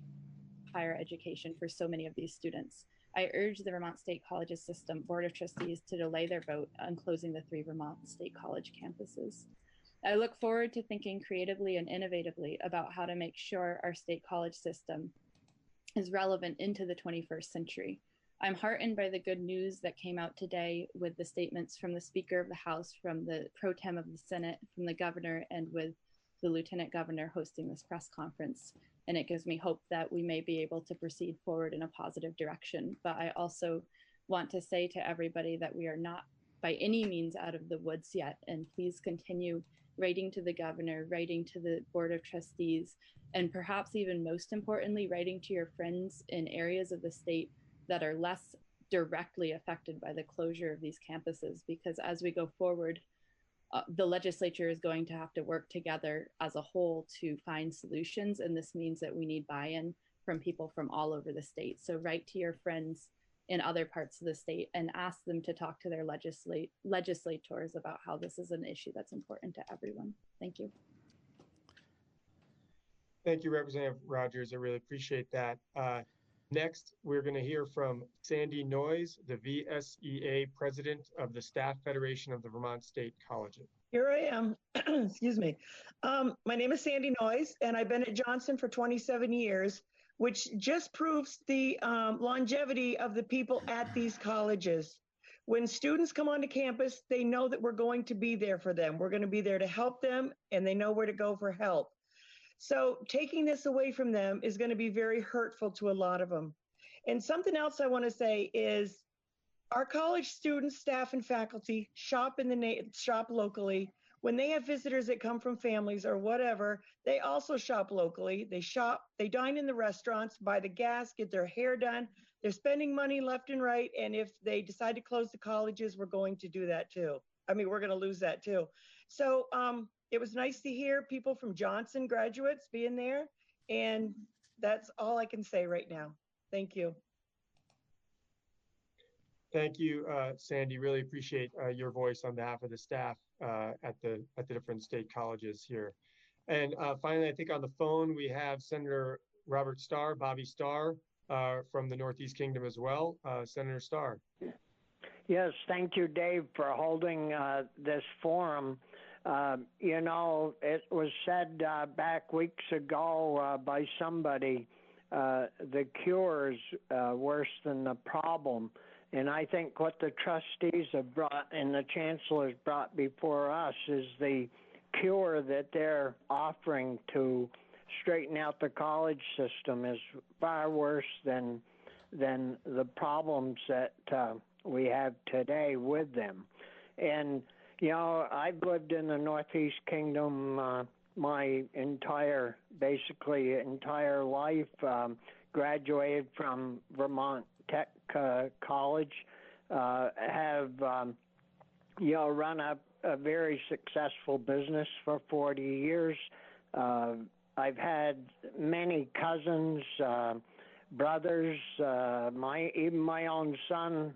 higher education for so many of these students. I urge the Vermont State Colleges System Board of Trustees to delay their vote on closing the 3 Vermont State College campuses. I look forward to thinking creatively and innovatively about how to make sure our state college system is relevant into the 21st century. I'm heartened by the good news that came out today with the statements from the Speaker of the House, from the Pro Tem of the Senate, from the Governor, and with the Lieutenant Governor hosting this press conference. And it gives me hope that we may be able to proceed forward in a positive direction. But I also want to say to everybody that we are not by any means out of the woods yet. And please continue writing to the Governor, writing to the Board of Trustees, and perhaps even most importantly, writing to your friends in areas of the state that are less directly affected by the closure of these campuses. Because as we go forward, the legislature is going to have to work together as a whole to find solutions. And this means that we need buy-in from people from all over the state. So write to your friends in other parts of the state and ask them to talk to their legislators about how this is an issue that's important to everyone. Thank you. Thank you, Representative Rogers. I really appreciate that. Next, we're going to hear from Sandy Noyes, the VSEA President of the Staff Federation of the Vermont State Colleges. Here I am. Excuse me. My name is Sandy Noyes, and I've been at Johnson for 27 years, which just proves the longevity of the people at these colleges. When students come onto campus, they know that we're going to be there for them. We're going to be there to help them, and they know where to go for help. So taking this away from them is going to be very hurtful to a lot of them. And something else I want to say is our college students, staff, and faculty shop locally. When they have visitors that come from families or whatever, they also shop locally. They dine in the restaurants, buy the gas, get their hair done. They're spending money left and right. And if they decide to close the colleges, we're going to do that too. I mean, we're going to lose that too. So it was nice to hear people from Johnson graduates being there. And that's all I can say right now. Thank you. Thank you, Sandy. Really appreciate your voice on behalf of the staff at the different state colleges here. And finally, I think on the phone, we have Senator Robert Starr, Bobby Starr, from the Northeast Kingdom as well. Senator Starr. Yes, thank you, Dave, for holding this forum. You know, it was said back weeks ago by somebody, the cure is worse than the problem. And I think what the trustees have brought and the chancellor has brought before us is the cure that they're offering to straighten out the college system is far worse than the problems that we have today with them. And, you know, I've lived in the Northeast Kingdom my entire life, graduated from Vermont Tech College, have, you know, run a very successful business for 40 years. I've had many cousins, brothers, even my own son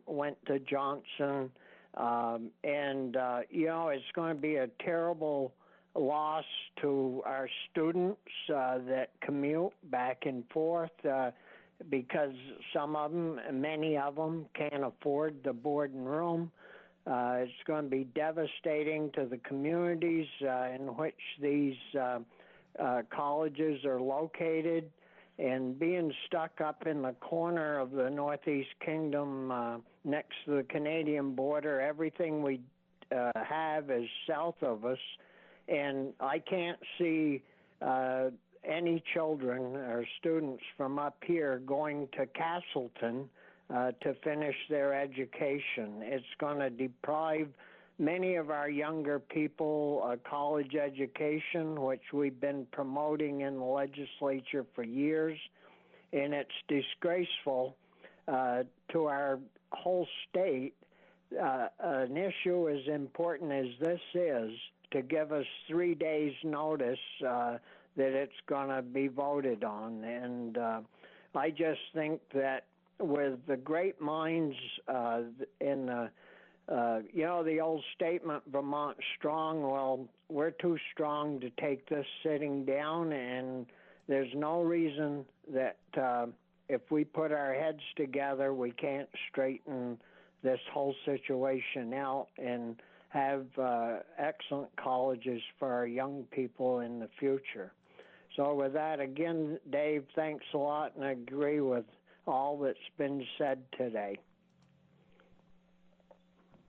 went to Johnson. And, you know, it's going to be a terrible loss to our students that commute back and forth because some of them, many of them, can't afford the board and room. It's going to be devastating to the communities in which these colleges are located. And being stuck up in the corner of the Northeast Kingdom next to the Canadian border, everything we have is south of us. And I can't see any children or students from up here going to Castleton to finish their education. It's going to deprive many of our younger people a college education, which we've been promoting in the legislature for years. And it's disgraceful to our whole state. An issue as important as this is to give us 3 days notice that it's going to be voted on. And I just think that with the great minds in the the old statement, Vermont strong, well, we're too strong to take this sitting down, and there's no reason that if we put our heads together, we can't straighten this whole situation out and have excellent colleges for our young people in the future. So with that, again, Dave, thanks a lot, and I agree with all that's been said today.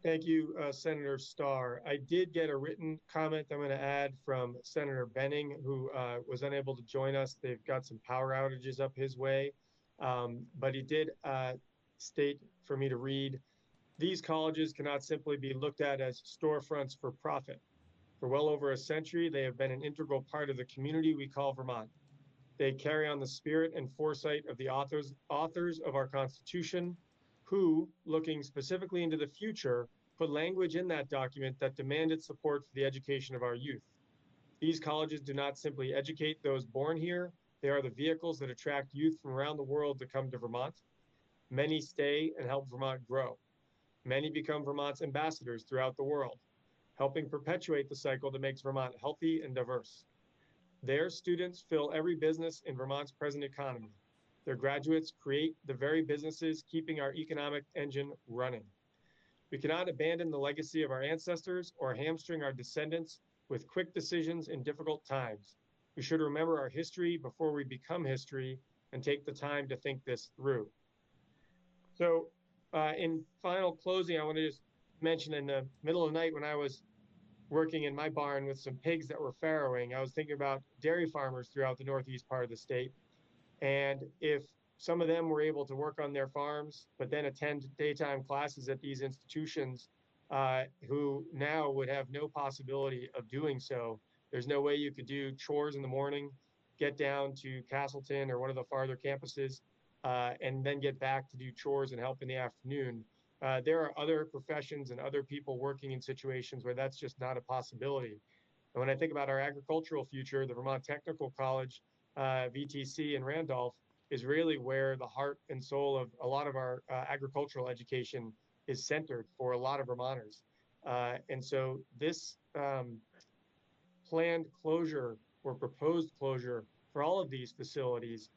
Thank you, Senator Starr. I did get a written comment I'm going to add from Senator Benning, who was unable to join us. They've got some power outages up his way, but he did state for me to read, these colleges cannot simply be looked at as storefronts for profit. For well over a century, they have been an integral part of the community we call Vermont. They carry on the spirit and foresight of the authors of our Constitution, who, looking specifically into the future, put language in that document that demanded support for the education of our youth. These colleges do not simply educate those born here, they are the vehicles that attract youth from around the world to come to Vermont. Many stay and help Vermont grow. Many become Vermont's ambassadors throughout the world, helping perpetuate the cycle that makes Vermont healthy and diverse. Their students fill every business in Vermont's present economy. Their graduates create the very businesses keeping our economic engine running. We cannot abandon the legacy of our ancestors or hamstring our descendants with quick decisions in difficult times. We should remember our history before we become history and take the time to think this through. So in final closing, I want to just mention in the middle of the night when I was working in my barn with some pigs that were farrowing, I was thinking about dairy farmers throughout the northeast part of the state. And if some of them were able to work on their farms, but then attend daytime classes at these institutions, who now would have no possibility of doing so. There's no way you could do chores in the morning, get down to Castleton or one of the farther campuses, and then get back to do chores and help in the afternoon. There are other professions and other people working in situations where that's just not a possibility. And when I think about our agricultural future, the Vermont Technical College, VTC in Randolph, is really where the heart and soul of a lot of our agricultural education is centered for a lot of Vermonters. And so this planned closure or proposed closure for all of these facilities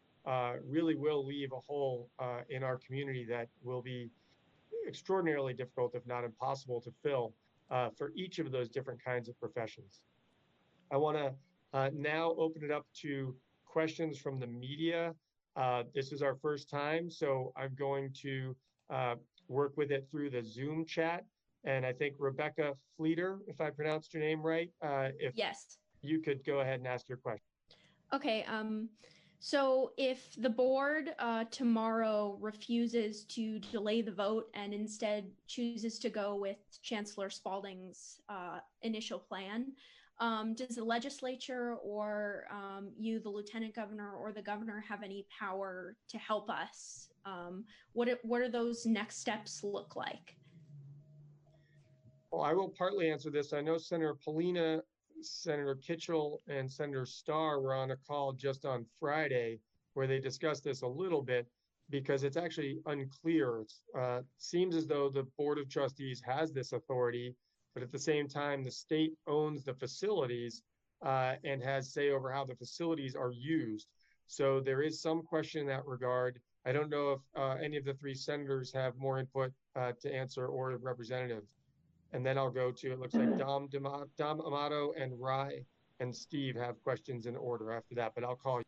really will leave a hole in our community that will be extraordinarily difficult, if not impossible, to fill for each of those different kinds of professions. I want to now open it up to questions from the media. This is our first time, so I'm going to work with it through the Zoom chat. And I think Rebecca Fleeter, if I pronounced your name right, if yes, you could go ahead and ask your question. Okay. So if the board tomorrow refuses to delay the vote and instead chooses to go with Chancellor Spalding's initial plan, does the legislature or you, the lieutenant governor, or the governor have any power to help us? What do those next steps look like? Well, I will partly answer this. I know Senator Polina, Senator Kitchell, and Senator Starr were on a call just on Friday where they discussed this a little bit because it's actually unclear. It seems as though the Board of Trustees has this authority, but at the same time, the state owns the facilities and has say over how the facilities are used. So there is some question in that regard. I don't know if any of the three senators have more input to answer, or a representative. And then I'll go to, it looks like Dom Amato and Rye and Steve have questions in order after that, but I'll call you.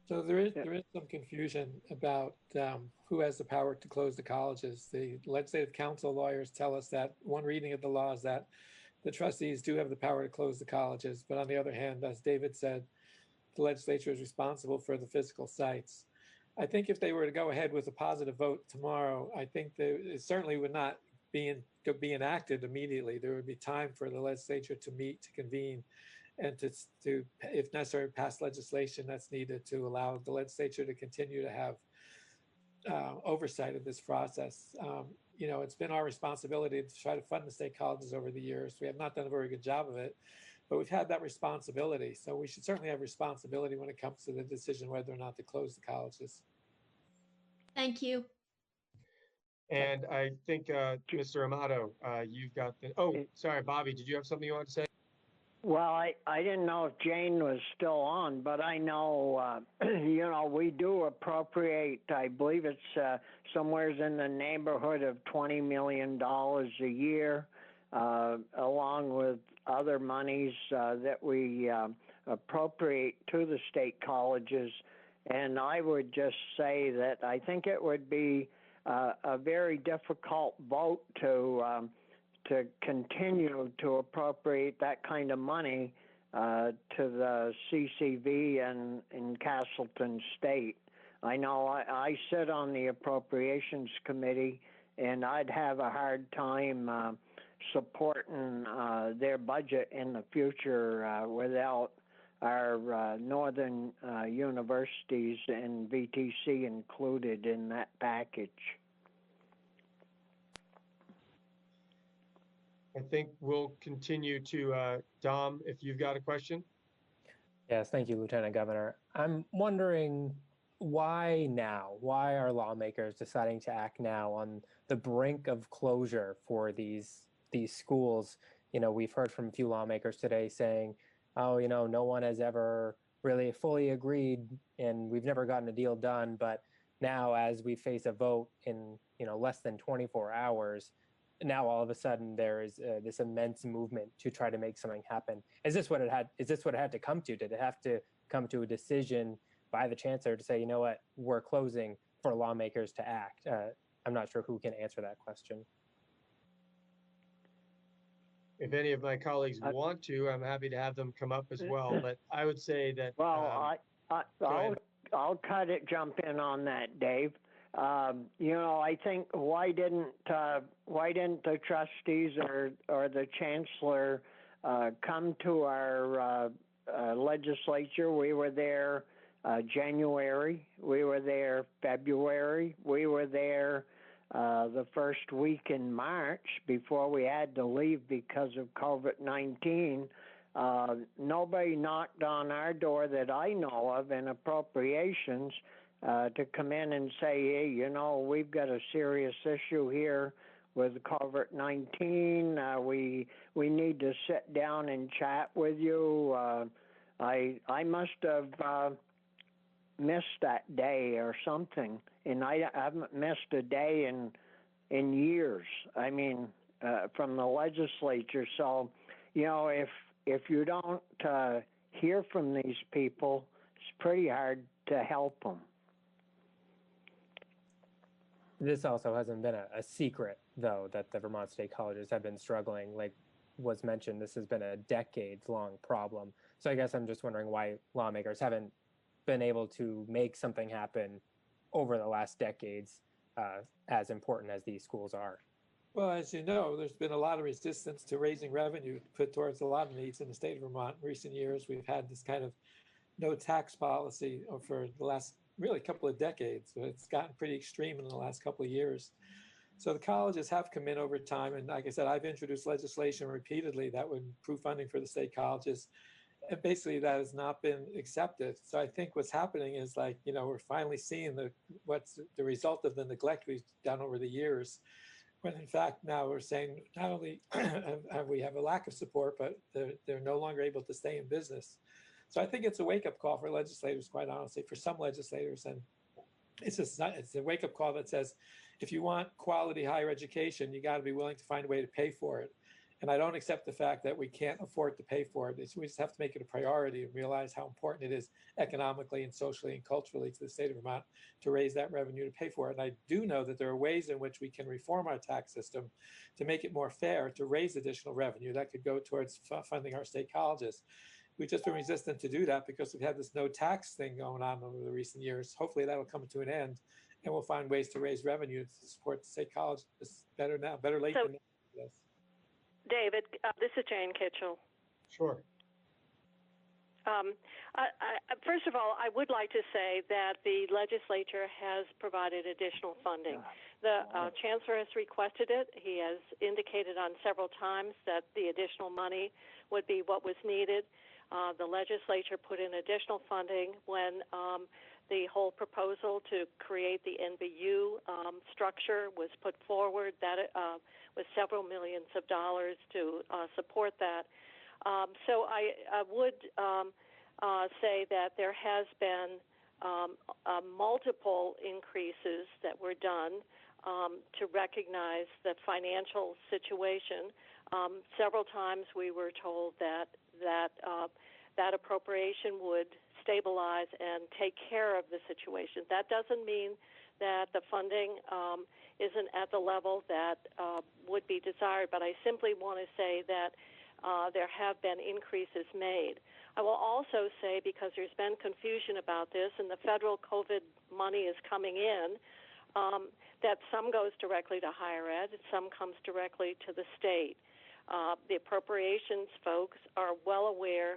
So there is some confusion about who has the power to close the colleges. The legislative council lawyers tell us that one reading of the law is that the trustees do have the power to close the colleges, but on the other hand, as David said, the legislature is responsible for the physical sites. I think if they were to go ahead with a positive vote tomorrow, I think that it certainly would not be enacted immediately. There would be time for the legislature to meet, to convene, and to, if necessary, pass legislation that's needed to allow the legislature to continue to have oversight of this process. You know, it's been our responsibility to try to fund the state colleges over the years. We have not done a very good job of it, but we've had that responsibility. So we should certainly have responsibility when it comes to the decision whether or not to close the colleges. Thank you. And I think, Mr. Amato, you've got the, oh, sorry, Bobby, did you have something you want to say? Well, I didn't know if Jane was still on, but I know, you know, we do appropriate, I believe it's somewhere in the neighborhood of $20 million a year, along with other monies that we appropriate to the state colleges. And I would just say that I think it would be a very difficult vote to continue to appropriate that kind of money to the CCV and in Castleton State. I know I sit on the Appropriations Committee, and I'd have a hard time supporting their budget in the future without our northern universities and VTC included in that package. I think we'll continue to, Dom, if you've got a question. Yes, thank you, Lieutenant Governor. I'm wondering why now? Why are lawmakers deciding to act now on the brink of closure for these schools? You know, we've heard from a few lawmakers today saying, oh, you know, no one has ever really fully agreed and we've never gotten a deal done. But now as we face a vote in, you know, less than 24 hours, now all of a sudden there is this immense movement to try to make something happen. Is this what it had to come to? Did it have to come to a decision by the chancellor to say, you know what, we're closing, for lawmakers to act? I'm not sure who can answer that question. If any of my colleagues want to, I'm happy to have them come up as well. But I would say that. Well, I'll jump in on that, Dave. You know, I think why didn't the trustees or the chancellor come to our legislature? We were there January, we were there February, we were there the first week in March before we had to leave because of COVID-19. Nobody knocked on our door that I know of in appropriations to come in and say, hey, you know, we've got a serious issue here with COVID-19. We need to sit down and chat with you. I must have missed that day or something, and I haven't missed a day in years. I mean, from the legislature. So, you know, if you don't hear from these people, it's pretty hard to help them. This also hasn't been a secret, though, that the Vermont State Colleges have been struggling. Like was mentioned, this has been a decades-long problem. So I guess I'm just wondering why lawmakers haven't been able to make something happen over the last decades, as important as these schools are. Well, as you know, there's been a lot of resistance to raising revenue put towards a lot of needs in the state of Vermont. In recent years, we've had this kind of no tax policy for the last really couple of decades. So it's gotten pretty extreme in the last couple of years. So the colleges have come in over time. And like I said, I've introduced legislation repeatedly that would improve funding for the state colleges. And basically that has not been accepted. So I think what's happening is, like, you know, we're finally seeing what's the result of the neglect we've done over the years. when in fact now we're saying not only have we have a lack of support, but they're no longer able to stay in business. So I think it's a wake-up call for legislators, quite honestly, for some legislators. And it's a wake-up call that says, if you want quality higher education, you got to be willing to find a way to pay for it. And I don't accept the fact that we can't afford to pay for it. We just have to make it a priority and realize how important it is economically and socially and culturally to the state of Vermont to raise that revenue to pay for it. And I do know that there are ways in which we can reform our tax system to make it more fair, to raise additional revenue that could go towards funding our state colleges. We've just been resistant to do that because we've had this no tax thing going on over the recent years. Hopefully that'll come to an end and we'll find ways to raise revenue to support the state colleges. Better now, better late than never. David, this is Jane Kitchell. Sure. First of all, I would like to say that the legislature has provided additional funding. The chancellor has requested it. He has indicated on several times that the additional money would be what was needed. The legislature put in additional funding when the whole proposal to create the NVU structure was put forward. That was several millions of dollars to support that. So I would say that there has been multiple increases that were done to recognize the financial situation. Several times we were told that appropriation would stabilize and take care of the situation. That doesn't mean that the funding isn't at the level that would be desired, but I simply want to say that there have been increases made. I will also say, because there's been confusion about this and the federal COVID money is coming in, that some goes directly to higher ed and some comes directly to the state. The appropriations folks are well aware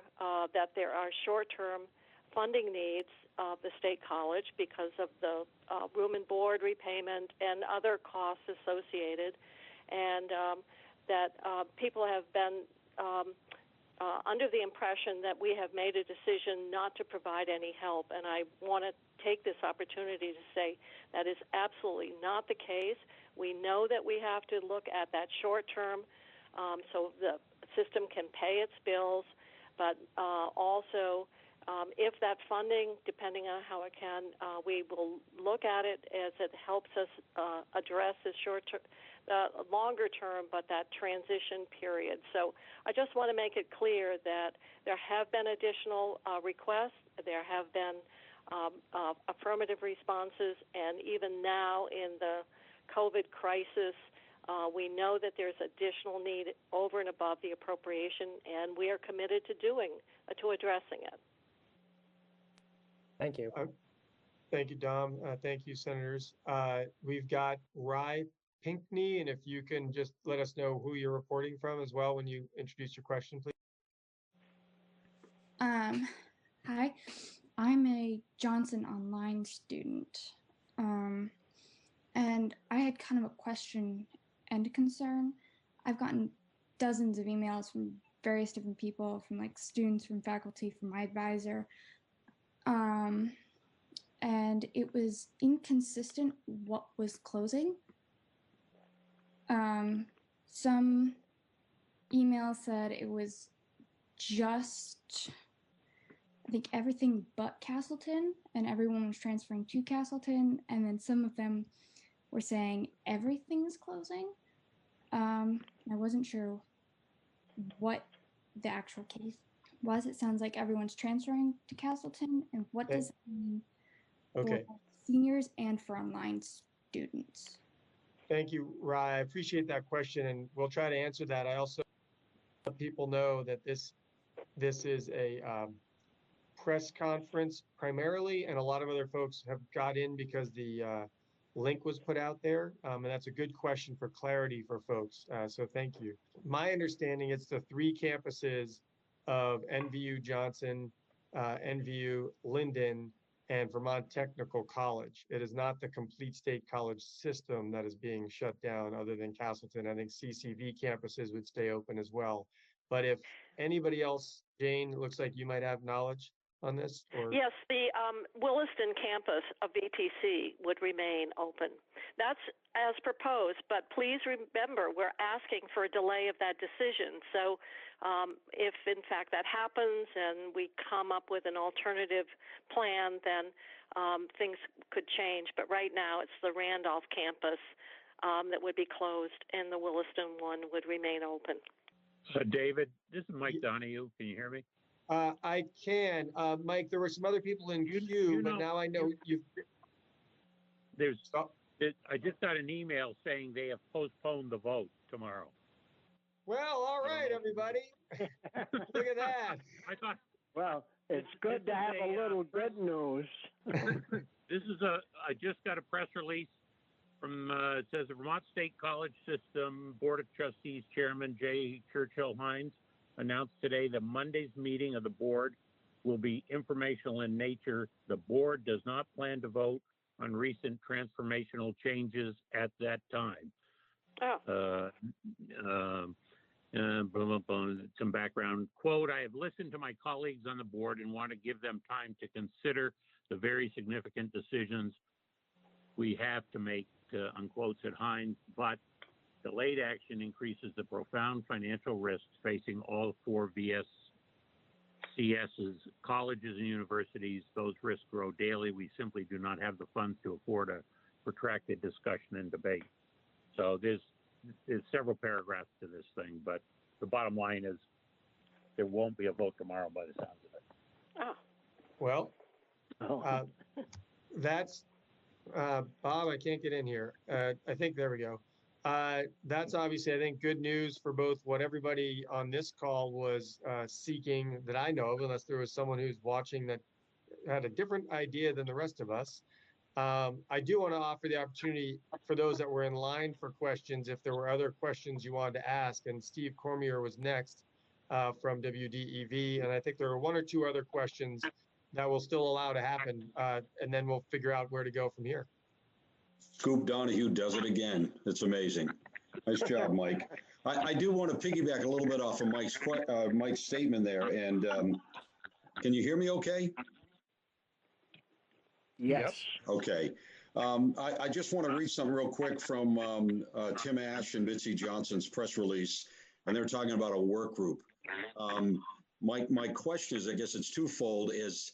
that there are short-term funding needs of the state college because of the room and board repayment and other costs associated, and that people have been under the impression that we have made a decision not to provide any help, and I want to take this opportunity to say that is absolutely not the case. We know that we have to look at that short term so the system can pay its bills, but also if that funding, depending on how it can, we will look at it as it helps us address the longer term, but that transition period. So I just want to make it clear that there have been additional requests, there have been affirmative responses, and even now in the COVID crisis, we know that there's additional need over and above the appropriation, and we are committed to addressing it. Thank you. Thank you, Dom. Thank you, Senators. We've got Rye Pinkney, and if you can just let us know who you're reporting from as well when you introduce your question, please. Hi, I'm a Johnson Online student, and I had kind of a question and a concern. I've gotten dozens of emails from various different people, from like students, from faculty, from my advisor, and it was inconsistent what was closing. Some email said it was just, I think, everything but Castleton, and everyone was transferring to Castleton, and then some of them were saying everything's closing. I wasn't sure what the actual case was. It sounds like everyone's transferring to Castleton, and what does that mean for seniors and for online students? Thank you, Rye. I appreciate that question, and we'll try to answer that. I also let people know that this is a press conference primarily, and a lot of other folks have got in because the link was put out there, and that's a good question for clarity for folks, so thank you. My understanding, it's the 3 campuses of NVU Johnson, NVU Linden, and Vermont Technical College. It is not the complete state college system that is being shut down other than Castleton. I think CCV campuses would stay open as well. But if anybody else, Jane, looks like you might have knowledge. on this? Or Yes, the Williston campus of VTC would remain open. That's as proposed, but please remember, we're asking for a delay of that decision. So if in fact that happens and we come up with an alternative plan, then things could change. But right now it's the Randolph campus that would be closed and the Williston one would remain open. David, this is Mike Donahue. Can you hear me? I can. Mike, there were some other people in queue, but now I know you've. I just got an email saying they have postponed the vote tomorrow. Well, all right, everybody. Look at that. I thought. Well, it's good to have a little good news. I just got a press release from, it says the Vermont State College System Board of Trustees Chairman J. Churchill Hines announced today that Monday's meeting of the board will be informational in nature. The board does not plan to vote on recent transformational changes at that time. Some background quote, I have listened to my colleagues on the board and want to give them time to consider the very significant decisions we have to make, unquote, said Hines, but delayed action increases the profound financial risks facing all four VSCSs, colleges and universities. Those risks grow daily. We simply do not have the funds to afford a protracted discussion and debate. So there's several paragraphs to this thing, but the bottom line is there won't be a vote tomorrow by the sounds of it. Oh. Well, that's Bob, I can't get in here. I think there we go. That's obviously, I think, good news for both what everybody on this call was seeking that I know of, unless there was someone who's watching that had a different idea than the rest of us. I do want to offer the opportunity for those that were in line for questions, if there were other questions you wanted to ask. And Steve Cormier was next from WDEV. And I think there are one or two other questions that will still allow to happen. And then we'll figure out where to go from here. Scoop Donahue does it again. It's amazing. Nice job, Mike. I do want to piggyback a little bit off of Mike's statement there. And can you hear me okay? Yes. Okay. I just want to read something real quick from Tim Ash and Bitsy Johnson's press release, and they're talking about a work group. My question is, I guess it's twofold, is,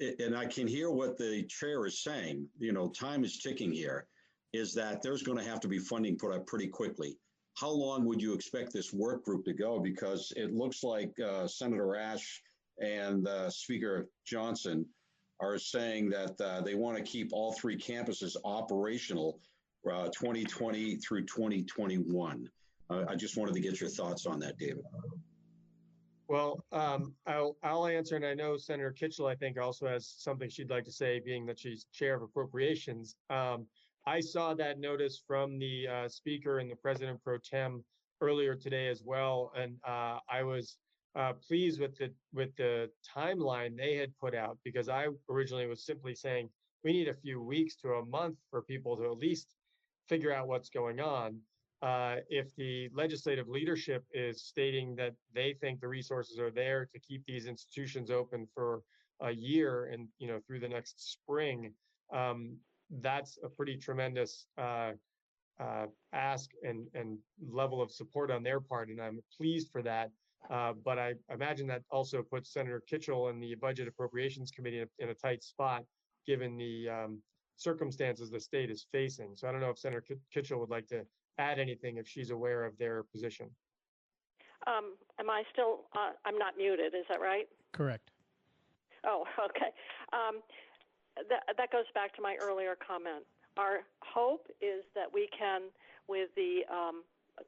and I can hear what the chair is saying, you know, time is ticking here, is that there's going to have to be funding put up pretty quickly. How long would you expect this work group to go? Because it looks like Senator Ash and Speaker Johnson are saying that they want to keep all three campuses operational 2020 through 2021. I just wanted to get your thoughts on that, David. Well, I'll answer, and I know Senator Kitchell, I think, also has something she'd like to say, being that she's chair of appropriations. I saw that notice from the speaker and the president pro tem earlier today as well, and I was pleased with the timeline they had put out, because I originally was simply saying we need a few weeks to a month for people to at least figure out what's going on. If the legislative leadership is stating that they think the resources are there to keep these institutions open for a year and, you know, through the next spring, that's a pretty tremendous ask and level of support on their part, and I'm pleased for that. But I imagine that also puts Senator Kitchell and the Budget Appropriations Committee in a tight spot, given the circumstances the state is facing. So I don't know if Senator Kitchell would like to add anything if she's aware of their position. Am I still, I'm not muted, is that right? Correct. Oh, okay. That goes back to my earlier comment. Our hope is that we can, with the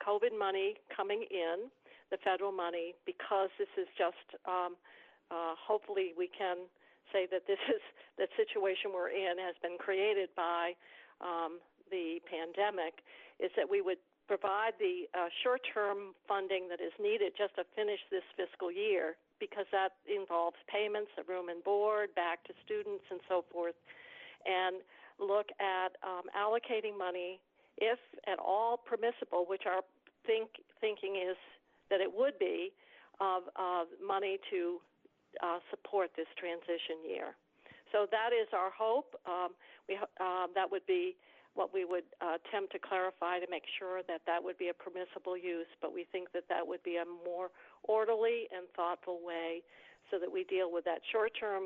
COVID money coming in, the federal money, because this is just, hopefully we can say that this is, the situation we're in has been created by the pandemic, is that we would provide the short-term funding that is needed just to finish this fiscal year, because that involves payments of room and board back to students and so forth, and look at allocating money, if at all permissible, which our thinking is that it would be, of money to support this transition year. So that is our hope. That would be what we would attempt to clarify to make sure that that would be a permissible use, but we think that that would be a more orderly and thoughtful way so that we deal with that short-term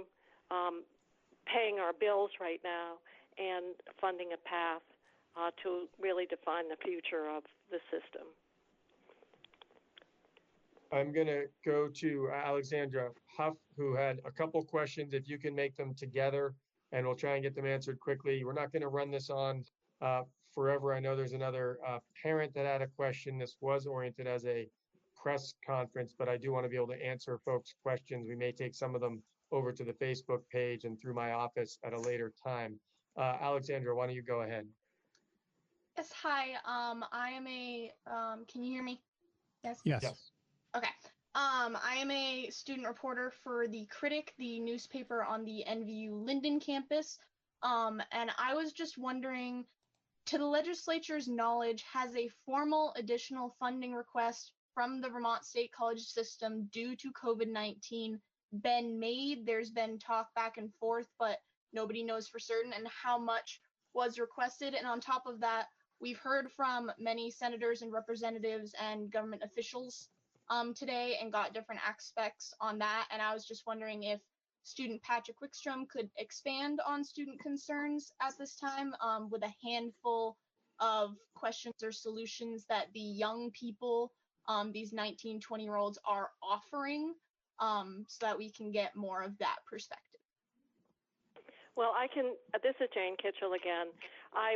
paying our bills right now and funding a path to really define the future of the system. I'm going to go to Alexandra Huff, who had a couple questions. If you can make them together, and we'll try and get them answered quickly. We're not going to run this on forever. I know there's another parent that had a question. This was oriented as a press conference, but I do want to be able to answer folks' questions. We may take some of them over to the Facebook page and through my office at a later time. Alexandra, why don't you go ahead? Yes, hi. I am a, can you hear me? Yes? Yes. Okay. I am a student reporter for The Critic, the newspaper on the NVU Linden campus. And I was just wondering, to the legislature's knowledge, has a formal additional funding request from the Vermont State College system due to COVID-19 been made? There's been talk back and forth, but nobody knows for certain, and how much was requested. And on top of that, we've heard from many senators and representatives and government officials today and got different aspects on that. And I was just wondering if student Patrick Wickstrom could expand on student concerns at this time with a handful of questions or solutions that the young people, these 19, 20-year-olds are offering, so that we can get more of that perspective. Well, this is Jane Kitchell again.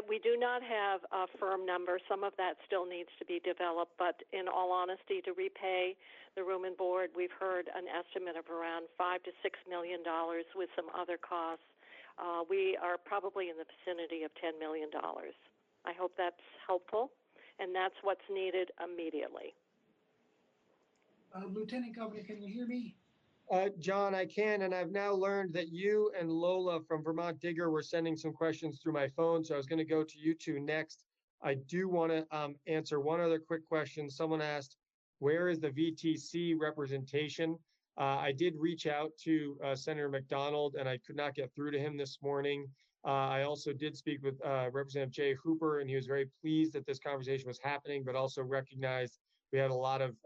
We do not have a firm number. Some of that still needs to be developed, but in all honesty, to repay the room and board, we've heard an estimate of around $5 to $6 million with some other costs. We are probably in the vicinity of $10 million. I hope that's helpful, and that's what's needed immediately. Lieutenant Governor, can you hear me? John, I can, and I've now learned that you and Lola from Vermont Digger were sending some questions through my phone, so I was going to go to you two next. I do want to answer one other quick question. Someone asked, where is the VTC representation? I did reach out to Senator McDonald, and I could not get through to him this morning. I also did speak with Representative Jay Hooper, and he was very pleased that this conversation was happening, but also recognized we had a lot of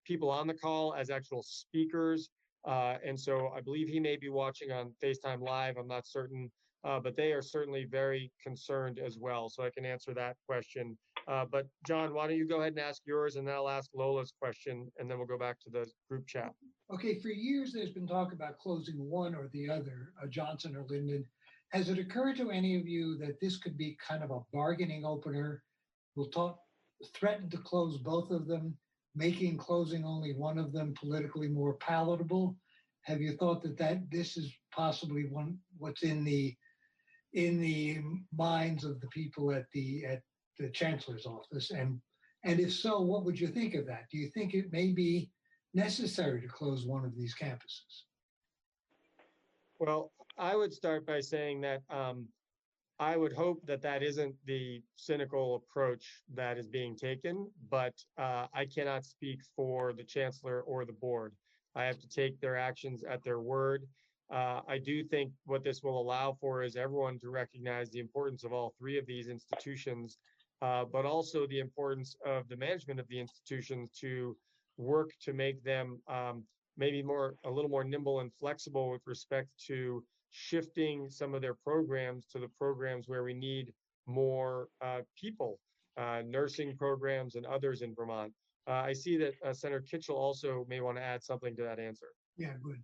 people on the call as actual speakers. And so I believe he may be watching on FaceTime Live. I'm not certain, but they are certainly very concerned as well. So I can answer that question. But John, why don't you go ahead and ask yours, and then I'll ask Lola's question, and then we'll go back to the group chat. Okay, for years there's been talk about closing one or the other, Johnson or Linden. Has it occurred to any of you that this could be kind of a bargaining opener? We'll threaten to close both of them, making closing only one of them politically more palatable? Have you thought that this is possibly what's in the minds of the people at the chancellor's office? And if so, what would you think of that? Do you think it may be necessary to close one of these campuses? Well, I would start by saying that I would hope that that isn't the cynical approach that is being taken, but I cannot speak for the chancellor or the board. I have to take their actions at their word. I do think what this will allow for is everyone to recognize the importance of all three of these institutions, but also the importance of the management of the institutions to work to make them maybe a little more nimble and flexible with respect to shifting some of their programs to the programs where we need more people, nursing programs and others in Vermont. I see that Senator Kitchell also may want to add something to that answer. Yeah, good.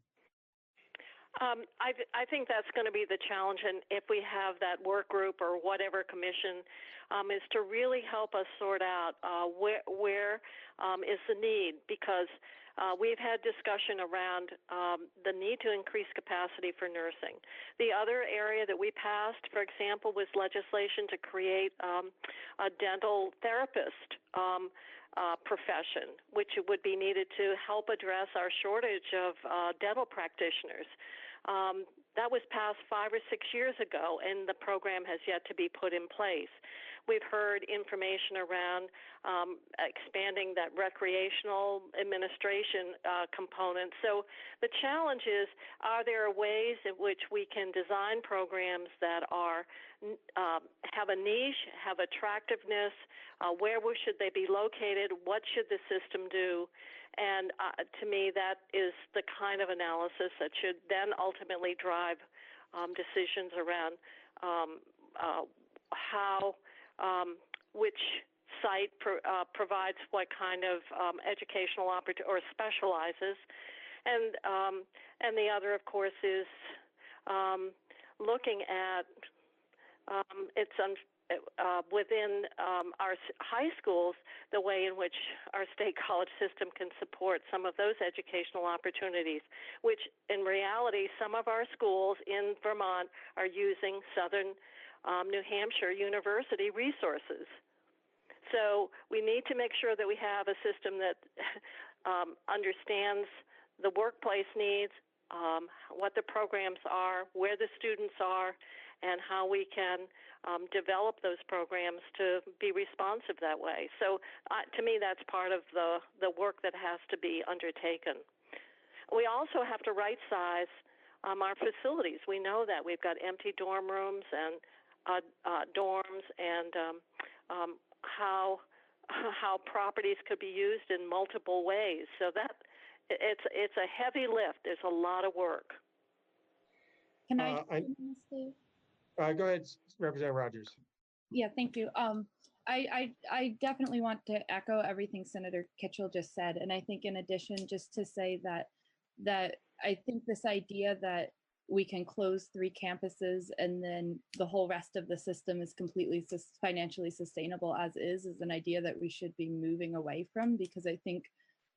I think that's going to be the challenge, and if we have that work group or whatever commission, is to really help us sort out where is the need, because we've had discussion around the need to increase capacity for nursing. The other area that we passed, for example, was legislation to create a dental therapist profession, which would be needed to help address our shortage of dental practitioners. That was passed 5 or 6 years ago, and the program has yet to be put in place. we've heard information around expanding that recreational administration component. So the challenge is, are there ways in which we can design programs that are have a niche, have attractiveness, where should they be located, what should the system do? And to me, that is the kind of analysis that should then ultimately drive decisions around how, which site provides what kind of educational opportunity or specializes, and the other, of course, is looking at within our high schools, the way in which our state college system can support some of those educational opportunities, which in reality, some of our schools in Vermont are using Southern New Hampshire University resources. So we need to make sure that we have a system that understands the workplace needs, what the programs are, where the students are, and how we can develop those programs to be responsive that way. So to me, that's part of the work that has to be undertaken. We also have to right-size our facilities. We know that we've got empty dorm rooms and dorms, and how properties could be used in multiple ways. So that it's a heavy lift. There's a lot of work. Can I? Go ahead, Representative Rogers. Yeah, thank you. I definitely want to echo everything Senator Kitchell just said, and I think in addition, just to say that I think this idea that we can close 3 campuses and then the whole rest of the system is completely financially sustainable as is an idea that we should be moving away from, because I think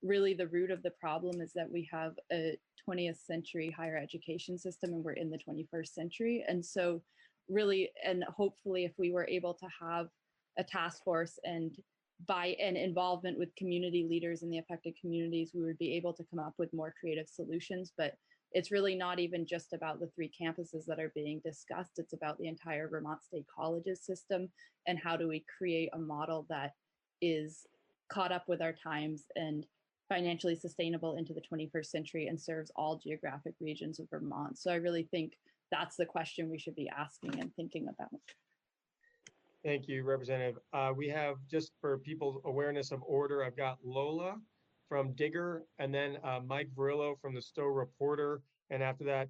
really the root of the problem is that we have a 20th century higher education system and we're in the 21st century. And so really, and hopefully if we were able to have a task force and involvement with community leaders in the affected communities, we would be able to come up with more creative solutions. But it's really not even just about the 3 campuses that are being discussed. It's about the entire Vermont State Colleges system, and how do we create a model that is caught up with our times and financially sustainable into the 21st century and serves all geographic regions of Vermont. So I really think that's the question we should be asking and thinking about. Thank you, Representative. We have, just for people's awareness of order, I've got Lola from Digger, and then Mike Verillo from the Stowe Reporter. And after that,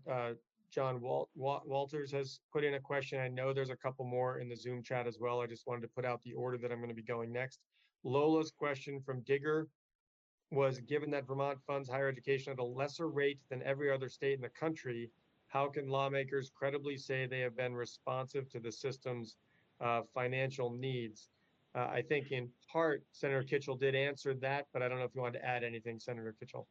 John Walters has put in a question. I know there's a couple more in the Zoom chat as well. I just wanted to put out the order that I'm going to be going next. Lola's question from Digger was, given that Vermont funds higher education at a lesser rate than every other state in the country, how can lawmakers credibly say they have been responsive to the system's financial needs? I think in part, Senator Kitchell did answer that, but I don't know if you wanted to add anything, Senator Kitchell.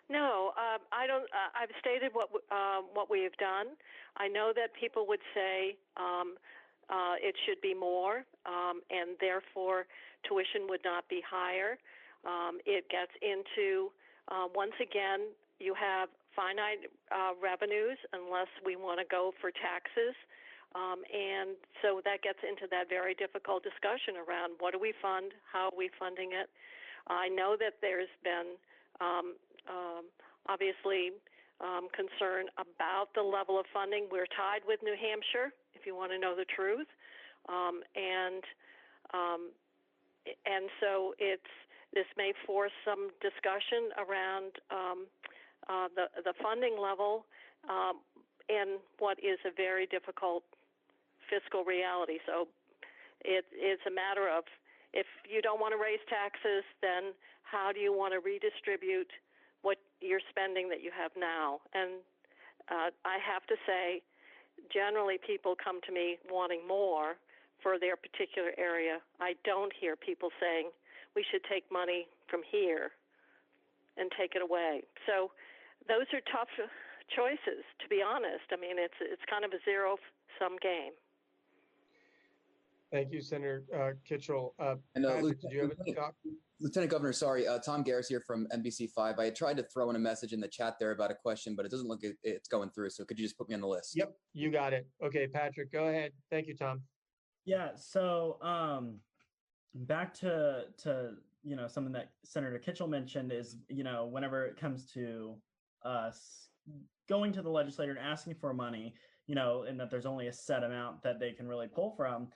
No, I don't. I've stated what we have done. I know that people would say it should be more, and therefore tuition would not be higher. It gets into, once again, you have finite revenues unless we want to go for taxes. And so that gets into that very difficult discussion around what do we fund, how are we funding it. I know that there's been obviously concern about the level of funding. We're tied with New Hampshire, if you want to know the truth. And so this may force some discussion around the funding level in what is a very difficult fiscal reality. So it's a matter of, if you don't want to raise taxes, then how do you want to redistribute what you're spending that you have now? And I have to say, generally people come to me wanting more for their particular area. I don't hear people saying we should take money from here and take it away. So those are tough choices, to be honest. I mean, it's kind of a zero-sum game. Thank you, Senator Kitchell. Patrick, did you have a talk? Lieutenant Governor, sorry, Tom Garris here from NBC5. I tried to throw in a message in the chat there about a question, but it doesn't look like it's going through. So could you just put me on the list? Yep, you got it. Okay, Patrick, go ahead. Thank you, Tom. Yeah, so back to something that Senator Kitchell mentioned is, whenever it comes to us going to the legislator and asking for money, and that there's only a set amount that they can really pull from,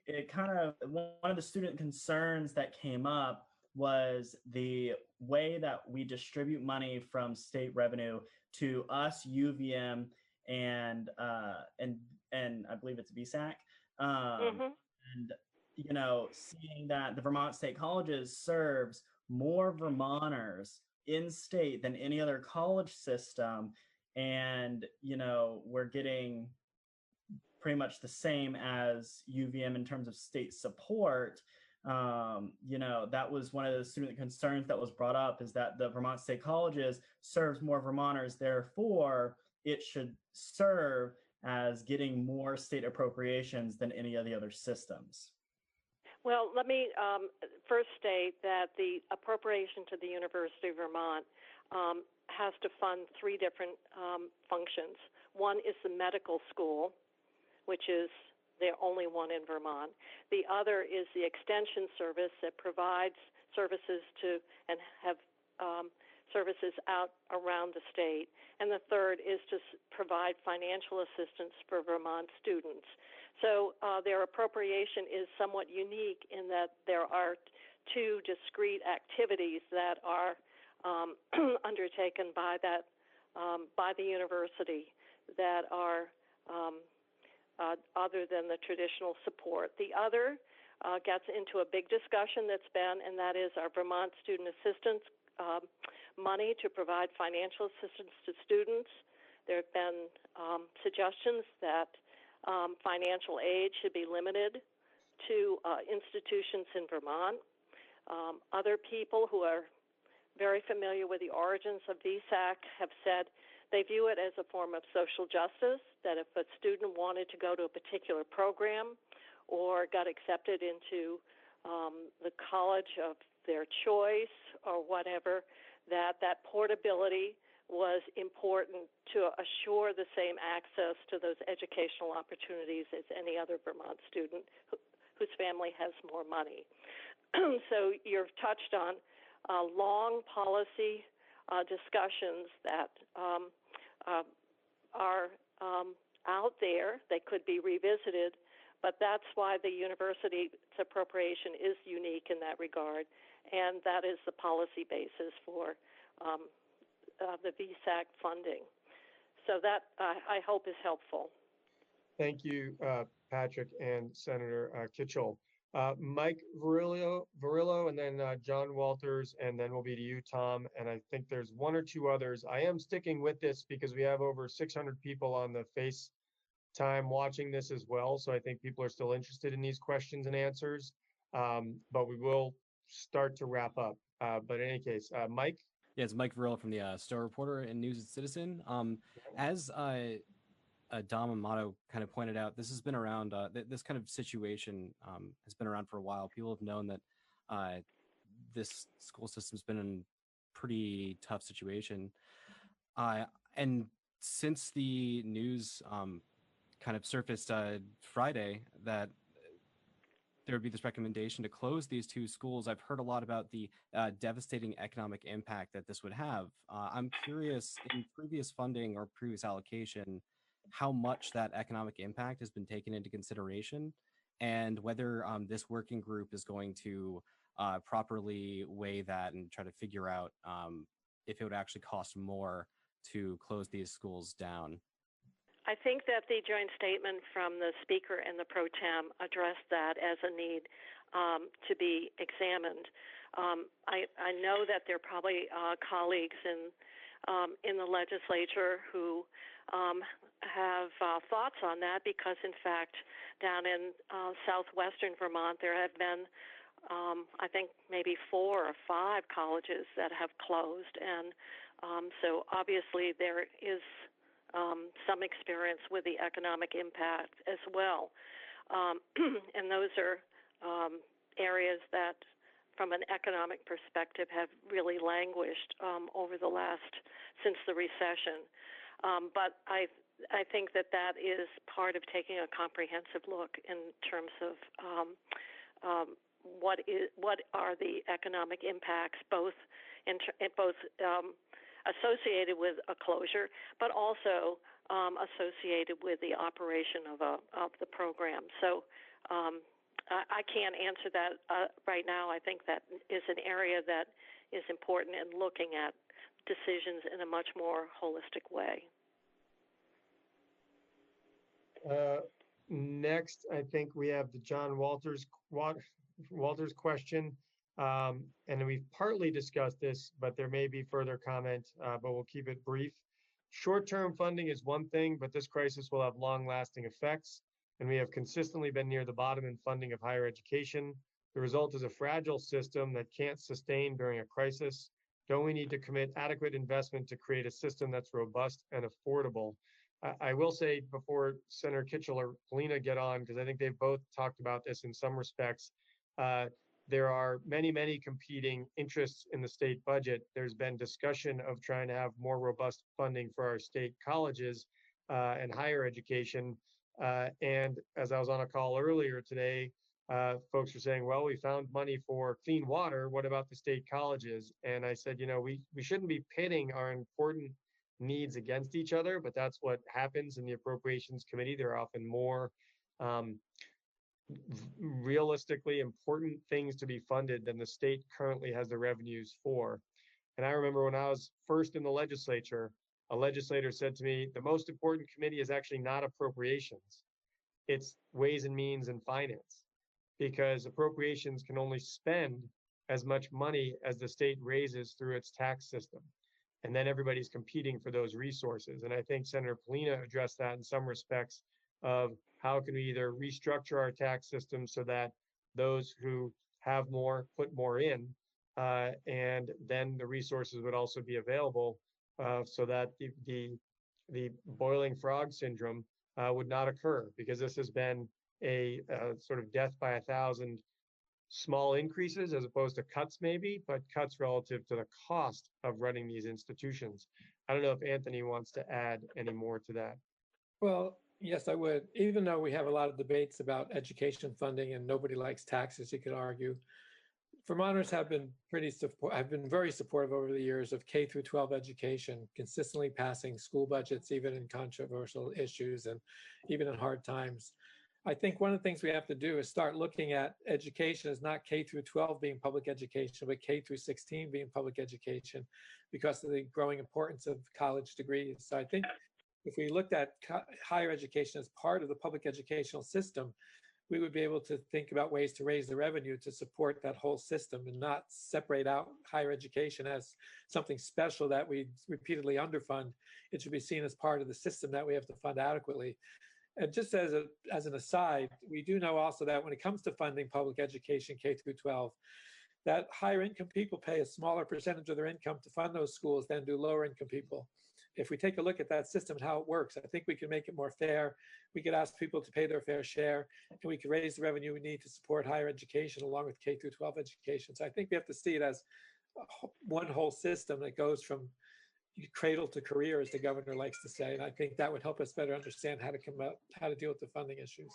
it kind of, one of the student concerns that came up was the way that we distribute money from state revenue to us, UVM, and I believe it's VSAC. And seeing that the Vermont State Colleges serves more Vermonters in state than any other college system, and we're getting pretty much the same as UVM in terms of state support. That was one of the student concerns that was brought up, is that the Vermont State Colleges serves more Vermonters, therefore it should serve as getting more state appropriations than any of the other systems. Well, let me first state that the appropriation to the University of Vermont has to fund three different functions. One is the medical school, which is the only one in Vermont. The other is the extension service that provides services to and have services out around the state. And the third is to provide financial assistance for Vermont students. So their appropriation is somewhat unique in that there are two discrete activities that are undertaken by the university that are other than the traditional support. The other gets into a big discussion that's been, and that is our Vermont Student Assistance money to provide financial assistance to students. There have been suggestions that financial aid should be limited to institutions in Vermont. Other people who are very familiar with the origins of VSAC have said they view it as a form of social justice, that if a student wanted to go to a particular program or got accepted into the college of their choice or whatever, that portability was important to assure the same access to those educational opportunities as any other Vermont student whose family has more money. So you've touched on long policy discussions that are out there. They could be revisited, but that's why the university's appropriation is unique in that regard, and that is the policy basis for the VSAC funding. So that I hope is helpful. Thank you, Patrick and Senator Kitchell. Mike Varillo, and then John Walters, and then we'll be to you, Tom. And I think there's one or two others. I am sticking with this because we have over 600 people on the FaceTime watching this as well. So I think people are still interested in these questions and answers, but we will start to wrap up. But in any case, Mike? Yeah, it's Mike Varillo from the Star Reporter and News and Citizen. As Dom Amato kind of pointed out, this has been around, this kind of situation has been around for a while. People have known that this school system's been in a pretty tough situation. And since the news kind of surfaced Friday that there would be this recommendation to close these two schools, I've heard a lot about the devastating economic impact that this would have. I'm curious, in previous funding or previous allocation, how much that economic impact has been taken into consideration, and whether this working group is going to properly weigh that and try to figure out if it would actually cost more to close these schools down. I think that the joint statement from the speaker and the pro tem addressed that as a need to be examined. I know that there are probably colleagues in the legislature who have thoughts on that, because in fact down in southwestern Vermont there have been I think maybe 4 or 5 colleges that have closed, and so obviously there is some experience with the economic impact as well. And those are areas that, from an economic perspective, have really languished over the since the recession. But I think that is part of taking a comprehensive look in terms of what are the economic impacts, both associated with a closure, but also associated with the operation of the program. So I can't answer that right now. I think that is an area that is important in looking at decisions in a much more holistic way. Next, I think we have the John Walters question. And we've partly discussed this, but there may be further comment, but we'll keep it brief. Short-term funding is one thing, but this crisis will have long-lasting effects, and we have consistently been near the bottom in funding of higher education. The result is a fragile system that can't sustain during a crisis. Don't we need to commit adequate investment to create a system that's robust and affordable? I will say before Senator Kitchell or Polina get on, because I think they've both talked about this in some respects, there are many, many competing interests in the state budget. There's been discussion of trying to have more robust funding for our state colleges and higher education. And as I was on a call earlier today, folks were saying, well, we found money for clean water. What about the state colleges? And I said, we shouldn't be pitting our important needs against each other, but that's what happens in the Appropriations Committee. There are often more realistically important things to be funded than the state currently has the revenues for. And I remember when I was first in the legislature, a legislator said to me, the most important committee is actually not appropriations. It's Ways and Means and Finance, because appropriations can only spend as much money as the state raises through its tax system. And then everybody's competing for those resources. And I think Senator Polina addressed that in some respects of how can we either restructure our tax system so that those who have more put more in, and then the resources would also be available so that the boiling frog syndrome would not occur, because this has been a sort of death by 1,000 small increases as opposed to cuts maybe, but cuts relative to the cost of running these institutions. I don't know if Anthony wants to add any more to that. Well, yes, I would. Even though we have a lot of debates about education funding and nobody likes taxes, you could argue, Vermonters have been very supportive over the years of K through 12 education, consistently passing school budgets, even in controversial issues and even in hard times. I think one of the things we have to do is start looking at education as not K through 12 being public education, but K through 16 being public education because of the growing importance of college degrees. So I think if we looked at higher education as part of the public educational system, we would be able to think about ways to raise the revenue to support that whole system and not separate out higher education as something special that we repeatedly underfund. It should be seen as part of the system that we have to fund adequately. And just as an aside, we do know also that when it comes to funding public education, K through 12, that higher income people pay a smaller percentage of their income to fund those schools than do lower income people. If we take a look at that system and how it works, I think we can make it more fair. We could ask people to pay their fair share, and we could raise the revenue we need to support higher education along with K through 12 education. So I think we have to see it as one whole system that goes from cradle to career, as the governor likes to say. And I think that would help us better understand how to deal with the funding issues.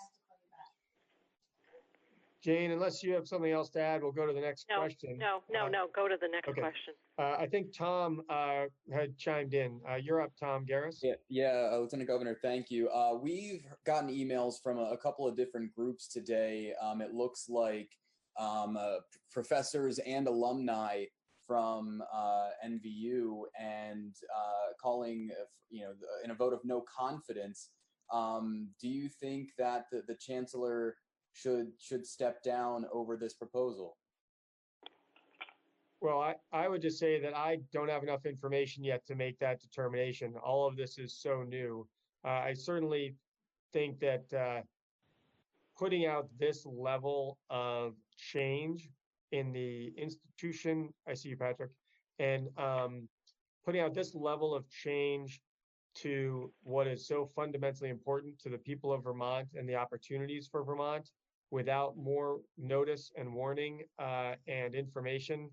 Jane, unless you have something else to add, we'll go to the next question. No, go to the next question. I think Tom had chimed in. You're up, Tom Garris. Yeah, Lieutenant Governor, thank you. We've gotten emails from a couple of different groups today. It looks like professors and alumni from NVU and calling, in a vote of no confidence. Do you think that the chancellor should step down over this proposal? Well, I would just say that I don't have enough information yet to make that determination. All of this is so new. I certainly think that putting out this level of change in the institution, I see you, Patrick, and putting out this level of change to what is so fundamentally important to the people of Vermont and the opportunities for Vermont without more notice and warning and information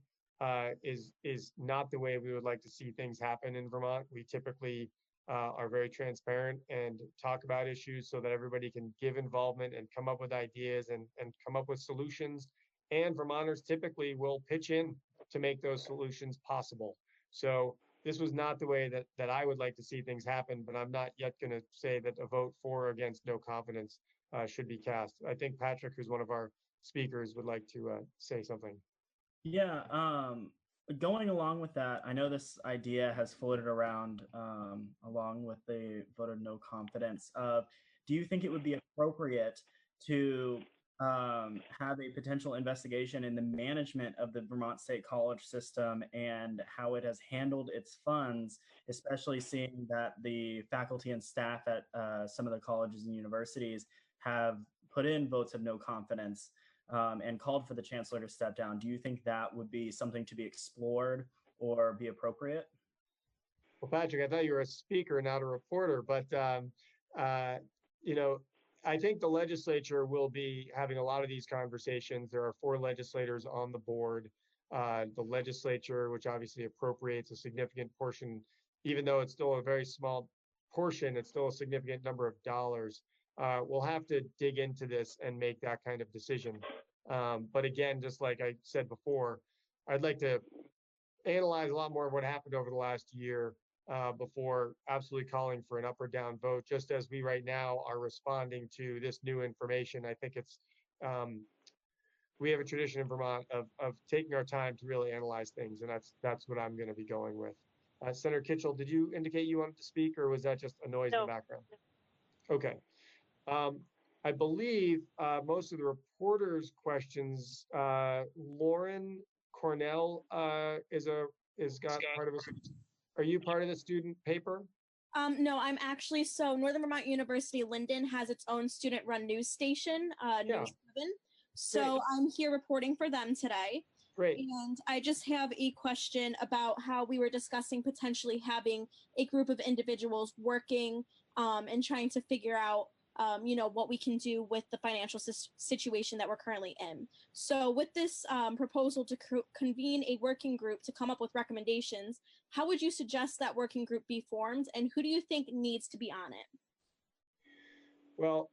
is not the way we would like to see things happen in Vermont. We typically are very transparent and talk about issues so that everybody can give involvement and come up with ideas and come up with solutions. And Vermonters typically will pitch in to make those solutions possible. So this was not the way that I would like to see things happen, but I'm not yet going to say that a vote for or against no confidence should be cast. I think Patrick, who's one of our speakers, would like to say something. Yeah, going along with that, I know this idea has floated around along with the vote of no confidence. Do you think it would be appropriate to have a potential investigation in the management of the Vermont State College system and how it has handled its funds, especially seeing that the faculty and staff at some of the colleges and universities have put in votes of no confidence and called for the chancellor to step down? Do you think that would be something to be explored or be appropriate? Well, Patrick, I thought you were a speaker, not a reporter, but you know, I think the legislature will be having a lot of these conversations. There are 4 legislators on the board. The legislature, which obviously appropriates a significant portion, even though it's still a very small portion, it's still a significant number of dollars. We'll have to dig into this and make that kind of decision. But again, just like I said before, I'd like to analyze a lot more of what happened over the last year before absolutely calling for an up or down vote, just as we right now are responding to this new information. I think it's, we have a tradition in Vermont of taking our time to really analyze things, and that's what I'm going to be going with. Senator Kitchell, did you indicate you wanted to speak, or was that just a noise in the background? Okay. I believe most of the reporters' questions, Lauren Cornell is got part of us. Are you part of the student paper? No, I'm actually, so Northern Vermont University Linden has its own student-run news station, News 7. So Great. I'm here reporting for them today. Great. And I just have a question about how we were discussing potentially having a group of individuals working and trying to figure out you know, what we can do with the financial situation that we're currently in. So with this proposal to convene a working group to come up with recommendations, how would you suggest that working group be formed, and who do you think needs to be on it? Well,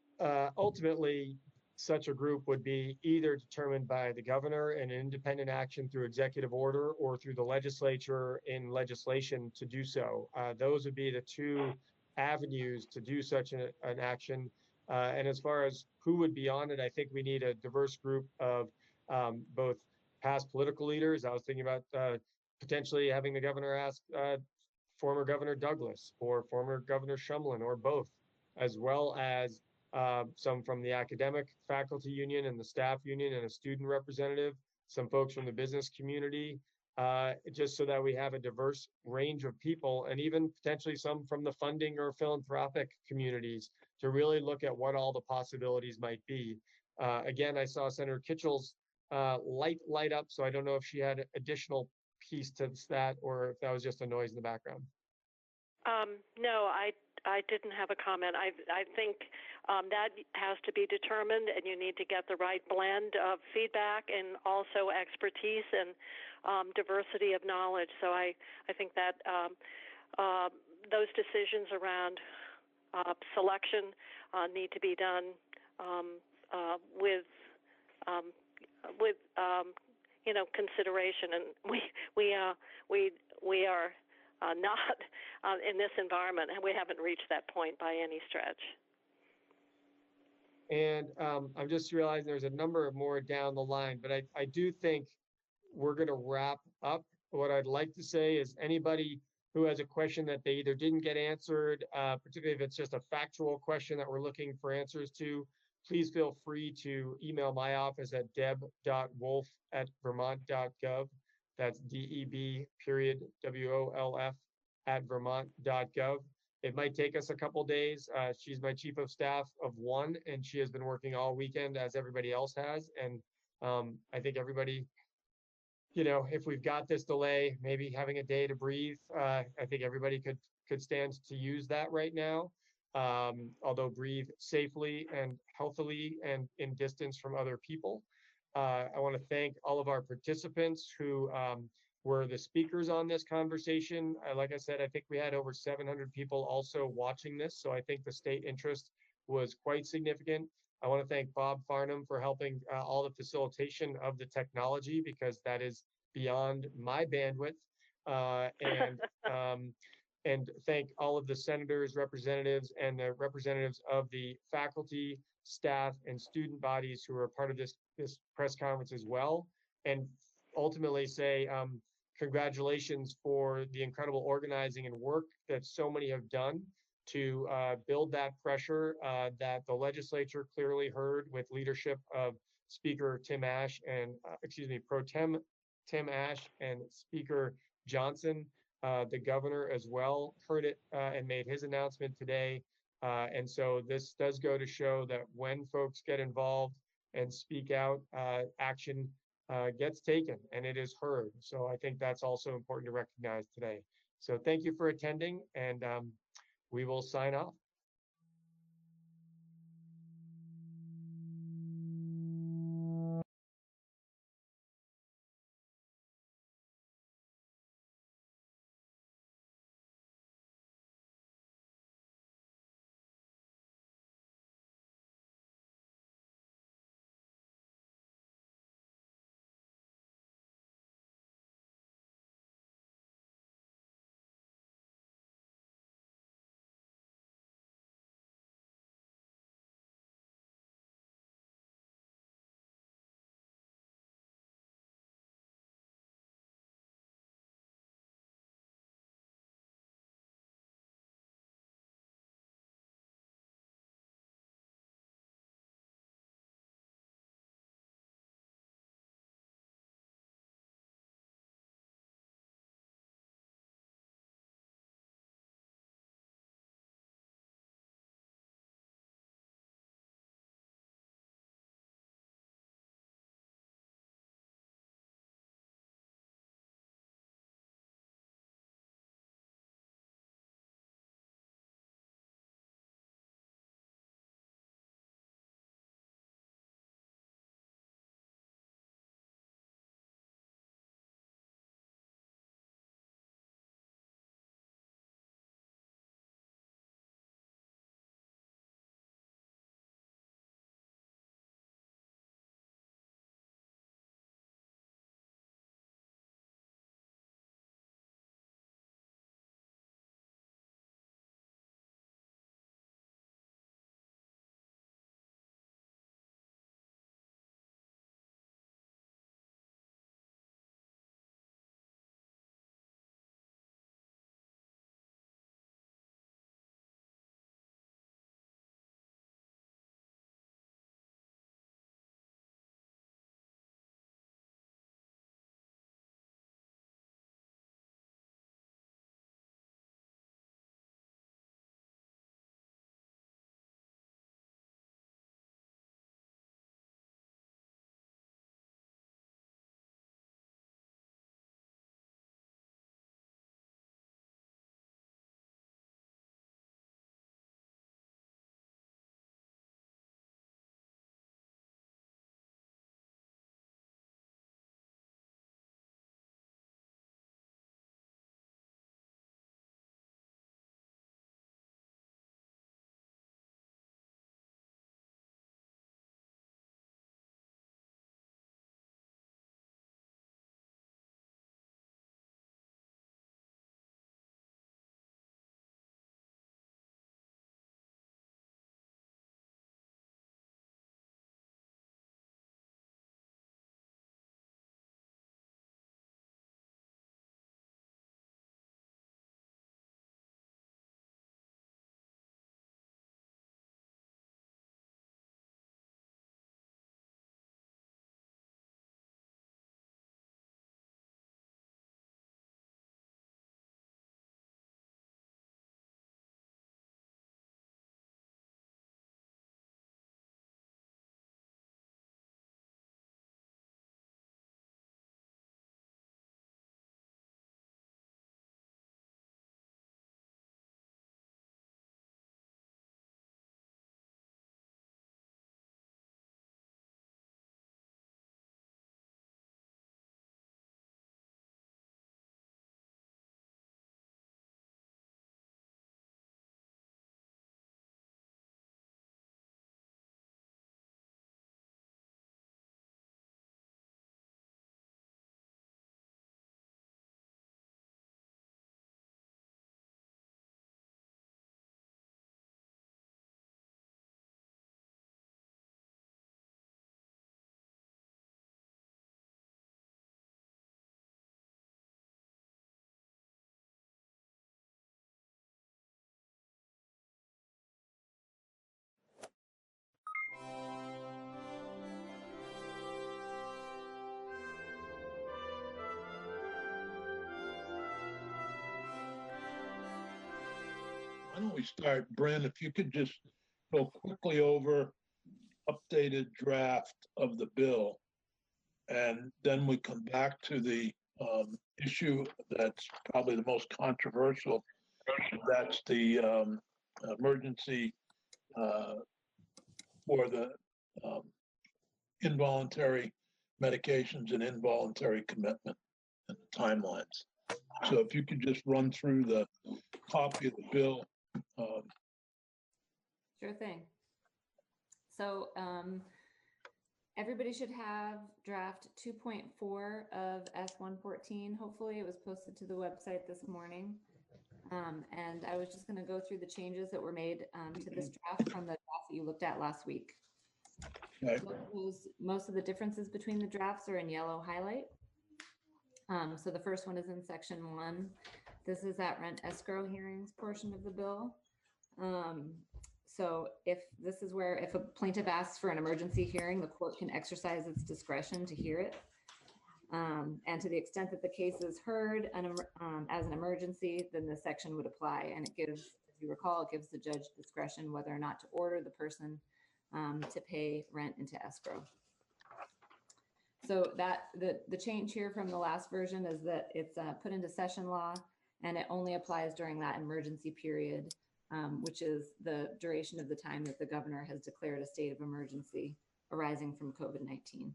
ultimately, such a group would be either determined by the governor in independent action through executive order or through the legislature in legislation to do so. Those would be the 2 avenues to do such an action. And as far as who would be on it, I think we need a diverse group of both past political leaders. I was thinking about potentially having the governor ask former Governor Douglas or former Governor Shumlin or both, as well as some from the academic faculty union and the staff union and a student representative, some folks from the business community, just so that we have a diverse range of people, and even potentially some from the funding or philanthropic communities to really look at what all the possibilities might be. Again, I saw Senator Kitchell's light up, so I don't know if she had additional piece to that or if that was just a noise in the background. No, I didn't have a comment. I think that has to be determined, and you need to get the right blend of feedback and also expertise and diversity of knowledge. So I think that those decisions around selection need to be done with you know, consideration, and we are not in this environment, and we haven't reached that point by any stretch. And I'm just realizing there's a number of more down the line, but I do think we're going to wrap up. What I'd like to say is anybody who has a question that they either didn't get answered, particularly if it's just a factual question that we're looking for answers to, please feel free to email my office at deb.wolf@vermont.gov. That's DEB.WOLF @vermont.gov. It might take us a couple days. She's my chief of staff of 1, and she has been working all weekend as everybody else has. And I think everybody, you know, if we've got this delay, maybe having a day to breathe, I think everybody could stand to use that right now. Although breathe safely and healthily and in distance from other people. I want to thank all of our participants who were the speakers on this conversation. Like I said, I think we had over 700 people also watching this. So I think the state interest was quite significant. I want to thank Bob Farnham for helping all the facilitation of the technology, because that is beyond my bandwidth. And thank all of the senators, representatives, and the representatives of the faculty, staff, and student bodies who are part of this press conference as well. And ultimately say congratulations for the incredible organizing and work that so many have done to build that pressure that the legislature clearly heard with leadership of Speaker Tim Ash and, Pro Tem Tim Ash and Speaker Johnson. The governor as well heard it and made his announcement today. And so this does go to show that when folks get involved and speak out, action gets taken and it is heard. So I think that's also important to recognize today. So thank you for attending, and we will sign off. we start, Bryn, if you could just go quickly over updated draft of the bill, and then we come back to the issue that's probably the most controversial. That's the emergency for the involuntary medications and involuntary commitment and the timelines. So if you could just run through the copy of the bill. Sure thing. So everybody should have draft 2.4 of S114. Hopefully it was posted to the website this morning. And I was just going to go through the changes that were made to this draft from the draft that you looked at last week. Okay. Most of the differences between the drafts are in yellow highlight. So the first one is in section 1. This is that rent escrow hearings portion of the bill. So if this is where if a plaintiff asks for an emergency hearing, the court can exercise its discretion to hear it. And to the extent that the case is heard as an emergency, then this section would apply. And it gives, as you recall, it gives the judge discretion whether or not to order the person to pay rent into escrow. So that the change here from the last version is that it's put into session law, and it only applies during that emergency period, which is the duration of the time that the governor has declared a state of emergency arising from COVID-19.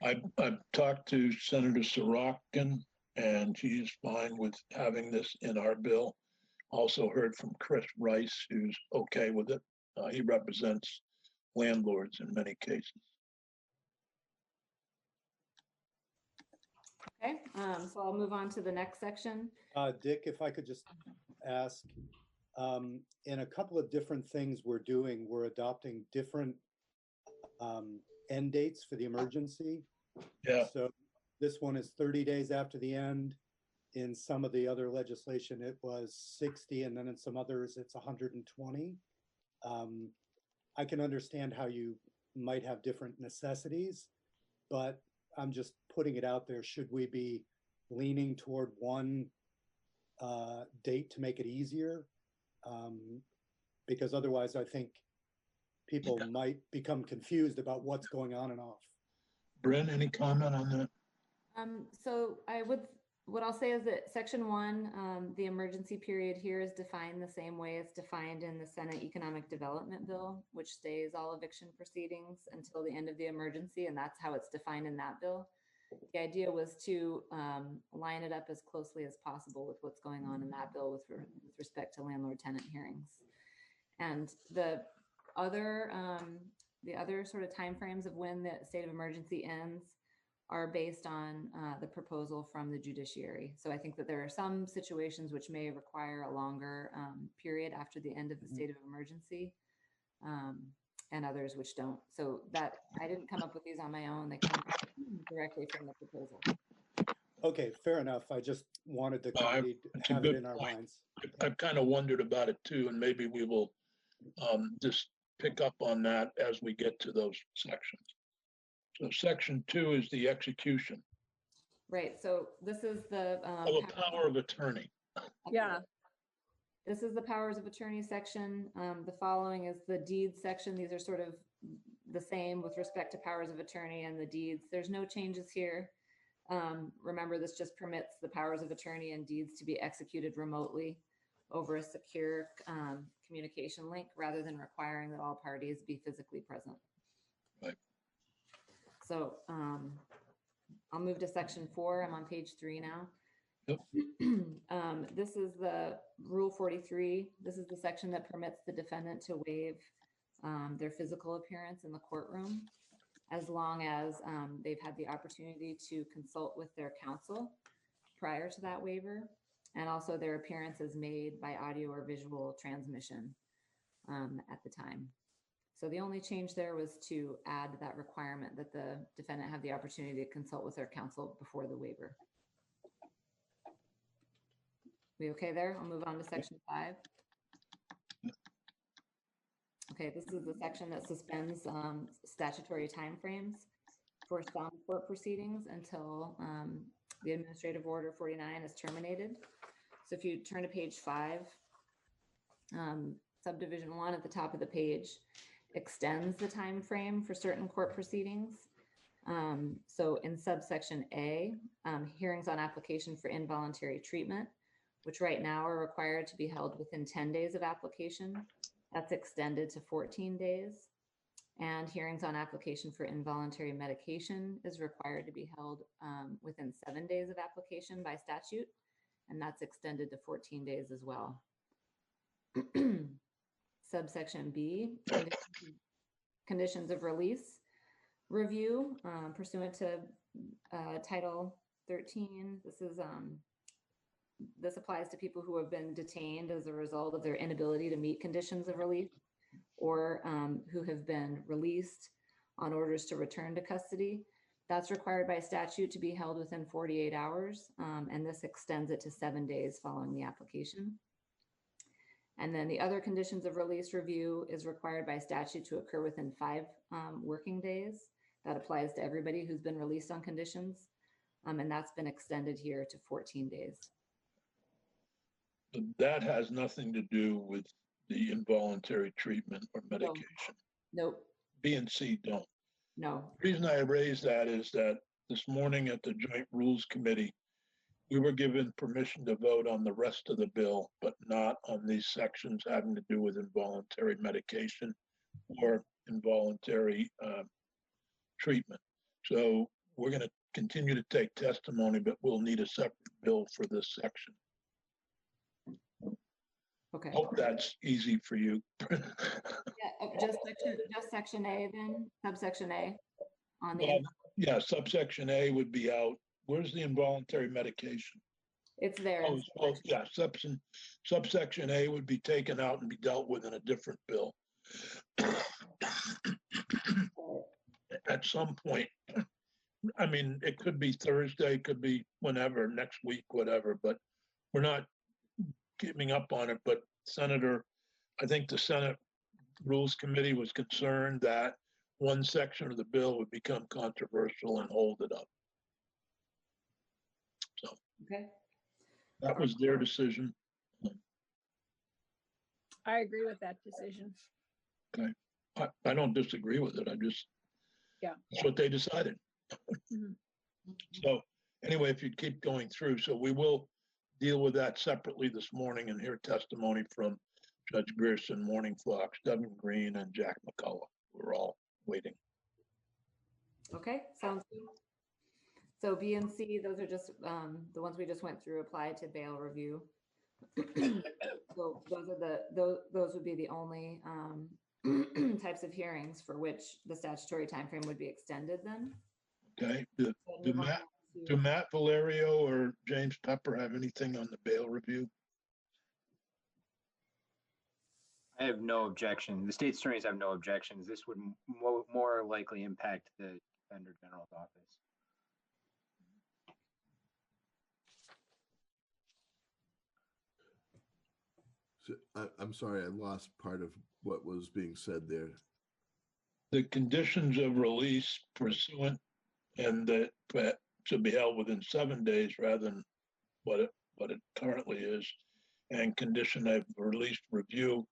I've talked to Senator Sorokin, and she's fine with having this in our bill. Also heard from Chris Rice, who's okay with it. He represents landlords in many cases. Okay, so I'll move on to the next section. Dick, if I could just ask, in a couple of different things we're doing, we're adopting different end dates for the emergency. Yeah. So this one is 30 days after the end. In some of the other legislation, it was 60, and then in some others, it's 120. I can understand how you might have different necessities, but I'm just putting it out there. Should we be leaning toward one date to make it easier? Because otherwise, I think people might become confused about what's going on and off. Bryn, any comment on that? So what I'll say is that section 1, the emergency period here is defined the same way it's defined in the Senate Economic Development Bill, which stays all eviction proceedings until the end of the emergency, and that's how it's defined in that bill. The idea was to line it up as closely as possible with what's going on in that bill with respect to landlord-tenant hearings. And the other sort of timeframes of when the state of emergency ends are based on the proposal from the judiciary. So I think that there are some situations which may require a longer period after the end of the state of emergency, and others which don't. So that I didn't come up with these on my own. They come directly from the proposal. Okay, fair enough. I just wanted to have it in our minds. I've kind of wondered about it too, and maybe we will just pick up on that as we get to those sections. So section 2 is the execution. Right. So this is the power of attorney. Yeah. This is the powers of attorney section. The following is the deeds section. These are sort of the same with respect to powers of attorney and the deeds. There's no changes here. Remember, this just permits the powers of attorney and deeds to be executed remotely over a secure communication link rather than requiring that all parties be physically present. Right. So I'll move to section 4. I'm on page 3 now. Yep. This is the Rule 43. This is the section that permits the defendant to waive their physical appearance in the courtroom as long as they've had the opportunity to consult with their counsel prior to that waiver, and also their appearance is made by audio or visual transmission at the time. So the only change there was to add that requirement that the defendant have the opportunity to consult with their counsel before the waiver. We okay there? I'll move on to section 5. Okay, this is the section that suspends statutory timeframes for some court proceedings until the Administrative Order 49 is terminated. So if you turn to page 5, Subdivision 1 at the top of the page extends the time frame for certain court proceedings. So in subsection A, hearings on application for involuntary treatment, which right now are required to be held within 10 days of application, that's extended to 14 days. And hearings on application for involuntary medication is required to be held within 7 days of application by statute, and that's extended to 14 days as well. Subsection B, conditions of release review pursuant to Title 13. This applies to people who have been detained as a result of their inability to meet conditions of release, or who have been released on orders to return to custody. That's required by statute to be held within 48 hours, and this extends it to 7 days following the application. And then the other conditions of release review is required by statute to occur within 5 working days. That applies to everybody who's been released on conditions, and that's been extended here to 14 days. But that has nothing to do with the involuntary treatment or medication. Nope. B and C don't. No. The reason I raised that is that this morning at the Joint Rules Committee, we were given permission to vote on the rest of the bill, but not on these sections having to do with involuntary medication or involuntary treatment. So we're going to continue to take testimony, but we'll need a separate bill for this section. Okay. Hope that's easy for you. Just section A then, subsection A on the. Well, yeah, subsection A would be out. Where's the involuntary medication? It's there. Oh, yeah, subsection A would be taken out and be dealt with in a different bill. At some point, I mean, it could be Thursday, could be whenever, next week, whatever, but we're not giving up on it. But I think the Senate Rules Committee was concerned that one section of the bill would become controversial and hold it up. So okay, that was their decision. I agree with that decision. Okay, I don't disagree with it. That's what they decided. Mm-hmm. So anyway, if you keep going through, so we will deal with that separately this morning and hear testimony from Judge Grierson, Morning Fox, Devin Green, and Jack McCullough. We're all waiting. Okay, sounds good. So B and C, those are just the ones we just went through, apply to bail review. So those would be the only types of hearings for which the statutory timeframe would be extended then. Okay, do Matt Valerio or James Pepper have anything on the bail review? I have no objection. The state attorneys have no objections. This would more likely impact the Defender General's office. So, I'm sorry, I lost part of what was being said there. The conditions of release pursuant and that should be held within 7 days rather than what it currently is, and condition of release review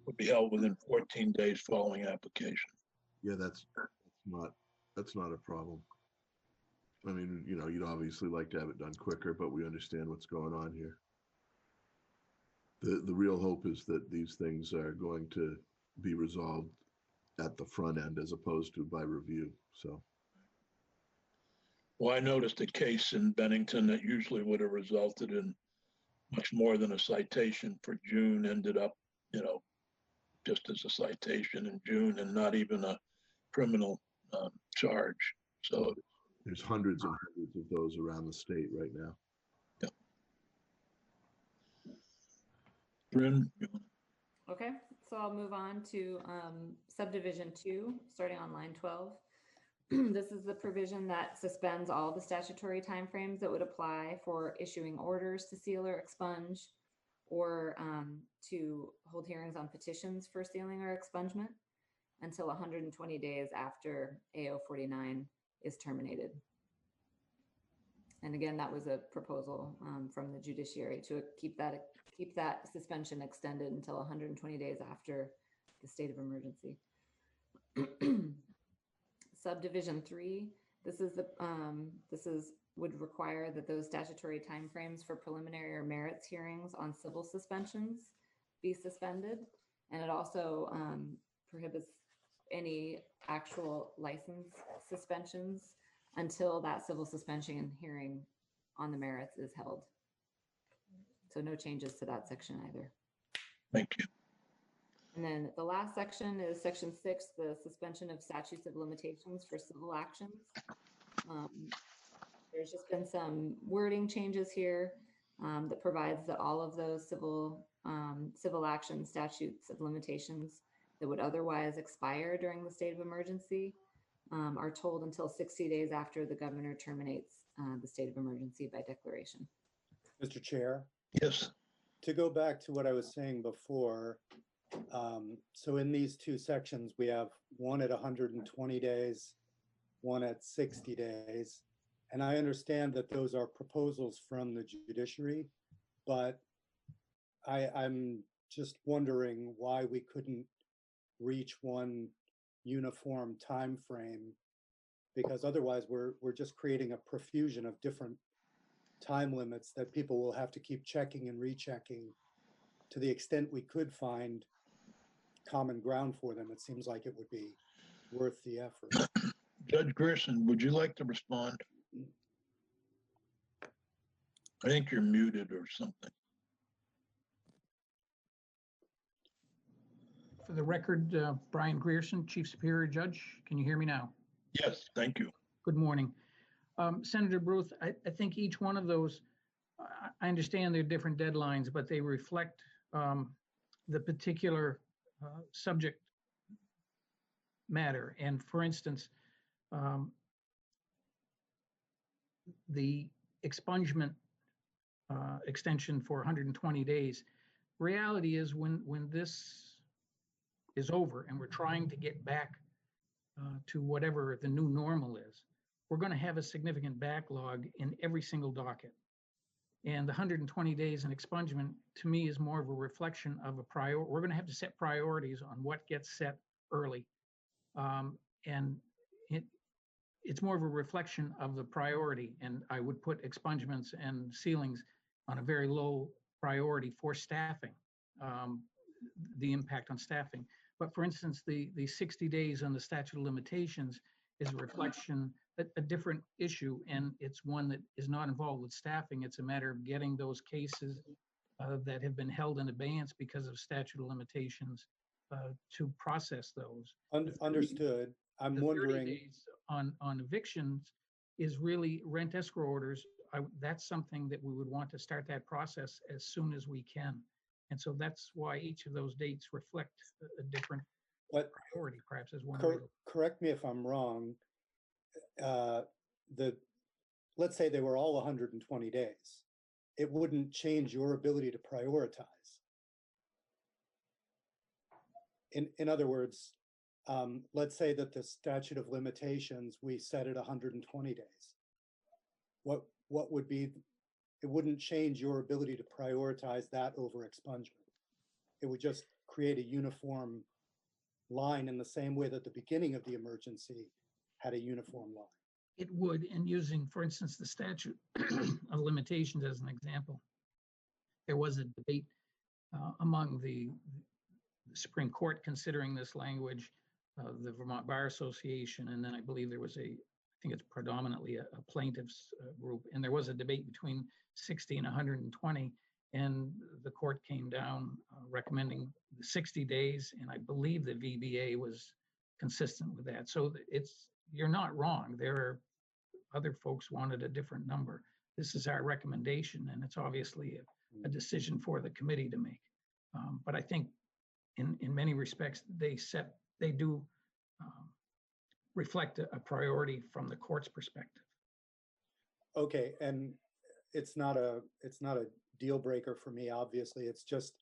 would be held within 14 days following application. Yeah, that's not a problem. I mean, you'd obviously like to have it done quicker, but we understand what's going on here. The real hope is that these things are going to be resolved at the front end as opposed to by review. So. Well, I noticed a case in Bennington that usually would have resulted in much more than a citation for June ended up, just as a citation in June and not even a criminal charge. So there's hundreds and hundreds of those around the state right now. Yeah. Bryn? Okay, so I'll move on to subdivision 2, starting on line 12. This is the provision that suspends all the statutory timeframes that would apply for issuing orders to seal or expunge, or to hold hearings on petitions for sealing or expungement until 120 days after AO 49 is terminated. And again, that was a proposal from the judiciary to keep that suspension extended until 120 days after the state of emergency. Subdivision 3, this would require that those statutory timeframes for preliminary or merits hearings on civil suspensions be suspended. And it also prohibits any actual license suspensions until that civil suspension and hearing on the merits is held. So no changes to that section either. Thank you. And then the last section is section 6, the suspension of statutes of limitations for civil actions. There's just been some wording changes here that provides that all of those civil action statutes of limitations that would otherwise expire during the state of emergency are told until 60 days after the governor terminates the state of emergency by declaration. Mr. Chair? Yes. To go back to what I was saying before, so in these two sections, we have one at 120 days, one at 60 days. And I understand that those are proposals from the judiciary, but I'm just wondering why we couldn't reach one uniform time frame, because otherwise we're just creating a profusion of different time limits that people will have to keep checking and rechecking. To the extent we could find common ground for them, it seems like it would be worth the effort. Judge Grierson, would you like to respond? I think you're muted or something. For the record, Brian Grierson, Chief Superior Judge. Can you hear me now? Yes, thank you. Good morning. Senator Bruce, I think each one of those, I understand they're different deadlines, but they reflect the particular subject matter. And for instance, the expungement extension for 120 days. Reality is when this is over and we're trying to get back to whatever the new normal is, we're going to have a significant backlog in every single docket. And the 120 days in expungement, to me, is more of a reflection of a priority. We're going to have to set priorities on what gets set early. And it's more of a reflection of the priority. And I would put expungements and sealings on a very low priority for staffing, the impact on staffing. But for instance, the 60 days on the statute of limitations is a reflection, a different issue, and it's one that is not involved with staffing. It's a matter of getting those cases that have been held in abeyance because of statute of limitations to process those. Understood. I'm wondering. 30 days on evictions is really rent escrow orders. That's something that we would want to start that process as soon as we can. And so that's why each of those dates reflect a different priority, perhaps as one. Correct me if I'm wrong. Let's say they were all 120 days. It wouldn't change your ability to prioritize. In other words, let's say that the statute of limitations, we set at 120 days. What would be, it wouldn't change your ability to prioritize that over expungement. It would just create a uniform line in the same way that the beginning of the emergency had a uniform line. It would, and using, for instance, the statute of limitations as an example, there was a debate among the Supreme Court considering this language, the Vermont Bar Association, and then I believe there was I think it's predominantly a plaintiffs group, and there was a debate between 60 and 120, and the court came down recommending 60 days, and I believe the VBA was consistent with that. So you're not wrong. There are other folks wanted a different number. This is our recommendation, and it's obviously a decision for the committee to make. But I think in many respects, they do reflect a priority from the court's perspective. Okay, and it's not a deal breaker for me. Obviously, it's just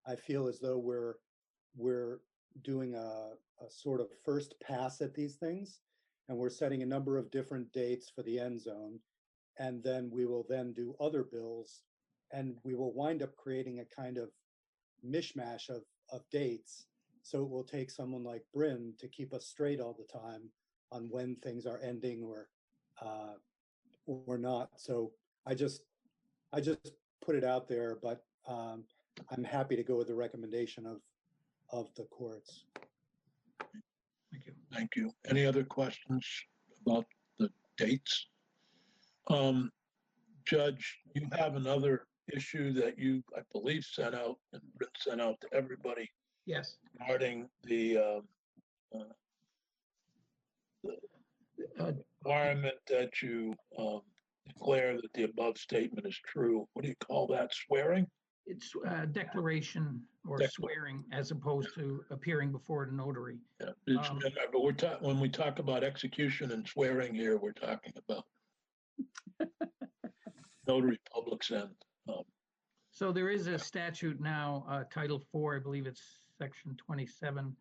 I feel as though we're doing a sort of first pass at these things, and we're setting a number of different dates for the end zone. and then we will then do other bills, and we will wind up creating a kind of mishmash of dates. So it will take someone like Bryn to keep us straight all the time on when things are ending or not. So I just put it out there, but I'm happy to go with the recommendation of the courts. Thank you. Thank you. Any other questions about the dates? Judge, you have another issue that you, I believe, sent out and sent out to everybody. Yes. Regarding the requirement that you declare that the above statement is true. What do you call that? Swearing? It's a declaration or swearing as opposed to appearing before a notary. Yeah, but when we talk about execution and swearing here, we're talking about notary publics and. So there is a statute now, Title 4, I believe it's Section 27,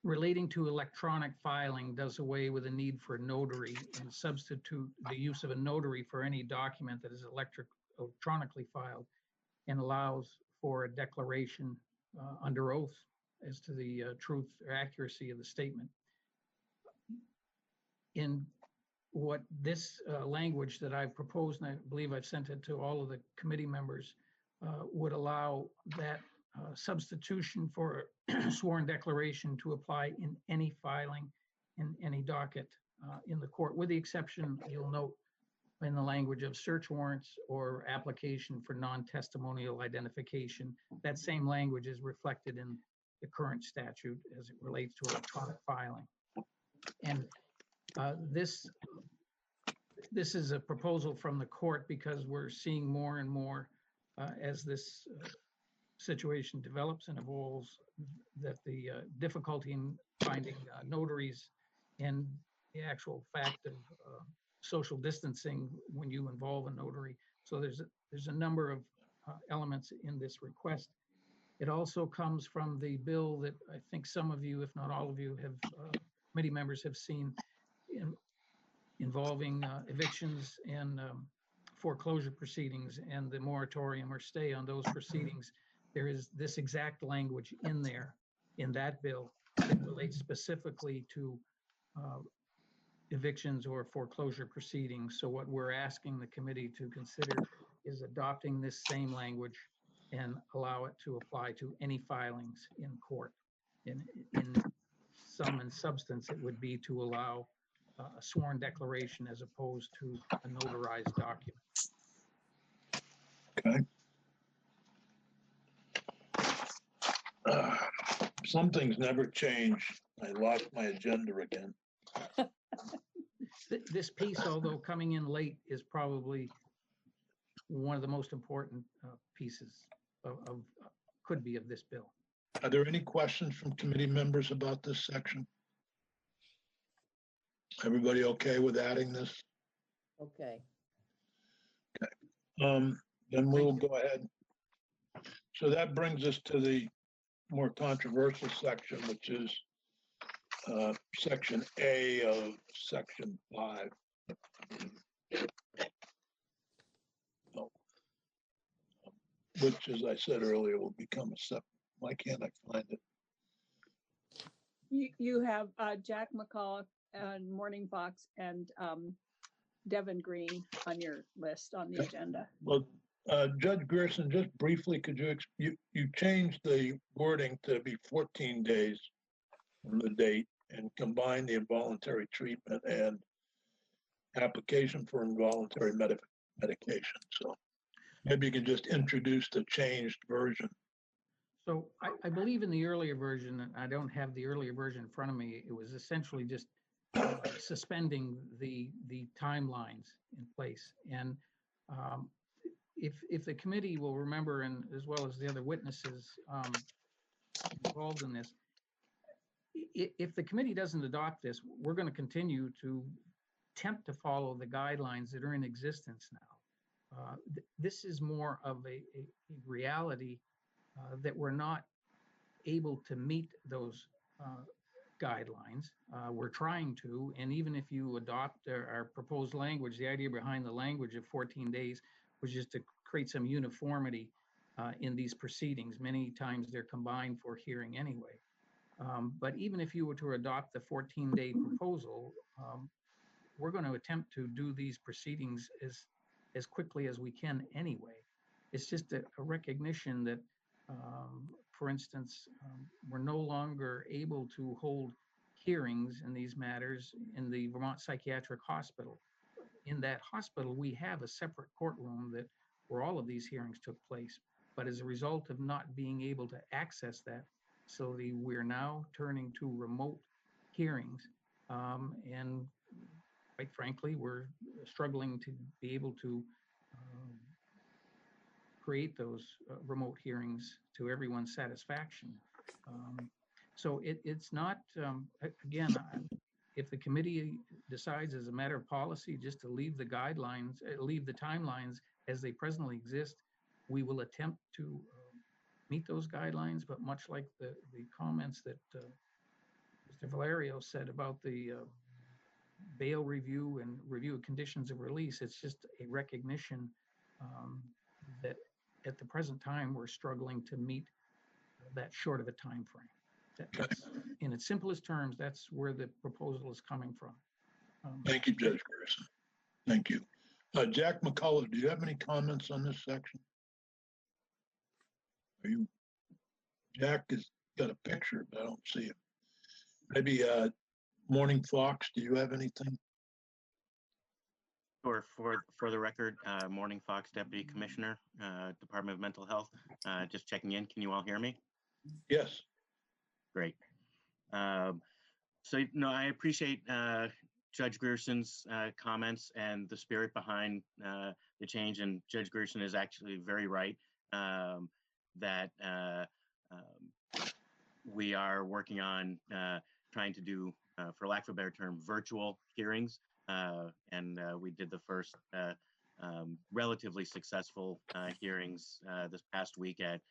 relating to electronic filing, does away with the need for a notary and substitute the use of a notary for any document that is electronically filed, and allows for a declaration under oath as to the truth or accuracy of the statement. In what this language that I've proposed, and I believe I've sent it to all of the committee members, would allow that substitution for a sworn declaration to apply in any filing, in any docket in the court, with the exception, you'll note, in the language of search warrants or application for non-testimonial identification. That same language is reflected in the current statute as it relates to electronic filing. And this is a proposal from the court because we're seeing more and more as this situation develops and evolves, that the difficulty in finding notaries and the actual fact of social distancing when you involve a notary. So there's a number of elements in this request. It also comes from the bill that I think some of you, if not all of you, have committee members have seen involving evictions and foreclosure proceedings and the moratorium or stay on those proceedings. There is this exact language in there, in that bill, that relates specifically to evictions or foreclosure proceedings. So what we're asking the committee to consider is adopting this same language and allow it to apply to any filings in court. In sum and substance, it would be to allow a sworn declaration as opposed to a notarized document. Okay. Some things never change. I lost my agenda again. This piece, although coming in late, is probably one of the most important pieces of could be of this bill. Are there any questions from committee members about this section? Everybody okay with adding this? Okay. Then we'll go ahead. So that brings us to the more controversial section, which is section A of section 5. Which, as I said earlier, will become a separate. Why can't I find it? You have Jack McCall and Morning Fox and Devin Green on your list on the agenda. Well, Judge Grierson, just briefly, could you changed the wording to be 14 days from the date and combine the involuntary treatment and application for involuntary medication. So maybe you can just introduce the changed version. So I believe in the earlier version, and I don't have the earlier version in front of me, it was essentially just suspending the timelines in place. And if the committee will remember, and as well as the other witnesses involved in this, if the committee doesn't adopt this, we're going to continue to attempt to follow the guidelines that are in existence now. This is more of a reality that we're not able to meet those guidelines. We're trying to, and even if you adopt our proposed language, the idea behind the language of 14 days was just to create some uniformity in these proceedings. Many times they're combined for hearing anyway. But even if you were to adopt the 14-day proposal, we're going to attempt to do these proceedings as quickly as we can anyway. It's just a recognition that, for instance, we're no longer able to hold hearings in these matters in the Vermont Psychiatric Hospital. In that hospital, we have a separate courtroom where all of these hearings took place. But as a result of not being able to access that facility, we're now turning to remote hearings. And quite frankly, we're struggling to be able to create those remote hearings to everyone's satisfaction. So it's not, again, if the committee decides as a matter of policy just to leave the guidelines, leave the timelines as they presently exist, we will attempt to meet those guidelines. But much like the comments that Mr. Valerio said about the bail review and review of conditions of release, it's just a recognition that at the present time we're struggling to meet that short of a time frame. That's, in its simplest terms, that's where the proposal is coming from. Thank you, Judge Grierson. Thank you. Jack McCullough, do you have any comments on this section? Jack has got a picture, but I don't see it. Maybe Morning Fox, do you have anything? Sure. For the record, Morning Fox Deputy Commissioner, Department of Mental Health. Just checking in. Can you all hear me? Yes. Great. So, no, I appreciate Judge Grierson's comments and the spirit behind the change. And Judge Grierson is actually very right that we are working on trying to do, for lack of a better term, virtual hearings. And we did the first relatively successful hearings this past week at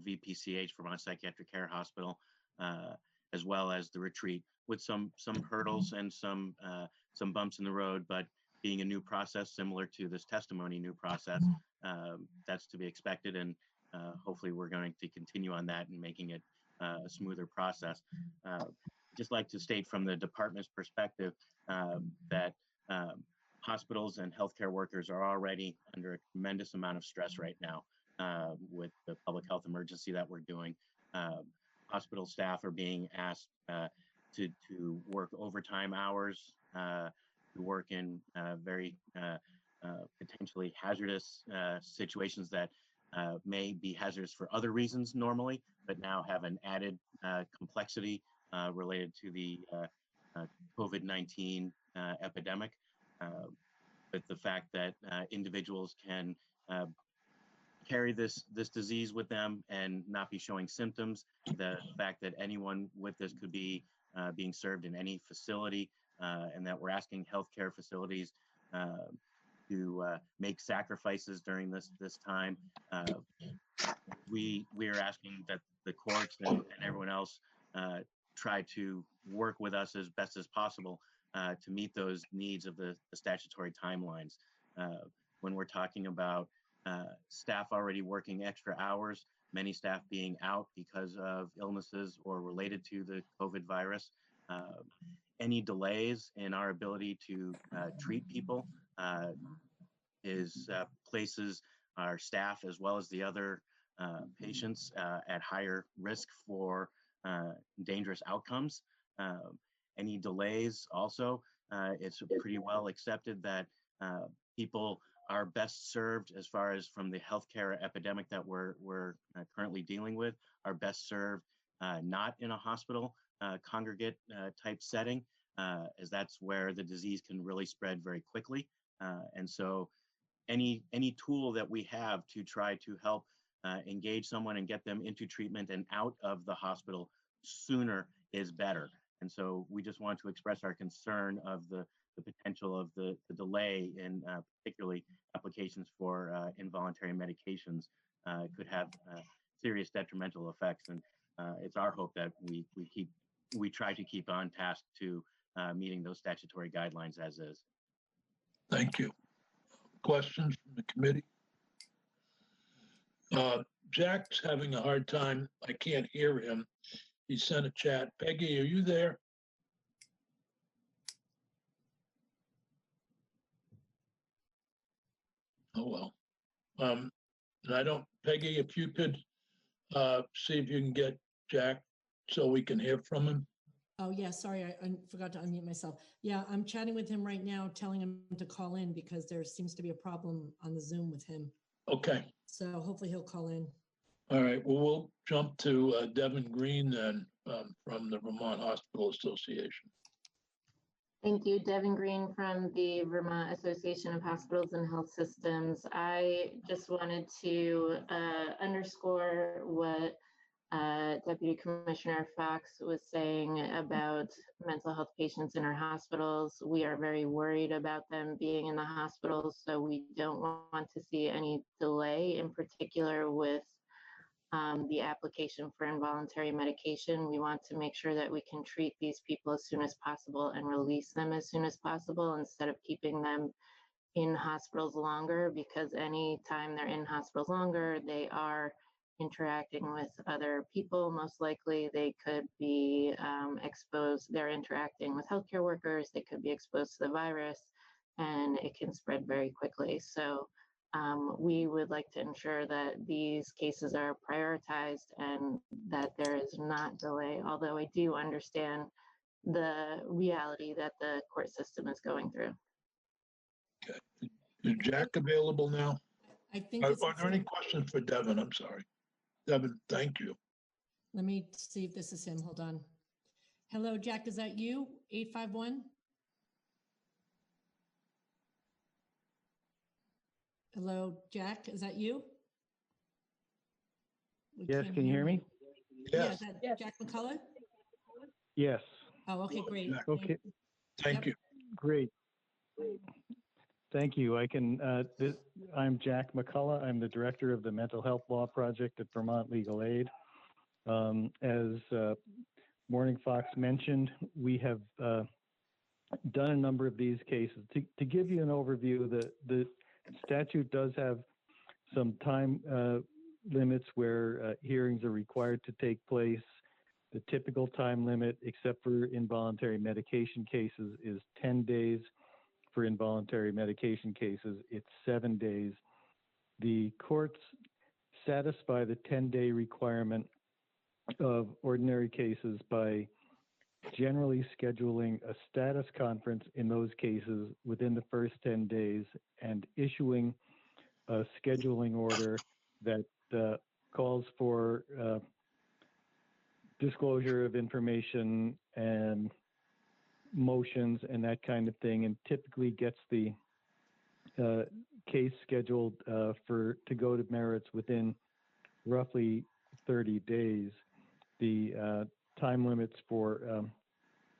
VPCH, Vermont Psychiatric Care Hospital, as well as the retreat, with some hurdles and some bumps in the road, but being a new process similar to this testimony new process, that's to be expected, and hopefully we're going to continue on that and making it a smoother process. Just like to state from the department's perspective that hospitals and healthcare workers are already under a tremendous amount of stress right now with the public health emergency that we're doing. Hospital staff are being asked to work overtime hours, to work in very potentially hazardous situations that may be hazardous for other reasons normally, but now have an added complexity related to the COVID-19 epidemic, with the fact that individuals can carry this disease with them and not be showing symptoms, the fact that anyone with this could be being served in any facility, and that we're asking healthcare facilities to make sacrifices during this time. We are asking that the courts and everyone else try to work with us as best as possible to meet those needs of the statutory timelines. When we're talking about staff already working extra hours, many staff being out because of illnesses or related to the COVID virus, any delays in our ability to treat people places our staff as well as the other patients at higher risk for dangerous outcomes. Any delays also, it's pretty well accepted that people are best served, as far as from the healthcare epidemic that we're currently dealing with, are best served not in a hospital congregate type setting, as that's where the disease can really spread very quickly. And so any tool that we have to try to help engage someone and get them into treatment and out of the hospital sooner is better. And so we just want to express our concern of the potential of the delay in particularly applications for involuntary medications could have serious detrimental effects. And it's our hope that we keep we try to keep on task to meeting those statutory guidelines as is. Thank you. Questions from the committee? Jack's having a hard time. I can't hear him. He sent a chat. Peggy, are you there? Oh, well. And I don't, Peggy, if you could see if you can get Jack so we can hear from him. Oh, yeah, sorry, I forgot to unmute myself. Yeah, I'm chatting with him right now, telling him to call in because there seems to be a problem on the Zoom with him. Okay. So hopefully he'll call in. All right. Well, we'll jump to Devin Green then from the Vermont Hospital Association. Thank you. Devin Green from the Vermont Association of Hospitals and Health Systems. I just wanted to underscore what Deputy Commissioner Fox was saying about mental health patients in our hospitals. We are very worried about them being in the hospitals, so we don't want to see any delay, in particular with the application for involuntary medication. We want to make sure that we can treat these people as soon as possible and release them as soon as possible instead of keeping them in hospitals longer, because any time they're in hospitals longer, they are interacting with other people. Most likely they could be exposed, they're interacting with healthcare workers, they could be exposed to the virus, and it can spread very quickly. So we would like to ensure that these cases are prioritized and that there is not delay, although I do understand the reality that the court system is going through. Okay. Is Jack available now? I think are there any questions for Devin? I'm sorry. Devin, thank you. Let me see if this is him. Hold on. Hello, Jack, is that you? 851? Hello, Jack, is that you? Yes, can you hear me? Yeah, is that Jack McCullough? Yes. Oh, okay, great. Okay. Thank you. Great. Thank you. I'm Jack McCullough. I'm the director of the Mental Health Law Project at Vermont Legal Aid. As Morning Fox mentioned, we have done a number of these cases. To give you an overview, the statute does have some time limits where hearings are required to take place. The typical time limit, except for involuntary medication cases, is 10 days. For involuntary medication cases, it's 7 days. The courts satisfy the 10-day requirement of ordinary cases by generally scheduling a status conference in those cases within the first 10 days and issuing a scheduling order that calls for disclosure of information and motions and that kind of thing, and typically gets the case scheduled to go to merits within roughly 30 days. The time limits for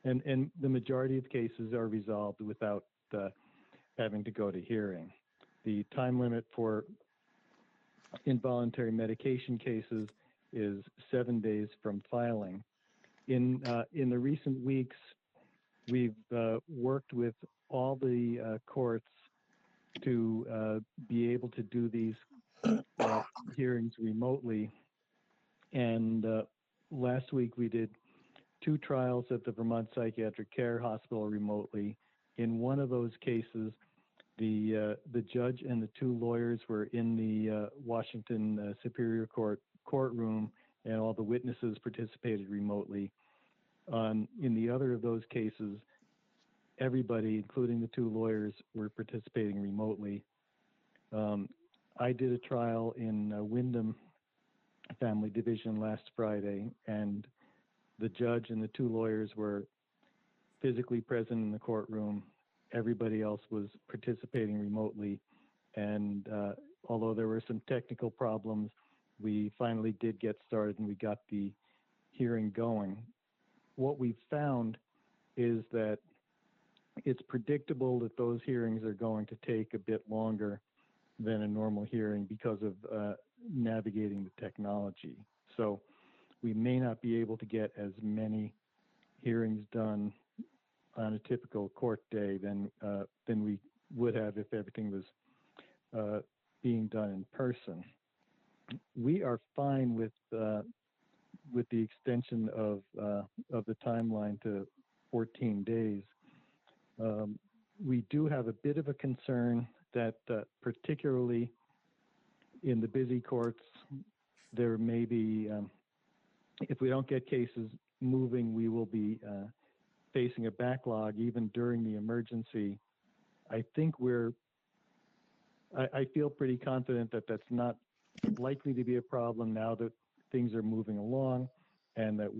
and the majority of cases are resolved without having to go to hearing. The time limit for involuntary medication cases is 7 days from filing. In the recent weeks, we've worked with all the courts to be able to do these hearings remotely. And last week we did 2 trials at the Vermont Psychiatric Care Hospital remotely. In one of those cases, the judge and the 2 lawyers were in the Washington Superior Court courtroom, and all the witnesses participated remotely. In the other of those cases, everybody, including the 2 lawyers, were participating remotely. I did a trial in Wyndham Family Division last Friday, and the judge and the 2 lawyers were physically present in the courtroom. Everybody else was participating remotely, and although there were some technical problems, we finally did get started and we got the hearing going. What we found is that it's predictable that those hearings are going to take a bit longer than a normal hearing because of navigating the technology. So we may not be able to get as many hearings done on a typical court day than we would have if everything was being done in person. We are fine with the extension of the timeline to 14 days. We do have a bit of a concern that particularly in the busy courts, there may be, if we don't get cases moving, we will be facing a backlog even during the emergency. I think I feel pretty confident that that's not likely to be a problem now that things are moving along, and that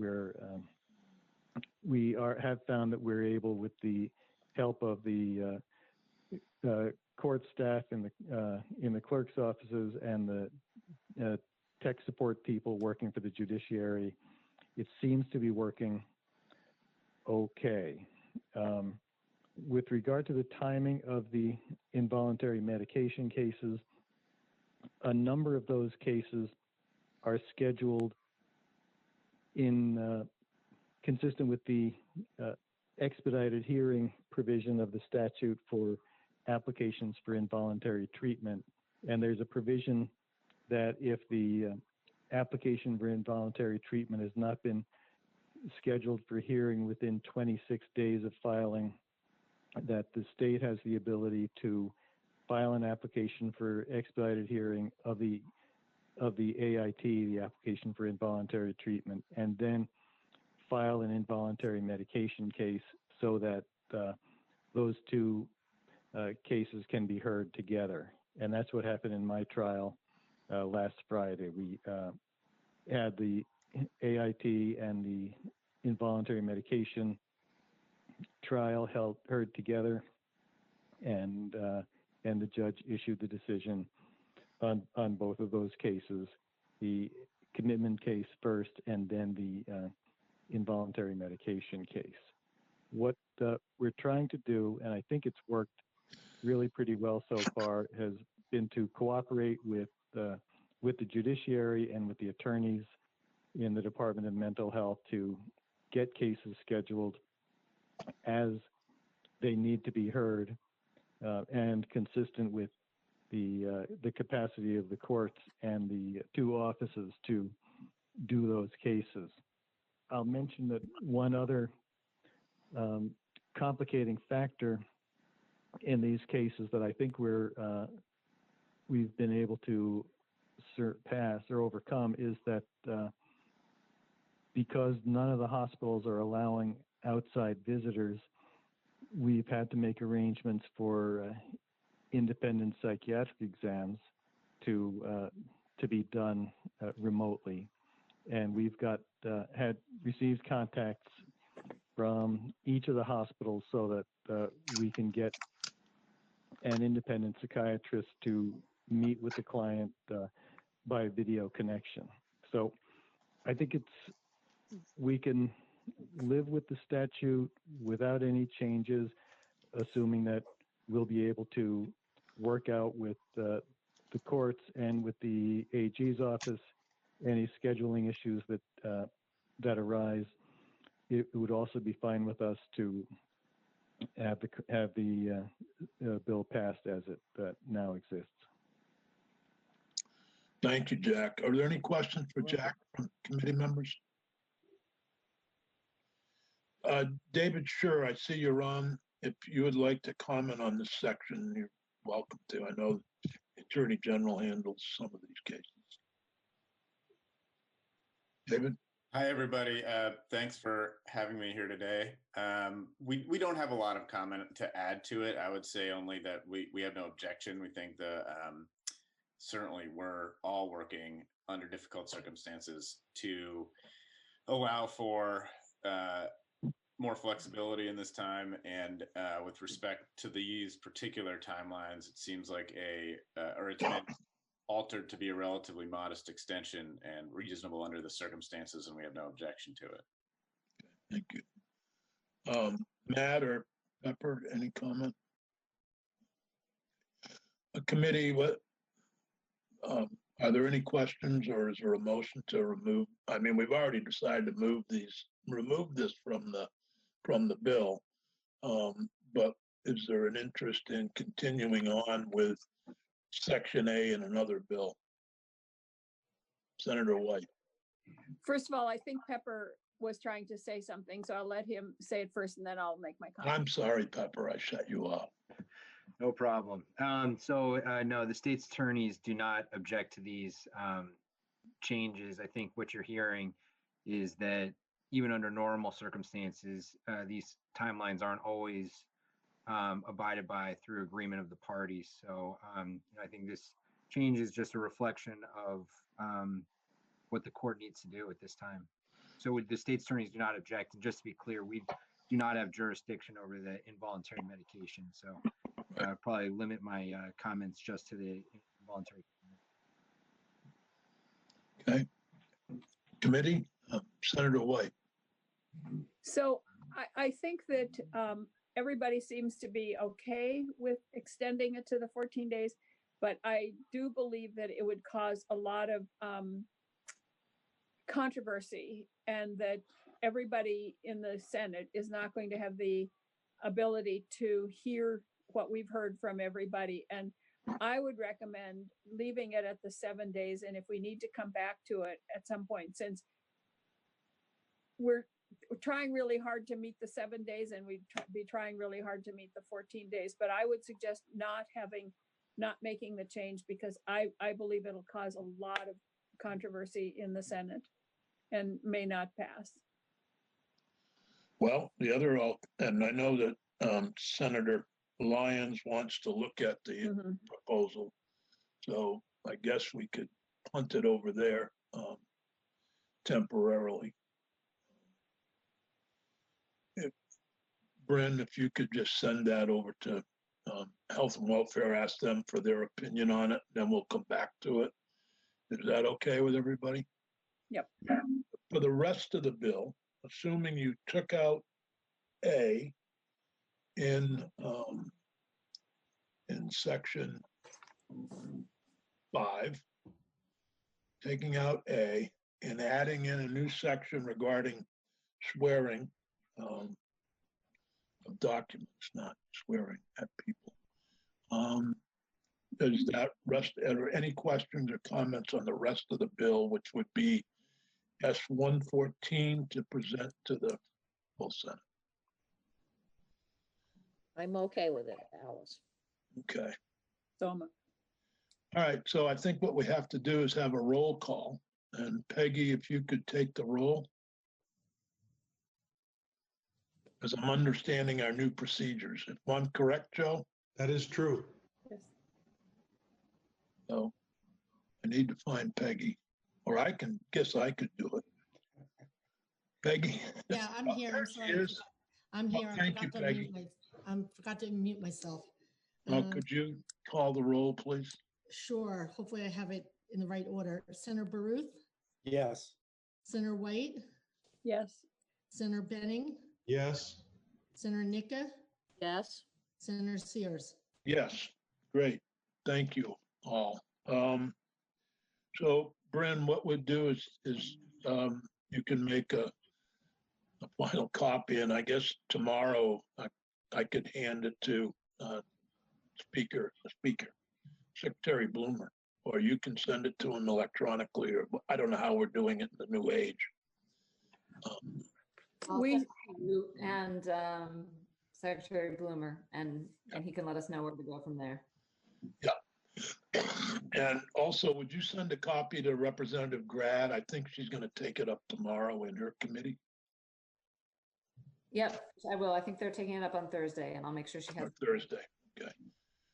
we have found that we're able, with the help of the court staff in the clerk's offices and the tech support people working for the judiciary, it seems to be working okay. With regard to the timing of the involuntary medication cases, a number of those cases are scheduled in consistent with the expedited hearing provision of the statute for applications for involuntary treatment. And there's a provision that if the application for involuntary treatment has not been scheduled for hearing within 26 days of filing, that the state has the ability to file an application for expedited hearing of the AIT, the application for involuntary treatment, and then file an involuntary medication case so that those two cases can be heard together. And that's what happened in my trial last Friday. We had the AIT and the involuntary medication trial heard together, and the judge issued the decision on both of those cases, the commitment case first and then the involuntary medication case. What we're trying to do, and I think it's worked really pretty well so far, has been to cooperate with the judiciary and with the attorneys in the Department of Mental Health to get cases scheduled as they need to be heard and consistent with the capacity of the courts and the two offices to do those cases. I'll mention that one other complicating factor in these cases that I think we've been able to surpass or overcome is that because none of the hospitals are allowing outside visitors, we've had to make arrangements for independent psychiatric exams to be done remotely, and we've had received contacts from each of the hospitals so that we can get an independent psychiatrist to meet with the client by video connection. So I think we can live with the statute without any changes, assuming that we'll be able to work out with the courts and with the AG's office any scheduling issues that arise. It would also be fine with us to have the bill passed as it now exists. Thank you, Jack. Are there any questions for Jack from committee members? David, sure, I see you're on. If you would like to comment on this section, you're welcome to. I know the Attorney General handles some of these cases. David? Hi, everybody. Thanks for having me here today. We don't have a lot of comment to add to it. I would say only that we have no objection. We think certainly we're all working under difficult circumstances to allow for more flexibility in this time. And with respect to these particular timelines, it seems like it's been altered to be a relatively modest extension and reasonable under the circumstances, and we have no objection to it. Thank you. Matt or Pepper, any comment? A committee, are there any questions, or is there a motion to remove? I mean, we've already decided to move these remove this from the bill. But is there an interest in continuing on with Section A in another bill? Senator White. First of all, I think Pepper was trying to say something, so I'll let him say it first and then I'll make my comment. I'm sorry, Pepper, I shut you off. No problem. No, the state's attorneys do not object to these changes. I think what you're hearing is that even under normal circumstances, these timelines aren't always abided by through agreement of the parties. So I think this change is just a reflection of what the court needs to do at this time. So the state's attorneys do not object. And just to be clear, we do not have jurisdiction over the involuntary medication. So probably limit my comments just to the involuntary. Okay. Committee, Senator White. So I think that everybody seems to be okay with extending it to the 14 days, but I do believe that it would cause a lot of controversy and that everybody in the Senate is not going to have the ability to hear what we've heard from everybody. And I would recommend leaving it at the 7 days. And if we need to come back to it at some point, since we're trying really hard to meet the 7 days and we'd be trying really hard to meet the 14 days, but I would suggest not making the change because I believe it'll cause a lot of controversy in the Senate and may not pass. Well, and I know that Senator Lyons wants to look at the proposal. So I guess we could punt it over there temporarily. Bryn, if you could just send that over to Health and Welfare, ask them for their opinion on it, then we'll come back to it. Is that okay with everybody? Yep. For the rest of the bill, assuming you took out A in section 5, taking out A and adding in a new section regarding swearing of documents, not swearing at people. Does that rest, are there any questions or comments on the rest of the bill, which would be S-114 to present to the full Senate? I'm okay with it, Alice. Okay. Soma. All right, so I think what we have to do is have a roll call. And Peggy, if you could take the roll. As I'm understanding our new procedures. If I'm correct, Joe? That is true. Yes. So I need to find Peggy, or I guess I could do it. Peggy? Yeah, I'm here. I'm sorry. I'm here. Thank you, Peggy. I forgot to mute myself. Could you call the roll, please? Sure. Hopefully I have it in the right order. Senator Baruth? Yes. Senator White? Yes. Senator Benning? Yes. Senator Nika? Yes. Senator Sears? Yes, great. Thank you all. So Bryn, what we'll do is you can make a final copy, and I guess tomorrow I could hand it to Secretary Bloomer, or you can send it to him electronically, or I don't know how we're doing it in the new age. And Secretary Bloomer, and he can let us know where to go from there. Yeah. And also, would you send a copy to Representative Bratt? I think she's going to take it up tomorrow in her committee. Yep, I will. I think they're taking it up on Thursday, and I'll make sure she has. Thursday, okay.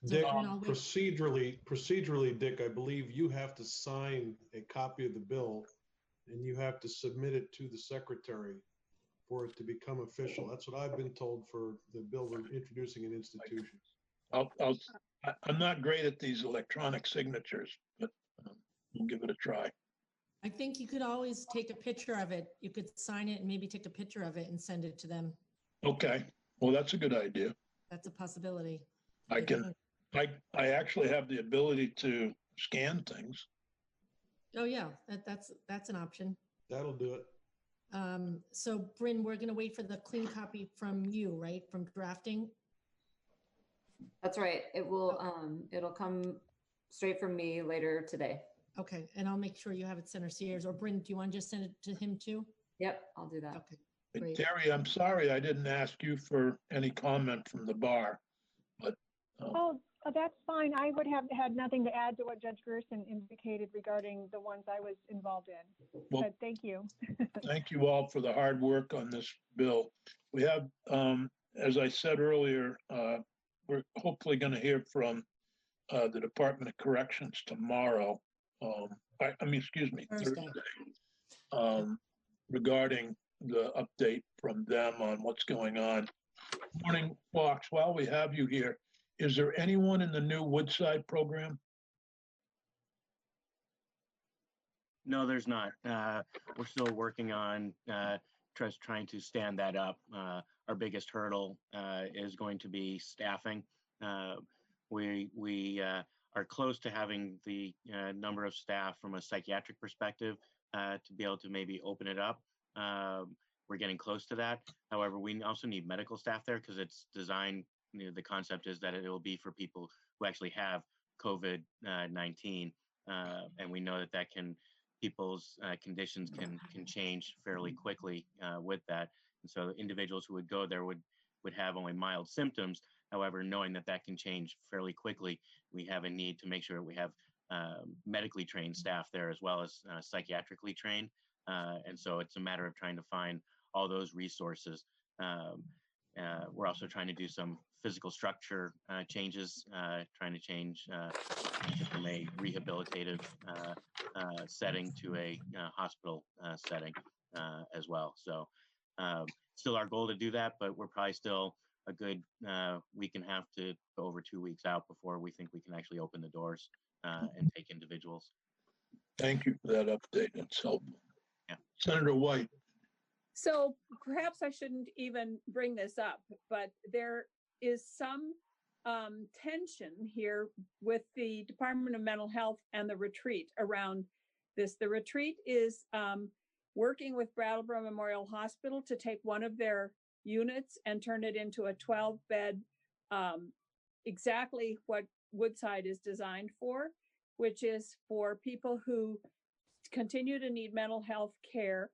Dick, procedurally, Dick, I believe you have to sign a copy of the bill and you have to submit it to the secretary for it to become official. That's what I've been told for the bill we're introducing in institutions. I'm not great at these electronic signatures, but we'll give it a try. I think you could always take a picture of it. You could sign it and maybe take a picture of it and send it to them. Okay, well, that's a good idea. That's a possibility. I actually have the ability to scan things. Oh yeah, that's an option. That'll do it. So Bryn, we're gonna wait for the clean copy from you, right? From drafting? That's right. It will, it'll come straight from me later today. Okay, and I'll make sure you have it center Sears, or Bryn, do you want to just send it to him too? Yep, I'll do that. Okay, Hey, great. Terry, I'm sorry I didn't ask you for any comment from the bar, but Oh, that's fine. I would have had nothing to add to what Judge Gerson indicated regarding the ones I was involved in. Well, But thank you. thank you all for the hard work on this bill. We have, as I said earlier, we're hopefully going to hear from the Department of Corrections tomorrow. I mean, excuse me, Thursday, regarding the update from them on what's going on. Morning, Fox, while we have you here, is there anyone in the new Woodside program? No, there's not. We're still working on trying to stand that up. Our biggest hurdle is going to be staffing. We are close to having the number of staff from a psychiatric perspective to be able to maybe open it up. We're getting close to that. However, we also need medical staff there because it's designed, the concept is that it will be for people who actually have COVID-19. And we know that people's conditions can change fairly quickly with that. And so individuals who would go there would have only mild symptoms. However, knowing that can change fairly quickly, we have a need to make sure we have medically trained staff there as well as psychiatrically trained. And so it's a matter of trying to find all those resources. We're also trying to do some physical structure changes, trying to change from a rehabilitative setting to a hospital setting as well. So still our goal to do that, but we're probably still a good week and a half to over 2 weeks out before we think we can actually open the doors and take individuals. Thank you for that update. It's helpful. Yeah. Senator White. So perhaps I shouldn't even bring this up, but there is some tension here with the Department of Mental Health and the retreat around this. The retreat is working with Brattleboro Memorial Hospital to take one of their units and turn it into a 12-bed, exactly what Woodside is designed for, which is for people who continue to need mental health care,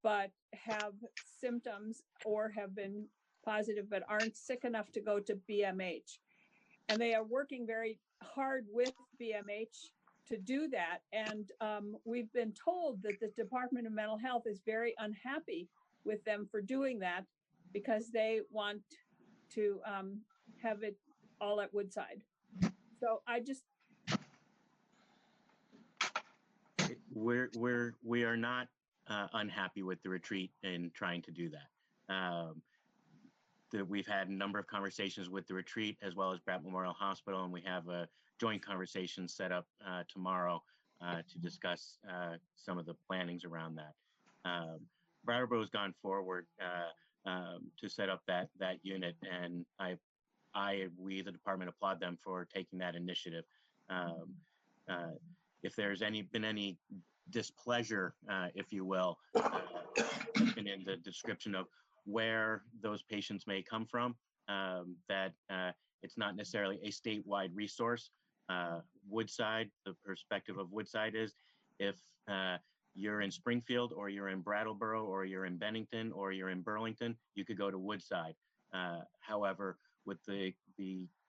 but have symptoms or have been positive, but aren't sick enough to go to BMH. And they are working very hard with BMH to do that. And we've been told that the Department of Mental Health is very unhappy with them for doing that because they want to have it all at Woodside. So I just, we are not unhappy with the retreat in trying to do that. We've had a number of conversations with the retreat as well as Bratt Memorial Hospital, and we have a joint conversation set up tomorrow to discuss some of the plannings around that. Brattleboro has gone forward to set up that unit, and we, the department, applaud them for taking that initiative. If there's been any displeasure, if you will, in the description of where those patients may come from, that it's not necessarily a statewide resource. Woodside, the perspective of Woodside is if you're in Springfield or you're in Brattleboro or you're in Bennington or you're in Burlington, you could go to Woodside. However, with the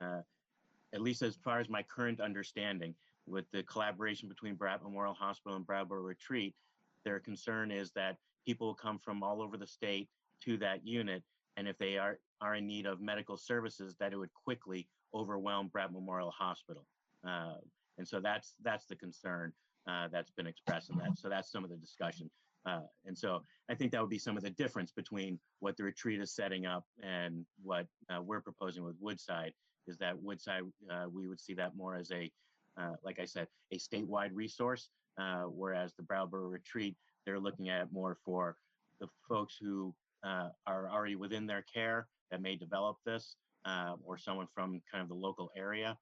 at least as far as my current understanding, with the collaboration between Bratt Memorial Hospital and Brattleboro Retreat, their concern is that people will come from all over the state to that unit, and if they are in need of medical services, that it would quickly overwhelm Bratt Memorial Hospital. And so that's the concern that's been expressed in that. So that's some of the discussion. And so I think that would be some of the difference between what the retreat is setting up and what we're proposing with Woodside, is that Woodside, we would see that more as like I said, a statewide resource, whereas the Brattleboro Retreat, they're looking at it more for the folks who are already within their care that may develop this, or someone from kind of the local area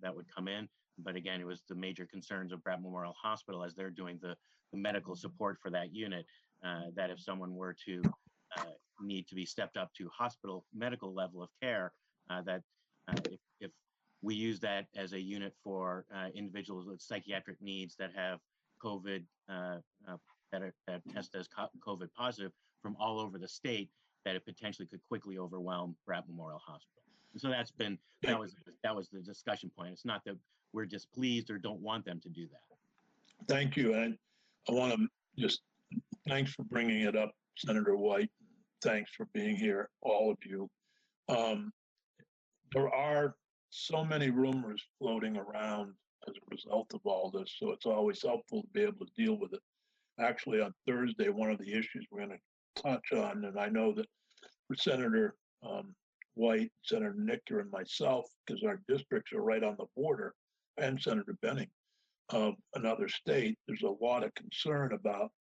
that would come in. But again, it was the major concerns of Bratt Memorial Hospital as they're doing the medical support for that unit, that if someone were to need to be stepped up to hospital medical level of care, that if we use that as a unit for individuals with psychiatric needs that have COVID, that test as COVID positive from all over the state, that it potentially could quickly overwhelm Bratt Memorial Hospital. And so that was the discussion point. It's not that we're displeased or don't want them to do that. Thank you. And I want to just, thanks for bringing it up, Senator White. Thanks for being here, all of you. There are so many rumors floating around as a result of all this, so it's always helpful to be able to deal with it. Actually, on Thursday, one of the issues we're going to touch on, and I know that for Senator White, Senator Nicker, and myself, because our districts are right on the border, and Senator Benning of another state, there's a lot of concern about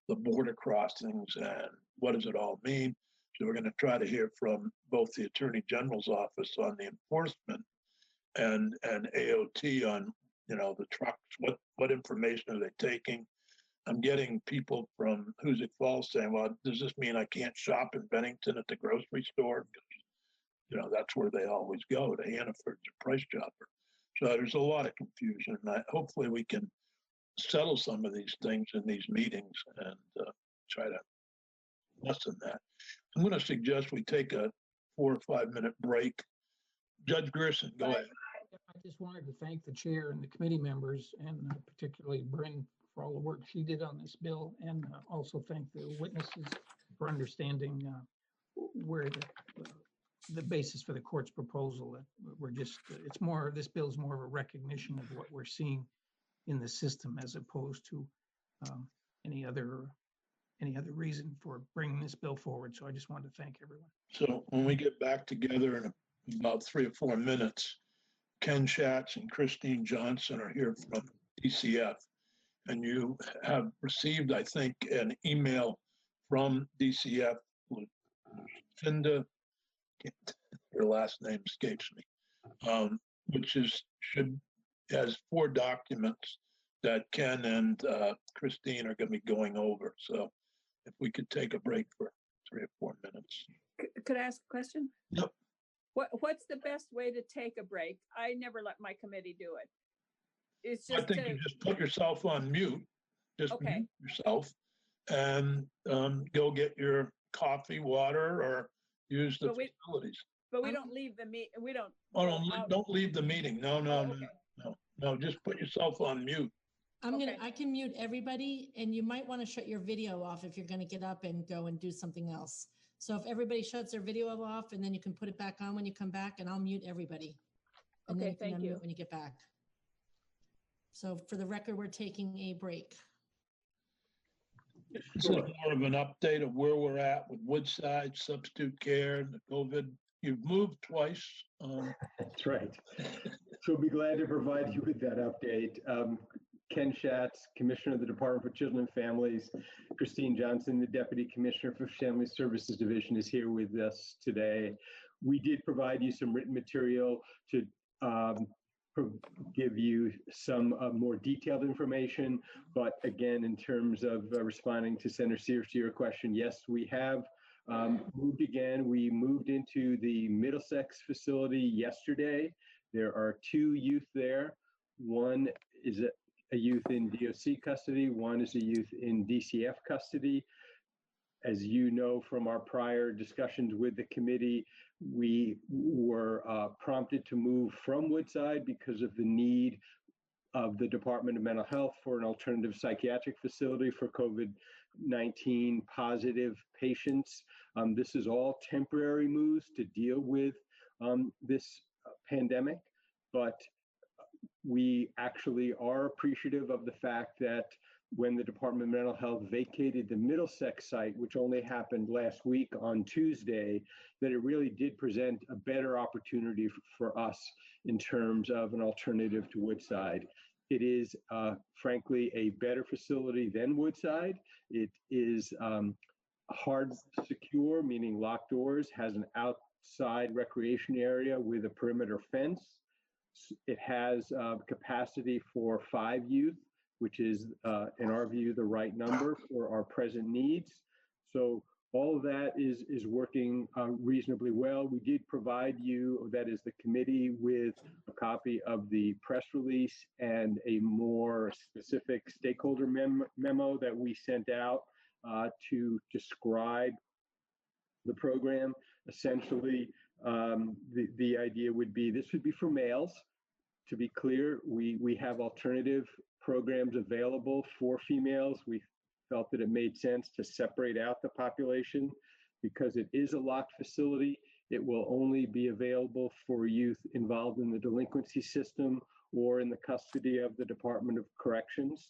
the border crossings and what does it all mean. So we're going to try to hear from both the Attorney General's office on the enforcement and AOT on, you know, the trucks. What information are they taking? I'm getting people from Hoosick Falls saying, well, does this mean I can't shop in Bennington at the grocery store? Because, you know, that's where they always go, to Hannaford's a Price Chopper. So there's a lot of confusion. And hopefully we can settle some of these things in these meetings and try to lessen that. I'm going to suggest we take a 4 or 5 minute break. Judge Gerson, go ahead. I just wanted to thank the chair and the committee members, and particularly Bryn for all the work she did on this bill, and also thank the witnesses for understanding where the basis for the court's proposal. That we're just, it's more, this bill is more of a recognition of what we're seeing in the system as opposed to any other reason for bringing this bill forward. So I just wanted to thank everyone. So when we get back together in about 3 or 4 minutes, Ken Schatz and Christine Johnson are here from DCF. And you have received, I think, an email from DCF, Lucinda, her last name escapes me, which has 4 documents that Ken and Christine are going to be going over. So if we could take a break for 3 or 4 minutes. Could I ask a question? Yep. What's the best way to take a break? I never let my committee do it. It's I just think you just put yourself on mute. Just okay. Mute yourself and go get your coffee, water, or use the facilities. But we don't leave the meet. We don't. Oh, don't leave the meeting. No, okay. no. Just put yourself on mute. I can mute everybody, and you might want to shut your video off if you're going to get up and go and do something else. So if everybody shuts their video off, and then you can put it back on when you come back, and I'll mute everybody. And okay, then you can thank you. when you get back. So for the record, we're taking a break. This is more of an update of where we're at with Woodside, substitute care, and the COVID. You've moved twice. That's right. So we'll be glad to provide you with that update. Ken Schatz, Commissioner of the Department for Children and Families. Christine Johnson, the Deputy Commissioner for Family Services Division, is here with us today. We did provide you some written material to give you some more detailed information. But again, in terms of responding to Senator Sears to your question, yes, we have moved again. We moved into the Middlesex facility yesterday. There are 2 youth there. One is a youth in DOC custody. One is a youth in DCF custody. As you know from our prior discussions with the committee, we were prompted to move from Woodside because of the need of the Department of Mental Health for an alternative psychiatric facility for COVID-19 positive patients. This is all temporary moves to deal with this pandemic, but we actually are appreciative of the fact that when the Department of Mental Health vacated the Middlesex site, which only happened last week on Tuesday, that it really did present a better opportunity for us in terms of an alternative to Woodside. It is, frankly, a better facility than Woodside. It is hard secure, meaning locked doors, has an outside recreation area with a perimeter fence. It has capacity for 5 youth, which is, in our view, the right number for our present needs. So all of that is working reasonably well. We did provide you, that is the committee, with a copy of the press release and a more specific stakeholder memo that we sent out to describe the program. Essentially, the idea would be, this would be for males. To be clear, we have alternative programs available for females. We felt that it made sense to separate out the population because it is a locked facility. It will only be available for youth involved in the delinquency system or in the custody of the Department of Corrections.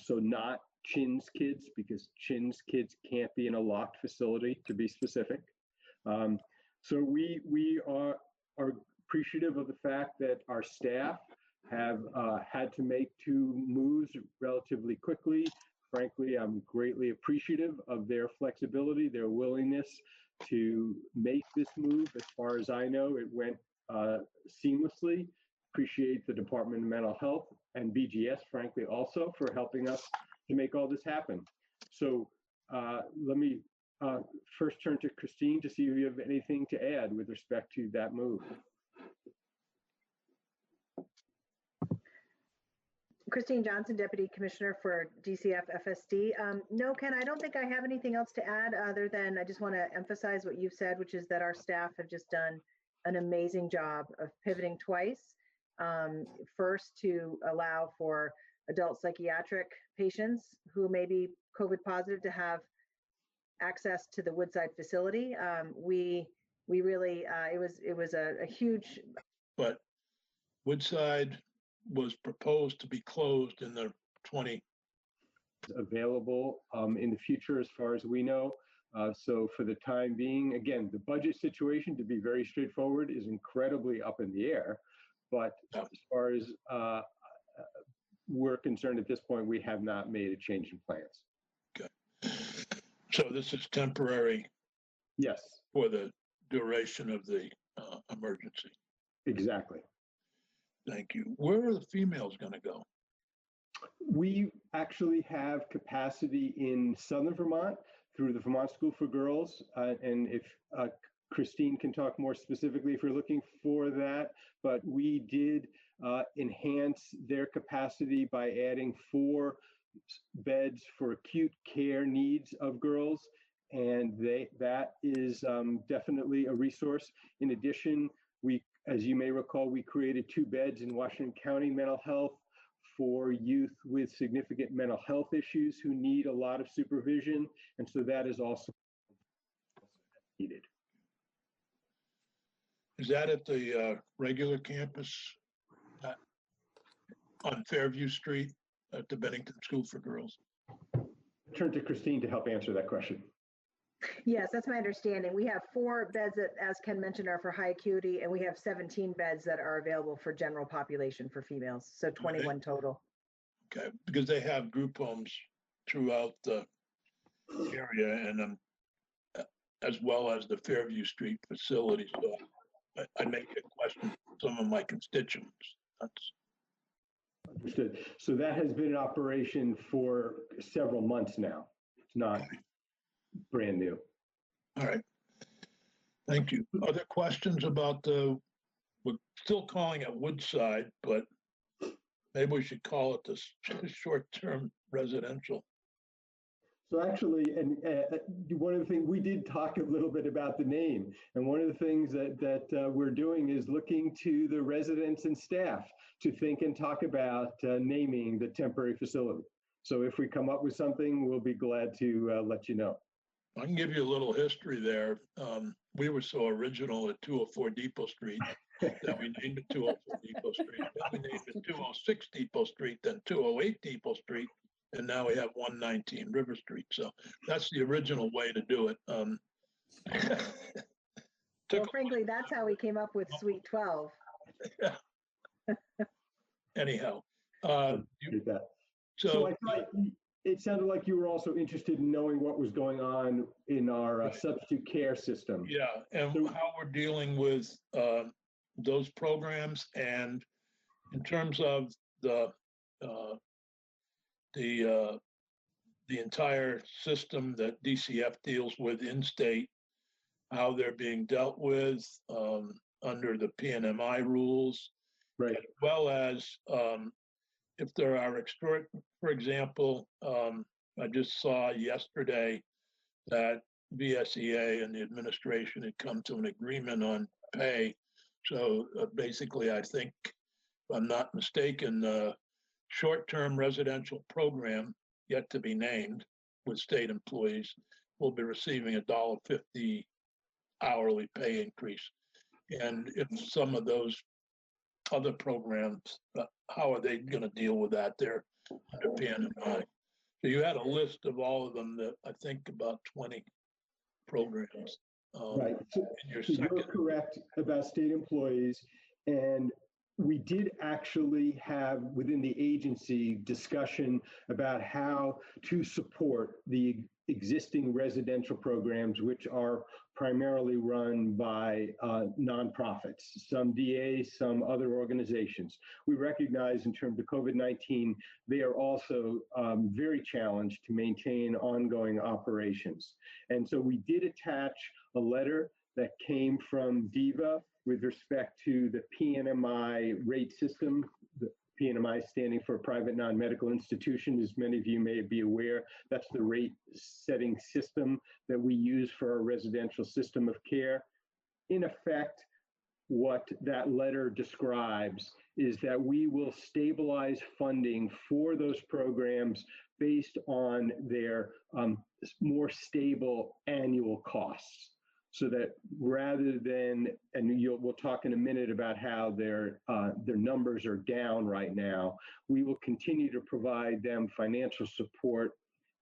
So not CHIN's kids, because CHIN's kids can't be in a locked facility, to be specific. So we are appreciative of the fact that our staff have had to make 2 moves relatively quickly. Frankly, I'm greatly appreciative of their flexibility, their willingness to make this move. As far as I know, it went seamlessly. Appreciate the Department of Mental Health and BGS, frankly, also for helping us to make all this happen. So let me first turn to Christine to see if you have anything to add with respect to that move. Christine Johnson, Deputy Commissioner for DCF FSD. No, Ken, I don't think I have anything else to add other than I just want to emphasize what you've said, which is that our staff have just done an amazing job of pivoting twice. First, to allow for adult psychiatric patients who may be COVID positive to have access to the Woodside facility. We really, it was a huge. But Woodside was proposed to be closed in the 20. Available in the future, as far as we know. So for the time being, again, the budget situation, to be very straightforward, is incredibly up in the air. But as far as we're concerned at this point, we have not made a change in plans. Okay. So this is temporary. Yes. For the duration of the emergency. Exactly. Thank you. Where are the females going to go? We actually have capacity in Southern Vermont through the Vermont School for Girls. And if Christine can talk more specifically if you're looking for that, but we did enhance their capacity by adding 4 beds for acute care needs of girls. And that is definitely a resource. In addition, as you may recall, we created 2 beds in Washington County Mental Health for youth with significant mental health issues who need a lot of supervision. And so that is also needed. Is that at the regular campus on Fairview Street at the Bennington School for Girls? Turn to Christine to help answer that question. Yes, that's my understanding. We have 4 beds that, as Ken mentioned, are for high acuity, and we have 17 beds that are available for general population for females. So 21 total. Okay, because they have group homes throughout the area and as well as the Fairview Street facility. So I make a question from some of my constituents. That's understood. So that has been in operation for several months now. It's not brand new. All right. Thank you. Other questions about we're still calling it Woodside, but maybe we should call it the short-term residential. So actually, and one of the things, we did talk a little bit about the name, and one of the things that we're doing is looking to the residents and staff to think and talk about naming the temporary facility. So if we come up with something, we'll be glad to let you know. I can give you a little history there. We were so original at 204 Depot Street that we named it 204 Depot Street. Then we named it 206 Depot Street, then 208 Depot Street, and now we have 119 River Street. So that's the original way to do it. Well, frankly, that's how we came up with Suite 12. Anyhow, so I thought it sounded like you were also interested in knowing what was going on in our substitute care system. Yeah, and how we're dealing with those programs. And in terms of the entire system that DCF deals with in state, how they're being dealt with under the PNMI rules, right, as well as if there are for example, I just saw yesterday that VSEA and the administration had come to an agreement on pay. So basically, I think, if I'm not mistaken, the short-term residential program, yet to be named, with state employees will be receiving a $1.50 hourly pay increase. And if some of those other programs, how are they going to deal with that there under PNMI? So you had a list of all of them, that I think about 20 programs. Right. So, in your so you're second. correct about state employees. And we did actually have within the agency discussion about how to support the existing residential programs, which are primarily run by nonprofits, some DAs, some other organizations. We recognize in terms of COVID-19, they are also very challenged to maintain ongoing operations. And so we did attach a letter that came from DEVA with respect to the PNMI rate system, the PNMI standing for Private Non-Medical Institution. As many of you may be aware, that's the rate setting system that we use for our residential system of care. In effect, what that letter describes is that we will stabilize funding for those programs based on their more stable annual costs. So that rather than, and we'll talk in a minute about how their numbers are down right now, we will continue to provide them financial support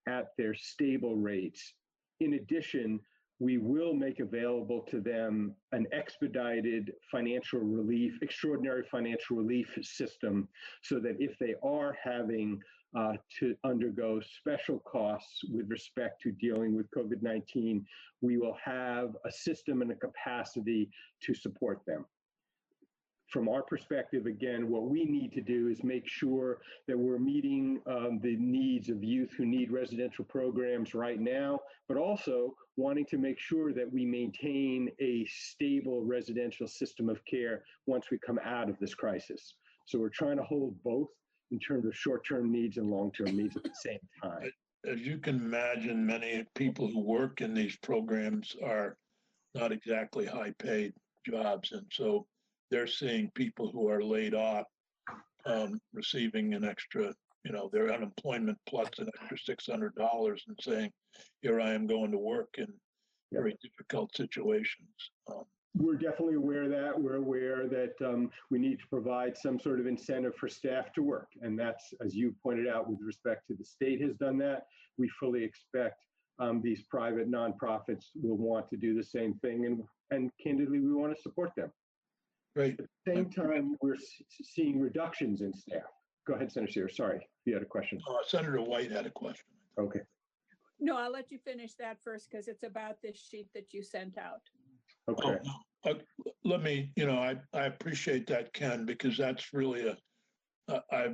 at their stable rates. In addition, we will make available to them an expedited financial relief, extraordinary financial relief system, so that if they are having to undergo special costs with respect to dealing with COVID-19, we will have a system and a capacity to support them. From our perspective, again, what we need to do is make sure that we're meeting the needs of youth who need residential programs right now, but also wanting to make sure that we maintain a stable residential system of care once we come out of this crisis. So we're trying to hold both in terms of short-term needs and long-term needs at the same time. As you can imagine, many people who work in these programs are not exactly high-paid jobs. And so they're seeing people who are laid off receiving an extra, their unemployment plus an extra $600 and saying, here I am going to work in very difficult situations. We're definitely aware of that. We're aware that we need to provide some sort of incentive for staff to work. And that's, as you pointed out, with respect to the state has done that. We fully expect these private nonprofits will want to do the same thing. And candidly, we want to support them. Right. At the same time, we're seeing reductions in staff. Go ahead, Senator Sears. Sorry, you had a question. Senator White had a question. Okay. No, I'll let you finish that first because it's about this sheet that you sent out. Okay. Let me, I appreciate that, Ken, because that's really I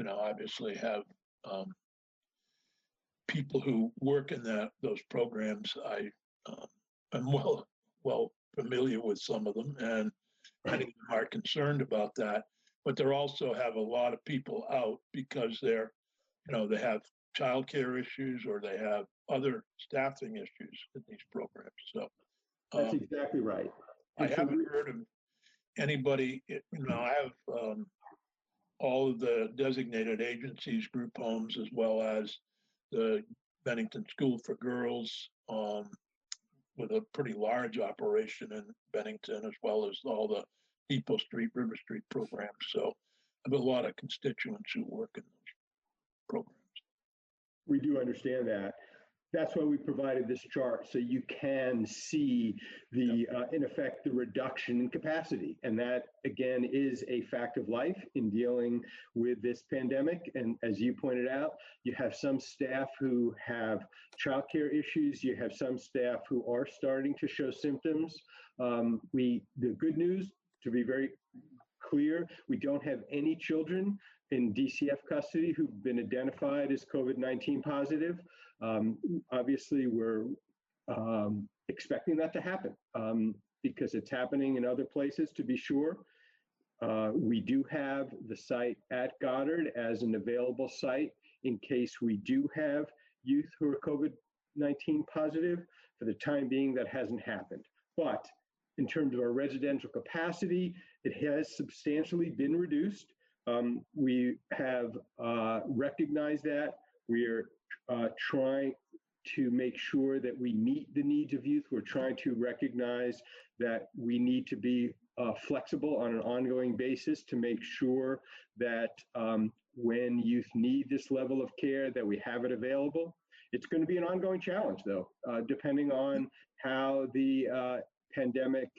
obviously have people who work in those programs. I'm well familiar with some of them, and many of them are concerned about that. But they also have a lot of people out because they have childcare issues or they have other staffing issues in these programs. So that's exactly right. I haven't heard of anybody, I have all of the designated agencies, group homes, as well as the Bennington School for Girls, with a pretty large operation in Bennington, as well as all the Depot Street, River Street programs. So I have a lot of constituents who work in those programs. We do understand that. That's why we provided this chart, so you can see the, in effect, the reduction in capacity. And that, again, is a fact of life in dealing with this pandemic. And as you pointed out, you have some staff who have childcare issues. You have some staff who are starting to show symptoms. The good news, to be very clear, we don't have any children in DCF custody who've been identified as COVID-19 positive. Obviously, we're expecting that to happen because it's happening in other places, to be sure. We do have the site at Goddard as an available site in case we do have youth who are COVID-19 positive. For the time being, that hasn't happened. But in terms of our residential capacity, it has substantially been reduced. We have recognized that. We are trying to make sure that we meet the needs of youth. We're trying to recognize that we need to be flexible on an ongoing basis to make sure that when youth need this level of care, that we have it available. It's going to be an ongoing challenge, though, depending on how the pandemic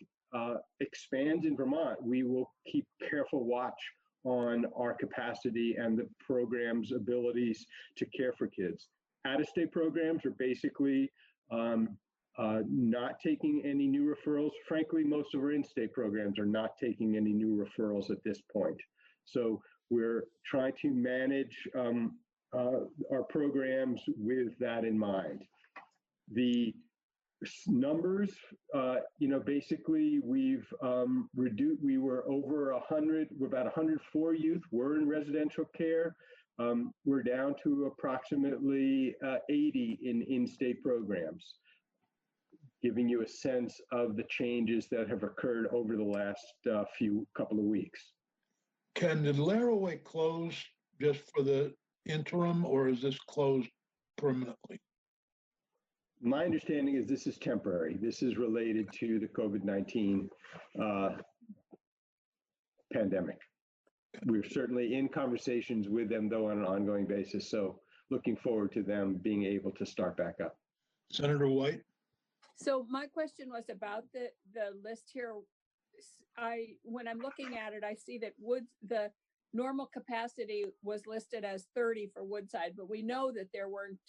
expands in Vermont. We will keep careful watch on our capacity and the program's abilities to care for kids. Out-of-state programs are basically not taking any new referrals. Frankly, most of our in-state programs are not taking any new referrals at this point. So we're trying to manage our programs with that in mind. The numbers, basically we've reduced, we were over 100, we're about 104 youth were in residential care. We're down to approximately 80 in in-state programs, giving you a sense of the changes that have occurred over the last couple of weeks. Ken, did Laraway close just for the interim, or is this closed permanently? My understanding is this is temporary. This is related to the COVID-19 pandemic. We're certainly in conversations with them, though, on an ongoing basis. So looking forward to them being able to start back up. Senator White? So my question was about the list here. When I'm looking at it, I see that the normal capacity was listed as 30 for Woodside, but we know that there weren't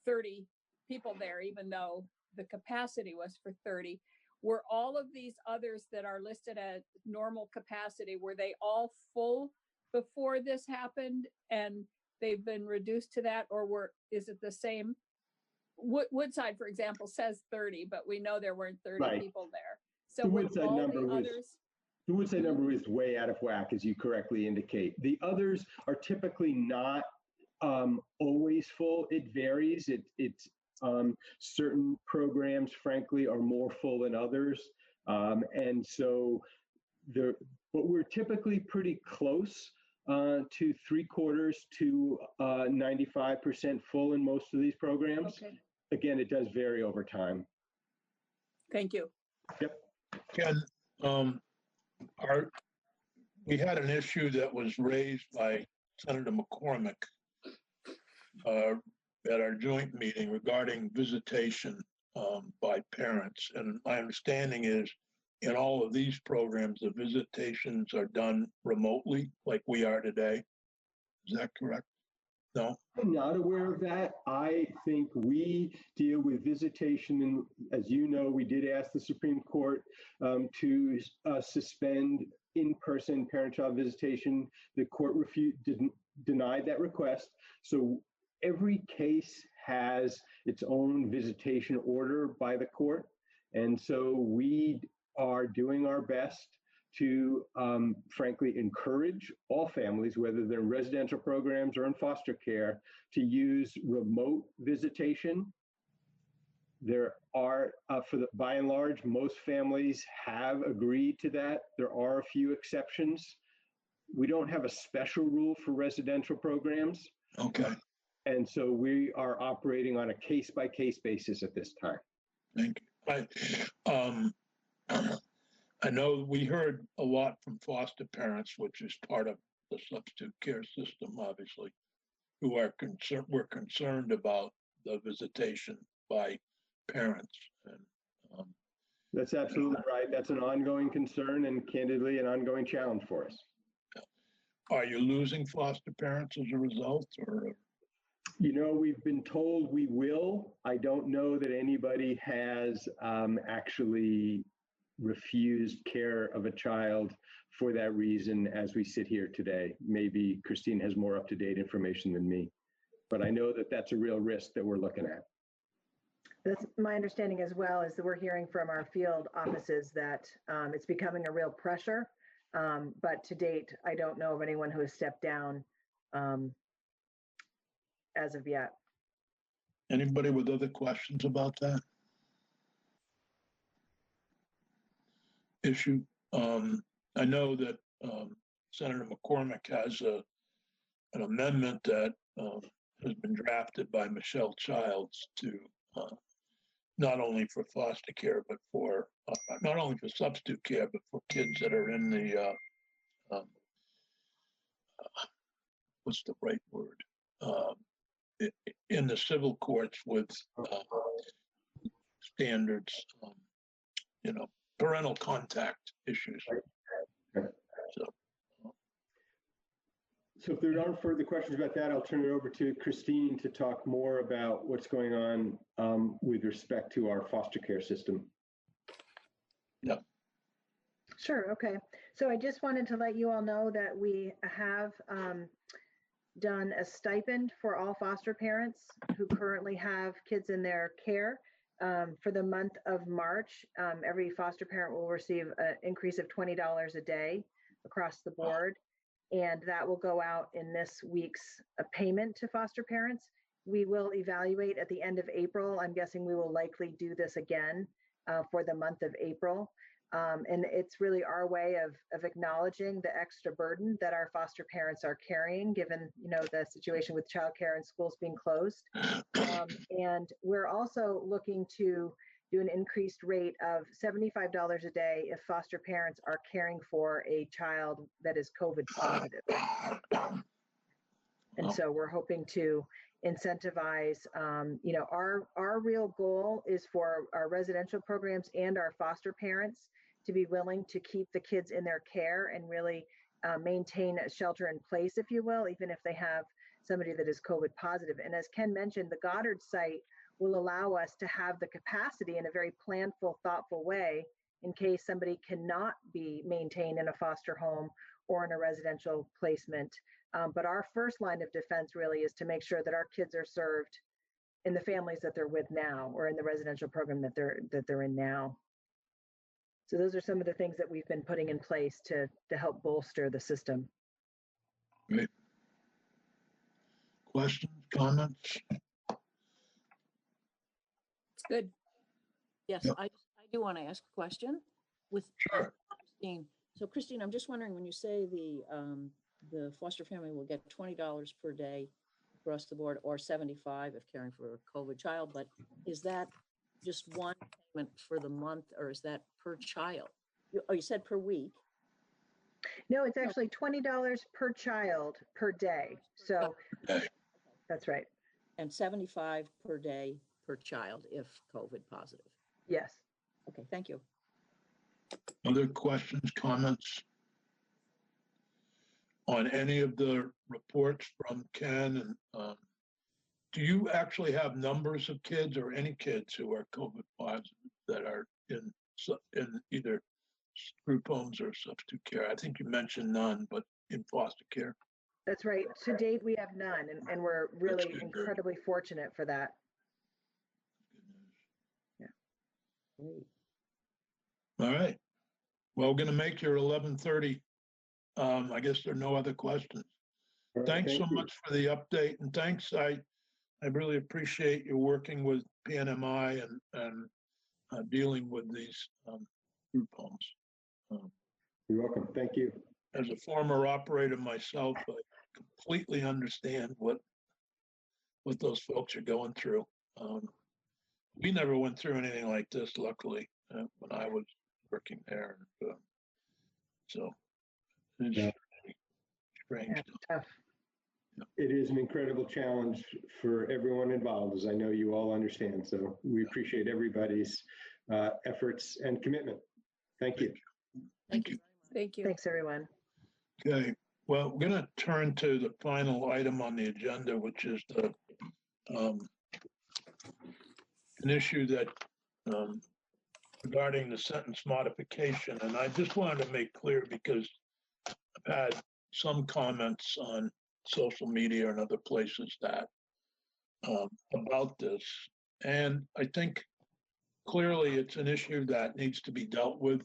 30 people there, even though the capacity was for 30. Were all of these others that are listed as normal capacity, were they all full before this happened and they've been reduced to that, or is it the same? Woodside, for example, says 30, but we know there weren't 30 people there. So The Woodside number was way out of whack, as you correctly indicate. The others are typically not always full. It varies. It's certain programs, frankly, are more full than others. And so but we're typically pretty close to 3/4 to 95% full in most of these programs. Okay. Again, it does vary over time. Thank you. Yep. Ken, we had an issue that was raised by Senator McCormick at our joint meeting regarding visitation by parents. And my understanding is in all of these programs, the visitations are done remotely like we are today. Is that correct? No? I'm not aware of that. I think we deal with visitation, and as you know, we did ask the Supreme Court to suspend in-person parent-child visitation. The court denied that request. So every case has its own visitation order by the court. And so we are doing our best to frankly encourage all families, whether they're in residential programs or in foster care, to use remote visitation. There are, by and large, most families have agreed to that. There are a few exceptions. We don't have a special rule for residential programs. Okay. And so we are operating on a case-by-case basis at this time. Thank you. I know we heard a lot from foster parents, which is part of the substitute care system, obviously, who are concerned. We're concerned about the visitation by parents. And, that's absolutely right. That's an ongoing concern and candidly an ongoing challenge for us. Are you losing foster parents as a result, or? You know, we've been told we will. I don't know that anybody has actually refused care of a child for that reason as we sit here today. Maybe Christine has more up-to-date information than me, but I know that that's a real risk that we're looking at. That's my understanding as well, is that we're hearing from our field offices that it's becoming a real pressure. But to date, I don't know of anyone who has stepped down as of yet. Anybody with other questions about that issue? I know that Senator McCormick has an amendment that has been drafted by Michelle Childs to not only for foster care, but for not only for substitute care, but for kids that are in the what's the right word? In the civil courts with standards, parental contact issues. So if there aren't further questions about that, I'll turn it over to Christine to talk more about what's going on with respect to our foster care system. Yeah. Sure, okay. So I just wanted to let you all know that we have done a stipend for all foster parents who currently have kids in their care. For the month of March, every foster parent will receive an increase of $20 a day across the board. And that will go out in this week's payment to foster parents. We will evaluate at the end of April. I'm guessing we will likely do this again for the month of April. And it's really our way of acknowledging the extra burden that our foster parents are carrying, given the situation with childcare and schools being closed. And we're also looking to do an increased rate of $75 a day if foster parents are caring for a child that is COVID positive. And so we're hoping to incentivize, our real goal is for our residential programs and our foster parents to be willing to keep the kids in their care and really maintain a shelter in place, if you will, even if they have somebody that is COVID positive. And as Ken mentioned, the Goddard site will allow us to have the capacity in a very planful, thoughtful way in case somebody cannot be maintained in a foster home or in a residential placement. But our first line of defense really is to make sure that our kids are served in the families that they're with now or in the residential program that they're in now. So those are some of the things that we've been putting in place to help bolster the system. Great. Questions, comments? It's good. Yes, Yep. I do want to ask a question with Christine. So Christine, I'm just wondering, when you say the foster family will get $20 per day across the board, or $75 if caring for a COVID child, but is that just one payment for the month, or is that per child? You said per week. No, it's actually $20 per child per day. So that's right. And $75 per day per child if COVID positive. Yes. Okay, thank you. Other questions, comments on any of the reports from Ken? And do you actually have numbers of kids or any kids who are COVID positive that are in either group homes or substitute care? I think you mentioned none, but in foster care. That's right. To date, we have none, and we're really incredibly fortunate for that. Yeah. Great. All right. Well, we're going to make your 11:30. I guess there are no other questions. Right, thanks so much for the update, and thanks. I really appreciate you working with PNMI and dealing with these group homes. You're welcome. Thank you. As a former operator myself, I completely understand what those folks are going through. We never went through anything like this, luckily, when I was working there. So it's strange. Tough. It is an incredible challenge for everyone involved, as I know you all understand. So we appreciate everybody's efforts and commitment. Thank you. Thank you. Thank you. Thanks, everyone. Okay. Well, we're going to turn to the final item on the agenda, which is an issue that regarding the sentence modification, and I just wanted to make clear because I've had some comments on social media and other places that about this, and I think clearly it's an issue that needs to be dealt with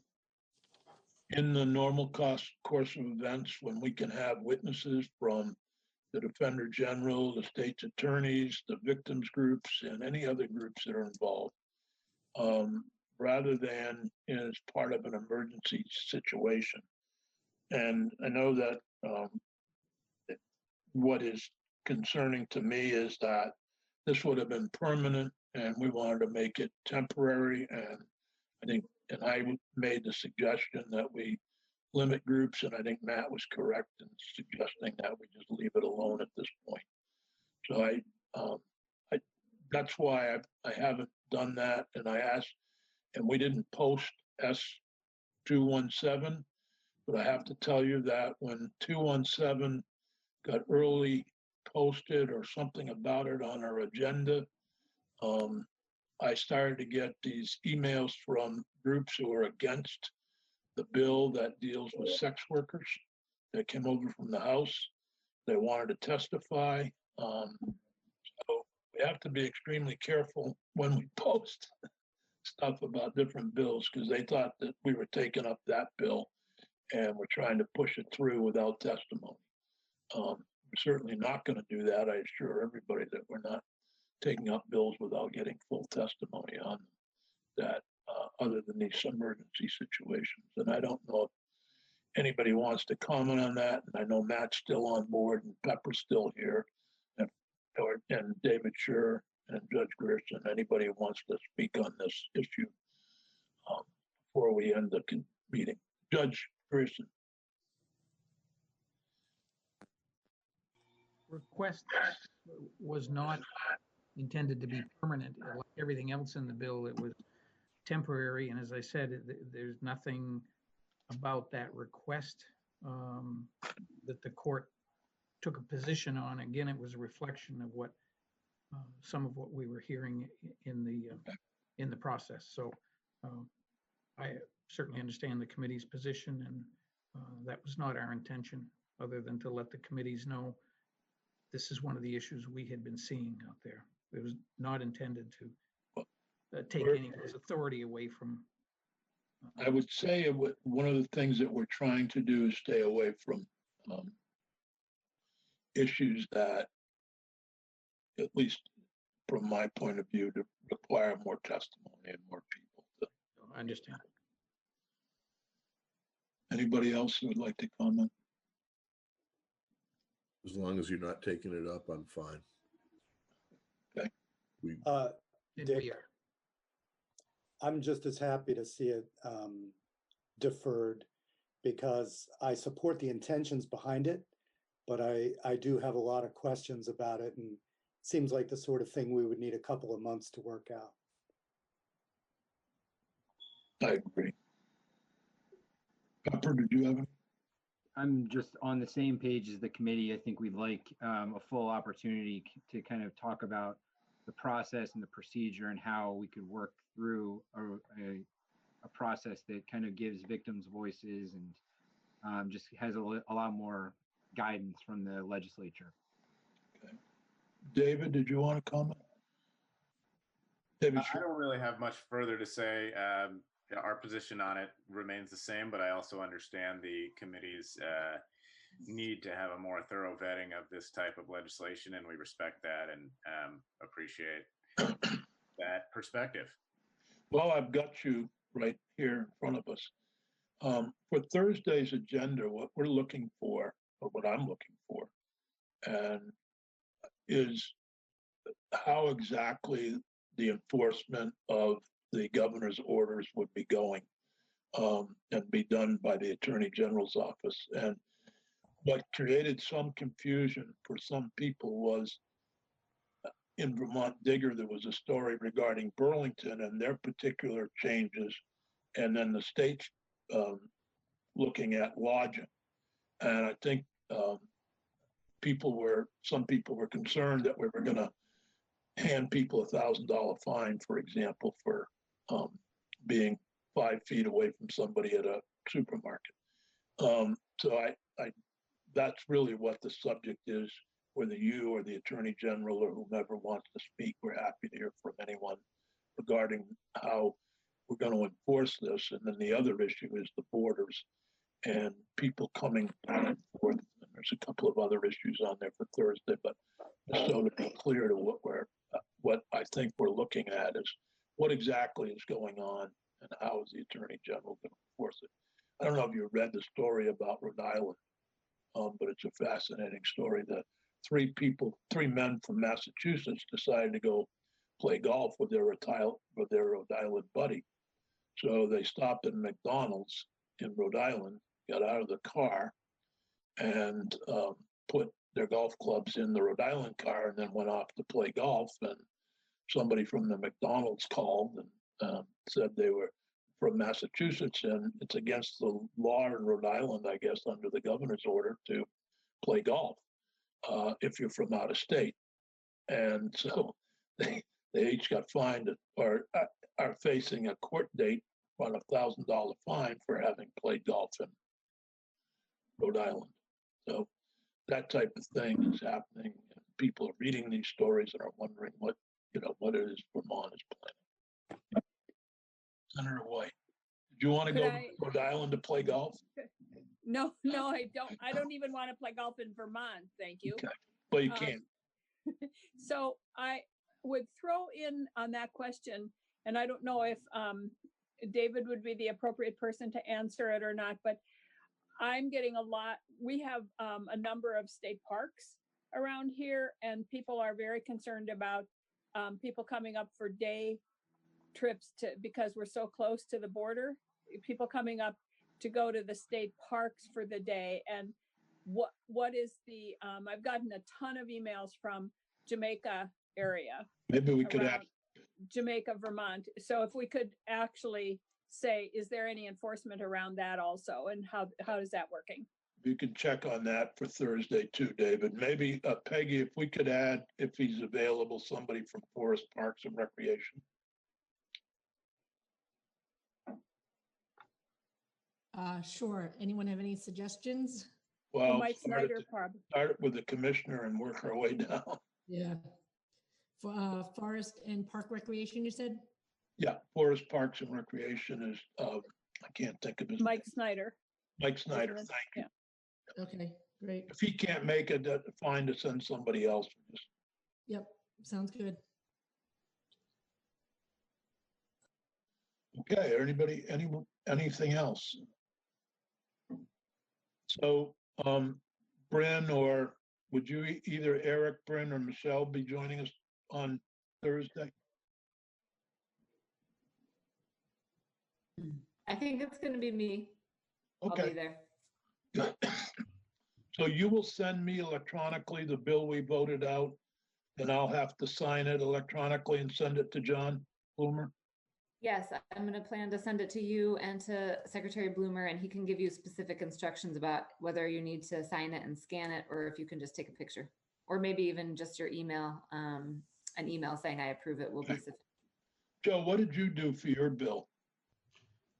in the normal course of events when we can have witnesses from the Defender General, the state's attorneys, the victims groups, and any other groups that are involved, rather than as part of an emergency situation. And I know that what is concerning to me is that this would have been permanent and we wanted to make it temporary. And I think, and I made the suggestion that we limit groups, and I think Matt was correct in suggesting that we just leave it alone at this point. So that's why I haven't done that, and I asked, and we didn't post S217, but I have to tell you that when 217 got early posted or something about it on our agenda, I started to get these emails from groups who are against the bill that deals with sex workers that came over from the House. They wanted to testify. So we have to be extremely careful when we post stuff about different bills because they thought that we were taking up that bill and we're trying to push it through without testimony. We're certainly not going to do that. I assure everybody that we're not taking up bills without getting full testimony on that, other than these emergency situations. And I don't know if anybody wants to comment on that. And I know Matt's still on board and Pepper's still here, and David Scher and Judge Gerson. Anybody who wants to speak on this issue before we end the meeting. Judge Gerson. Request was not intended to be permanent. Like everything else in the bill, it was temporary. And as I said, there's nothing about that request that the court took a position on. Again, it was a reflection of what some of what we were hearing in the process. So I certainly understand the committee's position, and that was not our intention, other than to let the committees know this is one of the issues we had been seeing out there. It was not intended to take any authority away from. I would say one of the things that we're trying to do is stay away from issues that, at least from my point of view, to require more testimony and more people. I understand. Anybody else who would like to comment? As long as you're not taking it up, I'm fine. Okay. Dick, I'm just as happy to see it deferred because I support the intentions behind it, but I do have a lot of questions about it, and it seems like the sort of thing we would need a couple of months to work out. I agree. Pepper, did you have any? I'm just on the same page as the committee. I think we'd like a full opportunity to kind of talk about the process and the procedure and how we could work through a process that kind of gives victims voices and just has a lot more guidance from the legislature. Okay. David, did you want to comment? David, I don't really have much further to say. Our position on it remains the same, but I also understand the committee's need to have a more thorough vetting of this type of legislation, and we respect that and appreciate that perspective. Well, I've got you right here in front of us. For Thursday's agenda, what we're looking for, or what I'm looking for, and is how exactly the enforcement of the governor's orders would be going and be done by the Attorney General's office. And what created some confusion for some people was in Vermont Digger, there was a story regarding Burlington and their particular changes, and then the state's looking at lodging. And I think some people were concerned that we were going to hand people $1,000 fine, for example, for being 5 feet away from somebody at a supermarket. So that's really what the subject is, whether you or the Attorney General or whomever wants to speak. We're happy to hear from anyone regarding how we're going to enforce this. And then the other issue is the borders and people coming back and forth. And there's a couple of other issues on there for Thursday, but just so to be clear to what I think we're looking at is what exactly is going on and how is the Attorney General going to enforce it. I don't know if you read the story about Rhode Island, but it's a fascinating story that three men from Massachusetts decided to go play golf with their Rhode Island buddy. So they stopped at McDonald's in Rhode Island, got out of the car, and put their golf clubs in the Rhode Island car, and then went off to play golf. And somebody from the McDonald's called and said they were from Massachusetts, and it's against the law in Rhode Island, I guess, under the governor's order to play golf if you're from out of state. And so they each got fined or are facing a court date on a $1,000 fine for having played golf in Rhode Island. So that type of thing is happening. People are reading these stories and are wondering what it is Vermont is planning. Senator White, did you want to go to Rhode Island to play golf? No, I don't. I don't even want to play golf in Vermont. Thank you. Okay. Well, you can't. So I would throw in on that question, and I don't know if David would be the appropriate person to answer it or not, but I'm getting we have a number of state parks around here, and people are very concerned about people coming up for day trips because we're so close to the border, people coming up to go to the state parks for the day. And what is I've gotten a ton of emails from Jamaica area. Maybe we could ask Jamaica, Vermont. So if we could actually say, is there any enforcement around that also? And how is that working? You can check on that for Thursday too, David. Maybe Peggy, if we could add, if he's available, somebody from Forest Parks and Recreation. Sure. Anyone have any suggestions? Well, Mike Snyder, probably. Start with the commissioner and work our way down. Yeah. For Forest and Park Recreation, you said? Yeah, Forest Parks and Recreation is, I can't think of his Mike name. Snyder. Mike Snyder, thank you. Yeah. Okay, great. If he can't make it, fine to send somebody else. Yep, sounds good. Okay, anything else? So, Bryn, or would you either Eric, Bryn, or Michelle be joining us on Thursday? I think it's going to be me. Okay. I'll be there. So you will send me electronically the bill we voted out, and I'll have to sign it electronically and send it to John Bloomer? Yes, I'm going to plan to send it to you and to Secretary Bloomer, and he can give you specific instructions about whether you need to sign it and scan it, or if you can just take a picture, or maybe even just your email, an email saying I approve it will be sufficient. Joe, what did you do for your bill?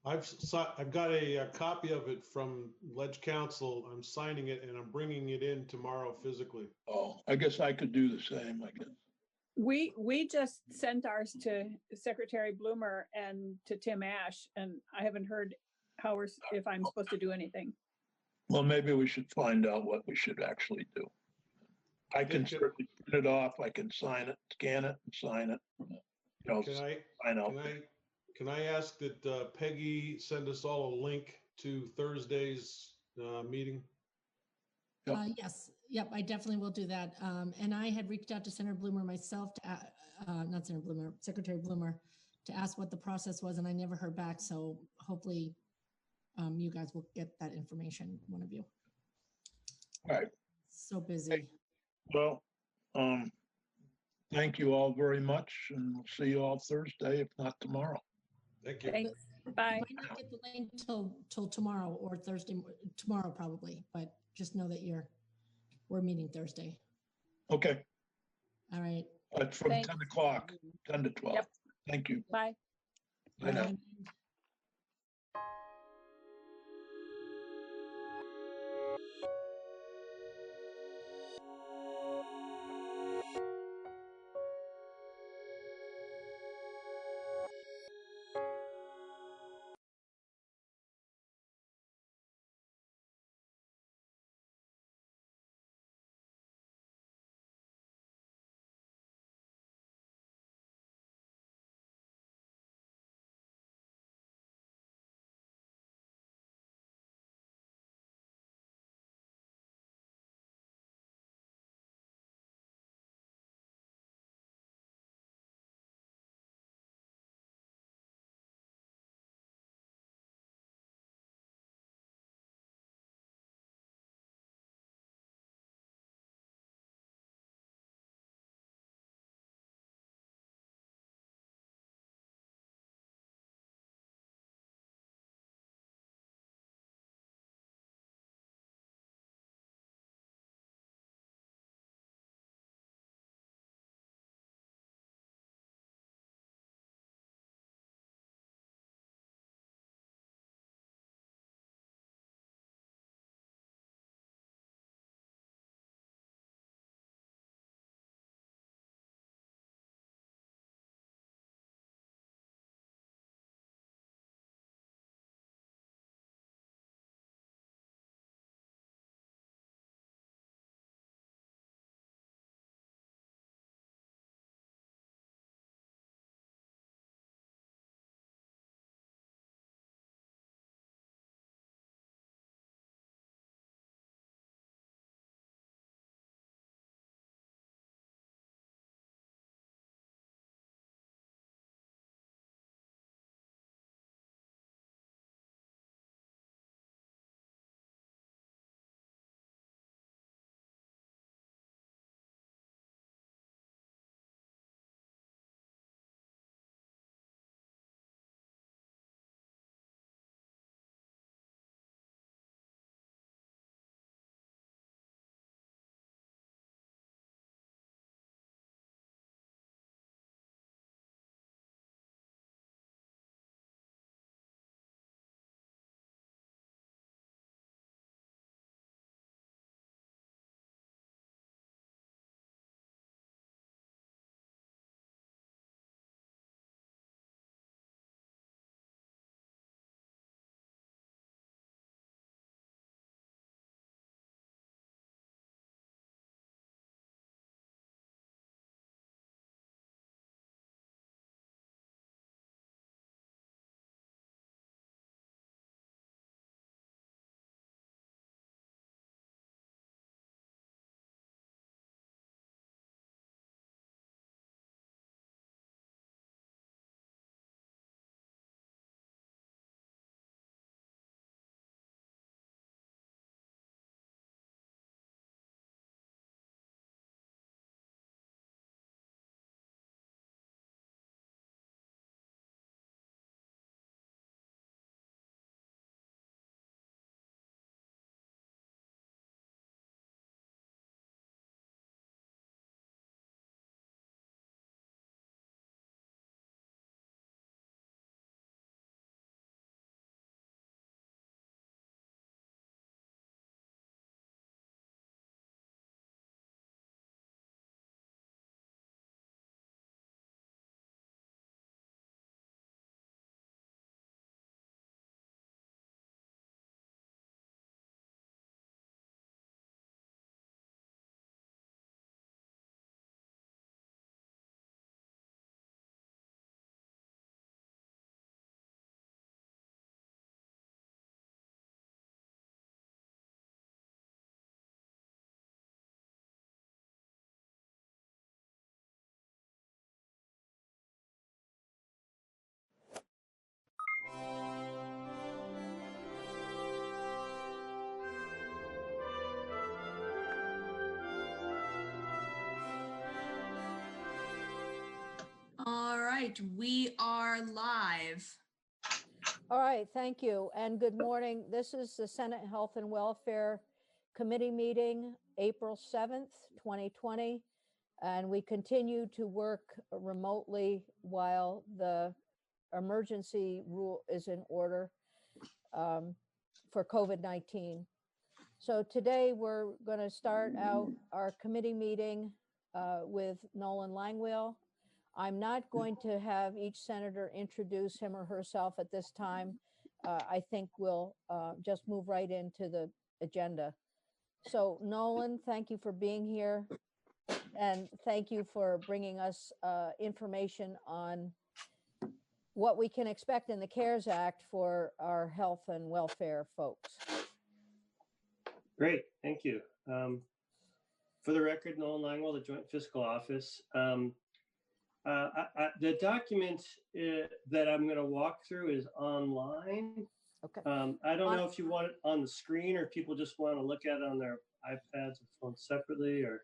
I've got a copy of it from Ledge Council. I'm signing it and I'm bringing it in tomorrow physically. Oh, I guess I could do the same, I guess. We just sent ours to Secretary Bloomer and to Tim Ash, and I haven't heard if I'm supposed to do anything. Well, maybe we should find out what we should actually do. I can certainly print it off. I can sign it, scan it, and sign it. You know, Can I ask that Peggy send us all a link to Thursday's meeting? Yes. Yep, I definitely will do that. And I had reached out to Senator Bloomer myself, not Senator Bloomer, Secretary Bloomer, to ask what the process was, and I never heard back. So hopefully you guys will get that information, one of you. All right. So busy. Well, thank you all very much, and we'll see you all Thursday, if not tomorrow. Thank you. Thanks. Bye. You might not get the link till tomorrow or Thursday, tomorrow probably, but just know that we're meeting Thursday. Okay. All right. It's from Thanks. 10 o'clock, 10 to 12. Yep. Thank you. Bye. Bye now. right, we are live. All right, thank you, and good morning. This is the Senate Health and Welfare Committee meeting, April 7th, 2020, and we continue to work remotely while the emergency rule is in order for COVID-19. So today we're going to start out our committee meeting with Nolan Langwell. I'm not going to have each senator introduce him or herself at this time. I think we'll just move right into the agenda. So Nolan, thank you for being here. And thank you for bringing us information on what we can expect in the CARES Act for our health and welfare folks. Great, thank you. For the record, Nolan Langwell, the Joint Fiscal Office. The document that I'm going to walk through is online. Okay. I don't know if you want it on the screen or if people just want to look at it on their iPads or phones separately, or.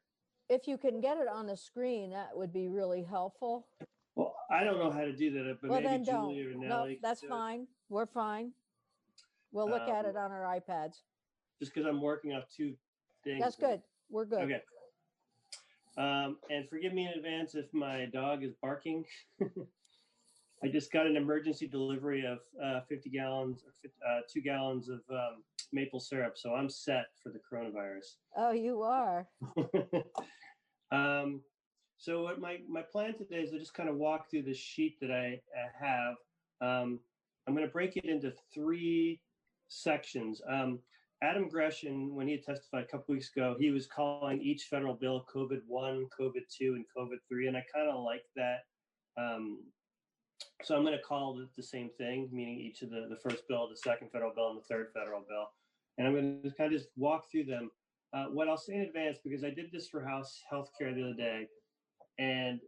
If you can get it on the screen, that would be really helpful. Well, I don't know how to do that, but well, maybe then Julie don't. or No, Natalie. that's fine. We're fine. We'll look at it on our iPads. Just because I'm working off two things. That's good. We're good. Okay. And forgive me in advance if my dog is barking. I just got an emergency delivery of 50 gallons, 2 gallons of maple syrup. So I'm set for the coronavirus. Oh, you are. So what my plan today is to just kind of walk through the sheet that I have. I'm going to break it into 3 sections. Adam Gresham, when he had testified a couple weeks ago, he was calling each federal bill COVID-1, COVID-2, and COVID-3, and I kind of like that. So I'm going to call it the same thing, meaning each of the first bill, the second federal bill, and the third federal bill. And I'm going to kind of just walk through them. What I'll say in advance, because I did this for House Healthcare the other day, and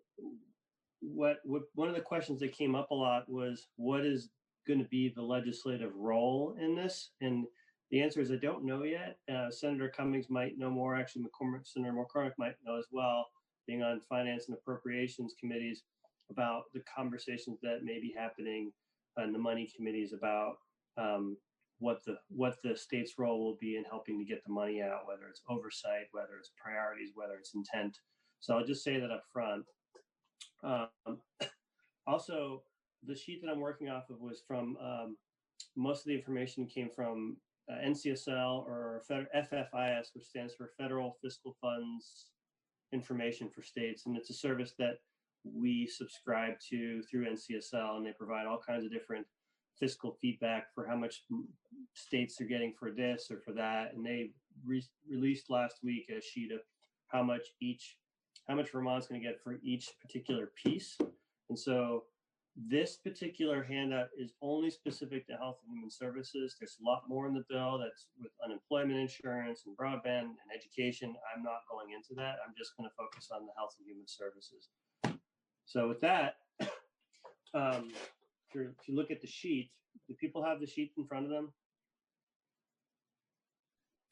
what one of the questions that came up a lot was, what is going to be the legislative role in this? And the answer is I don't know yet. Senator Cummings might know more. Actually, Senator McCormick might know as well, being on finance and appropriations committees, about the conversations that may be happening in the money committees about what the state's role will be in helping to get the money out, whether it's oversight, whether it's priorities, whether it's intent. So I'll just say that up front. Also, the sheet that I'm working off of was from, most of the information came from NCSL or FFIS, which stands for Federal Fiscal Funds Information for States. And it's a service that we subscribe to through NCSL, and they provide all kinds of different fiscal feedback for how much states are getting for this or for that. And they released last week a sheet of how much Vermont's going to get for each particular piece. And so this particular handout is only specific to health and human services. There's a lot more in the bill that's with unemployment insurance and broadband and education. I'm not going into that. I'm just going to focus on the health and human services. So with that, if you look at the sheet, do people have the sheet in front of them?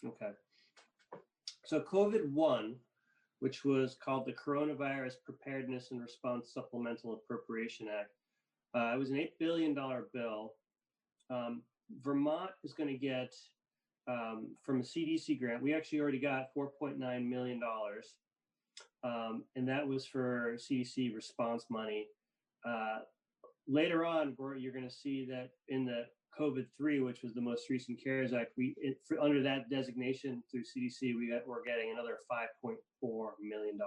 Okay. So COVID-1, which was called the Coronavirus Preparedness and Response Supplemental Appropriation Act, it was an $8 billion bill. Vermont is going to get, from a CDC grant, we actually already got $4.9 million. And that was for CDC response money. Later on, you're going to see that in the COVID-3, which was the most recent CARES Act, under that designation through CDC, we're getting another $5.4 million.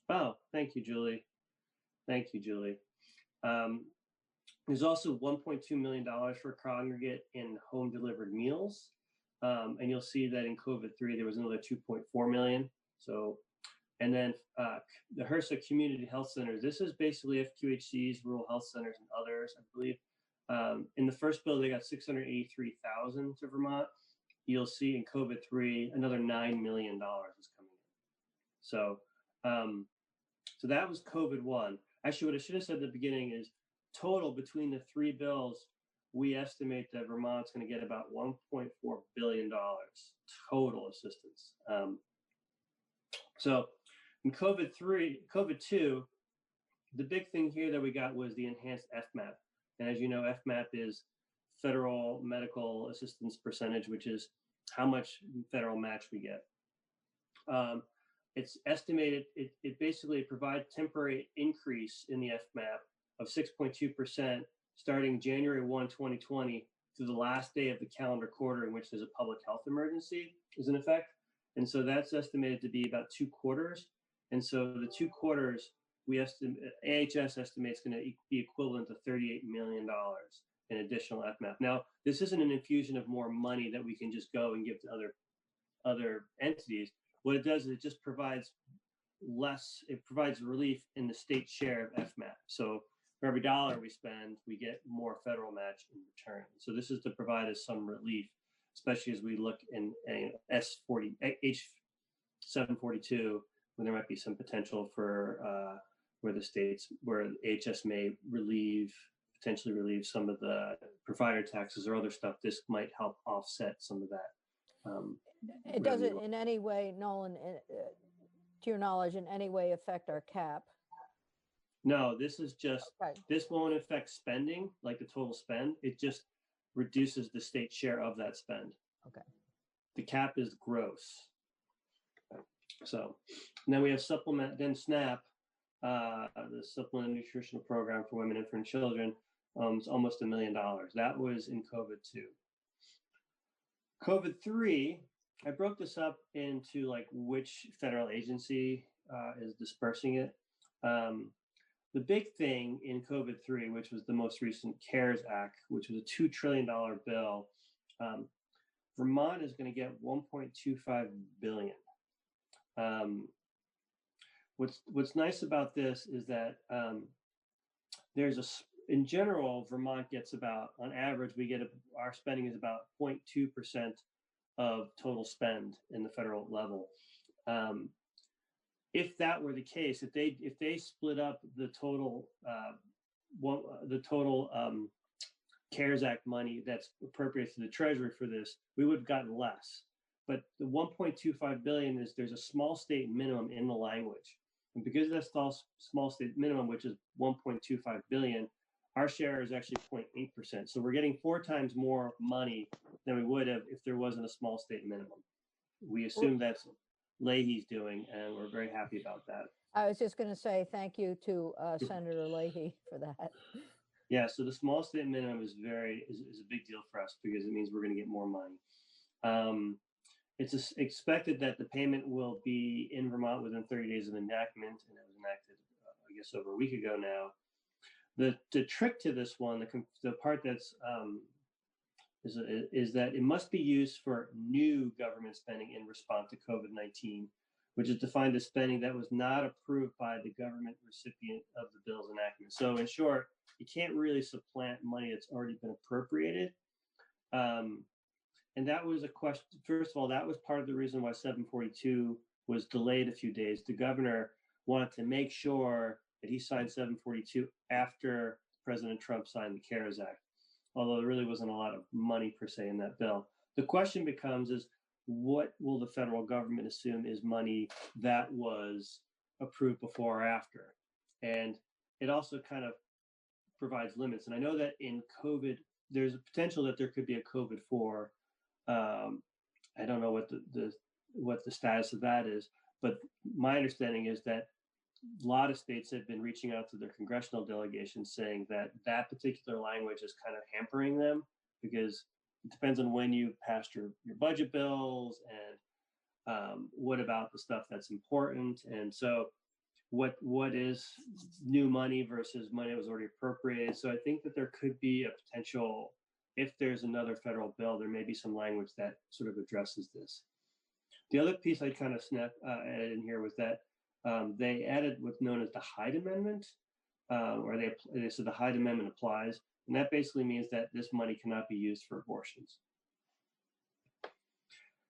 Oh, thank you, Julie. Thank you, Julie. There's also $1.2 million for congregate in home delivered meals. And you'll see that in COVID-3, there was another $2.4 million. So, and then the HRSA community health centers, this is basically FQHCs, rural health centers, and others, I believe. In the first bill, they got $683,000 to Vermont. You'll see in COVID-3, another $9 million is coming in. So, so that was COVID-1. Actually, what I should have said at the beginning is total between the 3 bills, we estimate that Vermont's going to get about $1.4 billion total assistance. So in COVID-2, the big thing here that we got was the enhanced FMAP. And as you know, FMAP is federal medical assistance percentage, which is how much federal match we get. It's estimated, it basically provides temporary increase in the FMAP of 6.2% starting January 1, 2020 through the last day of the calendar quarter in which there's a public health emergency is in effect. And so that's estimated to be about 2 quarters. And so the 2 quarters, AHS estimates going to be equivalent to $38 million in additional FMAP. Now, this isn't an infusion of more money that we can just go and give to other entities. What it does is it just provides relief in the state share of FMAP. So for every dollar we spend, we get more federal match in return. So this is to provide us some relief, especially as we look in H742, when there might be some potential for where HS may potentially relieve some of the provider taxes or other stuff. This might help offset some of that. It doesn't in any way, Nolan, to your knowledge, in any way affect our cap. No, this is just, this won't affect spending, like the total spend. It just reduces the state share of that spend. Okay. The cap is gross. So, and then we have SNAP, the Supplemental Nutritional Program for Women, Infant, and Children. It's almost $1 million. That was in COVID 2. COVID 3, I broke this up into like which federal agency is dispersing it. The big thing in COVID 3, which was the most recent CARES Act, which was a $2 trillion bill, Vermont is going to get $1.25 billion. What's nice about this is that in general, Vermont gets about, on average, our spending is about 0.2% of total spend in the federal level. If that were the case, if they split up the total CARES Act money that's appropriated to the Treasury for this, we would have gotten less. But the 1.25 billion there's a small state minimum in the language, and because of that small state minimum, which is 1.25 billion, our share is actually 0.8%. So we're getting 4 times more money than we would have if there wasn't a small state minimum. We assume that's Leahy's doing, and we're very happy about that. I was just going to say thank you to Senator Leahy for that. Yeah, so the small state minimum is a big deal for us because it means we're going to get more money. It's expected that the payment will be in Vermont within 30 days of enactment, and it was enacted, I guess, over a week ago now. The trick to this one, the part that's is that it must be used for new government spending in response to COVID-19, which is defined as spending that was not approved by the government recipient of the bill's enactment. So in short, you can't really supplant money that's already been appropriated. And that was a question. First of all, that was part of the reason why 742 was delayed a few days. The governor wanted to make sure that he signed 742 after President Trump signed the CARES Act, although there really wasn't a lot of money per se in that bill. The question becomes is, what will the federal government assume is money that was approved before or after? And it also kind of provides limits. And I know that in COVID, there's a potential that there could be a COVID 4. I don't know what the status of that is, but my understanding is that a lot of states have been reaching out to their congressional delegations saying that that particular language is kind of hampering them because it depends on when you passed your budget bills and what about the stuff that's important. And so what is new money versus money that was already appropriated. So I think that there could be a potential, if there's another federal bill, there may be some language that sort of addresses this. The other piece I kind of added in here was that they added what's known as the Hyde Amendment, or they said the Hyde Amendment applies, and that basically means that this money cannot be used for abortions.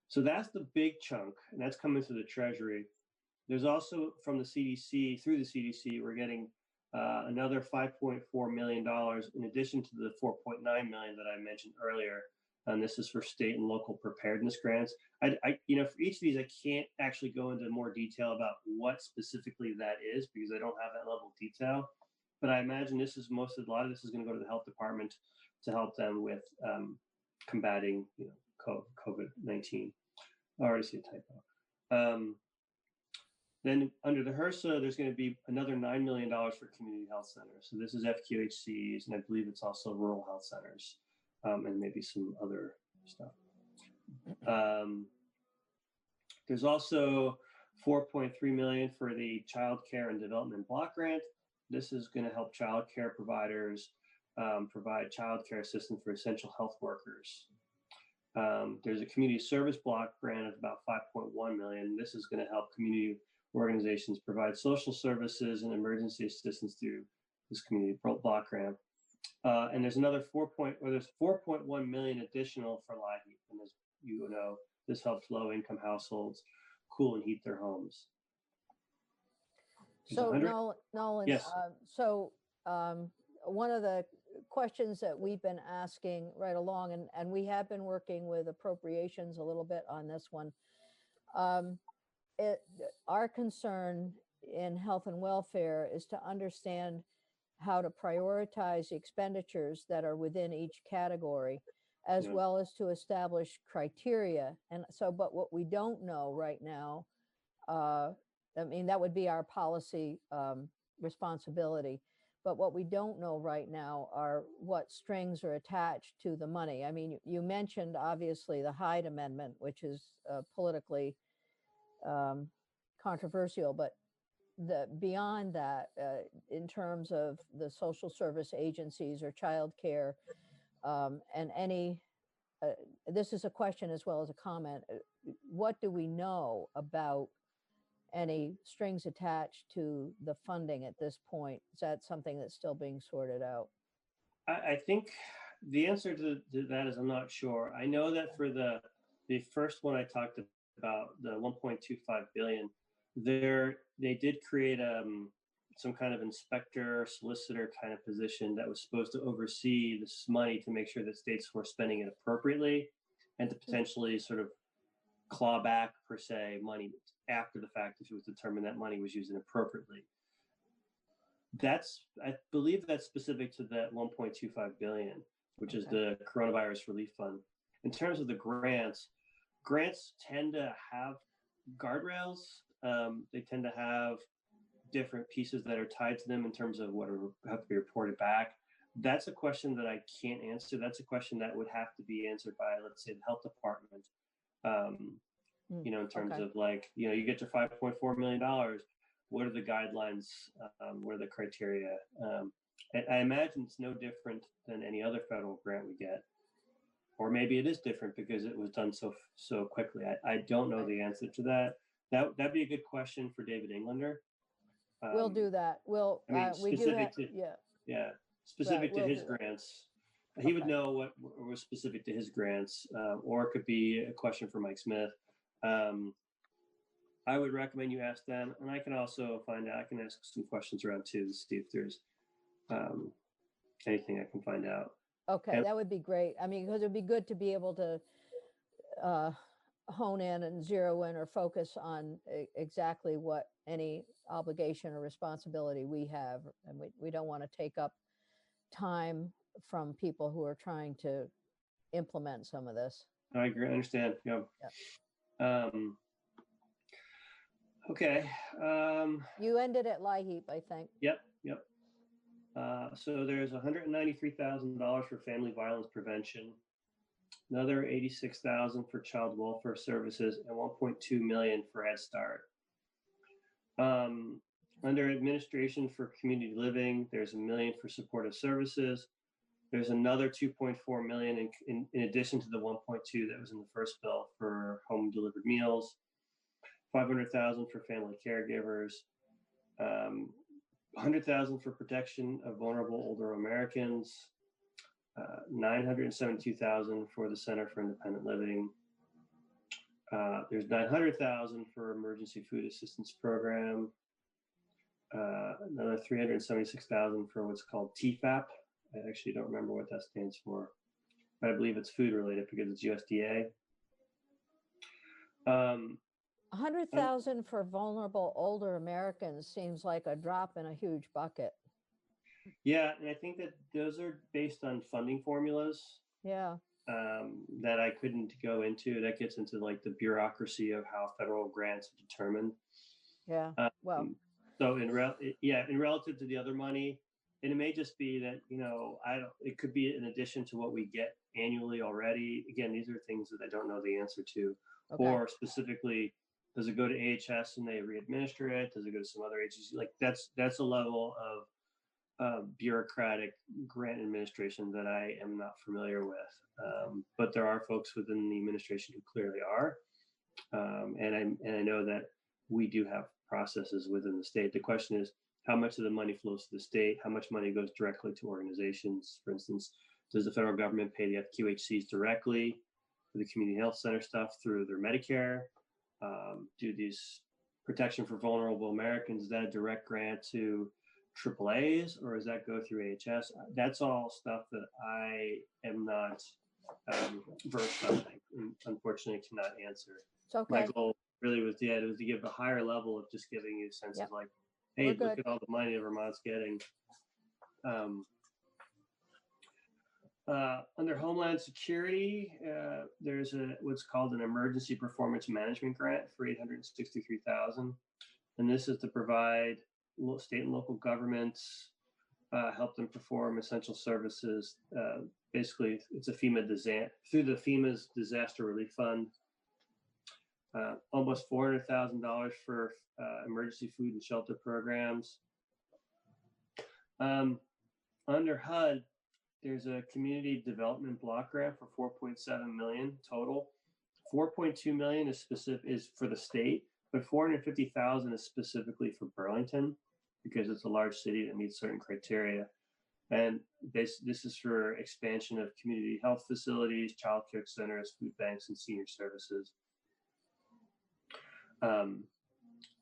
So that's the big chunk, and that's coming to the Treasury. There's also from the CDC, through the CDC, we're getting another $5.4 million in addition to the $4.9 million that I mentioned earlier And this is for state and local preparedness grants. You know, for each of these, I can't actually go into more detail about what specifically that is because I don't have that level of detail. But I imagine this is a lot of this is going to go to the health department to help them with combating, you know, COVID-19. I already see a typo. Then under the HRSA, there's going to be another $9 million for community health centers. So this is FQHCs, and I believe it's also rural health centers, and maybe some other stuff. There's also $4.3 million for the Child Care and Development Block Grant. This is going to help child care providers provide child care assistance for essential health workers. There's a community service block grant of about $5.1 million. This is going to help community organizations provide social services and emergency assistance through this community block grant. And there's another there's 4.1 million additional for LIHEAP. And as you know, this helps low-income households cool and heat their homes. So Nolan, yes. One of the questions that we've been asking right along, and we have been working with appropriations a little bit on this one. Our concern in health and welfare is to understand how to prioritize the expenditures that are within each category, as well as to establish criteria. And so, but what we don't know right now, I mean, that would be our policy responsibility. But what we don't know right now are what strings are attached to the money. I mean, you mentioned obviously the Hyde Amendment, which is politically controversial, but beyond that, in terms of the social service agencies or childcare, and any, this is a question as well as a comment. What do we know about any strings attached to the funding at this point? Is that something that's still being sorted out? I think the answer to that is I'm not sure. I know that for the first one I talked about, the 1.25 billion, they did create some kind of inspector, solicitor kind of position that was supposed to oversee this money to make sure that states were spending it appropriately and to potentially sort of claw back, per se, money after the fact if it was determined that money was used inappropriately. I believe that's specific to that 1.25 billion, which is the coronavirus relief fund. In terms of the grants tend to have guardrails. They tend to have different pieces that are tied to them in terms of what have to be reported back. That's a question that I can't answer. That's a question that would have to be answered by, let's say, the health department. You know, in terms of like, you know, you get your $5.4 million. What are the guidelines? What are the criteria? I imagine it's no different than any other federal grant we get, or maybe it is different because it was done so quickly. I don't know the answer to that. That'd be a good question for David Englander. We'll do that. We'll. I mean, we do have, specific to we'll his grants. He would know what was specific to his grants, or it could be a question for Mike Smith. I would recommend you ask them, and I can also find out. I can ask some questions around too to see if there's anything I can find out. Okay, that would be great. I mean, because it would be good to be able to hone in and zero in or focus on exactly what any obligation or responsibility we have. And we don't want to take up time from people who are trying to implement some of this. I agree. I understand. Yeah. Okay. You ended at LIHEAP, I think. Yep. So there's $193,000 for family violence prevention, another $86,000 for child welfare services, and $1.2 million for Head Start. Under administration for community living, there's $1 million for supportive services. There's another $2.4 million in addition to the 1.2 that was in the first bill for home delivered meals, $500,000 for family caregivers, $100,000 for protection of vulnerable older Americans, $972,000 for the Center for Independent Living. There's $900,000 for emergency food assistance program. Another $376,000 for what's called TFAP. I actually don't remember what that stands for. but I believe it's food related because it's USDA. 100,000 for vulnerable older Americans seems like a drop in a huge bucket. Yeah, and I think that those are based on funding formulas. Yeah. That I couldn't go into. That gets into like the bureaucracy of how federal grants are determined. Yeah. Well. So in relative to the other money, and it may just be that, you know, it could be in addition to what we get annually already. Again, these are things that I don't know the answer to. Okay. Or specifically, does it go to AHS and they re-administer it? Does it go to some other agency? Like that's a level of bureaucratic grant administration that I am not familiar with. But there are folks within the administration who clearly are. And I know that we do have processes within the state. The question is, how much of the money flows to the state? How much money goes directly to organizations? For instance, does the federal government pay the FQHCs directly for the community health center stuff through their Medicare? Do these protection for vulnerable Americans, is that a direct grant to AAAs, or does that go through AHS? That's all stuff that I am not versed on. I unfortunately cannot answer. It's okay. My goal really was to give a higher level of just giving you a sense of like, hey, look at all the money that Vermont's getting. Under Homeland Security, there's what's called an Emergency Performance Management Grant for $863,000, and this is to provide state and local governments, help them perform essential services. Basically, it's a through the FEMA's Disaster Relief Fund. Almost $400,000 for emergency food and shelter programs. Under HUD, there's a community development block grant for $4.7 million total. $4.2 million is for the state, but $450,000 is specifically for Burlington because it's a large city that meets certain criteria. And this is for expansion of community health facilities, child care centers, food banks, and senior services.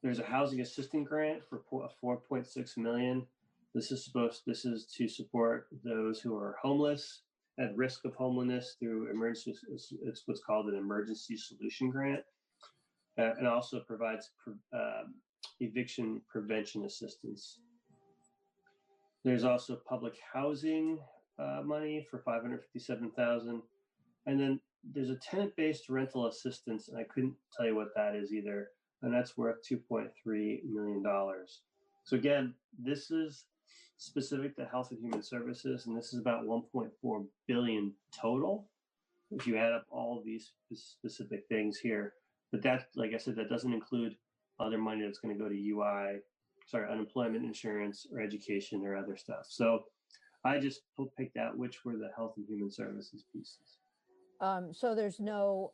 There's a housing assistance grant for $4.6 million. This is to support those who are homeless, at risk of homelessness through emergency. It's what's called an emergency solution grant, and also provides eviction prevention assistance. There's also public housing money for $557,000, and then there's a tenant-based rental assistance, and I couldn't tell you what that is either, and that's worth $2.3 million. So again, this is specific to Health and Human Services, and this is about $1.4 billion total if you add up all of these specific things here. But that, like I said, that doesn't include other money that's going to go to unemployment insurance or education or other stuff. So I just picked out which were the Health and Human Services pieces. So there's no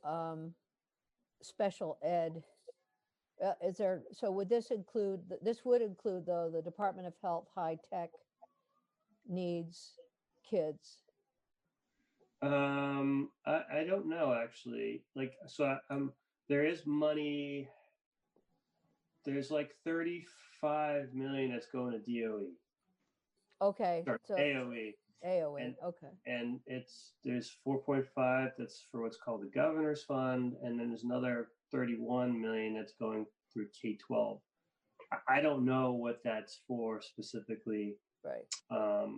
special ed. Is there? So would this include? This would include though the Department of Health high tech needs kids. I don't know actually. There is money. There's like 35 million that's going to DOE. Okay. So AOE. AOE. Okay. And there's 4.5 that's for what's called the Governor's Fund, and then there's another 31 million that's going through K-12. I don't know what that's for specifically. Right.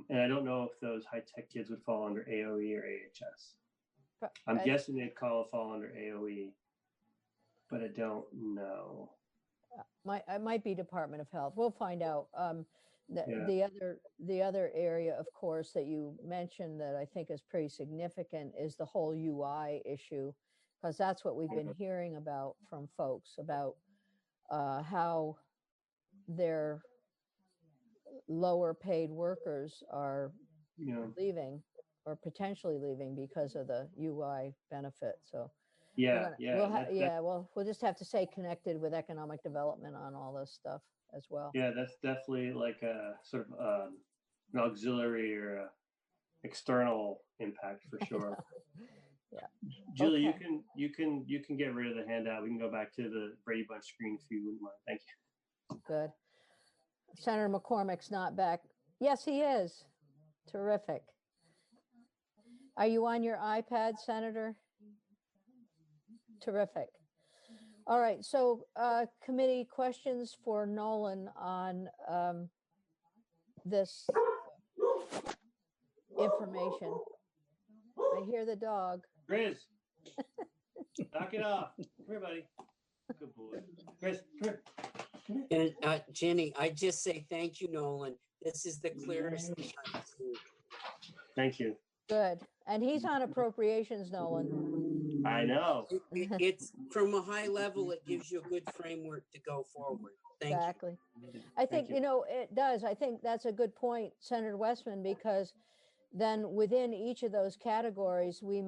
And I don't know if those high-tech kids would fall under AOE or AHS. I'm guessing they'd fall under AOE, but I don't know. It might be Department of Health. We'll find out. The other area, of course, that you mentioned that I think is pretty significant is the whole UI issue, because that's what we've been hearing about from folks about how their lower paid workers are leaving or potentially leaving because of the UI benefit. So we'll just have to stay connected with economic development on all this stuff as well. Yeah, that's definitely like a sort of an auxiliary or a external impact for sure. Yeah, Julie, okay. you can get rid of the handout. We can go back to the Brady Bunch screen if you wouldn't mind. Thank you. Good. Senator McCormick's not back. Yes, he is. Terrific. Are you on your iPad, Senator? Terrific. All right, so committee questions for Nolan on this information. I hear the dog. Grizz, knock it off. Come here, buddy. Good boy. Grizz, come here. And Jenny, I just say thank you, Nolan. This is the clearest thing I've seen. Thank you. Good. And he's on appropriations, Nolan. I know. It's from a high level, it gives you a good framework to go forward. Thank Exactly. you. I think, you know, it does. I think that's a good point, Senator Westman, because then within each of those categories, we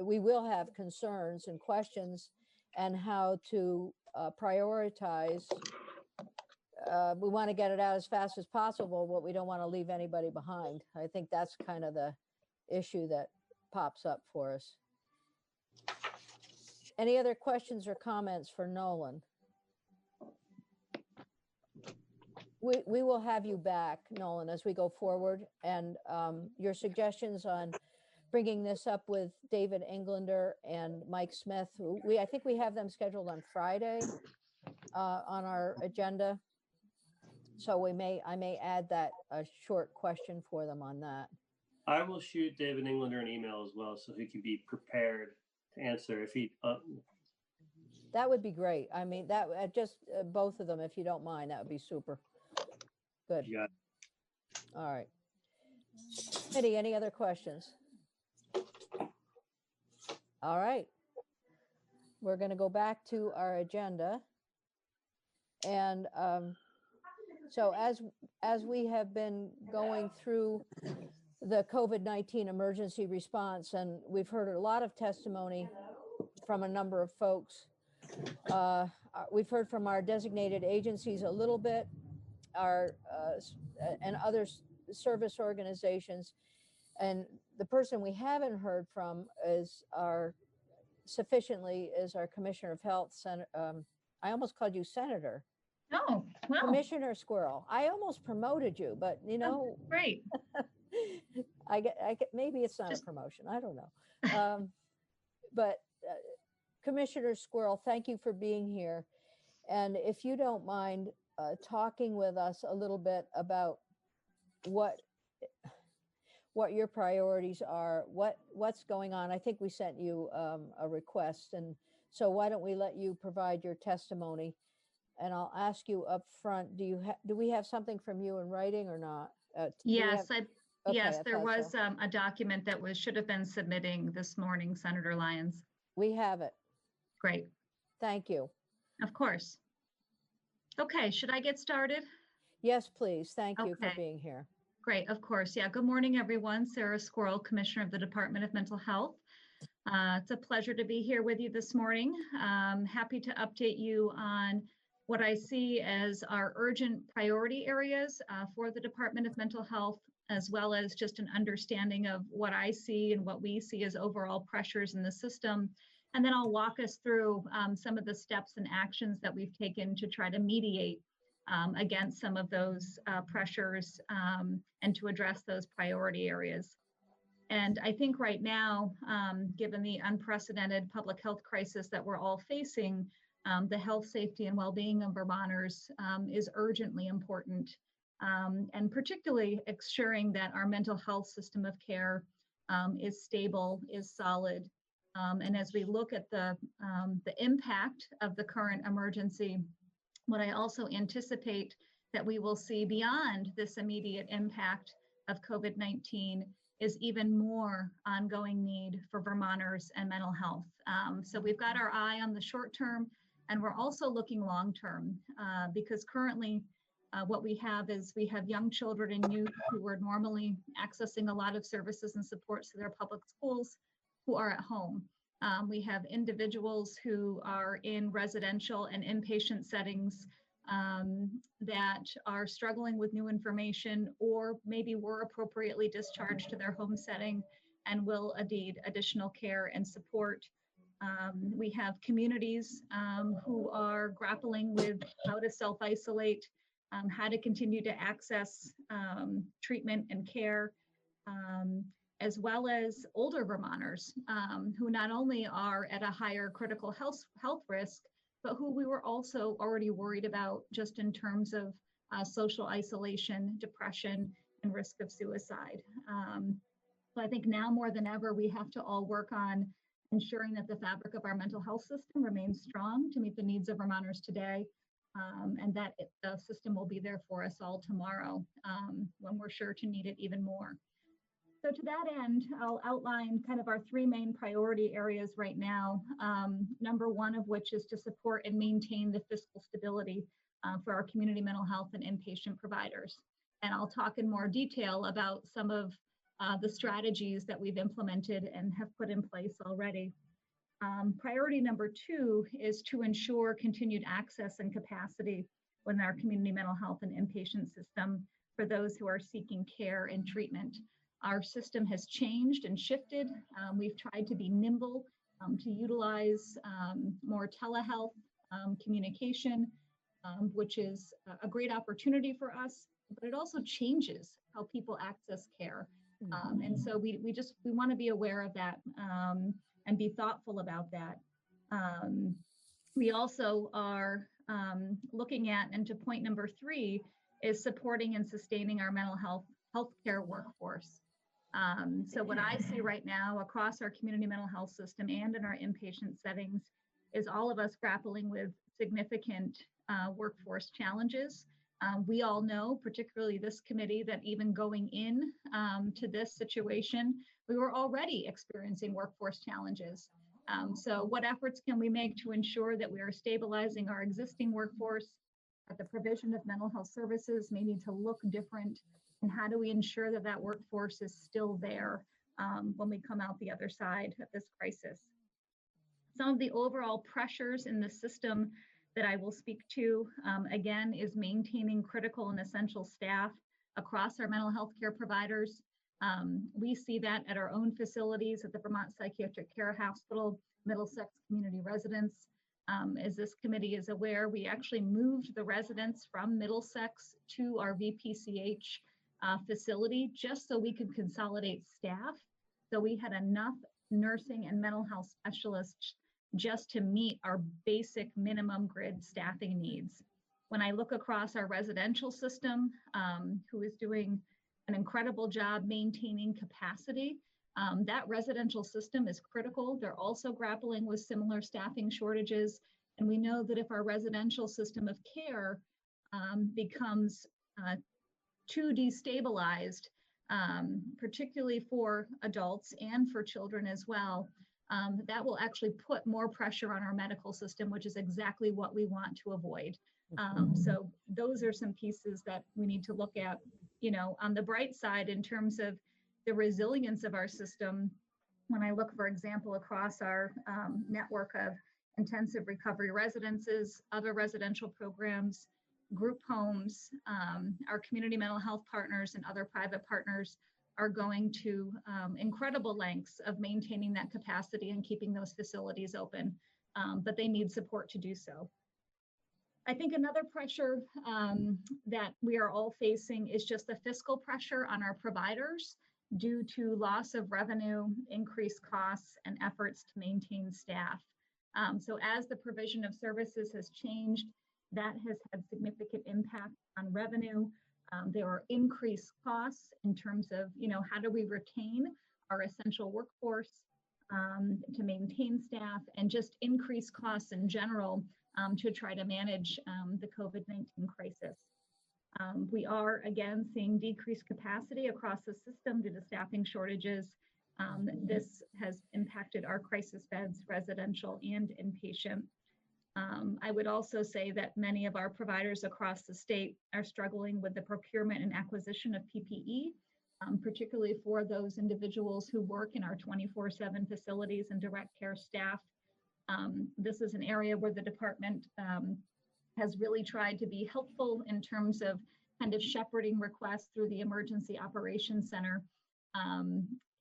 will have concerns and questions and how to prioritize. We want to get it out as fast as possible, but we don't want to leave anybody behind. I think that's kind of the issue that pops up for us. Any other questions or comments for Nolan? We will have you back, Nolan, as we go forward, and your suggestions on bringing this up with David Englander and Mike Smith. I think we have them scheduled on Friday on our agenda. So I may add that a short question for them on that. I will shoot David Englander an email as well, so he can be prepared to answer if he. That would be great. I mean, that just both of them, if you don't mind, that would be super. Good. Yeah. All right. Eddie, any other questions? All right. We're going to go back to our agenda. And so as we have been going through the COVID-19 emergency response, and we've heard a lot of testimony from a number of folks. We've heard from our designated agencies a little bit, and other service organizations. And the person we haven't heard from is our Commissioner of Health, I almost called you Senator. Oh, well. Commissioner Squirrel. I almost promoted you, but you know. Oh, great. I get, maybe it's not a promotion. I don't know. But Commissioner Squirrel, thank you for being here. And if you don't mind talking with us a little bit about what your priorities are, what's going on. I think we sent you a request, and so why don't we let you provide your testimony? And I'll ask you up front, do we have something from you in writing or not? Yes, there was a document that should have been submitting this morning, Senator Lyons. We have it. Great. Thank you. Of course. Okay, should I get started? Yes, please. Thank you for being here. Great, of course. Yeah, good morning, everyone. Sarah Squirrel, Commissioner of the Department of Mental Health. It's a pleasure to be here with you this morning. Happy to update you on what I see as our urgent priority areas for the Department of Mental Health, as well as just an understanding of what I see and what we see as overall pressures in the system. And then I'll walk us through some of the steps and actions that we've taken to try to mediate against some of those pressures and to address those priority areas. And I think right now, given the unprecedented public health crisis that we're all facing, the health, safety, and well-being of Vermonters is urgently important, and particularly ensuring that our mental health system of care is stable, is solid. And as we look at the impact of the current emergency, what I also anticipate that we will see beyond this immediate impact of COVID-19 is even more ongoing need for Vermonters and mental health. So we've got our eye on the short term, and we're also looking long term because currently what we have is we have young children and youth who are normally accessing a lot of services and supports through their public schools who are at home. We have individuals who are in residential and inpatient settings that are struggling with new information, or maybe were appropriately discharged to their home setting and will need additional care and support. We have communities who are grappling with how to self-isolate, how to continue to access treatment and care. as well as older Vermonters who not only are at a higher critical health risk, but who we were also already worried about just in terms of social isolation, depression, and risk of suicide. So I think now more than ever, we have to all work on ensuring that the fabric of our mental health system remains strong to meet the needs of Vermonters today, and that the system will be there for us all tomorrow when we're sure to need it even more. So to that end, I'll outline kind of our three main priority areas right now. Number one of which is to support and maintain the fiscal stability for our community mental health and inpatient providers. And I'll talk in more detail about some of the strategies that we've implemented and have put in place already. Priority number two is to ensure continued access and capacity within our community mental health and inpatient system for those who are seeking care and treatment. Our system has changed and shifted. We've tried to be nimble, to utilize more telehealth communication, which is a great opportunity for us, but it also changes how people access care. And so we want to be aware of that and be thoughtful about that. We also are looking at, and to point number three, is supporting and sustaining our mental healthcare workforce. So what I see right now across our community mental health system and in our inpatient settings is all of us grappling with significant workforce challenges. We all know, particularly this committee, that even going in to this situation, we were already experiencing workforce challenges. So what efforts can we make to ensure that we are stabilizing our existing workforce, that the provision of mental health services may need to look different, and how do we ensure that that workforce is still there when we come out the other side of this crisis? Some of the overall pressures in the system that I will speak to, again, is maintaining critical and essential staff across our mental health care providers. We see that at our own facilities at the Vermont Psychiatric Care Hospital, Middlesex Community Residence. As this committee is aware, we actually moved the residents from Middlesex to our VPCH facility just so we could consolidate staff. So we had enough nursing and mental health specialists just to meet our basic minimum grid staffing needs. When I look across our residential system, who is doing an incredible job maintaining capacity, that residential system is critical. They're also grappling with similar staffing shortages. And we know that if our residential system of care becomes too destabilized, particularly for adults and for children as well, that will actually put more pressure on our medical system, which is exactly what we want to avoid. So those are some pieces that we need to look at. You know, on the bright side, in terms of the resilience of our system, when I look, for example, across our network of intensive recovery residences, other residential programs, group homes, our community mental health partners and other private partners are going to incredible lengths of maintaining that capacity and keeping those facilities open, but they need support to do so. I think another pressure that we are all facing is just the fiscal pressure on our providers due to loss of revenue, increased costs, and efforts to maintain staff. So as the provision of services has changed, that has had significant impact on revenue. There are increased costs in terms of, you know, how do we retain our essential workforce to maintain staff, and just increased costs in general to try to manage the COVID-19 crisis. We are, again, seeing decreased capacity across the system due to staffing shortages. This has impacted our crisis beds, residential and inpatient. I would also say that many of our providers across the state are struggling with the procurement and acquisition of PPE, particularly for those individuals who work in our 24/7 facilities and direct care staff. This is an area where the department has really tried to be helpful in terms of kind of shepherding requests through the Emergency Operations Center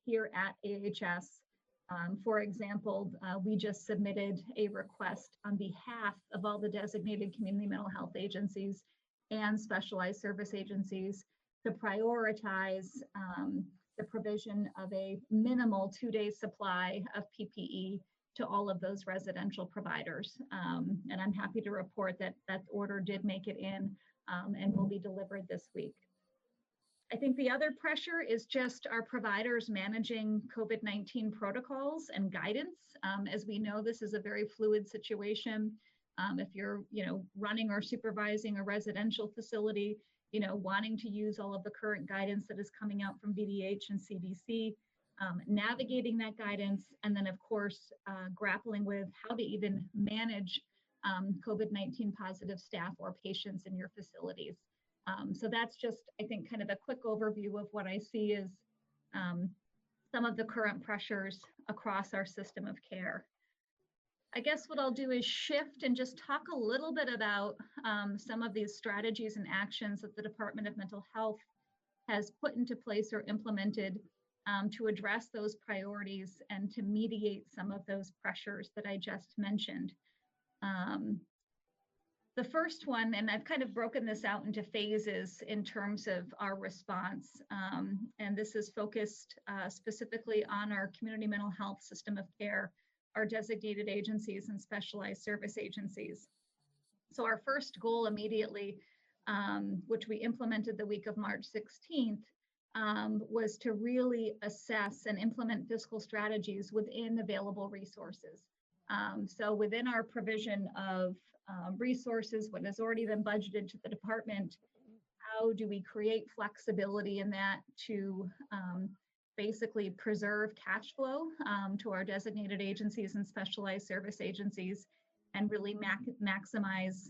here at AHS. For example, we just submitted a request on behalf of all the designated community mental health agencies and specialized service agencies to prioritize the provision of a minimal 2-day supply of PPE to all of those residential providers. And I'm happy to report that that order did make it in and will be delivered this week. I think the other pressure is just our providers managing COVID-19 protocols and guidance. As we know, this is a very fluid situation. If you're, running or supervising a residential facility, wanting to use all of the current guidance that is coming out from VDH and CDC, navigating that guidance, and then of course, grappling with how to even manage COVID-19 positive staff or patients in your facilities. So that's just, I think, kind of a quick overview of what I see as some of the current pressures across our system of care. I guess what I'll do is shift and just talk a little bit about some of these strategies and actions that the Department of Mental Health has put into place or implemented to address those priorities and to mediate some of those pressures that I just mentioned. The first one, and I've kind of broken this out into phases in terms of our response, and this is focused specifically on our community mental health system of care, our designated agencies and specialized service agencies. So our first goal immediately, which we implemented the week of March 16th, was to really assess and implement fiscal strategies within available resources. So within our provision of resources, what has already been budgeted to the department, how do we create flexibility in that to basically preserve cash flow to our designated agencies and specialized service agencies, and really maximize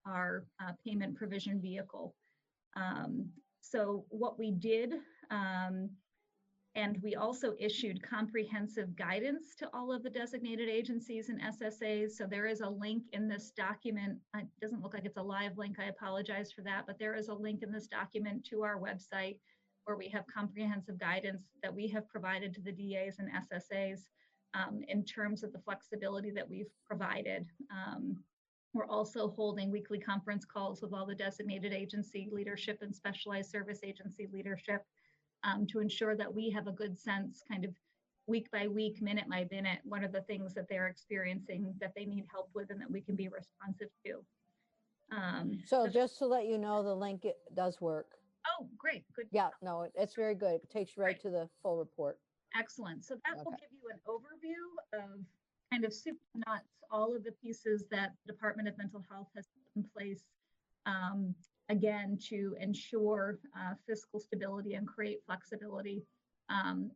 our payment provision vehicle. So what we did, and we also issued comprehensive guidance to all of the designated agencies and SSAs. So there is a link in this document. It doesn't look like it's a live link. I apologize for that, but there is a link in this document to our website where we have comprehensive guidance that we have provided to the DAs and SSAs in terms of the flexibility that we've provided. We're also holding weekly conference calls with all the designated agency leadership and specialized service agency leadership to ensure that we have a good sense, kind of week by week, minute by minute, what are the things that they're experiencing that they need help with and that we can be responsive to. So just to let you know, the link, it does work. Oh, great. Good. Yeah, no, it's very good. It takes you right to the full report. Excellent. So that will give you an overview of kind of soup to nuts, all of the pieces that the Department of Mental Health has put in place, again, to ensure fiscal stability and create flexibility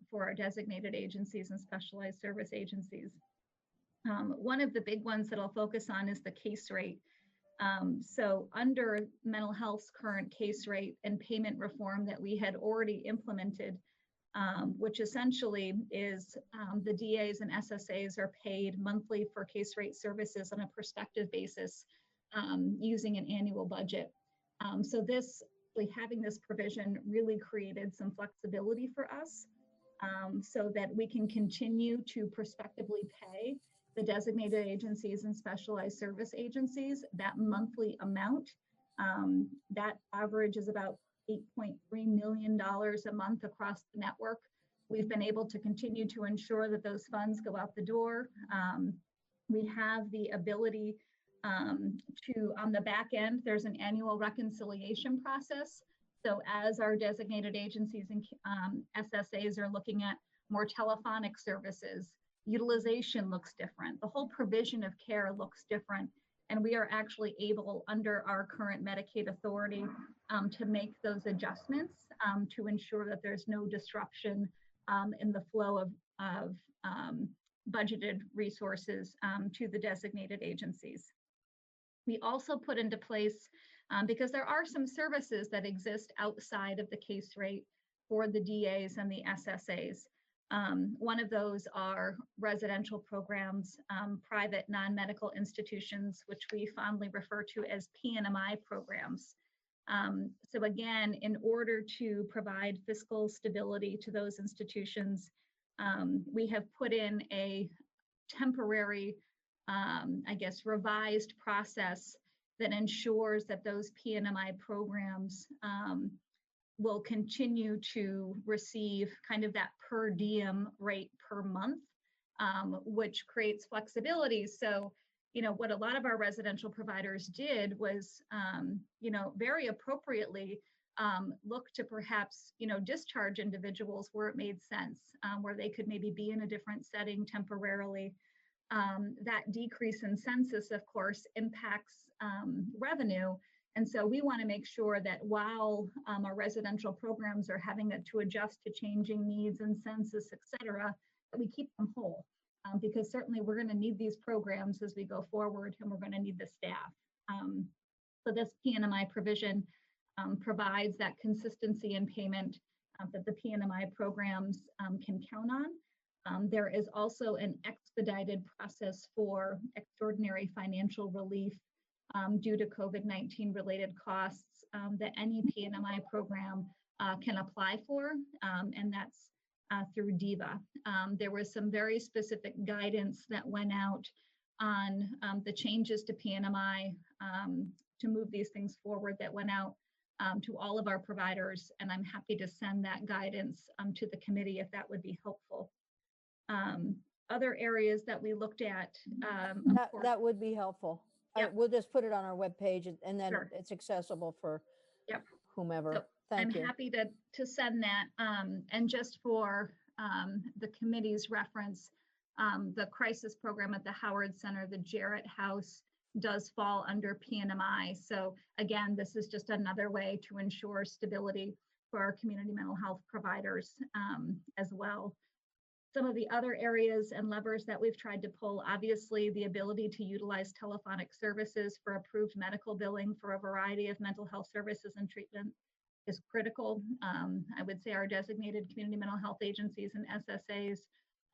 for our designated agencies and specialized service agencies. One of the big ones that I'll focus on is the case rate. So under mental health's current case rate and payment reform that we had already implemented, which essentially is the DAs and SSAs are paid monthly for case rate services on a prospective basis using an annual budget. So having this provision really created some flexibility for us so that we can continue to prospectively pay the designated agencies and specialized service agencies that monthly amount. That average is about $8.3 million a month across the network. We've been able to continue to ensure that those funds go out the door. We have the ability on the back end, there's an annual reconciliation process. So as our designated agencies and SSAs are looking at more telephonic services, utilization looks different. The whole provision of care looks different. And we are actually able, under our current Medicaid authority, to make those adjustments to ensure that there's no disruption in the flow of budgeted resources to the designated agencies. We also put into place, because there are some services that exist outside of the case rate for the DAs and the SSAs. One of those are residential programs, private non-medical institutions, which we fondly refer to as PNMI programs. So again, in order to provide fiscal stability to those institutions, we have put in a temporary, revised process that ensures that those PNMI programs will continue to receive kind of that per diem rate per month, which creates flexibility. So, you know, what a lot of our residential providers did was, you know, very appropriately look to perhaps, you know, discharge individuals where it made sense, where they could maybe be in a different setting temporarily. That decrease in census, of course, impacts revenue. And so we want to make sure that while our residential programs are having to adjust to changing needs and census, et cetera, that we keep them whole. Because certainly we're going to need these programs as we go forward, and we're going to need the staff. So this PNMI provision provides that consistency in payment that the PNMI programs can count on. There is also an expedited process for extraordinary financial relief due to COVID-19 related costs that any PNMI program can apply for, and that's through DIVA. There was some very specific guidance that went out on the changes to PNMI to move these things forward, that went out to all of our providers, and I'm happy to send that guidance to the committee if that would be helpful. Other areas that we looked at. That would be helpful. Yep. We'll just put it on our webpage, and then Sure. it's accessible for Yep. whomever. So Thank you. I'm happy to send that. And just for the committee's reference, the crisis program at the Howard Center, the Jarrett House, does fall under PNMI. So again, this is just another way to ensure stability for our community mental health providers as well. Some of the other areas and levers that we've tried to pull, obviously the ability to utilize telephonic services for approved medical billing for a variety of mental health services and treatment is critical. I would say our designated community mental health agencies and SSAs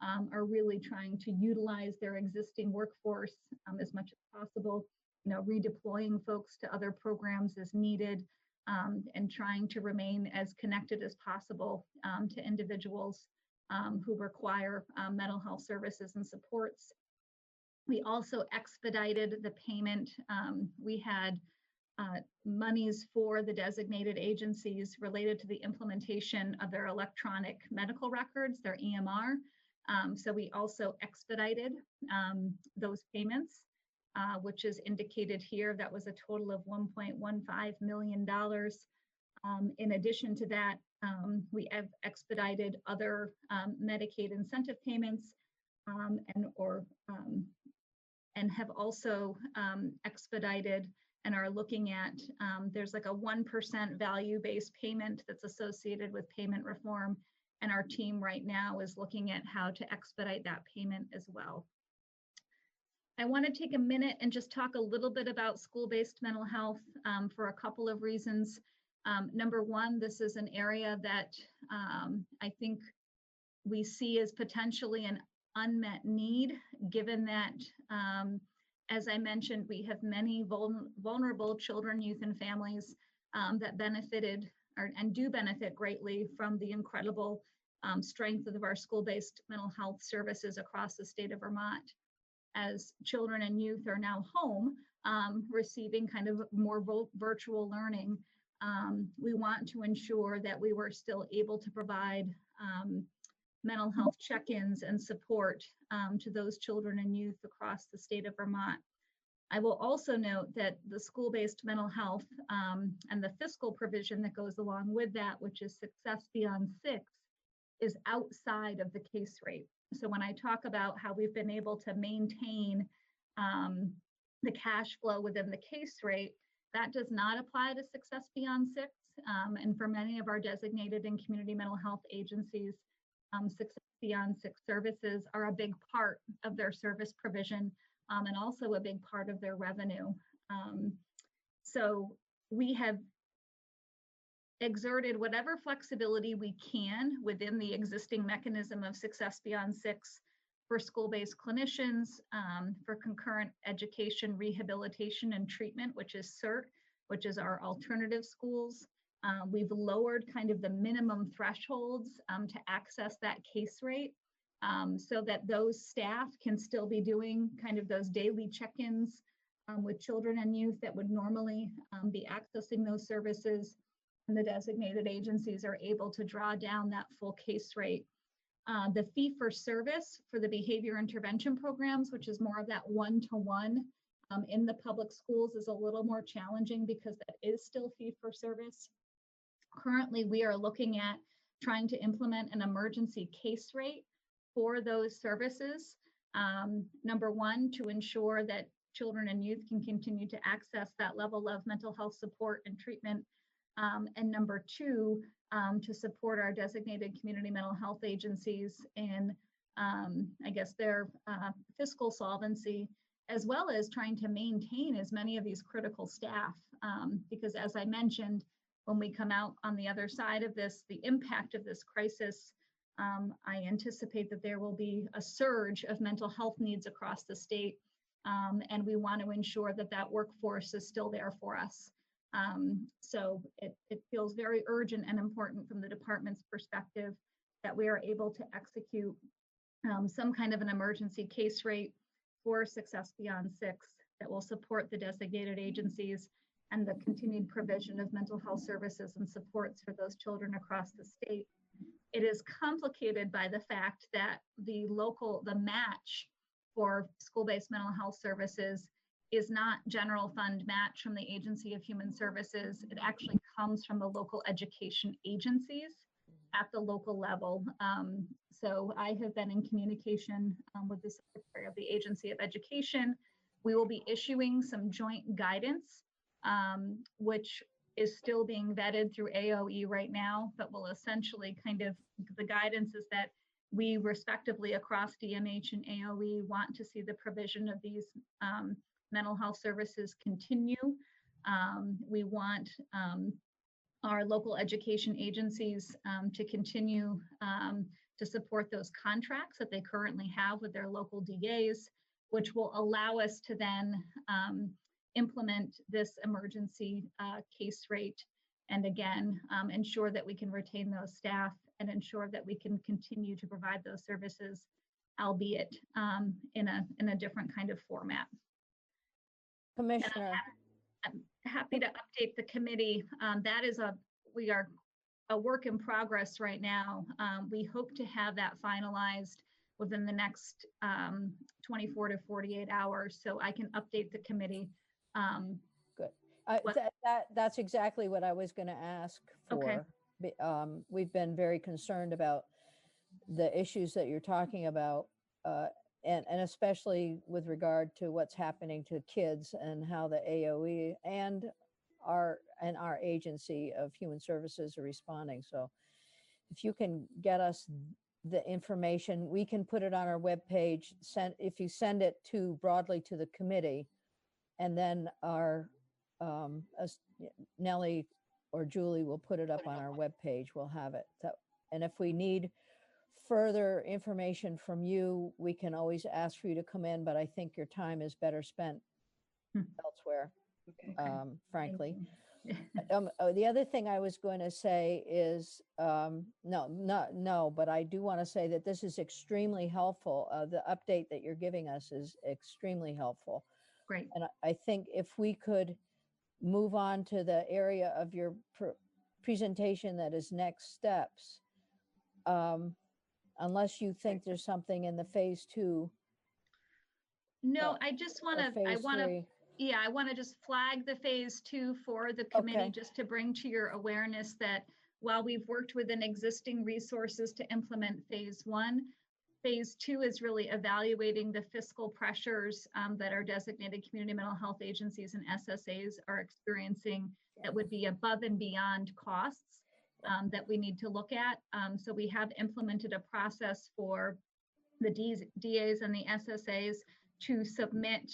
are really trying to utilize their existing workforce as much as possible, you know, redeploying folks to other programs as needed, and trying to remain as connected as possible to individuals who require mental health services and supports. We also expedited the payment. We had monies for the designated agencies related to the implementation of their electronic medical records, their EMR. So we also expedited those payments, which is indicated here. That was a total of $1.15 million. In addition to that, we have expedited other Medicaid incentive payments and have also expedited and are looking at, there's like a 1% value-based payment that's associated with payment reform. And our team right now is looking at how to expedite that payment as well. I want to take a minute and just talk a little bit about school-based mental health for a couple of reasons. Number one, this is an area that I think we see as potentially an unmet need, given that, as I mentioned, we have many vulnerable children, youth, and families that benefited and do benefit greatly from the incredible strength of our school-based mental health services across the state of Vermont. As children and youth are now home, receiving kind of more virtual learning, we want to ensure that we were still able to provide mental health check-ins and support to those children and youth across the state of Vermont. I will also note that the school-based mental health and the fiscal provision that goes along with that, which is Success Beyond 6, is outside of the case rate. So when I talk about how we've been able to maintain the cash flow within the case rate, that does not apply to Success Beyond 6. And for many of our designated and community mental health agencies, Success Beyond 6 services are a big part of their service provision and also a big part of their revenue. So we have exerted whatever flexibility we can within the existing mechanism of Success Beyond 6 for school-based clinicians, for concurrent education, rehabilitation, and treatment, which is CERT, which is our alternative schools. We've lowered kind of the minimum thresholds to access that case rate so that those staff can still be doing kind of those daily check-ins with children and youth that would normally be accessing those services. and the designated agencies are able to draw down that full case rate. The fee for service for the behavior intervention programs, which is more of that one-to-one in the public schools, is a little more challenging because that is still fee for service. Currently, we are looking at trying to implement an emergency case rate for those services. Number one, to ensure that children and youth can continue to access that level of mental health support and treatment. And number two, to support our designated community mental health agencies in, I guess, their fiscal solvency, as well as trying to maintain as many of these critical staff. Because as I mentioned, when we come out on the other side of this, the impact of this crisis, I anticipate that there will be a surge of mental health needs across the state. And we want to ensure that that workforce is still there for us. So it feels very urgent and important from the department's perspective that we are able to execute some kind of an emergency case rate for Success Beyond 6 that will support the designated agencies and the continued provision of mental health services and supports for those children across the state. It is complicated by the fact that the match for school-based mental health services is not general fund match from the Agency of Human Services. It actually comes from the local education agencies at the local level. So I have been in communication with the Secretary of the Agency of Education. We will be issuing some joint guidance, which is still being vetted through AOE right now, but will essentially the guidance is that we respectively across DMH and AOE want to see the provision of these mental health services continue. We want our local education agencies to continue to support those contracts that they currently have with their local DAs, which will allow us to then implement this emergency case rate, and again, ensure that we can retain those staff and ensure that we can continue to provide those services, albeit in a different kind of format. Commissioner. I'm happy to update the committee. We are a work in progress right now. We hope to have that finalized within the next 24 to 48 hours, so I can update the committee. Good. That's exactly what I was going to ask for. Okay. We've been very concerned about the issues that you're talking about, and especially with regard to what's happening to kids and how the AOE and our Agency of Human Services are responding. So if you can get us the information, we can put it on our webpage. If you send it broadly to the committee, and then our Nellie or Julie will put it up on our webpage. We'll have it. And if we need further information from you, we can always ask for you to come in, but I think your time is better spent elsewhere, frankly. The other thing I was going to say is, no, but I do want to say that this is extremely helpful. The update that you're giving us is extremely helpful. Great. And I think if we could move on to the area of your presentation that is next steps, unless you think there's something in the phase 2. No, I just want to, I want to just flag the phase 2 for the committee, just to bring to your awareness that while we've worked within existing resources to implement phase 1, phase 2 is really evaluating the fiscal pressures that our designated community mental health agencies and SSAs are experiencing that would be above and beyond costs that we need to look at. So we have implemented a process for the DAs and the SSAs to submit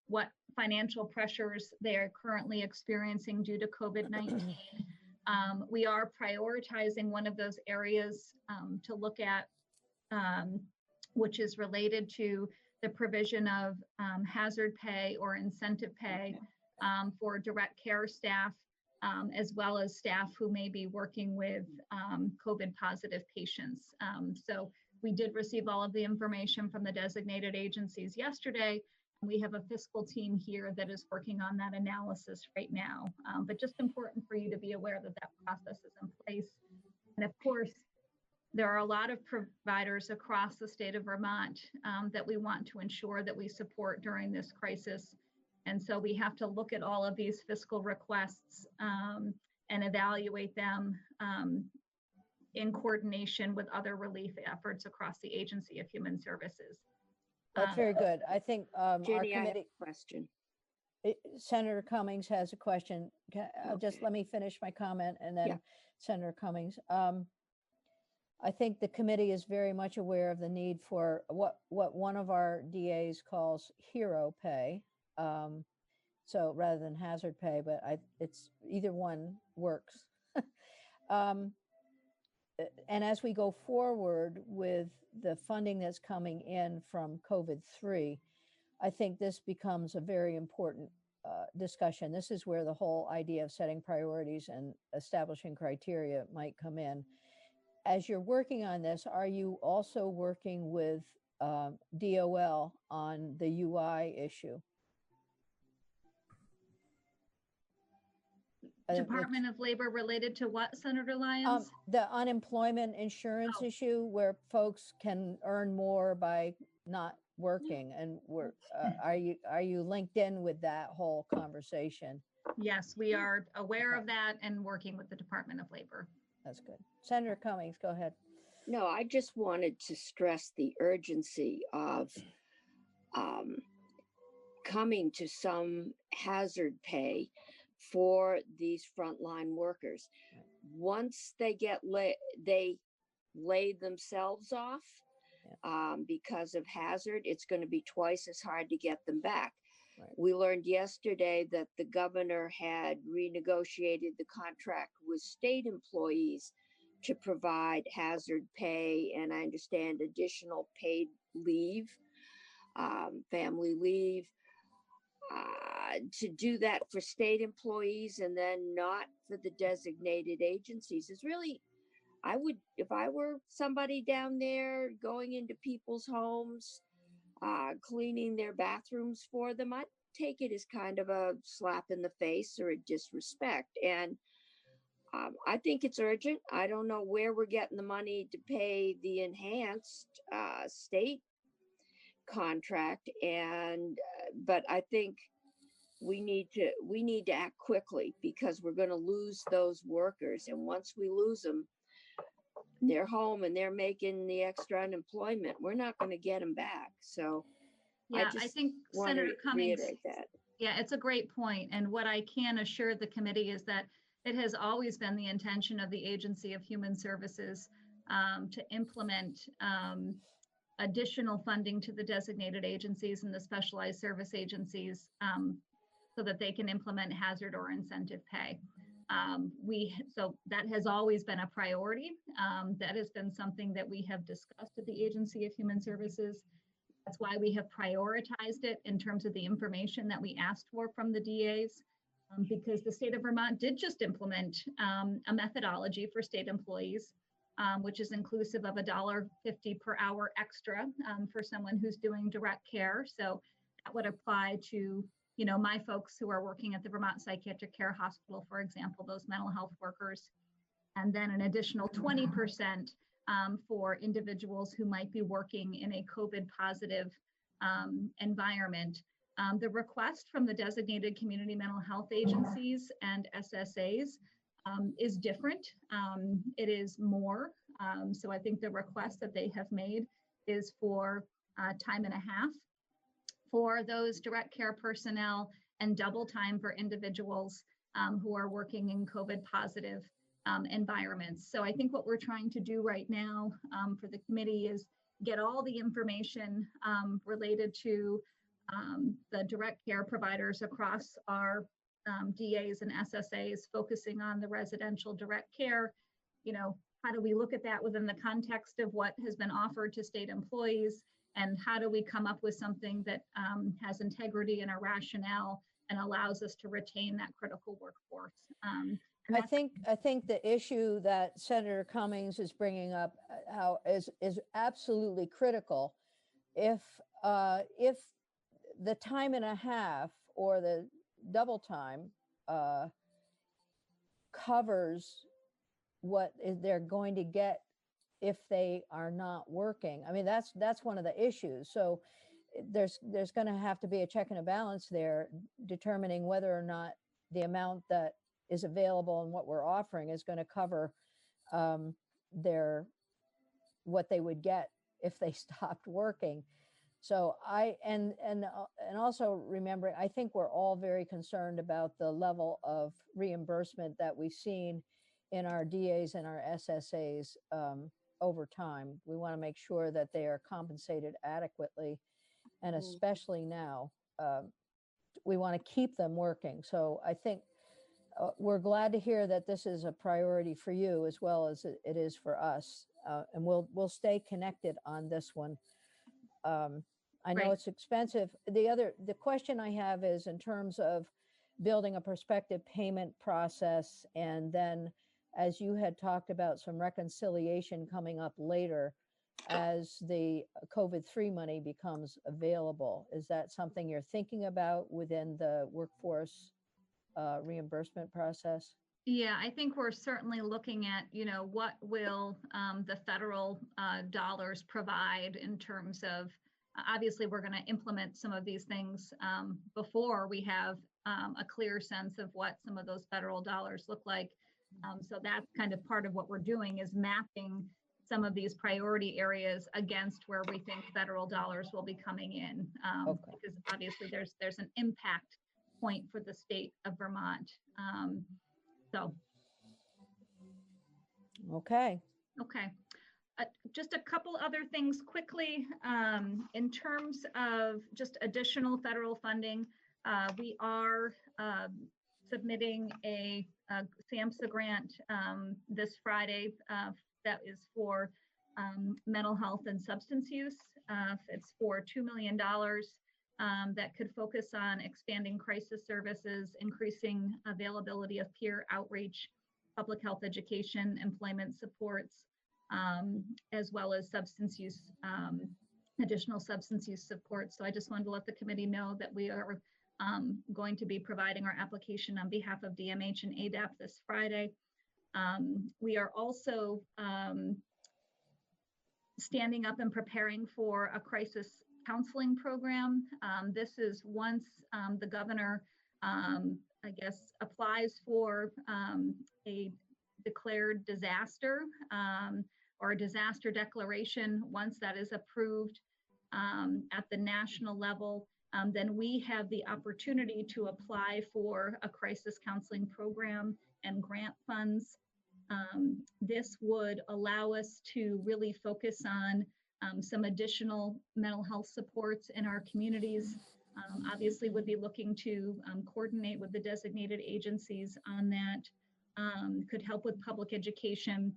what financial pressures they are currently experiencing due to COVID-19. We are prioritizing one of those areas to look at, which is related to the provision of hazard pay or incentive pay for direct care staff, as well as staff who may be working with COVID positive patients. So we did receive all of the information from the designated agencies yesterday, We have a fiscal team here that is working on that analysis right now. But just important for you to be aware that that process is in place. And of course, there are a lot of providers across the state of Vermont that we want to ensure that we support during this crisis. And so we have to look at all of these fiscal requests and evaluate them in coordination with other relief efforts across the Agency of Human Services. That's very good. I think our Jenny, I have committee. a question. Senator Cummings has a question. Just let me finish my comment and then Yeah. Senator Cummings. I think the committee is very much aware of the need for what one of our DAs calls hero pay. So rather than hazard pay, but it's either one works. And as we go forward with the funding that's coming in from COVID-3, I think this becomes a very important discussion. This is where the whole idea of setting priorities and establishing criteria might come in. As you're working on this, are you also working with DOL on the UI issue? Department of Labor related to what, Senator Lyons? The unemployment insurance issue where folks can earn more by not working, and are you linked in with that whole conversation? Yes, we are aware of that and working with the Department of Labor. That's good. Senator Cummings, go ahead. No, I just wanted to stress the urgency of coming to some hazard pay for these frontline workers. Once they get they lay themselves off because of hazard, it's going to be twice as hard to get them back. Right. We learned yesterday that the governor had renegotiated the contract with state employees to provide hazard pay, and I understand additional paid leave, family leave, to do that for state employees and then not for the designated agencies is really, I would, if I were somebody down there going into people's homes, cleaning their bathrooms for them, I'd take it as kind of a slap in the face or a disrespect. And I think it's urgent. I don't know where we're getting the money to pay the enhanced state contract, and but I think we need to act quickly because we're going to lose those workers, and once we lose them, they're home and they're making the extra unemployment. We're not going to get them back. So yeah, I think Senator Cummings, yeah, it's a great point. And what I can assure the committee is that it has always been the intention of the Agency of Human Services to implement additional funding to the designated agencies and the specialized service agencies so that they can implement hazard or incentive pay. So that has always been a priority. That has been something that we have discussed at the Agency of Human Services. That's why we have prioritized it in terms of the information that we asked for from the DAs, because the state of Vermont did just implement a methodology for state employees, which is inclusive of $1.50 per hour extra for someone who's doing direct care. So that would apply to, you know, my folks who are working at the Vermont Psychiatric Care Hospital, for example, those mental health workers, and then an additional 20% for individuals who might be working in a COVID positive environment. The request from the designated community mental health agencies and SSAs is different. It is more. So I think the request that they have made is for time and a half for those direct care personnel and double time for individuals who are working in COVID positive environments. So I think what we're trying to do right now for the committee is get all the information related to the direct care providers across our DAs and SSAs, focusing on the residential direct care. You know, how do we look at that within the context of what has been offered to state employees? And how do we come up with something that has integrity and a rationale and allows us to retain that critical workforce? I think the issue that Senator Cummings is bringing up is absolutely critical. If the time and a half or the double time covers what they're going to get if they are not working. I mean, that's one of the issues. So there's going to have to be a check and a balance there, determining whether or not the amount that is available and what we're offering is going to cover what they would get if they stopped working. So and also remembering, I think we're all very concerned about the level of reimbursement that we've seen in our DAs and our SSAs over time. We want to make sure that they are compensated adequately, and especially now, we want to keep them working. So I think we're glad to hear that this is a priority for you as well as it is for us, and we'll stay connected on this one. I know it's expensive. The question I have is in terms of building a prospective payment process, and then, as you had talked about, some reconciliation coming up later as the COVID-3 money becomes available. Is that something you're thinking about within the workforce reimbursement process? Yeah, I think we're certainly looking at, what will the federal dollars provide in terms of, obviously, we're going to implement some of these things before we have a clear sense of what some of those federal dollars look like. So that's kind of part of what we're doing, is mapping some of these priority areas against where we think federal dollars will be coming in, because obviously there's an impact point for the state of Vermont. Okay. Just a couple other things quickly. In terms of just additional federal funding, we are submitting a SAMHSA grant this Friday that is for mental health and substance use. It's for $2 million that could focus on expanding crisis services, increasing availability of peer outreach, public health education, employment supports, as well as substance use, additional substance use support. So I just wanted to let the committee know that we are going to be providing our application on behalf of DMH and ADAP this Friday. We are also standing up and preparing for a crisis counseling program. This is once the governor, I guess, applies for a declared disaster or a disaster declaration. Once that is approved at the national level, then we have the opportunity to apply for a crisis counseling program and grant funds. This would allow us to really focus on some additional mental health supports in our communities. Obviously, would be looking to coordinate with the designated agencies on that. Could help with public education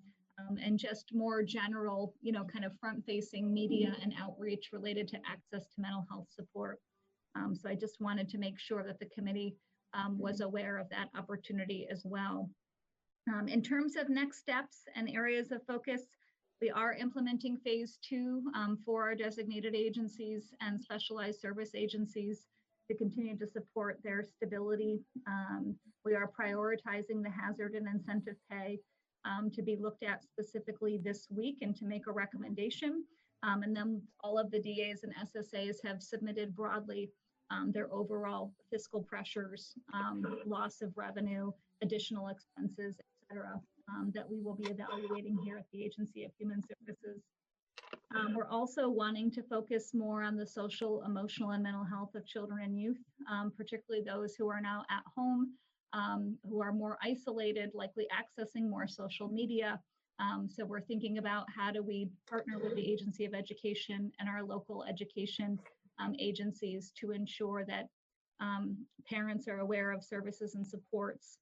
and just more general, kind of front-facing media and outreach related to access to mental health support. So I just wanted to make sure that the committee was aware of that opportunity as well. In terms of next steps and areas of focus, we are implementing phase 2 for our designated agencies and specialized service agencies to continue to support their stability. We are prioritizing the hazard and incentive pay to be looked at specifically this week and to make a recommendation. And then all of the DAs and SSAs have submitted broadly their overall fiscal pressures, loss of revenue, additional expenses, et cetera, that we will be evaluating here at the Agency of Human Services. We're also wanting to focus more on the social, emotional, and mental health of children and youth, particularly those who are now at home, who are more isolated, likely accessing more social media. So we're thinking about how do we partner with the Agency of Education and our local education agencies to ensure that parents are aware of services and supports,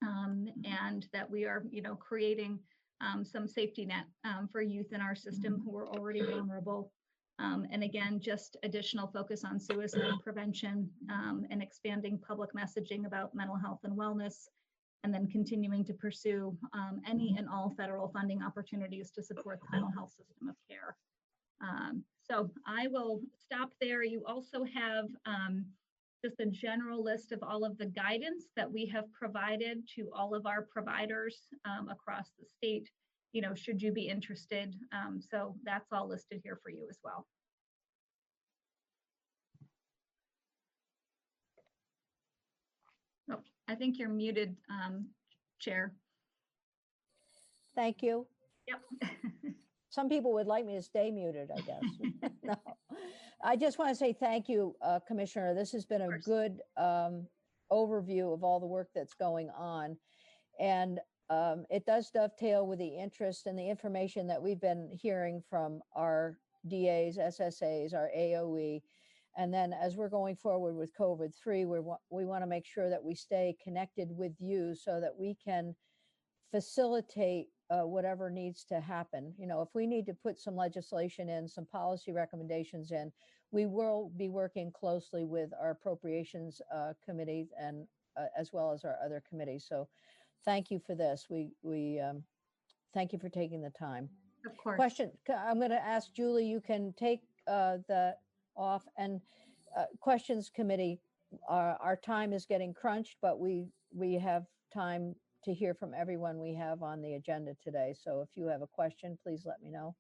and that we are, creating some safety net for youth in our system who are already vulnerable. And again, just additional focus on suicide prevention and expanding public messaging about mental health and wellness, and then continuing to pursue any and all federal funding opportunities to support the mental health system of care. So I will stop there. You also have just a general list of all of the guidance that we have provided to all of our providers across the state, you know, should you be interested. So that's all listed here for you as well. Oh, I think you're muted, Chair. Thank you. Yep. Some people would like me to stay muted, I guess. No. I just want to say thank you, Commissioner. This has been a good overview of all the work that's going on. And it does dovetail with the interest and the information that we've been hearing from our DAs, SSAs, our AOE. And then as we're going forward with COVID-3, we want to make sure that we stay connected with you so that we can facilitate whatever needs to happen. You know, if we need to put some legislation in, some policy recommendations in, we will be working closely with our appropriations committee and as well as our other committees. So thank you for this. We thank you for taking the time. Of course. Question, I'm going to ask Julie, you can take the off and questions committee. Our time is getting crunched, but we have time to hear from everyone we have on the agenda today. So if you have a question, please let me know.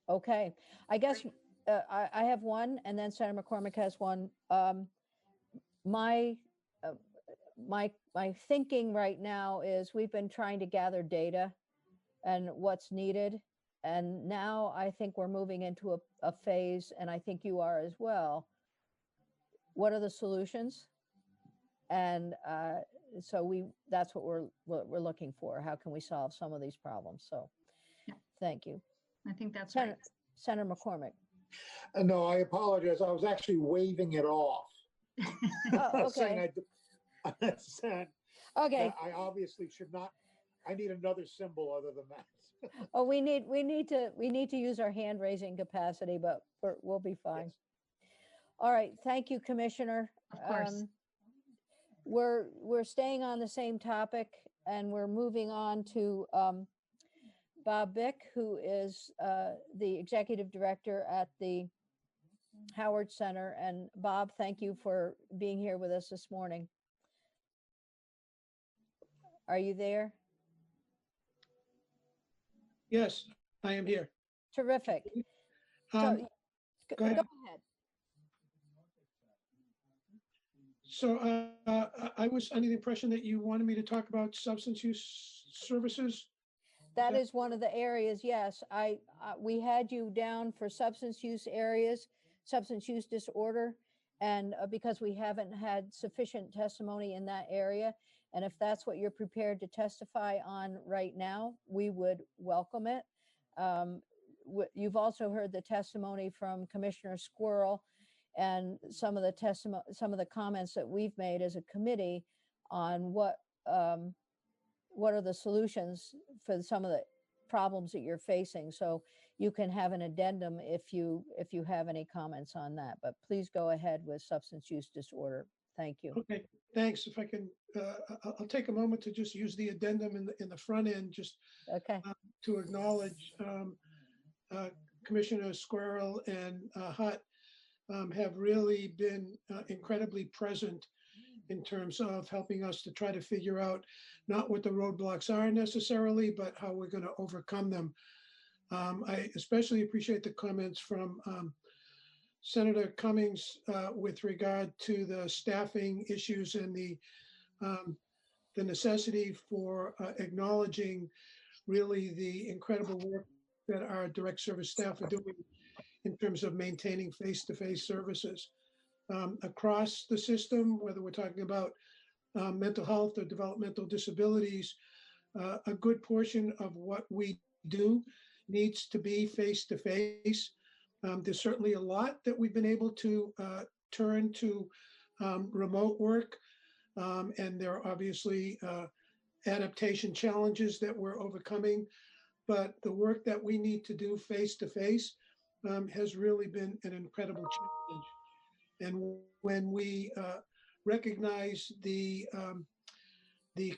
Okay, I guess I have one, and then Senator McCormick has one. My thinking right now is we've been trying to gather data and what's needed. And now I think we're moving into a phase, and I think you are as well. What are the solutions? And so that's what we're looking for. How can we solve some of these problems? So yeah. Thank you. I think that's right. Senator McCormick. No, I apologize. I was actually waving it off. Oh, okay. Okay. I obviously should not. I need another symbol other than that. Oh, we need to use our hand raising capacity, but we'll be fine. Yes. All right. Thank you, Commissioner. Of course. We're staying on the same topic, and we're moving on to Bob Bick, who is the executive director at the Howard Center. And Bob, thank you for being here with us this morning. Are you there? Yes, I am here. Terrific. Go ahead. So I was under the impression that you wanted me to talk about substance use services. That is one of the areas, yes. We had you down for substance use areas, substance use disorder, and because we haven't had sufficient testimony in that area. And if that's what you're prepared to testify on right now, we would welcome it. You've also heard the testimony from Commissioner Squirrel and some of the comments that we've made as a committee on what are the solutions for some of the problems that you're facing. So you can have an addendum if you have any comments on that, but please go ahead with substance use disorder. Thank you. Okay, thanks. If I can, I'll take a moment to just use the addendum in the front end, just to acknowledge Commissioner Squirrel and Hutt have really been incredibly present in terms of helping us to try to figure out not what the roadblocks are necessarily, but how we're going to overcome them. I especially appreciate the comments from Senator Cummings with regard to the staffing issues and the necessity for acknowledging really the incredible work that our direct service staff are doing in terms of maintaining face-to-face services across the system, whether we're talking about mental health or developmental disabilities. A good portion of what we do needs to be face-to-face. There's certainly a lot that we've been able to turn to remote work, and there are obviously adaptation challenges that we're overcoming, but the work that we need to do face-to-face has really been an incredible challenge. And when we recognize the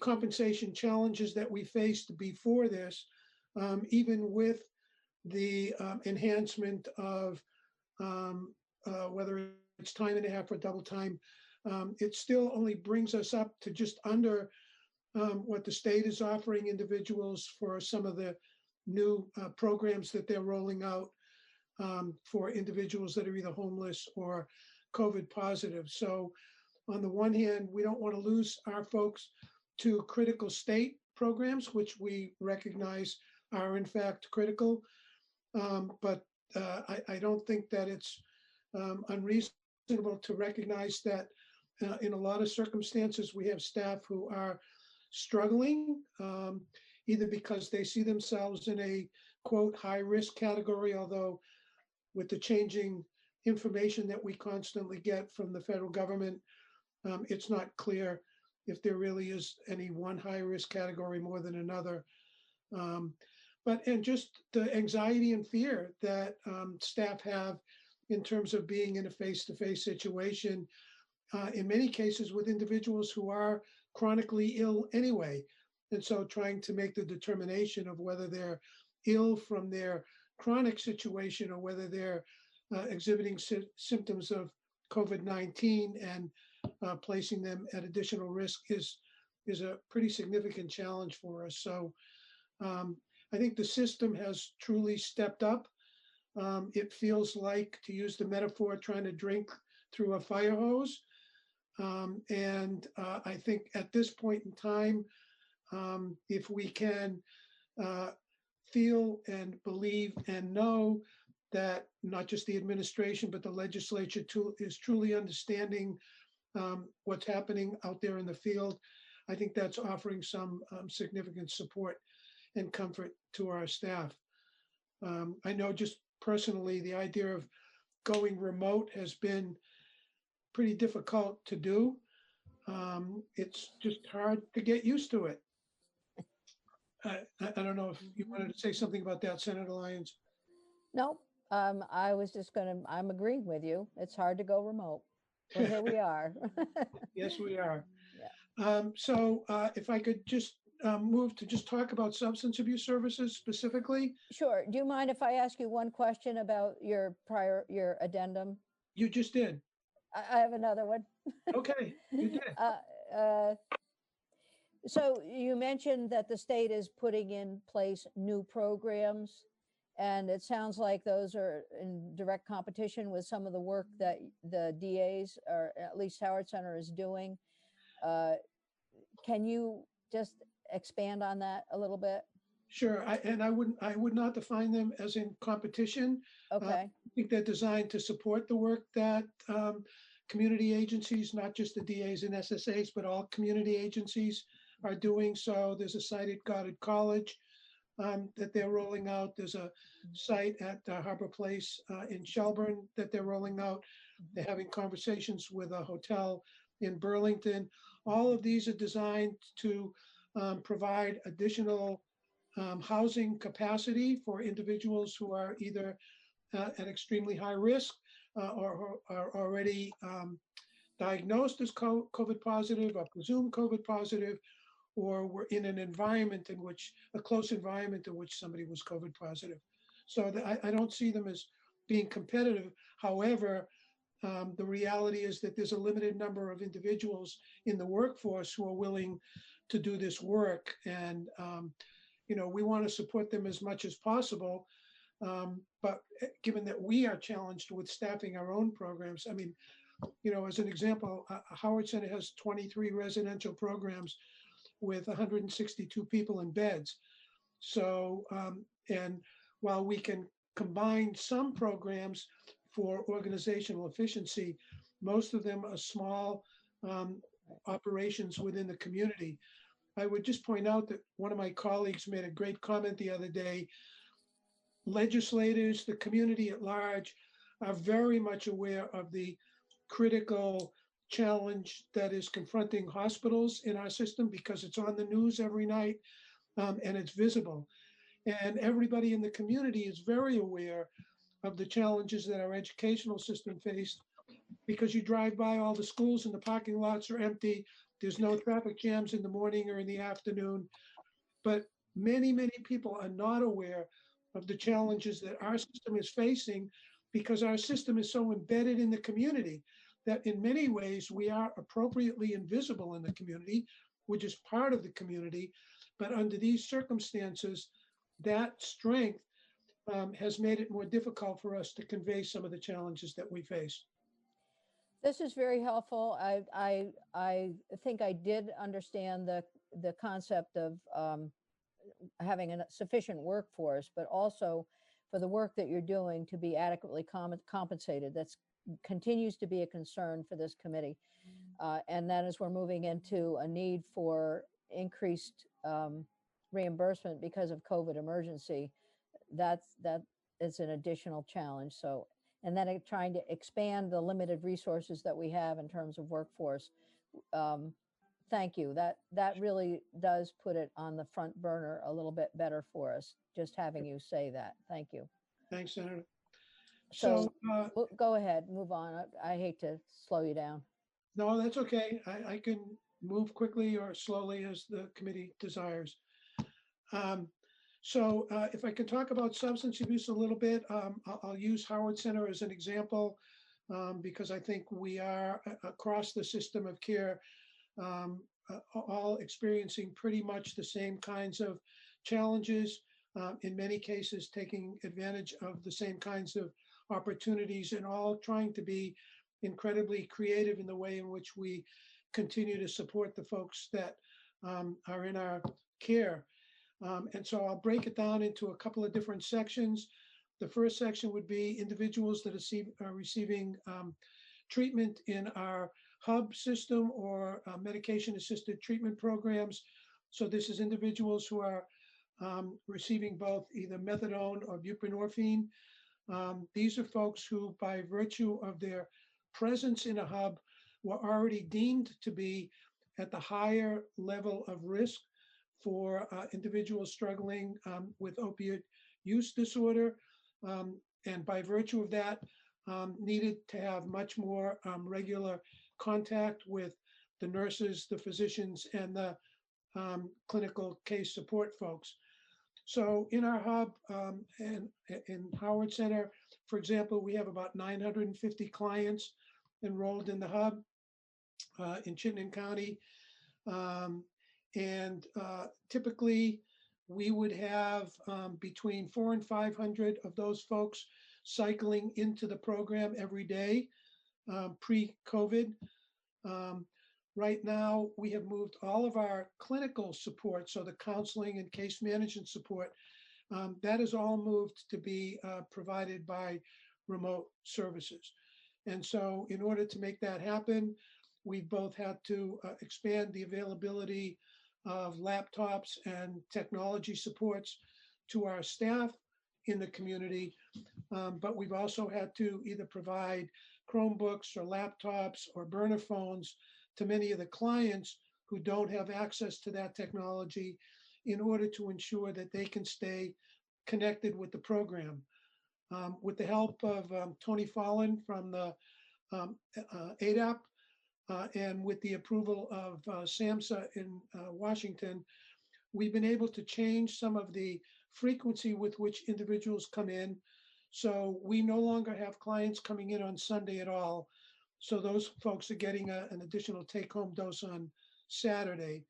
compensation challenges that we faced before this, even with the enhancement of whether it's time and a half or double time, it still only brings us up to just under what the state is offering individuals for some of the new programs that they're rolling out for individuals that are either homeless or COVID positive. So on the one hand, we don't want to lose our folks to critical state programs, which we recognize are in fact critical. But I don't think that it's unreasonable to recognize that in a lot of circumstances, we have staff who are struggling, either because they see themselves in a quote high risk category, although with the changing information that we constantly get from the federal government, it's not clear if there really is any one high risk category more than another. And just the anxiety and fear that staff have in terms of being in a face-to-face situation, in many cases with individuals who are chronically ill anyway. And so trying to make the determination of whether they're ill from their chronic situation or whether they're exhibiting symptoms of COVID-19 and placing them at additional risk is a pretty significant challenge for us. So I think the system has truly stepped up. It feels like, to use the metaphor, trying to drink through a fire hose. I think at this point in time, if we can feel and believe and know that not just the administration, but the legislature too, is truly understanding what's happening out there in the field, I think that's offering some significant support and comfort to our staff. I know just personally, the idea of going remote has been pretty difficult to do. It's just hard to get used to it. I don't know if you wanted to say something about that, Senator Lyons. No, I was just I'm agreeing with you. It's hard to go remote. Well, here we are. Yes, we are. Yeah. If I could just move to just talk about substance abuse services specifically. Sure. Do you mind if I ask you one question about your addendum? You just did. I have another one. Okay, you did. So you mentioned that the state is putting in place new programs, and it sounds like those are in direct competition with some of the work that the DAs, or at least Howard Center, is doing. Can you just expand on that a little bit? Sure, I would not define them as in competition. Okay. I think they're designed to support the work that community agencies, not just the DAs and SSAs, but all community agencies are doing. So there's a site at Goddard College that they're rolling out. There's a site at Harbor Place in Shelburne that they're rolling out. They're having conversations with a hotel in Burlington. All of these are designed to provide additional housing capacity for individuals who are either at extremely high risk or are already diagnosed as COVID positive or presumed COVID positive, or were in an environment in which, a close environment in which somebody was COVID positive. So I don't see them as being competitive. However, the reality is that there's a limited number of individuals in the workforce who are willing to do this work. And, we want to support them as much as possible. But given that we are challenged with staffing our own programs, I mean, as an example, Howard Center has 23 residential programs with 162 people in beds. So, and while we can combine some programs for organizational efficiency, most of them are small operations within the community. I would just point out that one of my colleagues made a great comment the other day. Legislators, the community at large, are very much aware of the critical challenge that is confronting hospitals in our system, because it's on the news every night and it's visible. And everybody in the community is very aware of the challenges that our educational system faced, because you drive by all the schools and the parking lots are empty. There's no traffic jams in the morning or in the afternoon. But many, many people are not aware of the challenges that our system is facing, because our system is so embedded in the community that in many ways we are appropriately invisible in the community. We're just part of the community. But under these circumstances, that strength has made it more difficult for us to convey some of the challenges that we face. This is very helpful. I think I did understand the concept of having a sufficient workforce, but also for the work that you're doing to be adequately compensated. That's continues to be a concern for this committee. And that is we're moving into a need for increased reimbursement because of COVID emergency. That is an additional challenge. So, and then trying to expand the limited resources that we have in terms of workforce. Thank you. That really does put it on the front burner a little bit better for us, just having you say that. Thank you. Thanks, Senator. So go ahead, move on. I hate to slow you down. No, that's okay. I can move quickly or slowly as the committee desires. So if I can talk about substance abuse a little bit, I'll use Howard Center as an example because I think we are across the system of care all experiencing pretty much the same kinds of challenges, in many cases taking advantage of the same kinds of opportunities, and all trying to be incredibly creative in the way in which we continue to support the folks that are in our care. And so I'll break it down into a couple of different sections. The first section would be individuals that are receiving treatment in our hub system or medication-assisted treatment programs. So this is individuals who are receiving both either methadone or buprenorphine. These are folks who, by virtue of their presence in a hub, were already deemed to be at the higher level of risk for individuals struggling with opiate use disorder. And by virtue of that, needed to have much more regular contact with the nurses, the physicians, and the clinical case support folks. So in our hub and in Howard Center, for example, we have about 950 clients enrolled in the hub in Chittenden County. And typically we would have between 400 and 500 of those folks cycling into the program every day pre-COVID. Right now, we have moved all of our clinical support, so the counseling and case management support, that is all moved to be provided by remote services. And so in order to make that happen, we both had to expand the availability of laptops and technology supports to our staff in the community. But we've also had to either provide Chromebooks or laptops or burner phones to many of the clients who don't have access to that technology in order to ensure that they can stay connected with the program. With the help of Tony Fallon from the ADAP and with the approval of SAMHSA in Washington, we've been able to change some of the frequency with which individuals come in. So we no longer have clients coming in on Sunday at all. So those folks are getting an additional take-home dose on Saturday.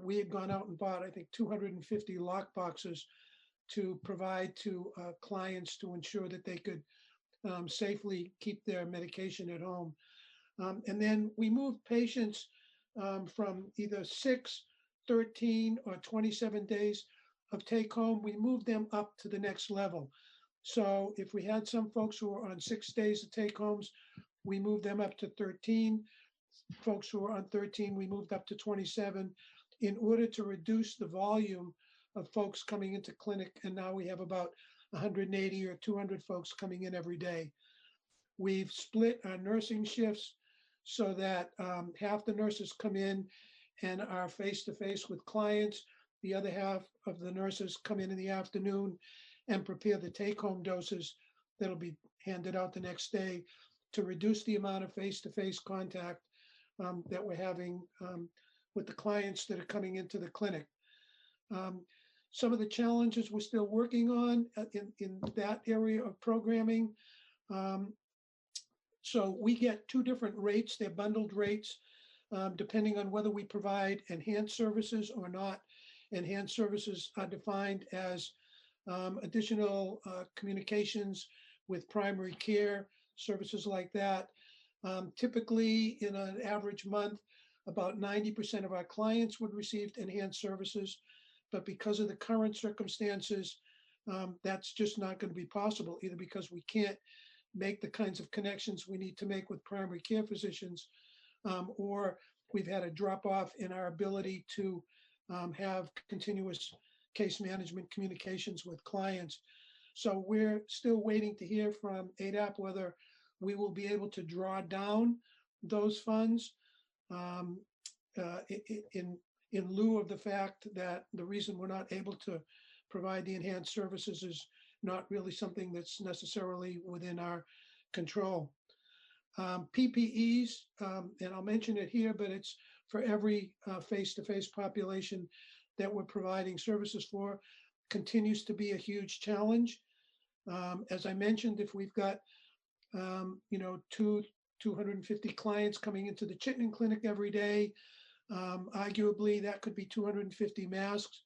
We had gone out and bought, I think, 250 lock boxes to provide to clients to ensure that they could safely keep their medication at home. And then we moved patients from either 6, 13, or 27 days of take-home. We moved them up to the next level. So if we had some folks who were on 6 days of take-homes, we moved them up to 13. Folks who were on 13, we moved up to 27 in order to reduce the volume of folks coming into clinic. And now we have about 180 or 200 folks coming in every day. We've split our nursing shifts so that half the nurses come in and are face-to-face with clients. The other half of the nurses come in the afternoon and prepare the take-home doses that'll be handed out the next day to reduce the amount of face-to-face contact that we're having with the clients that are coming into the clinic. some of the challenges we're still working on in that area of programming. So we get two different rates. They're bundled rates, depending on whether we provide enhanced services or not. Enhanced services are defined as additional communications with primary care, services like that. Typically, in an average month, about 90% of our clients would receive enhanced services. But because of the current circumstances, that's just not going to be possible, either because we can't make the kinds of connections we need to make with primary care physicians, or we've had a drop off in our ability to have continuous case management communications with clients. So we're still waiting to hear from ADAP whether we will be able to draw down those funds in lieu of the fact that the reason we're not able to provide the enhanced services is not really something that's necessarily within our control. PPEs, and I'll mention it here, but it's for every face-to-face population that we're providing services for, continues to be a huge challenge. As I mentioned, if we've got 250 clients coming into the Chittenden Clinic every day, arguably that could be 250 masks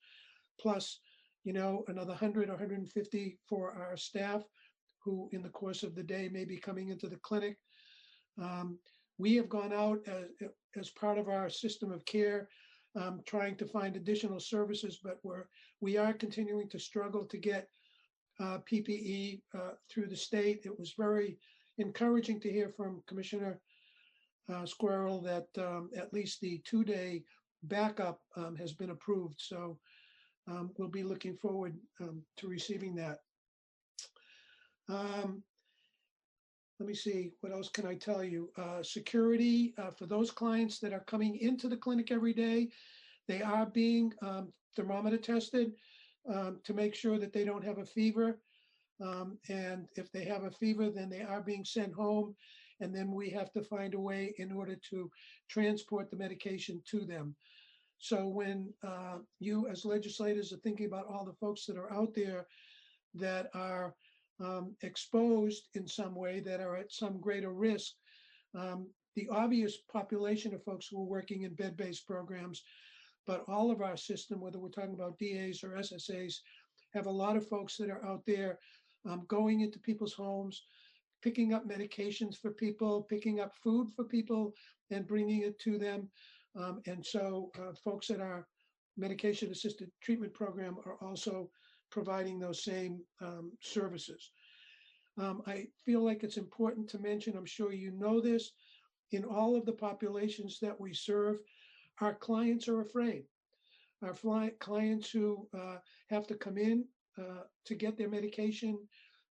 plus another 100 or 150 for our staff who in the course of the day may be coming into the clinic. We have gone out as part of our system of care, trying to find additional services, but we are continuing to struggle to get PPE through the state. It was very encouraging to hear from Commissioner Squirrel that at least the 2-day backup has been approved. So we'll be looking forward to receiving that. Let me see, what else can I tell you? Security for those clients that are coming into the clinic every day, they are being thermometer tested to make sure that they don't have a fever. And if they have a fever, then they are being sent home. And then we have to find a way in order to transport the medication to them. So when you as legislators are thinking about all the folks that are out there that are exposed in some way, that are at some greater risk, the obvious population of folks who are working in bed-based programs, but all of our system, whether we're talking about DAs or SSAs, have a lot of folks that are out there going into people's homes, picking up medications for people, picking up food for people and bringing it to them. And so folks at our medication-assisted treatment program are also providing those same services. I feel like it's important to mention, I'm sure you know this, in all of the populations that we serve, our clients are afraid. Our clients who have to come in to get their medication,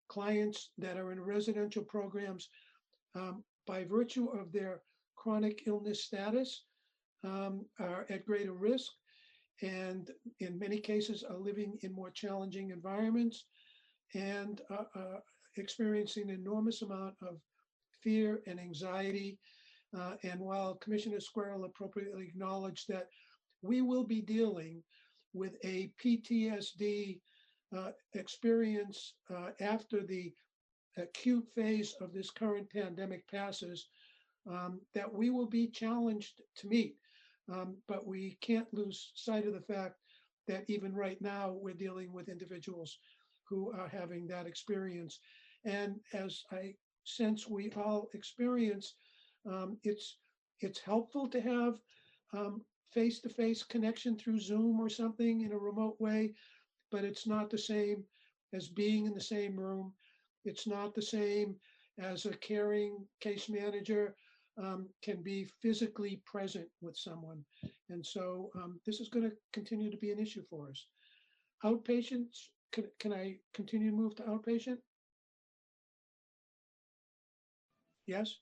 clients that are in residential programs, by virtue of their chronic illness status, are at greater risk and in many cases are living in more challenging environments and experiencing an enormous amount of fear and anxiety. And while Commissioner Squirrel appropriately acknowledged that we will be dealing with a PTSD experience after the acute phase of this current pandemic passes, that we will be challenged to meet. But we can't lose sight of the fact that even right now we're dealing with individuals who are having that experience. And as I sense we all experience, it's helpful to have face-to-face connection through Zoom or something in a remote way, but it's not the same as being in the same room. It's not the same as a caring case manager can be physically present with someone. And so this is going to continue to be an issue for us. Outpatients, can I continue to move to outpatient? Yes?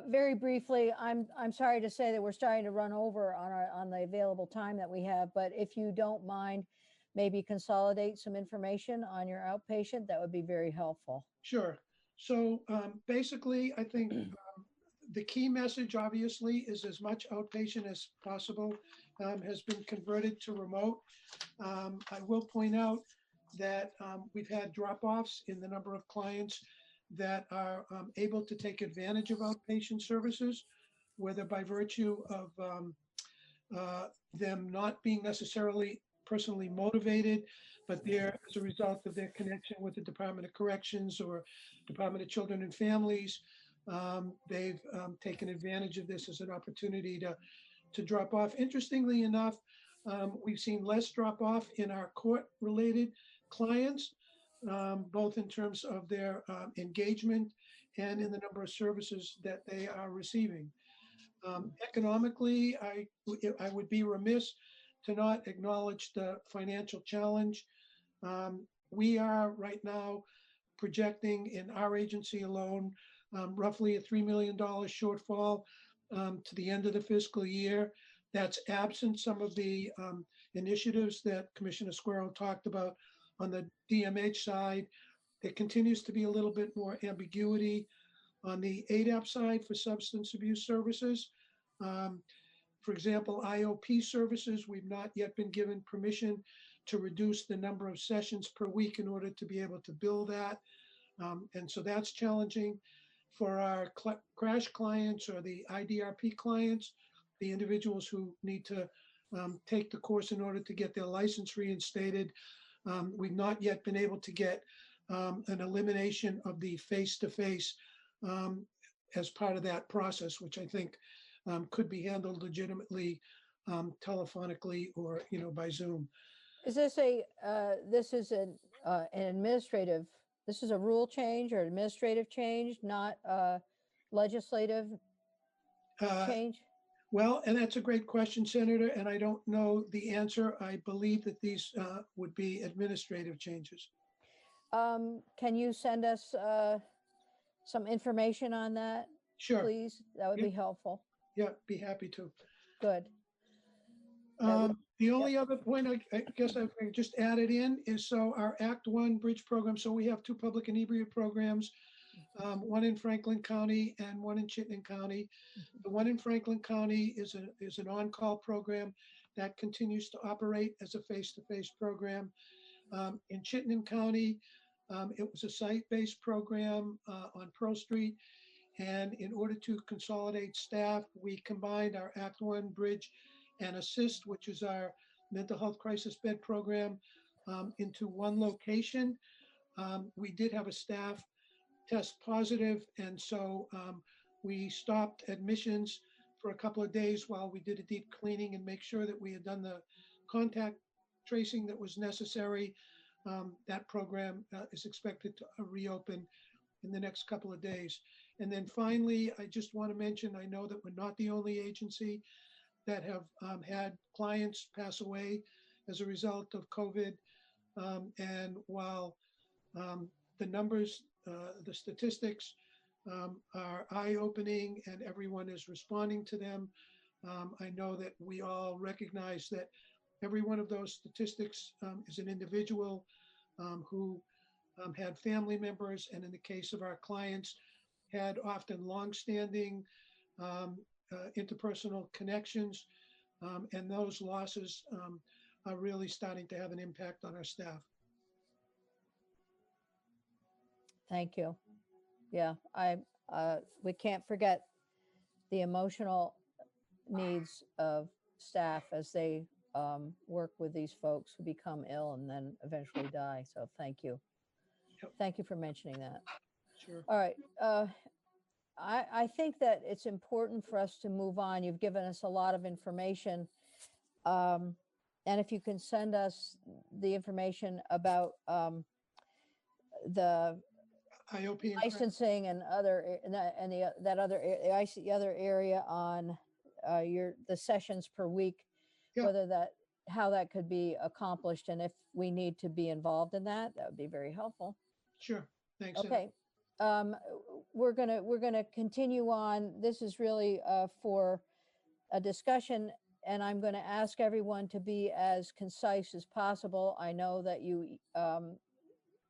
Very briefly, I'm sorry to say that we're starting to run over on the available time that we have, but if you don't mind, maybe consolidate some information on your outpatient, that would be very helpful. Sure. So basically, I think the key message obviously is as much outpatient as possible has been converted to remote. I will point out that we've had drop-offs in the number of clients that are able to take advantage of outpatient services, whether by virtue of them not being necessarily personally motivated, but they're as a result of their connection with the Department of Corrections or Department of Children and Families. They've taken advantage of this as an opportunity to drop off. Interestingly enough, we've seen less drop off in our court-related clients, both in terms of their engagement and in the number of services that they are receiving. Economically, I would be remiss to not acknowledge the financial challenge. We are right now projecting in our agency alone roughly a $3 million shortfall to the end of the fiscal year. That's absent some of the initiatives that Commissioner Squirrel talked about on the DMH side. There continues to be a little bit more ambiguity on the ADAP side for substance abuse services. For example, IOP services, we've not yet been given permission to reduce the number of sessions per week in order to be able to bill that. And so that's challenging for our crash clients or the IDRP clients, the individuals who need to take the course in order to get their license reinstated. We've not yet been able to get an elimination of the face-to-face as part of that process, which I think could be handled legitimately telephonically or, by Zoom. Is this this is an administrative, this is a rule change or administrative change, not legislative change? Well, and that's a great question, Senator, and I don't know the answer. I believe that these would be administrative changes. Can you send us some information on that? Sure. Please, that would be helpful. Yeah, be happy to. Good. The only other point I guess I can just add it in is so our Act One bridge program. So we have two public inebriate programs, one in Franklin County and one in Chittenden County. The one in Franklin County is an on-call program that continues to operate as a face-to-face program. In Chittenden County, it was a site-based program on Pearl Street. And in order to consolidate staff, we combined our Act One Bridge and Assist, which is our mental health crisis bed program, into one location. We did have a staff test positive, and so we stopped admissions for a couple of days while we did a deep cleaning and make sure that we had done the contact tracing that was necessary. That program is expected to reopen in the next couple of days. And then finally, I just want to mention, I know that we're not the only agency that have had clients pass away as a result of COVID. And while the numbers, the statistics are eye-opening and everyone is responding to them, I know that we all recognize that every one of those statistics is an individual who had family members, and in the case of our clients, had often longstanding interpersonal connections, and those losses are really starting to have an impact on our staff. Thank you. Yeah, we can't forget the emotional needs of staff as they work with these folks who become ill and then eventually die. So thank you. Yep. Thank you for mentioning that. Sure. All right. I think that it's important for us to move on. You've given us a lot of information. And if you can send us the information about the IOP and licensing and other the other area on the sessions per week, yeah. How that could be accomplished, and if we need to be involved in that would be very helpful. Sure. Thanks. Okay. We're gonna continue on. This is really for a discussion, and I'm going to ask everyone to be as concise as possible. I know that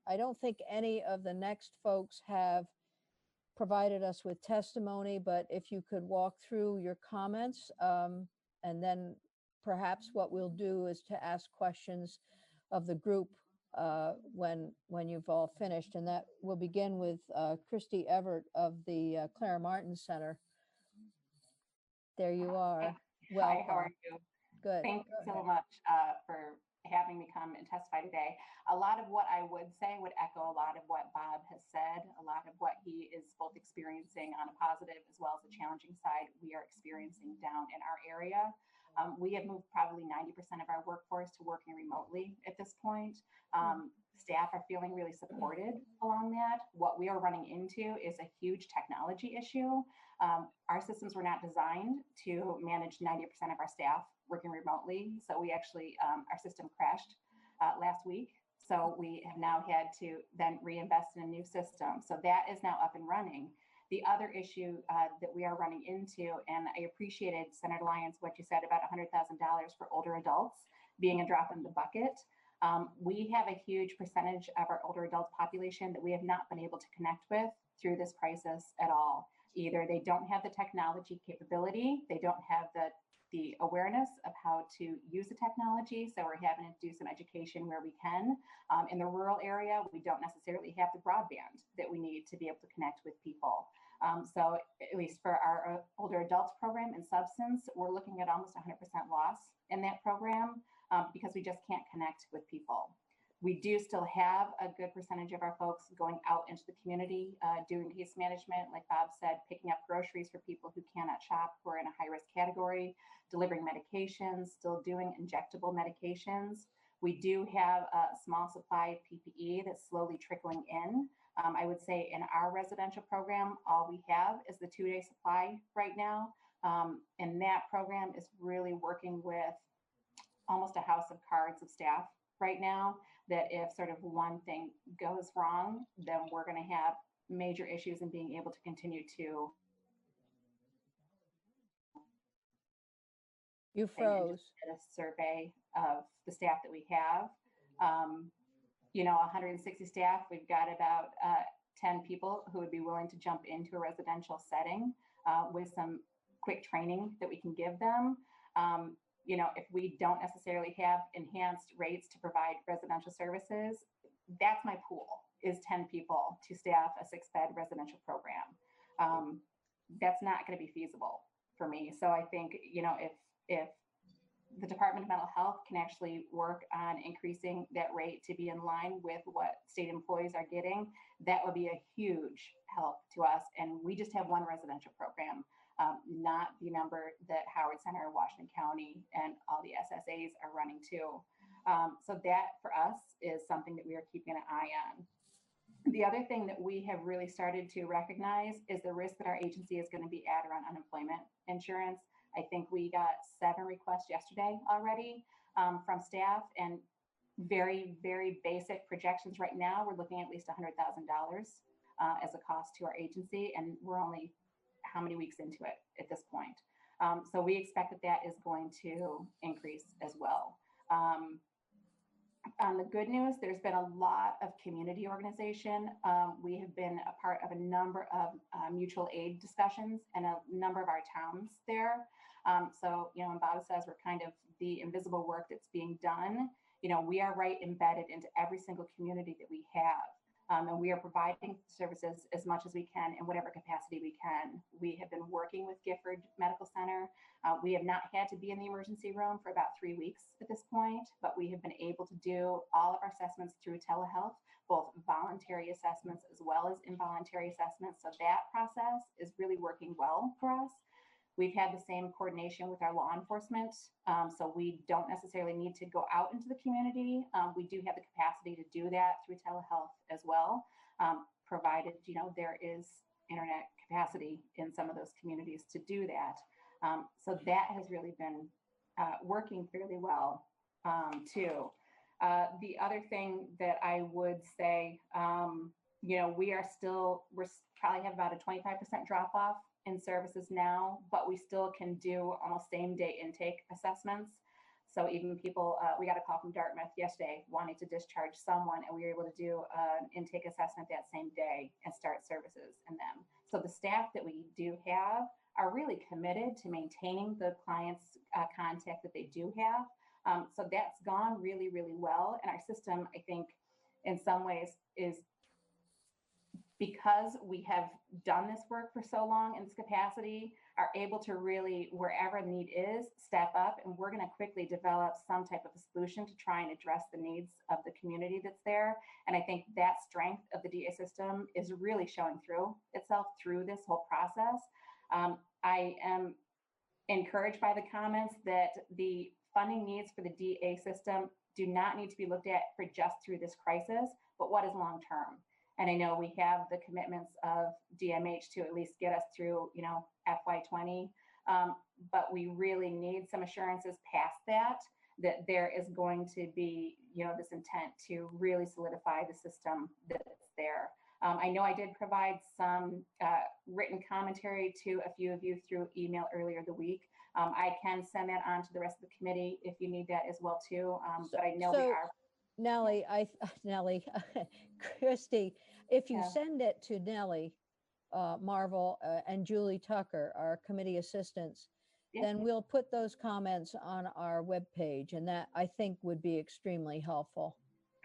I don't think any of the next folks have provided us with testimony, but if you could walk through your comments and then perhaps what we'll do is to ask questions of the group when you've all finished, and that will begin with Christy Everett of the Clara Martin Center. There you are. Welcome. Hi, how are you? Good. Thank you Go so ahead. much for having me come and testify today. A lot of what I would say would echo a lot of what Bob has said, a lot of what he is both experiencing on a positive as well as a challenging side we are experiencing down in our area. We have moved probably 90% of our workforce to working remotely at this point. Staff are feeling really supported along that. What we are running into is a huge technology issue. Our systems were not designed to manage 90% of our staff working remotely. So we actually, our system crashed last week. So we have now had to then reinvest in a new system. So that is now up and running. The other issue that we are running into, and I appreciated Senator Lyons, what you said about $100,000 for older adults being a drop in the bucket. We have a huge percentage of our older adult population that we have not been able to connect with through this crisis at all. Either they don't have the technology capability, they don't have the awareness of how to use the technology. So we're having to do some education where we can. In the rural area, we don't necessarily have the broadband that we need to be able to connect with people. So at least for our older adults program in substance, we're looking at almost 100% loss in that program because we just can't connect with people. We do still have a good percentage of our folks going out into the community, doing case management, like Bob said, picking up groceries for people who cannot shop, who are in a high-risk category, delivering medications, still doing injectable medications. We do have a small supply of PPE that's slowly trickling in. I would say in our residential program, all we have is the 2-day supply right now. And that program is really working with almost a house of cards of staff right now, that if sort of one thing goes wrong, then we're going to have major issues in being able to continue to. You froze. A survey of the staff that we have. 160 staff, we've got about 10 people who would be willing to jump into a residential setting with some quick training that we can give them. If we don't necessarily have enhanced rates to provide residential services, that's my pool, is 10 people to staff a 6-bed residential program. That's not going to be feasible for me. So I think, if the Department of Mental Health can actually work on increasing that rate to be in line with what state employees are getting, that would be a huge help to us. And we just have one residential program, not the number that Howard Center, Washington County, and all the SSAs are running too. So that for us is something that we are keeping an eye on. The other thing that we have really started to recognize is the risk that our agency is going to be at around unemployment insurance. I think we got 7 requests yesterday already from staff, and very, very basic projections right now. We're looking at least $100,000 as a cost to our agency, and we're only how many weeks into it at this point. So we expect that is going to increase as well. On the good news, there's been a lot of community organization. We have been a part of a number of mutual aid discussions in a number of our towns there. So, when Bob says we're kind of the invisible work that's being done, we are right embedded into every single community that we have. And we are providing services as much as we can in whatever capacity we can. We have been working with Gifford Medical Center. We have not had to be in the emergency room for about 3 weeks at this point, but we have been able to do all of our assessments through telehealth, both voluntary assessments as well as involuntary assessments. So that process is really working well for us. We've had the same coordination with our law enforcement, so we don't necessarily need to go out into the community. We do have the capacity to do that through telehealth as well, provided there is internet capacity in some of those communities to do that. So that has really been working fairly well too. The other thing that I would say, we're probably have about a 25% drop off in services now, but we still can do almost same day intake assessments. So even people, we got a call from Dartmouth yesterday wanting to discharge someone, and we were able to do an intake assessment that same day and start services in them. So the staff that we do have are really committed to maintaining the client's contact that they do have. So that's gone really, really well. And our system, I think, in some ways is, because we have done this work for so long in this capacity, are able to really, wherever need is, step up. And we're going to quickly develop some type of a solution to try and address the needs of the community that's there. And I think that strength of the DA system is really showing through itself through this whole process. I am encouraged by the comments that the funding needs for the DA system do not need to be looked at for just through this crisis, but what is long term. And I know we have the commitments of DMH to at least get us through, FY20, but we really need some assurances past that there is going to be, this intent to really solidify the system that's there. I know I did provide some written commentary to a few of you through email earlier the week. I can send that on to the rest of the committee if you need that as well too. But I know we are. Nellie, Christy, if you send it to Nellie Marvel and Julie Tucker, our committee assistants, then we'll put those comments on our webpage, and that I think would be extremely helpful.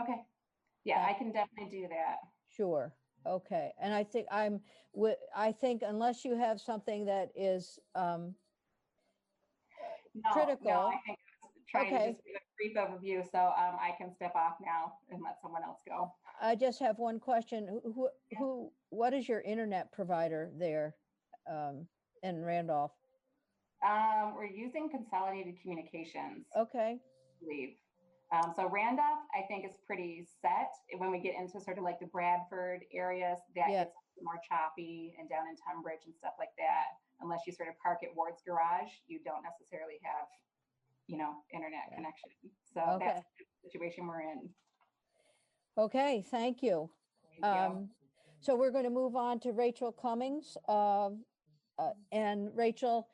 Okay. Yeah, I can definitely do that. Sure. Okay. And I think unless you have something that is critical. No, I think trying to just give a brief overview, so I can step off now and let someone else go. I just have one question. What is your internet provider there in Randolph? We're using Consolidated Communications. Okay. I believe. So Randolph, I think, is pretty set. When we get into sort of like the Bradford areas, that gets more choppy, and down in Tunbridge and stuff like that. Unless you sort of park at Ward's Garage, you don't necessarily have, internet connection. So that's the situation we're in. Okay, thank you. So we're going to move on to Rachel Cummings. And Rachel,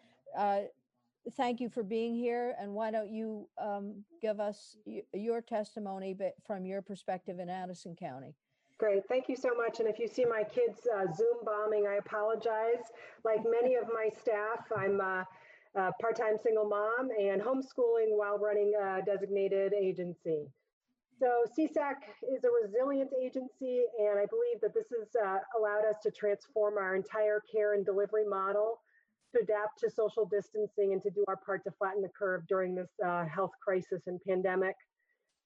thank you for being here. And why don't you give us your testimony, but from your perspective in Addison County. Great, thank you so much. And if you see my kids Zoom bombing, I apologize. Like many of my staff, I'm a part-time single mom and homeschooling while running a designated agency. So CSAC is a resilient agency, and I believe that this has allowed us to transform our entire care and delivery model to adapt to social distancing and to do our part to flatten the curve during this health crisis and pandemic.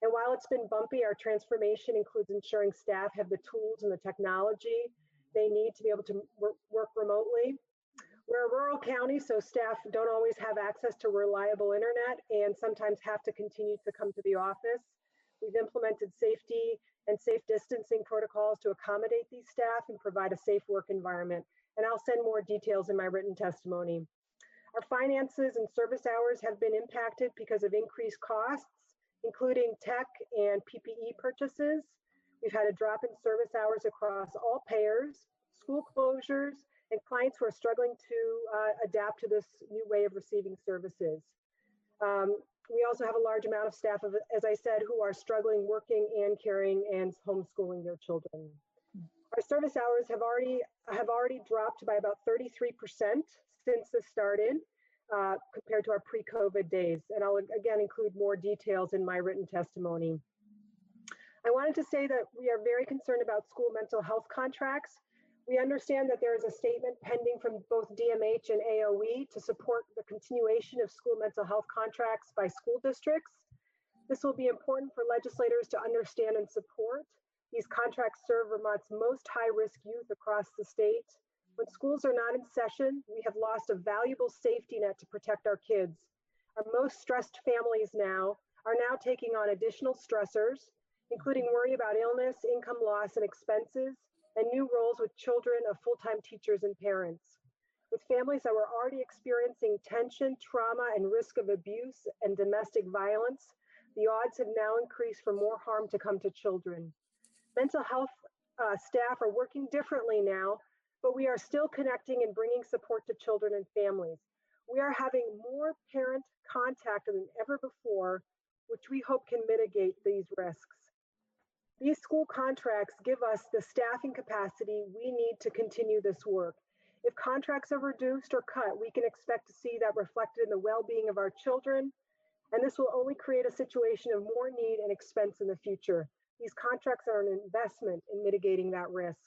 And while it's been bumpy, our transformation includes ensuring staff have the tools and the technology they need to be able to work remotely. We're a rural county, so staff don't always have access to reliable internet and sometimes have to continue to come to the office. We've implemented safety and safe distancing protocols to accommodate these staff and provide a safe work environment. And I'll send more details in my written testimony. Our finances and service hours have been impacted because of increased costs, including tech and PPE purchases. We've had a drop in service hours across all payers, school closures, and clients who are struggling to adapt to this new way of receiving services. We also have a large amount of staff, as I said, who are struggling working and caring and homeschooling their children. Our service hours have already dropped by about 33% since this started, compared to our pre-COVID days. And I'll again include more details in my written testimony. I wanted to say that we are very concerned about school mental health contracts. We understand that there is a statement pending from both DMH and AOE to support the continuation of school mental health contracts by school districts. This will be important for legislators to understand and support. These contracts serve Vermont's most high-risk youth across the state. When schools are not in session, we have lost a valuable safety net to protect our kids. Our most stressed families are now taking on additional stressors, including worry about illness, income loss, and expenses, and new roles with children of full-time teachers and parents. With families that were already experiencing tension, trauma, and risk of abuse and domestic violence, the odds have now increased for more harm to come to children. Mental health staff are working differently now, but we are still connecting and bringing support to children and families. We are having more parent contact than ever before, which we hope can mitigate these risks. These school contracts give us the staffing capacity we need to continue this work. If contracts are reduced or cut, we can expect to see that reflected in the well-being of our children, and this will only create a situation of more need and expense in the future. These contracts are an investment in mitigating that risk.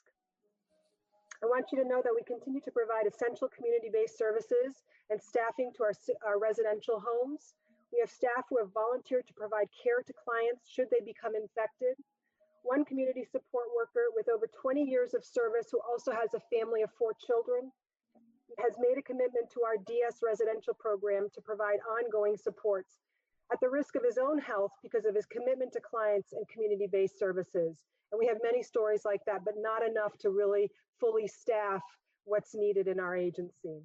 I want you to know that we continue to provide essential community-based services and staffing to our residential homes. We have staff who have volunteered to provide care to clients should they become infected. One community support worker with over 20 years of service who also has a family of 4 children has made a commitment to our DS residential program to provide ongoing supports at the risk of his own health because of his commitment to clients and community-based services. And we have many stories like that, but not enough to really fully staff what's needed in our agency.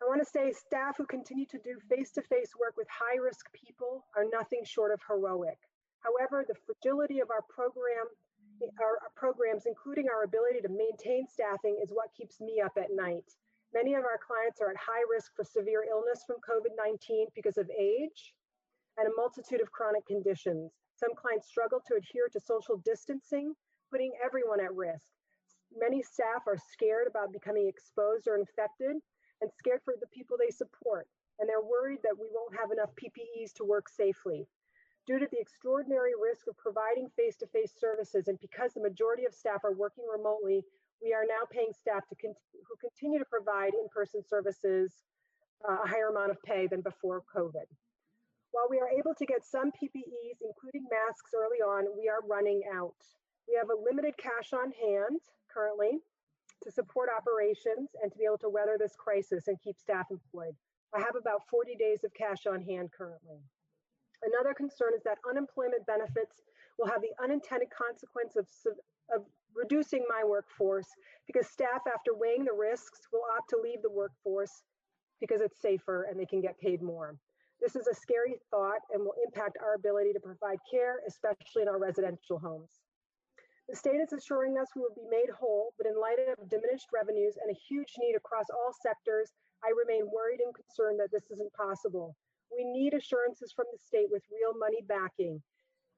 I want to say staff who continue to do face-to-face work with high-risk people are nothing short of heroic. However, the fragility of our programs, including our ability to maintain staffing, is what keeps me up at night. Many of our clients are at high risk for severe illness from COVID-19 because of age and a multitude of chronic conditions. Some clients struggle to adhere to social distancing, putting everyone at risk. Many staff are scared about becoming exposed or infected and scared for the people they support, and they're worried that we won't have enough PPEs to work safely. Due to the extraordinary risk of providing face-to-face services and because the majority of staff are working remotely, we are now paying staff who continue to provide in-person services a higher amount of pay than before COVID. While we are able to get some PPEs, including masks early on, we are running out. We have a limited cash on hand currently to support operations and to be able to weather this crisis and keep staff employed. I have about 40 days of cash on hand currently. Another concern is that unemployment benefits will have the unintended consequence of reducing my workforce because staff, after weighing the risks, will opt to leave the workforce because it's safer and they can get paid more. This is a scary thought and will impact our ability to provide care, especially in our residential homes. The state is assuring us we will be made whole, but in light of diminished revenues and a huge need across all sectors, I remain worried and concerned that this isn't possible. We need assurances from the state with real money backing.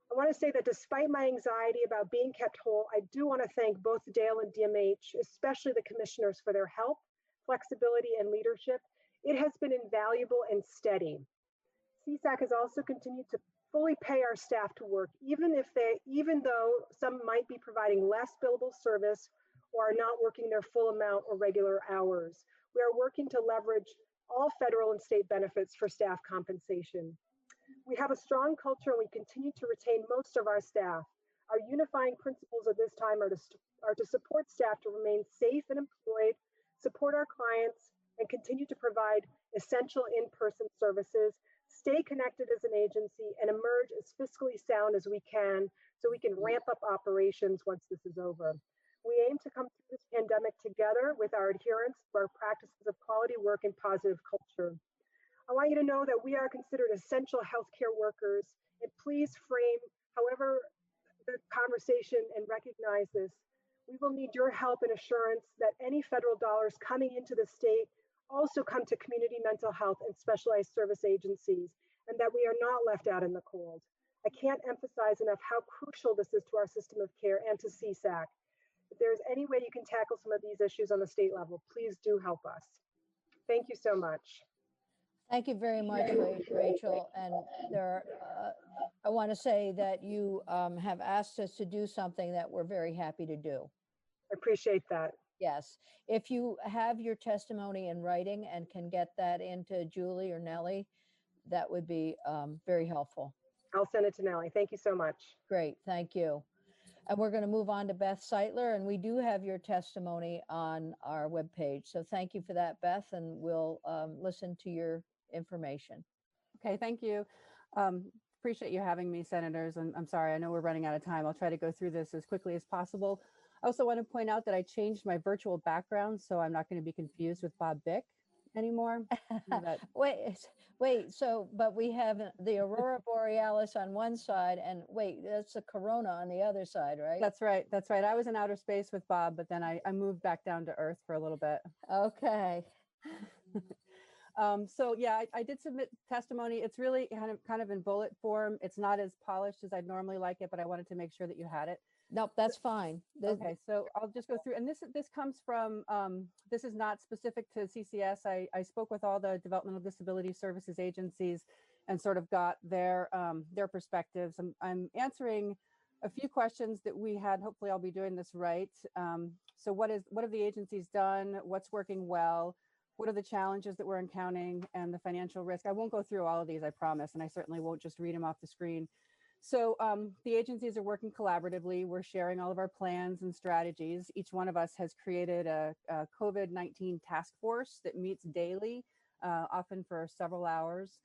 I want to say that despite my anxiety about being kept whole, I do want to thank both Dale and DMH, especially the commissioners, for their help, flexibility, and leadership. It has been invaluable and steady. CSAC has also continued to fully pay our staff to work, even though some might be providing less billable service or are not working their full amount or regular hours. We are working to leverage all federal and state benefits for staff compensation. We have a strong culture and we continue to retain most of our staff. Our unifying principles at this time are to support staff to remain safe and employed, support our clients, and continue to provide essential in-person services, stay connected as an agency, and emerge as fiscally sound as we can so we can ramp up operations once this is over. We aim to come through this pandemic together with our adherence to our practices of quality work and positive culture. I want you to know that we are considered essential healthcare workers, and please frame however the conversation and recognize this. We will need your help and assurance that any federal dollars coming into the state also come to community mental health and specialized service agencies, and that we are not left out in the cold. I can't emphasize enough how crucial this is to our system of care and to CSAC. If there's any way you can tackle some of these issues on the state level, please do help us. Thank you so much. Thank you very much, Rachel. And I want to say that you have asked us to do something that we're very happy to do. I appreciate that. Yes. If you have your testimony in writing and can get that into Julie or Nellie, that would be very helpful. I'll send it to Nellie. Thank you so much. Great. Thank you. And we're going to move on to Beth Seitler, and we do have your testimony on our webpage. So thank you for that, Beth, and we'll listen to your information. Okay, thank you. Appreciate you having me, Senators. And I'm sorry, I know we're running out of time. I'll try to go through this as quickly as possible. I also want to point out that I changed my virtual background, so I'm not going to be confused with Bob Bick anymore. Wait, so, but we have the Aurora Borealis on one side, and wait, that's a Corona on the other side, right? That's right. That's right. I was in outer space with Bob, but then I moved back down to Earth for a little bit. Okay. So yeah, I did submit testimony. It's really kind of in bullet form. It's not as polished as I'd normally like it, but I wanted to make sure that you had it. Nope, that's fine. Okay, so I'll just go through, and this comes from, this is not specific to CCS. I spoke with all the developmental disability services agencies and sort of got their perspectives. I'm answering a few questions that we had. Hopefully I'll be doing this right. So what have the agencies done? What's working well? What are the challenges that we're encountering and the financial risk? I won't go through all of these, I promise, and I certainly won't just read them off the screen. So the agencies are working collaboratively. We're sharing all of our plans and strategies. Each one of us has created a COVID-19 task force that meets daily, often for several hours.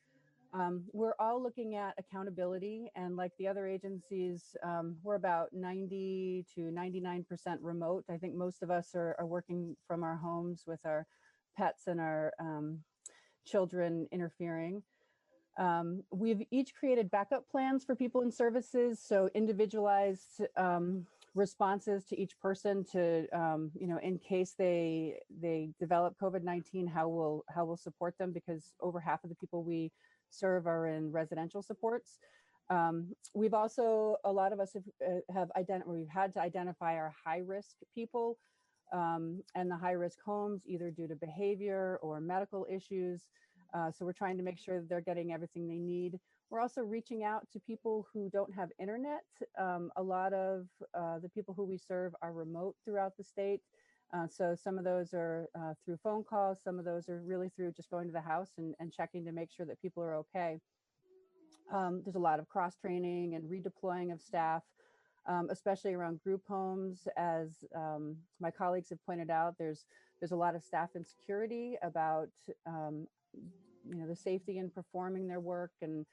We're all looking at accountability, and like the other agencies, we're about 90 to 99% remote. I think most of us are working from our homes with our pets and our children interfering. We've each created backup plans for people in services, so individualized responses to each person to, in case they develop COVID-19, how we'll support them, because over half of the people we serve are in residential supports. We've also, a lot of us we've had to identify our high-risk people and the high-risk homes, either due to behavior or medical issues. So we're trying to make sure that they're getting everything they need. We're also reaching out to people who don't have internet. A lot of the people who we serve are remote throughout the state. So some of those are through phone calls. Some of those are really through just going to the house and checking to make sure that people are okay. There's a lot of cross-training and redeploying of staff, especially around group homes. As my colleagues have pointed out, there's a lot of staff insecurity about the safety in performing their work and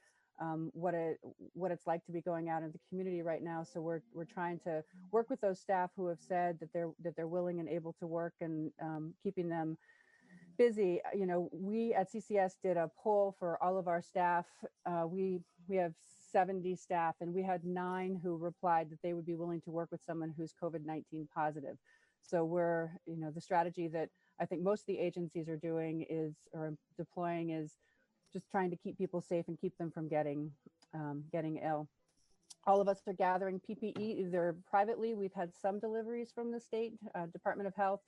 what it's like to be going out in the community right now. So we're trying to work with those staff who have said that they're willing and able to work, and keeping them busy. We at CCS did a poll for all of our staff. We have 70 staff, and we had 9 who replied that they would be willing to work with someone who's COVID-19 positive. So we're, the strategy that I think most of the agencies are doing or deploying is just trying to keep people safe and keep them from getting ill. All of us are gathering PPE either privately. We've had some deliveries from the state Department of Health.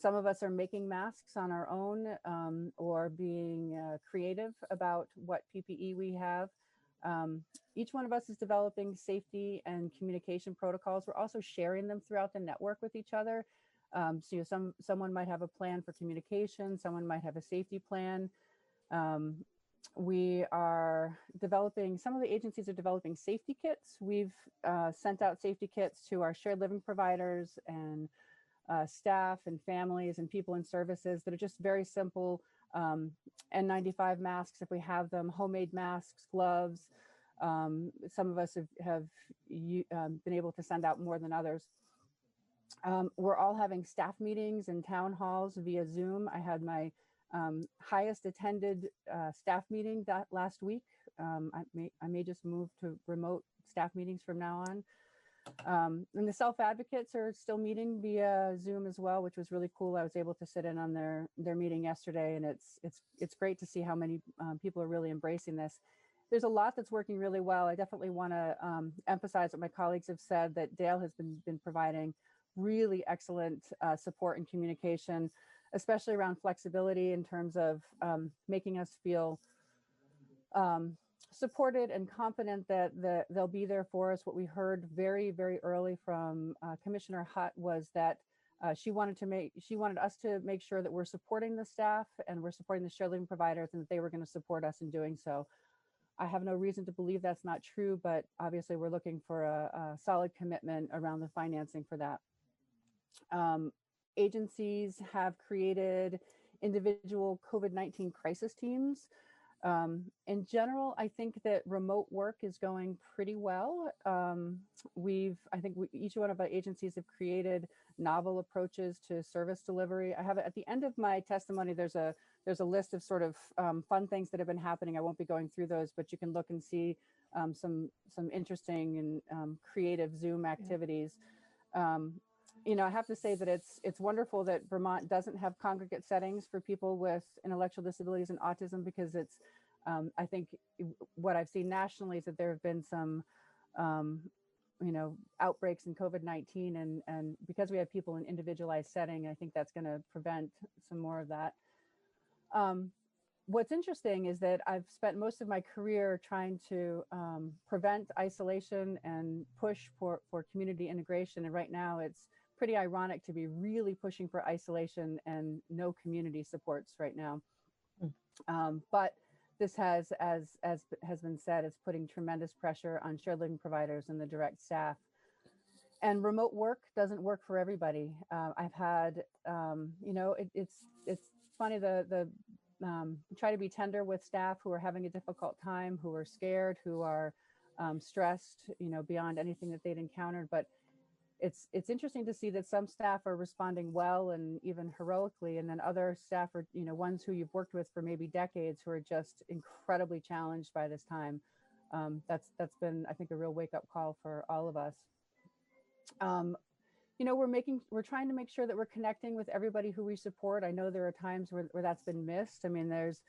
Some of us are making masks on our own or being creative about what PPE we have. Each one of us is developing safety and communication protocols. We're also sharing them throughout the network with each other. So someone might have a plan for communication, someone might have a safety plan. We are developing, some of the agencies are developing safety kits. We've sent out safety kits to our shared living providers and staff and families and people in services that are just very simple. N95 masks, if we have them, homemade masks, gloves. Some of us have been able to send out more than others. We're all having staff meetings and town halls via Zoom. I had my highest attended staff meeting that last week. I may just move to remote staff meetings from now on. And the self-advocates are still meeting via Zoom as well, which was really cool. I was able to sit in on their meeting yesterday, and it's great to see how many people are really embracing this. There's a lot that's working really well. I definitely want to emphasize what my colleagues have said, that Dale has been providing really excellent support and communication, especially around flexibility in terms of making us feel supported and confident that they'll be there for us. What we heard very, very early from Commissioner Hutt was that she wanted us to make sure that we're supporting the staff and we're supporting the shared living providers, and that they were going to support us in doing so. I have no reason to believe that's not true, but obviously we're looking for a solid commitment around the financing for that. Agencies have created individual COVID-19 crisis teams. In general, I think that remote work is going pretty well. Each one of our agencies have created novel approaches to service delivery. I have at the end of my testimony, there's a list of sort of fun things that have been happening. I won't be going through those, but you can look and see some interesting and creative Zoom activities. you know, I have to say that it's wonderful that Vermont doesn't have congregate settings for people with intellectual disabilities and autism, because it's, I think what I've seen nationally is that there have been some, you know, outbreaks in COVID-19, and because we have people in individualized setting, I think that's going to prevent some more of that. What's interesting is that I've spent most of my career trying to prevent isolation and push for community integration. And right now it's pretty ironic to be really pushing for isolation and no community supports right now. But this has, as has been said, it's putting tremendous pressure on shared living providers and the direct staff. And remote work doesn't work for everybody. I've had, you know, it's funny, try to be tender with staff who are having a difficult time, who are scared, who are stressed, you know, beyond anything that they'd encountered. But it's interesting to see that some staff are responding well and even heroically, and then other staff are, you know, ones who you've worked with for maybe decades, who are just incredibly challenged by this time. That's been, I think, a real wake-up call for all of us. You know, we're trying to make sure that we're connecting with everybody who we support. I know there are times where that's been missed. I mean, there's,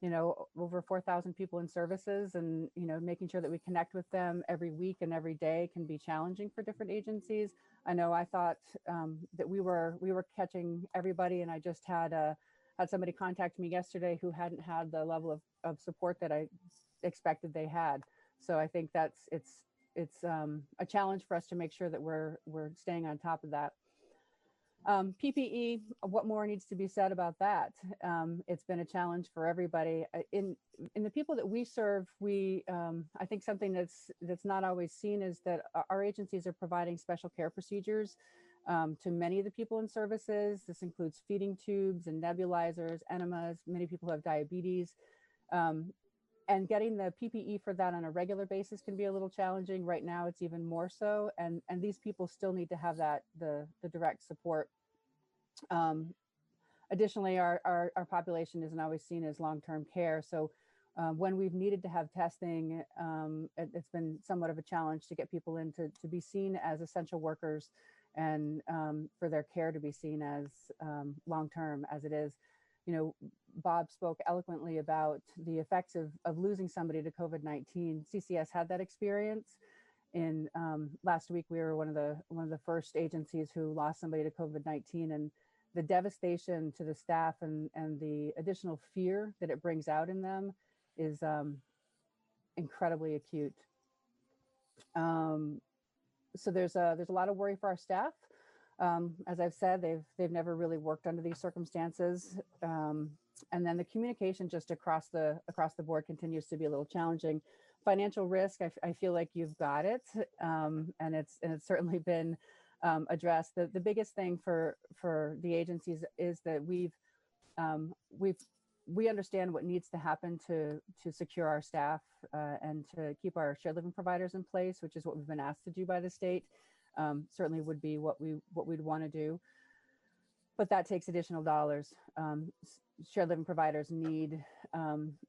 you know, over 4,000 people in services, and, you know, making sure that we connect with them every week and every day can be challenging for different agencies. I know I thought that we were catching everybody, and I just had somebody contact me yesterday who hadn't had the level of support that I expected they had. So I think it's a challenge for us to make sure that we're staying on top of that. PPE, what more needs to be said about that? It's been a challenge for everybody. In the people that we serve, I think something that's not always seen is that our agencies are providing special care procedures to many of the people in services. This includes feeding tubes and nebulizers, enemas. Many people have diabetes. And getting the PPE for that on a regular basis can be a little challenging. Right now, it's even more so. And these people still need to have the direct support. Additionally, our population isn't always seen as long-term care. So when we've needed to have testing, it's been somewhat of a challenge to get people in to be seen as essential workers, and for their care to be seen as long-term as it is. You know, Bob spoke eloquently about the effects of losing somebody to COVID-19. CCS had that experience. In last week, we were one of the first agencies who lost somebody to COVID-19, and the devastation to the staff and the additional fear that it brings out in them is incredibly acute. So there's a lot of worry for our staff. As I've said, they've never really worked under these circumstances. And then the communication just across the board continues to be a little challenging. Financial risk, I feel like you've got it, and it's certainly been addressed. The biggest thing for the agencies is that we understand what needs to happen to secure our staff and to keep our shared living providers in place, which is what we've been asked to do by the state. Certainly would be what we'd want to do, but that takes additional dollars. Shared living providers need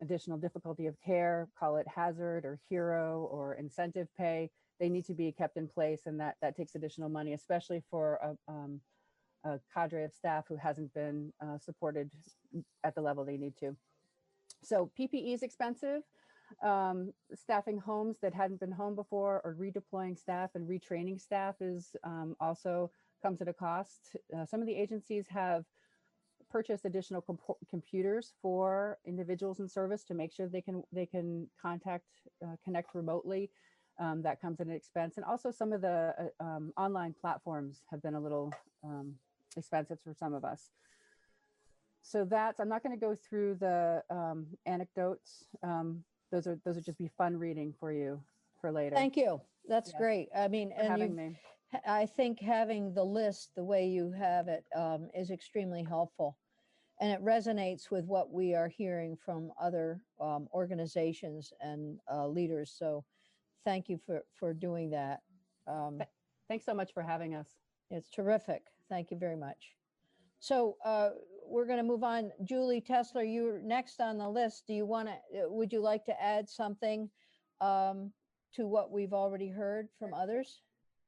additional difficulty of care, call it hazard or hero or incentive pay. They need to be kept in place, and that takes additional money, especially for a cadre of staff who hasn't been supported at the level they need to. So PPE is expensive. Staffing homes that hadn't been home before, or redeploying staff and retraining staff is also comes at a cost. Some of the agencies have purchased additional computers for individuals in service to make sure they can connect remotely. That comes at an expense. And also some of the online platforms have been a little expensive for some of us. So I'm not going to go through the anecdotes. Those are just be fun reading for you for later. Thank you. That's Yes. great. I mean, For having me. I think having the list the way you have it is extremely helpful, and it resonates with what we are hearing from other organizations and leaders. So thank you for doing that. Thanks so much for having us. It's terrific. Thank you very much. So we're going to move on. Julie Tesler, you're next on the list. Would you like to add something to what we've already heard from others?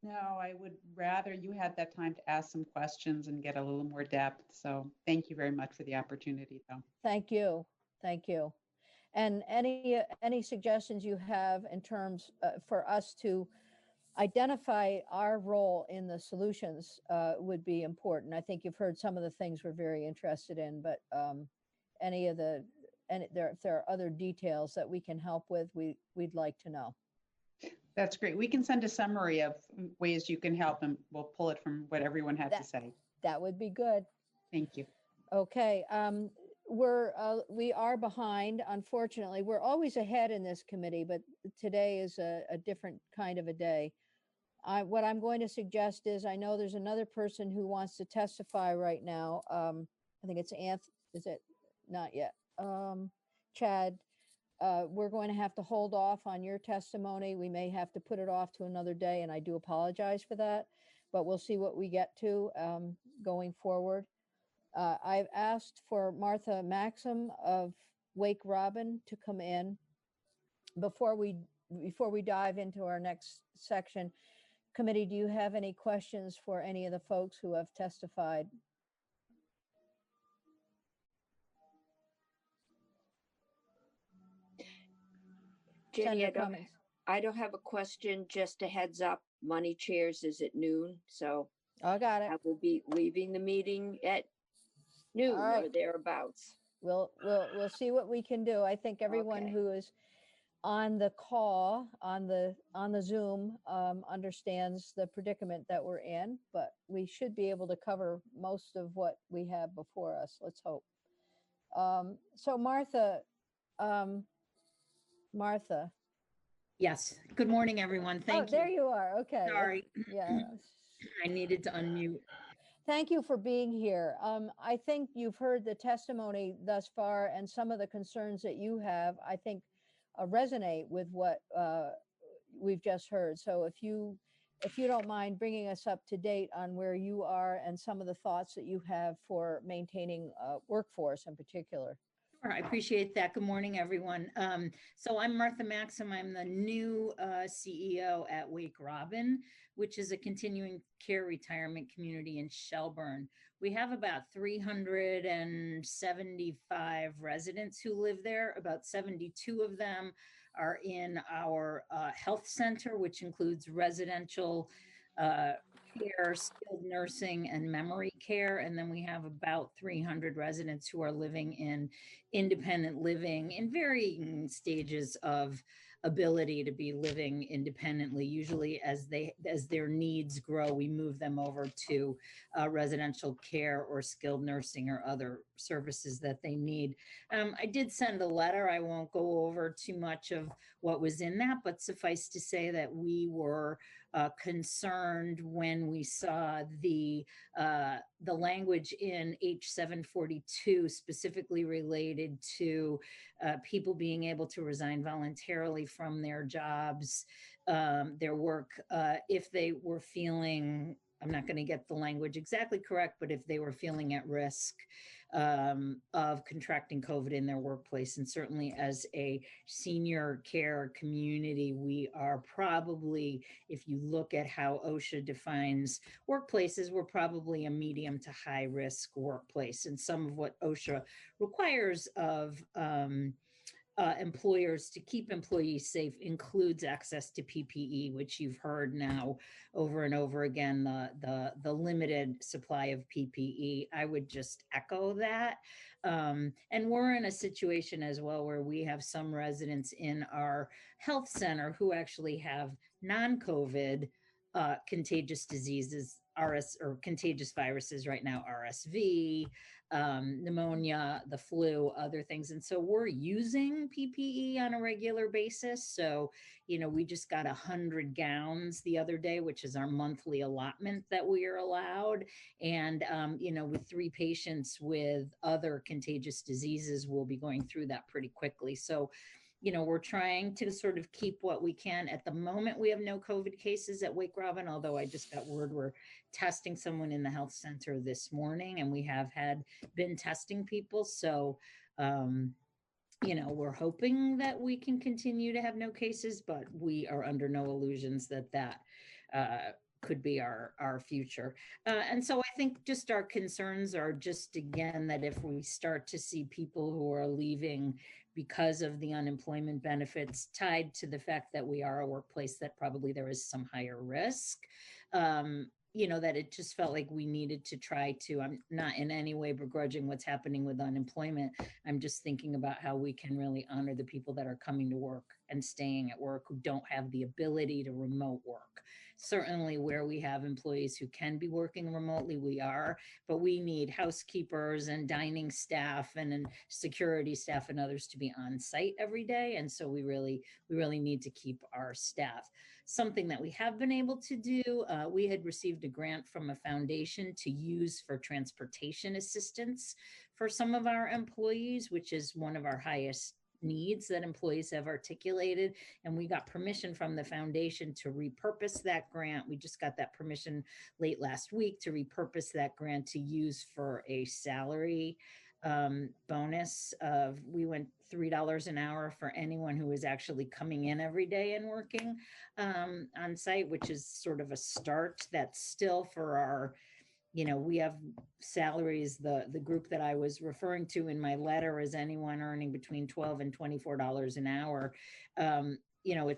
No, I would rather you had that time to ask some questions and get a little more depth. So thank you very much for the opportunity, though. Thank you. Thank you. And any suggestions you have in terms for us to identify our role in the solutions would be important. I think you've heard some of the things we're very interested in, but any of the, and if there are other details that we can help with, we'd like to know. That's great. We can send a summary of ways you can help, and we'll pull it from what everyone had to say. That would be good. Thank you. Okay. We are behind, unfortunately. We're always ahead in this committee, but today is a different kind of a day. What I'm going to suggest is, I know there's another person who wants to testify right now. I think it's is it? Not yet. Chad, we're going to have to hold off on your testimony. We may have to put it off to another day, and I do apologize for that, but we'll see what we get to going forward. I've asked for Martha Maxim of Wake Robin to come in. Before we dive into our next section, committee, do you have any questions for any of the folks who have testified? Jenny, I don't have a question, just a heads up. Money chairs is at noon, so I got it. I will be leaving the meeting at noon or thereabouts. We'll see what we can do. I think everyone who is on the call, on the Zoom, understands the predicament that we're in, but we should be able to cover most of what we have before us. Let's hope. So Martha. Yes. Good morning, everyone. Thank you. There you are. Okay. Sorry. Yeah. I needed to unmute. Thank you for being here. I think you've heard the testimony thus far, and some of the concerns that you have, I think, resonate with what we've just heard. So if you don't mind bringing us up to date on where you are and some of the thoughts that you have for maintaining workforce in particular. Sure, I appreciate that. Good morning, everyone. So I'm Martha Maxim. I'm the new CEO at Wake Robin, which is a continuing care retirement community in Shelburne. We have about 375 residents who live there. About 72 of them are in our health center, which includes residential care, skilled nursing, and memory care. And then we have about 300 residents who are living in independent living in varying stages of ability to be living independently. Usually as their needs grow, we move them over to residential care or skilled nursing or other services that they need. I did send a letter. I won't go over too much of what was in that, but suffice to say that we were concerned when we saw the language in H742 specifically related to people being able to resign voluntarily from their jobs, their work, if they were feeling, I'm not going to get the language exactly correct, but if they were feeling at risk of contracting COVID in their workplace. And certainly as a senior care community, we are probably, if you look at how OSHA defines workplaces, we're probably a medium to high risk workplace. And some of what OSHA requires of employers to keep employees safe includes access to PPE, which you've heard now over and over again, the limited supply of PPE. I would just echo that. And we're in a situation as well where we have some residents in our health center who actually have non-COVID contagious diseases, or contagious viruses right now, RSV, pneumonia, the flu, other things. And so we're using PPE on a regular basis. So, we just got 100 gowns the other day, which is our monthly allotment that we are allowed. And, with 3 patients with other contagious diseases, we'll be going through that pretty quickly. So, we're trying to sort of keep what we can. At the moment, we have no COVID cases at Wake Robin, although I just got word we're testing someone in the health center this morning, and we have been testing people. So, we're hoping that we can continue to have no cases, but we are under no illusions that could be our future. And so I think just our concerns are just, again, that if we start to see people who are leaving because of the unemployment benefits tied to the fact that we are a workplace that probably there is some higher risk, you know, that it just felt like we needed to try to, I'm not in any way begrudging what's happening with unemployment. I'm just thinking about how we can really honor the people that are coming to work and staying at work who don't have the ability to remote work. Certainly where we have employees who can be working remotely, we are, but we need housekeepers and dining staff and security staff and others to be on site every day. And so we really need to keep our staff. Something that we have been able to do, we had received a grant from a foundation to use for transportation assistance for some of our employees, which is one of our highest needs that employees have articulated. And we got permission from the foundation to repurpose that grant. We just got that permission late last week to repurpose that grant to use for a salary bonus of, we went $3 an hour for anyone who is actually coming in every day and working on site, which is sort of a start. That's still for our, you know, we have salaries, the group that I was referring to in my letter is anyone earning between $12 and $24 an hour. You know,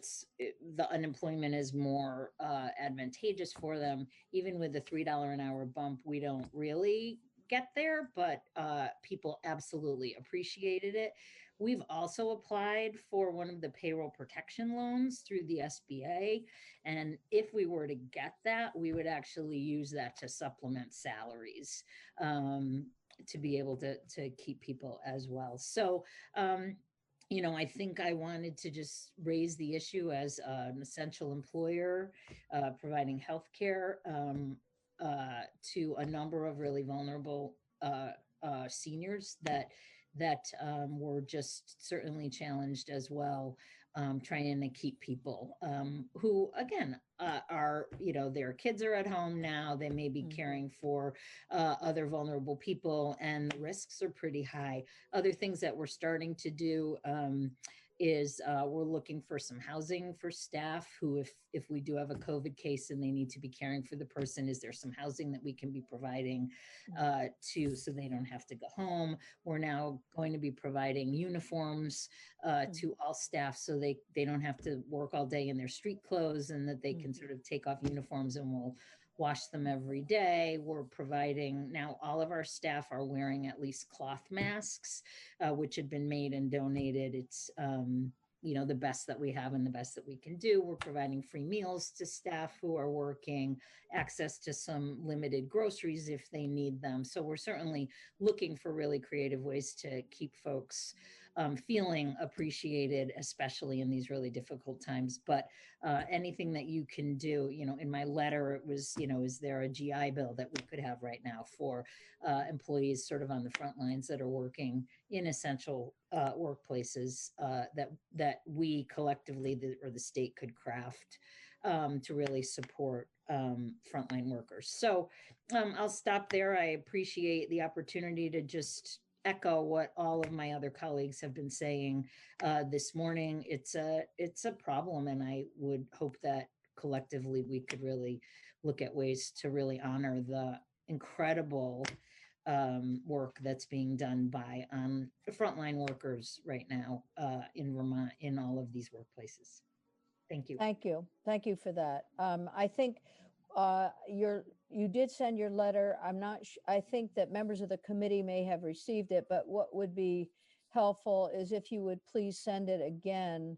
the unemployment is more advantageous for them. Even with the $3 an hour bump, we don't really get there, but people absolutely appreciated it. We've also applied for one of the payroll protection loans through the SBA. And if we were to get that, we would actually use that to supplement salaries to be able to keep people as well. So, you know, I think I wanted to just raise the issue as an essential employer providing healthcare to a number of really vulnerable seniors that were just certainly challenged as well, trying to keep people who, again, are, you know, their kids are at home now, they may be caring for other vulnerable people, and the risks are pretty high. Other things that we're starting to do is we're looking for some housing for staff who, if we do have a COVID case and they need to be caring for the person, is there some housing that we can be providing so they don't have to go home. We're now going to be providing uniforms to all staff so they don't have to work all day in their street clothes, and that they can sort of take off uniforms and we'll wash them every day. We're providing, now all of our staff are wearing at least cloth masks, which had been made and donated. It's, you know, the best that we have and the best that we can do. We're providing free meals to staff who are working, access to some limited groceries if they need them. So we're certainly looking for really creative ways to keep folks feeling appreciated, especially in these really difficult times. But anything that you can do, you know, in my letter, it was, you know, is there a GI Bill that we could have right now for employees sort of on the front lines that are working in essential workplaces that we collectively, or the state, could craft to really support frontline workers. So I'll stop there. I appreciate the opportunity to just echo what all of my other colleagues have been saying this morning. It's a problem, and I would hope that collectively we could really look at ways to really honor the incredible work that's being done by frontline workers right now in Vermont, in all of these workplaces. Thank you. Thank you. Thank you for that. I think you did send your letter. I'm not I think that members of the committee may have received it, but what would be helpful is if you would please send it again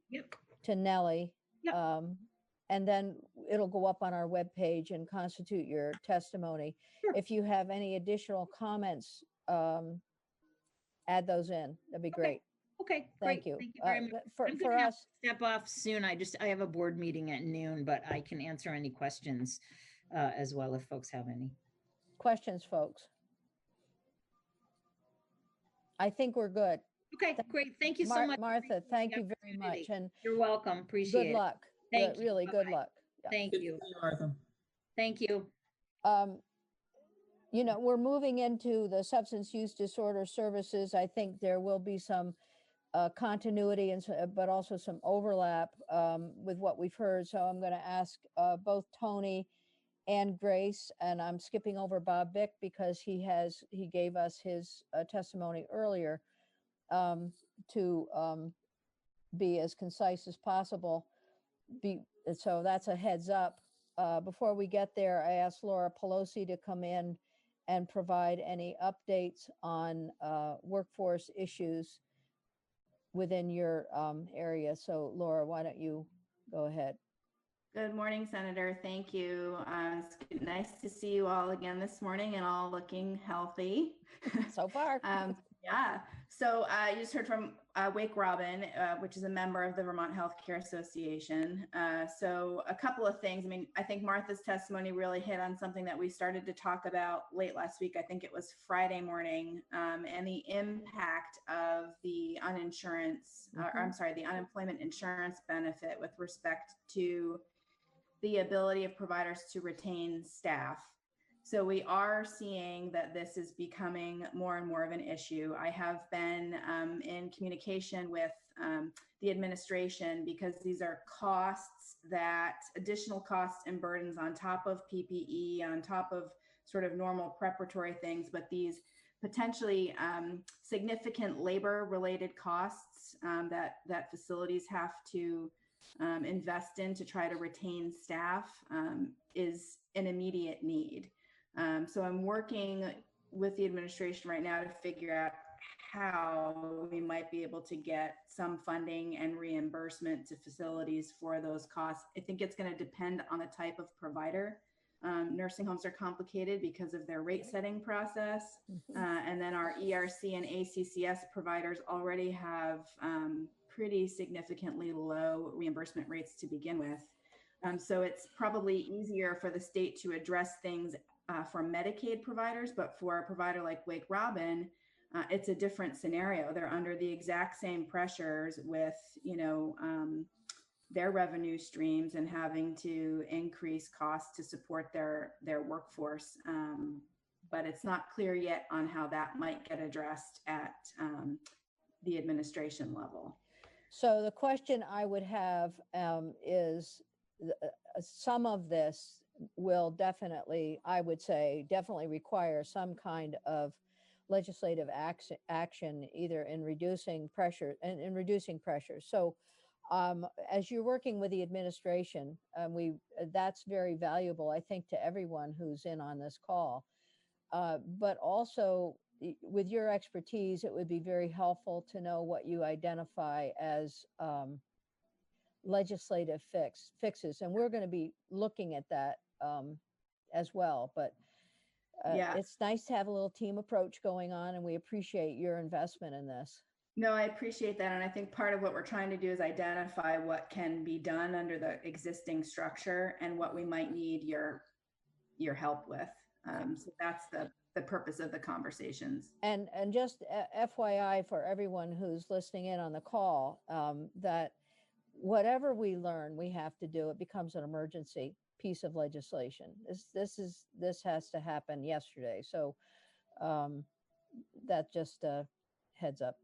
to Nellie. And then it'll go up on our webpage and constitute your testimony. If you have any additional comments, add those in. That'd be great. Okay, Thank great. you. Thank you very much. I'm For gonna have us, to step off soon. I have a board meeting at noon, but I can answer any questions as well if folks have any. questions, folks? I think we're good. Okay, great. Thank you so much, Martha. Thank you very much, and you're welcome. Appreciate it. Good luck. Thank you. Really good luck. Yeah. Thank you, Martha. Thank you. You know, we're moving into the substance use disorder services. I think there will be some continuity and but also some overlap with what we've heard. So I'm going to ask both Tony and Grace, and I'm skipping over Bob Vick because he gave us his testimony earlier, to be as concise as possible. So that's a heads up. Before we get there, I asked Laura Pelosi to come in and provide any updates on workforce issues within your area. So Laura, why don't you go ahead? Good morning, Senator. Thank you. It's nice to see you all again this morning and all looking healthy. So far. Yeah. So you just heard from Wake Robin, which is a member of the Vermont Healthcare Association. So a couple of things. I mean, I think Martha's testimony really hit on something that we started to talk about late last week. I think it was Friday morning, and the impact of the the unemployment insurance benefit with respect to the ability of providers to retain staff. So we are seeing that this is becoming more and more of an issue. I have been in communication with the administration because these are additional costs and burdens on top of PPE, on top of sort of normal preparatory things, but these potentially significant labor-related costs that facilities have to invest in to try to retain staff is an immediate need. So I'm working with the administration right now to figure out how we might be able to get some funding and reimbursement to facilities for those costs. I think it's going to depend on the type of provider. Nursing homes are complicated because of their rate setting process. And then our ERC and ACCS providers already have pretty significantly low reimbursement rates to begin with. So it's probably easier for the state to address things for Medicaid providers, but for a provider like Wake Robin, it's a different scenario. They're under the exact same pressures with, their revenue streams and having to increase costs to support their workforce. But it's not clear yet on how that might get addressed at the administration level. So the question I would have is some of this will definitely, I would say, definitely require some kind of legislative action, either in reducing pressure and in reducing pressure. So as you're working with the administration, that's very valuable, I think, to everyone who's in on this call. But also with your expertise, it would be very helpful to know what you identify as legislative fixes. And we're going to be looking at that as well. But it's nice to have a little team approach going on, and we appreciate your investment in this. No, I appreciate that. And I think part of what we're trying to do is identify what can be done under the existing structure and what we might need your help with. So that's the purpose of the conversations. And just FYI for everyone who's listening in on the call, that whatever we learn, we have to do. It becomes an emergency piece of legislation. This has to happen yesterday. So that just a heads up.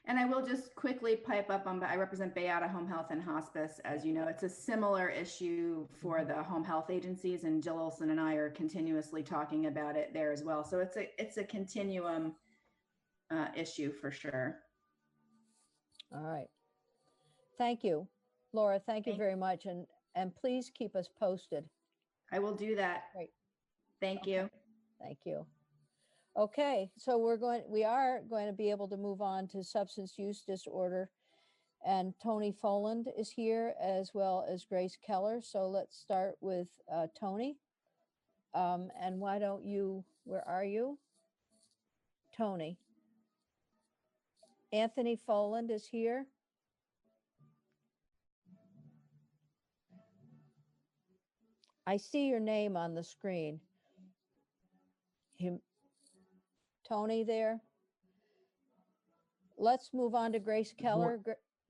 And I will just quickly pipe up on, I represent Bayada Home Health and Hospice. As you know, it's a similar issue for the home health agencies, and Jill Olson and I are continuously talking about it there as well. So it's a continuum issue for sure. All right. Thank you, Laura. Thank you very much. And please keep us posted. I will do that. Great. Thank you. Thank you. Okay, so we are going to be able to move on to substance use disorder, and Tony Foland is here as well as Grace Keller. So let's start with Tony. And why don't you, where are you? Tony. Anthony Foland is here. I see your name on the screen. Tony there. Let's move on to Grace Keller.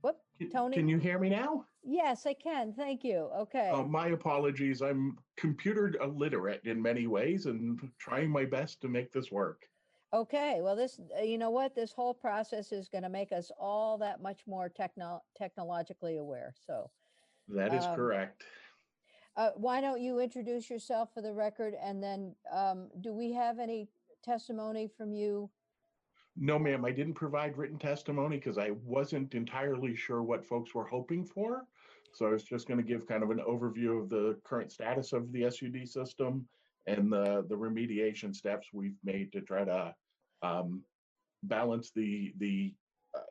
Whoop, Tony. Can you hear me now? Yes, I can. Thank you. Okay. My apologies. I'm computer illiterate in many ways and trying my best to make this work. Okay. Well, you know what? This whole process is going to make us all that much more technologically aware. So that is correct. Why don't you introduce yourself for the record, and then do we have any testimony from you? No, ma'am, I didn't provide written testimony because I wasn't entirely sure what folks were hoping for. So I was just going to give kind of an overview of the current status of the SUD system and the remediation steps we've made to try to balance the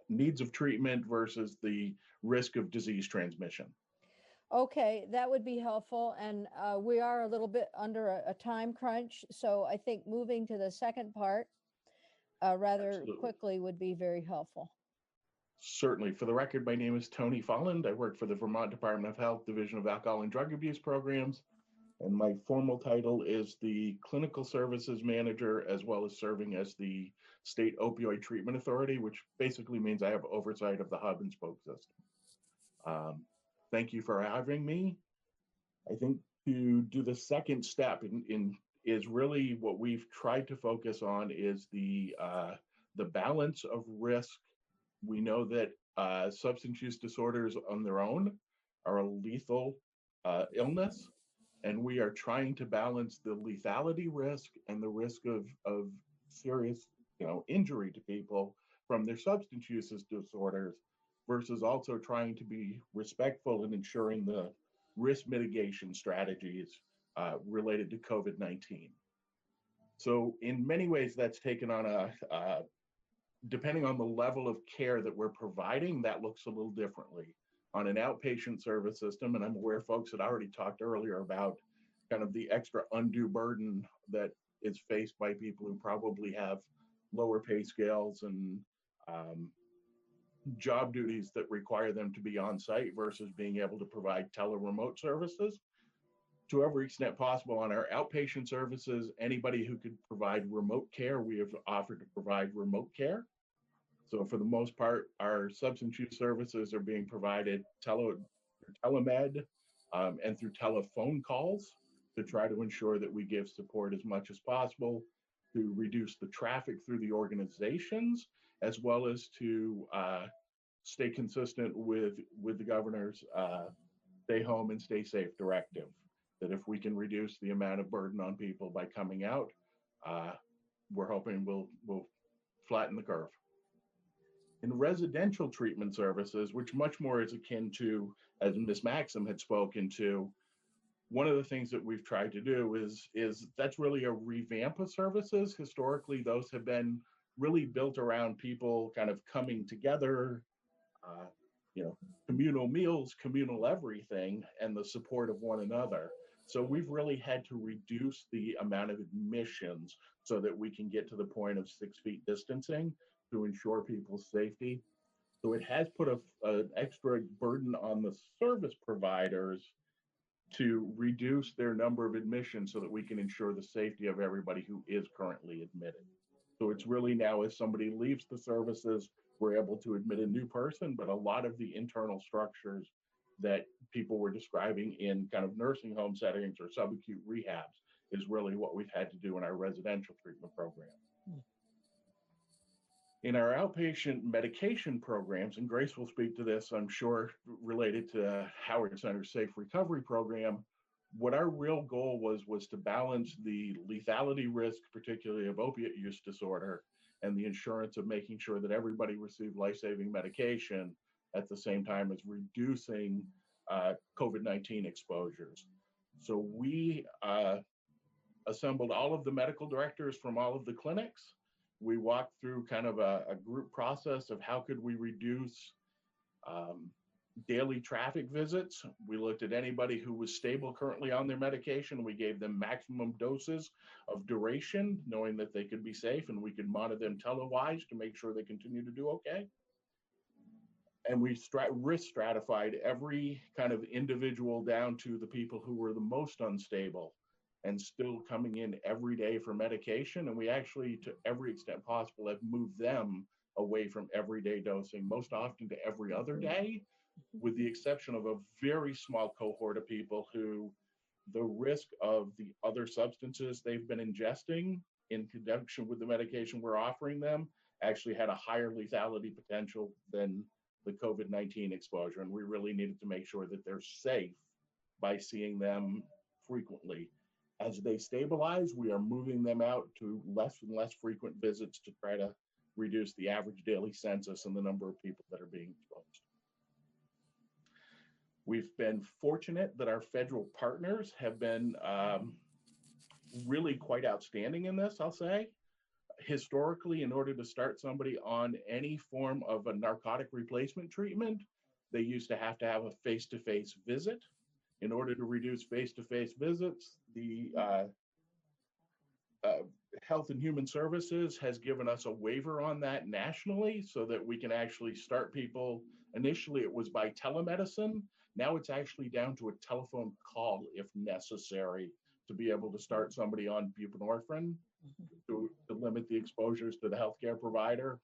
needs of treatment versus the risk of disease transmission. Okay, that would be helpful. And we are a little bit under a time crunch. So I think moving to the second part rather Absolutely. quickly would be very helpful. Certainly. For the record, my name is Tony Folland. I work for the Vermont Department of Health Division of Alcohol and Drug Abuse Programs. And my formal title is the Clinical Services Manager, as well as serving as the State Opioid Treatment Authority, which basically means I have oversight of the hub and spoke system. Thank you for having me. I think to do the second step is really what we've tried to focus on is the balance of risk. We know that substance use disorders on their own are a lethal illness, and we are trying to balance the lethality risk and the risk of serious, injury to people from their substance use disorders, versus also trying to be respectful in ensuring the risk mitigation strategies related to COVID-19. So in many ways, that's taken on depending on the level of care that we're providing, that looks a little differently. On an outpatient service system, and I'm aware folks had already talked earlier about kind of the extra undue burden that is faced by people who probably have lower pay scales and job duties that require them to be on site versus being able to provide tele-remote services. To every extent possible on our outpatient services, anybody who could provide remote care, we have offered to provide remote care. So for the most part, our substance use services are being provided telemed and through telephone calls to try to ensure that we give support as much as possible to reduce the traffic through the organizations, as well as to stay consistent with the governor's stay home and stay safe directive. That if we can reduce the amount of burden on people by coming out, we're hoping we'll flatten the curve. In residential treatment services, which much more is akin to, as Ms. Maxim had spoken to, one of the things that we've tried to do is that's really a revamp of services. Historically, those have been really built around people kind of coming together, communal meals, communal everything, and the support of one another. So we've really had to reduce the amount of admissions so that we can get to the point of 6 feet distancing to ensure people's safety. So it has put an extra burden on the service providers to reduce their number of admissions so that we can ensure the safety of everybody who is currently admitted. So it's really now, as somebody leaves the services, we're able to admit a new person, but a lot of the internal structures that people were describing in kind of nursing home settings or subacute rehabs is really what we've had to do in our residential treatment program. In our outpatient medication programs, and Grace will speak to this, I'm sure, related to Howard Center's Safe Recovery Program, what our real goal was to balance the lethality risk, particularly of opiate use disorder, and the insurance of making sure that everybody received life-saving medication at the same time as reducing COVID-19 exposures. So we assembled all of the medical directors from all of the clinics. We walked through kind of a group process of how could we reduce daily traffic visits. We looked at anybody who was stable currently on their medication. We gave them maximum doses of duration, knowing that they could be safe, and we could monitor them tele-wise to make sure they continue to do okay. And we risk stratified every kind of individual down to the people who were the most unstable and still coming in every day for medication. And we actually, to every extent possible, have moved them away from everyday dosing, most often to every other day, with the exception of a very small cohort of people who the risk of the other substances they've been ingesting in conjunction with the medication we're offering them actually had a higher lethality potential than the COVID-19 exposure. And we really needed to make sure that they're safe by seeing them frequently. As they stabilize, we are moving them out to less and less frequent visits to try to reduce the average daily census and the number of people that are being exposed. We've been fortunate that our federal partners have been really quite outstanding in this, I'll say. Historically, in order to start somebody on any form of a narcotic replacement treatment, they used to have a face-to-face visit. In order to reduce face-to-face visits, the Health and Human Services has given us a waiver on that nationally so that we can actually start people. Initially, it was by telemedicine. Now it's actually down to a telephone call if necessary to be able to start somebody on buprenorphine to limit the exposures to the healthcare provider.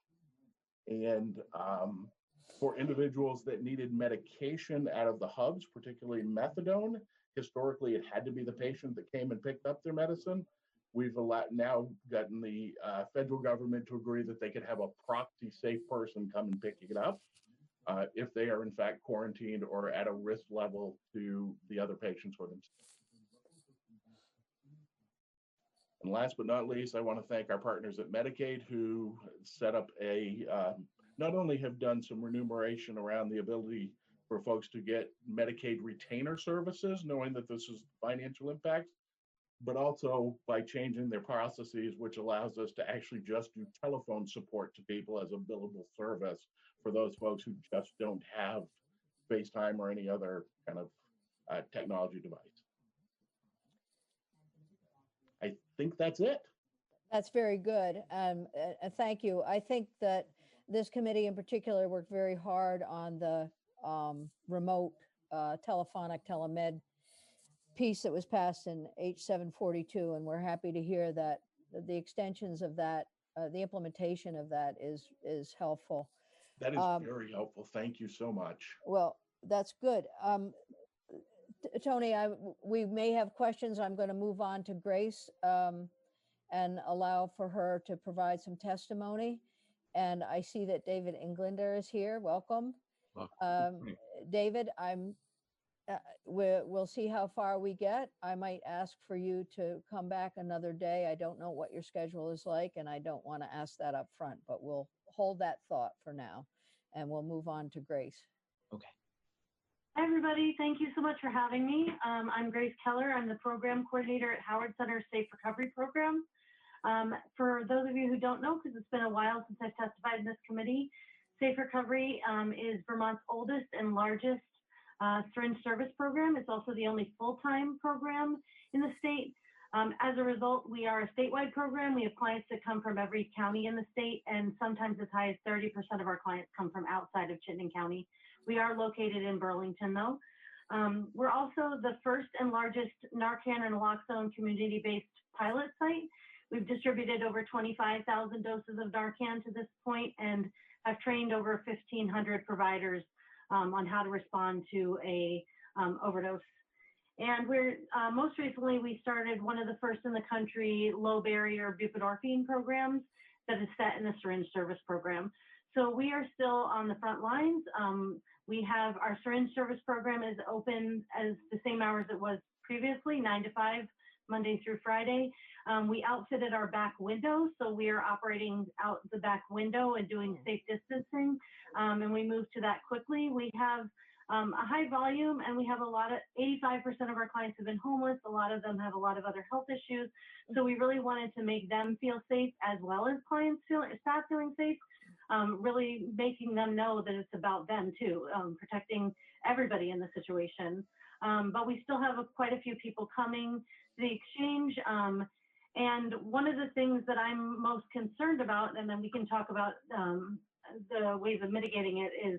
And for individuals that needed medication out of the hubs, particularly methadone, historically it had to be the patient that came and picked up their medicine. We've now gotten the federal government to agree that they could have a proxy safe person come and pick it up if they are in fact quarantined or at a risk level to the other patients or themselves. And last but not least, I want to thank our partners at Medicaid who set up not only have done some remuneration around the ability for folks to get Medicaid retainer services, knowing that this is financial impact, but also by changing their processes, which allows us to actually just do telephone support to people as a billable service for those folks who just don't have FaceTime or any other kind of technology device. I think that's it. That's very good. Thank you. I think that this committee in particular worked very hard on the remote telephonic telemed piece that was passed in H742, and we're happy to hear that the extensions of that, the implementation of that is helpful. That is very helpful. Thank you so much. Well, that's good. Tony, we may have questions. I'm going to move on to Grace and allow for her to provide some testimony. And I see that David Englander is here. Welcome. David, we'll see how far we get. I might ask for you to come back another day. I don't know what your schedule is like, and I don't want to ask that up front, but we'll hold that thought for now, and we'll move on to Grace. Okay. Hi, everybody. Thank you so much for having me. I'm Grace Keller. I'm the program coordinator at Howard Center's Safe Recovery Program. For those of you who don't know, because it's been a while since I've testified in this committee, Safe Recovery is Vermont's oldest and largest syringe service program. It's also the only full-time program in the state. As a result, we are a statewide program. We have clients that come from every county in the state, and sometimes as high as 30% of our clients come from outside of Chittenden County. We are located in Burlington, though. We're also the first and largest Narcan and naloxone community-based pilot site. We've distributed over 25,000 doses of Narcan to this point and have trained over 1,500 providers on how to respond to a overdose. And we're most recently, we started one of the first in the country low barrier buprenorphine programs that is set in the syringe service program. So we are still on the front lines. We have our syringe service program is open as the same hours it was previously, 9 to 5, Monday through Friday. We outfitted our back window, so we are operating out the back window and doing safe distancing, and we moved to that quickly. We have a high volume, and we have 85% of our clients have been homeless. A lot of them have a lot of other health issues, so we really wanted to make them feel safe as well as staff feeling safe. Really making them know that it's about them too, protecting everybody in the situation. But we still have quite a few people coming to the exchange. And one of the things that I'm most concerned about, and then we can talk about the ways of mitigating it, is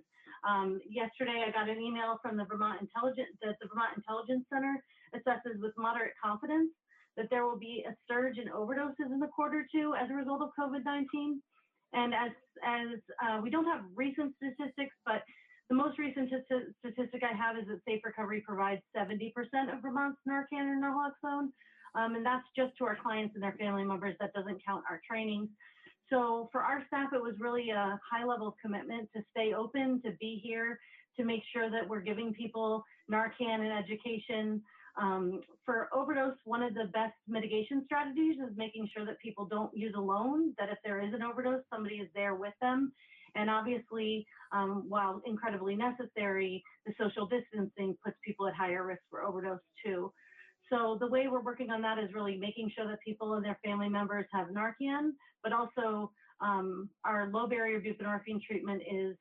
yesterday I got an email from the Vermont Intelligence Center assesses with moderate confidence that there will be a surge in overdoses in the Q2 as a result of COVID-19. And as we don't have recent statistics, but the most recent statistic I have is that Safe Recovery provides 70% of Vermont's Narcan and naloxone. And that's just to our clients and their family members. That doesn't count our trainings. So for our staff, it was really a high level of commitment to stay open, to be here, to make sure that we're giving people Narcan and education. For overdose, one of the best mitigation strategies is making sure that people don't use alone, that if there is an overdose, somebody is there with them. And obviously, while incredibly necessary, the social distancing puts people at higher risk for overdose too. So the way we're working on that is really making sure that people and their family members have Narcan, but also our low barrier buprenorphine treatment is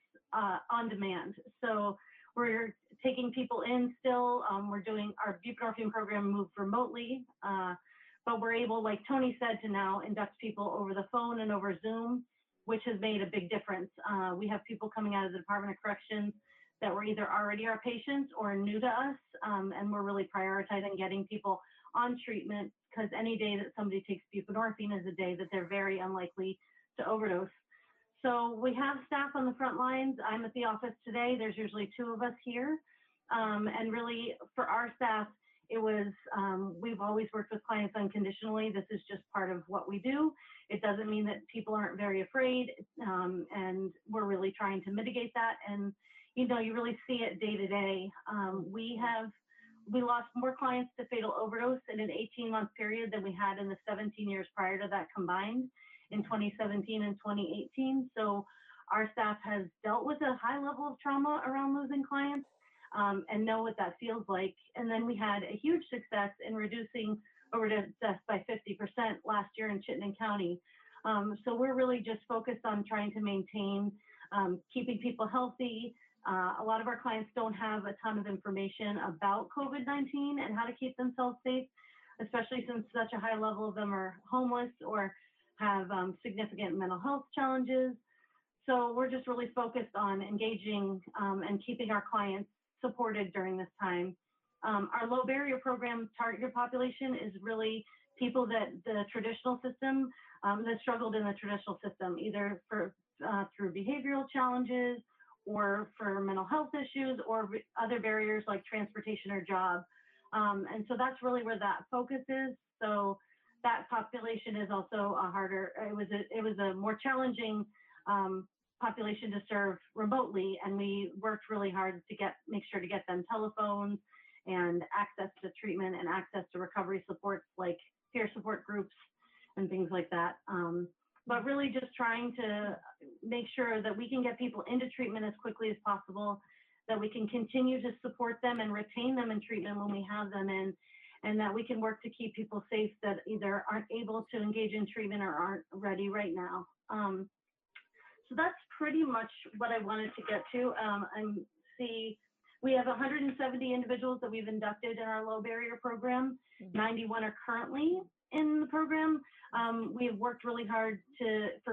on demand. So we're taking people in still. We're doing our buprenorphine program moved remotely, but we're able, like Tony said, to now induct people over the phone and over Zoom, which has made a big difference. We have people coming out of the Department of Corrections that were either already our patients or new to us, and we're really prioritizing getting people on treatment, because any day that somebody takes buprenorphine is a day that they're very unlikely to overdose. So we have staff on the front lines. I'm at the office today. There's usually 2 of us here. And really for our staff, it was, we've always worked with clients unconditionally. This is just part of what we do. It doesn't mean that people aren't very afraid. And we're really trying to mitigate that. And, you know, you really see it day to day. We lost more clients to fatal overdose in an 18-month period than we had in the 17 years prior to that combined in 2017 and 2018. So our staff has dealt with a high level of trauma around losing clients and know what that feels like. And then we had a huge success in reducing overdose deaths by 50% last year in Chittenden County. So we're really just focused on trying to maintain keeping people healthy. A lot of our clients don't have a ton of information about COVID-19 and how to keep themselves safe, especially since such a high level of them are homeless or have significant mental health challenges. So we're just really focused on engaging and keeping our clients supported during this time. Our low barrier program target population is really people that the traditional system, that struggled in the traditional system, either through behavioral challenges or for mental health issues or other barriers like transportation or job. And so that's really where that focus is. So that population is also a harder, it was a more challenging population to serve remotely. And we worked really hard to make sure to get them telephones and access to treatment and access to recovery supports like peer support groups and things like that. But really just trying to make sure that we can get people into treatment as quickly as possible, that we can continue to support them and retain them in treatment when we have them in, and that we can work to keep people safe that either aren't able to engage in treatment or aren't ready right now. So that's pretty much what I wanted to get to. We have 170 individuals that we've inducted in our low barrier program. 91 are currently in the program. We have worked really hard for